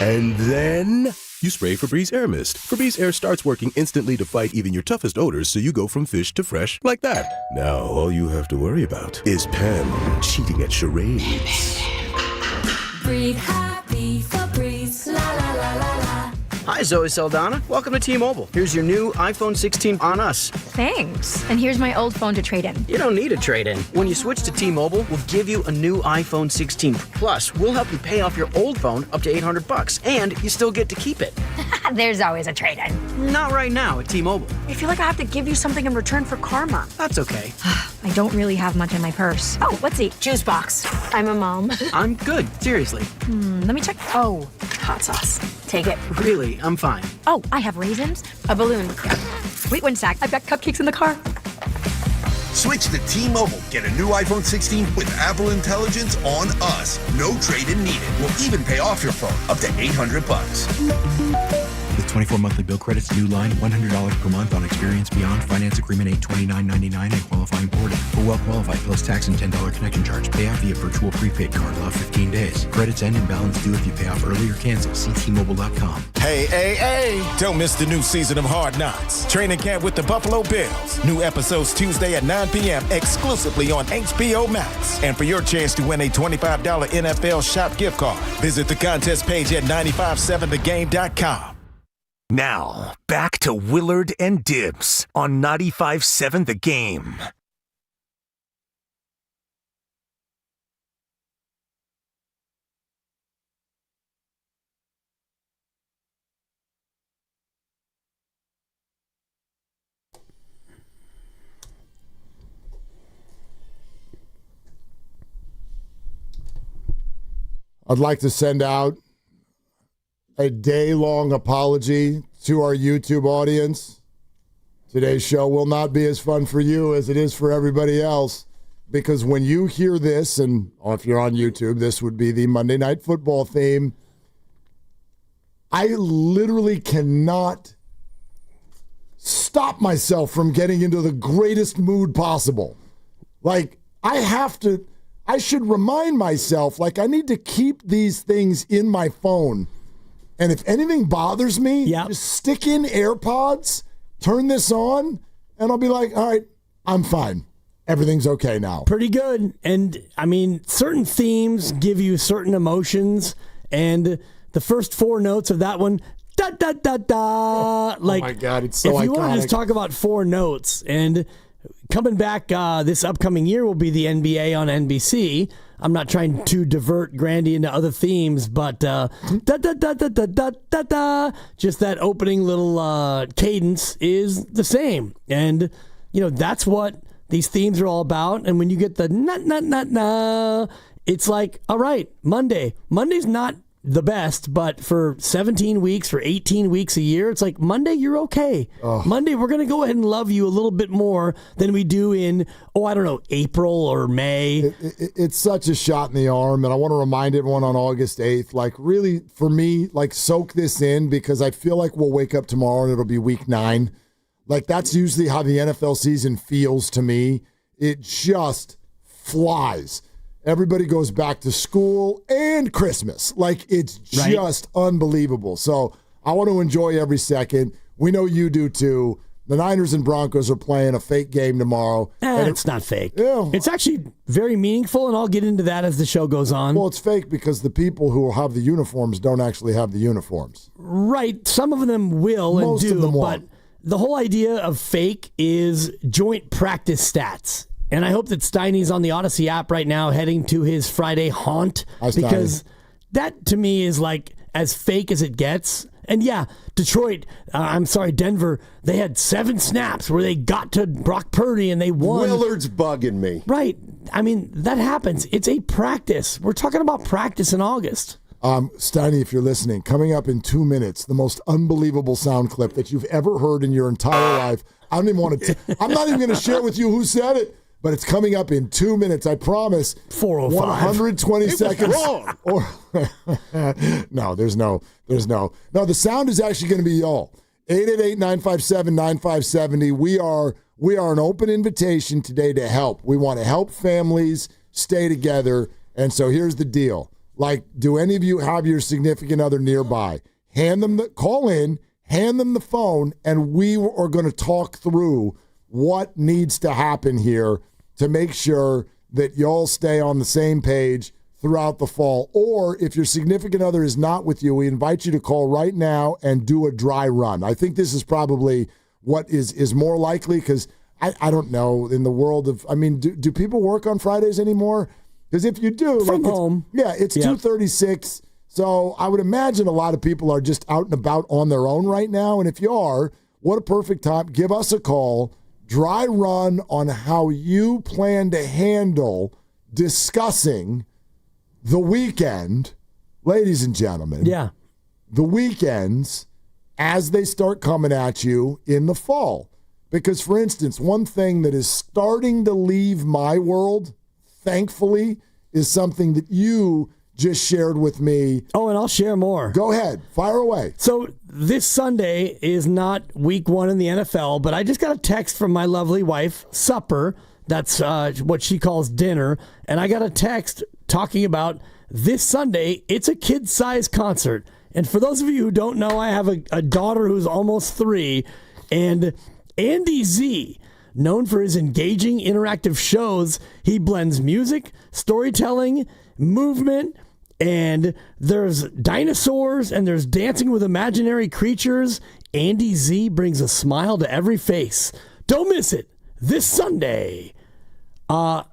And then you spray Febreze Air Mist. Febreze Air starts working instantly to fight even your toughest odors, so you go from fish to fresh like that. Now all you have to worry about is Pam cheating at charades. Breathe happy, Febreze, la la la la la. Hi, Zoe Saldana. Welcome to T-Mobile. Here's your new iPhone 16 on us. Thanks. And here's my old phone to trade in. You don't need a trade-in. When you switch to T-Mobile, we'll give you a new iPhone 16. Plus, we'll help you pay off your old phone up to $800, and you still get to keep it. There's always a trade-in. Not right now at T-Mobile. I feel like I have to give you something in return for karma. That's okay. I don't really have much in my purse. Oh, let's see. Juice box. I'm a mom. I'm good. Seriously. Let me check. Oh, hot sauce. Take it. Really, I'm fine. Oh, I have raisins, a balloon. Wait one sec. I've got cupcakes in the car. Switch to T-Mobile. Get a new iPhone 16 with Apple Intelligence on us. No trade-in needed. We'll even pay off your phone up to $800. With 24 monthly bill credits, new line, $100 per month on Experience Beyond. Finance agreement $829.99 and qualifying ported. For well-qualified plus tax and $10 connection charge. Pay off via virtual prepaid card. Allow 15 days. Credits end and balance due if you pay off early or cancel. See T-Mobile.com. Hey. Don't miss the new season of Hard Knocks. Training camp with the Buffalo Bills. New episodes Tuesday at 9 p.m. exclusively on HBO Max. And for your chance to win a $25 NFL Shop gift card, visit the contest page at 957thegame.com. Now, back to Willard and Dibs on 95.7 The Game. I'd like to send out a day-long apology to our YouTube audience. Today's show will not be as fun for you as it is for everybody else, because when you hear this, and if you're on YouTube, this would be the Monday Night Football theme, I literally cannot stop myself from getting into the greatest mood possible. Like, I should remind myself, like, I need to keep these things in my phone. And if anything bothers me, just stick in AirPods, turn this on, and I'll be like, all right, I'm fine. Everything's okay now. Pretty good. And, I mean, certain themes give you certain emotions. And the first four notes of that one, da-da-da-da. Like, oh, my God, it's so iconic. If you want to just talk about four notes, and coming back this upcoming year will be the NBA on NBC. I'm not trying to divert Grandy into other themes, but just that opening little cadence is the same. And, that's what these themes are all about. And when you get the na, it's like, all right, Monday. Monday's not the best, but for 17 weeks, for 18 weeks a year, it's like Monday, you're okay. Oh. Monday, we're going to go ahead and love you a little bit more than we do in, April or May. It's such a shot in the arm, and I want to remind everyone on August 8th, really, for me, soak this in, because I feel like we'll wake up tomorrow and it'll be week 9. That's usually how the NFL season feels to me. It just flies. Everybody goes back to school and Christmas. It's just unbelievable. So I want to enjoy every second. We know you do too. The Niners and Broncos are playing a fake game tomorrow. And it's not fake. It's actually very meaningful, and I'll get into that as the show goes on. Well, it's fake because the people who will have the uniforms don't actually have the uniforms. Right. Some of them will Most and do, of them won't. But the whole idea of fake is joint practice stats. And I hope that Steiny's on the Odyssey app right now heading to his Friday haunt, because that to me is as fake as it gets. And yeah, Denver, they had 7 snaps where they got to Brock Purdy and they won. Willard's bugging me. Right. I mean, that happens. It's a practice. We're talking about practice in August. Steiny, if you're listening, coming up in 2 minutes, the most unbelievable sound clip that you've ever heard in your entire life. I'm not even going to share with you who said it. But it's coming up in 2 minutes, I promise. 4:05. 120 seconds. No, there's no. No, the sound is actually going to be y'all. 888-957-9570. We are an open invitation today to help. We want to help families stay together. And so here's the deal. Do any of you have your significant other nearby? Call in, hand them the phone, and we are going to talk through what needs to happen here to make sure that y'all stay on the same page throughout the fall. Or if your significant other is not with you, we invite you to call right now and do a dry run. I think this is probably what is more likely, because I don't know, in the world of, do people work on Fridays anymore? Because if you do, from home. It's 2:36. So I would imagine a lot of people are just out and about on their own right now. And if you are, what a perfect time. Give us a call. Dry run on how you plan to handle discussing the weekend, ladies and gentlemen. Yeah. The weekends as they start coming at you in the fall. Because, for instance, one thing that is starting to leave my world, thankfully, is something that you just shared with me. Oh, and I'll share more. Go ahead. Fire away. So this Sunday is not week 1 in the NFL, but I just got a text from my lovely wife, Supper. That's what she calls dinner. And I got a text talking about this Sunday. It's a kid-sized concert. And for those of you who don't know, I have a daughter who's almost 3. And Andy Z, known for his engaging interactive shows, he blends music, storytelling, movement, and there's dinosaurs, and there's dancing with imaginary creatures. Andy Z brings a smile to every face. Don't miss it. This Sunday, August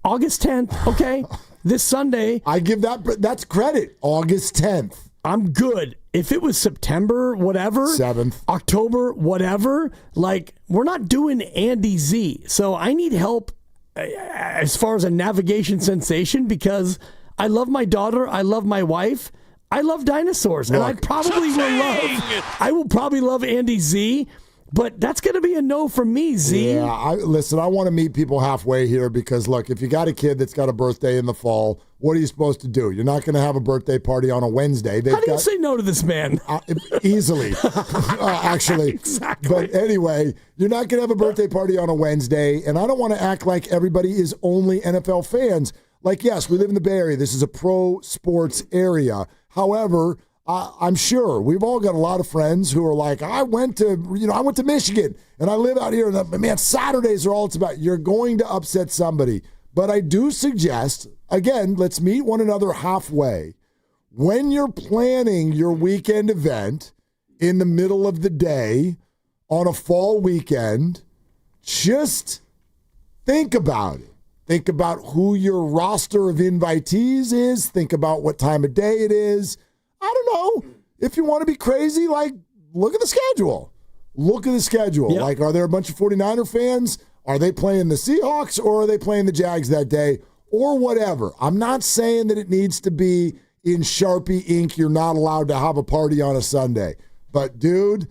10th, okay? This Sunday. I give that's credit. August 10th. I'm good. If it was September, whatever. 7th. October, whatever. We're not doing Andy Z. So I need help as far as a navigation sensation, because I love my daughter. I love my wife. I love dinosaurs. And I will probably love Andy Z. But that's going to be a no from me, Z. Yeah, I want to meet people halfway here, because, look, if you got a kid that's got a birthday in the fall, what are you supposed to do? You're not going to have a birthday party on a Wednesday. How do you say no to this man? Easily, actually. Exactly. But anyway, you're not going to have a birthday party on a Wednesday, and I don't want to act like everybody is only NFL fans. Yes, we live in the Bay Area. This is a pro sports area. However, I'm sure we've all got a lot of friends who are like, I went to Michigan and I live out here, and man, Saturdays are all it's about. You're going to upset somebody. But I do suggest, again, let's meet one another halfway. When you're planning your weekend event in the middle of the day on a fall weekend, just think about it. Think about who your roster of invitees is. Think about what time of day it is. I don't know. If you want to be crazy, like, look at the schedule. Look at the schedule. Yep. Like, are there a bunch of 49er fans? Are they playing the Seahawks or are they playing the Jags that day? Or whatever. I'm not saying that it needs to be in Sharpie ink. You're not allowed to have a party on a Sunday. But, dude,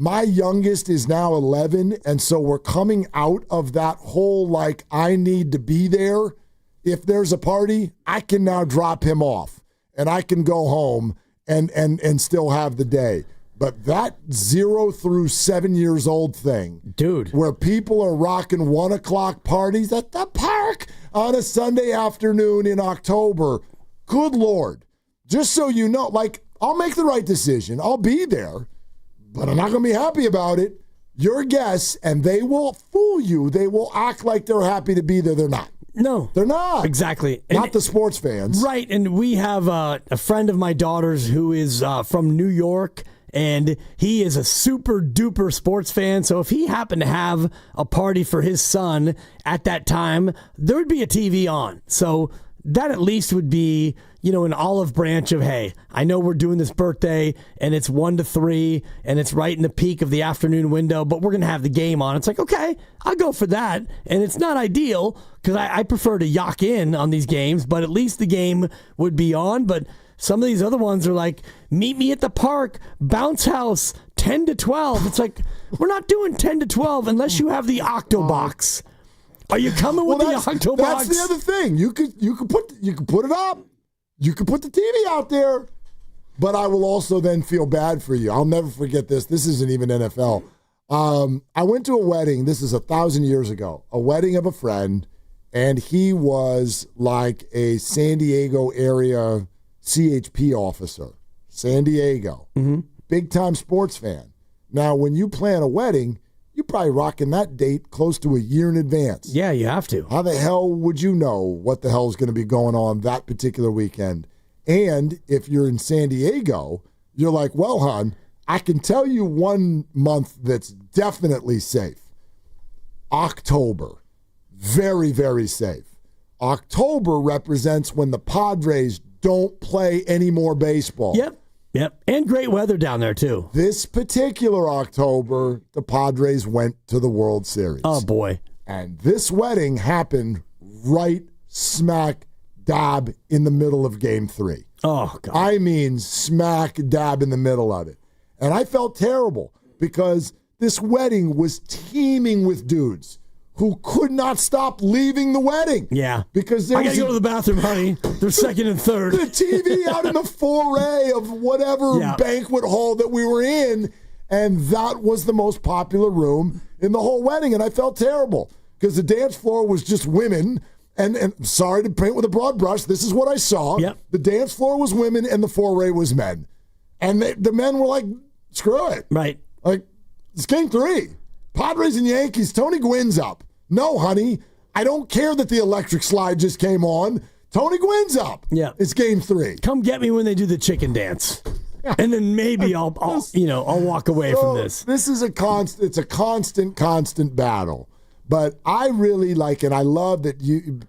my youngest is now 11, and so we're coming out of that whole, like, I need to be there. If there's a party, I can now drop him off, and I can go home and still have the day. But that 0 through 7 years old thing, dude, where people are rocking 1 o'clock parties at the park on a Sunday afternoon in October, good Lord. Just so you know, like, I'll make the right decision. I'll be there, but I'm not going to be happy about it. Your guess, and they will fool you. They will act like they're happy to be there. They're not. No. They're not. Exactly. Not the sports fans. Right, and we have a friend of my daughter's who is from New York, and he is a super duper sports fan. So if he happened to have a party for his son at that time, there would be a TV on. So that at least would be, an olive branch of, hey, I know we're doing this birthday and it's 1 to 3 and it's right in the peak of the afternoon window, but we're going to have the game on. It's like, okay, I'll go for that. And it's not ideal because I prefer to yock in on these games, but at least the game would be on. But some of these other ones are like, meet me at the park, bounce house, 10 to 12. It's like, we're not doing 10 to 12 unless you have the Octobox. Are you coming with the Octobox? That's the other thing. You could put it up. You could put the TV out there. But I will also then feel bad for you. I'll never forget this. This isn't even NFL. I went to a wedding. This is 1,000 years ago. A wedding of a friend, and he was like a San Diego area CHP officer. San Diego. Mm-hmm. Big-time sports fan. Now, when you plan a wedding, you're probably rocking that date close to a year in advance. Yeah, you have to. How the hell would you know what the hell is going to be going on that particular weekend? And if you're in San Diego, you're like, well, hon, I can tell you 1 month that's definitely safe. October. Very, very safe. October represents when the Padres don't play any more baseball. Yep. And great weather down there, too. This particular October, the Padres went to the World Series. Oh, boy. And this wedding happened right smack dab in the middle of Game 3. Oh, God. I mean smack dab in the middle of it. And I felt terrible because this wedding was teeming with dudes who could not stop leaving the wedding. Yeah. Because I got to go to the bathroom, honey. They're second and third. The TV out in the foray of whatever banquet hall that we were in, and that was the most popular room in the whole wedding, and I felt terrible because the dance floor was just women, and sorry to paint with a broad brush, this is what I saw. Yep. The dance floor was women, and the foray was men. And the men were like, screw it. Right. Like, it's Game 3. Padres and Yankees, Tony Gwynn's up. No, honey, I don't care that the electric slide just came on. Tony Gwynn's up. Yeah. It's Game 3. Come get me when they do the chicken dance. And then maybe I'll walk away from this. This is a constant battle. But I really like it. I love that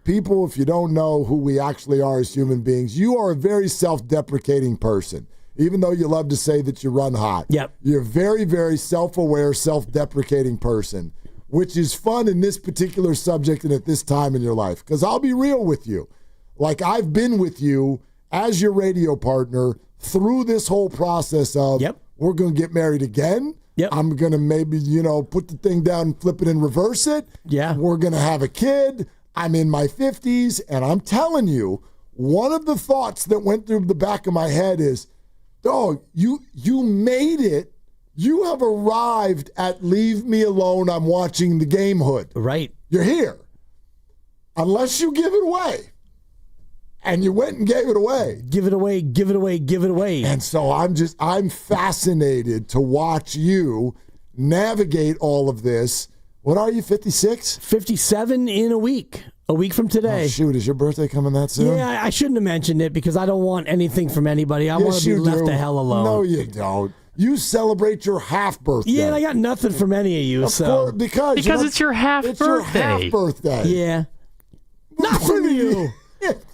people, if you don't know who we actually are as human beings, you are a very self-deprecating person. Even though you love to say that you run hot. Yep. You're a very, very self-aware, self-deprecating person, which is fun in this particular subject and at this time in your life. Because I'll be real with you. Like, I've been with you as your radio partner through this whole process of we're going to get married again. Yep. I'm going to maybe, put the thing down and flip it and reverse it. Yeah. We're going to have a kid. I'm in my 50s. And I'm telling you, one of the thoughts that went through the back of my head is, dog, you made it. You have arrived at leave me alone, I'm watching the game hood. Right. You're here. Unless you give it away. And you went and gave it away. Give it away, give it away, give it away. And so I'm fascinated to watch you navigate all of this. What are you, 56? 57 in a week. A week from today. Oh, shoot, is your birthday coming that soon? Yeah, I shouldn't have mentioned it because I don't want anything from anybody. I want to be left the hell alone. No, you don't. You celebrate your half birthday. Yeah, and I got nothing from any of you. Of course, because it's your half birthday. It's your half birthday. Yeah. Not from you.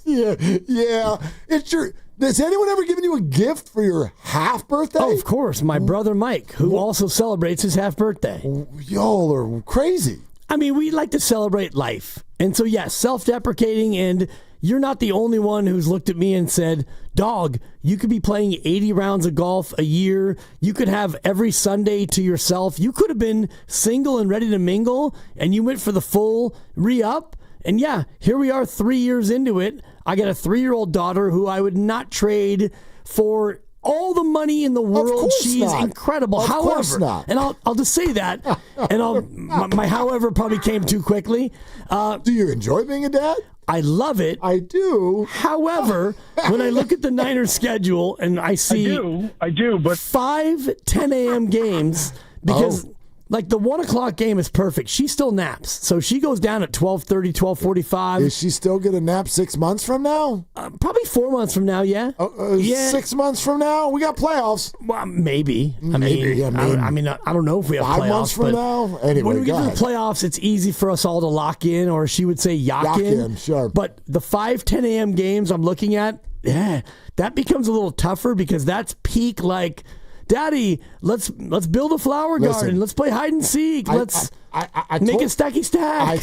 Yeah. It's your. Has anyone ever given you a gift for your half birthday? Oh, of course. My brother Mike, who also celebrates his half birthday. Y'all are crazy. I mean, we like to celebrate life. And so, yes, self-deprecating, and you're not the only one who's looked at me and said, dog, you could be playing 80 rounds of golf a year. You could have every Sunday to yourself. You could have been single and ready to mingle, and you went for the full re-up. And yeah, here we are 3 years into it. I got a 3-year-old daughter who I would not trade for all the money in the world. She's incredible. Of however, course not. And I'll just say that, and my however probably came too quickly. Do you enjoy being a dad? I love it. I do. However, when I look at the Niners schedule and I see I do, but 5 10 a.m. games, because like the 1 o'clock game is perfect. She still naps. So she goes down at 12:30, 12:45. Is she still going to nap 6 months from now? Probably 4 months from now, yeah. Yeah. 6 months from now? We got playoffs. Well, maybe. I don't know if we have 5 playoffs. months from now? Anyway, when we get to go the playoffs, it's easy for us all to lock in, or she would say yak in. Sure. But the 5 10 a.m. games I'm looking at, that becomes a little tougher because that's peak like, Daddy, let's build a flower garden. Let's play hide and seek. Let's make a stacky stack.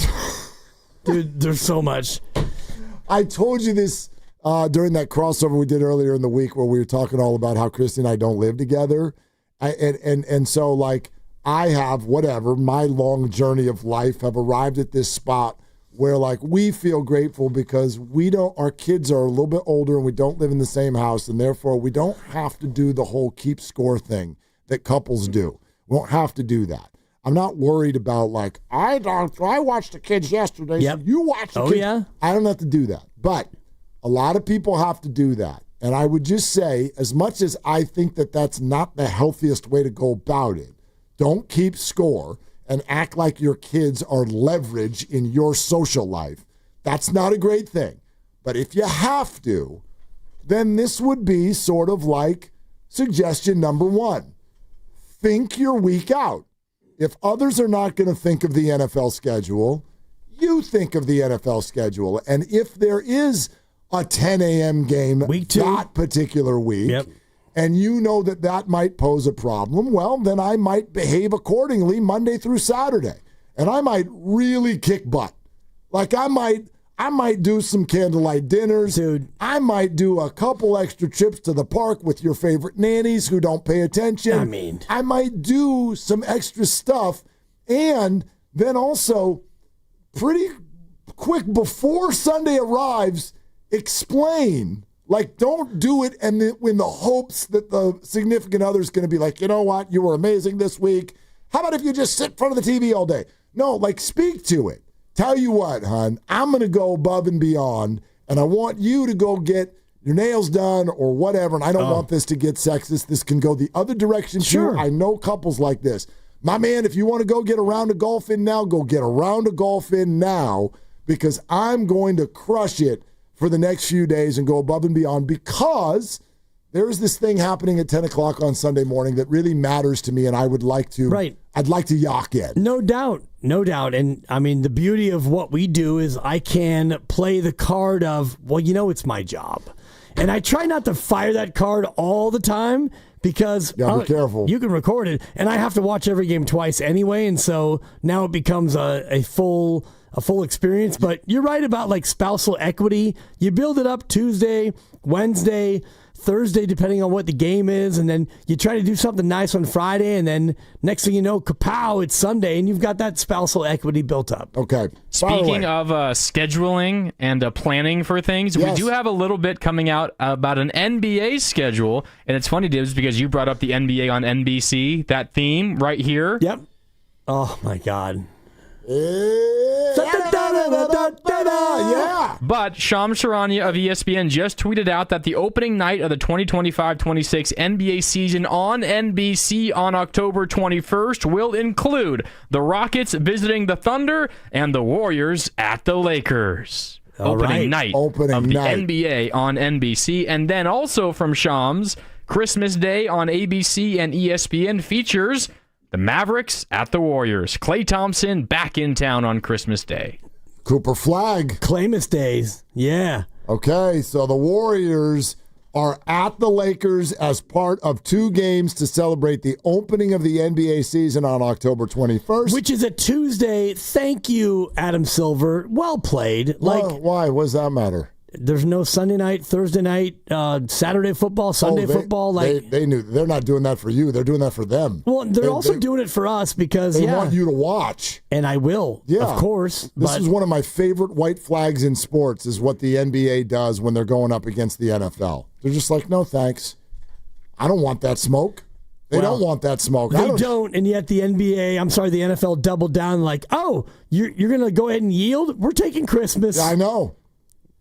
Dude, there's so much. I told you this during that crossover we did earlier in the week where we were talking all about how Christy and I don't live together. And so, like, I have, my long journey of life have arrived at this spot where, like, we feel grateful because our kids are a little bit older and we don't live in the same house, and therefore we don't have to do the whole keep score thing that couples do. We won't have to do that. I'm not worried about, like, I watched the kids yesterday, so you watch the kids. Yeah? I don't have to do that. But a lot of people have to do that. And I would just say, as much as I think that that's not the healthiest way to go about it, don't keep score and act like your kids are leverage in your social life. That's not a great thing. But if you have to, then this would be sort of like suggestion number 1. Think your week out. If others are not going to think of the NFL schedule, you think of the NFL schedule. And if there is a 10 a.m. game that particular week, and you know that might pose a problem, well, then I might behave accordingly Monday through Saturday. And I might really kick butt. Like I might do some candlelight dinners. Dude. I might do a couple extra trips to the park with your favorite nannies who don't pay attention. I might do some extra stuff. And then also, pretty quick before Sunday arrives, explain. Like, don't do it and in the hopes that the significant other is going to be like, you know what, you were amazing this week. How about if you just sit in front of the TV all day? No, like, speak to it. Tell you what, hon, I'm going to go above and beyond, and I want you to go get your nails done or whatever, and I don't want this to get sexist. This can go the other direction, too. I know couples like this. My man, if you want to go get a round of golf in now, go get a round of golf in now, because I'm going to crush it for the next few days and go above and beyond, because there is this thing happening at 10 o'clock on Sunday morning that really matters to me, and I would like to I'd like to yak in. No doubt. And I mean, the beauty of what we do is I can play the card of, well, it's my job. And I try not to fire that card all the time because be careful. You can record it, and I have to watch every game twice anyway, and so now it becomes a full experience. But you're right about like spousal equity. You build it up Tuesday, Wednesday, Thursday, depending on what the game is, and then you try to do something nice on Friday, and then next thing you know, kapow, it's Sunday, and you've got that spousal equity built up. Okay. Speaking of scheduling and planning for things, we do have a little bit coming out about an NBA schedule, and it's funny, Dibs, because you brought up the NBA on NBC, that theme right here. Yep. Oh, my God. Yeah. But Shams Charania of ESPN just tweeted out that the opening night of the 2025-26 NBA season on NBC on October 21st will include the Rockets visiting the Thunder and the Warriors at the Lakers. Opening night of the NBA on NBC. And then also from Shams, Christmas Day on ABC and ESPN features the Mavericks at the Warriors. Klay Thompson back in town on Christmas Day. Cooper Flag. Claimus days. Yeah. Okay, so the Warriors are at the Lakers as part of 2 games to celebrate the opening of the NBA season on October 21st. Which is a Tuesday. Thank you, Adam Silver. Well played. Why? What does that matter? There's no Sunday night, Thursday night, Saturday football, Sunday football. They knew. They're not doing that for you. They're doing that for them. Well, they're also doing it for us because they want you to watch. And I will, of course. This is one of my favorite white flags in sports is what the NBA does when they're going up against the NFL. They're just like, no, thanks. I don't want that smoke. They don't want that smoke. They don't, and yet the NFL doubled down like, oh, you're going to go ahead and yield? We're taking Christmas. Yeah, I know.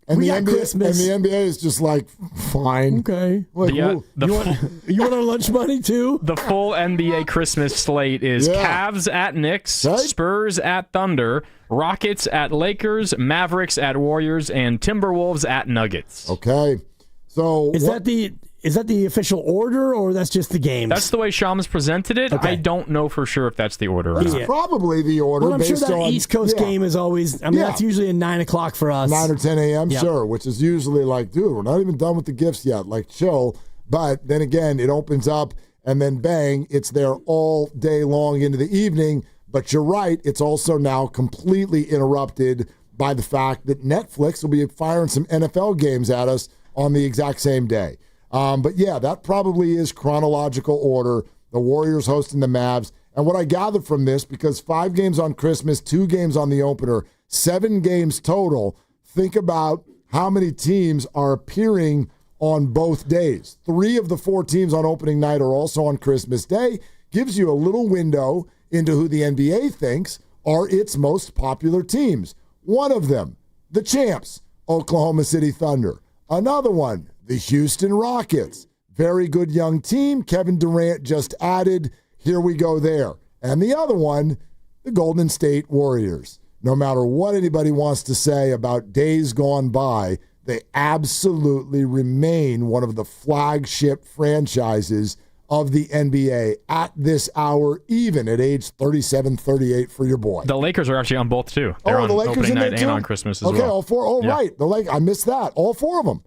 And the NBA is just like, fine. Okay. Like, you want our lunch money too? The full NBA Christmas slate is Cavs at Knicks, Spurs at Thunder, Rockets at Lakers, Mavericks at Warriors, and Timberwolves at Nuggets. Okay. So is that the official order, or that's just the games? That's the way Shams presented it. Okay. I don't know for sure if that's the order. That's probably the order. Well, I'm sure that East Coast game is always, that's usually at 9 o'clock for us. 9 or 10 a.m., sure, which is usually like, dude, we're not even done with the gifts yet. Like, chill. But then again, it opens up, and then bang, it's there all day long into the evening. But you're right, it's also now completely interrupted by the fact that Netflix will be firing some NFL games at us on the exact same day. But yeah, that probably is chronological order. The Warriors hosting the Mavs. And what I gathered from this, because 5 games on Christmas, 2 games on the opener, 7 games total, think about how many teams are appearing on both days. 3 of the 4 teams on opening night are also on Christmas Day. Gives you a little window into who the NBA thinks are its most popular teams. One of them, the champs, Oklahoma City Thunder. Another one, the Houston Rockets. Very good young team. Kevin Durant just added. Here we go there. And the other one, the Golden State Warriors. No matter what anybody wants to say about days gone by, they absolutely remain one of the flagship franchises of the NBA at this hour, even at age 37, 38 for your boy. The Lakers are actually on both, too. They're on the Lakers opening in there night too? and on Christmas as well. well. Okay, all 4. Oh, yeah. Right. I missed that. All 4 of them.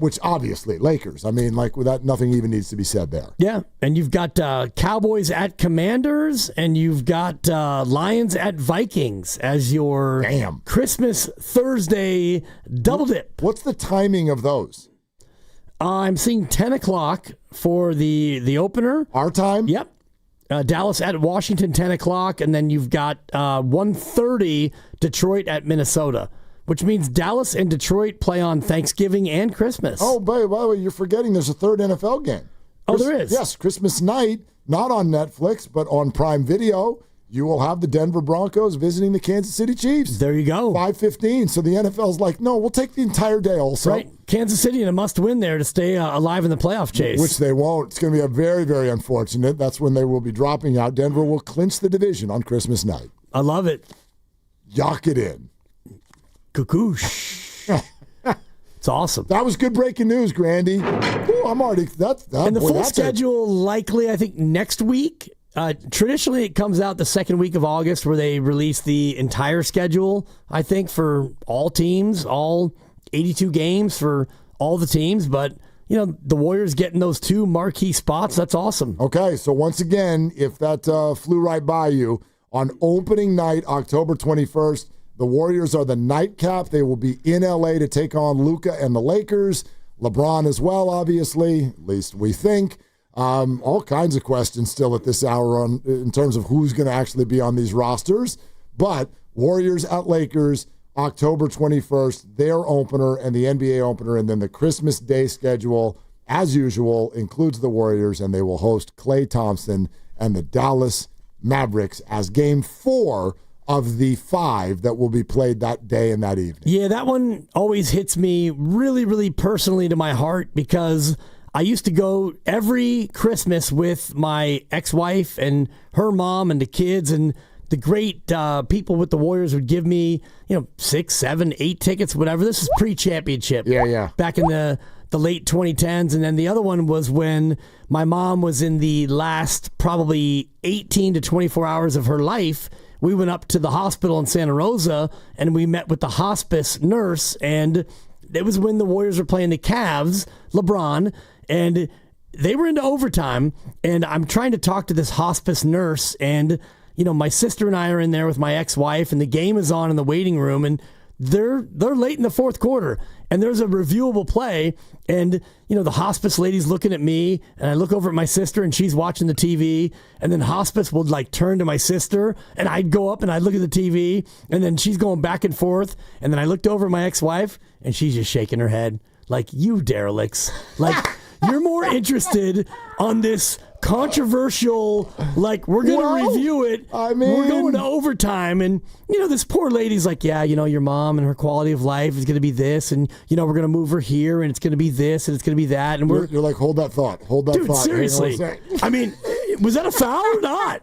Which obviously, Lakers. I mean, like, without nothing even needs to be said there. Yeah, and you've got Cowboys at Commanders, and you've got Lions at Vikings as your Christmas Thursday double dip. What's the timing of those? I'm seeing 10 o'clock for the opener. Our time? Yep. Dallas at Washington, 10 o'clock, and then you've got 1:30 Detroit at Minnesota. Which means Dallas and Detroit play on Thanksgiving and Christmas. Oh, by the way, you're forgetting there's a 3rd NFL game. There is? Yes, Christmas night, not on Netflix, but on Prime Video. You will have the Denver Broncos visiting the Kansas City Chiefs. There you go. 5:15. So the NFL's like, no, we'll take the entire day also. Right. Kansas City in a must-win there to stay alive in the playoff chase. Which they won't. It's going to be a very, very unfortunate. That's when they will be dropping out. Denver will clinch the division on Christmas night. I love it. Yock it in. Cuckoosh. It's awesome. That was good breaking news, Grandy. Ooh, I'm already. And the full schedule likely, I think, next week. Traditionally, it comes out the second week of August where they release the entire schedule, I think, for all teams, all 82 games for all the teams. But, the Warriors getting those 2 marquee spots, that's awesome. Okay, so once again, if that flew right by you, on opening night, October 21st, the Warriors are the nightcap. They will be in L.A. to take on Luka and the Lakers. LeBron as well, obviously, at least we think. All kinds of questions still at this hour in terms of who's going to actually be on these rosters. But Warriors at Lakers, October 21st, their opener and the NBA opener. And then the Christmas Day schedule, as usual, includes the Warriors, and they will host Klay Thompson and the Dallas Mavericks as Game 4 of the 5 that will be played that day and that evening. Yeah, that one always hits me really, really personally to my heart because I used to go every Christmas with my ex-wife and her mom and the kids, and the great people with the Warriors would give me, 6, 7, 8 tickets, whatever. This is pre-championship. Yeah. Back in the the late 2010s. And then the other one was when my mom was in the last probably 18 to 24 hours of her life. We went up to the hospital in Santa Rosa and we met with the hospice nurse. And it was when the Warriors were playing the Cavs, LeBron, and they were into overtime. And I'm trying to talk to this hospice nurse, and my sister and I are in there with my ex-wife, and the game is on in the waiting room, and they're late in the fourth quarter, and there's a reviewable play, and the hospice lady's looking at me, and I look over at my sister, and she's watching the TV, and then hospice would turn to my sister, and I'd go up and I'd look at the TV, and then she's going back and forth, and then I looked over at my ex-wife, and she's just shaking her head like, you derelicts, you're more interested on this controversial, we're going to review it. We're going to overtime. And, this poor lady's like, yeah, your mom and her quality of life is going to be this. And, we're going to move her here and it's going to be this and it's going to be that. And you're like, hold that thought. Hold that thought. Seriously. I mean, was that a foul or not?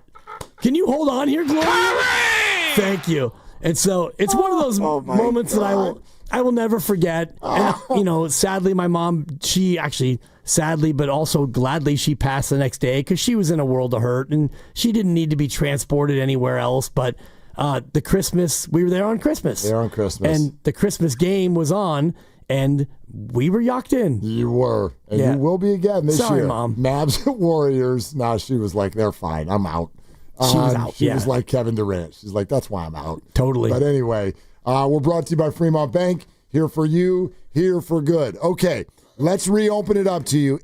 Can you hold on here, Gloria? Thank you. And so it's one of those moments that I will never forget. And, sadly, my mom, she actually... sadly, but also gladly, she passed the next day because she was in a world of hurt and she didn't need to be transported anywhere else. But the Christmas, we were there on Christmas. There on Christmas. And the Christmas game was on and we were yacked in. You were. And you will be again this year. Sorry, Mom. Mavs at Warriors. No, she was like, they're fine. I'm out. She was out, She was like Kevin Durant. She's like, that's why I'm out. Totally. But anyway, we're brought to you by Fremont Bank. Here for you, here for good. Okay. Let's reopen it up to you.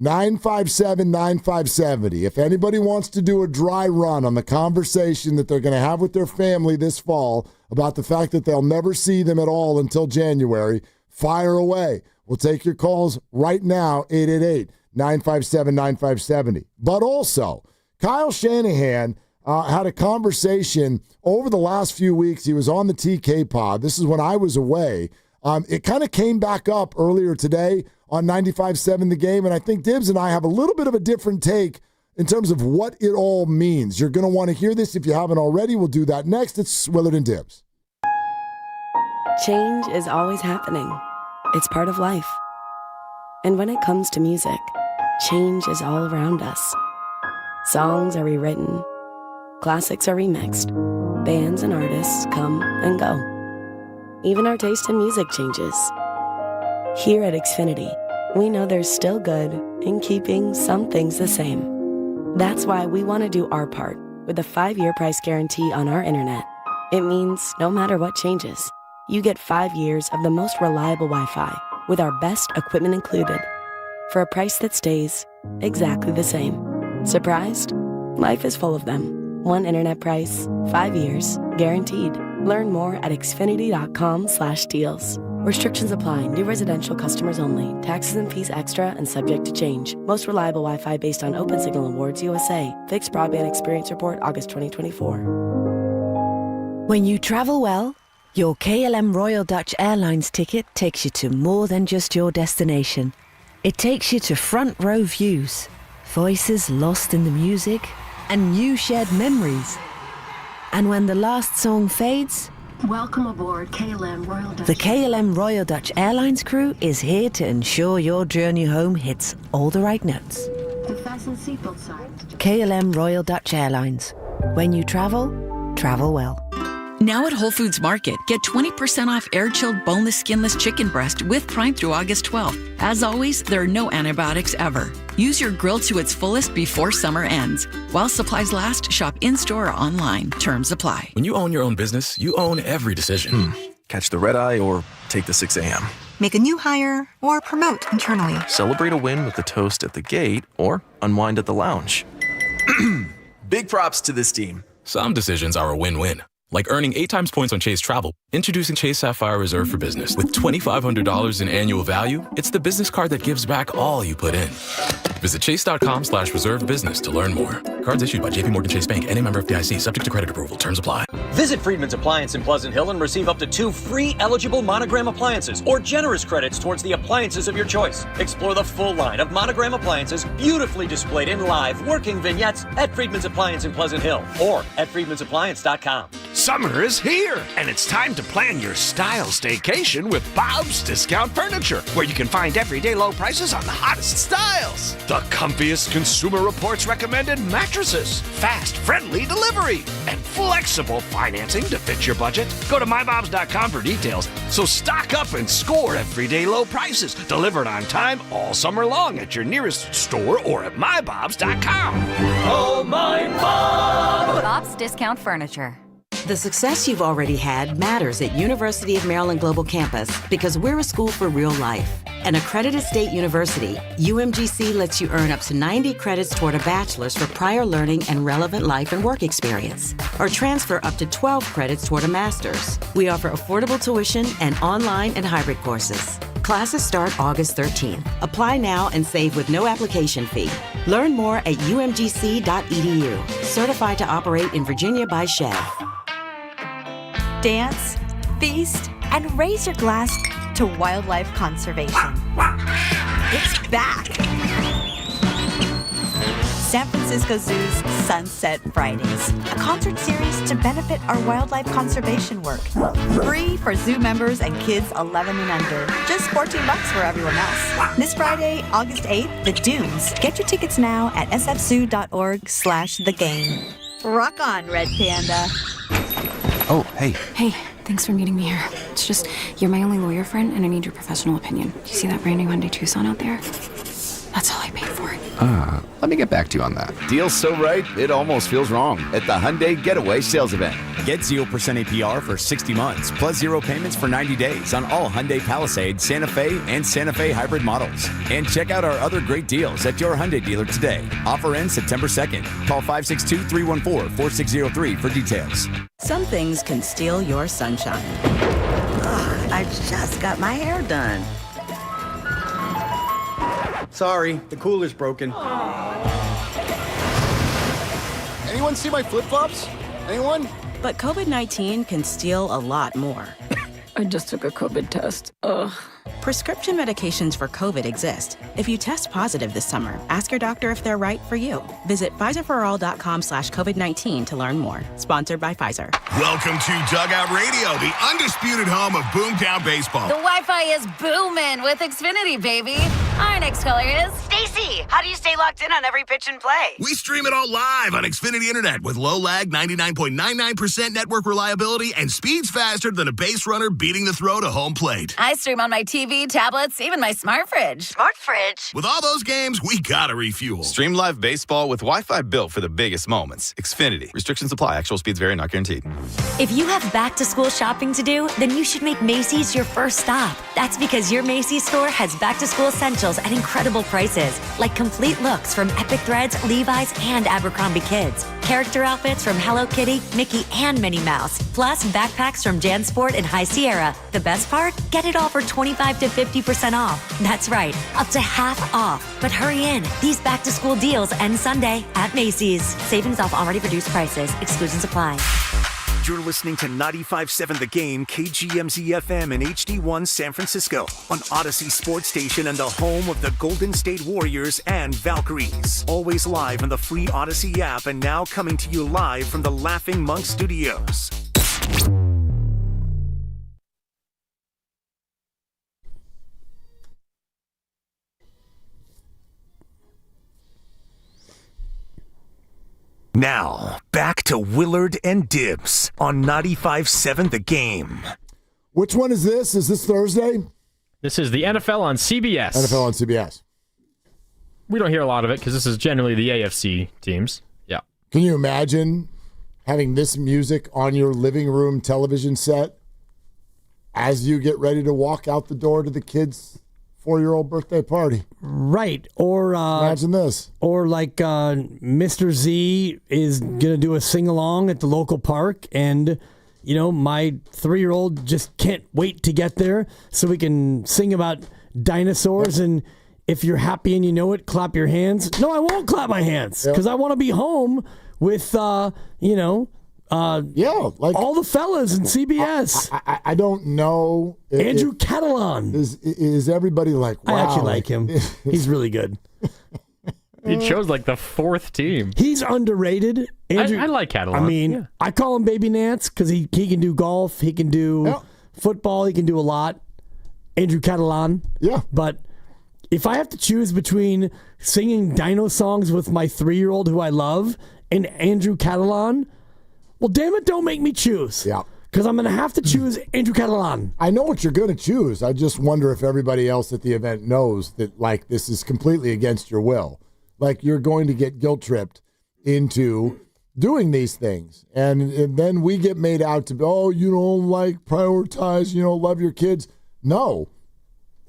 888-957-9570. If anybody wants to do a dry run on the conversation that they're going to have with their family this fall about the fact that they'll never see them at all until January, fire away. We'll take your calls right now, 888-957-9570. But also, Kyle Shanahan had a conversation over the last few weeks. He was on the TK pod. This is when I was away. It kind of came back up earlier today on 95.7 The Game, and I think Dibs and I have a little bit of a different take in terms of what it all means. You're going to want to hear this if you haven't already. We'll do that next. It's Willard and Dibs. Change is always happening. It's part of life. And when it comes to music, change is all around us. Songs are rewritten. Classics are remixed. Bands and artists come and go. Even our taste in music changes. Here at Xfinity, we know there's still good in keeping some things the same. That's why we want to do our part with a 5-year price guarantee on our internet. It means no matter what changes, you get 5 years of the most reliable Wi-Fi with our best equipment included for a price that stays exactly the same. Surprised? Life is full of them. One internet price, 5 years, guaranteed. Learn more at xfinity.com/deals. Restrictions apply. New residential customers only. Taxes and fees extra and subject to change. Most reliable Wi-Fi based on Open Signal Awards USA. Fixed Broadband Experience Report, August 2024. When you travel well, your KLM Royal Dutch Airlines ticket takes you to more than just your destination. It takes you to front row views, voices lost in the music, and new shared memories. And when the last song fades, welcome aboard KLM Royal Dutch. The KLM Royal Dutch Airlines crew is here to ensure your journey home hits all the right notes. Fasten seatbelt signs. KLM Royal Dutch Airlines. When you travel, travel well. Now at Whole Foods Market, get 20% off air-chilled boneless, skinless chicken breast with Prime through August 12th. As always, there are no antibiotics ever. Use your grill to its fullest before summer ends. While supplies last, shop in-store or online. Terms apply. When you own your own business, you own every decision. Catch the red eye or take the 6 a.m. Make a new hire or promote internally. Celebrate a win with a toast at the gate or unwind at the lounge. Big props to this team. Some decisions are a win-win. Like earning 8 times points on Chase Travel. Introducing Chase Sapphire Reserve for Business. With $2,500 in annual value, it's the business card that gives back all you put in. Visit chase.com/reserve business to learn more. Cards issued by JPMorgan Chase Bank and a member of FDIC, subject to credit approval. Terms apply. Visit Friedman's Appliance in Pleasant Hill and receive up to 2 free eligible Monogram appliances or generous credits towards the appliances of your choice. Explore the full line of Monogram appliances beautifully displayed in live working vignettes at Friedman's Appliance in Pleasant Hill or at friedmansappliance.com. Summer is here, and it's time to plan your style staycation with Bob's Discount Furniture, where you can find everyday low prices on the hottest styles. The comfiest Consumer Reports recommended mattresses, fast, friendly delivery, and flexible financing to fit your budget. Go to mybobs.com for details. So stock up and score everyday low prices, delivered on time all summer long at your nearest store or at mybobs.com. Oh, my Bob! Bob's Discount Furniture. The success you've already had matters at University of Maryland Global Campus because we're a school for real life. An accredited state university, UMGC lets you earn up to 90 credits toward a bachelor's for prior learning and relevant life and work experience, or transfer up to 12 credits toward a master's. We offer affordable tuition and online and hybrid courses. Classes start August 13th. Apply now and save with no application fee. Learn more at umgc.edu. Certified to operate in Virginia by Chev. Dance, feast, and raise your glass to wildlife conservation. It's back! San Francisco Zoo's Sunset Fridays, a concert series to benefit our wildlife conservation work. Free for zoo members and kids 11 and under. Just $14 for everyone else. This Friday, August 8th, The Dunes. Get your tickets now at sfzoo.org/thegame. Rock on, Red Panda. Oh, hey. Hey, thanks for meeting me here. It's just, you're my only lawyer friend, and I need your professional opinion. Do you see that brand new Hyundai Tucson out there? That's all I paid for it. Let me get back to you on that. Deal's so right, it almost feels wrong at the Hyundai Getaway Sales Event. Get 0% APR for 60 months, plus 0 payments for 90 days on all Hyundai Palisade, Santa Fe, and Santa Fe hybrid models. And check out our other great deals at your Hyundai dealer today. Offer ends September 2nd. Call 562-314-4603 for details. Some things can steal your sunshine. Ugh, I just got my hair done. Sorry, the cooler's broken. Anyone see my flip-flops? Anyone? But COVID-19 can steal a lot more. I just took a COVID test. Ugh. Prescription medications for COVID exist. If you test positive this summer, ask your doctor if they're right for you. Visit PfizerForAll.com/COVID-19 to learn more. Sponsored by Pfizer. Welcome to Dugout Radio, the undisputed home of Boomtown Baseball. The Wi-Fi is booming with Xfinity, baby. Our next caller is Stacy, how do you stay locked in on every pitch and play? We stream it all live on Xfinity Internet with low lag, 99.99% network reliability, and speeds faster than a base runner beating the throw to home plate. I stream on my TV, tablets, even my smart fridge. Smart fridge? With all those games, we gotta refuel. Stream live baseball with Wi-Fi built for the biggest moments. Xfinity. Restrictions apply. Actual speeds vary, not guaranteed. If you have back-to-school shopping to do, then you should make Macy's your first stop. That's because your Macy's store has back-to-school essentials at incredible prices, like complete looks from Epic Threads, Levi's, and Abercrombie Kids. Character outfits from Hello Kitty, Mickey, and Minnie Mouse. Plus, backpacks from JanSport and High Sierra. The best part? Get it all for 25 to 50% off. That's right, up to half off. But hurry in. These back-to-school deals end Sunday at Macy's. Savings off already reduced prices. Exclusions apply. You're listening to 95.7 The Game, KGMZ-FM and HD1 San Francisco on Odyssey Sports Station and the home of the Golden State Warriors and Valkyries. Always live on the free Odyssey app and now coming to you live from the Laughing Monk Studios. Now, back to Willard and Dibs on 95.7 The Game. Which one is this? Is this Thursday? This is the NFL on CBS. NFL on CBS. We don't hear a lot of it because this is generally the AFC teams. Yeah. Can you imagine having this music on your living room television set as you get ready to walk out the door to the kids' 4-year-old birthday party? Right. Or imagine this. Or like Mr. Z is going to do a sing-along at the local park, and, you know, my 3-year-old just can't wait to get there so we can sing about dinosaurs. Yep. And if you're happy and you know it, clap your hands. No, I won't clap my hands because I want to be home with, like all the fellas in CBS. I don't know. Andrew Catalan. Is everybody like, wow. I actually like him. He's really good. He chose like the 4th team. He's underrated, Andrew, I like Catalan. I mean, I call him Baby Nance because he can do golf, he can do football, he can do a lot. Andrew Catalan. Yeah. But if I have to choose between singing Dino songs with my 3-year-old who I love and Andrew Catalan, well, damn it, don't make me choose. Yeah. Because I'm going to have to choose Andrew Catalan. I know what you're going to choose. I just wonder if everybody else at the event knows that, like, this is completely against your will. Like, you're going to get guilt-tripped into doing these things. And then we get made out to be, oh, you don't, like, prioritize, love your kids. No,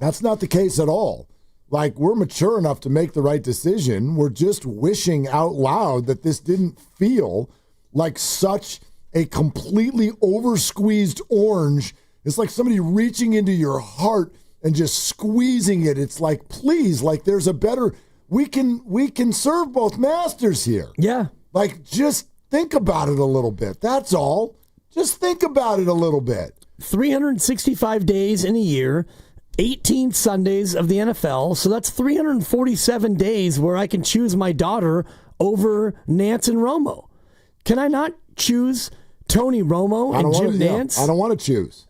that's not the case at all. Like, we're mature enough to make the right decision. We're just wishing out loud that this didn't feel like such a completely over-squeezed orange. It's like somebody reaching into your heart and just squeezing it. It's like, please, like, there's a better, we can serve both masters here. Yeah. Like, just think about it a little bit. That's all. Just think about it a little bit. 365 days in a year, 18 Sundays of the NFL. So that's 347 days where I can choose my daughter over Nance and Romo. Can I not choose Tony Romo and Jim Nance? I don't want to choose.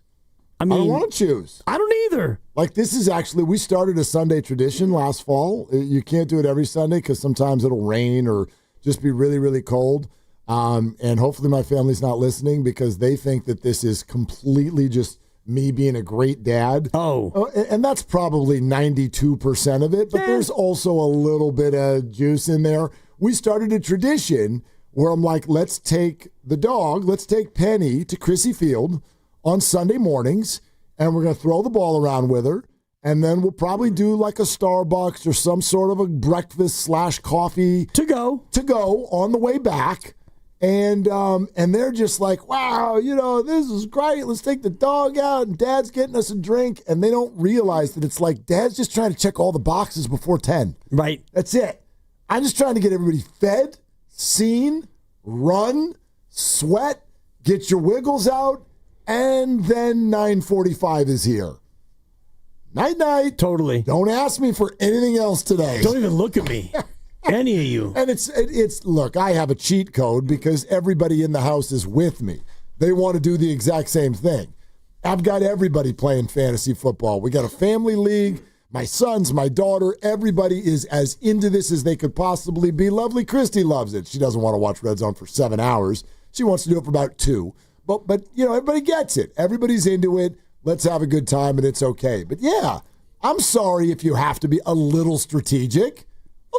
I mean, I don't want to choose. I don't either. Like, this is actually, we started a Sunday tradition last fall. You can't do it every Sunday because sometimes it'll rain or just be really, really cold. And hopefully my family's not listening because they think that this is completely just me being a great dad. Oh. And that's probably 92% of it, but there's also a little bit of juice in there. We started a tradition where I'm like, let's take the dog, let's take Penny to Chrissy Field on Sunday mornings, and we're going to throw the ball around with her, and then we'll probably do like a Starbucks or some sort of a breakfast/coffee to go on the way back. And they're just like, wow, this is great. Let's take the dog out, and Dad's getting us a drink. And they don't realize that it's like Dad's just trying to check all the boxes before 10. Right. That's it. I'm just trying to get everybody fed, seen, run, sweat, get your wiggles out, and then 9:45 is here. Night-night. Totally. Don't ask me for anything else today. Don't even look at me. Any of you. And it's look, I have a cheat code because everybody in the house is with me. They want to do the exact same thing. I've got everybody playing fantasy football. We got a family league. My sons, my daughter, everybody is as into this as they could possibly be. Lovely Christy loves it. She doesn't want to watch Red Zone for 7 hours. She wants to do it for about 2. But everybody gets it. Everybody's into it. Let's have a good time, and it's okay. But yeah, I'm sorry if you have to be a little strategic.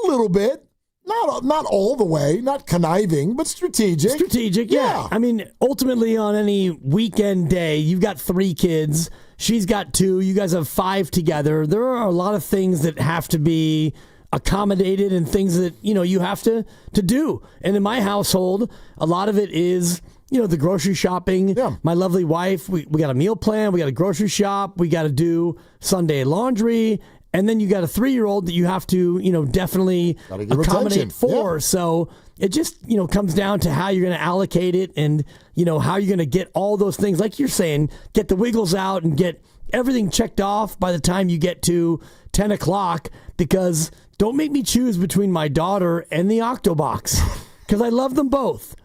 A little bit. Not all the way, not conniving, but strategic. Strategic, yeah. I mean, ultimately on any weekend day, you've got 3 kids. She's got 2. You guys have 5 together. There are a lot of things that have to be accommodated and things that, you have to do. And in my household, a lot of it is, the grocery shopping. Yeah. My lovely wife, we got a meal plan. We got a grocery shop. We got to do Sunday laundry. And then you got a 3-year-old that you have to, definitely accommodate for. Yeah. So it just, comes down to how you're going to allocate it and, how you're going to get all those things. Like you're saying, get the wiggles out and get everything checked off by the time you get to 10 o'clock. Because don't make me choose between my daughter and the Octobox. Because I love them both.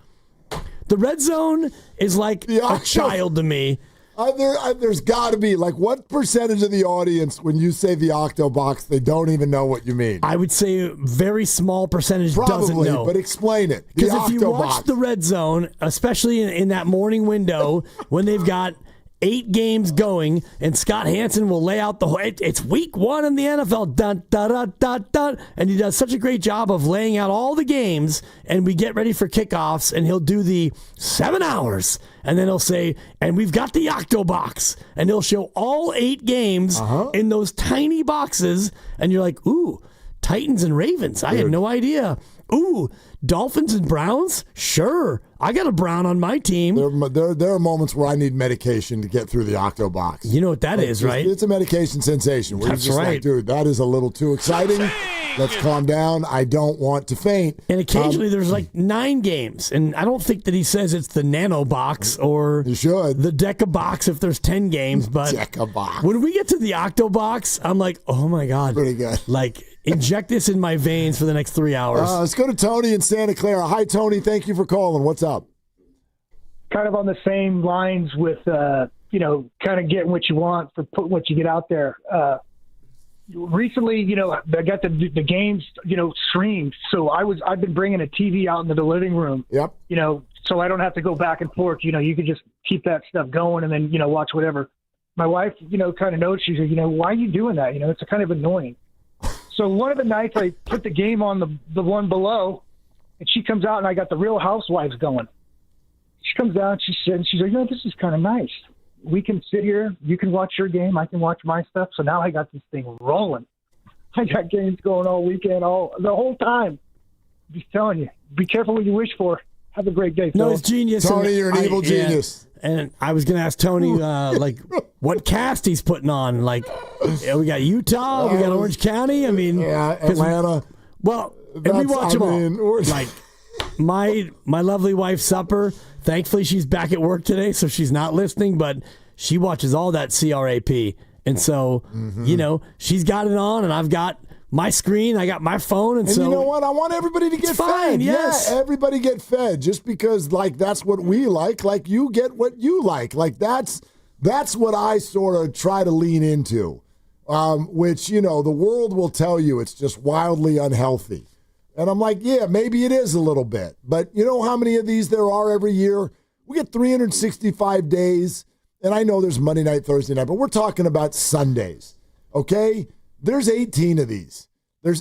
The Red Zone is like a child to me. There's got to be, like, what percentage of the audience, when you say the Octobox, they don't even know what you mean? I would say a very small percentage doesn't know. Probably, but explain it. Because if you watch the Red Zone, especially in that morning window, when they've got 8 games going, and Scott Hansen will lay out the whole, it's week 1 in the NFL, dun, dun, dun, dun, dun, and he does such a great job of laying out all the games, and we get ready for kickoffs, and he'll do the 7 hours, and then he'll say, and we've got the Octobox, and he'll show all 8 games in those tiny boxes, and you're like, ooh, Titans and Ravens, I had no idea. Ooh, Dolphins and Browns? Sure. I got a Brown on my team. There are moments where I need medication to get through the Octobox. You know what that is, right? It's a medication sensation. Where That's you're just right. like, dude, that is a little too exciting. Let's calm down. I don't want to faint. And occasionally there's like 9 games. And I don't think that he says it's the Nano Box or you should. The Deca Box if there's 10 games. But Deca Box. when we get to the Octobox, I'm like, oh my God. Pretty good. Like, inject this in my veins for the next 3 hours. Let's go to Tony in Santa Clara. Hi, Tony. Thank you for calling. What's up? Kind of on the same lines with, kind of getting what you want for putting what you get out there. Recently, I got the games, streamed. So I've been bringing a TV out into the living room. Yep. So I don't have to go back and forth. You can just keep that stuff going and then, watch whatever. My wife, kind of noticed. She said, why are you doing that? It's kind of annoying. So one of the nights I put the game on the one below, and she comes out and I got the Real Housewives going. She comes out and she's like, this is kind of nice. We can sit here. You can watch your game. I can watch my stuff. So now I got this thing rolling. I got games going all weekend, the whole time. I'm just telling you, be careful what you wish for. Have a great day, Phil. No, it's genius. Tony, you're an evil genius. And I was going to ask Tony, what cast he's putting on. We got Utah, we got Orange County. I mean, Atlanta. And we watch them all. My lovely wife's supper. Thankfully, she's back at work today, so she's not listening, but she watches all that CRAP. And so, she's got it on, and I've got my screen, I got my phone. And so you know what? I want everybody to get fed. Yes. Yeah, everybody get fed. Just because, that's what we like. You get what you like. That's what I sort of try to lean into, which, the world will tell you it's just wildly unhealthy. And I'm like, yeah, maybe it is a little bit. But you know how many of these there are every year? We get 365 days. And I know there's Monday night, Thursday night, but we're talking about Sundays, okay? There's 18 of these. And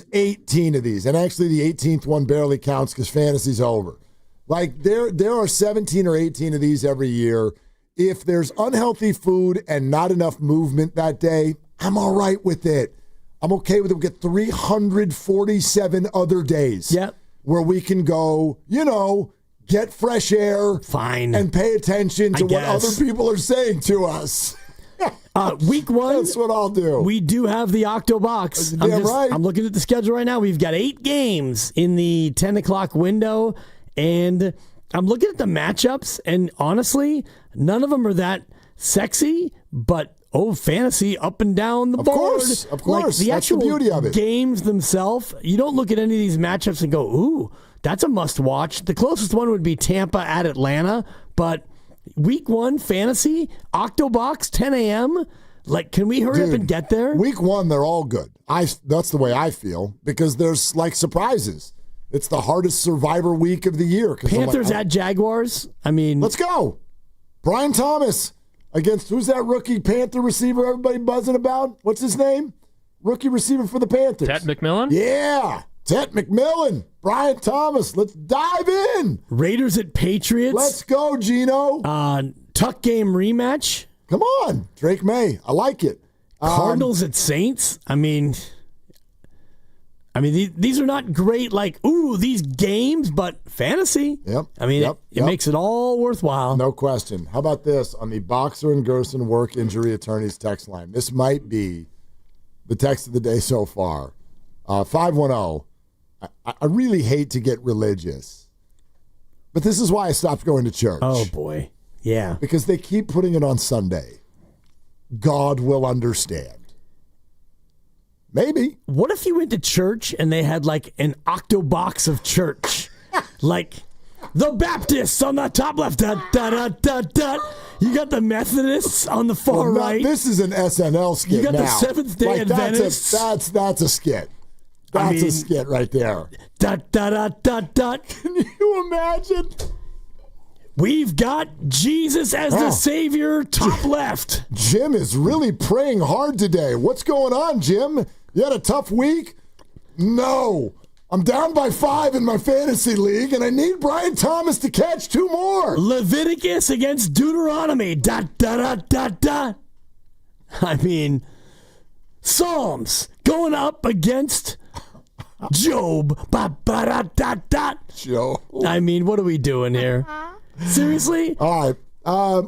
actually the 18th one barely counts because fantasy's over. There are 17 or 18 of these every year. If there's unhealthy food and not enough movement that day, I'm all right with it. I'm okay with it. We get 347 other days where we can go, get fresh air. Fine. And pay attention to what other people are saying to us. Week one. That's what I'll do. We do have the Octobox. Right. I'm looking at the schedule right now. We've got 8 games in the 10 o'clock window. And I'm looking at the matchups. And honestly, none of them are that sexy, but fantasy up and down the board. Of course. The That's the actual beauty of it. games themselves, you don't look at any of these matchups and go, ooh, that's a must-watch. The closest one would be Tampa at Atlanta, but week one, fantasy, Octobox, 10 a.m., can we hurry up and get there? Week one, they're all good. That's the way I feel, because there's, surprises. It's the hardest Survivor week of the year. Panthers at Jaguars, let's go. Brian Thomas. Against, who's that rookie Panther receiver everybody buzzing about? What's his name? Rookie receiver for the Panthers. Tet McMillan? Yeah. Tet McMillan. Brian Thomas. Let's dive in. Raiders at Patriots. Let's go, Gino. Tuck game rematch. Come on. Drake May. I like it. Cardinals at Saints. These are not great, these games, but fantasy. Yep. It makes it all worthwhile. No question. How about this on the Boxer and Gerson Work Injury Attorneys text line? This might be the text of the day so far. 510. I really hate to get religious, but this is why I stopped going to church. Oh, boy. Yeah. Because they keep putting it on Sunday. God will understand. Maybe. What if you went to church and they had an Octobox of church? The Baptists on the top left. Dot, dot, dot, dot, dot. You got the Methodists on the far right. This is an SNL skit. You got the Seventh-day Adventists. That's a skit. That's a skit right there. Dot, dot, dot, dot, dot. Can you imagine? We've got Jesus as the Savior, top left. Jim is really praying hard today. What's going on, Jim? You had a tough week? No. I'm down by 5 in my fantasy league, and I need Brian Thomas to catch 2 more. Leviticus against Deuteronomy. Dot, dot, dot, dot, dot. Psalms going up against Job. Ba, ba, dot, dot, dot. Job. What are we doing here? Seriously? All right.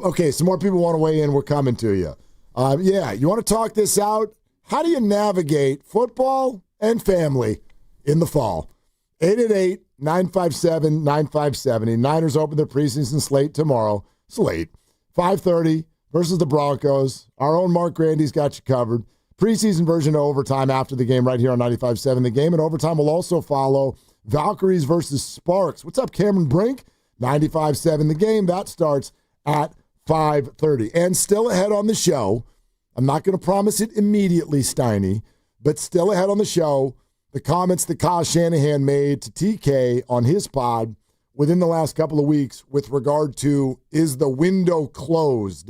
Okay, some more people want to weigh in. We're coming to you. You want to talk this out? How do you navigate football and family in the fall? 888-957-9570. Niners open their preseason slate tomorrow. Slate. 5:30 versus the Broncos. Our own Mark Grandy's got you covered. preseason version of Overtime after the game right here on 95.7 The Game. And Overtime will also follow Valkyries versus Sparks. What's up, Cameron Brink? 95.7 The Game. That starts at 5:30. And still ahead on the show, I'm not going to promise it immediately, Steiny, but still ahead on the show, the comments that Kyle Shanahan made to TK on his pod within the last couple of weeks with regard to, is the window closed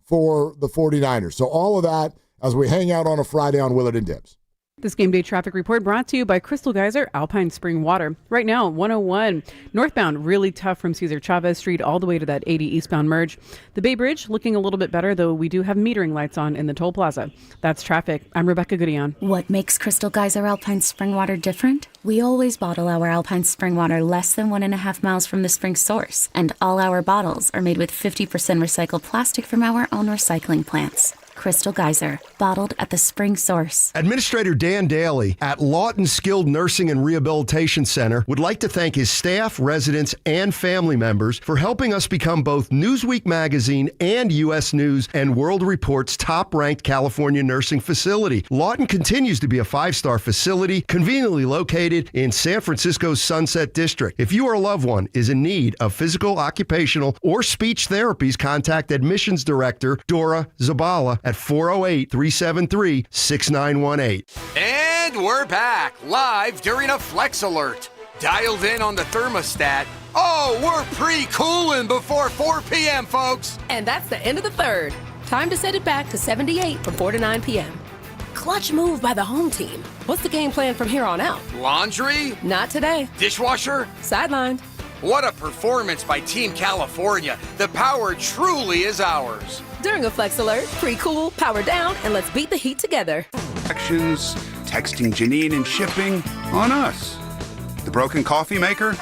for the 49ers? So all of that as we hang out on a Friday on Willard and Dibs. This game day traffic report brought to you by Crystal Geyser Alpine Spring Water. Right now, 101 northbound, really tough from Cesar Chavez Street all the way to that 80 eastbound merge. The Bay Bridge looking a little bit better, though we do have metering lights on in the toll plaza. That's traffic. I'm Rebecca Goodion. What makes Crystal Geyser Alpine Spring Water different? We always bottle our Alpine Spring Water less than 1.5 miles from the spring source, and all our bottles are made with 50% recycled plastic from our own recycling plants. Crystal Geyser, bottled at the spring source. Administrator Dan Daly at Lawton Skilled Nursing and Rehabilitation Center would like to thank his staff, residents, and family members for helping us become both Newsweek magazine and U.S. News and World Report's top-ranked California nursing facility. Lawton continues to be a 5-star facility, conveniently located in San Francisco's Sunset District. If you or a loved one is in need of physical, occupational, or speech therapies, contact Admissions Director Dora Zabala at 408-373-6918. And we're back, live during a Flex Alert. Dialed in on the thermostat. Oh, we're pre-cooling before 4 p.m., folks. And that's the end of the third. Time to set it back to 78 from 4 to 9 p.m. Clutch move by the home team. What's the game plan from here on out? Laundry? Not today. Dishwasher? Sidelined. What a performance by Team California. The power truly is ours. During a Flex Alert, pre-cool, power down, and let's beat the heat together. Actions, texting Janine and shipping, on us. The broken coffee maker?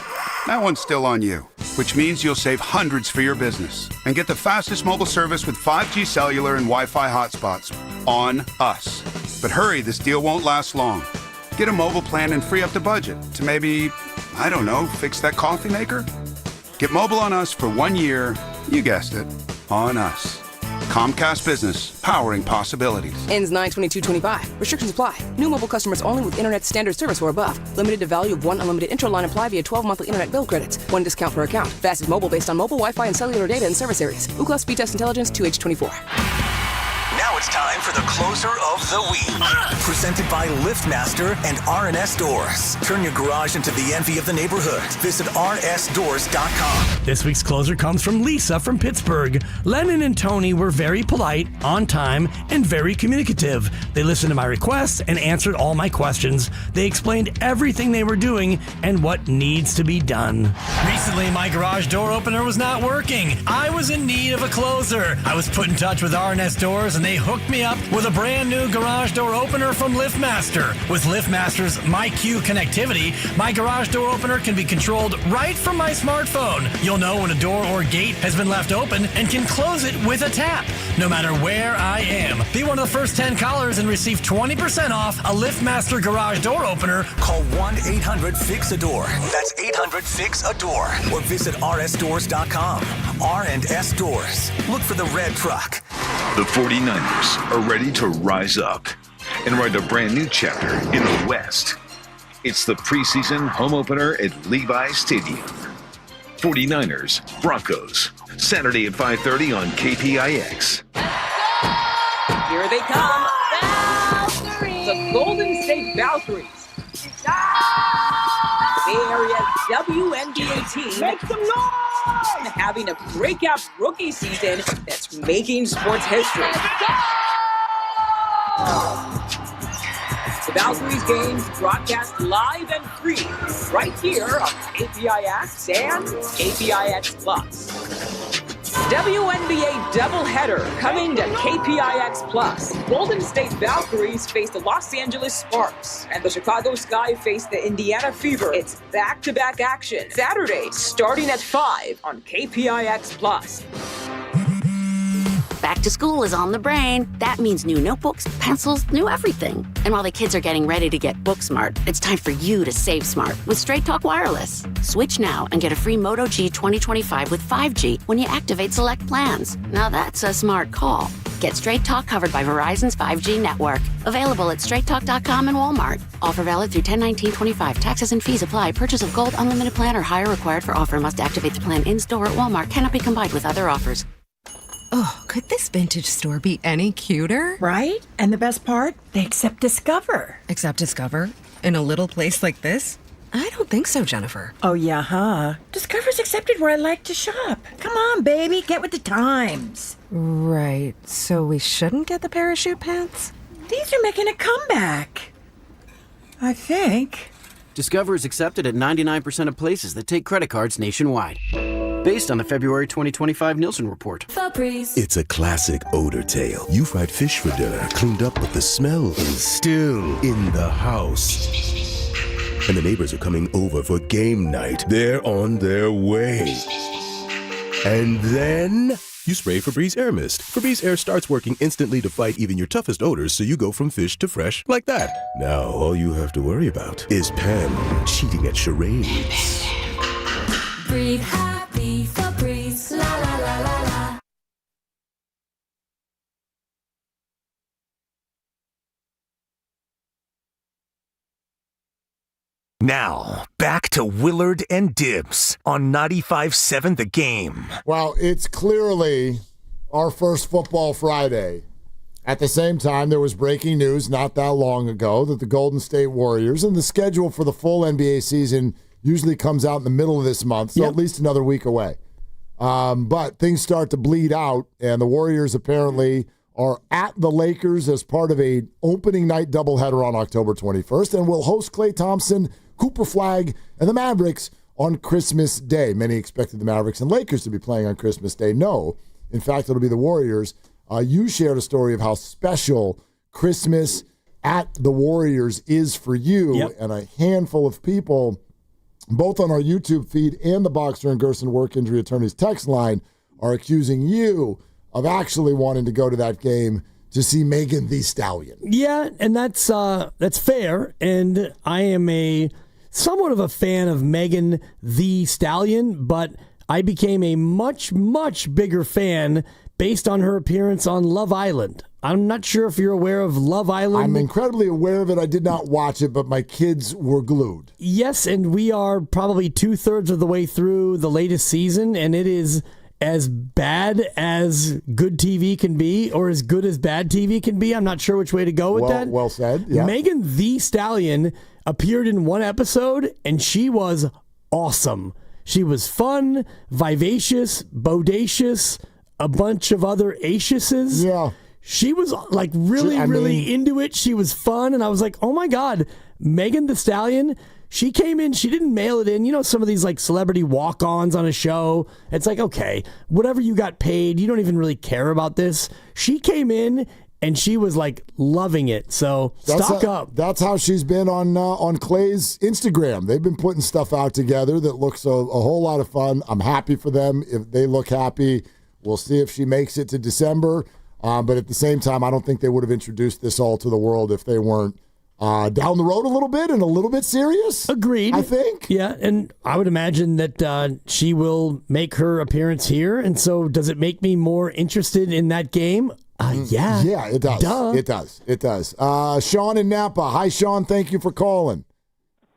That one's still on you, which means you'll save hundreds for your business and get the fastest mobile service with 5G cellular and Wi-Fi hotspots on us. But hurry, this deal won't last long. Get a mobile plan and free up the budget to maybe, I don't know, fix that coffee maker? Get mobile on us for 1 year, you guessed it, on us. Comcast Business, powering possibilities. Ends 9/22/25. Restrictions apply. New mobile customers only with internet standard service or above. Limited to value of 1 unlimited intro-line apply via 12 monthly internet bill credits. 1 discount per account. Fastest mobile based on mobile, Wi-Fi, and cellular data in service areas. Ookla Speed Test Intelligence 2H24. Now it's time for the closer of the week. Presented by LiftMaster and RNS Doors. Turn your garage into the envy of the neighborhood. Visit rnsdoors.com. This week's closer comes from Lisa from Pittsburgh. Lennon and Tony were very polite, on time, and very communicative. They listened to my requests and answered all my questions. They explained everything they were doing and what needs to be done. Recently, my garage door opener was not working. I was in need of a closer. I was put in touch with RNS Doors and they hooked me up with a brand new garage door opener from LiftMaster. With LiftMaster's MyQ connectivity, my garage door opener can be controlled right from my smartphone. You'll know when a door or gate has been left open and can close it with a tap, no matter where I am. Be one of the first 10 callers and receive 20% off a LiftMaster garage door opener. Call 1-800-FIX-A-DOOR. That's 800-FIX-A-DOOR. Or visit rsdoors.com. R&S Doors. Look for the red truck. The 49ers are ready to rise up and write a brand new chapter in the West. It's the preseason home opener at Levi's Stadium. 49ers, Broncos, Saturday at 5:30 on KPIX. Here they come. Valkyries! The Golden State Valkyries. Bay Area WNBA team. Make some noise! Having a breakout rookie season that's making sports history. The Valkyries games broadcast live and free right here on KPIX and KPIX Plus. WNBA doubleheader coming to KPIX Plus. Golden State Valkyries face the Los Angeles Sparks, and the Chicago Sky face the Indiana Fever. It's back-to-back action. Saturday, starting at 5 on KPIX Plus. Back to school is on the brain. That means new notebooks, pencils, new everything. And while the kids are getting ready to get book smart, it's time for you to save smart with Straight Talk Wireless. Switch now and get a free Moto G 2025 with 5G when you activate select plans. Now that's a smart call. Get Straight Talk covered by Verizon's 5G network. Available at straighttalk.com and Walmart. Offer valid through 10/19/25. Taxes and fees apply. Purchase of Gold Unlimited plan or higher required for offer. Must activate the plan in-store at Walmart. Cannot be combined with other offers. Oh, could this vintage store be any cuter? Right? And the best part? They accept Discover. Accept Discover? In a little place like this? I don't think so, Jennifer. Oh, yeah, huh? Discover's accepted where I like to shop. Come on, baby, get with the times. Right, so we shouldn't get the parachute pants? These are making a comeback. I think. Discover is accepted at 99% of places that take credit cards nationwide. Based on the February 2025 Nielsen report. It's a classic odor tale. You fried fish for dinner, cleaned up, but the smell is still in the house. And the neighbors are coming over for game night. They're on their way. And then you spray Febreze Air Mist. Febreze Air starts working instantly to fight even your toughest odors, so you go from fish to fresh like that. Now all you have to worry about is Pam cheating at charades. Breathe happy, Febreze, la la la la la. Now, back to Willard and Dibs on 95.7 The Game. Well, it's clearly our first Football Friday. At the same time, there was breaking news not that long ago that the Golden State Warriors, and the schedule for the full NBA season usually comes out in the middle of this month, so at least another week away. But things start to bleed out, and the Warriors apparently are at the Lakers as part of a opening night doubleheader on October 21st, and will host Klay Thompson, Cooper Flagg, and the Mavericks on Christmas Day. Many expected the Mavericks and Lakers to be playing on Christmas Day. No. In fact, it'll be the Warriors. You shared a story of how special Christmas at the Warriors is for you, and a handful of people, both on our YouTube feed and the Boxer and Gerson Work Injury Attorneys text line, are accusing you of actually wanting to go to that game to see Megan Thee Stallion. Yeah, and that's fair. And I am somewhat of a fan of Megan Thee Stallion, but I became a much, much bigger fan based on her appearance on Love Island. I'm not sure if you're aware of Love Island. I'm incredibly aware of it. I did not watch it, but my kids were glued. Yes, and we are probably 2/3 of the way through the latest season, and it is as bad as good TV can be, or as good as bad TV can be. I'm not sure which way to go with that. Well said. Yeah. Megan Thee Stallion appeared in one episode, and she was awesome. She was fun, vivacious, bodacious, a bunch of other aciouses. Yeah. She was like really into it. She was fun, and I was like, oh my God, Megan Thee Stallion. She came in, she didn't mail it in. You know, some of these like celebrity walk-ons on a show. It's like, okay, whatever you got paid, you don't even really care about this. She came in and she was like loving it. So stock up. That's how she's been on Clay's Instagram. They've been putting stuff out together that looks a whole lot of fun. I'm happy for them. If they look happy, we'll see if she makes it to December. But at the same time, I don't think they would have introduced this all to the world if they weren't down the road a little bit and a little bit serious. Agreed. I think. Yeah, and I would imagine that she will make her appearance here. And so does it make me more interested in that game? Yeah. Yeah, it does. Duh. It does. Sean in Napa. Hi, Sean. Thank you for calling.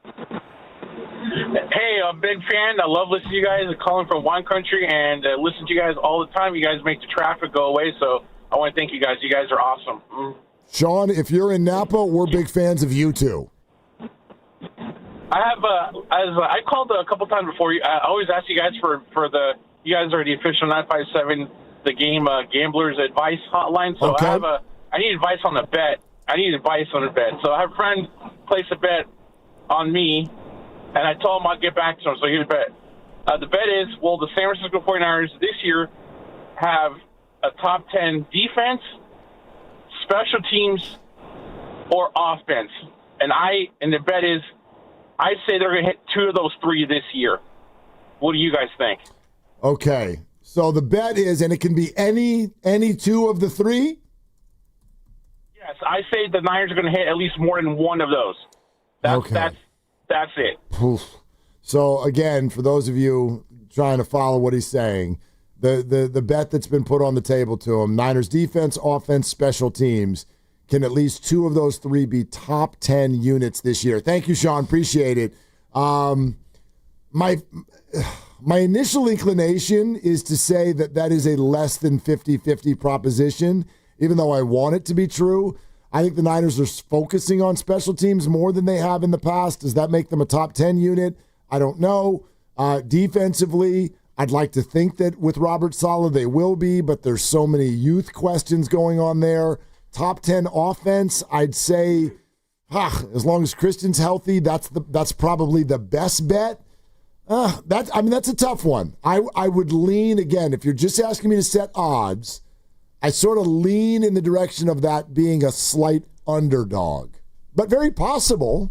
Hey, I'm a big fan. I love listening to you guys. I'm calling from wine country and listen to you guys all the time. You guys make the traffic go away, so I want to thank you guys. You guys are awesome. Sean, if you're in Napa, we're big fans of you too. I called a couple times before. I always ask you guys for the. You guys are the official 957 The Game Gamblers Advice Hotline. So okay. I need advice on a bet. So I have a friend place a bet on me, and I told him I'd get back to him. So here's the bet. The bet is: will the San Francisco 49ers this year have a top 10 defense, special teams, or offense? And the bet is, I say they're going to hit two of those three this year. What do you guys think? Okay, so the bet is, and it can be any two of the three? Yes, I say the Niners are going to hit at least more than one of those. That's it. Oof. So again, for those of you trying to follow what he's saying, the bet that's been put on the table to them. Niners defense, offense, special teams. Can at least 2 of those 3 be top 10 units this year? Thank you, Sean. Appreciate it. My initial inclination is to say that is a less than 50-50 proposition, even though I want it to be true. I think the Niners are focusing on special teams more than they have in the past. Does that make them a top 10 unit? I don't know. Defensively, I'd like to think that with Robert Saleh they will be, but there's so many youth questions going on there. Top 10 offense, I'd say, as long as Christian's healthy, that's probably the best bet. That's a tough one. I would lean, again, if you're just asking me to set odds, I sort of lean in the direction of that being a slight underdog, but very possible.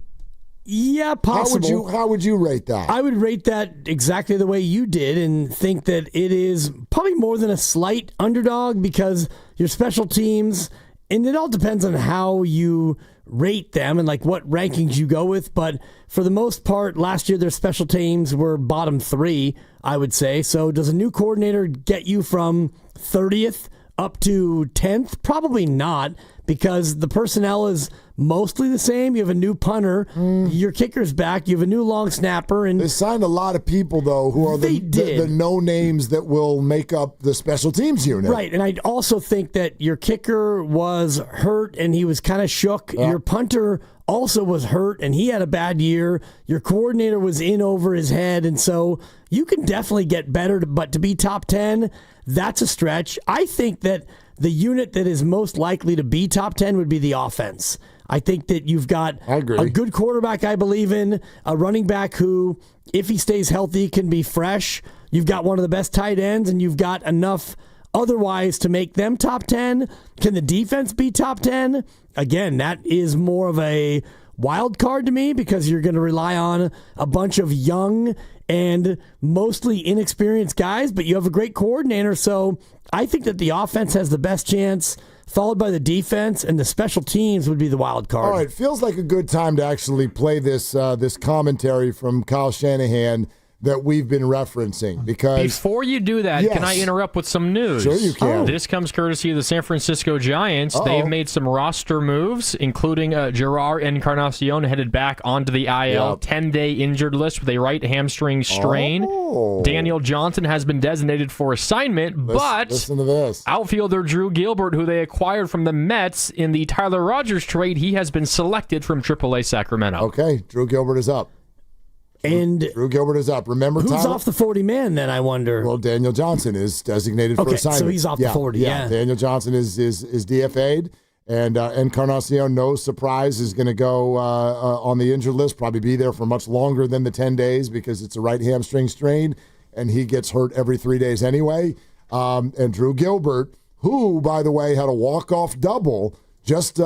Yeah, possible. How would you rate that? I would rate that exactly the way you did and think that it is probably more than a slight underdog because your special teams, and it all depends on how you rate them and like what rankings you go with. But for the most part, last year their special teams were bottom 3, I would say. So does a new coordinator get you from 30th up to 10th? Probably not, because the personnel is mostly the same. You have a new punter, your kicker's back, you have a new long snapper, and they signed a lot of people though who are the no names that will make up the special teams unit. Right, and I also think that your kicker was hurt and he was kind of shook. Yeah. Your punter also was hurt and he had a bad year. Your coordinator was in over his head, and so you can definitely get better, but to be top 10, that's a stretch. I think that the unit that is most likely to be top 10 would be the offense. I think that you've got a good quarterback I believe in, a running back who, if he stays healthy, can be fresh. You've got one of the best tight ends, and you've got enough otherwise to make them top 10. Can the defense be top 10? Again, that is more of a wild card to me because you're going to rely on a bunch of young and mostly inexperienced guys, but you have a great coordinator, so I think that the offense has the best chance, followed by the defense, and the special teams would be the wild card. All right, feels like a good time to actually play this this commentary from Kyle Shanahan that we've been referencing. Because before you do that, yes. Can I interrupt with some news? Sure you can. This comes courtesy of the San Francisco Giants. They've made some roster moves, including Gerard Encarnacion headed back onto the IL 10-day injured list with a right hamstring strain. Daniel Johnson has been designated for assignment, but listen to this. Outfielder Drew Gilbert, who they acquired from the Mets in the Tyler Rogers trade, he has been selected from AAA Sacramento. Okay, Drew Gilbert is up. And Drew Gilbert is up. Remember, who's Tyler? off the 40-man then, I wonder? Well, Daniel Johnson is designated for assignment. So he's off the 40, yeah. Daniel Johnson is DFA'd, and Encarnacion, no surprise, is going to go on the injured list, probably be there for much longer than the 10 days because it's a right hamstring strain, and he gets hurt every 3 days anyway. And Drew Gilbert, who, by the way, had a walk-off double just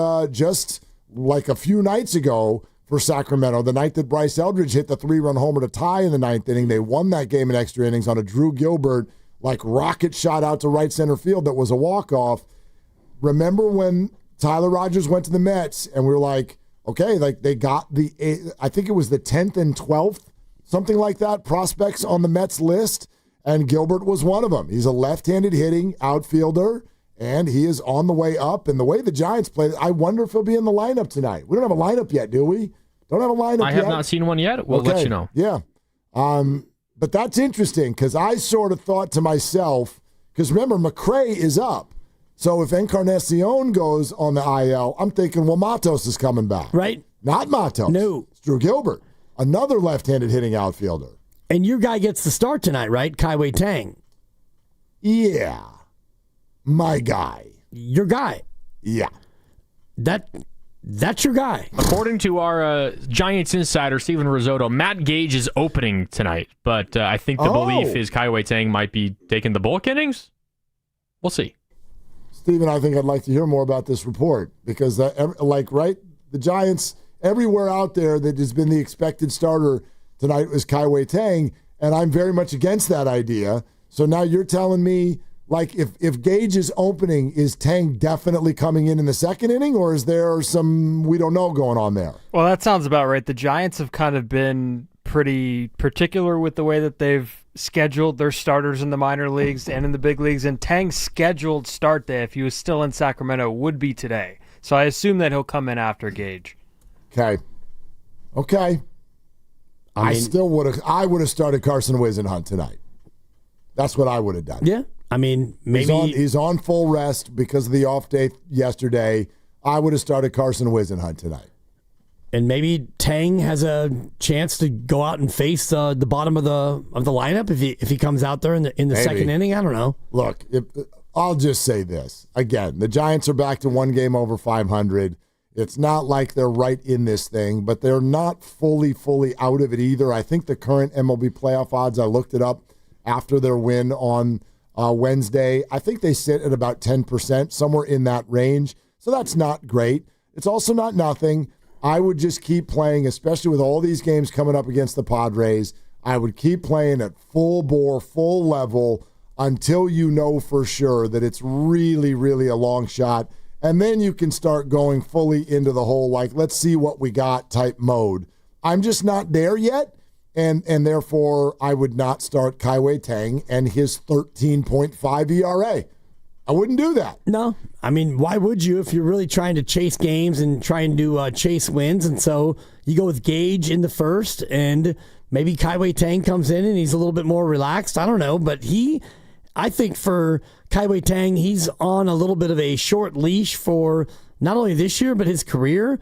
like a few nights ago, for Sacramento, the night that Bryce Eldridge hit the 3-run homer to tie in the 9th inning. They won that game in extra innings on a Drew Gilbert rocket shot out to right center field that was a walk-off. Remember when Tyler Rogers went to the Mets and we were like, okay, they got I think it was the 10th and 12th, something like that, prospects on the Mets list, and Gilbert was one of them. He's a left-handed hitting outfielder, and he is on the way up. And the way the Giants play, I wonder if he'll be in the lineup tonight. We don't have a lineup yet, do we? Don't have a lineup yet? I have not seen one yet. We'll let you know. Yeah. But that's interesting because I sort of thought to myself, because remember, McCray is up. So if Encarnacion goes on the IL, I'm thinking, well, Matos is coming back. Right. Not Matos. No. It's Drew Gilbert, another left-handed hitting outfielder. And your guy gets the start tonight, right? Kai-Wei Tang. Yeah. My guy. Your guy. Yeah. That's your guy. According to our Giants insider, Steven Risotto, Matt Gage is opening tonight, but I think the belief is Kai-Wei Tang might be taking the bulk innings. We'll see. Steven, I think I'd like to hear more about this report because, the Giants, everywhere out there that has been the expected starter tonight was Kai-Wei Tang, and I'm very much against that idea. So now you're telling me, if Gage is opening, is Tang definitely coming in the second inning, or is there some we don't know going on there? Well, that sounds about right. The Giants have kind of been pretty particular with the way that they've scheduled their starters in the minor leagues and in the big leagues, and Tang's scheduled start day, if he was still in Sacramento, would be today. So I assume that he'll come in after Gage. Okay. I would have started Carson Whisenhunt tonight. That's what I would have done. Yeah. I mean, maybe he's on full rest because of the off day yesterday. I would have started Carson Whisenhunt tonight. And maybe Tang has a chance to go out and face the bottom of the lineup if he comes out there in the second inning. I don't know. Look, I'll just say this again: the Giants are back to one game over 500. It's not like they're right in this thing, but they're not fully out of it either. I think the current MLB playoff odds, I looked it up after their win on Wednesday. I think they sit at about 10%, somewhere in that range. So that's not great. It's also not nothing. I would just keep playing, especially with all these games coming up against the Padres. I would keep playing at full bore, full level until you know for sure that it's really, really a long shot. And then you can start going fully into the whole, like, let's see what we got type mode. I'm just not there yet, and therefore I would not start Kai-Wei Tang and his 13.5 ERA. I wouldn't do that. No. I mean, why would you if you're really trying to chase games and trying to chase wins? And so you go with Gage in the first, and maybe Kai-Wei Tang comes in and he's a little bit more relaxed. I don't know, but I think for Kai-Wei Tang, he's on a little bit of a short leash for not only this year, but his career.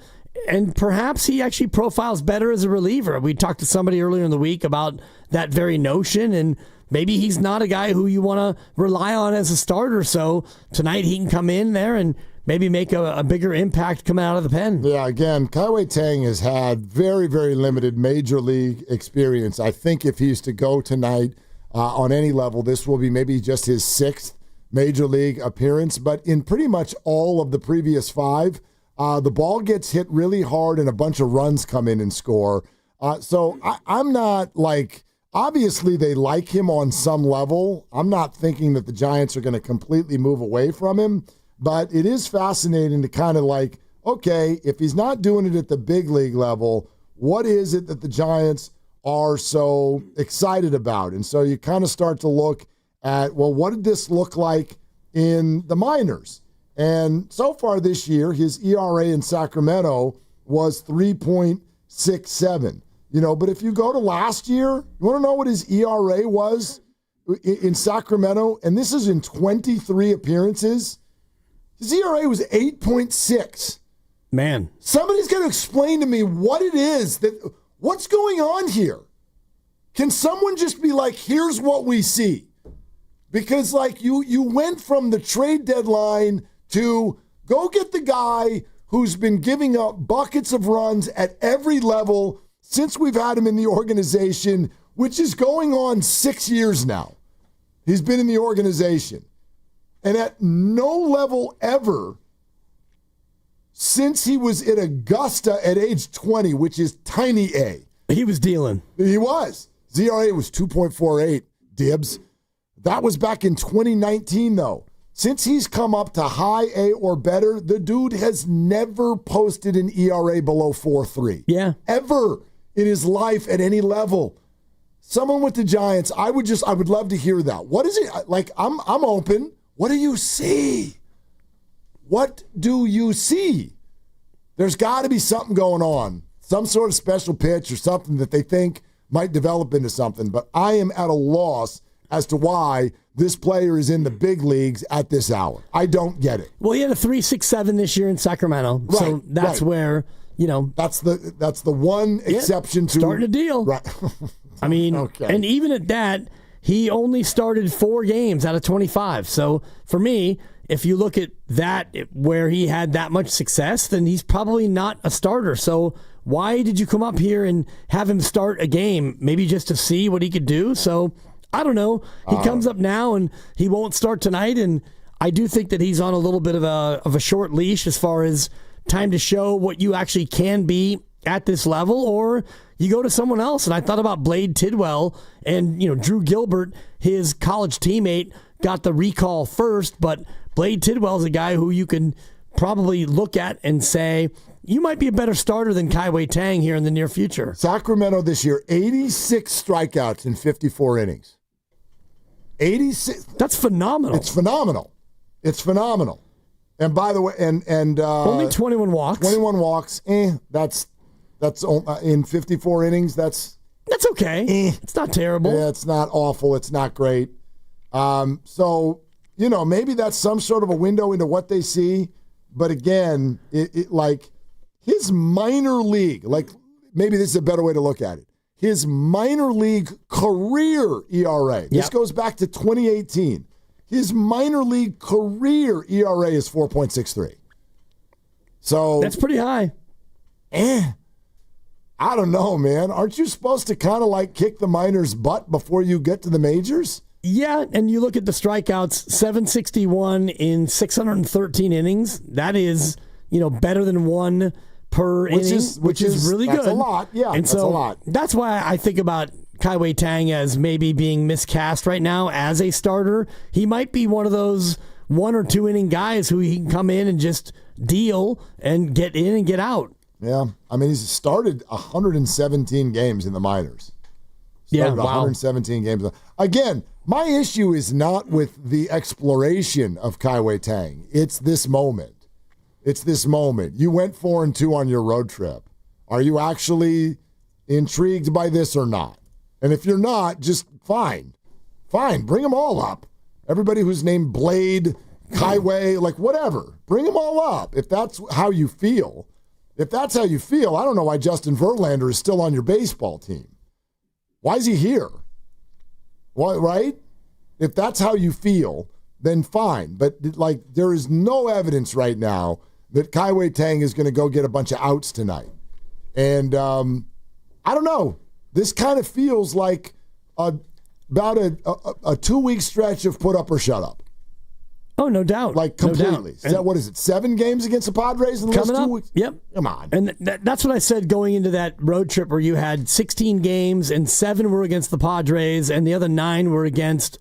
And perhaps he actually profiles better as a reliever. We talked to somebody earlier in the week about that very notion, and maybe he's not a guy who you want to rely on as a starter. So tonight he can come in there and maybe make a bigger impact coming out of the pen. Yeah, again, Kai-Wei Tang has had very, very limited major league experience. I think if he's to go tonight on any level, this will be maybe just his 6th major league appearance. But in pretty much all of the previous 5, the ball gets hit really hard and a bunch of runs come in and score. So I'm not like, obviously they like him on some level. I'm not thinking that the Giants are going to completely move away from him, but it is fascinating to kind of like, okay, if he's not doing it at the big league level, what is it that the Giants are so excited about? And so you kind of start to look at, well, what did this look like in the minors? And so far this year, his ERA in Sacramento was 3.67. But if you go to last year, you want to know what his ERA was in Sacramento? And this is in 23 appearances. His ERA was 8.6. Man. Somebody's got to explain to me what it is what's going on here. Can someone just be like, here's what we see? Because like you went from the trade deadline to go get the guy who's been giving up buckets of runs at every level since we've had him in the organization, which is going on 6 years now. He's been in the organization. And at no level ever since he was at Augusta at age 20, which is tiny A. He was dealing. He was. ZRA was 2.48, Dibs. That was back in 2019, though. Since he's come up to high A or better, the dude has never posted an ERA below 4.3. Yeah. Ever in his life at any level. Someone with the Giants, I would love to hear that. What is it? Like, I'm open. What do you see? What do you see? There's got to be something going on. Some sort of special pitch or something that they think might develop into something. But I am at a loss as to why this player is in the big leagues at this hour. I don't get it. Well, he had a 3.67 this year in Sacramento. Right, so that's where, That's the one exception to starting a deal. Right. I mean, And even at that, he only started 4 games out of 25. So for me, if you look at that, where he had that much success, then he's probably not a starter. So why did you come up here and have him start a game? Maybe just to see what he could do? So I don't know. He comes up now and he won't start tonight. And I do think that he's on a little bit of a short leash as far as time to show what you actually can be at this level, or you go to someone else. And I thought about Blade Tidwell and, Drew Gilbert, his college teammate, got the recall first, but Blade Tidwell is a guy who you can probably look at and say, you might be a better starter than Kai-Wei Tang here in the near future. Sacramento this year, 86 strikeouts in 54 innings. 86. That's phenomenal. It's phenomenal. It's phenomenal. And by the way, and only 21 walks. 21 walks. That's in 54 innings. That's okay. It's not terrible. Yeah, it's not awful. It's not great. So maybe that's some sort of a window into what they see. But again, it like his minor league, like maybe this is a better way to look at it. His minor league career ERA. This goes back to 2018. His minor league career ERA is 4.63. So that's pretty high. I don't know, man. Aren't you supposed to kind of like kick the minors' butt before you get to the majors? Yeah, and you look at the strikeouts, 761 in 613 innings. That is, better than one per inning, which is really good. That's a lot. Yeah, and that's a lot. That's why I think about Kai-Wei Tang as maybe being miscast right now as a starter. He might be one of those 1 or 2 inning guys who he can come in and just deal and get in and get out. Yeah, I mean, he's started 117 games in the minors. Started 117 games. Again, my issue is not with the exploration of Kai-Wei Tang. It's this moment. You went 4-2 on your road trip. Are you actually intrigued by this or not? And if you're not, just fine. Bring them all up. Everybody who's named Blade, Kai-Wei, like whatever. Bring them all up if that's how you feel. If that's how you feel, I don't know why Justin Verlander is still on your baseball team. Why is he here? Why, right? If that's how you feel, then fine. But there is no evidence right now that Kai-Wei Tang is going to go get a bunch of outs tonight. And I don't know. This kind of feels like about a 2-week stretch of put up or shut up. Oh, no doubt. Like completely. No doubt. Is that, what is it, 7 games against the Padres in the last 2 weeks? Yep. Come on. And that's what I said going into that road trip where you had 16 games and 7 were against the Padres and the other 9 were against,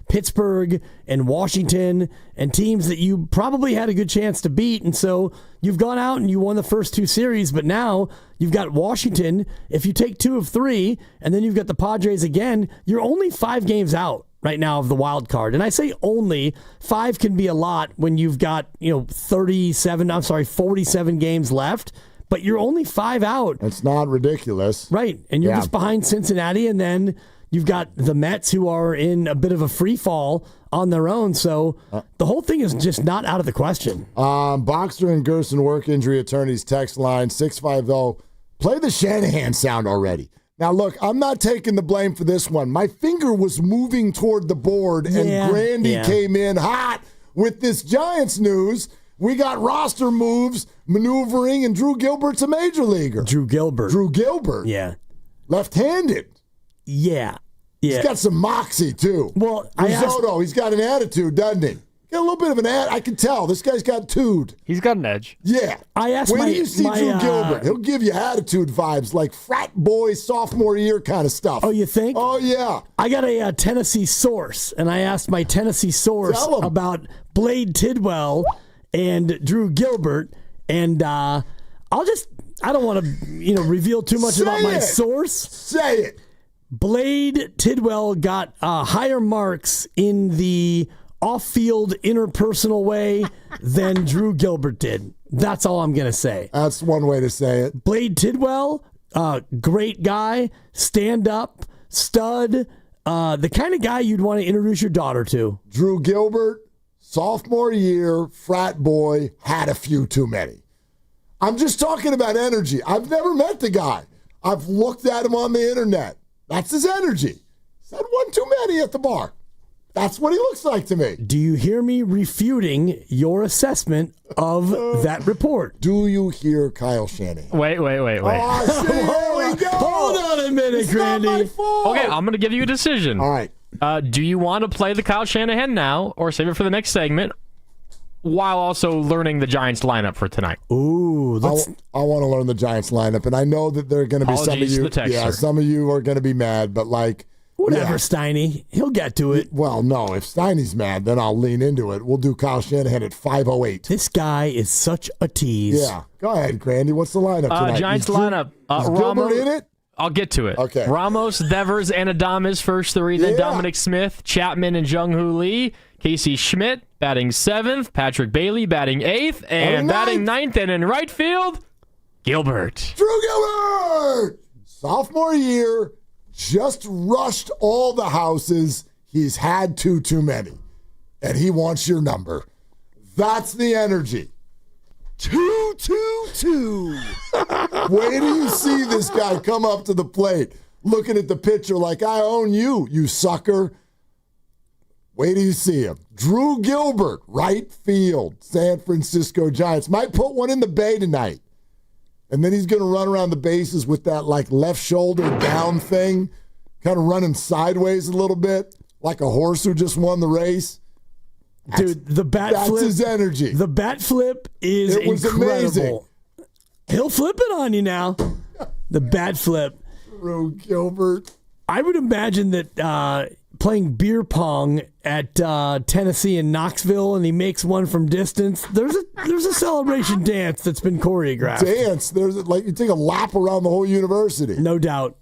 Pittsburgh and Washington and teams that you probably had a good chance to beat. And so you've gone out and you won the first 2 series, but now you've got Washington. If you take 2 of 3 and then you've got the Padres again, you're only 5 games out right now of the wild card. And I say only 5 can be a lot when you've got, 47 games left, but you're only 5 out. It's not ridiculous. Right. And you're just behind Cincinnati, and then you've got the Mets who are in a bit of a free fall on their own. So the whole thing is just not out of the question. Boxer and Gerson work injury attorneys text line 650. Play the Shanahan sound already. Now, look, I'm not taking the blame for this one. My finger was moving toward the board, and Grandy came in hot with this Giants news. We got roster moves, maneuvering, and Drew Gilbert's a major leaguer. Drew Gilbert. Yeah. Left-handed. Yeah. He's got some moxie, too. Well, Risotto, he's got an attitude, doesn't he? Got a little bit of an I can tell. This guy's got tude. He's got an edge. Yeah. I asked when do you see Drew Gilbert? He'll give you attitude vibes, like frat boy, sophomore year kind of stuff. Oh, you think? Oh, yeah. I got a Tennessee source, and I asked my Tennessee source about Blade Tidwell and Drew Gilbert, and I don't want to reveal too much about my source. Say it. Blade Tidwell got higher marks in the off-field interpersonal way than Drew Gilbert did. That's all I'm going to say. That's one way to say it. Blade Tidwell, great guy, stand-up, stud, the kind of guy you'd want to introduce your daughter to. Drew Gilbert, sophomore year, frat boy, had a few too many. I'm just talking about energy. I've never met the guy. I've looked at him on the internet. That's his energy. He's had one too many at the bar. That's what he looks like to me. Do you hear me refuting your assessment of that report? Do you hear Kyle Shanahan? Wait. Oh, see, here we go. Hold on a minute, Grandy. Not my fault. Okay, I'm going to give you a decision. All right. Do you want to play the Kyle Shanahan now or save it for the next segment while also learning the Giants lineup for tonight? Ooh, I want to learn the Giants lineup, and I know that there are going to be some of you. To the texter. Some of you are going to be mad, but Whatever, Steiny. He'll get to it. Well, no. If Steiny's mad, then I'll lean into it. We'll do Kyle Shanahan at 5:08. This guy is such a tease. Yeah. Go ahead, Grandy. What's the lineup tonight? Giants lineup. Is Gilbert in it? I'll get to it. Okay. Ramos, Devers, and Adames first three. Then Dominic Smith, Chapman, and Jung-Hoo Lee. Casey Schmidt batting 7th. Patrick Bailey batting 8th. And batting 9th. And in right field, Gilbert. Drew Gilbert! Sophomore year, just rushed all the houses. He's had too many. And he wants your number. That's the energy. 2-2-2. Wait till you see this guy come up to the plate, looking at the pitcher like, I own you, you sucker. Wait till you see him. Drew Gilbert, right field, San Francisco Giants. Might put one in the bay tonight. And then he's going to run around the bases with that like left shoulder down thing, kind of running sideways a little bit, like a horse who just won the race. Dude, the bat flip. That's his energy. The bat flip is incredible. Amazing. He'll flip it on you now. The bat flip. Drew Gilbert. I would imagine that playing beer pong at Tennessee and Knoxville, and he makes one from distance. There's a celebration dance that's been choreographed. There's like you take a lap around the whole university. No doubt.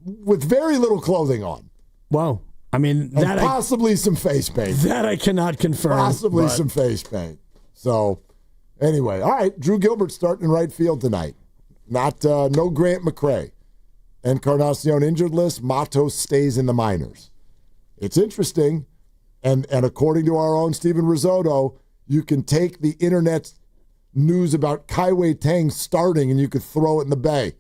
With very little clothing on. Wow. I mean, and possibly some face paint. That I cannot confirm. Possibly some face paint. So, anyway, all right. Drew Gilbert starting in right field tonight. No Grant McCray. Encarnacion injured list. Matos stays in the minors. It's interesting, and according to our own Steven Risotto, you can take the internet's news about Kai-Wei Tang starting and you could throw it in the bay.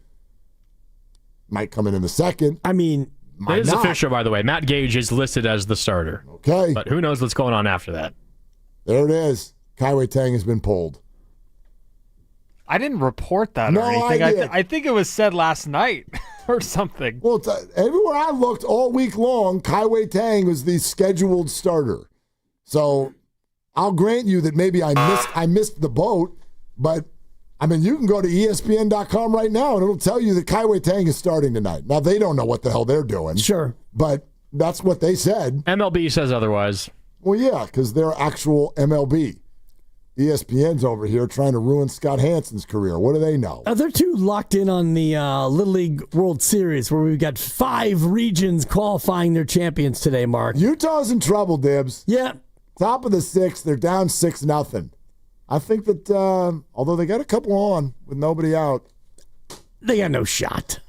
Might come in the second. I mean, it is official, by the way. Matt Gage is listed as the starter. Okay. But who knows what's going on after that. There it is. Kai-Wei Tang has been pulled. I didn't report that or anything. I think it was said last night or something. Well, everywhere I looked all week long, Kai-Wei Tang was the scheduled starter. So I'll grant you that maybe I missed the boat, but I mean, you can go to ESPN.com right now and it'll tell you that Kai-Wei Tang is starting tonight. Now, they don't know what the hell they're doing. Sure. But that's what they said. MLB says otherwise. Well, yeah, because they're actual MLB. ESPN's over here trying to ruin Scott Hansen's career. What do they know? They're too locked in on the Little League World Series where we've got 5 regions qualifying their champions today, Mark. Utah's in trouble, Dibs. Yeah. Top of the 6th, they're down 6-0. I think that although they got a couple on with nobody out, they got no shot.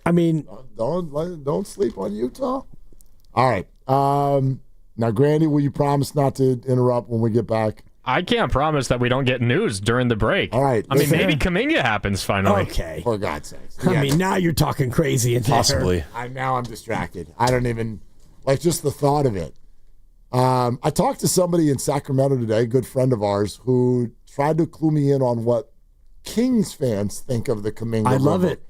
I mean, don't sleep on Utah. All right. Now, Grandy, will you promise not to interrupt when we get back? I can't promise that we don't get news during the break. All right. I mean, maybe Kuminga happens finally. Okay. For God's sakes. I mean, now you're talking crazy in there. Possibly. Now I'm distracted. I don't even, just the thought of it. I talked to somebody in Sacramento today, a good friend of ours, who tried to clue me in on what Kings fans think of the Kuminga. I love rumor. it.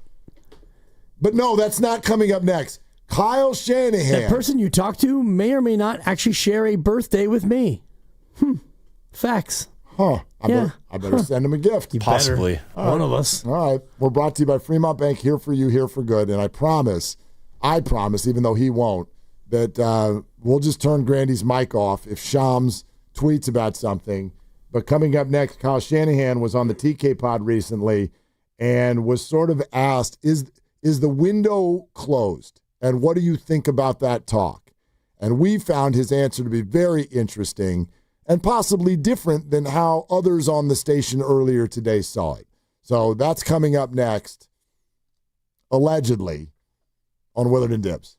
But no, that's not coming up next. Kyle Shanahan. That person you talk to may or may not actually share a birthday with me. Facts. I better send him a gift. Possibly. One of us. All right. We're brought to you by Fremont Bank, here for you, here for good. And I promise, even though he won't, that we'll just turn Grandy's mic off if Shams tweets about something. But coming up next, Kyle Shanahan was on the TK pod recently and was sort of asked, is the window closed? And what do you think about that talk? And we found his answer to be very interesting and possibly different than how others on the station earlier today saw it. So that's coming up next, allegedly, on Willard and Dibs.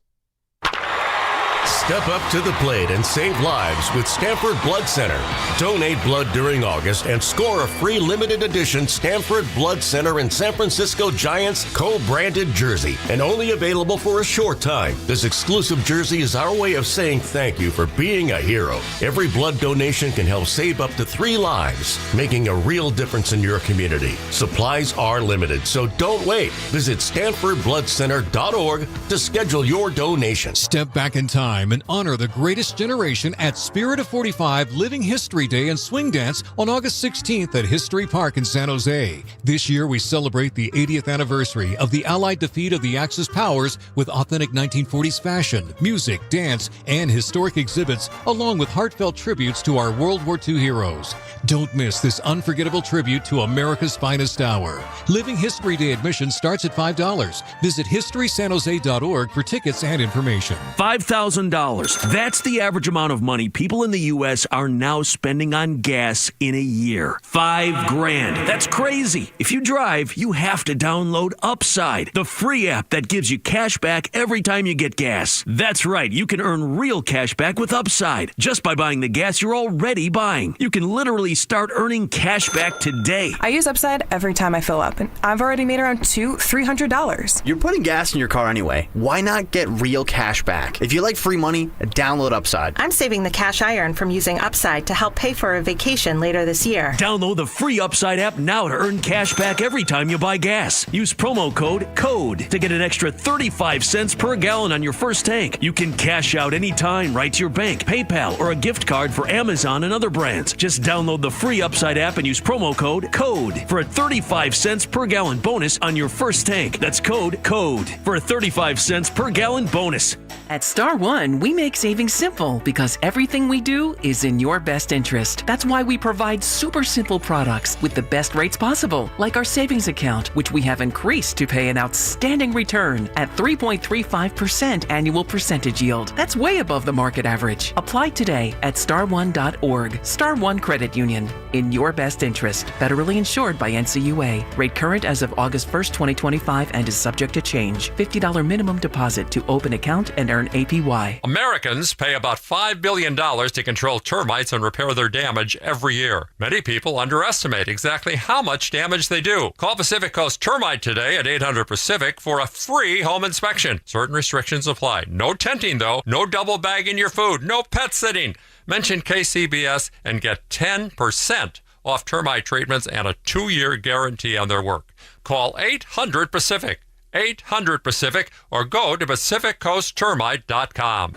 Step up to the plate and save lives with Stanford Blood Center. Donate blood during August and score a free limited edition Stanford Blood Center in San Francisco Giants co-branded jersey, and only available for a short time. This exclusive jersey is our way of saying thank you for being a hero. Every blood donation can help save up to 3 lives, making a real difference in your community. Supplies are limited, so don't wait. Visit StanfordBloodCenter.org to schedule your donation. Step back in time and honor the greatest generation at Spirit of 45 Living History Day and Swing Dance on August 16th at History Park in San Jose. This year we celebrate the 80th anniversary of the Allied defeat of the Axis powers with authentic 1940s fashion, music, dance, and historic exhibits, along with heartfelt tributes to our World War II heroes. Don't miss this unforgettable tribute to America's finest hour. Living History Day admission starts at $5. Visit historysanjose.org for tickets and information. $5,000. That's the average amount of money people in the U.S. are now spending on gas in a year. $5,000. That's crazy. If you drive, you have to download Upside, the free app that gives you cash back every time you get gas. That's right. You can earn real cash back with Upside just by buying the gas you're already buying. You can literally start earning cash back today. I use Upside every time I fill up, and I've already made around $300. You're putting gas in your car anyway. Why not get real cash back? If you like free money, download Upside. I'm saving the cash I earn from using Upside to help pay for a vacation later this year. Download the free Upside app now to earn cash back every time you buy gas. Use promo code CODE to get an extra 35 cents per gallon on your first tank. You can cash out anytime right to your bank, PayPal, or a gift card for Amazon and other brands. Just download the free Upside app and use promo code CODE for a 35 cents per gallon bonus on your first tank. That's code CODE for a 35 cents per gallon bonus. At Star One, we make saving simple because everything we do is in your best interest. That's why we provide super simple products with the best rates possible, like our savings account, which we have increased to pay an outstanding return at 3.35% annual percentage yield. That's way above the market average. Apply today at star1.org. Star One Credit Union. In your best interest. Federally insured by NCUA. Rate current as of August 1st, 2025 and is subject to change. $50 minimum deposit to open account and earn APY. Americans pay about $5 billion to control termites and repair their damage every year. Many people underestimate exactly how much damage they do. Call Pacific Coast Termite today at 800-PACIFIC for a free home inspection. Certain restrictions apply. No tenting, though. No double bagging your food. No pet sitting. Mention KCBS and get 10% off termite treatments and a 2-year guarantee on their work. Call 800-PACIFIC. 800-PACIFIC or go to PacificCoastTermite.com.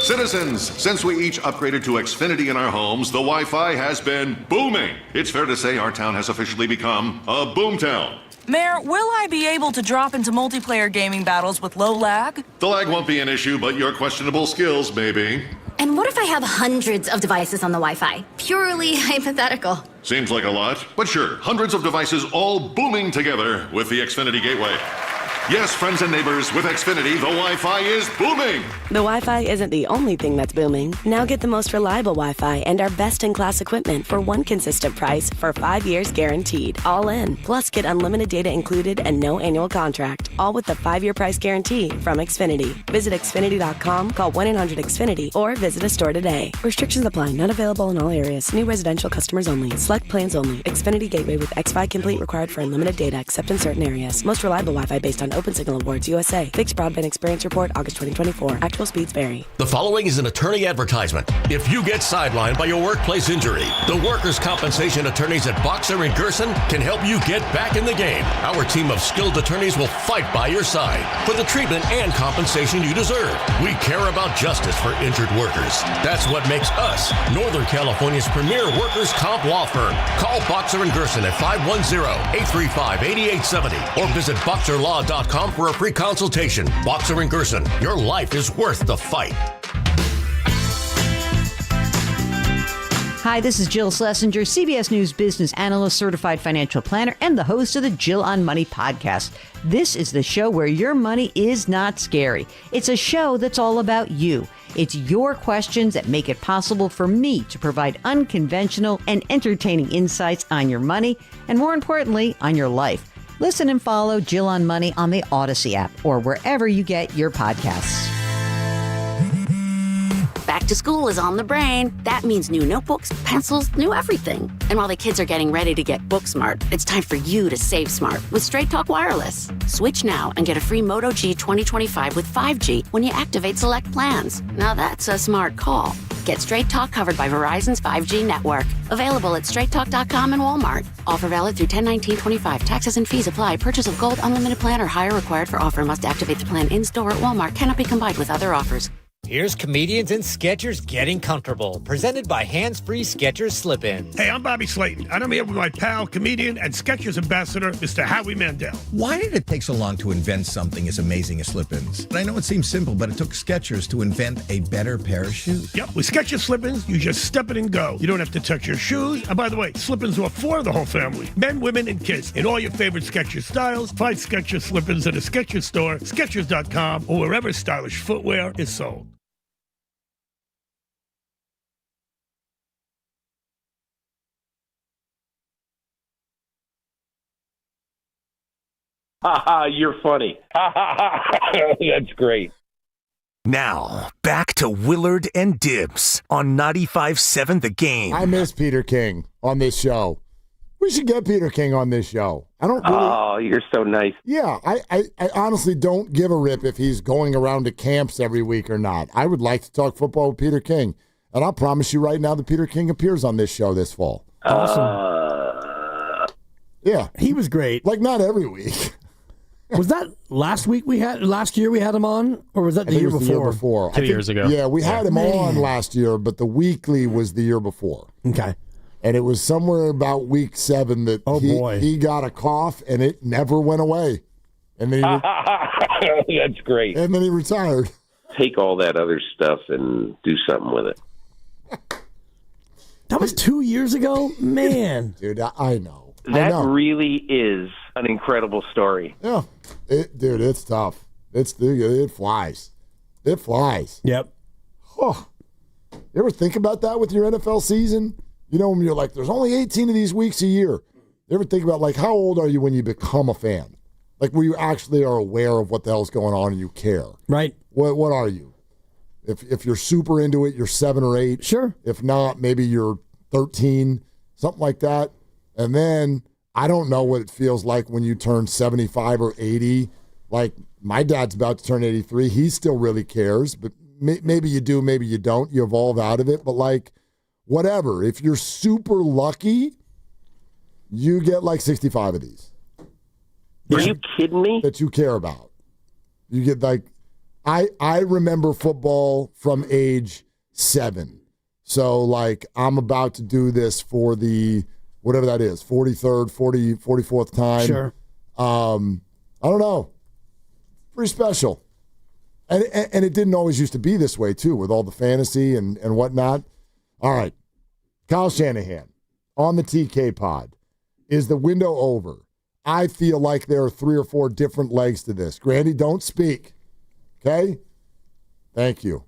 Citizens, since we each upgraded to Xfinity in our homes, the Wi-Fi has been booming. It's fair to say our town has officially become a boomtown. Mayor, will I be able to drop into multiplayer gaming battles with low lag? The lag won't be an issue, but your questionable skills may be. And what if I have hundreds of devices on the Wi-Fi? Purely hypothetical. Seems like a lot, but sure, hundreds of devices all booming together with the Xfinity Gateway. Yes, friends and neighbors, with Xfinity, the Wi-Fi is booming. The Wi-Fi isn't the only thing that's booming. Now get the most reliable Wi-Fi and our best-in-class equipment for one consistent price for 5 years guaranteed. All in. Plus, get unlimited data included and no annual contract. All with the 5-year price guarantee from Xfinity. Visit Xfinity.com, call 1-800-XFINITY, or visit a store today. Restrictions apply. Not available in all areas. New residential customers only. Select plans only. Xfinity Gateway with XFi Complete required for unlimited data except in certain areas. Most reliable Wi-Fi based on Open Signal Awards USA. Fixed Broadband Experience Report, August 2024. Actual speeds vary. The following is an attorney advertisement. If you get sidelined by your workplace injury, the workers' compensation attorneys at Boxer and Gerson can help you get back in the game. Our team of skilled attorneys will fight by your side for the treatment and compensation you deserve. We care about justice for injured workers. That's what makes us Northern California's premier workers' comp law firm. Call Boxer and Gerson at 510-835-8870 or visit boxerlaw.com for a free consultation. Boxer and Gerson, your life is worth the fight. Hi, this is Jill Schlesinger, CBS News business analyst, certified financial planner, and the host of the Jill on Money podcast. This is the show where your money is not scary. It's a show that's all about you. It's your questions that make it possible for me to provide unconventional and entertaining insights on your money, and more importantly, on your life. Listen and follow Jill on Money on the Odyssey app or wherever you get your podcasts. Back to school is on the brain. That means new notebooks, pencils, new everything. And while the kids are getting ready to get book smart, it's time for you to save smart with Straight Talk Wireless. Switch now and get a free Moto G 2025 with 5G when you activate select plans. Now that's a smart call. Get Straight Talk covered by Verizon's 5G network. Available at straighttalk.com and Walmart. Offer valid through 10/19/25. Taxes and fees apply. Purchase of gold unlimited plan or higher required for offer. Must activate the plan in-store at Walmart. Cannot be combined with other offers. Here's Comedians and Sketchers Getting Comfortable, presented by Hands Free Skechers Slip-Ins. Hey, I'm Bobby Slayton, and I'm here with my pal, comedian, and Skechers ambassador, Mr. Howie Mandel. Why did it take so long to invent something as amazing as slip-ins? I know it seems simple, but it took Skechers to invent a better pair of shoes. Yep, with Skechers Slip-ins, you just step it and go. You don't have to touch your shoes. And by the way, Slip-ins are for the whole family. Men, women, and kids. In all your favorite Skechers styles, find Skechers Slip-ins at a Skechers store, Skechers.com, or wherever stylish footwear is sold. You're funny. That's great. Now, back to Willard and Dibs on 95.7 The Game. I miss Peter King on this show. We should get Peter King on this show. I don't really... Oh, you're so nice. Yeah, I honestly don't give a rip if he's going around to camps every week or not. I would like to talk football with Peter King. And I'll promise you right now that Peter King appears on this show this fall. Awesome. Yeah. He was great. Like, not every week. Was that last year we had him on? Or was that the year before? 2 years ago. Yeah, we had him on last year, but the weekly was the year before. Okay. And it was somewhere about week 7 that he got a cough, and it never went away. And then That's great. And then he retired. Take all that other stuff and do something with it. That was 2 years ago? Man. Dude, I know. That really is an incredible story. Yeah. Dude, it's tough. It flies. It flies. Yep. Oh. You ever think about that with your NFL season? You know, when you're like, there's only 18 of these weeks a year. You ever think about, like, how old are you when you become a fan? Like, where you actually are aware of what the hell's going on and you care. Right. What are you? If you're super into it, you're 7 or 8. Sure. If not, maybe you're 13, something like that. And then I don't know what it feels like when you turn 75 or 80. Like, my dad's about to turn 83. He still really cares, but maybe you do, maybe you don't. You evolve out of it. But, like, whatever. If you're super lucky, you get like 65 of these. Are you kidding me? That you care about. You get like, I remember football from age 7. So, like, I'm about to do this for the, whatever that is, 43rd, 44th time. Sure. I don't know. Pretty special. And it didn't always used to be this way, too, with all the fantasy and whatnot. All right. Kyle Shanahan on the TK pod. Is the window over? I feel like there are 3 or 4 different legs to this. Grandy, don't speak. Okay? Thank you.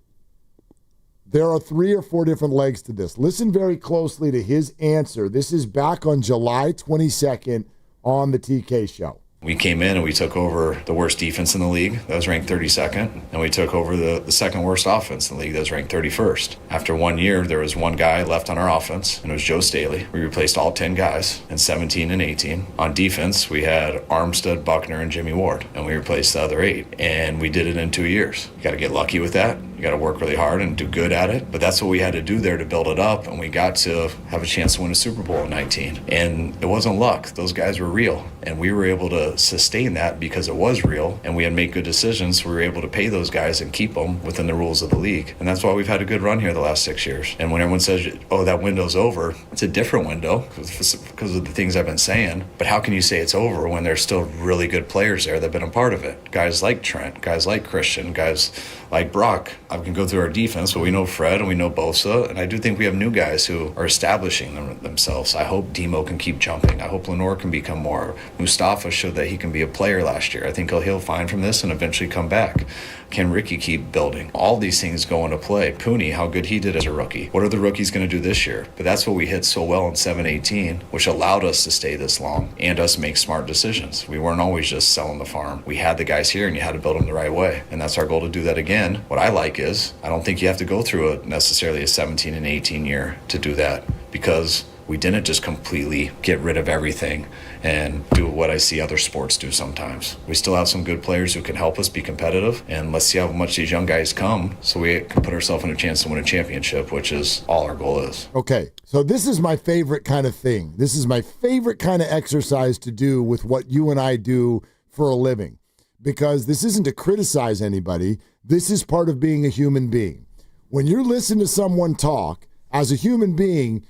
There are 3 or 4 different legs to this. Listen very closely to his answer. This is back on July 22nd on the TK show. We came in and we took over the worst defense in the league. That was ranked 32nd. And we took over the second worst offense in the league. That was ranked 31st. After 1 year, there was 1 guy left on our offense, and it was Joe Staley. We replaced all 10 guys in 17 and 18. On defense, we had Armstead, Buckner, and Jimmy Ward, and we replaced the other 8. And we did it in 2 years. You got to get lucky with that. You got to work really hard and do good at it. But that's what we had to do there to build it up, and we got to have a chance to win a Super Bowl in 19. And it wasn't luck. Those guys were real, and we were able to sustain that because it was real, and we had made good decisions. So we were able to pay those guys and keep them within the rules of the league. And that's why we've had a good run here the last 6 years. And when everyone says, oh, that window's over, it's a different window because of the things I've been saying. But how can you say it's over when there's still really good players there that have been a part of it? Guys like Trent, guys like Christian, guys like Brock. I can go through our defense, but we know Fred and we know Bosa, and I do think we have new guys who are establishing themselves. I hope Demo can keep jumping. I hope Lenore can become more. Mustafa showed that he can be a player last year. I think he'll find from this and eventually come back. Can Ricky keep building? All these things go into play. Pooney, how good he did as a rookie. What are the rookies going to do this year? But that's what we hit so well in 7-18, which allowed us to stay this long and us make smart decisions. We weren't always just selling the farm. We had the guys here, and you had to build them the right way. And that's our goal, to do that again. What I like is I don't think you have to go through necessarily a 17 and 18 year to do that, because we didn't just completely get rid of everything and do what I see other sports do sometimes. We still have some good players who can help us be competitive, and let's see how much these young guys come so we can put ourselves in a chance to win a championship, which is all our goal is. Okay, so this is my favorite kind of thing. This is my favorite kind of exercise to do with what you and I do for a living, because this isn't to criticize anybody. This is part of being a human being. When you listen to someone talk, as a human being,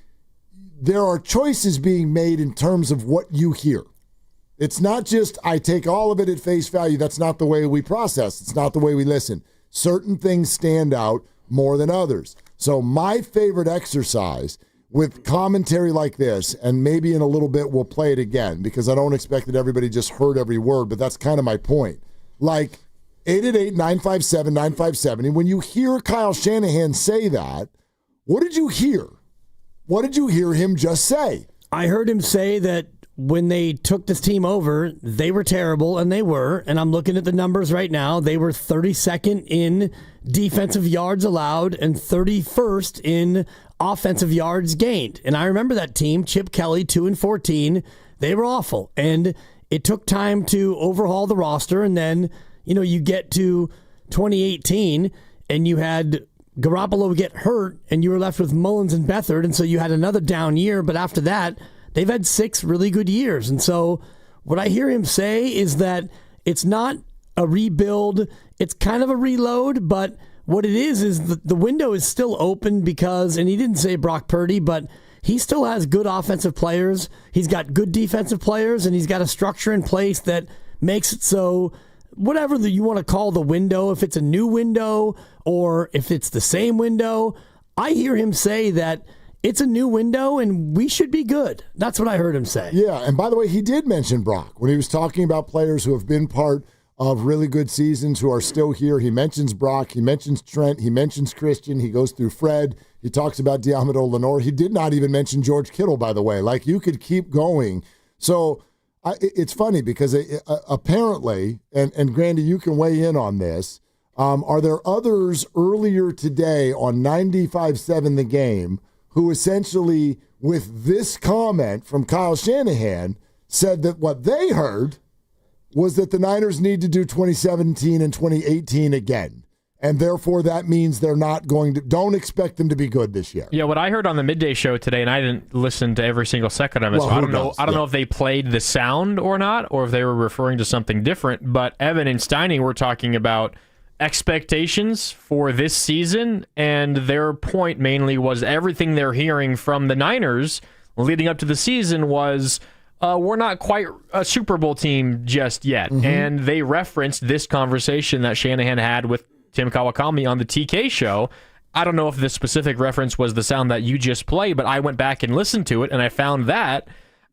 there are choices being made in terms of what you hear. It's not just, I take all of it at face value. That's not the way we process. It's not the way we listen. Certain things stand out more than others. So my favorite exercise with commentary like this, and maybe in a little bit we'll play it again because I don't expect that everybody just heard every word, but that's kind of my point. Like 888-957-9570, when you hear Kyle Shanahan say that, what did you hear? What did you hear him just say? I heard him say that when they took this team over, they were terrible, and they were. And I'm looking at the numbers right now. They were 32nd in defensive yards allowed and 31st in offensive yards gained. And I remember that team, Chip Kelly, 2-14. They were awful. And it took time to overhaul the roster. And then, you get to 2018, and you had Garoppolo get hurt, and you were left with Mullins and Beathard. And so you had another down year. But after that, they've had 6 really good years. And so what I hear him say is that it's not a rebuild. It's kind of a reload, but what it is the window is still open because, and he didn't say Brock Purdy, but he still has good offensive players. He's got good defensive players, and he's got a structure in place that makes it so whatever you want to call the window, if it's a new window or if it's the same window, I hear him say that it's a new window, and we should be good. That's what I heard him say. Yeah, and by the way, he did mention Brock when he was talking about players who have been part of really good seasons who are still here. He mentions Brock. He mentions Trent. He mentions Christian. He goes through Fred. He talks about Diamado Lenore. He did not even mention George Kittle, by the way. Like, you could keep going. So it's funny because apparently, and Grandy, you can weigh in on this, are there others earlier today on 95.7 The Game who essentially, with this comment from Kyle Shanahan, said that what they heard was that the Niners need to do 2017 and 2018 again. And therefore, that means they're not going to, don't expect them to be good this year. Yeah, what I heard on the midday show today, and I didn't listen to every single second of it, so I don't know if they played the sound or not, or if they were referring to something different. But Evan and Steiny were talking about expectations for this season, and their point mainly was everything they're hearing from the Niners leading up to the season was, we're not quite a Super Bowl team just yet. Mm-hmm. And they referenced this conversation that Shanahan had with Tim Kawakami on the TK show. I don't know if this specific reference was the sound that you just played, but I went back and listened to it, and I found that.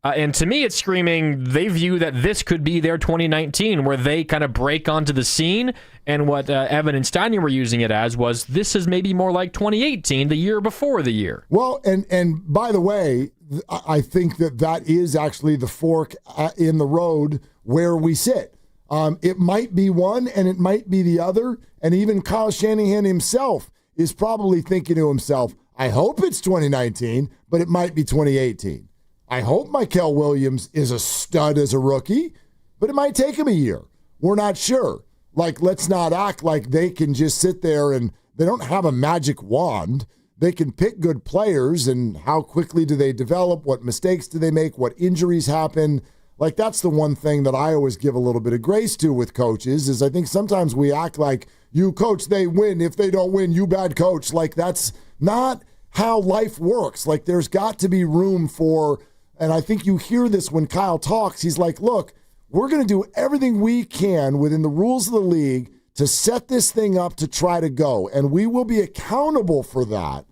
And to me, it's screaming they view that this could be their 2019, where they kind of break onto the scene. And what Evan and Steiny were using it as was, this is maybe more like 2018, the year before the year. Well, and by the way, I think that is actually the fork in the road where we sit. It might be one and it might be the other. And even Kyle Shanahan himself is probably thinking to himself, I hope it's 2019, but it might be 2018. I hope Mykel Williams is a stud as a rookie, but it might take him a year. We're not sure. Like, let's not act like they can just sit there and they don't have a magic wand. They can pick good players, and how quickly do they develop? What mistakes do they make? What injuries happen? Like, that's the one thing that I always give a little bit of grace to with coaches is I think sometimes we act like, you coach, they win. If they don't win, you bad coach. Like, that's not how life works. Like, there's got to be room for, and I think you hear this when Kyle talks, he's like, look, we're going to do everything we can within the rules of the league to set this thing up to try to go, and we will be accountable for that.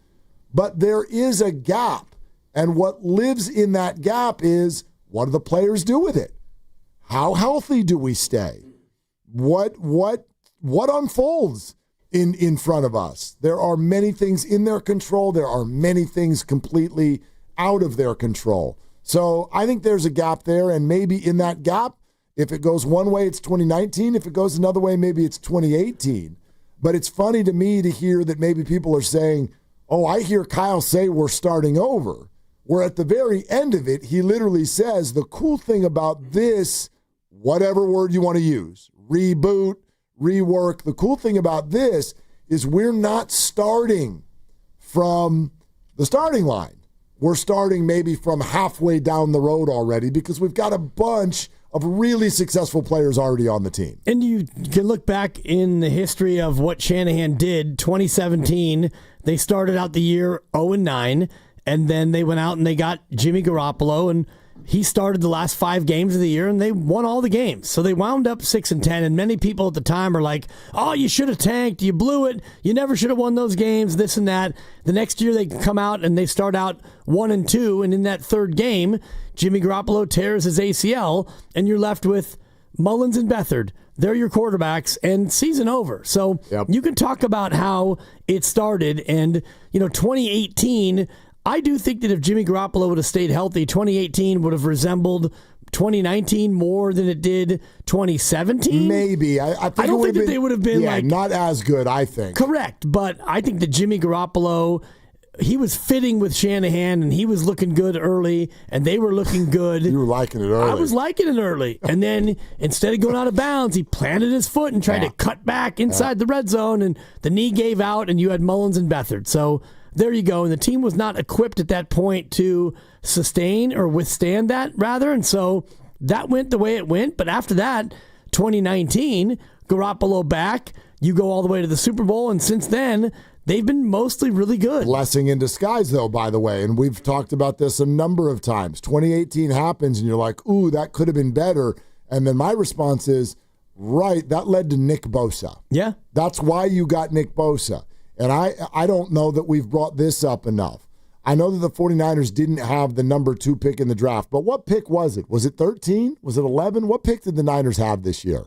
But there is a gap, and what lives in that gap is, what do the players do with it? How healthy do we stay? What unfolds in front of us? There are many things in their control. There are many things completely out of their control. So I think there's a gap there, and maybe in that gap, if it goes one way, it's 2019. If it goes another way, maybe it's 2018. But it's funny to me to hear that maybe people are saying, oh, I hear Kyle say we're starting over. Where at the very end of it, he literally says the cool thing about this, whatever word you want to use, reboot, rework, the cool thing about this is we're not starting from the starting line. We're starting maybe from halfway down the road already because we've got a bunch of really successful players already on the team. And you can look back in the history of what Shanahan did. 2017, they started out the year 0-9, and then they went out and they got Jimmy Garoppolo, and he started the last 5 games of the year, and they won all the games. So they wound up 6-10, and many people at the time are like, oh, you should have tanked, you blew it, you never should have won those games, this and that. The next year they come out and they start out 1-2, and in that third game, Jimmy Garoppolo tears his ACL, and you're left with Mullins and Beathard. They're your quarterbacks, and season over. So you can talk about how it started, and 2018, I do think that if Jimmy Garoppolo would have stayed healthy, 2018 would have resembled 2019 more than it did 2017. Maybe. I don't think that they would have been not as good, I think. Correct. But I think that Jimmy Garoppolo, he was fitting with Shanahan, and he was looking good early, and they were looking good. You were liking it early. I was liking it early. And then instead of going out of bounds, he planted his foot and tried to cut back inside the red zone, and the knee gave out, and you had Mullins and Beathard. So there you go. And the team was not equipped at that point to sustain or withstand that, rather. And so that went the way it went. But after that, 2019, Garoppolo back, you go all the way to the Super Bowl. And since then, they've been mostly really good. Blessing in disguise, though, by the way. And we've talked about this a number of times. 2018 happens, and you're like, ooh, that could have been better. And then my response is, right, that led to Nick Bosa. Yeah. That's why you got Nick Bosa. And I don't know that we've brought this up enough. I know that the 49ers didn't have the number 2 pick in the draft, but what pick was it? Was it 13? Was it 11? What pick did the Niners have this year?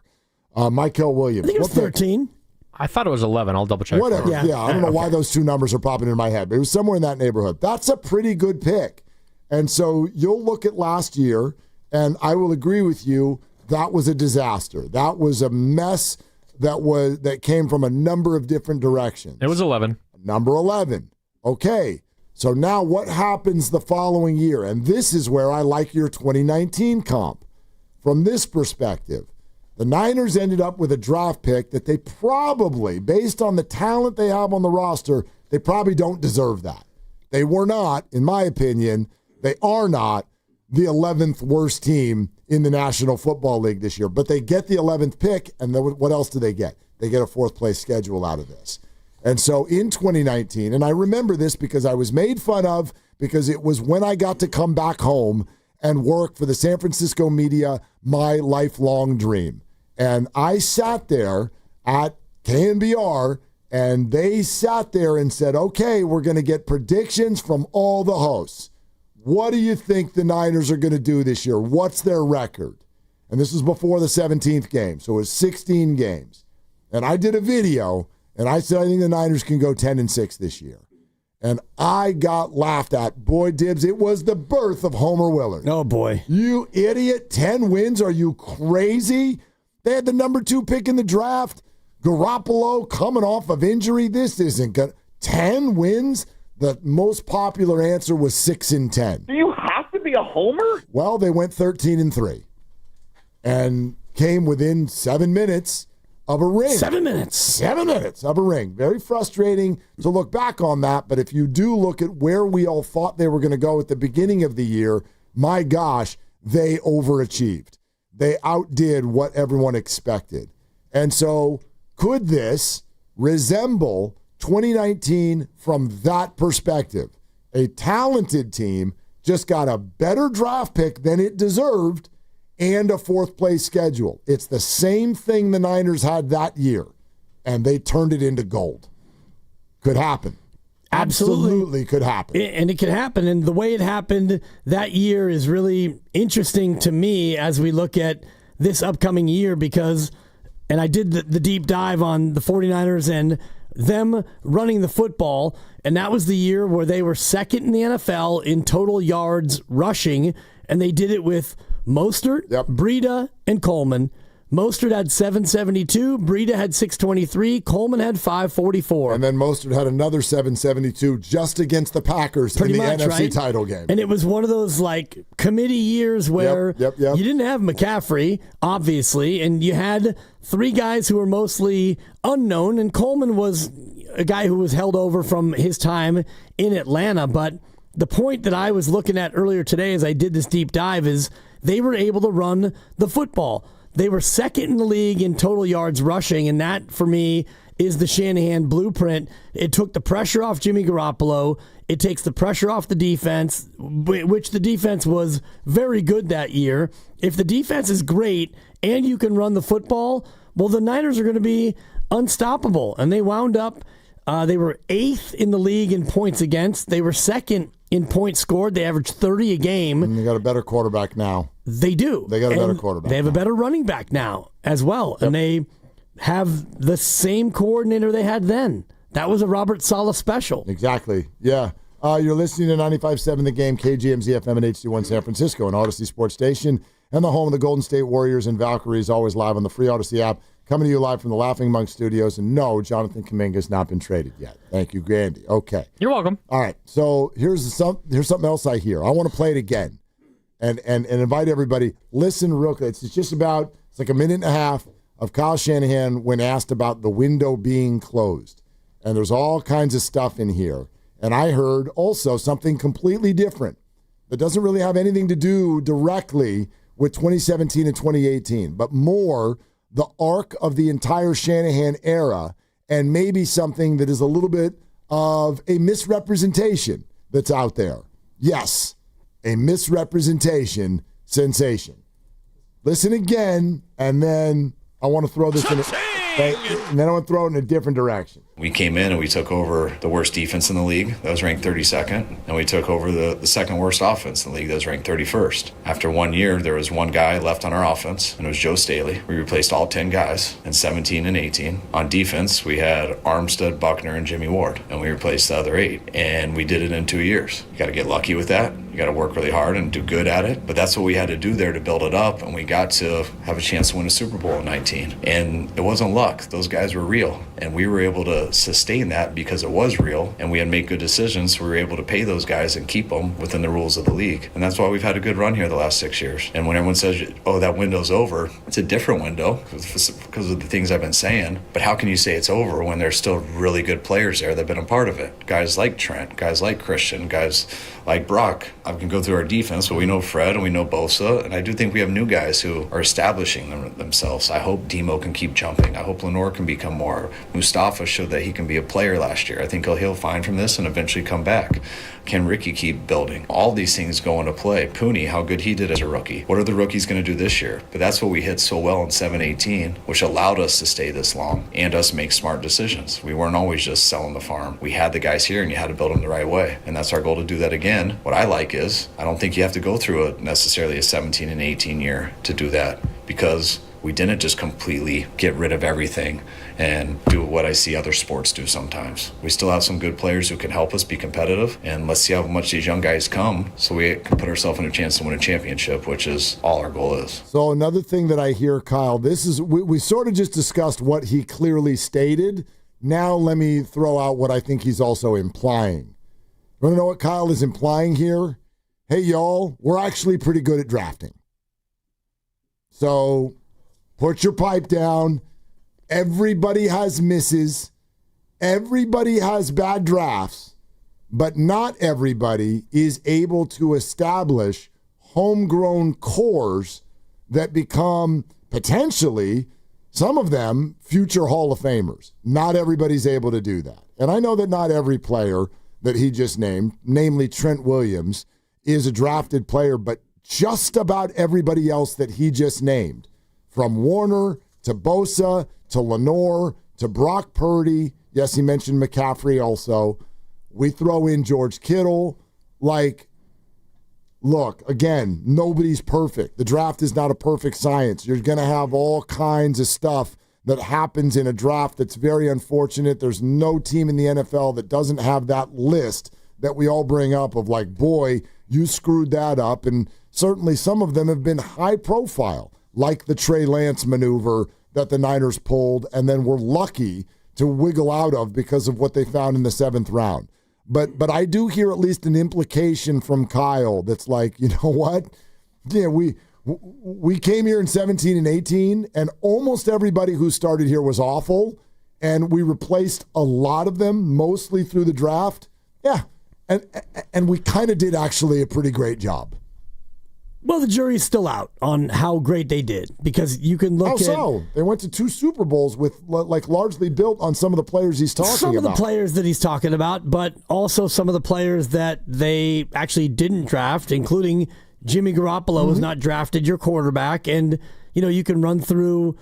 Michael Williams. I think it was 13. I thought it was 11. I'll double check. Whatever. Yeah, I don't know why those two numbers are popping in my head, but it was somewhere in that neighborhood. That's a pretty good pick. And so you'll look at last year, and I will agree with you, that was a disaster. That was a mess that came from a number of different directions. It was 11. Number 11. Okay. So now what happens the following year? And this is where I like your 2019 comp. From this perspective, the Niners ended up with a draft pick that they probably, based on the talent they have on the roster, they probably don't deserve that. They were not, in my opinion, they are not the 11th worst team in the National Football League this year. But they get the 11th pick, and then what else do they get? They get a 4th-place schedule out of this. And so in 2019, and I remember this because I was made fun of because it was when I got to come back home and work for the San Francisco media, my lifelong dream. And I sat there at KNBR, and they sat there and said, okay, we're going to get predictions from all the hosts. What do you think the Niners are going to do this year? What's their record? And this was before the 17th game, so it was 16 games. And I did a video, and I said I think the Niners can go 10-6 this year. And I got laughed at. Boy, Dibs, it was the birth of Homer Willard. Oh, boy. You idiot. 10 wins? Are you crazy? They had the number 2 pick in the draft. Garoppolo coming off of injury. This isn't good. 10 wins? The most popular answer was 6-10. Do you have to be a homer? Well, they went 13-3 and came within 7 minutes of a ring. 7 minutes. 7 minutes of a ring. Very frustrating to look back on that, but if you do look at where we all thought they were going to go at the beginning of the year, my gosh, they overachieved. They outdid what everyone expected. And so could this resemble 2019 from that perspective? A talented team just got a better draft pick than it deserved and a 4th-place schedule. It's the same thing the Niners had that year, and they turned it into gold. Could happen. Absolutely could happen. And it could happen. And the way it happened that year is really interesting to me as we look at this upcoming year because, and I did the deep dive on the 49ers and them running the football, and that was the year where they were second in the NFL in total yards rushing, and they did it with Mostert, Breida, and Coleman. Mostert had 772, Breida had 623, Coleman had 544. And then Mostert had another 772 just against the Packers in the NFC title game. And it was one of those like committee years where you didn't have McCaffrey, obviously, and you had 3 guys who were mostly unknown, and Coleman was a guy who was held over from his time in Atlanta. But the point that I was looking at earlier today as I did this deep dive is they were able to run the football. They were second in the league in total yards rushing, and that, for me, is the Shanahan blueprint. It took the pressure off Jimmy Garoppolo. It takes the pressure off the defense, which the defense was very good that year. If the defense is great and you can run the football, well, the Niners are going to be unstoppable. And they wound up, they were 8th in the league in points against. They were 2nd in points scored. They averaged 30 a game. And they got a better quarterback now. They do. They got a better quarterback. They have a better running back now as well. Yep. And they have the same coordinator they had then. That was a Robert Saleh special. Exactly. Yeah. You're listening to 95.7 The Game, KGMZ FM and HD1 San Francisco, an Odyssey Sports Station, and the home of the Golden State Warriors and Valkyries, always live on the free Odyssey app. Coming to you live from the Laughing Monk Studios. And no, Jonathan Kuminga has not been traded yet. Thank you, Grandy. Okay. You're welcome. All right. So here's something else I hear. I want to play it again and invite everybody. Listen real quick. It's just about, it's like a minute and a half of Kyle Shanahan when asked about the window being closed. And there's all kinds of stuff in here. And I heard also something completely different that doesn't really have anything to do directly with 2017 and 2018, but more the arc of the entire Shanahan era and maybe something that is a little bit of a misrepresentation that's out there. Yes, a misrepresentation sensation. Listen again, and then I want to throw this in. And then I want to throw it in a different direction. We came in and we took over the worst defense in the league. That was ranked 32nd. And we took over the second worst offense in the league. That was ranked 31st. After 1 year, there was one guy left on our offense, and it was Joe Staley. We replaced all 10 guys in 17 and 18. On defense, we had Armstead, Buckner, and Jimmy Ward, and we replaced the other 8. And we did it in 2 years. You got to get lucky with that. You got to work really hard and do good at it. But that's what we had to do there to build it up, and we got to have a chance to win a Super Bowl in 19. And it wasn't luck. Those guys were real, and we were able to sustain that because it was real, and we had made good decisions. So we were able to pay those guys and keep them within the rules of the league. And that's why we've had a good run here the last 6 years. And when everyone says, oh, that window's over, it's a different window because of the things I've been saying. But how can you say it's over when there's still really good players there that have been a part of it? Guys like Trent, guys like Christian, guys like Brock. I can go through our defense, but we know Fred and we know Bosa, and I do think we have new guys who are establishing themselves. I hope Demo can keep jumping. I hope Lenore can become more. Mustafa showed that he can be a player last year. I think he'll fine from this and eventually come back. Can Ricky keep building? All these things go into play. Pooney, how good he did as a rookie. What are the rookies going to do this year? But that's what we hit so well in 7-18, which allowed us to stay this long and us make smart decisions. We weren't always just selling the farm. We had the guys here, and you had to build them the right way. And that's our goal to do that again. What I like is I don't think you have to go through necessarily a 17 and 18 year to do that, because we didn't just completely get rid of everything and do what I see other sports do sometimes. We still have some good players who can help us be competitive, and let's see how much these young guys come so we can put ourselves in a chance to win a championship, which is all our goal is. So another thing that I hear, Kyle, this is we sort of just discussed what he clearly stated. Now let me throw out what I think he's also implying. You want to know what Kyle is implying here? Hey, y'all, we're actually pretty good at drafting. So put your pipe down. Everybody has misses. Everybody has bad drafts. But not everybody is able to establish homegrown cores that become potentially, some of them, future Hall of Famers. Not everybody's able to do that. And I know that not every player that he just named, namely Trent Williams, is a drafted player, but just about everybody else that he just named, from Warner to Bosa to Lenore to Brock Purdy, yes, he mentioned McCaffrey also. We throw in George Kittle. Like, look, again, nobody's perfect. The draft is not a perfect science. You're going to have all kinds of stuff that happens in a draft that's very unfortunate. There's no team in the NFL that doesn't have that list that we all bring up of like, boy, you screwed that up. And certainly some of them have been high profile, like the Trey Lance maneuver that the Niners pulled and then were lucky to wiggle out of because of what they found in the 7th round. But I do hear at least an implication from Kyle that's like, you know what? Yeah, we came here in 17 and 18, and almost everybody who started here was awful, and we replaced a lot of them, mostly through the draft. Yeah, and we kind of did actually a pretty great job. Well, the jury's still out on how great they did because you can look How at... so? They went to 2 Super Bowls with largely built on some of the players he's talking about. Some of the players that he's talking about, but also some of the players that they actually didn't draft, including Jimmy Garoppolo was not drafted, your quarterback, and you can run through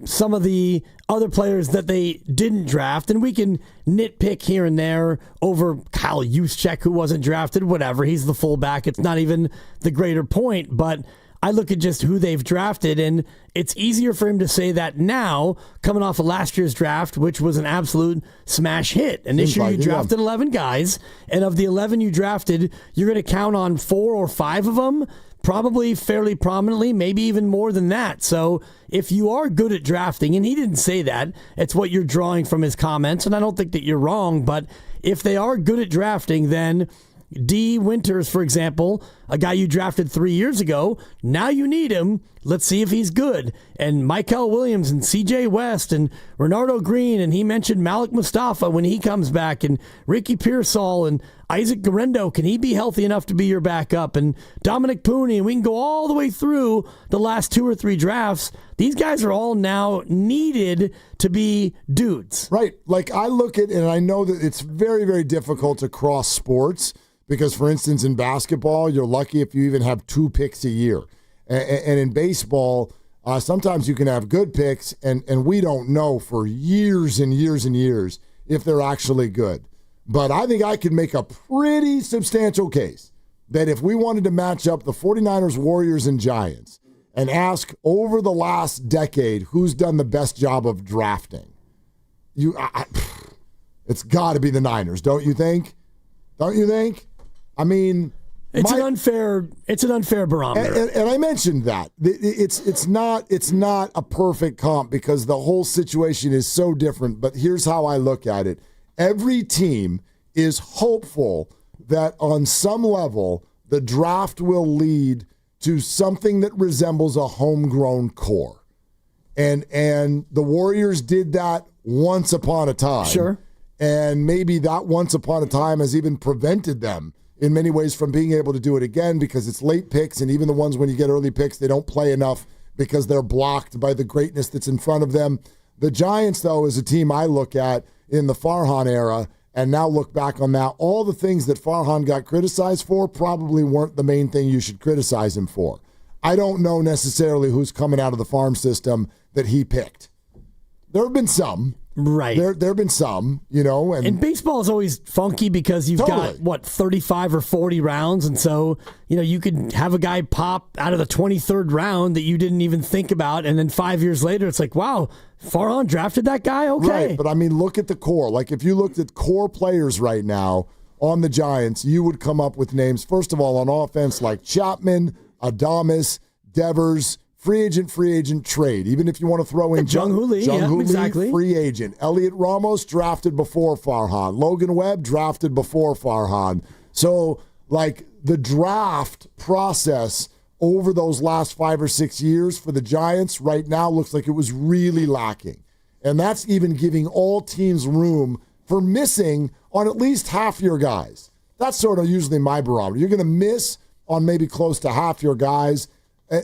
some of the other players that they didn't draft, and we can nitpick here and there over Kyle Juszczyk, who wasn't drafted, whatever. He's the fullback. It's not even the greater point, but I look at just who they've drafted, and it's easier for him to say that now, coming off of last year's draft, which was an absolute smash hit. And this year you drafted 11 guys, and of the 11 you drafted, you're going to count on 4 or 5 of them probably fairly prominently, maybe even more than that. So if you are good at drafting, and he didn't say that, it's what you're drawing from his comments, and I don't think that you're wrong, but if they are good at drafting, then D. Winters, for example, a guy you drafted 3 years ago, now you need him. Let's see if he's good. And Michael Williams and C.J. West and Renardo Green, and he mentioned Malik Mustafa when he comes back, and Ricky Pearsall and Isaac Garendo. Can he be healthy enough to be your backup? And Dominic Pooney, and we can go all the way through the last 2 or 3 drafts. These guys are all now needed to be dudes. Right. Like I look at, and I know that it's very, very difficult to cross sports. Because, for instance, in basketball, you're lucky if you even have 2 picks a year. And in baseball, sometimes you can have good picks, and we don't know for years and years and years if they're actually good. But I think I could make a pretty substantial case that if we wanted to match up the 49ers, Warriors, and Giants and ask over the last decade who's done the best job of drafting, it's got to be the Niners, don't you think? Don't you think? I mean, it's an unfair barometer. And I mentioned that it's not a perfect comp because the whole situation is so different. But here's how I look at it: every team is hopeful that on some level the draft will lead to something that resembles a homegrown core, and the Warriors did that once upon a time. Sure, and maybe that once upon a time has even prevented them in many ways from being able to do it again because it's late picks, and even the ones when you get early picks, they don't play enough because they're blocked by the greatness that's in front of them. The Giants, though, is a team I look at in the Farhan era and now look back on that. All the things that Farhan got criticized for probably weren't the main thing you should criticize him for. I don't know necessarily who's coming out of the farm system that he picked. There have been some. Right. There have been some, And baseball is always funky because you've got, 35 or 40 rounds. And so, you could have a guy pop out of the 23rd round that you didn't even think about. And then 5 years later, it's like, wow, Farhan drafted that guy? Okay. Right, but I mean, look at the core. Like, if you looked at core players right now on the Giants, you would come up with names, first of all, on offense like Chapman, Adames, Devers, free agent, trade. Even if you want to throw in Jung-Hoo Lee, exactly. Free agent. Elliot Ramos drafted before Farhan. Logan Webb drafted before Farhan. So, like, the draft process over those last 5 or 6 years for the Giants right now looks like it was really lacking. And that's even giving all teams room for missing on at least half your guys. That's sort of usually my barometer. You're going to miss on maybe close to half your guys.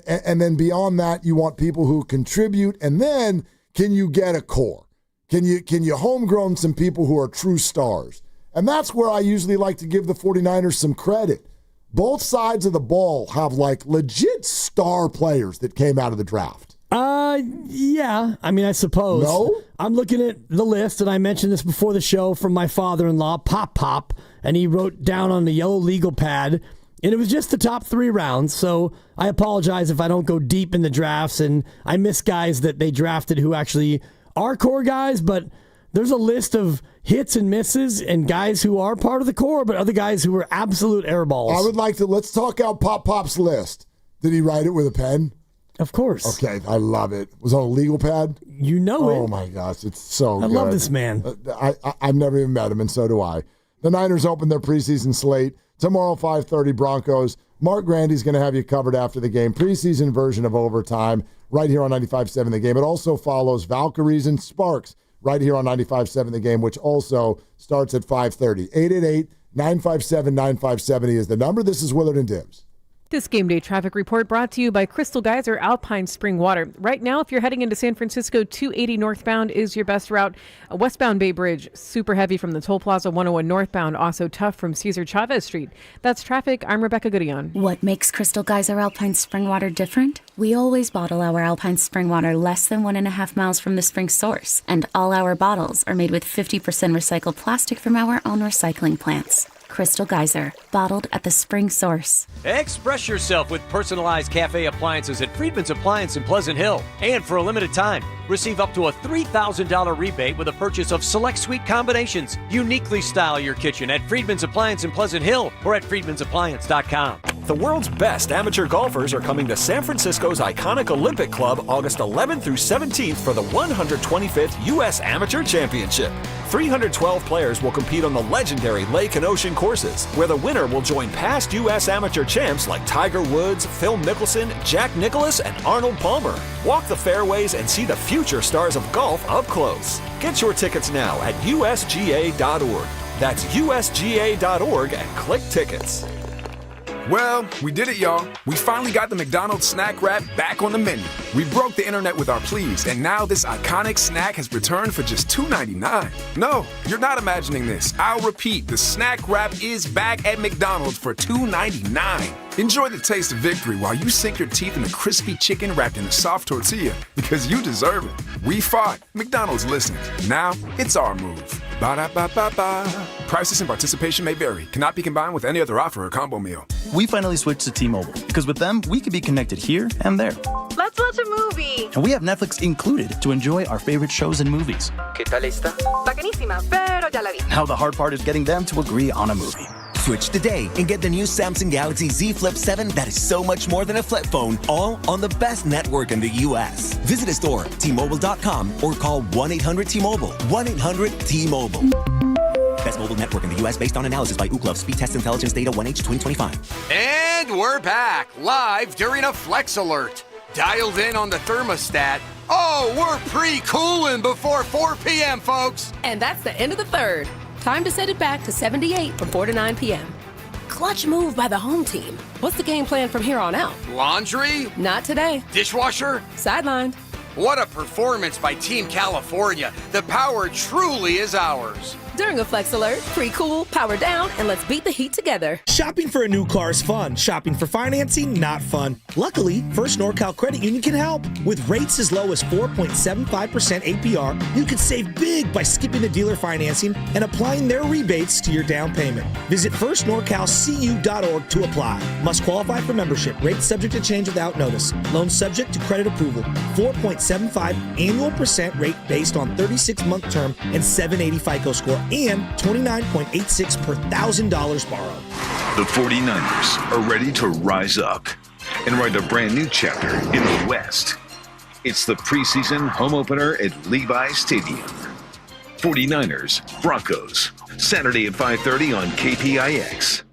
And then beyond that, you want people who contribute. And then can you get a core? Can you homegrown some people who are true stars? And that's where I usually like to give the 49ers some credit. Both sides of the ball have like legit star players that came out of the draft. Yeah. I mean, I suppose. No? I'm looking at the list, and I mentioned this before the show from my father-in-law, Pop, and he wrote down on the yellow legal pad. And it was just the top 3 rounds, so I apologize if I don't go deep in the drafts and I miss guys that they drafted who actually are core guys, but there's a list of hits and misses and guys who are part of the core, but other guys who were absolute airballs. I would like to, let's talk out Pop's list. Did he write it with a pen? Of course. Okay, I love it. Was it on a legal pad? You know it. Oh my gosh, it's so good. I love this man. I've never even met him, and so do I. The Niners open their preseason slate. Tomorrow, 5:30, Broncos. Mark Grandy's going to have you covered after the game. Preseason version of Overtime right here on 95.7 The Game. It also follows Valkyries and Sparks right here on 95.7 The Game, which also starts at 5:30. 888-957-9570 is the number. This is Willard and Dibs. This game day traffic report brought to you by Crystal Geyser Alpine Spring Water. Right now, if you're heading into San Francisco, 280 northbound is your best route. Westbound Bay Bridge, super heavy from the Toll Plaza 101 northbound, also tough from Cesar Chavez Street. That's traffic. I'm Rebecca Goodyon. What makes Crystal Geyser Alpine Spring Water different? We always bottle our Alpine Spring Water less than 1.5 miles from the spring source, and all our bottles are made with 50% recycled plastic from our own recycling plants. Crystal Geyser, bottled at the spring source. Express yourself with personalized cafe appliances at Friedman's Appliance in Pleasant Hill. And for a limited time, receive up to a $3,000 rebate with a purchase of select suite combinations. Uniquely style your kitchen at Friedman's Appliance in Pleasant Hill or at friedmansappliance.com. The world's best amateur golfers are coming to San Francisco's iconic Olympic Club August 11th through 17th for the 125th U.S. Amateur Championship. 312 players will compete on the legendary Lake and Ocean courses, where the winner will join past U.S. amateur champs like Tiger Woods, Phil Mickelson, Jack Nicklaus, and Arnold Palmer. Walk the fairways and see the future stars of golf up close. Get your tickets now at usga.org. That's usga.org and click tickets. Well, we did it, y'all. We finally got the McDonald's snack wrap back on the menu. We broke the internet with our pleas, and now this iconic snack has returned for just $2.99. No, you're not imagining this. I'll repeat, the snack wrap is back at McDonald's for $2.99. Enjoy the taste of victory while you sink your teeth in the crispy chicken wrapped in a soft tortilla, because you deserve it. We fought. McDonald's listened. Now, it's our move. Ba-da-ba-ba-ba. Prices and participation may vary. Cannot be combined with any other offer or combo meal. We finally switched to T-Mobile, because with them, we can be connected here and there. Let's watch a movie. And we have Netflix included to enjoy our favorite shows and movies. ¿Qué tal esta? Bacanísima, pero ya la vi. Now the hard part is getting them to agree on a movie. Switch today and get the new Samsung Galaxy Z Flip 7 that is so much more than a flip phone, all on the best network in the U.S. Visit a store, T-Mobile.com, or call 1-800-T-Mobile. 1-800-T-Mobile. Best mobile network in the U.S. based on analysis by Ookla Speed Test Intelligence Data 1H 2025. And we're back, live during a Flex Alert. Dialed in on the thermostat. Oh, we're pre-cooling before 4 p.m., folks. And that's the end of the third. Time to set it back to 78 from 4 to 9 p.m. Clutch move by the home team. What's the game plan from here on out? Laundry? Not today. Dishwasher? Sidelined. What a performance by Team California. The power truly is ours. During a Flex Alert, pre-cool, power down, and let's beat the heat together. Shopping for a new car is fun. Shopping for financing, not fun. Luckily, First NorCal Credit Union can help. With rates as low as 4.75% APR, you can save big by skipping the dealer financing and applying their rebates to your down payment. Visit firstnorcalcu.org to apply. Must qualify for membership. Rates subject to change without notice. Loan subject to credit approval. 4.75 annual percent rate based on 36-month term and 780 FICO score. And $29.86 per $1,000 borrowed. The 49ers are ready to rise up and write a brand new chapter in the West. It's the preseason home opener at Levi Stadium. 49ers, Broncos, Saturday at 5:30 on KPIX.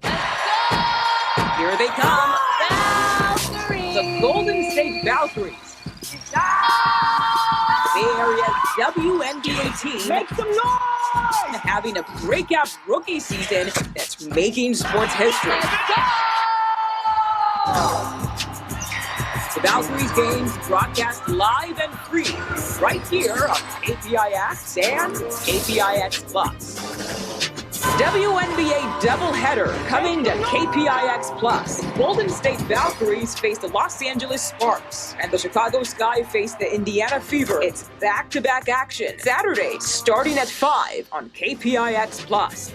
Here they come. Valkyries! The Golden State Valkyries. Bay Area WNBA team. Make some noise! Having a breakout rookie season that's making sports history. The Valkyries games broadcast live and free right here on KPIX and KPIX Plus. WNBA doubleheader coming to KPIX Plus. Golden State Valkyries face the Los Angeles Sparks, and the Chicago Sky face the Indiana Fever. It's back-to-back action Saturday, starting at 5 on KPIX Plus.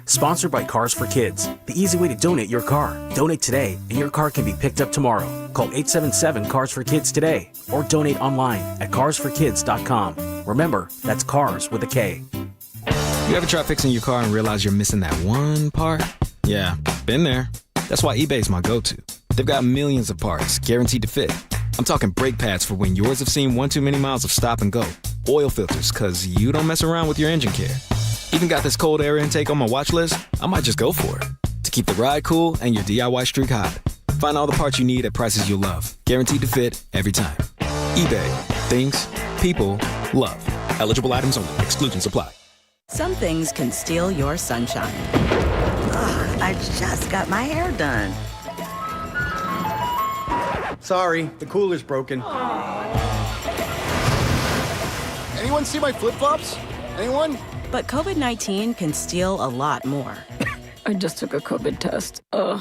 Sponsored by Cars for Kids, the easy way to donate your car. Donate today, and your car can be picked up tomorrow. Call 877-CARS-FOR-KIDS today, or donate online at carsforkids.com. Remember, that's cars with a K. You ever try fixing your car and realize you're missing that one part? Yeah, been there. That's why eBay's my go-to. They've got millions of parts, guaranteed to fit. I'm talking brake pads for when yours have seen one too many miles of stop and go. Oil filters, because you don't mess around with your engine care. Even got this cold air intake on my watch list. I might just go for it. To keep the ride cool and your DIY streak hot. Find all the parts you need at prices you'll love. Guaranteed to fit every time. eBay. Things people love. Eligible items only. Exclusions apply. Some things can steal your sunshine. I just got my hair done. Sorry, the cooler's broken. Anyone see my flip-flops? Anyone? But COVID-19 can steal a lot more. I just took a COVID test. Ugh.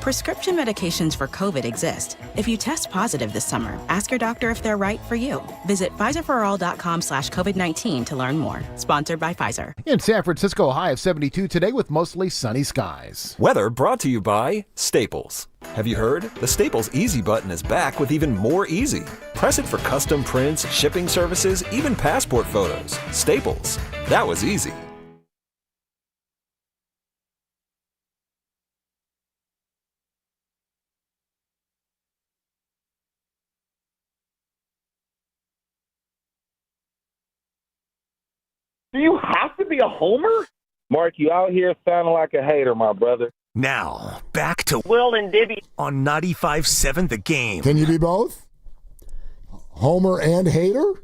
Prescription medications for COVID exist. If you test positive this summer, ask your doctor if they're right for you. Visit PfizerForAll.com/COVID-19 to learn more. Sponsored by Pfizer. In San Francisco, high of 72 today with mostly sunny skies. Weather brought to you by Staples. Have you heard? The Staples Easy button is back with even more easy. Press it for custom prints, shipping services, even passport photos. Staples. That was easy. Do you have to be a homer? Mark, you out here sounding like a hater, my brother. Now, back to Willard Dibs on 95.7 The Game. Can you be both? Homer and hater?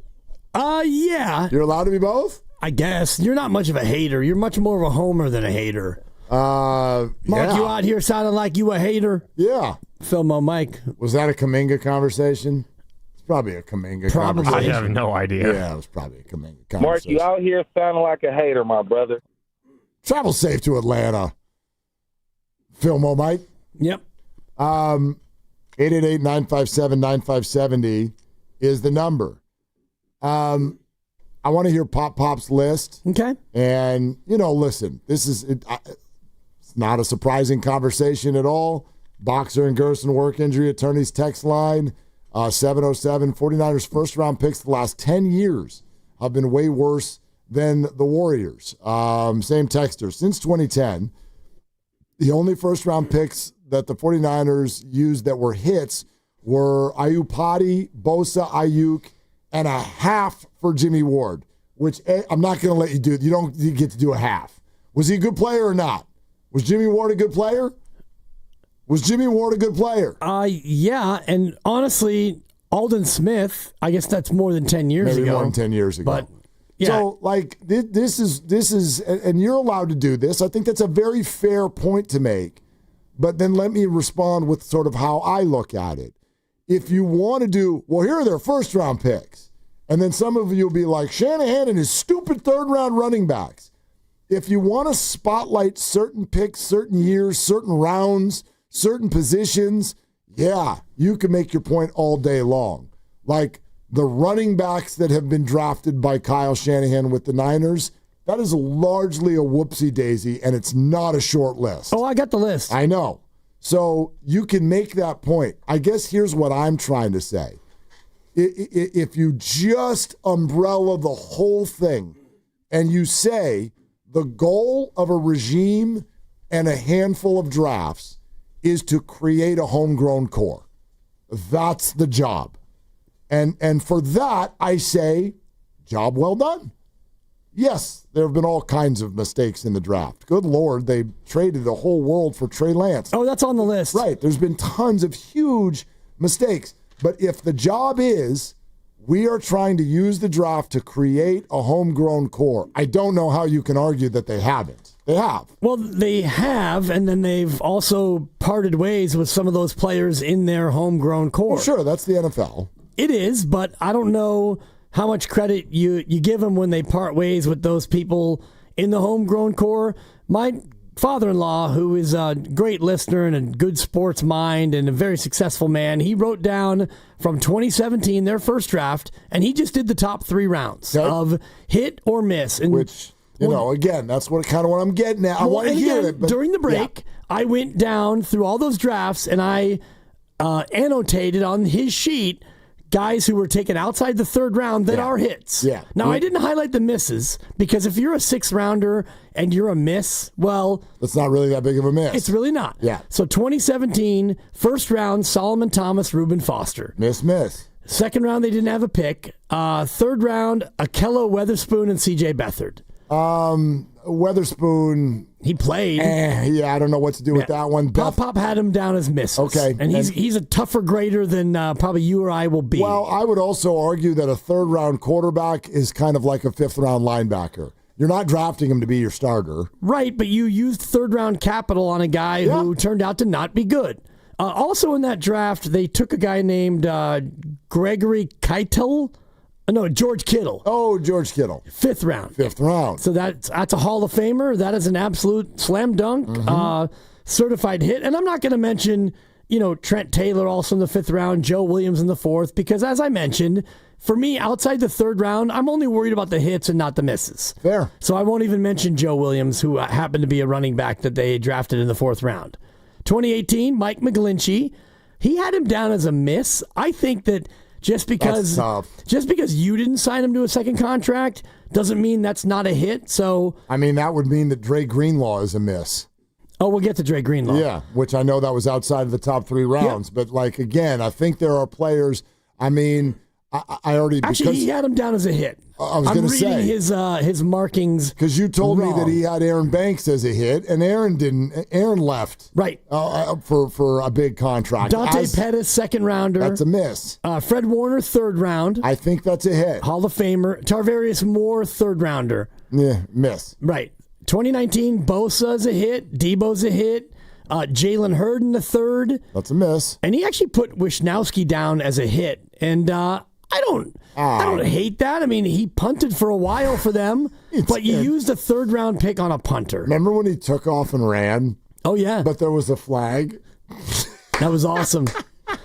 Yeah. You're allowed to be both? I guess. You're not much of a hater. You're much more of a homer than a hater. Mark, you out here sounding like you a hater? Yeah. Filmo Mike. Was that a Kaminga conversation? It's probably a Kaminga conversation. I have no idea. Yeah, it was probably a Kaminga conversation. Mark, you out here sounding like a hater, my brother. Travel safe to Atlanta. Filmo Mike. Yep. 888-957-9570 is the number. I want to hear Pop's list. Okay. And, listen, this is it's not a surprising conversation at all. Boxer and Gerson work injury attorneys text line 707. 49ers first-round picks the last 10 years have been way worse than the Warriors. Same texter. Since 2010, the only first-round picks that the 49ers used that were hits were Ayupati, Bosa, Ayuk, and a half for Jimmy Ward, which I'm not going to let you do. You don't get to do a half. Was he a good player or not? Was Jimmy Ward a good player? Yeah, and honestly, Alden Smith, I guess that's more than 10 years ago. Maybe more than 10 years ago. But, yeah. So, this is, and you're allowed to do this. I think that's a very fair point to make. But then let me respond with sort of how I look at it. If you want to do, well, here are their first-round picks. And then some of you will be like, Shanahan and his stupid third-round running backs. If you want to spotlight certain picks, certain years, certain rounds, certain positions, yeah, you can make your point all day long. Like the running backs that have been drafted by Kyle Shanahan with the Niners, that is largely a whoopsie-daisy, and it's not a short list. Oh, I got the list. I know. So you can make that point. I guess here's what I'm trying to say. If you just umbrella the whole thing and you say the goal of a regime and a handful of drafts is to create a homegrown core, that's the job. And for that, I say, job well done. Yes, there have been all kinds of mistakes in the draft. Good Lord, they traded the whole world for Trey Lance. Oh, that's on the list. Right. There's been tons of huge mistakes. But if the job is we are trying to use the draft to create a homegrown core, I don't know how you can argue that they haven't. They have. Well, they have, and then they've also parted ways with some of those players in their homegrown core. Well, sure, that's the NFL. It is, but I don't know how much credit you give them when they part ways with those people in the homegrown core. My father-in-law, who is a great listener and a good sports mind and a very successful man, he wrote down from 2017, their first draft, and he just did the top 3 rounds of hit or miss. And which, again, that's kind of what I'm getting at. I want to hear it. But during the break, I went down through all those drafts, and I annotated on his sheet guys who were taken outside the 3rd round that are hits. Yeah. Now, I didn't highlight the misses because if you're a 6th rounder and you're a miss, well, it's not really that big of a miss. It's really not. Yeah. So 2017, 1st round, Solomon Thomas, Reuben Foster. Miss. 2nd round, they didn't have a pick. 3rd round, Akello Weatherspoon and C.J. Beathard. Weatherspoon, he played. I don't know what to do with that one. Pop had him down as misses. Okay. And he's a tougher grader than probably you or I will be. Well, I would also argue that a 3rd round quarterback is kind of like a 5th round linebacker. You're not drafting him to be your starter. Right, but you used third-round capital on a guy who turned out to not be good. Also in that draft, they took a guy named Gregory Kittle. No, George Kittle. Oh, George Kittle. 5th round. 5th round. So that's a Hall of Famer. That is an absolute slam dunk, certified hit. And I'm not going to mention, Trent Taylor also in the 5th round, Joe Williams in the 4th, because as I mentioned, for me, outside the 3rd round, I'm only worried about the hits and not the misses. Fair. So I won't even mention Joe Williams, who happened to be a running back that they drafted in the 4th round. 2018, Mike McGlinchey. He had him down as a miss. I think that just because you didn't sign him to a second contract doesn't mean that's not a hit. So that would mean that Dre Greenlaw is a miss. Oh, we'll get to Dre Greenlaw. Yeah, which I know that was outside of the top 3 rounds. But, again, I think there are players, I already... Actually, he had him down as a hit. I was going to say. I'm reading his markings because you told wrong. me that he had Aaron Banks as a hit, and Aaron didn't. Aaron left. Right. For a big contract. Dante Pettis, 2nd rounder. That's a miss. Fred Warner, 3rd round. I think that's a hit. Hall of Famer. Tarvarius Moore, 3rd rounder. Yeah, miss. Right. 2019, Bosa's a hit. Debo's a hit. Jalen Hurd in the 3rd. That's a miss. And he actually put Wisnowski down as a hit. And I don't hate that. He punted for a while for them, but you used a 3rd round pick on a punter. Remember when he took off and ran? Oh, yeah. But there was a flag? That was awesome.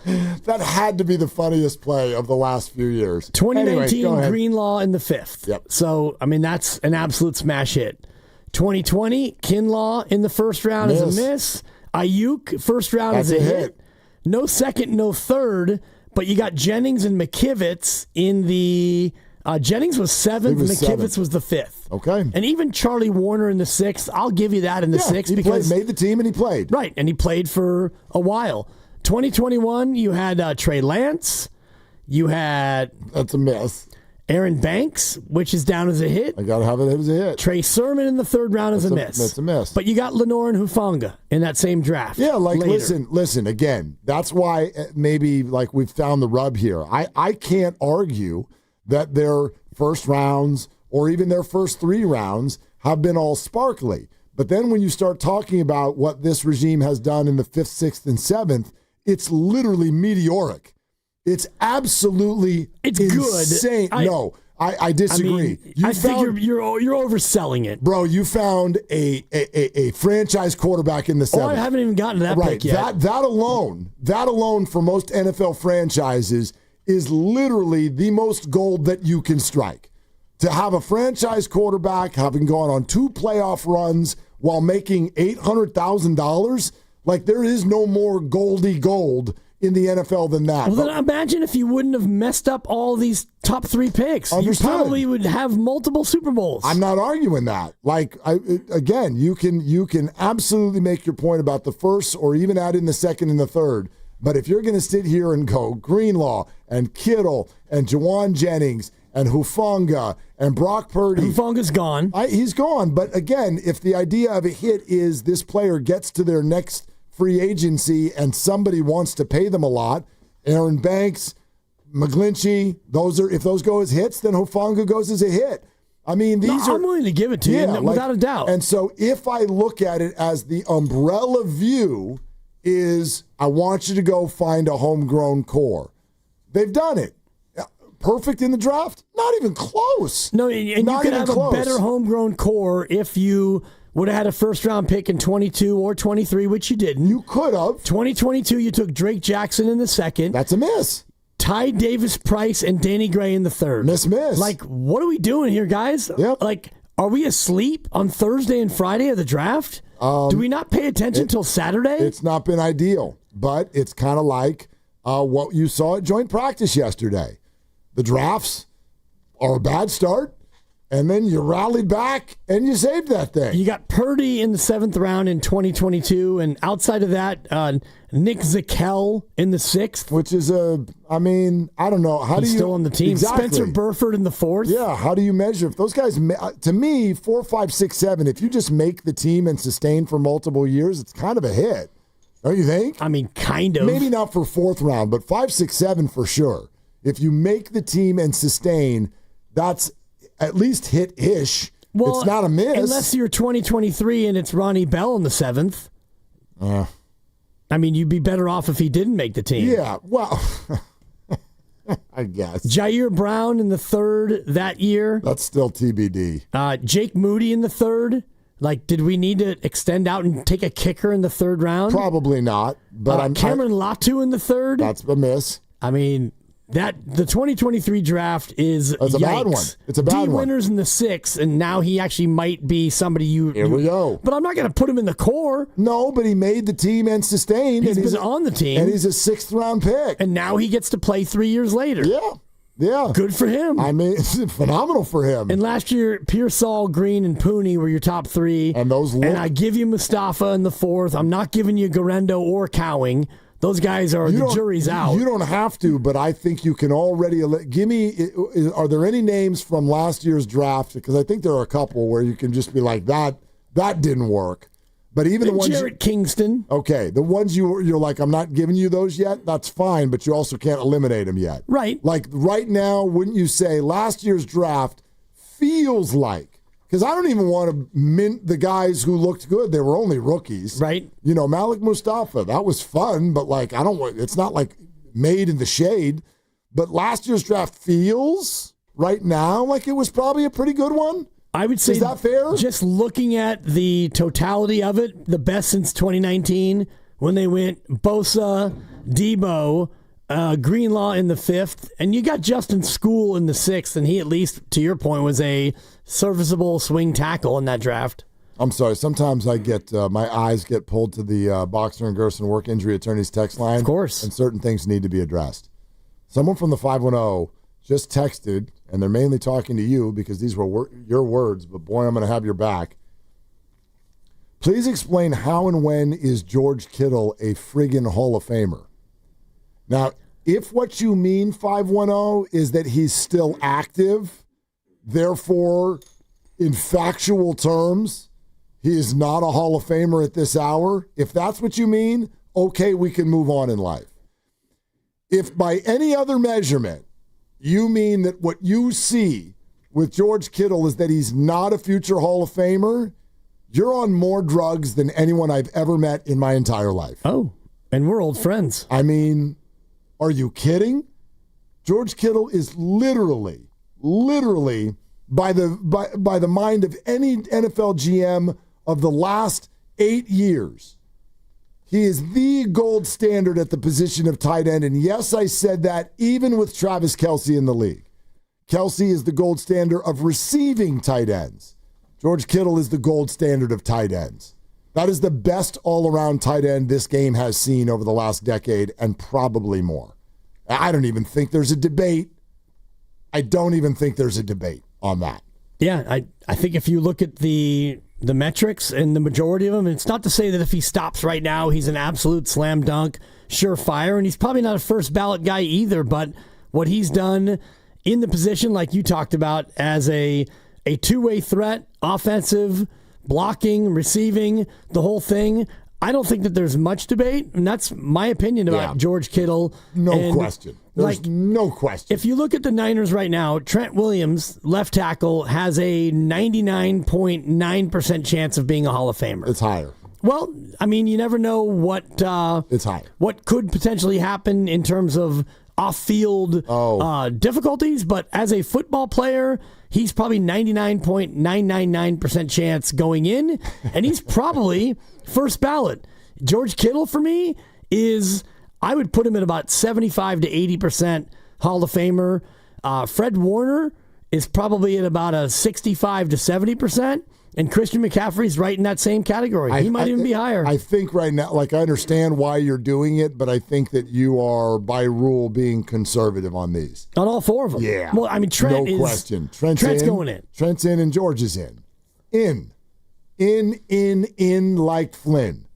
That had to be the funniest play of the last few years. 2019, anyway, Greenlaw in the 5th. Yep. So, that's an absolute smash hit. 2020, Kinlaw in the 1st round is a miss. Ayuk, 1st round is a hit. No 2nd, no 3rd. But you got Jennings and McKivitz in the... Jennings was 7th, McKivitz was the 5th. Okay. And even Charlie Warner in the 6th, I'll give you that in the 6th. Because made the team and he played. Right, and he played for a while. 2021, you had Trey Lance. You had... That's a miss. Aaron Banks, which is down as a hit. I got to have it as a hit. Trey Sermon in the 3rd round is a miss. That's a miss. But you got Lenore and Hufanga in that same draft. Yeah, later. listen, again, that's why maybe we've found the rub here. I can't argue that their 1st rounds or even their first 3 rounds have been all sparkly. But then when you start talking about what this regime has done in the 5th, 6th, and 7th, it's literally meteoric. It's absolutely insane. Good. I disagree. Think you're overselling it, bro. You found a franchise quarterback in the 7th. Oh, I haven't even gotten to that pick yet. That alone for most NFL franchises is literally the most gold that you can strike. To have a franchise quarterback having gone on 2 playoff runs while making $800,000, there is no more goldy gold in the NFL than that. Well, then imagine if you wouldn't have messed up all these top 3 picks. Understood. You probably would have multiple Super Bowls. I'm not arguing that. Again, you can absolutely make your point about the 1st or even add in the 2nd and the 3rd. But if you're going to sit here and go Greenlaw and Kittle and Jawan Jennings and Hufanga and Brock Purdy. Hufanga's gone. He's gone. But again, if the idea of a hit is this player gets to their next free agency and somebody wants to pay them a lot, Aaron Banks, McGlinchey, if those go as hits, then Hufanga goes as a hit. I'm willing to give it to you, without a doubt. And so if I look at it as the umbrella view is, I want you to go find a homegrown core. They've done it. Perfect in the draft? Not even close. No, and you could have a better homegrown core if you would have had a 1st round pick in 22 or 23, which you didn't. You could have. 2022, you took Drake Jackson in the 2nd. That's a miss. Ty Davis Price and Danny Gray in the 3rd. Miss. What are we doing here, guys? Yep. Are we asleep on Thursday and Friday of the draft? Do we not pay attention till Saturday? It's not been ideal, but it's kind of like what you saw at joint practice yesterday. The drafts are a bad start, and then you rallied back and you saved that thing. You got Purdy in the 7th round in 2022, and outside of that, Nick Zakel in the 6th. Which is I don't know. He's still on the team. Exactly. Spencer Burford in the 4th. Yeah, how do you measure? If those guys, to me, 4, 5, 6, 7, if you just make the team and sustain for multiple years, it's kind of a hit. Don't you think? Kind of. Maybe not for 4th round, but 5, 6, 7 for sure. If you make the team and sustain, that's at least hit-ish. Well, it's not a miss. Unless you're 2023 and it's Ronnie Bell in the 7th. I mean, you'd be better off if he didn't make the team. Yeah, well, I guess. Jair Brown in the 3rd that year. That's still TBD. Jake Moody in the 3rd. Like, did we need to extend out and take a kicker in the 3rd round? Probably not. But Cameron Latu in the 3rd. That's a miss. I mean, the 2023 draft is a bad one. It's a bad one. Winners in the 6th, and now he actually might be somebody Here we go. But I'm not going to put him in the core. No, but he made the team and sustained. He's been on the team. And he's a 6th round pick. And now he gets to play 3 years later. Yeah. Good for him. I mean, it's phenomenal for him. And last year, Pearsall, Green, and Pooney were your top 3. And and I give you Mustafa in the 4th. I'm not giving you Garendo or Cowing. Those guys the jury's out. You don't have to, but I think you can already give me. Are there any names from last year's draft? Because I think there are a couple where you can just be like that didn't work. But even the ones Jarrett Kingston. Okay, the ones you're like, I'm not giving you those yet. That's fine, but you also can't eliminate them yet. Right. Like right now, wouldn't you say last year's draft feels like? Because I don't even want to mint the guys who looked good. They were only rookies. Right. You know, Malik Mustafa, that was fun, but like, it's not like made in the shade. But last year's draft feels right now like it was probably a pretty good one. I would say, is that fair? Just looking at the totality of it, the best since 2019 when they went Bosa, Debo, Greenlaw in the 5th, and you got Justin School in the 6th, and he, at least to your point, was a serviceable swing tackle in that draft. I'm sorry. Sometimes I get my eyes get pulled to the Boxer and Gerson work injury attorneys text line. Of course. And certain things need to be addressed. Someone from the 510 just texted, and they're mainly talking to you because these were your words, but boy, I'm going to have your back. Please explain how and when is George Kittle a friggin' Hall of Famer? Now, if what you mean, 510, is that he's still active, therefore, in factual terms, he is not a Hall of Famer at this hour, if that's what you mean, okay, we can move on in life. If by any other measurement, you mean that what you see with George Kittle is that he's not a future Hall of Famer, you're on more drugs than anyone I've ever met in my entire life. Oh, and we're old friends. I mean, are you kidding? George Kittle is literally by the mind of any NFL GM of the last 8 years, he is the gold standard at the position of tight end. And yes, I said that even with Travis Kelce in the league. Kelce is the gold standard of receiving tight ends. George Kittle is the gold standard of tight ends. That is the best all-around tight end this game has seen over the last decade and probably more. I don't even think there's a debate. I don't even think there's a debate on that. Yeah, I think if you look at the metrics and the majority of them, it's not to say that if he stops right now, he's an absolute slam dunk, surefire, and he's probably not a first ballot guy either, but what he's done in the position, like you talked about, as a two-way threat, offensive, blocking, receiving, the whole thing, I don't think that there's much debate, and that's my opinion about George Kittle. No question. There's no question. If you look at the Niners right now, Trent Williams, left tackle, has a 99.9% chance of being a Hall of Famer. It's higher. Well, I mean, you never know what it's higher. What could potentially happen in terms of off-field difficulties, but as a football player, he's probably 99.999% chance going in, and he's probably first ballot. George Kittle, for me, I would put him at about 75 to 80% Hall of Famer. Fred Warner is probably at about a 65 to 70%. And Christian McCaffrey's right in that same category. He might even be higher. I think right now, I understand why you're doing it, but I think that you are, by rule, being conservative on these. On all four of them. Yeah. Well, I mean, Trent no question. Trent's going in. Trent's in and George is in. In like Flynn.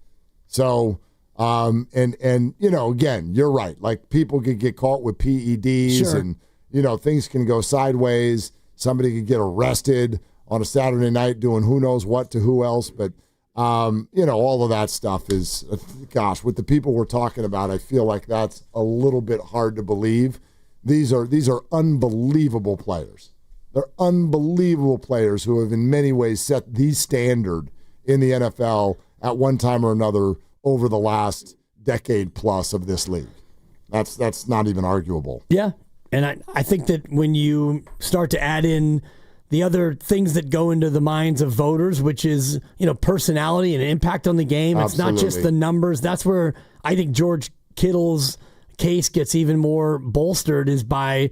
So, and you know, again, you're right. Like, people could get caught with PEDs and, you know, things can go sideways. Somebody could get arrested on a Saturday night doing who knows what to who else. But, you know, all of that stuff is, gosh, with the people we're talking about, I feel like that's a little bit hard to believe. These are unbelievable players. They're unbelievable players who have in many ways set the standard in the NFL at one time or another over the last decade plus of this league. That's not even arguable. Yeah, and I think that when you start to add in the other things that go into the minds of voters, which is, personality and impact on the game, Absolutely. It's not just the numbers. That's where I think George Kittle's case gets even more bolstered, is by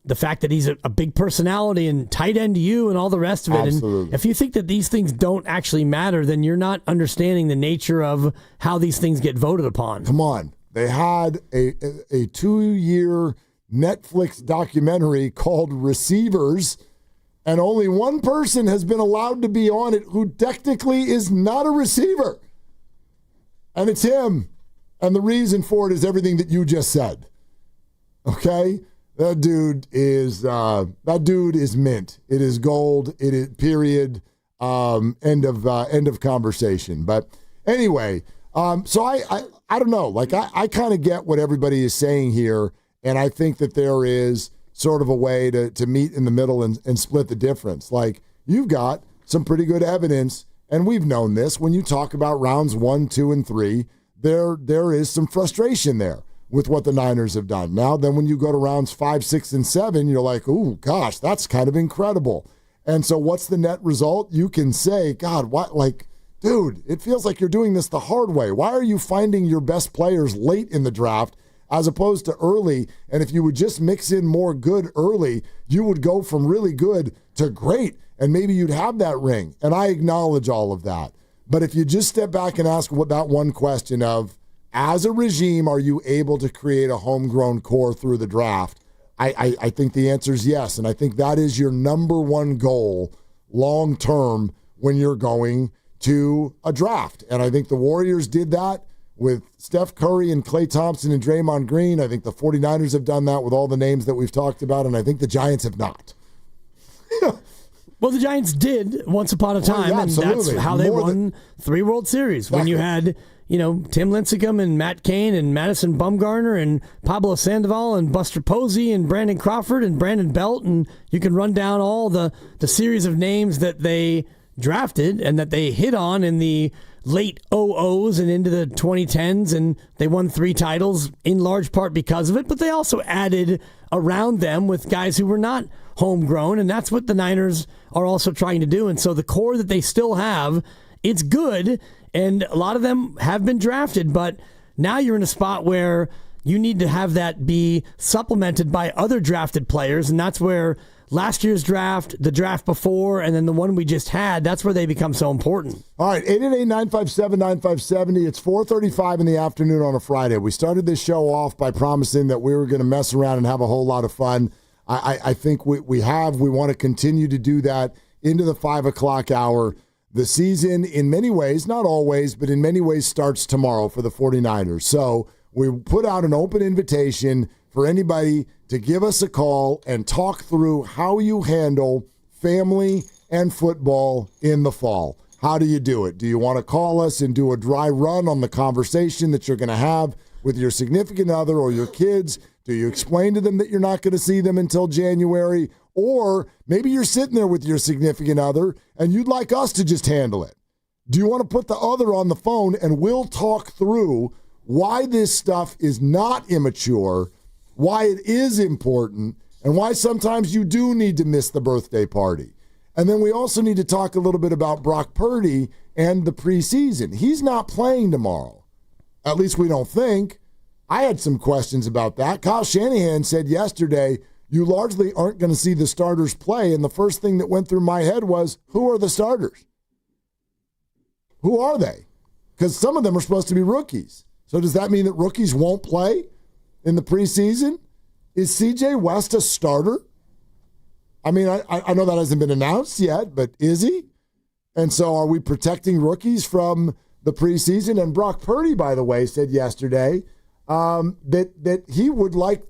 the fact that he's a big personality and tight end to you and all the rest of it. Absolutely. And if you think that these things don't actually matter, then you're not understanding the nature of how these things get voted upon. Come on. They had a 2-year Netflix documentary called Receivers, and only one person has been allowed to be on it who technically is not a receiver. And it's him. And the reason for it is everything that you just said. Okay? That dude is mint. It is gold. It is period. End of conversation. But anyway, so I don't know. Like I kind of get what everybody is saying here, and I think that there is sort of a way to meet in the middle and split the difference. Like, you've got some pretty good evidence, and we've known this when you talk about rounds 1, 2, and 3. There is some frustration there with what the Niners have done. Now, then when you go to rounds 5, 6, and 7, you're like, ooh, gosh, that's kind of incredible. And so what's the net result? You can say, God, what, like, dude, it feels like you're doing this the hard way. Why are you finding your best players late in the draft as opposed to early? And if you would just mix in more good early, you would go from really good to great, and maybe you'd have that ring. And I acknowledge all of that. But if you just step back and ask what that one question of, as a regime, are you able to create a homegrown core through the draft? I think the answer is yes, and I think that is your number one goal long term when you're going to a draft. And I think the Warriors did that with Steph Curry and Klay Thompson and Draymond Green. I think the 49ers have done that with all the names that we've talked about, and I think the Giants have not. Well, the Giants did once upon a time, and that's how they won 3 World Series. Exactly. When you had, Tim Lincecum and Matt Cain and Madison Bumgarner and Pablo Sandoval and Buster Posey and Brandon Crawford and Brandon Belt, and you can run down all the series of names that they drafted and that they hit on in the late 00s and into the 2010s, and they won 3 titles in large part because of it, but they also added around them with guys who were not homegrown, and that's what the Niners are also trying to do. And so the core that they still have, it's good, and a lot of them have been drafted, but now you're in a spot where you need to have that be supplemented by other drafted players, and that's where last year's draft, the draft before, and then the one we just had, that's where they become so important. All right, 888-957-9570. It's 4:35 in the afternoon on a Friday. We started this show off by promising that we were going to mess around and have a whole lot of fun. I think we want to continue to do that into the 5 o'clock hour. The season, in many ways, not always, but in many ways, starts tomorrow for the 49ers. So we put out an open invitation for anybody to give us a call and talk through how you handle family and football in the fall. How do you do it? Do you want to call us and do a dry run on the conversation that you're going to have with your significant other or your kids? Do you explain to them that you're not going to see them until January? Or maybe you're sitting there with your significant other and you'd like us to just handle it. Do you want to put the other on the phone and we'll talk through why this stuff is not immature, why it is important, and why sometimes you do need to miss the birthday party. And then we also need to talk a little bit about Brock Purdy and the preseason. He's not playing tomorrow. At least we don't think. I had some questions about that. Kyle Shanahan said yesterday, you largely aren't going to see the starters play. And the first thing that went through my head was, who are the starters? Who are they? Because some of them are supposed to be rookies. So does that mean that rookies won't play in the preseason? Is C.J. West a starter? I mean, I know that hasn't been announced yet, but is he? And so are we protecting rookies from the preseason? And Brock Purdy, by the way, said yesterday that he would like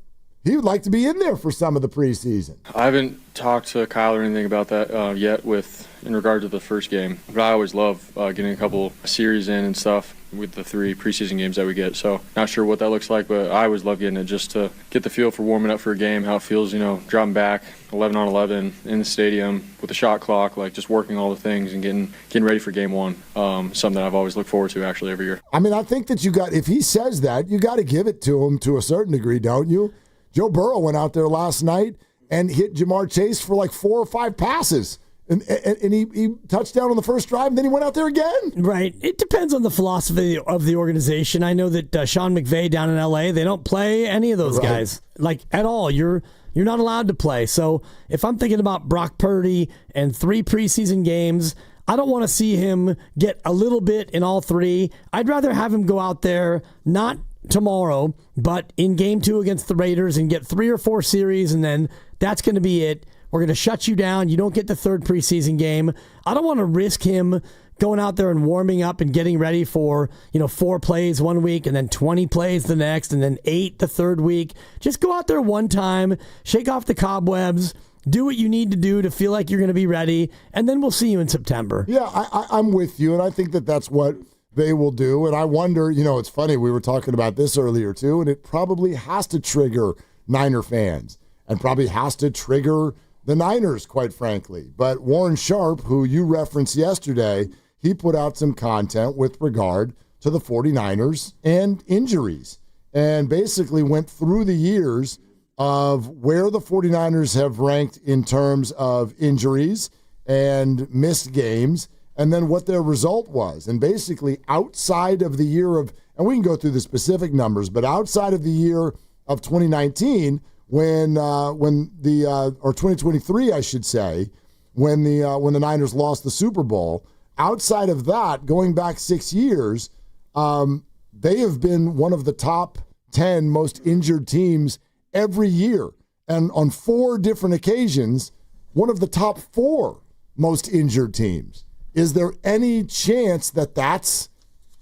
to be in there for some of the preseason. I haven't talked to Kyle or anything about that yet in regard to the first game, but I always love getting a couple series in and stuff. with the 3 preseason games that we get. So not sure what that looks like, but I always love getting it just to get the feel for warming up for a game, how it feels, dropping back 11 on 11 in the stadium with the shot clock, like just working all the things and getting ready for game one. Something that I've always looked forward to actually every year. I mean, I think that if he says that, you got to give it to him to a certain degree, don't you? Joe Burrow went out there last night and hit Jamar Chase for like 4 or 5 passes. And he touchdown on the first drive, and then he went out there again. Right. It depends on the philosophy of the organization. I know that Sean McVay down in L.A., they don't play any of those guys, like, at all. You're not allowed to play. So if I'm thinking about Brock Purdy and 3 preseason games, I don't want to see him get a little bit in all 3. I'd rather have him go out there, not tomorrow, but in game 2 against the Raiders and get 3 or 4 series, and then that's going to be it. We're going to shut you down. You don't get the 3rd preseason game. I don't want to risk him going out there and warming up and getting ready for, 4 plays one week and then 20 plays the next and then 8 the 3rd week. Just go out there one time, shake off the cobwebs, do what you need to do to feel like you're going to be ready, and then we'll see you in September. Yeah, I'm with you, and I think that that's what they will do. And I wonder, it's funny, we were talking about this earlier too, and it probably has to trigger Niner fans and probably has to trigger the Niners, quite frankly. But Warren Sharp, who you referenced yesterday, he put out some content with regard to the 49ers and injuries and basically went through the years of where the 49ers have ranked in terms of injuries and missed games and then what their result was. And basically outside of the year of, and we can go through the specific numbers, but outside of the year of 2019, when the 2023, I should say, when the Niners lost the Super Bowl, outside of that, going back 6 years, they have been one of the top 10 most injured teams every year. And on 4 different occasions, one of the top 4 most injured teams. Is there any chance that that's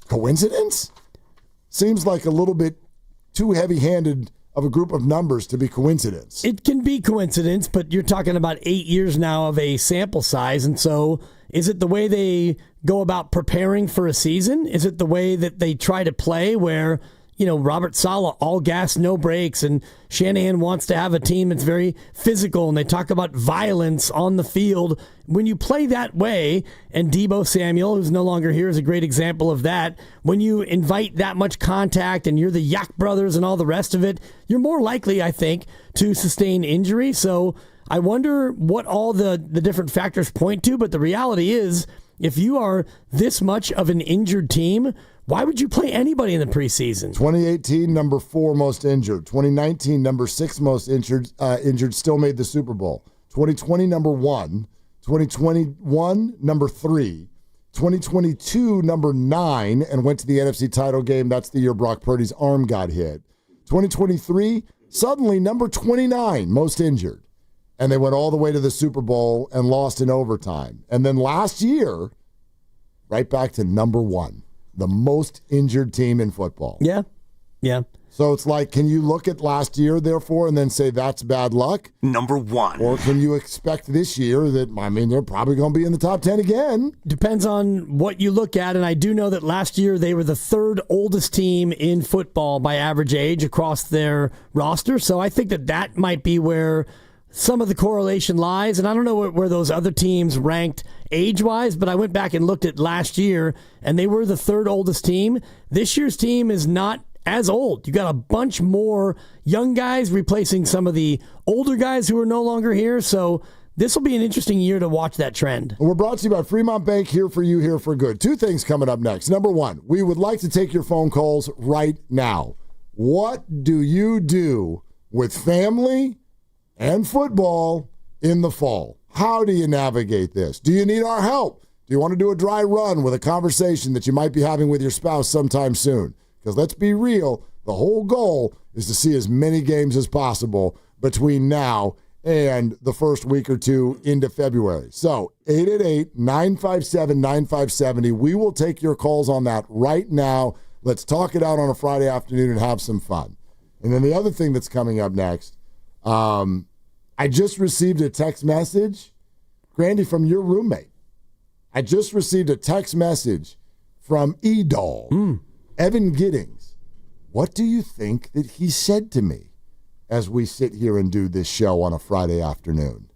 coincidence? Seems like a little bit too heavy-handed of a group of numbers to be coincidence. It can be coincidence, but you're talking about 8 years now of a sample size. And so is it the way they go about preparing for a season? Is it the way that they try to play where, Robert Saleh, all gas, no brakes, and Shanahan wants to have a team that's very physical, and they talk about violence on the field. When you play that way, and Deebo Samuel, who's no longer here, is a great example of that, when you invite that much contact and you're the Yak brothers and all the rest of it, you're more likely, I think, to sustain injury. So I wonder what all the different factors point to, but the reality is, if you are this much of an injured team, why would you play anybody in the preseason? 2018, number 4 most injured. 2019, number 6 most injured, still made the Super Bowl. 2020, number 1. 2021, number 3. 2022, number 9, and went to the NFC title game. That's the year Brock Purdy's arm got hit. 2023, suddenly number 29 most injured. And they went all the way to the Super Bowl and lost in overtime. And then last year, right back to number 1. The most injured team in football. Yeah. So it's like, can you look at last year, therefore, and then say that's bad luck? Number 1. Or can you expect this year that, they're probably going to be in the top 10 again? Depends on what you look at, and I do know that last year they were the 3rd oldest team in football by average age across their roster, so I think that might be where some of the correlation lies, and I don't know where those other teams ranked age-wise, but I went back and looked at last year, and they were the 3rd oldest team. This year's team is not as old. You got a bunch more young guys replacing some of the older guys who are no longer here, so this will be an interesting year to watch that trend. We're brought to you by Fremont Bank, here for you, here for good. 2 things coming up next. Number 1, we would like to take your phone calls right now. What do you do with family and football in the fall? How do you navigate this? Do you need our help? Do you want to do a dry run with a conversation that you might be having with your spouse sometime soon? Because let's be real, the whole goal is to see as many games as possible between now and the first week or 2 into February. So 888-957-9570. We will take your calls on that right now. Let's talk it out on a Friday afternoon and have some fun. And then the other thing that's coming up next, I just received a text message, Grandy, from your roommate. I just received a text message from Edol. Evan Giddings, what do you think that he said to me as we sit here and do this show on a Friday afternoon?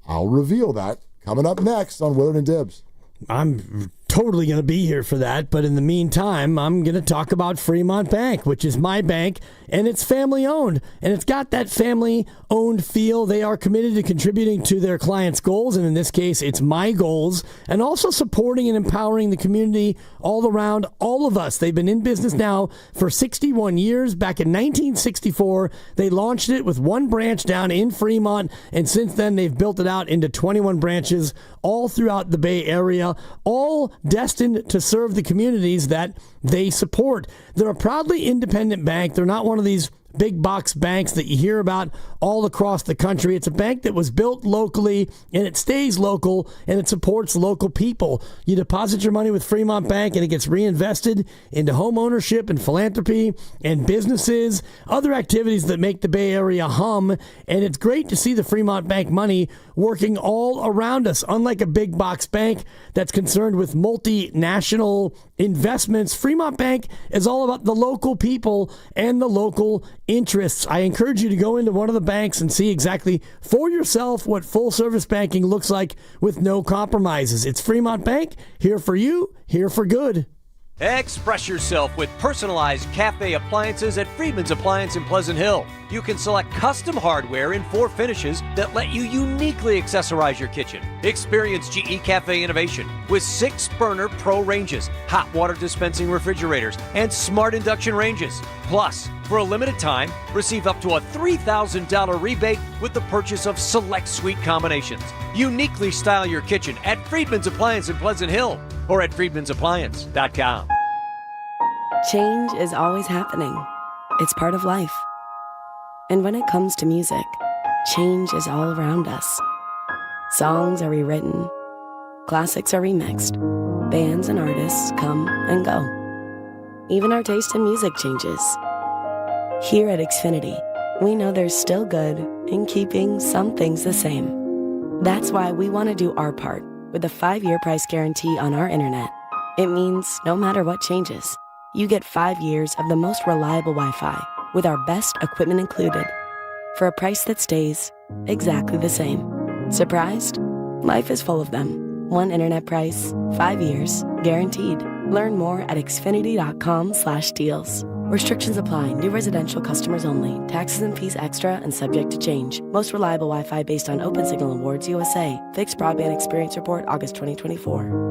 I'll reveal that coming up next on Willard and Dibs. I'm totally going to be here for that, but in the meantime, I'm going to talk about Fremont Bank, which is my bank, and it's family-owned, and it's got that family-owned feel. They are committed to contributing to their clients' goals, and in this case, it's my goals, and also supporting and empowering the community all around, all of us. They've been in business now for 61 years. Back in 1964, they launched it with one branch down in Fremont, and since then, they've built it out into 21 branches all throughout the Bay Area, all destined to serve the communities that they support. They're a proudly independent bank. They're not one of these big box banks that you hear about all across the country. It's a bank that was built locally, and it stays local, and it supports local people. You deposit your money with Fremont Bank, and it gets reinvested into home ownership and philanthropy and businesses, other activities that make the Bay Area hum. And it's great to see the Fremont Bank money working all around us. Unlike a big box bank that's concerned with multinational investments, Fremont Bank is all about the local people and the local interests. I encourage you to go into one of the banks and see exactly for yourself what full service banking looks like with no compromises. It's Fremont Bank, here for you, here for good. Express yourself with personalized cafe appliances at Friedman's Appliance in Pleasant Hill. You can select custom hardware in 4 finishes that let you uniquely accessorize your kitchen. Experience GE Cafe innovation with 6-burner Pro ranges, hot water dispensing refrigerators, and smart induction ranges. Plus, for a limited time, receive up to a $3,000 rebate with the purchase of select suite combinations. Uniquely style your kitchen at Friedman's Appliance in Pleasant Hill or at friedmansappliance.com. Change is always happening. It's part of life. And when it comes to music, change is all around us. Songs are rewritten, classics are remixed, bands and artists come and go. Even our taste in music changes. Here at Xfinity, we know there's still good in keeping some things the same. That's why we want to do our part with a 5-year price guarantee on our internet. It means no matter what changes, you get 5 years of the most reliable Wi-Fi with our best equipment included for a price that stays exactly the same. Surprised? Life is full of them. One internet price, 5 years, guaranteed. Learn more at xfinity.com/deals. Restrictions apply. New residential customers only. Taxes and fees extra and subject to change. Most reliable Wi-Fi based on Open Signal Awards USA. Fixed Broadband Experience Report, August 2024.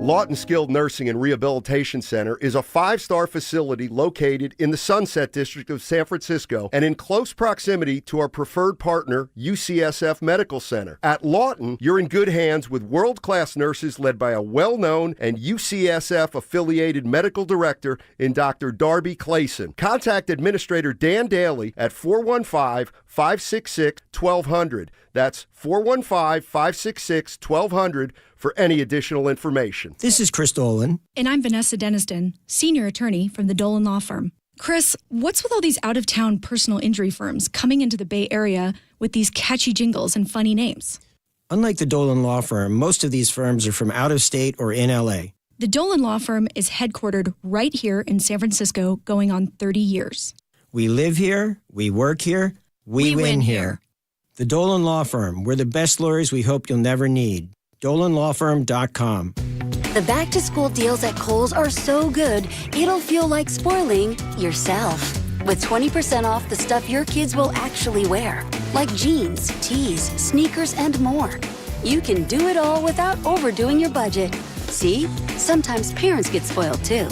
Lawton Skilled Nursing and Rehabilitation Center is a 5-star facility located in the Sunset District of San Francisco and in close proximity to our preferred partner, UCSF Medical Center. At Lawton, you're in good hands with world-class nurses led by a well-known and UCSF-affiliated medical director in Dr. Darby Clayson. Contact Administrator Dan Daly at 415-566-1200. That's 415-566-1200 for any additional information. This is Chris Dolan. And I'm Vanessa Deniston, senior attorney from the Dolan Law Firm. Chris, what's with all these out-of-town personal injury firms coming into the Bay Area with these catchy jingles and funny names? Unlike the Dolan Law Firm, most of these firms are from out of state or in L.A. The Dolan Law Firm is headquartered right here in San Francisco, going on 30 years. We live here, we work here, we win here. The Dolan Law Firm, we're the best lawyers we hope you'll never need. DolanLawFirm.com. The back-to-school deals at Kohl's are so good, it'll feel like spoiling yourself. With 20% off the stuff your kids will actually wear, like jeans, tees, sneakers, and more. You can do it all without overdoing your budget. See? Sometimes parents get spoiled too.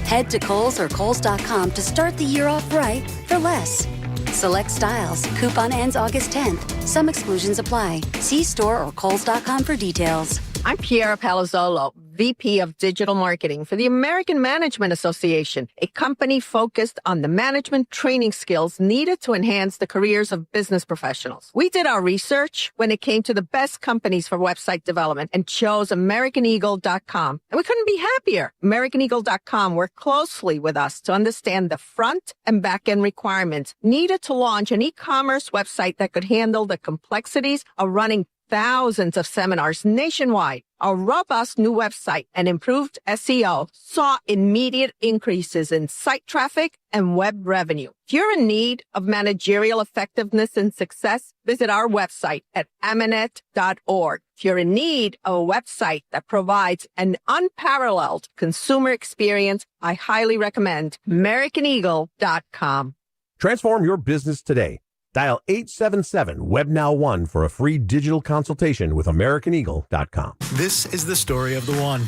Head to Kohl's or Kohls.com to start the year off right for less. Select styles. Coupon ends August 10th. Some exclusions apply. See store or Kohls.com for details. I'm Piera Palazzolo, VP of Digital Marketing for the American Management Association, a company focused on the management training skills needed to enhance the careers of business professionals. We did our research when it came to the best companies for website development and chose AmericanEagle.com. And we couldn't be happier. AmericanEagle.com worked closely with us to understand the front and back end requirements needed to launch an e-commerce website that could handle the complexities of running thousands of seminars nationwide, a robust new website, and improved SEO saw immediate increases in site traffic and web revenue. If you're in need of managerial effectiveness and success, visit our website at amanet.org. If you're in need of a website that provides an unparalleled consumer experience, I highly recommend AmericanEagle.com. Transform your business today. Dial 877-WebNow1 for a free digital consultation with AmericanEagle.com. This is the story of the one.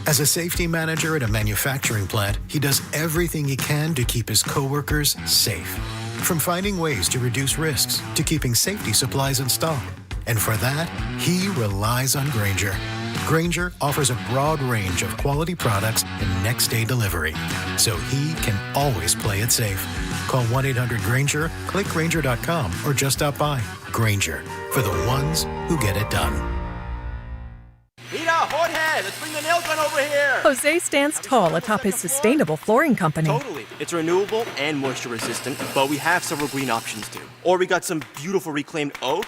As a safety manager at a manufacturing plant, he does everything he can to keep his coworkers safe. From finding ways to reduce risks to keeping safety supplies in stock. And for that, he relies on Grainger. Grainger offers a broad range of quality products and next-day delivery, so he can always play it safe. Call 1-800-GRAINGER, click Grainger.com, or just stop by. Grainger, for the ones who get it done. Rita, Jorge, let's bring the nail gun over here. Jose stands tall atop his sustainable flooring company. Totally. It's renewable and moisture resistant, but we have several green options too. Or we got some beautiful reclaimed oak.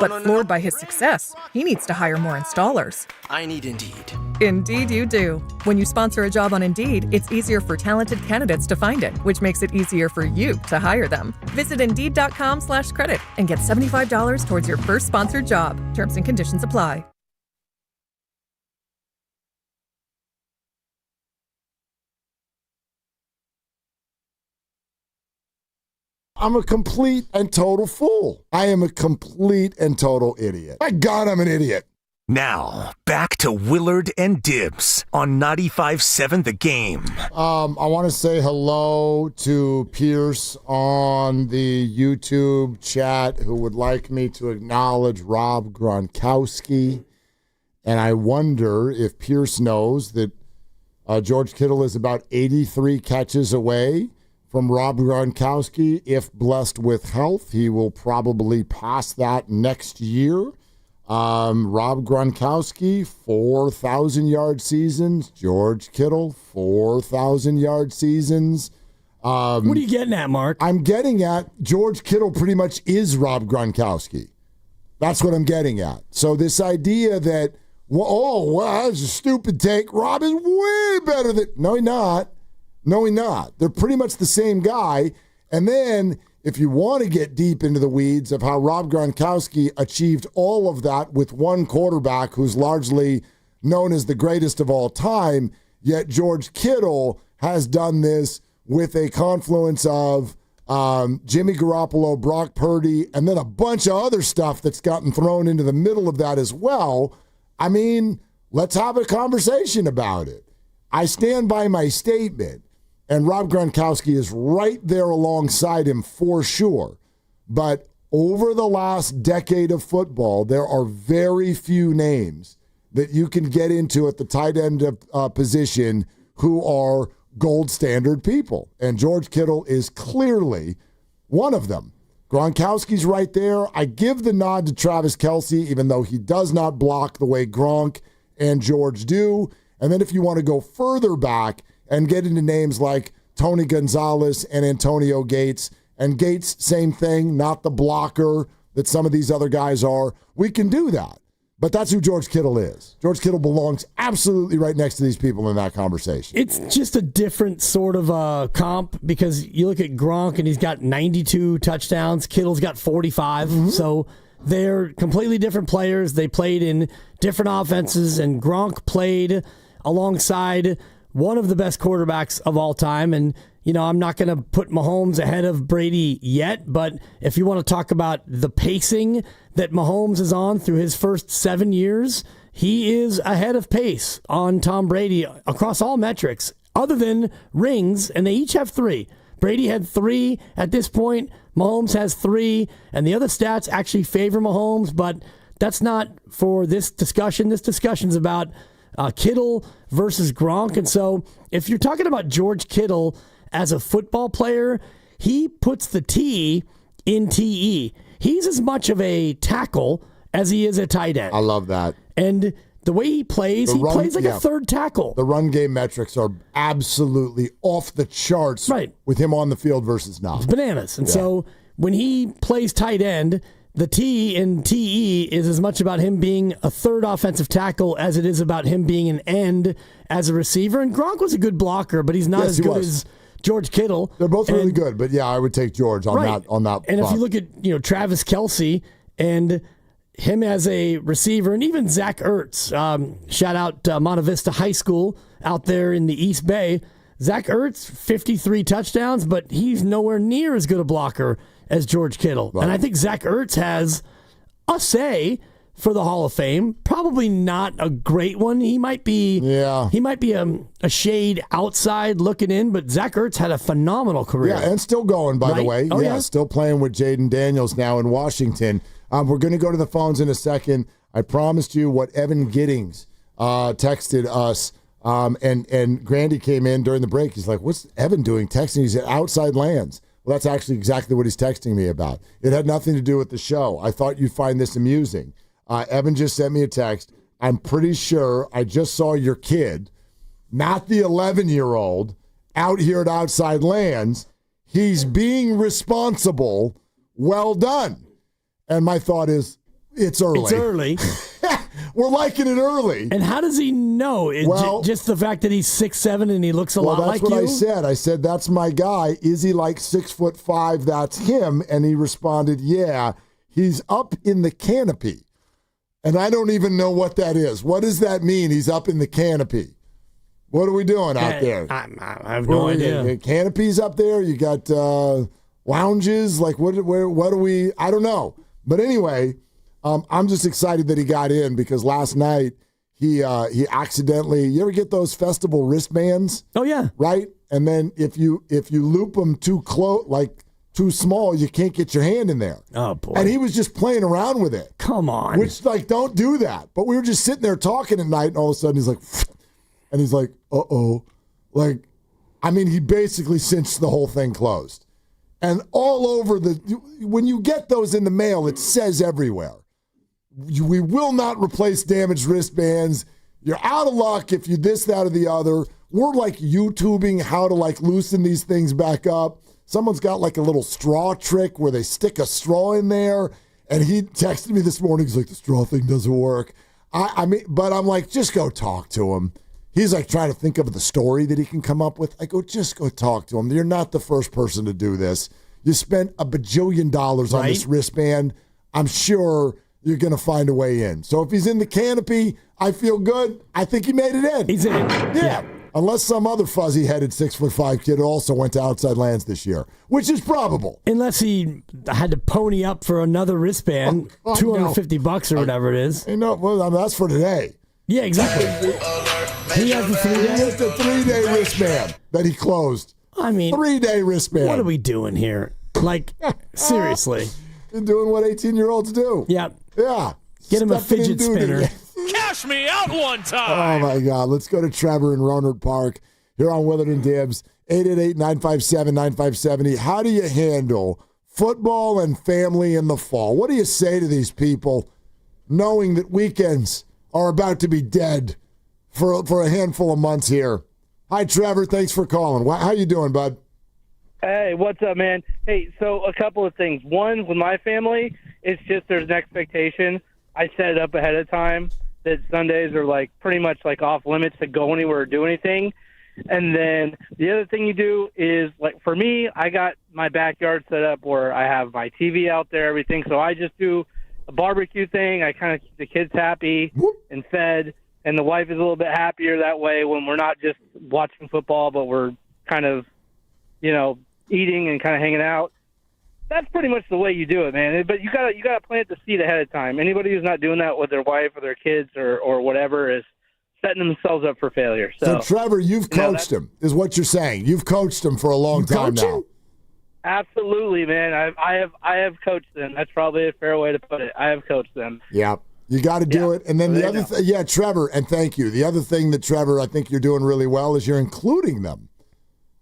But floored by his success, he needs to hire more installers. I need Indeed. Indeed you do. When you sponsor a job on Indeed, it's easier for talented candidates to find it, which makes it easier for you to hire them. Visit Indeed.com/credit and get $75 towards your first sponsored job. Terms and conditions apply. I'm a complete and total fool. I am a complete and total idiot. My God, I'm an idiot. Now, back to Willard and Dibs on 95.7 The Game. I want to say hello to Pierce on the YouTube chat who would like me to acknowledge Rob Gronkowski. And I wonder if Pierce knows that George Kittle is about 83 catches away from Rob Gronkowski. If blessed with health, he will probably pass that next year. Rob Gronkowski, 4,000-yard seasons. George Kittle, 4,000-yard seasons. What are you getting at, Mark? I'm getting at George Kittle pretty much is Rob Gronkowski. That's what I'm getting at. So this idea that, that's a stupid take. Rob is way better than... No, he's not. No, he's not. They're pretty much the same guy. And then if you want to get deep into the weeds of how Rob Gronkowski achieved all of that with one quarterback who's largely known as the greatest of all time, yet George Kittle has done this with a confluence of Jimmy Garoppolo, Brock Purdy, and then a bunch of other stuff that's gotten thrown into the middle of that as well. I mean, let's have a conversation about it. I stand by my statement. And Rob Gronkowski is right there alongside him for sure. But over the last decade of football, there are very few names that you can get into at the tight end position who are gold standard people. And George Kittle is clearly one of them. Gronkowski's right there. I give the nod to Travis Kelce, even though he does not block the way Gronk and George do. And then if you want to go further back and get into names like Tony Gonzalez and Antonio Gates. And Gates, same thing, not the blocker that some of these other guys are. We can do that. But that's who George Kittle is. George Kittle belongs absolutely right next to these people in that conversation. It's just a different sort of comp because you look at Gronk and he's got 92 touchdowns. Kittle's got 45. Mm-hmm. So they're completely different players. They played in different offenses, and Gronk played alongside one of the best quarterbacks of all time. And, you know, I'm not going to put Mahomes ahead of Brady yet, but if you want to talk about the pacing that Mahomes is on through his first 7 years, he is ahead of pace on Tom Brady across all metrics, other than rings, and they each have 3. Brady had 3 at this point. Mahomes has 3, and the other stats actually favor Mahomes, but that's not for this discussion. This discussion's about Kittle versus Gronk. And so if you're talking about George Kittle as a football player, he puts the T in TE. He's as much of a tackle as he is a tight end. I love that. And the way he plays like a third tackle. The run game metrics are absolutely off the charts with him on the field versus not. It's bananas. And so when he plays tight end, the T in TE is as much about him being a third offensive tackle as it is about him being an end as a receiver. And Gronk was a good blocker, but he's not as good as George Kittle. They're both really good, but yeah, I would take George on that. And if you look at Travis Kelce and him as a receiver, and even Zach Ertz, shout out Monte Vista High School out there in the East Bay. Zach Ertz, 53 touchdowns, but he's nowhere near as good a blocker as George Kittle. Right. And I think Zach Ertz has a say for the Hall of Fame. Probably not a great one. He might be a shade outside looking in, but Zach Ertz had a phenomenal career. Yeah, and still going, by the way. Oh, yeah, still playing with Jaden Daniels now in Washington. We're going to go to the phones in a second. I promised you what Evan Giddings texted us. And Grandy came in during the break. He's like, what's Evan doing texting? He's at Outside Lands. Well, that's actually exactly what he's texting me about. It had nothing to do with the show. I thought you'd find this amusing. Evan just sent me a text. I'm pretty sure I just saw your kid, not the 11-year-old, out here at Outside Lands. He's being responsible. Well done. And my thought is, it's early. It's early. We're liking it early. And how does he know? Just the fact that he's 6'7" and he looks a lot like you? That's what I said. I said, that's my guy. Is he like 6'5"? That's him. And he responded, yeah, he's up in the canopy. And I don't even know what that is. What does that mean, he's up in the canopy? What are we doing out there? I have no idea. Canopies up there? You got lounges? Like, what are we? I don't know. But anyway, I'm just excited that he got in because last night he accidentally. You ever get those festival wristbands? Oh yeah, right. And then if you loop them too close, like too small, you can't get your hand in there. Oh boy! And he was just playing around with it. Come on, which don't do that. But we were just sitting there talking at night, and all of a sudden he's like, and he's like, like, I mean, he basically cinched the whole thing closed. And all over when you get those in the mail, it says everywhere. We will not replace damaged wristbands. You're out of luck if you this, that, or the other. We're like YouTubing how to like loosen these things back up. Someone's got like a little straw trick where they stick a straw in there. And he texted me this morning. He's like, the straw thing doesn't work. I mean, but I'm like, just go talk to him. He's like trying to think of the story that he can come up with. I go, just go talk to him. You're not the first person to do this. You spent $1 bajillion on this wristband. I'm sure you're going to find a way in. So if he's in the canopy, I feel good. I think he made it in. He's in. Yeah. Unless some other fuzzy-headed 6'5" kid also went to Outside Lands this year, which is probable. Unless he had to pony up for another wristband, $250 or whatever it is. Well, I mean, that's for today. Yeah, exactly. He has the 3-day? He has the 3-day wristband that he closed. I mean, 3-day wristband. What are we doing here? Like, seriously. You're doing what 18-year-olds do. Yeah. Yeah. Get him a fidget spinner. Cash me out one time. Oh, my God. Let's go to Trevor in Rohnert Park here on Willard and Dibs. 888-957-9570. How do you handle football and family in the fall? What do you say to these people knowing that weekends are about to be dead for a handful of months here? Hi, Trevor. Thanks for calling. How you doing, bud? Hey, what's up, man? Hey, so a couple of things. One, with my family, it's just there's an expectation. I set it up ahead of time that Sundays are like pretty much like off limits to go anywhere or do anything. And then the other thing you do is, like, for me, I got my backyard set up where I have my TV out there, everything. So I just do a barbecue thing. I kind of keep the kids happy and fed. And the wife is a little bit happier that way when we're not just watching football, but we're kind of, eating and kind of hanging out. That's pretty much the way you do it, man. But you gotta plant the seed ahead of time. Anybody who's not doing that with their wife or their kids or whatever is setting themselves up for failure. So Trevor, you've coached him, is what you're saying. You've coached him for a long time now. Absolutely, man. I have coached them. That's probably a fair way to put it. I have coached them. Yeah. You got to do it. And then the other thing, Trevor, and thank you. The other thing that, Trevor, I think you're doing really well is you're including them.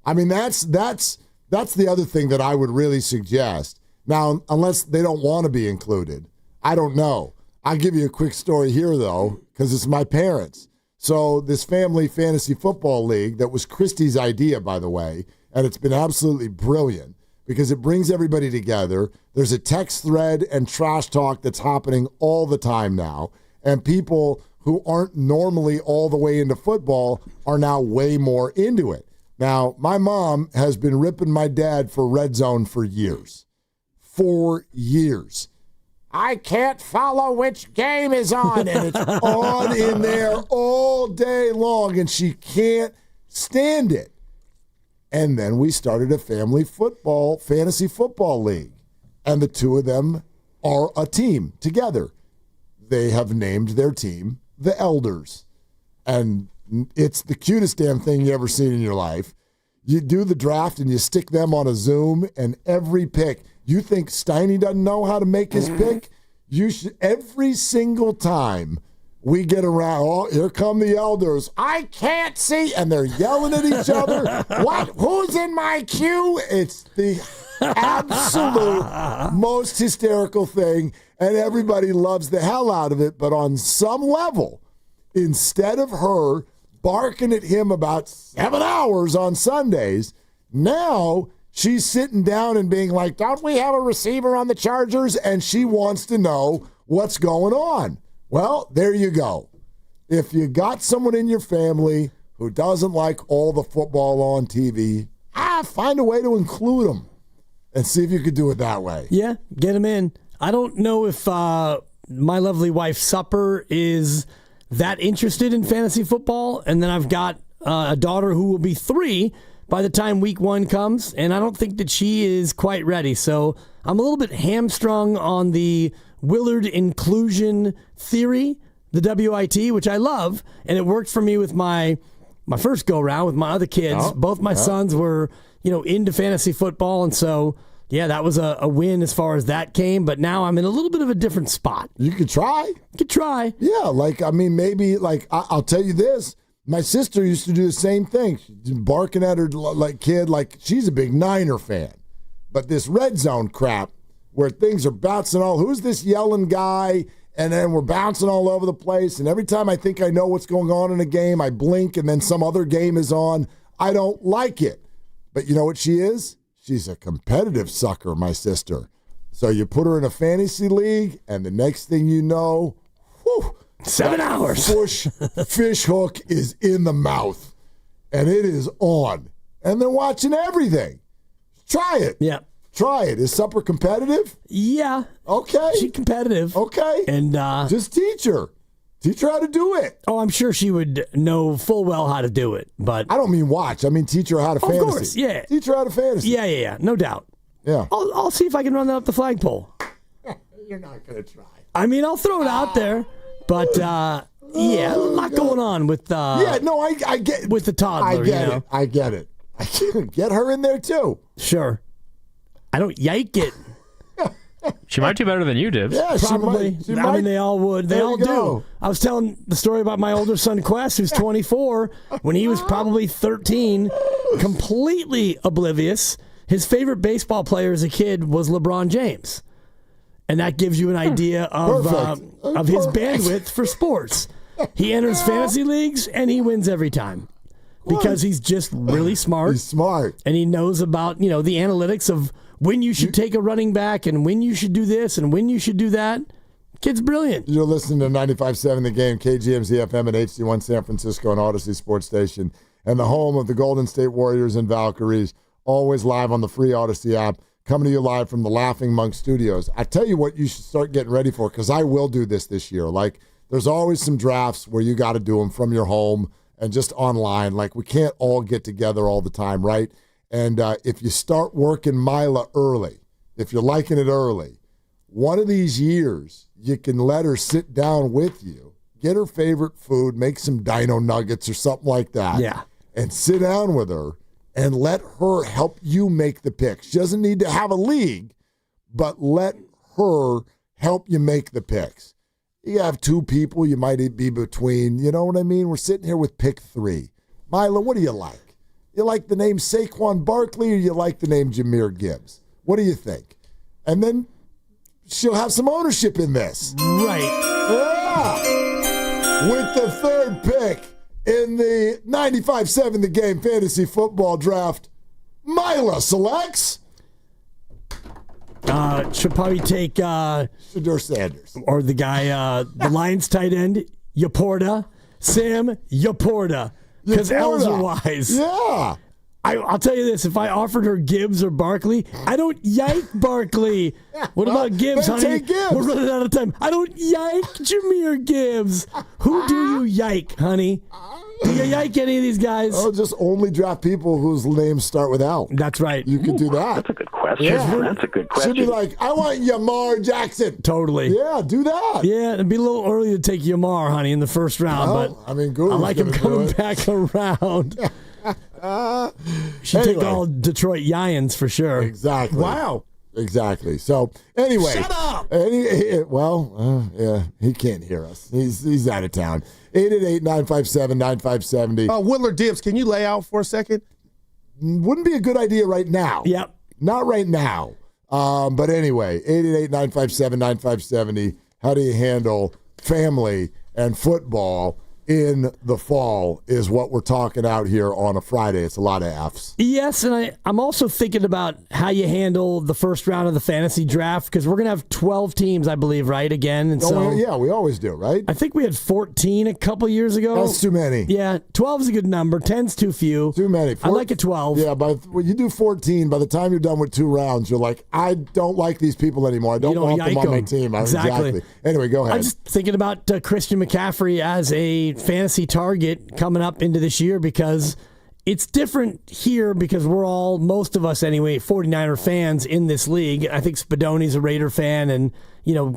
I mean, that's the other thing that I would really suggest. Now, unless they don't want to be included, I don't know. I'll give you a quick story here, though, because it's my parents. So this family fantasy football league that was Christy's idea, by the way, and it's been absolutely brilliant because it brings everybody together. There's a text thread and trash talk that's happening all the time now, and people who aren't normally all the way into football are now way more into it. Now, my mom has been ripping my dad for Red Zone for years. 4 years. I can't follow which game is on, and it's on in there all day long, and she can't stand it. And then we started a fantasy football league, and the two of them are a team together. They have named their team the Elders, and it's the cutest damn thing you ever seen in your life. You do the draft, and you stick them on a Zoom, and every pick, you think Steiny doesn't know how to make his pick? You should, every single time we get around, oh, here come the Elders. I can't see. And they're yelling at each other. What? Who's in my queue? It's the absolute most hysterical thing, and everybody loves the hell out of it. But on some level, instead of her barking at him about 7 hours on Sundays, now she's sitting down and being like, don't we have a receiver on the Chargers? And she wants to know what's going on. Well, there you go. If you got someone in your family who doesn't like all the football on TV, find a way to include them and see if you could do it that way. Yeah, get them in. I don't know if my lovely wife, Supper, is that interested in fantasy football. And then I've got a daughter who will be 3 by the time week 1 comes, and I don't think that she is quite ready. So I'm a little bit hamstrung on the Willard inclusion theory, the WIT, which I love, and it worked for me with my first go-round with my other kids. Both my sons were, into fantasy football, and so, yeah, that was a win as far as that came, but now I'm in a little bit of a different spot. You could try. Yeah, maybe, I'll tell you this. My sister used to do the same thing. She's barking at her kid like she's a big Niner fan. But this red zone crap where things are bouncing who's this yelling guy? And then we're bouncing all over the place. And every time I think I know what's going on in a game, I blink and then some other game is on. I don't like it. But you know what she is? She's a competitive sucker, my sister. So you put her in a fantasy league, and the next thing you know, 7 hours. Fish hook is in the mouth, and it is on. And they're watching everything. Try it. Yeah. Try it. Is Supper competitive? Yeah. Okay. She's competitive. Okay. And just teach her. Teach her how to do it. Oh, I'm sure she would know full well how to do it. But I don't mean watch. I mean teach her how to fantasy. Of course, yeah. Teach her how to fantasy. Yeah. No doubt. Yeah. I'll see if I can run that up the flagpole. You're not going to try. I mean, I'll throw it out there. But, a lot going on with I get with the toddler. I get it. I get her in there, too. Sure. I don't yike it. She might do better than you, Dibs. Yeah, probably. She might. I mean, they all would. They all do. I was telling the story about my older son, Quest, who's 24. When he was probably 13, completely oblivious. His favorite baseball player as a kid was LeBron James. And that gives you an idea of his bandwidth for sports. He enters fantasy leagues, and he wins every time. Because he's just really smart. He's smart. And he knows about, the analytics of when you should take a running back and when you should do this and when you should do that. Kid's brilliant. You're listening to 95.7 The Game, KGMZ FM and HD1 San Francisco and Odyssey Sports Station, and the home of the Golden State Warriors and Valkyries, always live on the free Odyssey app, coming to you live from the Laughing Monk Studios. I tell you what you should start getting ready for, because I will do this year. There's always some drafts where you got to do them from your home and just online. We can't all get together all the time, right? And if you start working Mila early, if you're liking it early, one of these years, you can let her sit down with you, get her favorite food, make some dino nuggets or something like that. Yeah. And sit down with her and let her help you make the picks. She doesn't need to have a league, but let her help you make the picks. You have 2 people you might be between. You know what I mean? We're sitting here with pick 3. Mila, what do you like? You like the name Saquon Barkley or you like the name Jahmyr Gibbs? What do you think? And then she'll have some ownership in this. Right. Yeah. With the 3rd pick in the 95.7 The Game Fantasy Football Draft, Mila selects Should probably take Shedeur Sanders. Or the guy, the Lions tight end, Yaporta. Sam Yaporta. Because L's are wise. Yeah. I'll tell you this. If I offered her Gibbs or Barkley, I don't yike Barkley. What about Gibbs, honey? Take Gibbs. We're running out of time. I don't yike Jameer Gibbs. Who do you yike, honey? Do you yike any of these guys? Oh, just only draft people whose names start with L. That's right. You could do that. That's a good question. Yeah. That's a good question. Should be like, I want Yamar Jackson. Totally. Yeah, do that. Yeah, it'd be a little early to take Yamar, honey, in the first round, but I mean, Guru's I like him gonna coming do it. back around. Should take all Detroit Lions for sure. Exactly. Wow. Exactly. So anyway, Shut up. Yeah, he can't hear us. He's out of town. 888-957-9570. Willard Dibs, can you lay out for a second? Wouldn't be a good idea right now. Yep. Not right now. But anyway, 888-957-9570. How do you handle family and football in the fall is what we're talking out here on a Friday. It's a lot of Fs. Yes, and I'm also thinking about how you handle the first round of the fantasy draft because we're going to have 12 teams, I believe, right, again. And so yeah, we always do, right? I think we had 14 a couple years ago. That's too many. Yeah, 12 is a good number. 10's too few. Too many. I like a 12. Yeah, but when you do 14, by the time you're done with 2 rounds, you're like, I don't like these people anymore. I don't want them on my team. Exactly. Anyway, go ahead. I'm just thinking about Christian McCaffrey as a fantasy target coming up into this year because it's different here because we're all, most of us anyway, 49er fans in this league. I think Spadoni's a Raider fan and,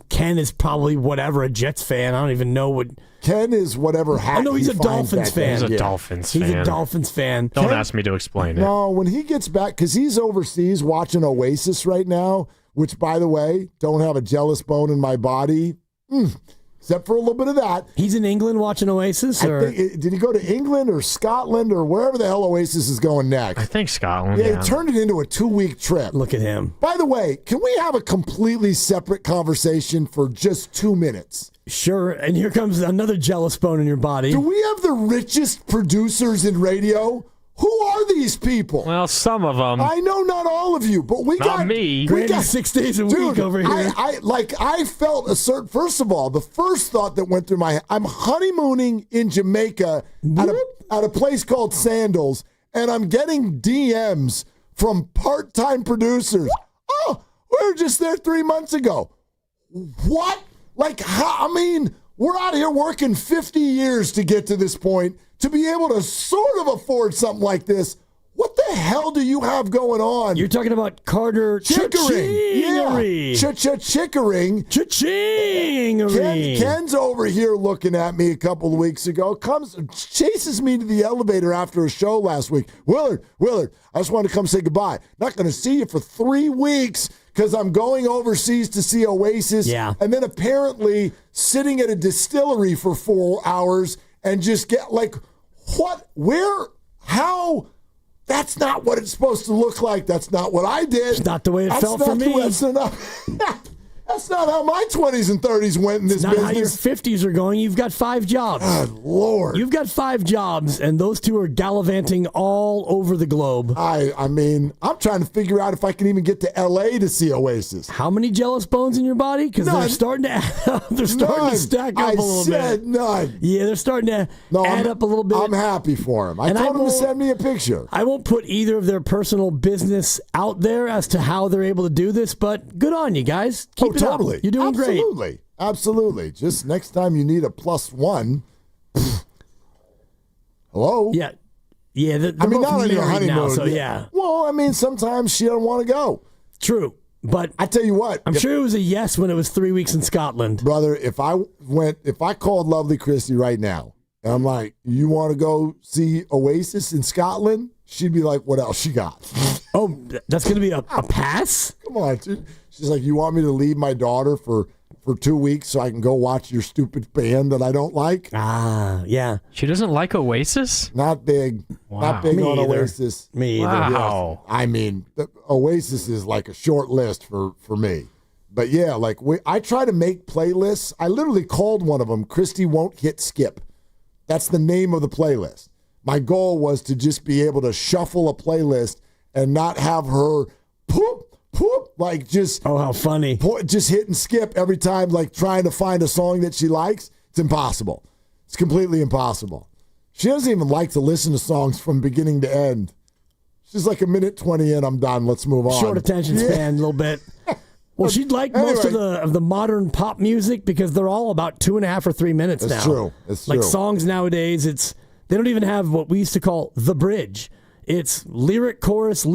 Ken is probably whatever, a Jets fan. I don't even know what. Ken is whatever hat. Oh, no, he's a Dolphins fan. He's a Dolphins fan. He's a Dolphins fan. Don't ask me to explain it. No, when he gets back, because he's overseas watching Oasis right now, which, by the way, don't have a jealous bone in my body. Except for a little bit of that. He's in England watching Oasis? Or? Did he go to England or Scotland or wherever the hell Oasis is going next? I think Scotland. Yeah, he turned it into a 2-week trip. Look at him. By the way, can we have a completely separate conversation for just 2 minutes? Sure, and here comes another jealous bone in your body. Do we have the richest producers in radio? Who are these people? Well, some of them. I know not all of you, but we not got me. Granny 6 days a week over here. I felt a certain. First of all, the first thought that went through my head: I'm honeymooning in Jamaica at a place called Sandals, and I'm getting DMs from part-time producers. Oh, we were just there 3 months ago. What? We're out here working 50 years to get to this point. To be able to sort of afford something like this, what the hell do you have going on? You're talking about Carter Chickering. Yeah. Chickering. Cha-ching-ery. Ken's over here looking at me a couple of weeks ago, chases me to the elevator after a show last week. Willard, I just wanted to come say goodbye. Not going to see you for 3 weeks because I'm going overseas to see Oasis. Yeah. And then apparently sitting at a distillery for 4 hours and just get what, where, how? That's not what it's supposed to look like. That's not what I did. It's not the way it felt for me. That's not how my 20s and 30s went in this business. Not how your 50s are going. You've got 5 jobs. God, Lord. You've got 5 jobs, and those 2 are gallivanting all over the globe. I mean, I'm trying to figure out if I can even get to L.A. to see Oasis. How many jealous bones in your body? Because they're starting to add up. They're starting to stack up a little bit. I said none. Yeah, they're starting to add up a little bit. I'm happy for him. I told him to send me a picture. I won't put either of their personal business out there as to how they're able to do this, but good on you guys. Keep it totally. Up. You're doing great. Absolutely. Just next time you need a +1. Hello? Yeah. Yeah. I mean, not on your honeymoon. Now, so yeah. Well, I mean, sometimes she don't want to go. True. But I tell you what. I'm sure it was a yes when it was 3 weeks in Scotland. Brother, if I called lovely Christy right now, and I'm like, you want to go see Oasis in Scotland? She'd be like, what else you got? Oh, that's going to be a pass? Come on, dude. She's like, you want me to leave my daughter for 2 weeks so I can go watch your stupid band that I don't like? Ah, yeah. She doesn't like Oasis? Not big. Wow. Not big Me on either. Oasis. Me either. Wow. I mean, Oasis is like a short list for me. But yeah, I try to make playlists. I literally called one of them, Christy Won't Hit Skip. That's the name of the playlist. My goal was to just be able to shuffle a playlist and not have her poop whoop, like just oh, how funny, just hit and skip every time, like trying to find a song that she likes. It's impossible. It's completely impossible. She doesn't even like to listen to songs from beginning to end. She's like a minute 20 in, I'm done. Let's move on. Short attention span, a little bit. Well, she'd like most of the modern pop music because they're all about 2.5 or 3 minutes now. That's true. It's like true. songs nowadays, they don't even have what we used to call the bridge. It's lyric, chorus,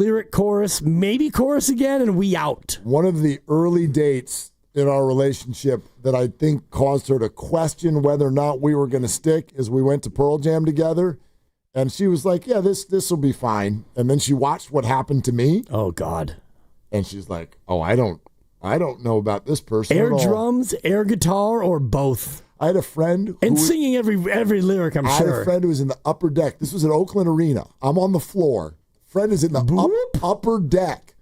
maybe chorus again, and we out. One of the early dates in our relationship that I think caused her to question whether or not we were going to stick is we went to Pearl Jam together, and she was like, yeah, this will be fine. And then she watched what happened to me. Oh, God. And she's like, oh, I don't know about this person Air at all. drums, air guitar, or both? I had a friend and singing every lyric, I'm sure. I had a friend who was in the upper deck. This was at Oakland Arena. I'm on the floor. Friend is in the upper deck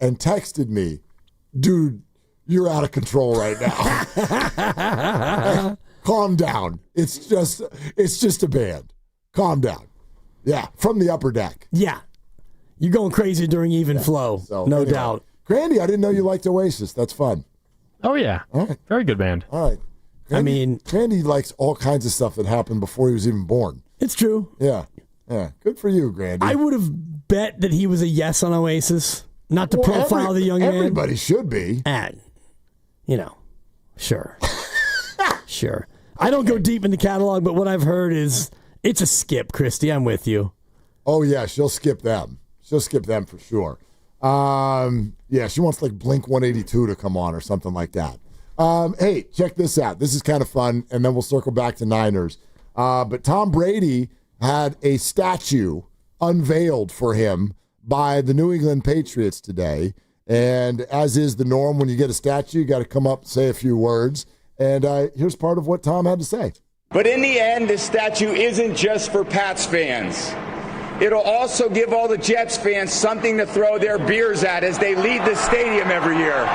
and texted me, dude, you're out of control right now. Hey, calm down. It's just a band. Calm down. Yeah, from the upper deck. Yeah. You're going crazy during even flow, so, no doubt. Grandy, I didn't know you liked Oasis. That's fun. Oh, yeah. All right. Very good band. All right. Grandy likes all kinds of stuff that happened before he was even born. It's true. Yeah. Good for you, Grandy. I would have bet that he was a yes on Oasis. Not to profile the young man. Everybody should be. And, sure. Sure. I don't go deep in the catalog, but what I've heard is it's a skip, Christy. I'm with you. Oh, yeah. She'll skip them. She'll skip them for sure. Yeah, she wants like Blink 182 to come on or something like that. Hey, check this out. This is kind of fun, and then we'll circle back to Niners. But Tom Brady had a statue unveiled for him by the New England Patriots today. And as is the norm, when you get a statue, you got to come up and say a few words. And here's part of what Tom had to say. But in the end, this statue isn't just for Pats fans. It'll also give all the Jets fans something to throw their beers at as they lead the stadium every year.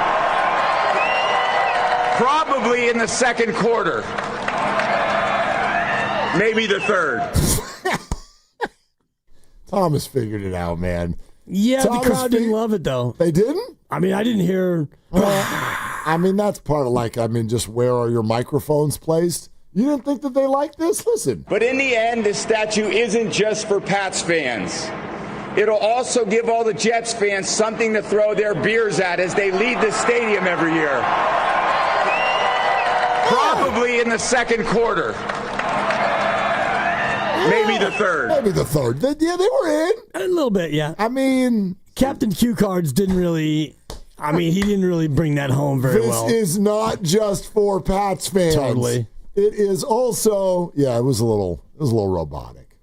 Probably in the second quarter. Maybe the third. Thomas figured it out, man. Yeah, the crowd didn't love it, though. They didn't? I mean, I didn't hear... I mean, that's part of just where are your microphones placed? You didn't think that they liked this? Listen. But in the end, this statue isn't just for Pats fans. It'll also give all the Jets fans something to throw their beers at as they lead the stadium every year. Probably in the second quarter. Maybe the third. Maybe the third. Yeah, they were in. A little bit, yeah. I mean... Captain Q Cards didn't really... he didn't really bring that home very well. This is not just for Pats fans. Totally. It is also... Yeah, it was a little robotic.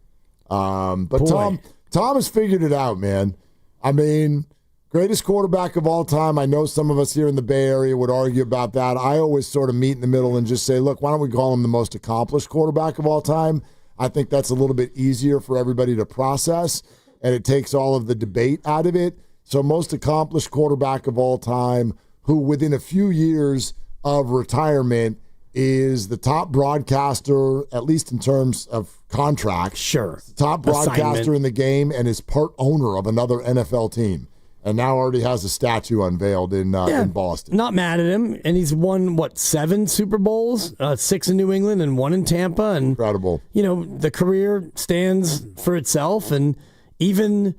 But Boy. Tom has figured it out, man. I mean, greatest quarterback of all time. I know some of us here in the Bay Area would argue about that. I always sort of meet in the middle and just say, look, why don't we call him the most accomplished quarterback of all time? I think that's a little bit easier for everybody to process, and it takes all of the debate out of it. So most accomplished quarterback of all time, who within a few years of retirement is the top broadcaster, at least in terms of contract. Sure. Top broadcaster Assignment. in the game and is part owner of another NFL team. And now already has a statue unveiled in Boston. Not mad at him. And he's won, 7 Super Bowls? 6 in New England and 1 in Tampa. And, incredible. The career stands for itself. And even,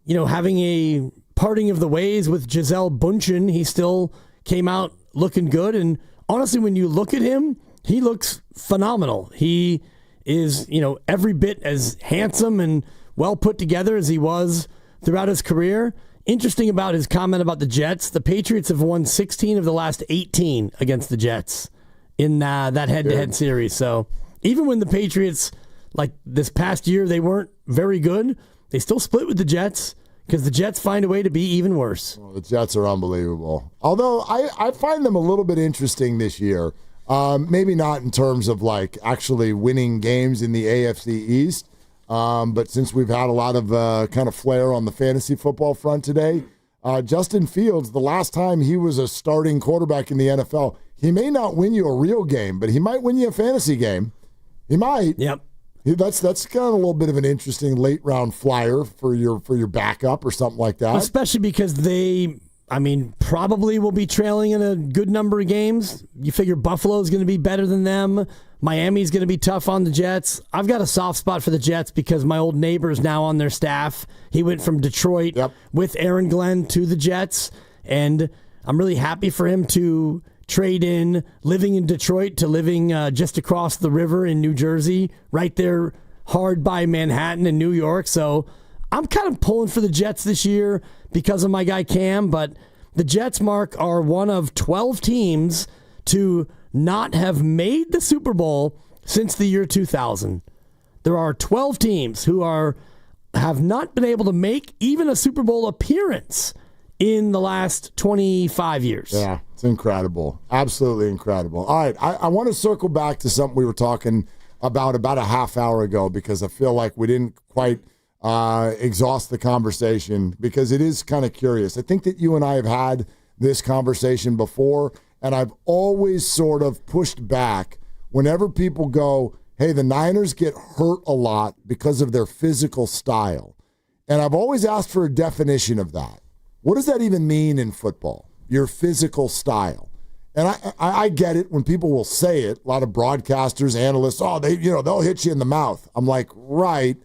having a parting of the ways with Gisele Bündchen, he still came out looking good. And honestly, when you look at him, he looks phenomenal. He is, every bit as handsome and well put together as he was throughout his career. Interesting about his comment about the Jets. The Patriots have won 16 of the last 18 against the Jets in that head-to-head series. So even when the Patriots, like this past year, they weren't very good, they still split with the Jets because the Jets find a way to be even worse. Well, the Jets are unbelievable. Although I find them a little bit interesting this year. Maybe not in terms of actually winning games in the AFC East. But since we've had a lot of kind of flair on the fantasy football front today, Justin Fields, the last time he was a starting quarterback in the NFL, he may not win you a real game, but he might win you a fantasy game. He might. Yep. That's kind of a little bit of an interesting late round flyer for your backup or something like that. Especially because they I mean, probably will be trailing in a good number of games. You figure Buffalo's going to be better than them. Miami's going to be tough on the Jets. I've got a soft spot for the Jets because my old neighbor is now on their staff. He went from Detroit with Aaron Glenn to the Jets, and I'm really happy for him to trade in living in Detroit to living just across the river in New Jersey, right there hard by Manhattan and New York. So I'm kind of pulling for the Jets this year because of my guy Cam, but the Jets, Mark, are one of 12 teams to not have made the Super Bowl since the year 2000. There are 12 teams who have not been able to make even a Super Bowl appearance in the last 25 years. Yeah, it's incredible. Absolutely incredible. All right, I want to circle back to something we were talking about a half hour ago because I feel like we didn't quite exhaust the conversation because it is kind of curious. I think that you and I have had this conversation before, and I've always sort of pushed back whenever people go, hey, the Niners get hurt a lot because of their physical style. And I've always asked for a definition of that. What does that even mean in football, your physical style? And I get it when people will say it, a lot of broadcasters, analysts, they'll hit you in the mouth. I'm like, right,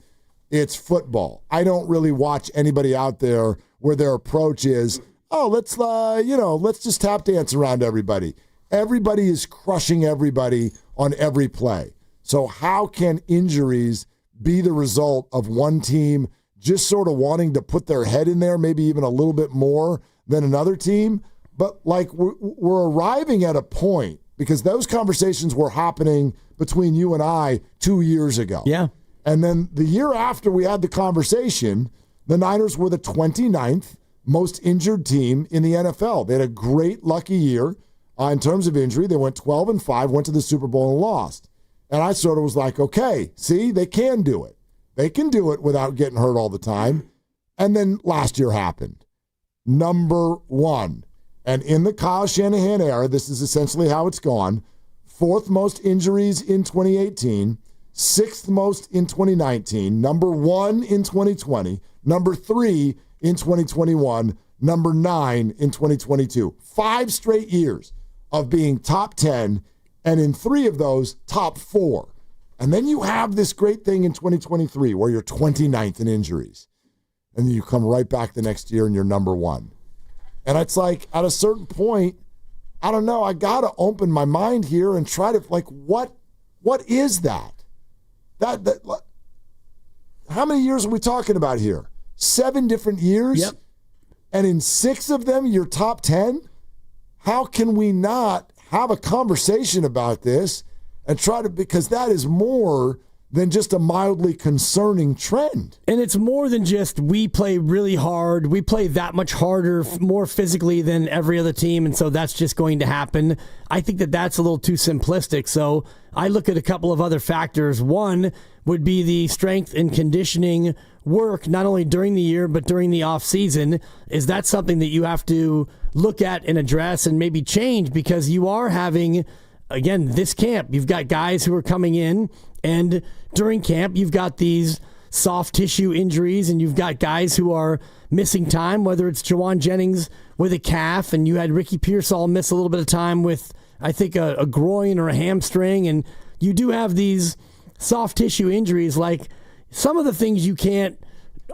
it's football. I don't really watch anybody out there where their approach is, let's just tap dance around everybody. Everybody is crushing everybody on every play. So how can injuries be the result of one team just sort of wanting to put their head in there, maybe even a little bit more than another team? But like we're arriving at a point, because those conversations were happening between you and I 2 years ago. Yeah. And then the year after we had the conversation, the Niners were the 29th most injured team in the NFL. They had a great lucky year in terms of injury. They went 12-5, went to the Super Bowl and lost. And I sort of was like, okay, see, they can do it. They can do it without getting hurt all the time. And then last year happened. Number one. And in the Kyle Shanahan era, this is essentially how it's gone. 4th most injuries in 2018, 6th most in 2019, number 1 in 2020, number 3 in 2021, number 9 in 2022. 5 straight years of being top 10, and in 3 of those, top 4. And then you have this great thing in 2023 where you're 29th in injuries. And then you come right back the next year and you're number 1. And it's like, at a certain point, I don't know, I got to open my mind here and try to, what is that? That how many years are we talking about here? 7 different years? Yep. And in 6 of them, you're top 10? How can we not have a conversation about this and try to, because that is more than just a mildly concerning trend. And it's more than just we play really hard. We play that much harder, more physically than every other team, and so that's just going to happen. I think that that's a little too simplistic, so I look at a couple of other factors. One would be the strength and conditioning work, not only during the year, but during the off season. Is that something that you have to look at and address and maybe change, because you are having, again, this camp, you've got guys who are coming in, and during camp, you've got these soft tissue injuries, and you've got guys who are missing time, whether it's Jawan Jennings with a calf, and you had Ricky Pearsall miss a little bit of time with, I think, a groin or a hamstring, and you do have these soft tissue injuries, like some of the things you can't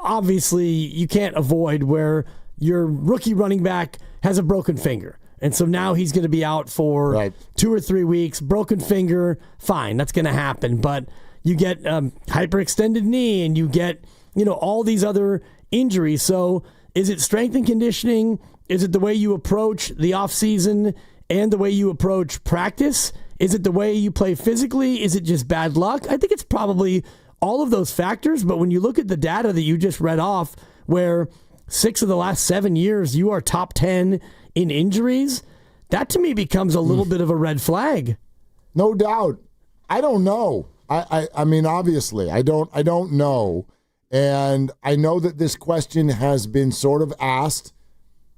avoid, where your rookie running back has a broken finger. And so now he's going to be out for 2 or 3 weeks. Broken finger, fine, that's going to happen. But you get hyperextended knee, and you get all these other injuries. So is it strength and conditioning? Is it the way you approach the offseason and the way you approach practice? Is it the way you play physically? Is it just bad luck? I think it's probably all of those factors. But when you look at the data that you just read off, where 6 of the last 7 years you are top 10 in injuries, that to me becomes a little bit of a red flag. No doubt. I don't know. I mean, obviously, I don't know. And I know that this question has been sort of asked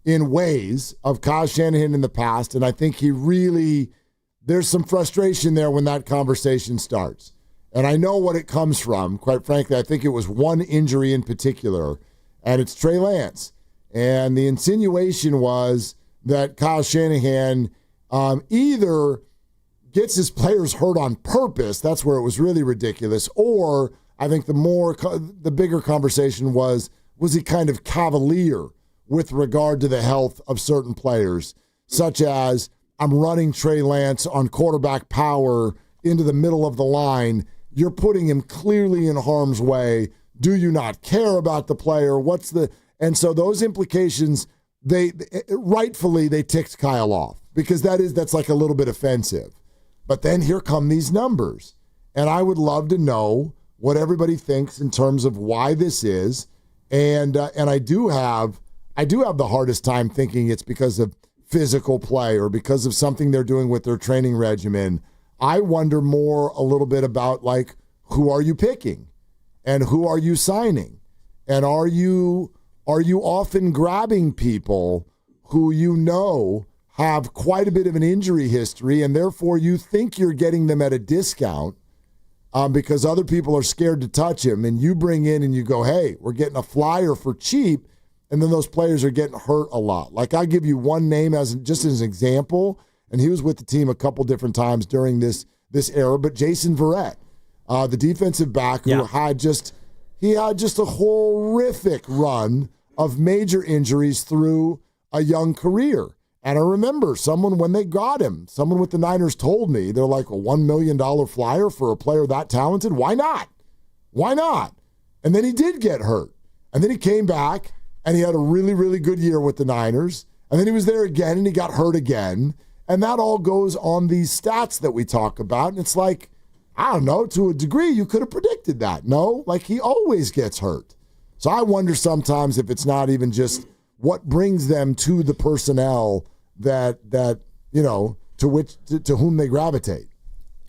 in ways of Kyle Shanahan in the past, and I think there's some frustration there when that conversation starts. And I know what it comes from. Quite frankly, I think it was one injury in particular, and it's Trey Lance. And the insinuation was that Kyle Shanahan either gets his players hurt on purpose, that's where it was really ridiculous, or I think the bigger conversation was he kind of cavalier with regard to the health of certain players, such as I'm running Trey Lance on quarterback power into the middle of the line. You're putting him clearly in harm's way. Do you not care about the player? And so those implications, rightfully they ticked Kyle off because that's like a little bit offensive. But then here come these numbers. And I would love to know what everybody thinks in terms of why this is. And I do have the hardest time thinking it's because of physical play or because of something they're doing with their training regimen. I wonder more a little bit about, like, who are you picking and who are you signing? And are you often grabbing people who you know have quite a bit of an injury history and therefore you think you're getting them at a discount because other people are scared to touch him, and you bring in and you go, hey, we're getting a flyer for cheap, and then those players are getting hurt a lot. Like, I'll give you one name as an example, and he was with the team a couple different times during this era, but Jason Verrett, the defensive back who had just a horrific run of major injuries through a young career. And I remember when they got him, someone with the Niners told me, they're like, a $1 million flyer for a player that talented? Why not? Why not? And then he did get hurt. And then he came back, and he had a really, really good year with the Niners. And then he was there again, and he got hurt again. And that all goes on these stats that we talk about. And it's like, I don't know, to a degree, you could have predicted that. No, like, he always gets hurt. So I wonder sometimes if it's not even just what brings them to the personnel that you know, to whom they gravitate.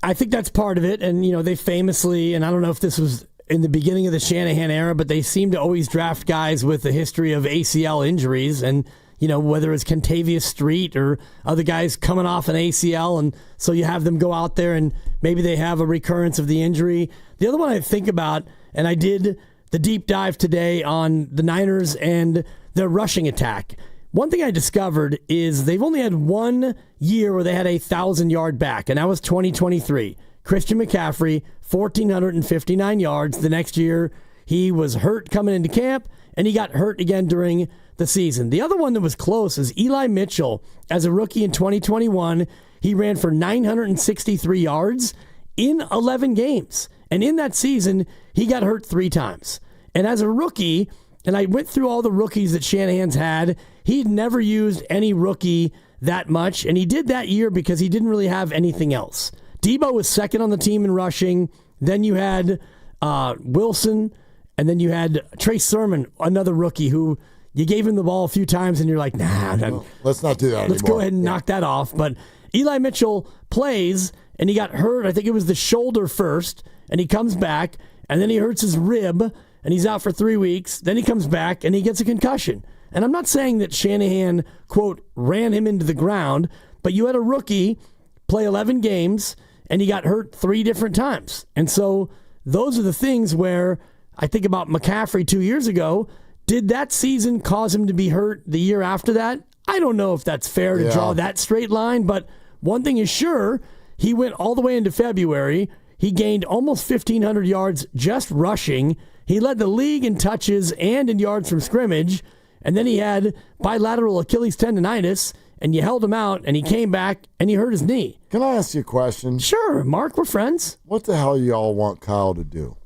I think that's part of it. And, you know, they famously, and I don't know if this was in the beginning of the Shanahan era, but they seem to always draft guys with a history of ACL injuries. And, you know, whether it's Contavious Street or other guys coming off an ACL, and so you have them go out there and maybe they have a recurrence of the injury. The other one I think about, and I did the deep dive today on the Niners and their rushing attack. One thing I discovered is they've only had 1 year where they had a 1,000-yard back, and that was 2023. Christian McCaffrey, 1,459 yards. The next year, he was hurt coming into camp, and he got hurt again during the season. The other one that was close is Eli Mitchell. As a rookie in 2021, he ran for 963 yards in 11 games. And in that season, he got hurt 3 times. And as a rookie, and I went through all the rookies that Shanahan's had, he'd never used any rookie that much, and he did that year because he didn't really have anything else. Debo was second on the team in rushing. Then you had Wilson, and then you had Trey Sermon, another rookie who you gave him the ball a few times, and you're like, nah, let's not do that Let's anymore. go ahead and knock that off. But Eli Mitchell plays, and he got hurt. I think it was the shoulder first, and he comes back, and then he hurts his rib, and he's out for 3 weeks. Then he comes back, and he gets a concussion. And I'm not saying that Shanahan, quote, ran him into the ground, but you had a rookie play 11 games, and he got hurt 3 different times. And so those are the things where I think about McCaffrey 2 years ago. Did that season cause him to be hurt the year after that? I don't know if that's fair to draw that straight line, but one thing is sure, he went all the way into February. He gained almost 1,500 yards just rushing. He led the league in touches and in yards from scrimmage. And then he had bilateral Achilles tendonitis, and you held him out, and he came back, and he hurt his knee. Can I ask you a question? Sure, Mark, we're friends. What the hell y'all want Kyle to do?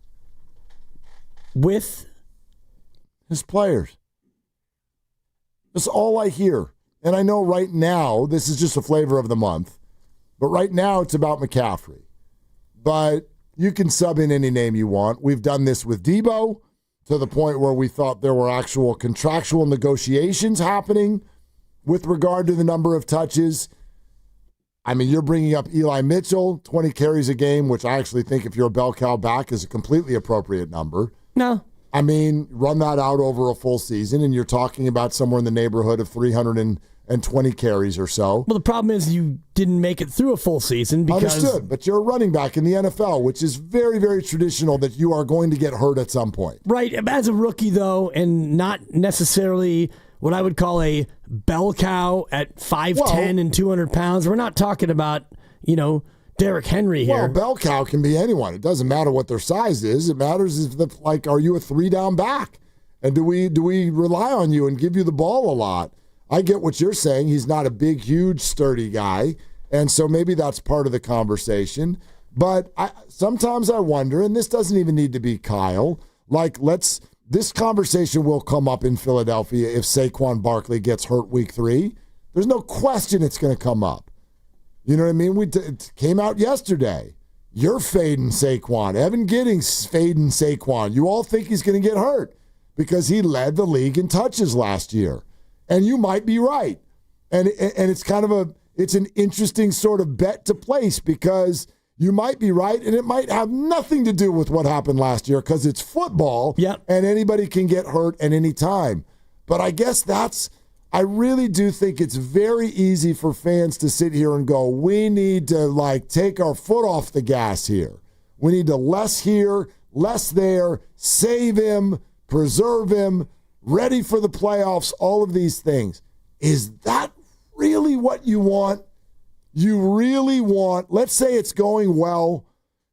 With his players. That's all I hear. And I know right now, this is just a flavor of the month, but right now it's about McCaffrey. But you can sub in any name you want. We've done this with Debo to the point where we thought there were actual contractual negotiations happening with regard to the number of touches. I mean, you're bringing up Eli Mitchell, 20 carries a game, which I actually think if you're a bell cow back is a completely appropriate number. No. I mean, run that out over a full season, and you're talking about somewhere in the neighborhood of 320 carries or so. Well, the problem is you didn't make it through a full season because... Understood, but you're a running back in the NFL, which is very, very traditional that you are going to get hurt at some point. Right. As a rookie, though, and not necessarily what I would call a bell cow at 5'10 and 200 pounds. We're not talking about, Derrick Henry here. Well, bell cow can be anyone. It doesn't matter what their size is. It matters if are you a 3-down back? And do we rely on you and give you the ball a lot? I get what you're saying. He's not a big, huge, sturdy guy. And so maybe that's part of the conversation. But sometimes I wonder, and this doesn't even need to be Kyle, this conversation will come up in Philadelphia if Saquon Barkley gets hurt week 3. There's no question it's going to come up. You know what I mean? It came out yesterday. You're fading Saquon. Evan Giddings fading Saquon. You all think he's going to get hurt because he led the league in touches last year. And you might be right. And it's kind of it's an interesting sort of bet to place because you might be right, and it might have nothing to do with what happened last year because it's football, and anybody can get hurt at any time. But I guess I really do think it's very easy for fans to sit here and go, we need to, take our foot off the gas here. We need to less here, less there, save him, preserve him, ready for the playoffs, all of these things. Is that really what you want? You really want, let's say it's going well,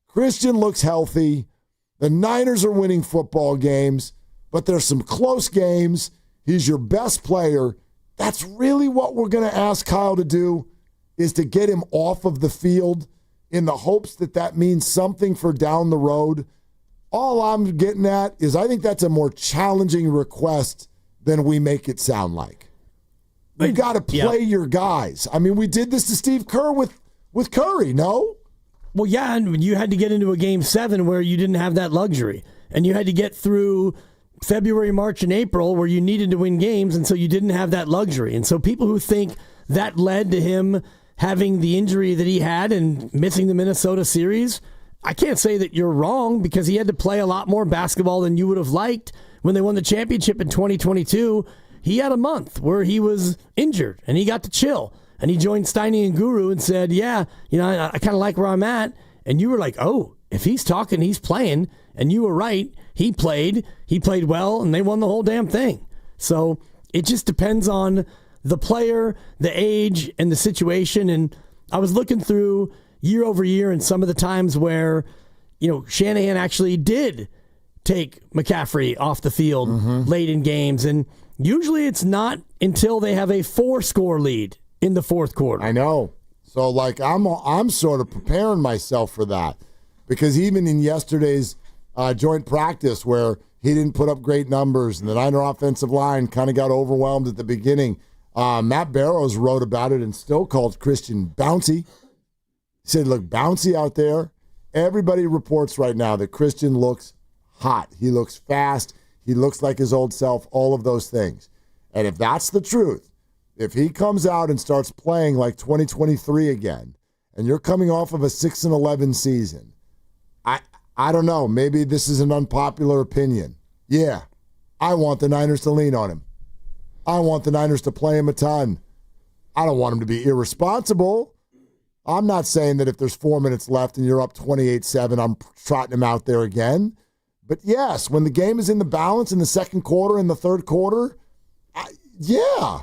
Christian looks healthy, the Niners are winning football games, but there's some close games, he's your best player. That's really what we're going to ask Kyle to do, is to get him off of the field in the hopes that means something for down the road. All I'm getting at is I think that's a more challenging request than we make it sound like. You've got to play your guys. I mean, we did this to Steve Kerr with Curry, no? Well, yeah, and you had to get into a Game 7 where you didn't have that luxury. And you had to get through February, March, and April where you needed to win games, and so you didn't have that luxury. And so people who think that led to him having the injury that he had and missing the Minnesota series, I can't say that you're wrong because he had to play a lot more basketball than you would have liked when they won the championship in 2022. He had a month where he was injured, and he got to chill. And he joined Steiny Guru and said, I kind of like where I'm at. And you were like, oh, if he's talking, he's playing. And you were right. He played well, and they won the whole damn thing. So it just depends on the player, the age, and the situation. And I was looking through year over year and some of the times where, Shanahan actually did take McCaffrey off the field late in games. And usually it's not until they have a 4-score lead in the fourth quarter. I know. So, I'm sort of preparing myself for that because even in yesterday's joint practice where he didn't put up great numbers and the Niner offensive line kind of got overwhelmed at the beginning, Matt Barrows wrote about it and still called Christian bouncy. He said, look, bouncy out there. Everybody reports right now that Christian looks hot. He looks fast. He looks like his old self, all of those things. And if that's the truth, if he comes out and starts playing like 2023 again, and you're coming off of a 6-11 season, I don't know. Maybe this is an unpopular opinion. Yeah, I want the Niners to lean on him. I want the Niners to play him a ton. I don't want him to be irresponsible. I'm not saying that if there's 4 minutes left and you're up 28-7, I'm trotting him out there again. But yes, when the game is in the balance in the second quarter and the third quarter, yeah.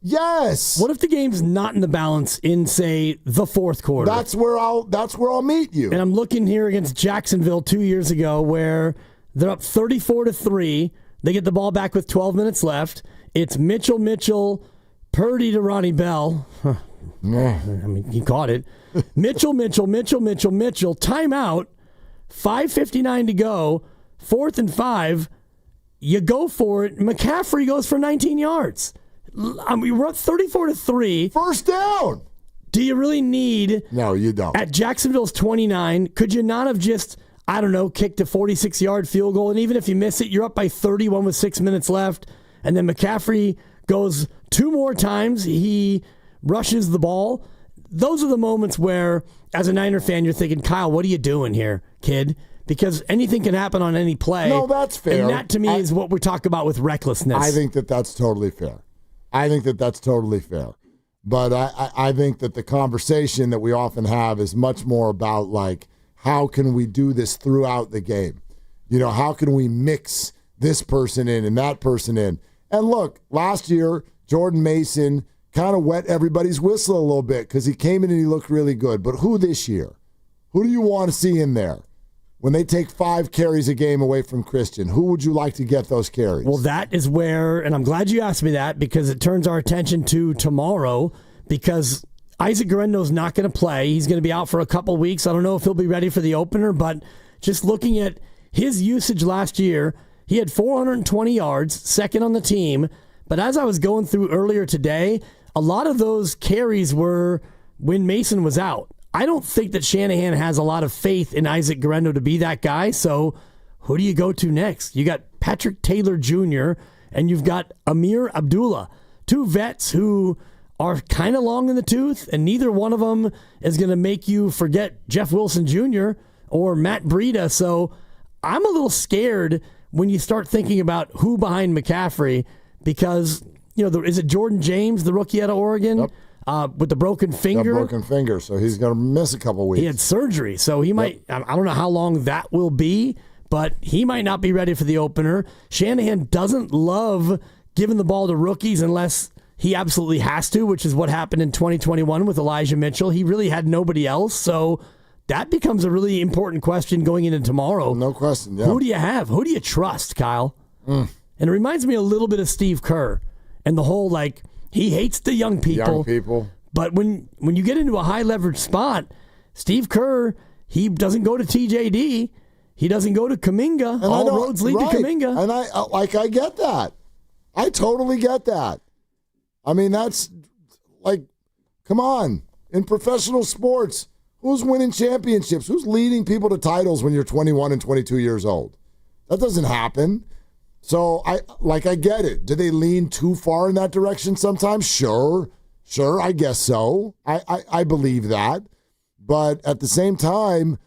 Yes. What if the game's not in the balance in, say, the fourth quarter? That's where I'll meet you. And I'm looking here against Jacksonville 2 years ago where they're up 34-3. They get the ball back with 12 minutes left. It's Mitchell, Purdy to Ronnie Bell. I mean, he caught it. Mitchell. Timeout. 5:59 to go. 4th and 5. You go for it. McCaffrey goes for 19 yards. I mean, we're up 34-3. First down. Do you really need? No, you don't. At Jacksonville's 29, could you not have just, kicked a 46-yard field goal? And even if you miss it, you're up by 31 with 6 minutes left. And then McCaffrey goes 2 more times. He rushes the ball. Those are the moments where, as a Niner fan, you're thinking, Kyle, what are you doing here, kid? Because anything can happen on any play. No, that's fair. And that, to me, is what we talk about with recklessness. I think that's totally fair. But I think that the conversation that we often have is much more about, how can we do this throughout the game? How can we mix this person in and that person in? And look, last year, Jordan Mason kind of wet everybody's whistle a little bit because he came in and he looked really good. But who this year? Who do you want to see in there? When they take 5 carries a game away from Christian, who would you like to get those carries? Well, that is where, and I'm glad you asked me that because it turns our attention to tomorrow because Isaac Guerendo's not going to play. He's going to be out for a couple weeks. I don't know if he'll be ready for the opener, but just looking at his usage last year, he had 420 yards, second on the team. But as I was going through earlier today, a lot of those carries were when Mason was out. I don't think that Shanahan has a lot of faith in Isaac Guerendo to be that guy. So who do you go to next? You got Patrick Taylor Jr. and you've got Amir Abdullah, 2 vets who are kind of long in the tooth, and neither one of them is going to make you forget Jeff Wilson Jr. or Matt Breida. So I'm a little scared when you start thinking about who behind McCaffrey because, is it Jordan James, the rookie out of Oregon? Yep. With the broken finger. Broken finger, so he's going to miss a couple weeks. He had surgery, so he might, I don't know how long that will be, but he might not be ready for the opener. Shanahan doesn't love giving the ball to rookies unless he absolutely has to, which is what happened in 2021 with Elijah Mitchell. He really had nobody else, so that becomes a really important question going into tomorrow. No question, yeah. Who do you have? Who do you trust, Kyle? And it reminds me a little bit of Steve Kerr and the whole, he hates the young people. But when you get into a high leverage spot, Steve Kerr, he doesn't go to TJD. He doesn't go to Kuminga. And all roads lead to Kuminga. And I get that. I totally get that. I mean, that's come on. In professional sports, who's winning championships? Who's leading people to titles when you're 21 and 22 years old? That doesn't happen. So I get it. Do they lean too far in that direction sometimes? Sure, I guess so. I believe that. But at the same time,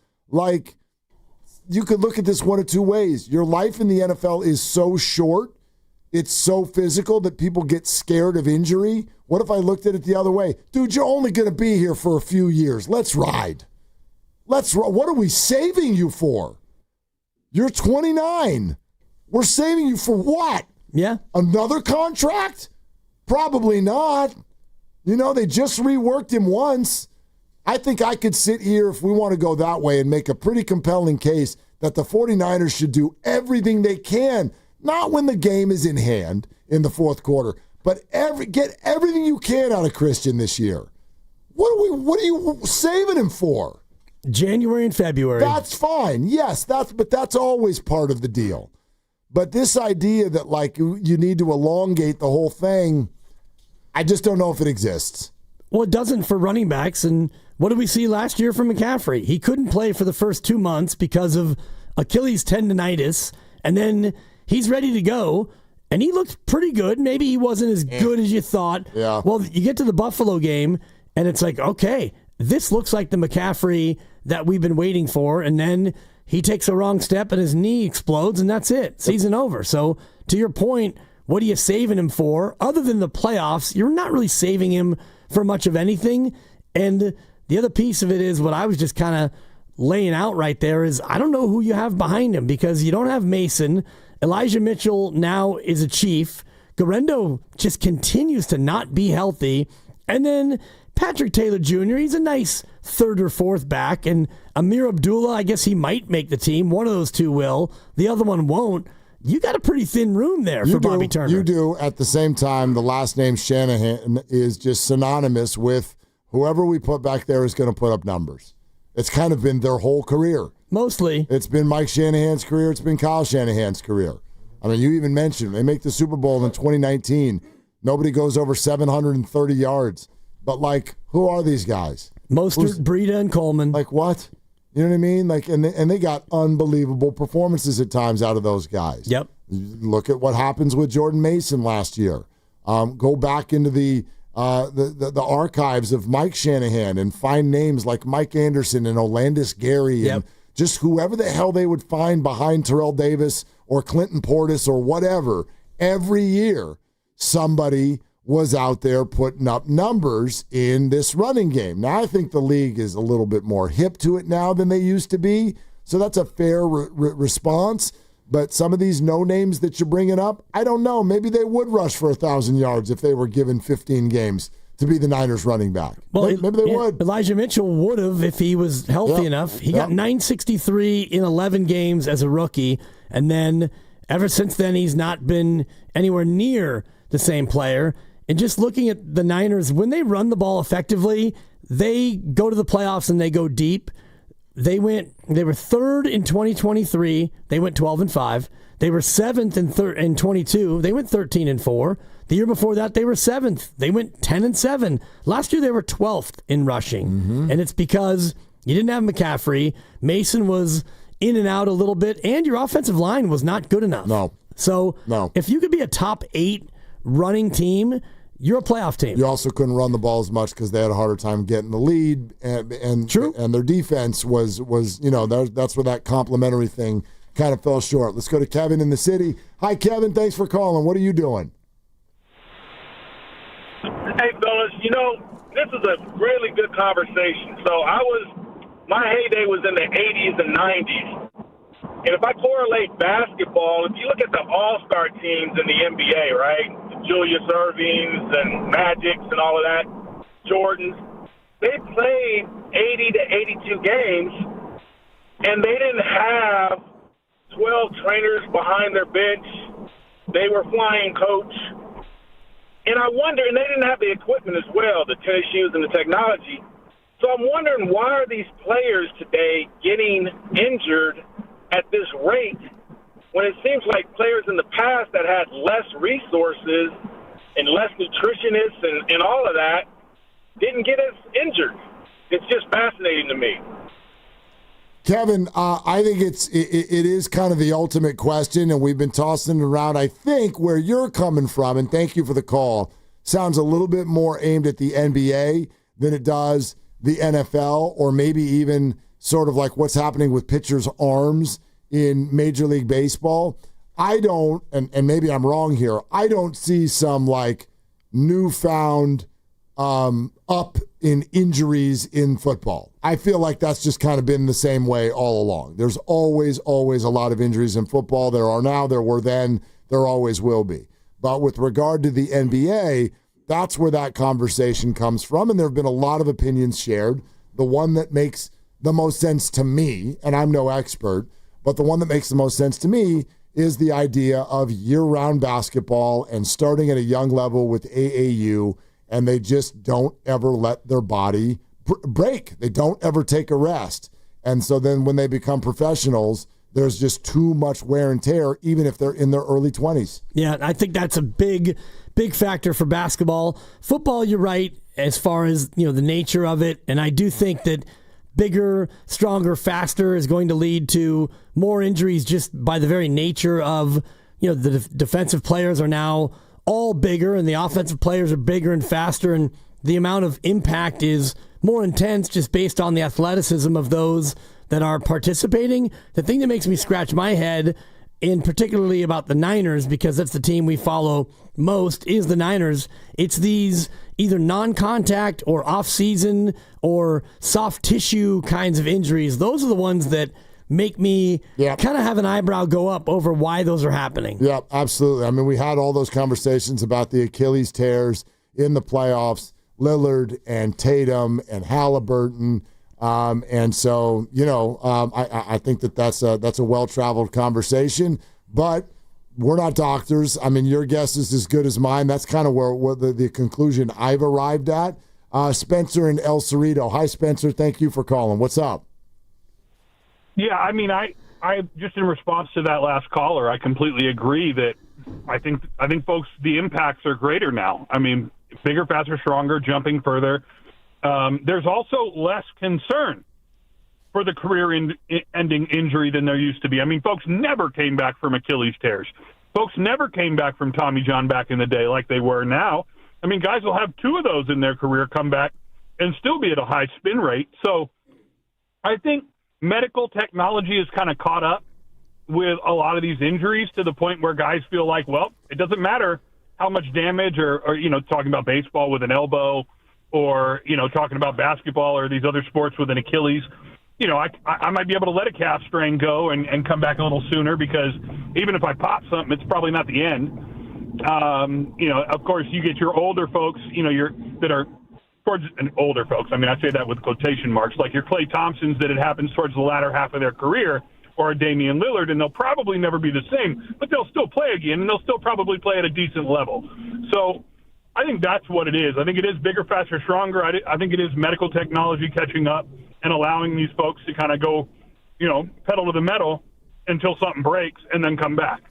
you could look at this one of two ways. Your life in the NFL is so short, it's so physical that people get scared of injury. What if I looked at it the other way? Dude, you're only going to be here for a few years. Let's ride. What are we saving you for? You're 29. We're saving you for what? Yeah. Another contract? Probably not. They just reworked him once. I think I could sit here, if we want to go that way, and make a pretty compelling case that the 49ers should do everything they can, not when the game is in hand in the fourth quarter, but get everything you can out of Christian this year. What are you saving him for? January and February. That's fine. Yes, but that's always part of the deal. But this idea that you need to elongate the whole thing, I just don't know if it exists. Well, it doesn't for running backs. And what did we see last year from McCaffrey? He couldn't play for the first 2 months because of Achilles tendonitis, and then he's ready to go, and he looked pretty good. Maybe he wasn't as good as you thought. Yeah. Well, you get to the Buffalo game, and it's okay, this looks like the McCaffrey that we've been waiting for, and then he takes a wrong step and his knee explodes, and that's it. Season over. So, to your point, what are you saving him for? Other than the playoffs, you're not really saving him for much of anything. And the other piece of it is what I was just kind of laying out right there is I don't know who you have behind him because you don't have Mason. Elijah Mitchell now is a Chief. Guerendo just continues to not be healthy. And then Patrick Taylor Jr., he's a nice third or fourth back. And Amir Abdullah, I guess he might make the team. One of those two will. The other one won't. You got a pretty thin room there for Bobby Turner. You do. At the same time, the last name Shanahan is just synonymous with whoever we put back there is going to put up numbers. It's kind of been their whole career. Mostly. It's been Mike Shanahan's career. It's been Kyle Shanahan's career. I mean, you even mentioned they make the Super Bowl in 2019. Nobody goes over 730 yards. But, who are these guys? Mostert, Breida, and Coleman. What? You know what I mean? And they got unbelievable performances at times out of those guys. Yep. Look at what happens with Jordan Mason last year. Go back into the archives of Mike Shanahan and find names like Mike Anderson and Olandis Gary and just whoever the hell they would find behind Terrell Davis or Clinton Portis or whatever. Every year, somebody was out there putting up numbers in this running game. Now, I think the league is a little bit more hip to it now than they used to be, so that's a fair response. But some of these no names that you're bringing up, I don't know. Maybe they would rush for 1,000 yards if they were given 15 games to be the Niners running back. Well, maybe they would. Elijah Mitchell would have if he was healthy enough. He got 963 in 11 games as a rookie, and then ever since then he's not been anywhere near the same player. And just looking at the Niners, when they run the ball effectively, they go to the playoffs and they go deep. They were third in 2023. They went 12-5. They were seventh in 22. They went 13-4. The year before that, they were seventh. They went 10-7. Last year, they were 12th in rushing, and it's because you didn't have McCaffrey. Mason was in and out a little bit, and your offensive line was not good enough. So if you could be a top 8 running team, you're a playoff team. You also couldn't run the ball as much because they had a harder time getting the lead, and True. And their defense was that's where that complimentary thing kind of fell short. Let's go to Kevin in the city. Hi, Kevin. Thanks for calling. What are you doing? Hey, fellas. This is a really good conversation. So my heyday was in the 80s and 90s. And if I correlate basketball, if you look at the all-star teams in the NBA, right, Julius Irvings and Magics and all of that, Jordans, they played 80 to 82 games, and they didn't have 12 trainers behind their bench. They were flying coach. And I wonder, and they didn't have the equipment as well, the tennis shoes and the technology. So I'm wondering, why are these players today getting injured at this rate when it seems like players in the past that had less resources and less nutritionists and all of that didn't get as injured? It's just fascinating to me. Kevin, I think it is kind of the ultimate question, and we've been tossing it around. I think where you're coming from, and thank you for the call, sounds a little bit more aimed at the NBA than it does the NFL, or maybe even sort of like what's happening with pitchers' arms in Major League Baseball. I don't, and maybe I'm wrong here, I don't see some like newfound up in injuries in football. I feel like that's just kind of been the same way all along. There's always a lot of injuries in football. There are now, there were then, there always will be. But with regard to the NBA, that's where that conversation comes from, and there have been a lot of opinions shared. The one that makes the most sense to me, and I'm no expert, but the one that makes the most sense to me is the idea of year-round basketball and starting at a young level with AAU, and they just don't ever let their body break. They don't ever take a rest. And so then when they become professionals, there's just too much wear and tear, even if they're in their early 20s. Yeah, I think that's a big factor for basketball. Football, you're right, as far as the nature of it, and I do think that bigger, stronger, faster is going to lead to more injuries just by the very nature of, the defensive players are now all bigger and the offensive players are bigger and faster, and the amount of impact is more intense just based on the athleticism of those that are participating. The thing that makes me scratch my head, and particularly about the Niners, because that's the team we follow most, is the Niners. It's these either non-contact or off-season or soft tissue kinds of injuries. Those are the ones that make me kind of have an eyebrow go up over why those are happening. Yeah, absolutely. I mean, we had all those conversations about the Achilles tears in the playoffs, Lillard and Tatum and Halliburton. And so, I think that's a well-traveled conversation, but we're not doctors. I mean, your guess is as good as mine. That's kind of where the conclusion I've arrived at. Spencer in El Cerrito. Hi, Spencer. Thank you for calling. What's up? Yeah, I mean, I just in response to that last caller, I completely agree that I think folks, the impacts are greater now. I mean, bigger, faster, stronger, jumping further. There's also less concern for the career-ending injury than there used to be. I mean, folks never came back from Achilles tears. Folks never came back from Tommy John back in the day like they were now. I mean, guys will have 2 of those in their career come back and still be at a high spin rate. So I think medical technology is kind of caught up with a lot of these injuries to the point where guys feel like, well, it doesn't matter how much damage or talking about baseball with an elbow or, talking about basketball or these other sports with an Achilles. I might be able to let a calf strain go and come back a little sooner, because even if I pop something, it's probably not the end. Of course, you get your older folks, that are towards older folks. I mean, I say that with quotation marks, like your Klay Thompsons, that it happens towards the latter half of their career, or a Damian Lillard, and they'll probably never be the same, but they'll still play again, and they'll still probably play at a decent level. So I think that's what it is. I think it is bigger, faster, stronger. I think it is medical technology catching up and allowing these folks to kind of go, pedal to the metal until something breaks and then come back.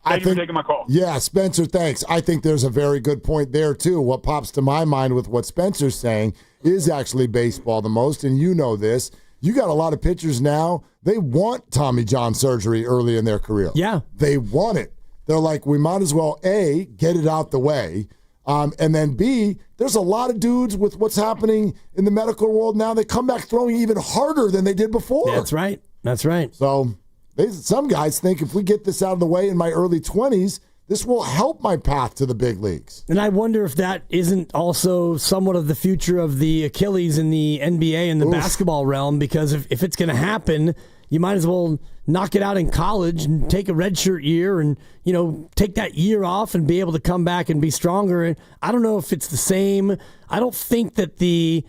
Thank you for taking my call. Yeah, Spencer, thanks. I think there's a very good point there, too. What pops to my mind with what Spencer's saying is actually baseball the most, and you know this. You got a lot of pitchers now, they want Tommy John surgery early in their career. Yeah. They want it. They're like, we might as well, A, get it out the way, and then B, there's a lot of dudes with what's happening in the medical world now, they come back throwing even harder than they did before. That's right. That's right. So some guys think if we get this out of the way in my early 20s, this will help my path to the big leagues. And I wonder if that isn't also somewhat of the future of the Achilles in the NBA and the basketball realm, because if it's going to happen, you might as well knock it out in college and take a redshirt year and, take that year off and be able to come back and be stronger. And I don't know if it's the same. I don't think that the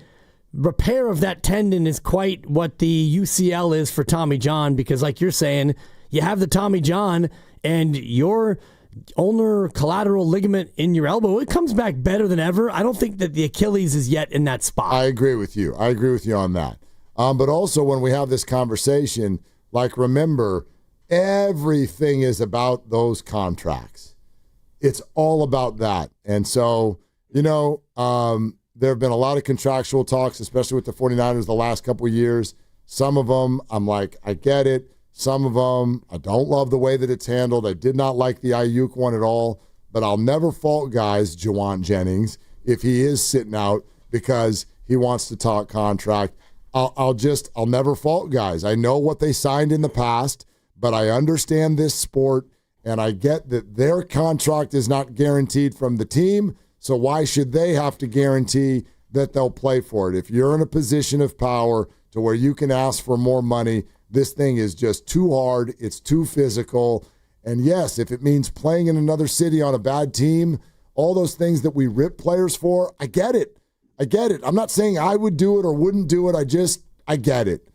repair of that tendon is quite what the UCL is for Tommy John, because like you're saying, you have the Tommy John and your ulnar collateral ligament in your elbow, it comes back better than ever. I don't think that the Achilles is yet in that spot. I agree with you. On that. But also when we have this conversation, remember, everything is about those contracts. It's all about that. And so, there have been a lot of contractual talks, especially with the 49ers the last couple of years. Some of them, I'm like, I get it. Some of them, I don't love the way that it's handled. I did not like the Ayuk one at all. But I'll never fault guys, Juwan Jennings, if he is sitting out because he wants to talk contract. I'll never fault guys. I know what they signed in the past, but I understand this sport, and I get that their contract is not guaranteed from the team. So why should they have to guarantee that they'll play for it? If you're in a position of power to where you can ask for more money, this thing is just too hard. It's too physical. And yes, if it means playing in another city on a bad team, all those things that we rip players for, I get it. I'm not saying I would do it or wouldn't do it. I get it.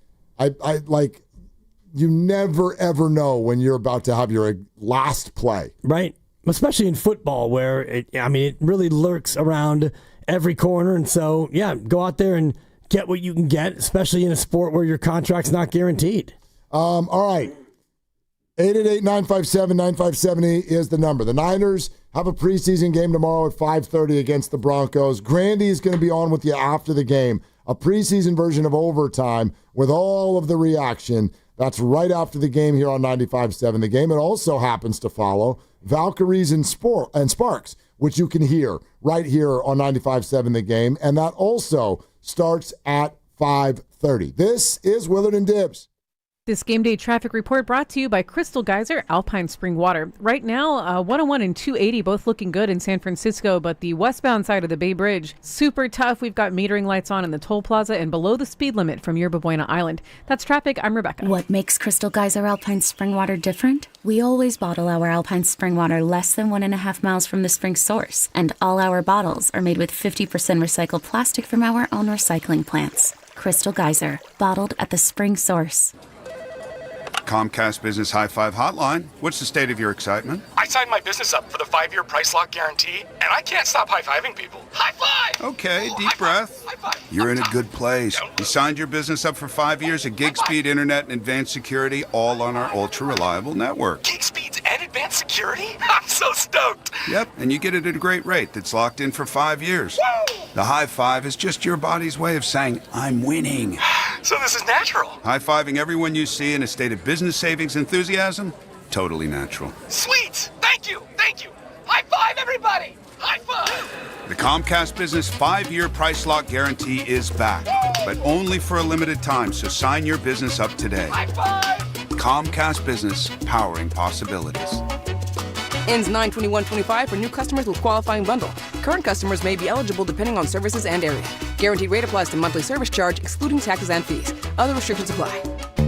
You never, ever know when you're about to have your last play. Right. Especially in football, where it really lurks around every corner. And so, go out there and get what you can get, especially in a sport where your contract's not guaranteed. All right. 888-957-9570 is the number. The Niners have a preseason game tomorrow at 5:30 against the Broncos. Grandy is going to be on with you after the game. A preseason version of Overtime with all of the reaction. That's right after the game here on 95.7 The Game. It also happens to follow Valkyries and Sparks, which you can hear right here on 95.7 The Game. And that also starts at 5:30. This is Willard and Dibs. This game day traffic report brought to you by Crystal Geyser Alpine Spring Water. Right now, 101 and 280 both looking good in San Francisco, but the westbound side of the Bay Bridge, super tough. We've got metering lights on in the toll plaza and below the speed limit from Yerba Buena Island. That's traffic. I'm Rebecca. What makes Crystal Geyser Alpine Spring Water different? We always bottle our Alpine Spring Water less than 1.5 miles from the spring source, and all our bottles are made with 50% recycled plastic from our own recycling plants. Crystal Geyser, bottled at the spring source. Comcast Business High Five Hotline. What's the state of your excitement? I signed my business up for the 5-year price lock guarantee, and I can't stop high-fiving people. High five! Okay, deep breath. You're in a good place. You signed your business up for 5 years of gig speed internet and advanced security, all on our ultra-reliable network. Gig speeds and advanced security? I'm so stoked! Yep, and you get it at a great rate that's locked in for 5 years. Woo! The high five is just your body's way of saying, I'm winning. So this is natural. High-fiving everyone you see in a state of business savings enthusiasm? Totally natural. Sweet! Thank you! High five, everybody! High five! The Comcast Business 5-year price lock guarantee is back, but only for a limited time, so sign your business up today. High five! Comcast Business, powering possibilities. Ends 9/21/25 for new customers with qualifying bundle. Current customers may be eligible depending on services and area. Guaranteed rate applies to monthly service charge, excluding taxes and fees. Other restrictions apply.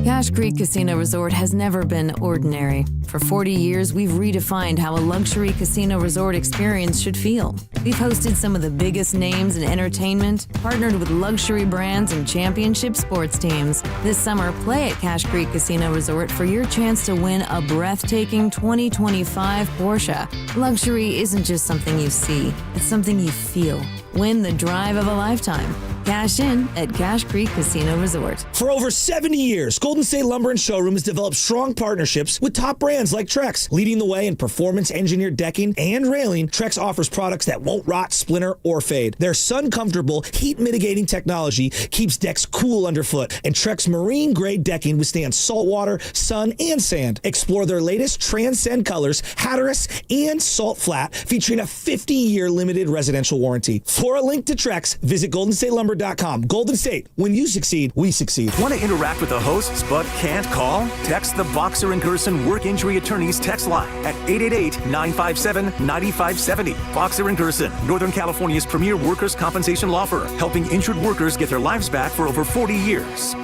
Cache Creek Casino Resort has never been ordinary. For 40 years, we've redefined how a luxury casino resort experience should feel. We've hosted some of the biggest names in entertainment, partnered with luxury brands and championship sports teams. This summer, play at Cache Creek Casino Resort for your chance to win a breathtaking 2025 Porsche. Luxury isn't just something you see, it's something you feel. Win the drive of a lifetime. Cash in at Cache Creek Casino Resort. For over 70 years, Golden State Lumber and Showroom has developed strong partnerships with top brands like Trex. Leading the way in performance-engineered decking and railing, Trex offers products that won't rot, splinter, or fade. Their sun-comfortable, heat-mitigating technology keeps decks cool underfoot, and Trex marine-grade decking withstands saltwater, sun, and sand. Explore their latest Transcend colors, Hatteras, and Salt Flat, featuring a 50-year limited residential warranty. For a link to Trex, visit GoldenStateLumber.com. Golden State, when you succeed, we succeed. Want to interact with the hosts but can't call? Text the Boxer and Gerson Work Injury Attorneys text line at 888-957-9570. Boxer and Gerson, Northern California's premier workers' compensation law firm, helping injured workers get their lives back for over 40 years.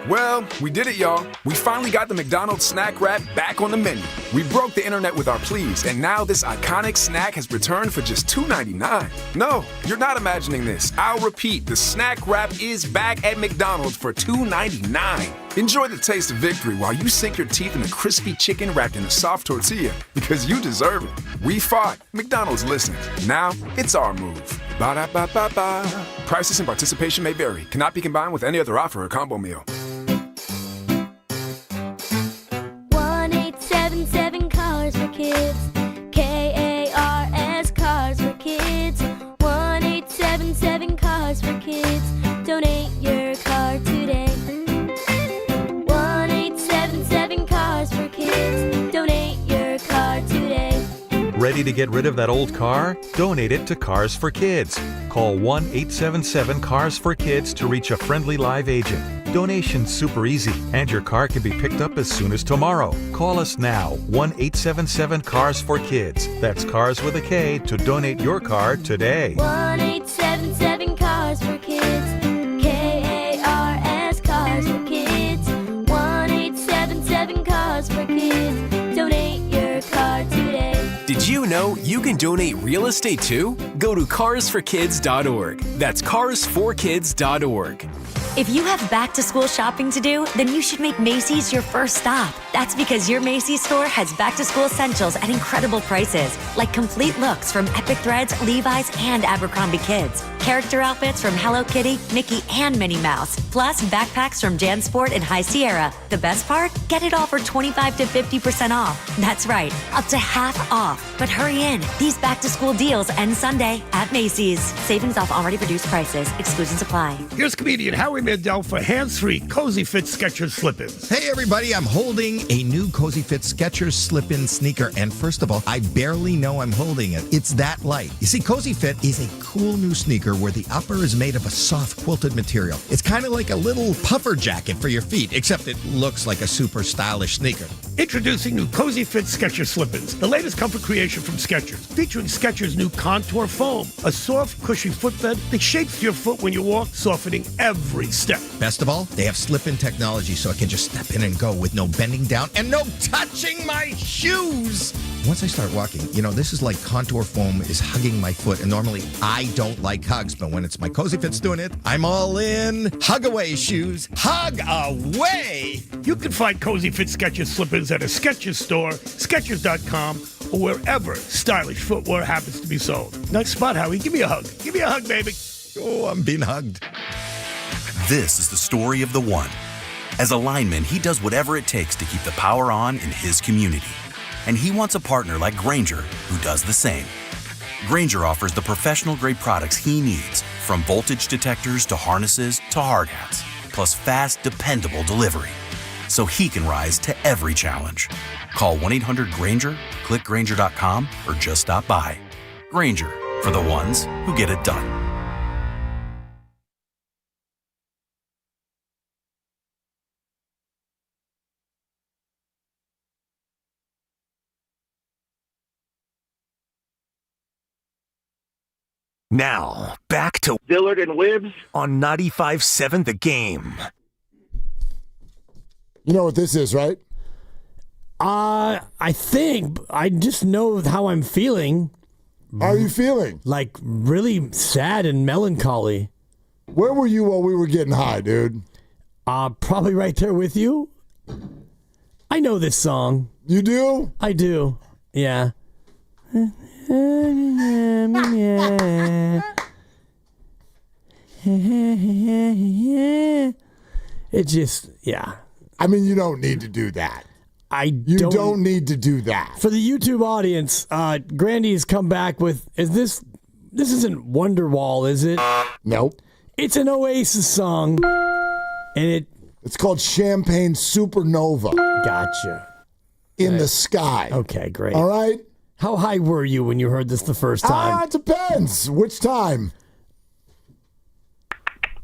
Well, we did it, y'all. We finally got the McDonald's snack wrap back on the menu. We broke the internet with our pleas, and now this iconic snack has returned for just $2.99. No, you're not imagining this. I'll repeat, the snack wrap is back at McDonald's for $2.99. Enjoy the taste of victory while you sink your teeth in a crispy chicken wrapped in a soft tortilla, because you deserve it. We fought. McDonald's listened. Now, it's our move. Ba-da-ba-ba-ba. Prices and participation may vary. Cannot be combined with any other offer or combo meal. 1-877 Cars for Kids. KARS Cars for Kids. 1-877 Cars for Kids. Donate your car today. 1-877 Cars for Kids. Donate your car today. Ready to get rid of that old car? Donate it to Cars for Kids. Call 1-877-CARS-FOR-KIDS to reach a friendly live agent. Donation's super easy, and your car can be picked up as soon as tomorrow. Call us now, 1-877-CARS-FOR-KIDS. That's Cars with a K to donate your car today. 1-877 Cars for Kids. KARS Cars for Kids. 1-877 Cars for Kids. Donate your car today. Did you know you can donate real estate too? Go to carsforkids.org. That's carsforkids.org. If you have back-to-school shopping to do, then you should make Macy's your first stop. That's because your Macy's store has back-to-school essentials at incredible prices, like complete looks from Epic Threads, Levi's, and Abercrombie Kids. Character outfits from Hello Kitty, Mickey, and Minnie Mouse. Plus, backpacks from JanSport and High Sierra. The best part? Get it all for 25 to 50% off. That's right, up to half off. But hurry in. These back-to-school deals end Sunday at Macy's. Savings off already reduced prices. Exclusions apply. Here's comedian Howie Mandel for hands-free Cozy Fit Skechers slip-ins. Hey everybody, I'm holding a new Cozy Fit Skechers slip-in sneaker, and first of all, I barely know I'm holding it. It's that light. You see, Cozy Fit is a cool new sneaker where the upper is made of a soft quilted material. It's kind of like a little puffer jacket for your feet, except it looks like a super stylish sneaker. Introducing new Cozy Fit Skechers slip-ins, the latest comfort creation from Skechers, featuring Skechers' new Contour Foam, a soft, cushy footbed that shapes your foot when you walk, softening every step. Best of all, they have slip-in technology so I can just step in and go with no bending down and no touching my shoes. Once I start walking, this is like Contour Foam is hugging my foot, and normally I don't like hugs, but when it's my Cozy Fit's doing it, I'm all in. Hug away, shoes. Hug away! You can find Cozy Fit Skechers slip-ins at a Skechers store, Skechers.com, or wherever stylish footwear happens to be sold. Nice spot, Howie. Give me a hug. Give me a hug, baby. Oh, I'm being hugged. This is the story of the one. As a lineman, he does whatever it takes to keep the power on in his community. And he wants a partner like Grainger who does the same. Grainger offers the professional-grade products he needs, from voltage detectors to harnesses to hard hats, plus fast, dependable delivery, so he can rise to every challenge. Call 1-800-GRAINGER, click Grainger.com, or just stop by. Grainger, for the ones who get it done. Now, back to Willard and Dibs on 95.7 The Game. You know what this is, right? I think I just know how I'm feeling. How are you feeling? Like really sad and melancholy. Where were you while we were getting high, dude? Probably right there with you. I know this song. You do? I do. Yeah. It just, yeah. I mean, you don't need to do that. You don't need to do that. For the YouTube audience, Grandy's come back with, this isn't Wonderwall, is it? Nope. It's an Oasis song, and it's called Champagne Supernova. Gotcha. In the sky. Okay, great. All right? How high were you when you heard this the first time? It depends. Which time?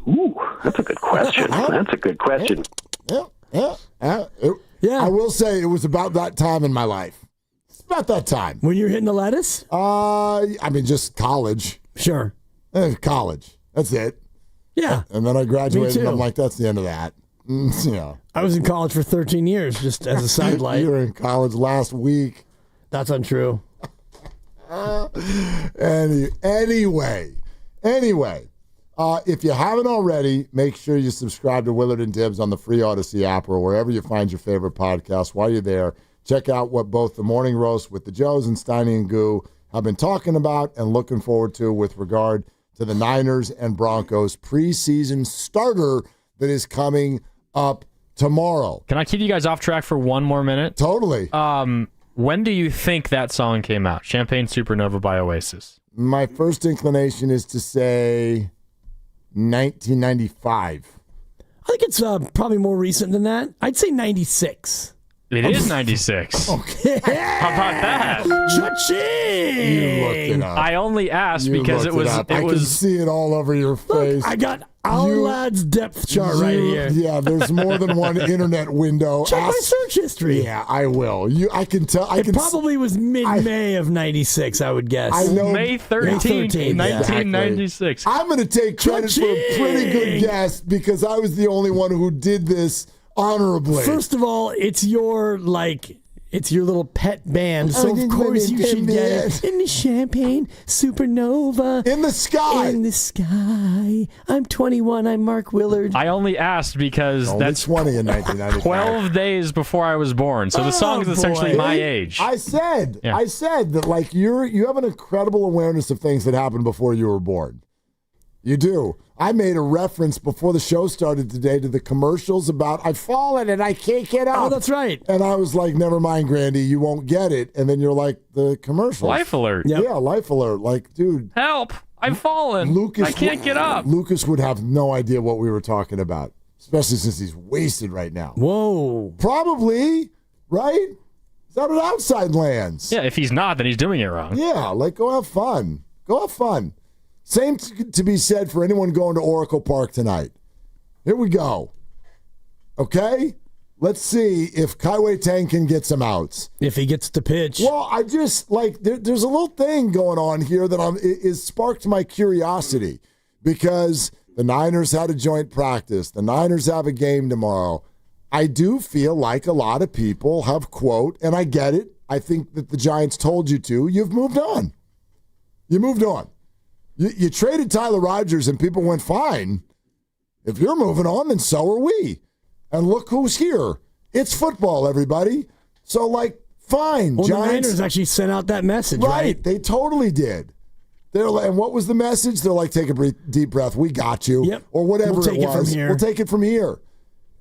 Ooh, that's a good question. That's a good question. Yeah. I will say it was about that time in my life. It's about that time. When you were hitting the lettuce? I mean, just college. Sure. College. That's it. Yeah. And then I graduated, Me and too. I'm like, that's the end of that. Yeah. I was in college for 13 years, just as a sidelight. You were in college last week. That's untrue. Anyway, if you haven't already, make sure you subscribe to Willard and Dibs on the free Odyssey app or wherever you find your favorite podcast. While you're there, check out what both the Morning Roast with the Joes and Steiny and Goo have been talking about and looking forward to with regard to the Niners and Broncos preseason starter that is coming up tomorrow. Can I keep you guys off track for one more minute? Totally. When do you think that song came out? Champagne Supernova by Oasis. My first inclination is to say 1995. I think it's probably more recent than that. I'd say 96. It is 96. Okay. How about that? Cha-ching! You looked it up. I only asked because it was. I can see it all over your face. I got our lad's depth chart right here. Yeah, there's more than one internet window. Check my search history. Yeah, I will. I can tell. It probably was mid-May of 96, I would guess. I know. May 13th, 1996. I'm going to take credit for a pretty good guess because I was the only one who did this honorably. First of all, it's your little pet band, so of course you should get it. In the Champagne Supernova. In the sky. In the sky. I'm 21. I'm Mark Willard. I only asked because that's 20 in 1995. 12 days before I was born. So the song is essentially my age. I said that you have an incredible awareness of things that happened before you were born. You do. I made a reference before the show started today to the commercials about I've fallen and I can't get up. Oh, that's right. And I was like, never mind, Grandy, you won't get it. And then you're like, the commercials. Life alert. Yep. Yeah, life alert. Like, dude. Help. I've fallen. I can't get up. Lucas would have no idea what we were talking about, especially since he's wasted right now. Whoa. Probably, right? Is that what outside lands? Yeah, if he's not, then he's doing it wrong. Yeah, like go have fun. Go have fun. Same to be said for anyone going to Oracle Park tonight. Here we go. Okay? Let's see if Kaiwei Tang can get some outs. If he gets to pitch. Well, I just, there's a little thing going on here that is sparked my curiosity because the Niners had a joint practice. The Niners have a game tomorrow. I do feel like a lot of people have, quote, and I get it, I think that the Giants told you to, you've moved on. You moved on. You traded Tyler Rogers and people went, fine. If you're moving on, then so are we. And look who's here. It's football, everybody. So, fine. Well, Giants, the Niners actually sent out that message, right? They totally did. And what was the message? They're like, take a deep breath. We got you. Yep. Or whatever We'll take it was. it from here. We'll take it from here.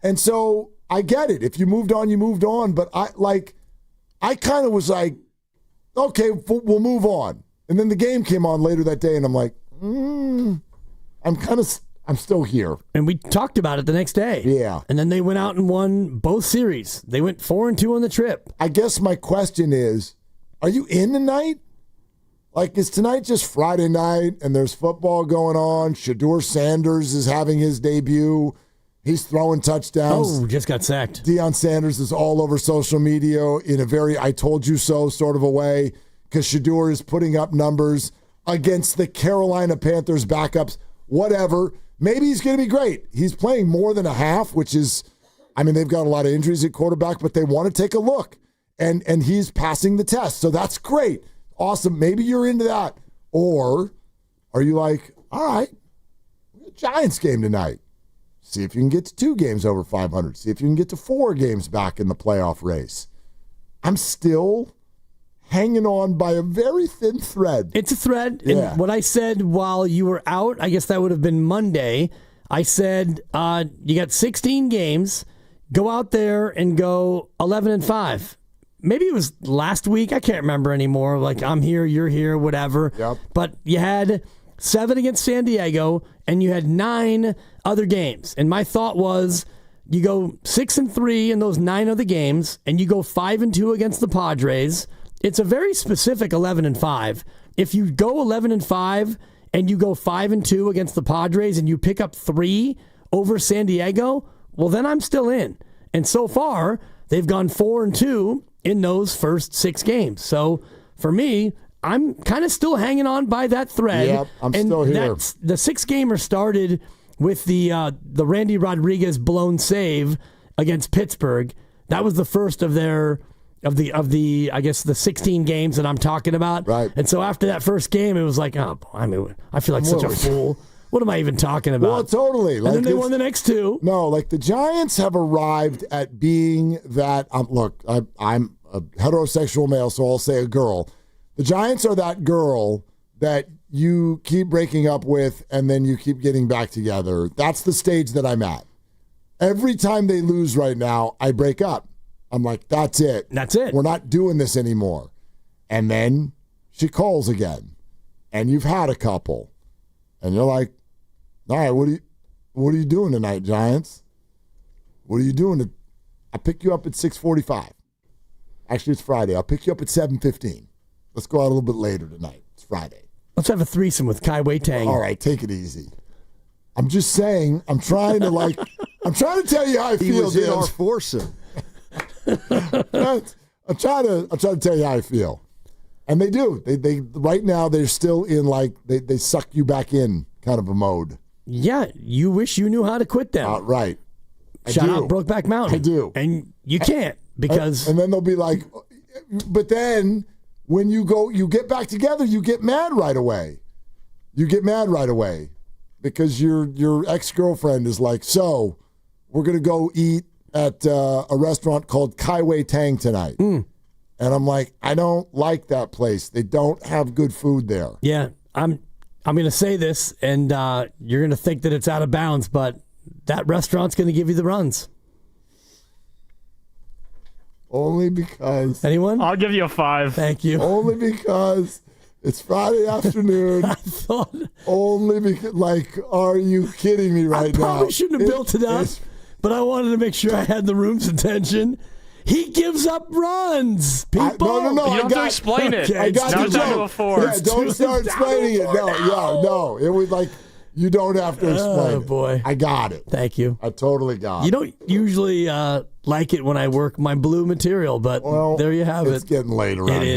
And so I get it. If you moved on, you moved on. But I kind of was like, okay, we'll move on. And then the game came on later that day, and I'm like, I'm still here. And we talked about it the next day. Yeah. And then they went out and won both series. They went 4-2 on the trip. I guess my question is, are you in tonight? Is tonight just Friday night and there's football going on? Shedeur Sanders is having his debut. He's throwing touchdowns. Oh, just got sacked. Deion Sanders is all over social media in a very I told you so sort of a way because Shedeur is putting up numbers against the Carolina Panthers backups. Whatever. Maybe he's going to be great. He's playing more than a half, which is, I mean, they've got a lot of injuries at quarterback, but they want to take a look. And he's passing the test. So that's great. Awesome. Maybe you're into that. Or are you like, all right, Giants game tonight. See if you can get to 2 games over 500. See if you can get to 4 games back in the playoff race. I'm still hanging on by a very thin thread. It's a thread. Yeah. And what I said while you were out, I guess that would have been Monday, I said you got 16 games. Go out there and go 11-5. Maybe it was last week. I can't remember anymore. Like, I'm here, you're here, whatever. Yep. But you had 7 against San Diego, and you had 9 other games. And my thought was, you go 6-3 in those 9 other games, and you go 5-2 against the Padres. It's a very specific 11-5. If you go 11-5 and you go 5-2 against the Padres, and you pick up 3 over San Diego, well, then I'm still in. And so far, they've gone 4-2 in those first 6 games. So for me, I'm kind of still hanging on by that thread. Yep, I'm still here. The 6-gamer started with the Randy Rodriguez blown save against Pittsburgh. That was the first of the I guess the 16 games that I'm talking about. Right. And so after that first game, it was like, oh, I mean, I feel like such a fool. What am I even talking about? Well, totally. And then they won the next 2. No, like the Giants have arrived at being that. Look, I'm a heterosexual male, so I'll say a girl. The Giants are that girl that you keep breaking up with and then you keep getting back together. That's the stage that I'm at. Every time they lose right now, I break up. I'm like, that's it. That's it. We're not doing this anymore. And then she calls again. And you've had a couple. And you're like, all right, what are you doing tonight, Giants? What are you doing? I'll pick you up at 6:45. Actually, it's Friday. I'll pick you up at 7:15. Let's go out a little bit later tonight. It's Friday. Let's have a threesome with Kai Wei Tang. All right, take it easy. I'm just saying, I'm trying to tell you how I feel. He was in Dibs. our foursome. I'm trying to tell you how I feel. And they do. They right now they're still in like they suck you back in kind of a mode. Yeah, you wish you knew how to quit them. Right. Shout out Brokeback Mountain. I do. And you can't because... And then they'll be like, but then when you get back together, you get mad right away. You get mad right away because your ex-girlfriend is like, so we're going to go eat at a restaurant called Kai Wei Tang tonight. And I'm like, I don't like that place. They don't have good food there. Yeah, I'm going to say this, and you're going to think that it's out of bounds, but that restaurant's going to give you the runs. Only because... Anyone? I'll give you a 5. Thank you. Only because it's Friday afternoon. I thought... Only because, like, are you kidding me right now? I probably shouldn't have built it up, but I wanted to make sure I had the room's attention. He gives up runs, people. No. You don't have to explain it. I got Now the it's down to joke. a 4. Yeah, don't start explaining it. No. It was like, you don't have to explain Oh, boy. it. I got it. Thank you. I totally got it. You don't usually like it when I work my blue material, but there you have it. It's getting late around It here.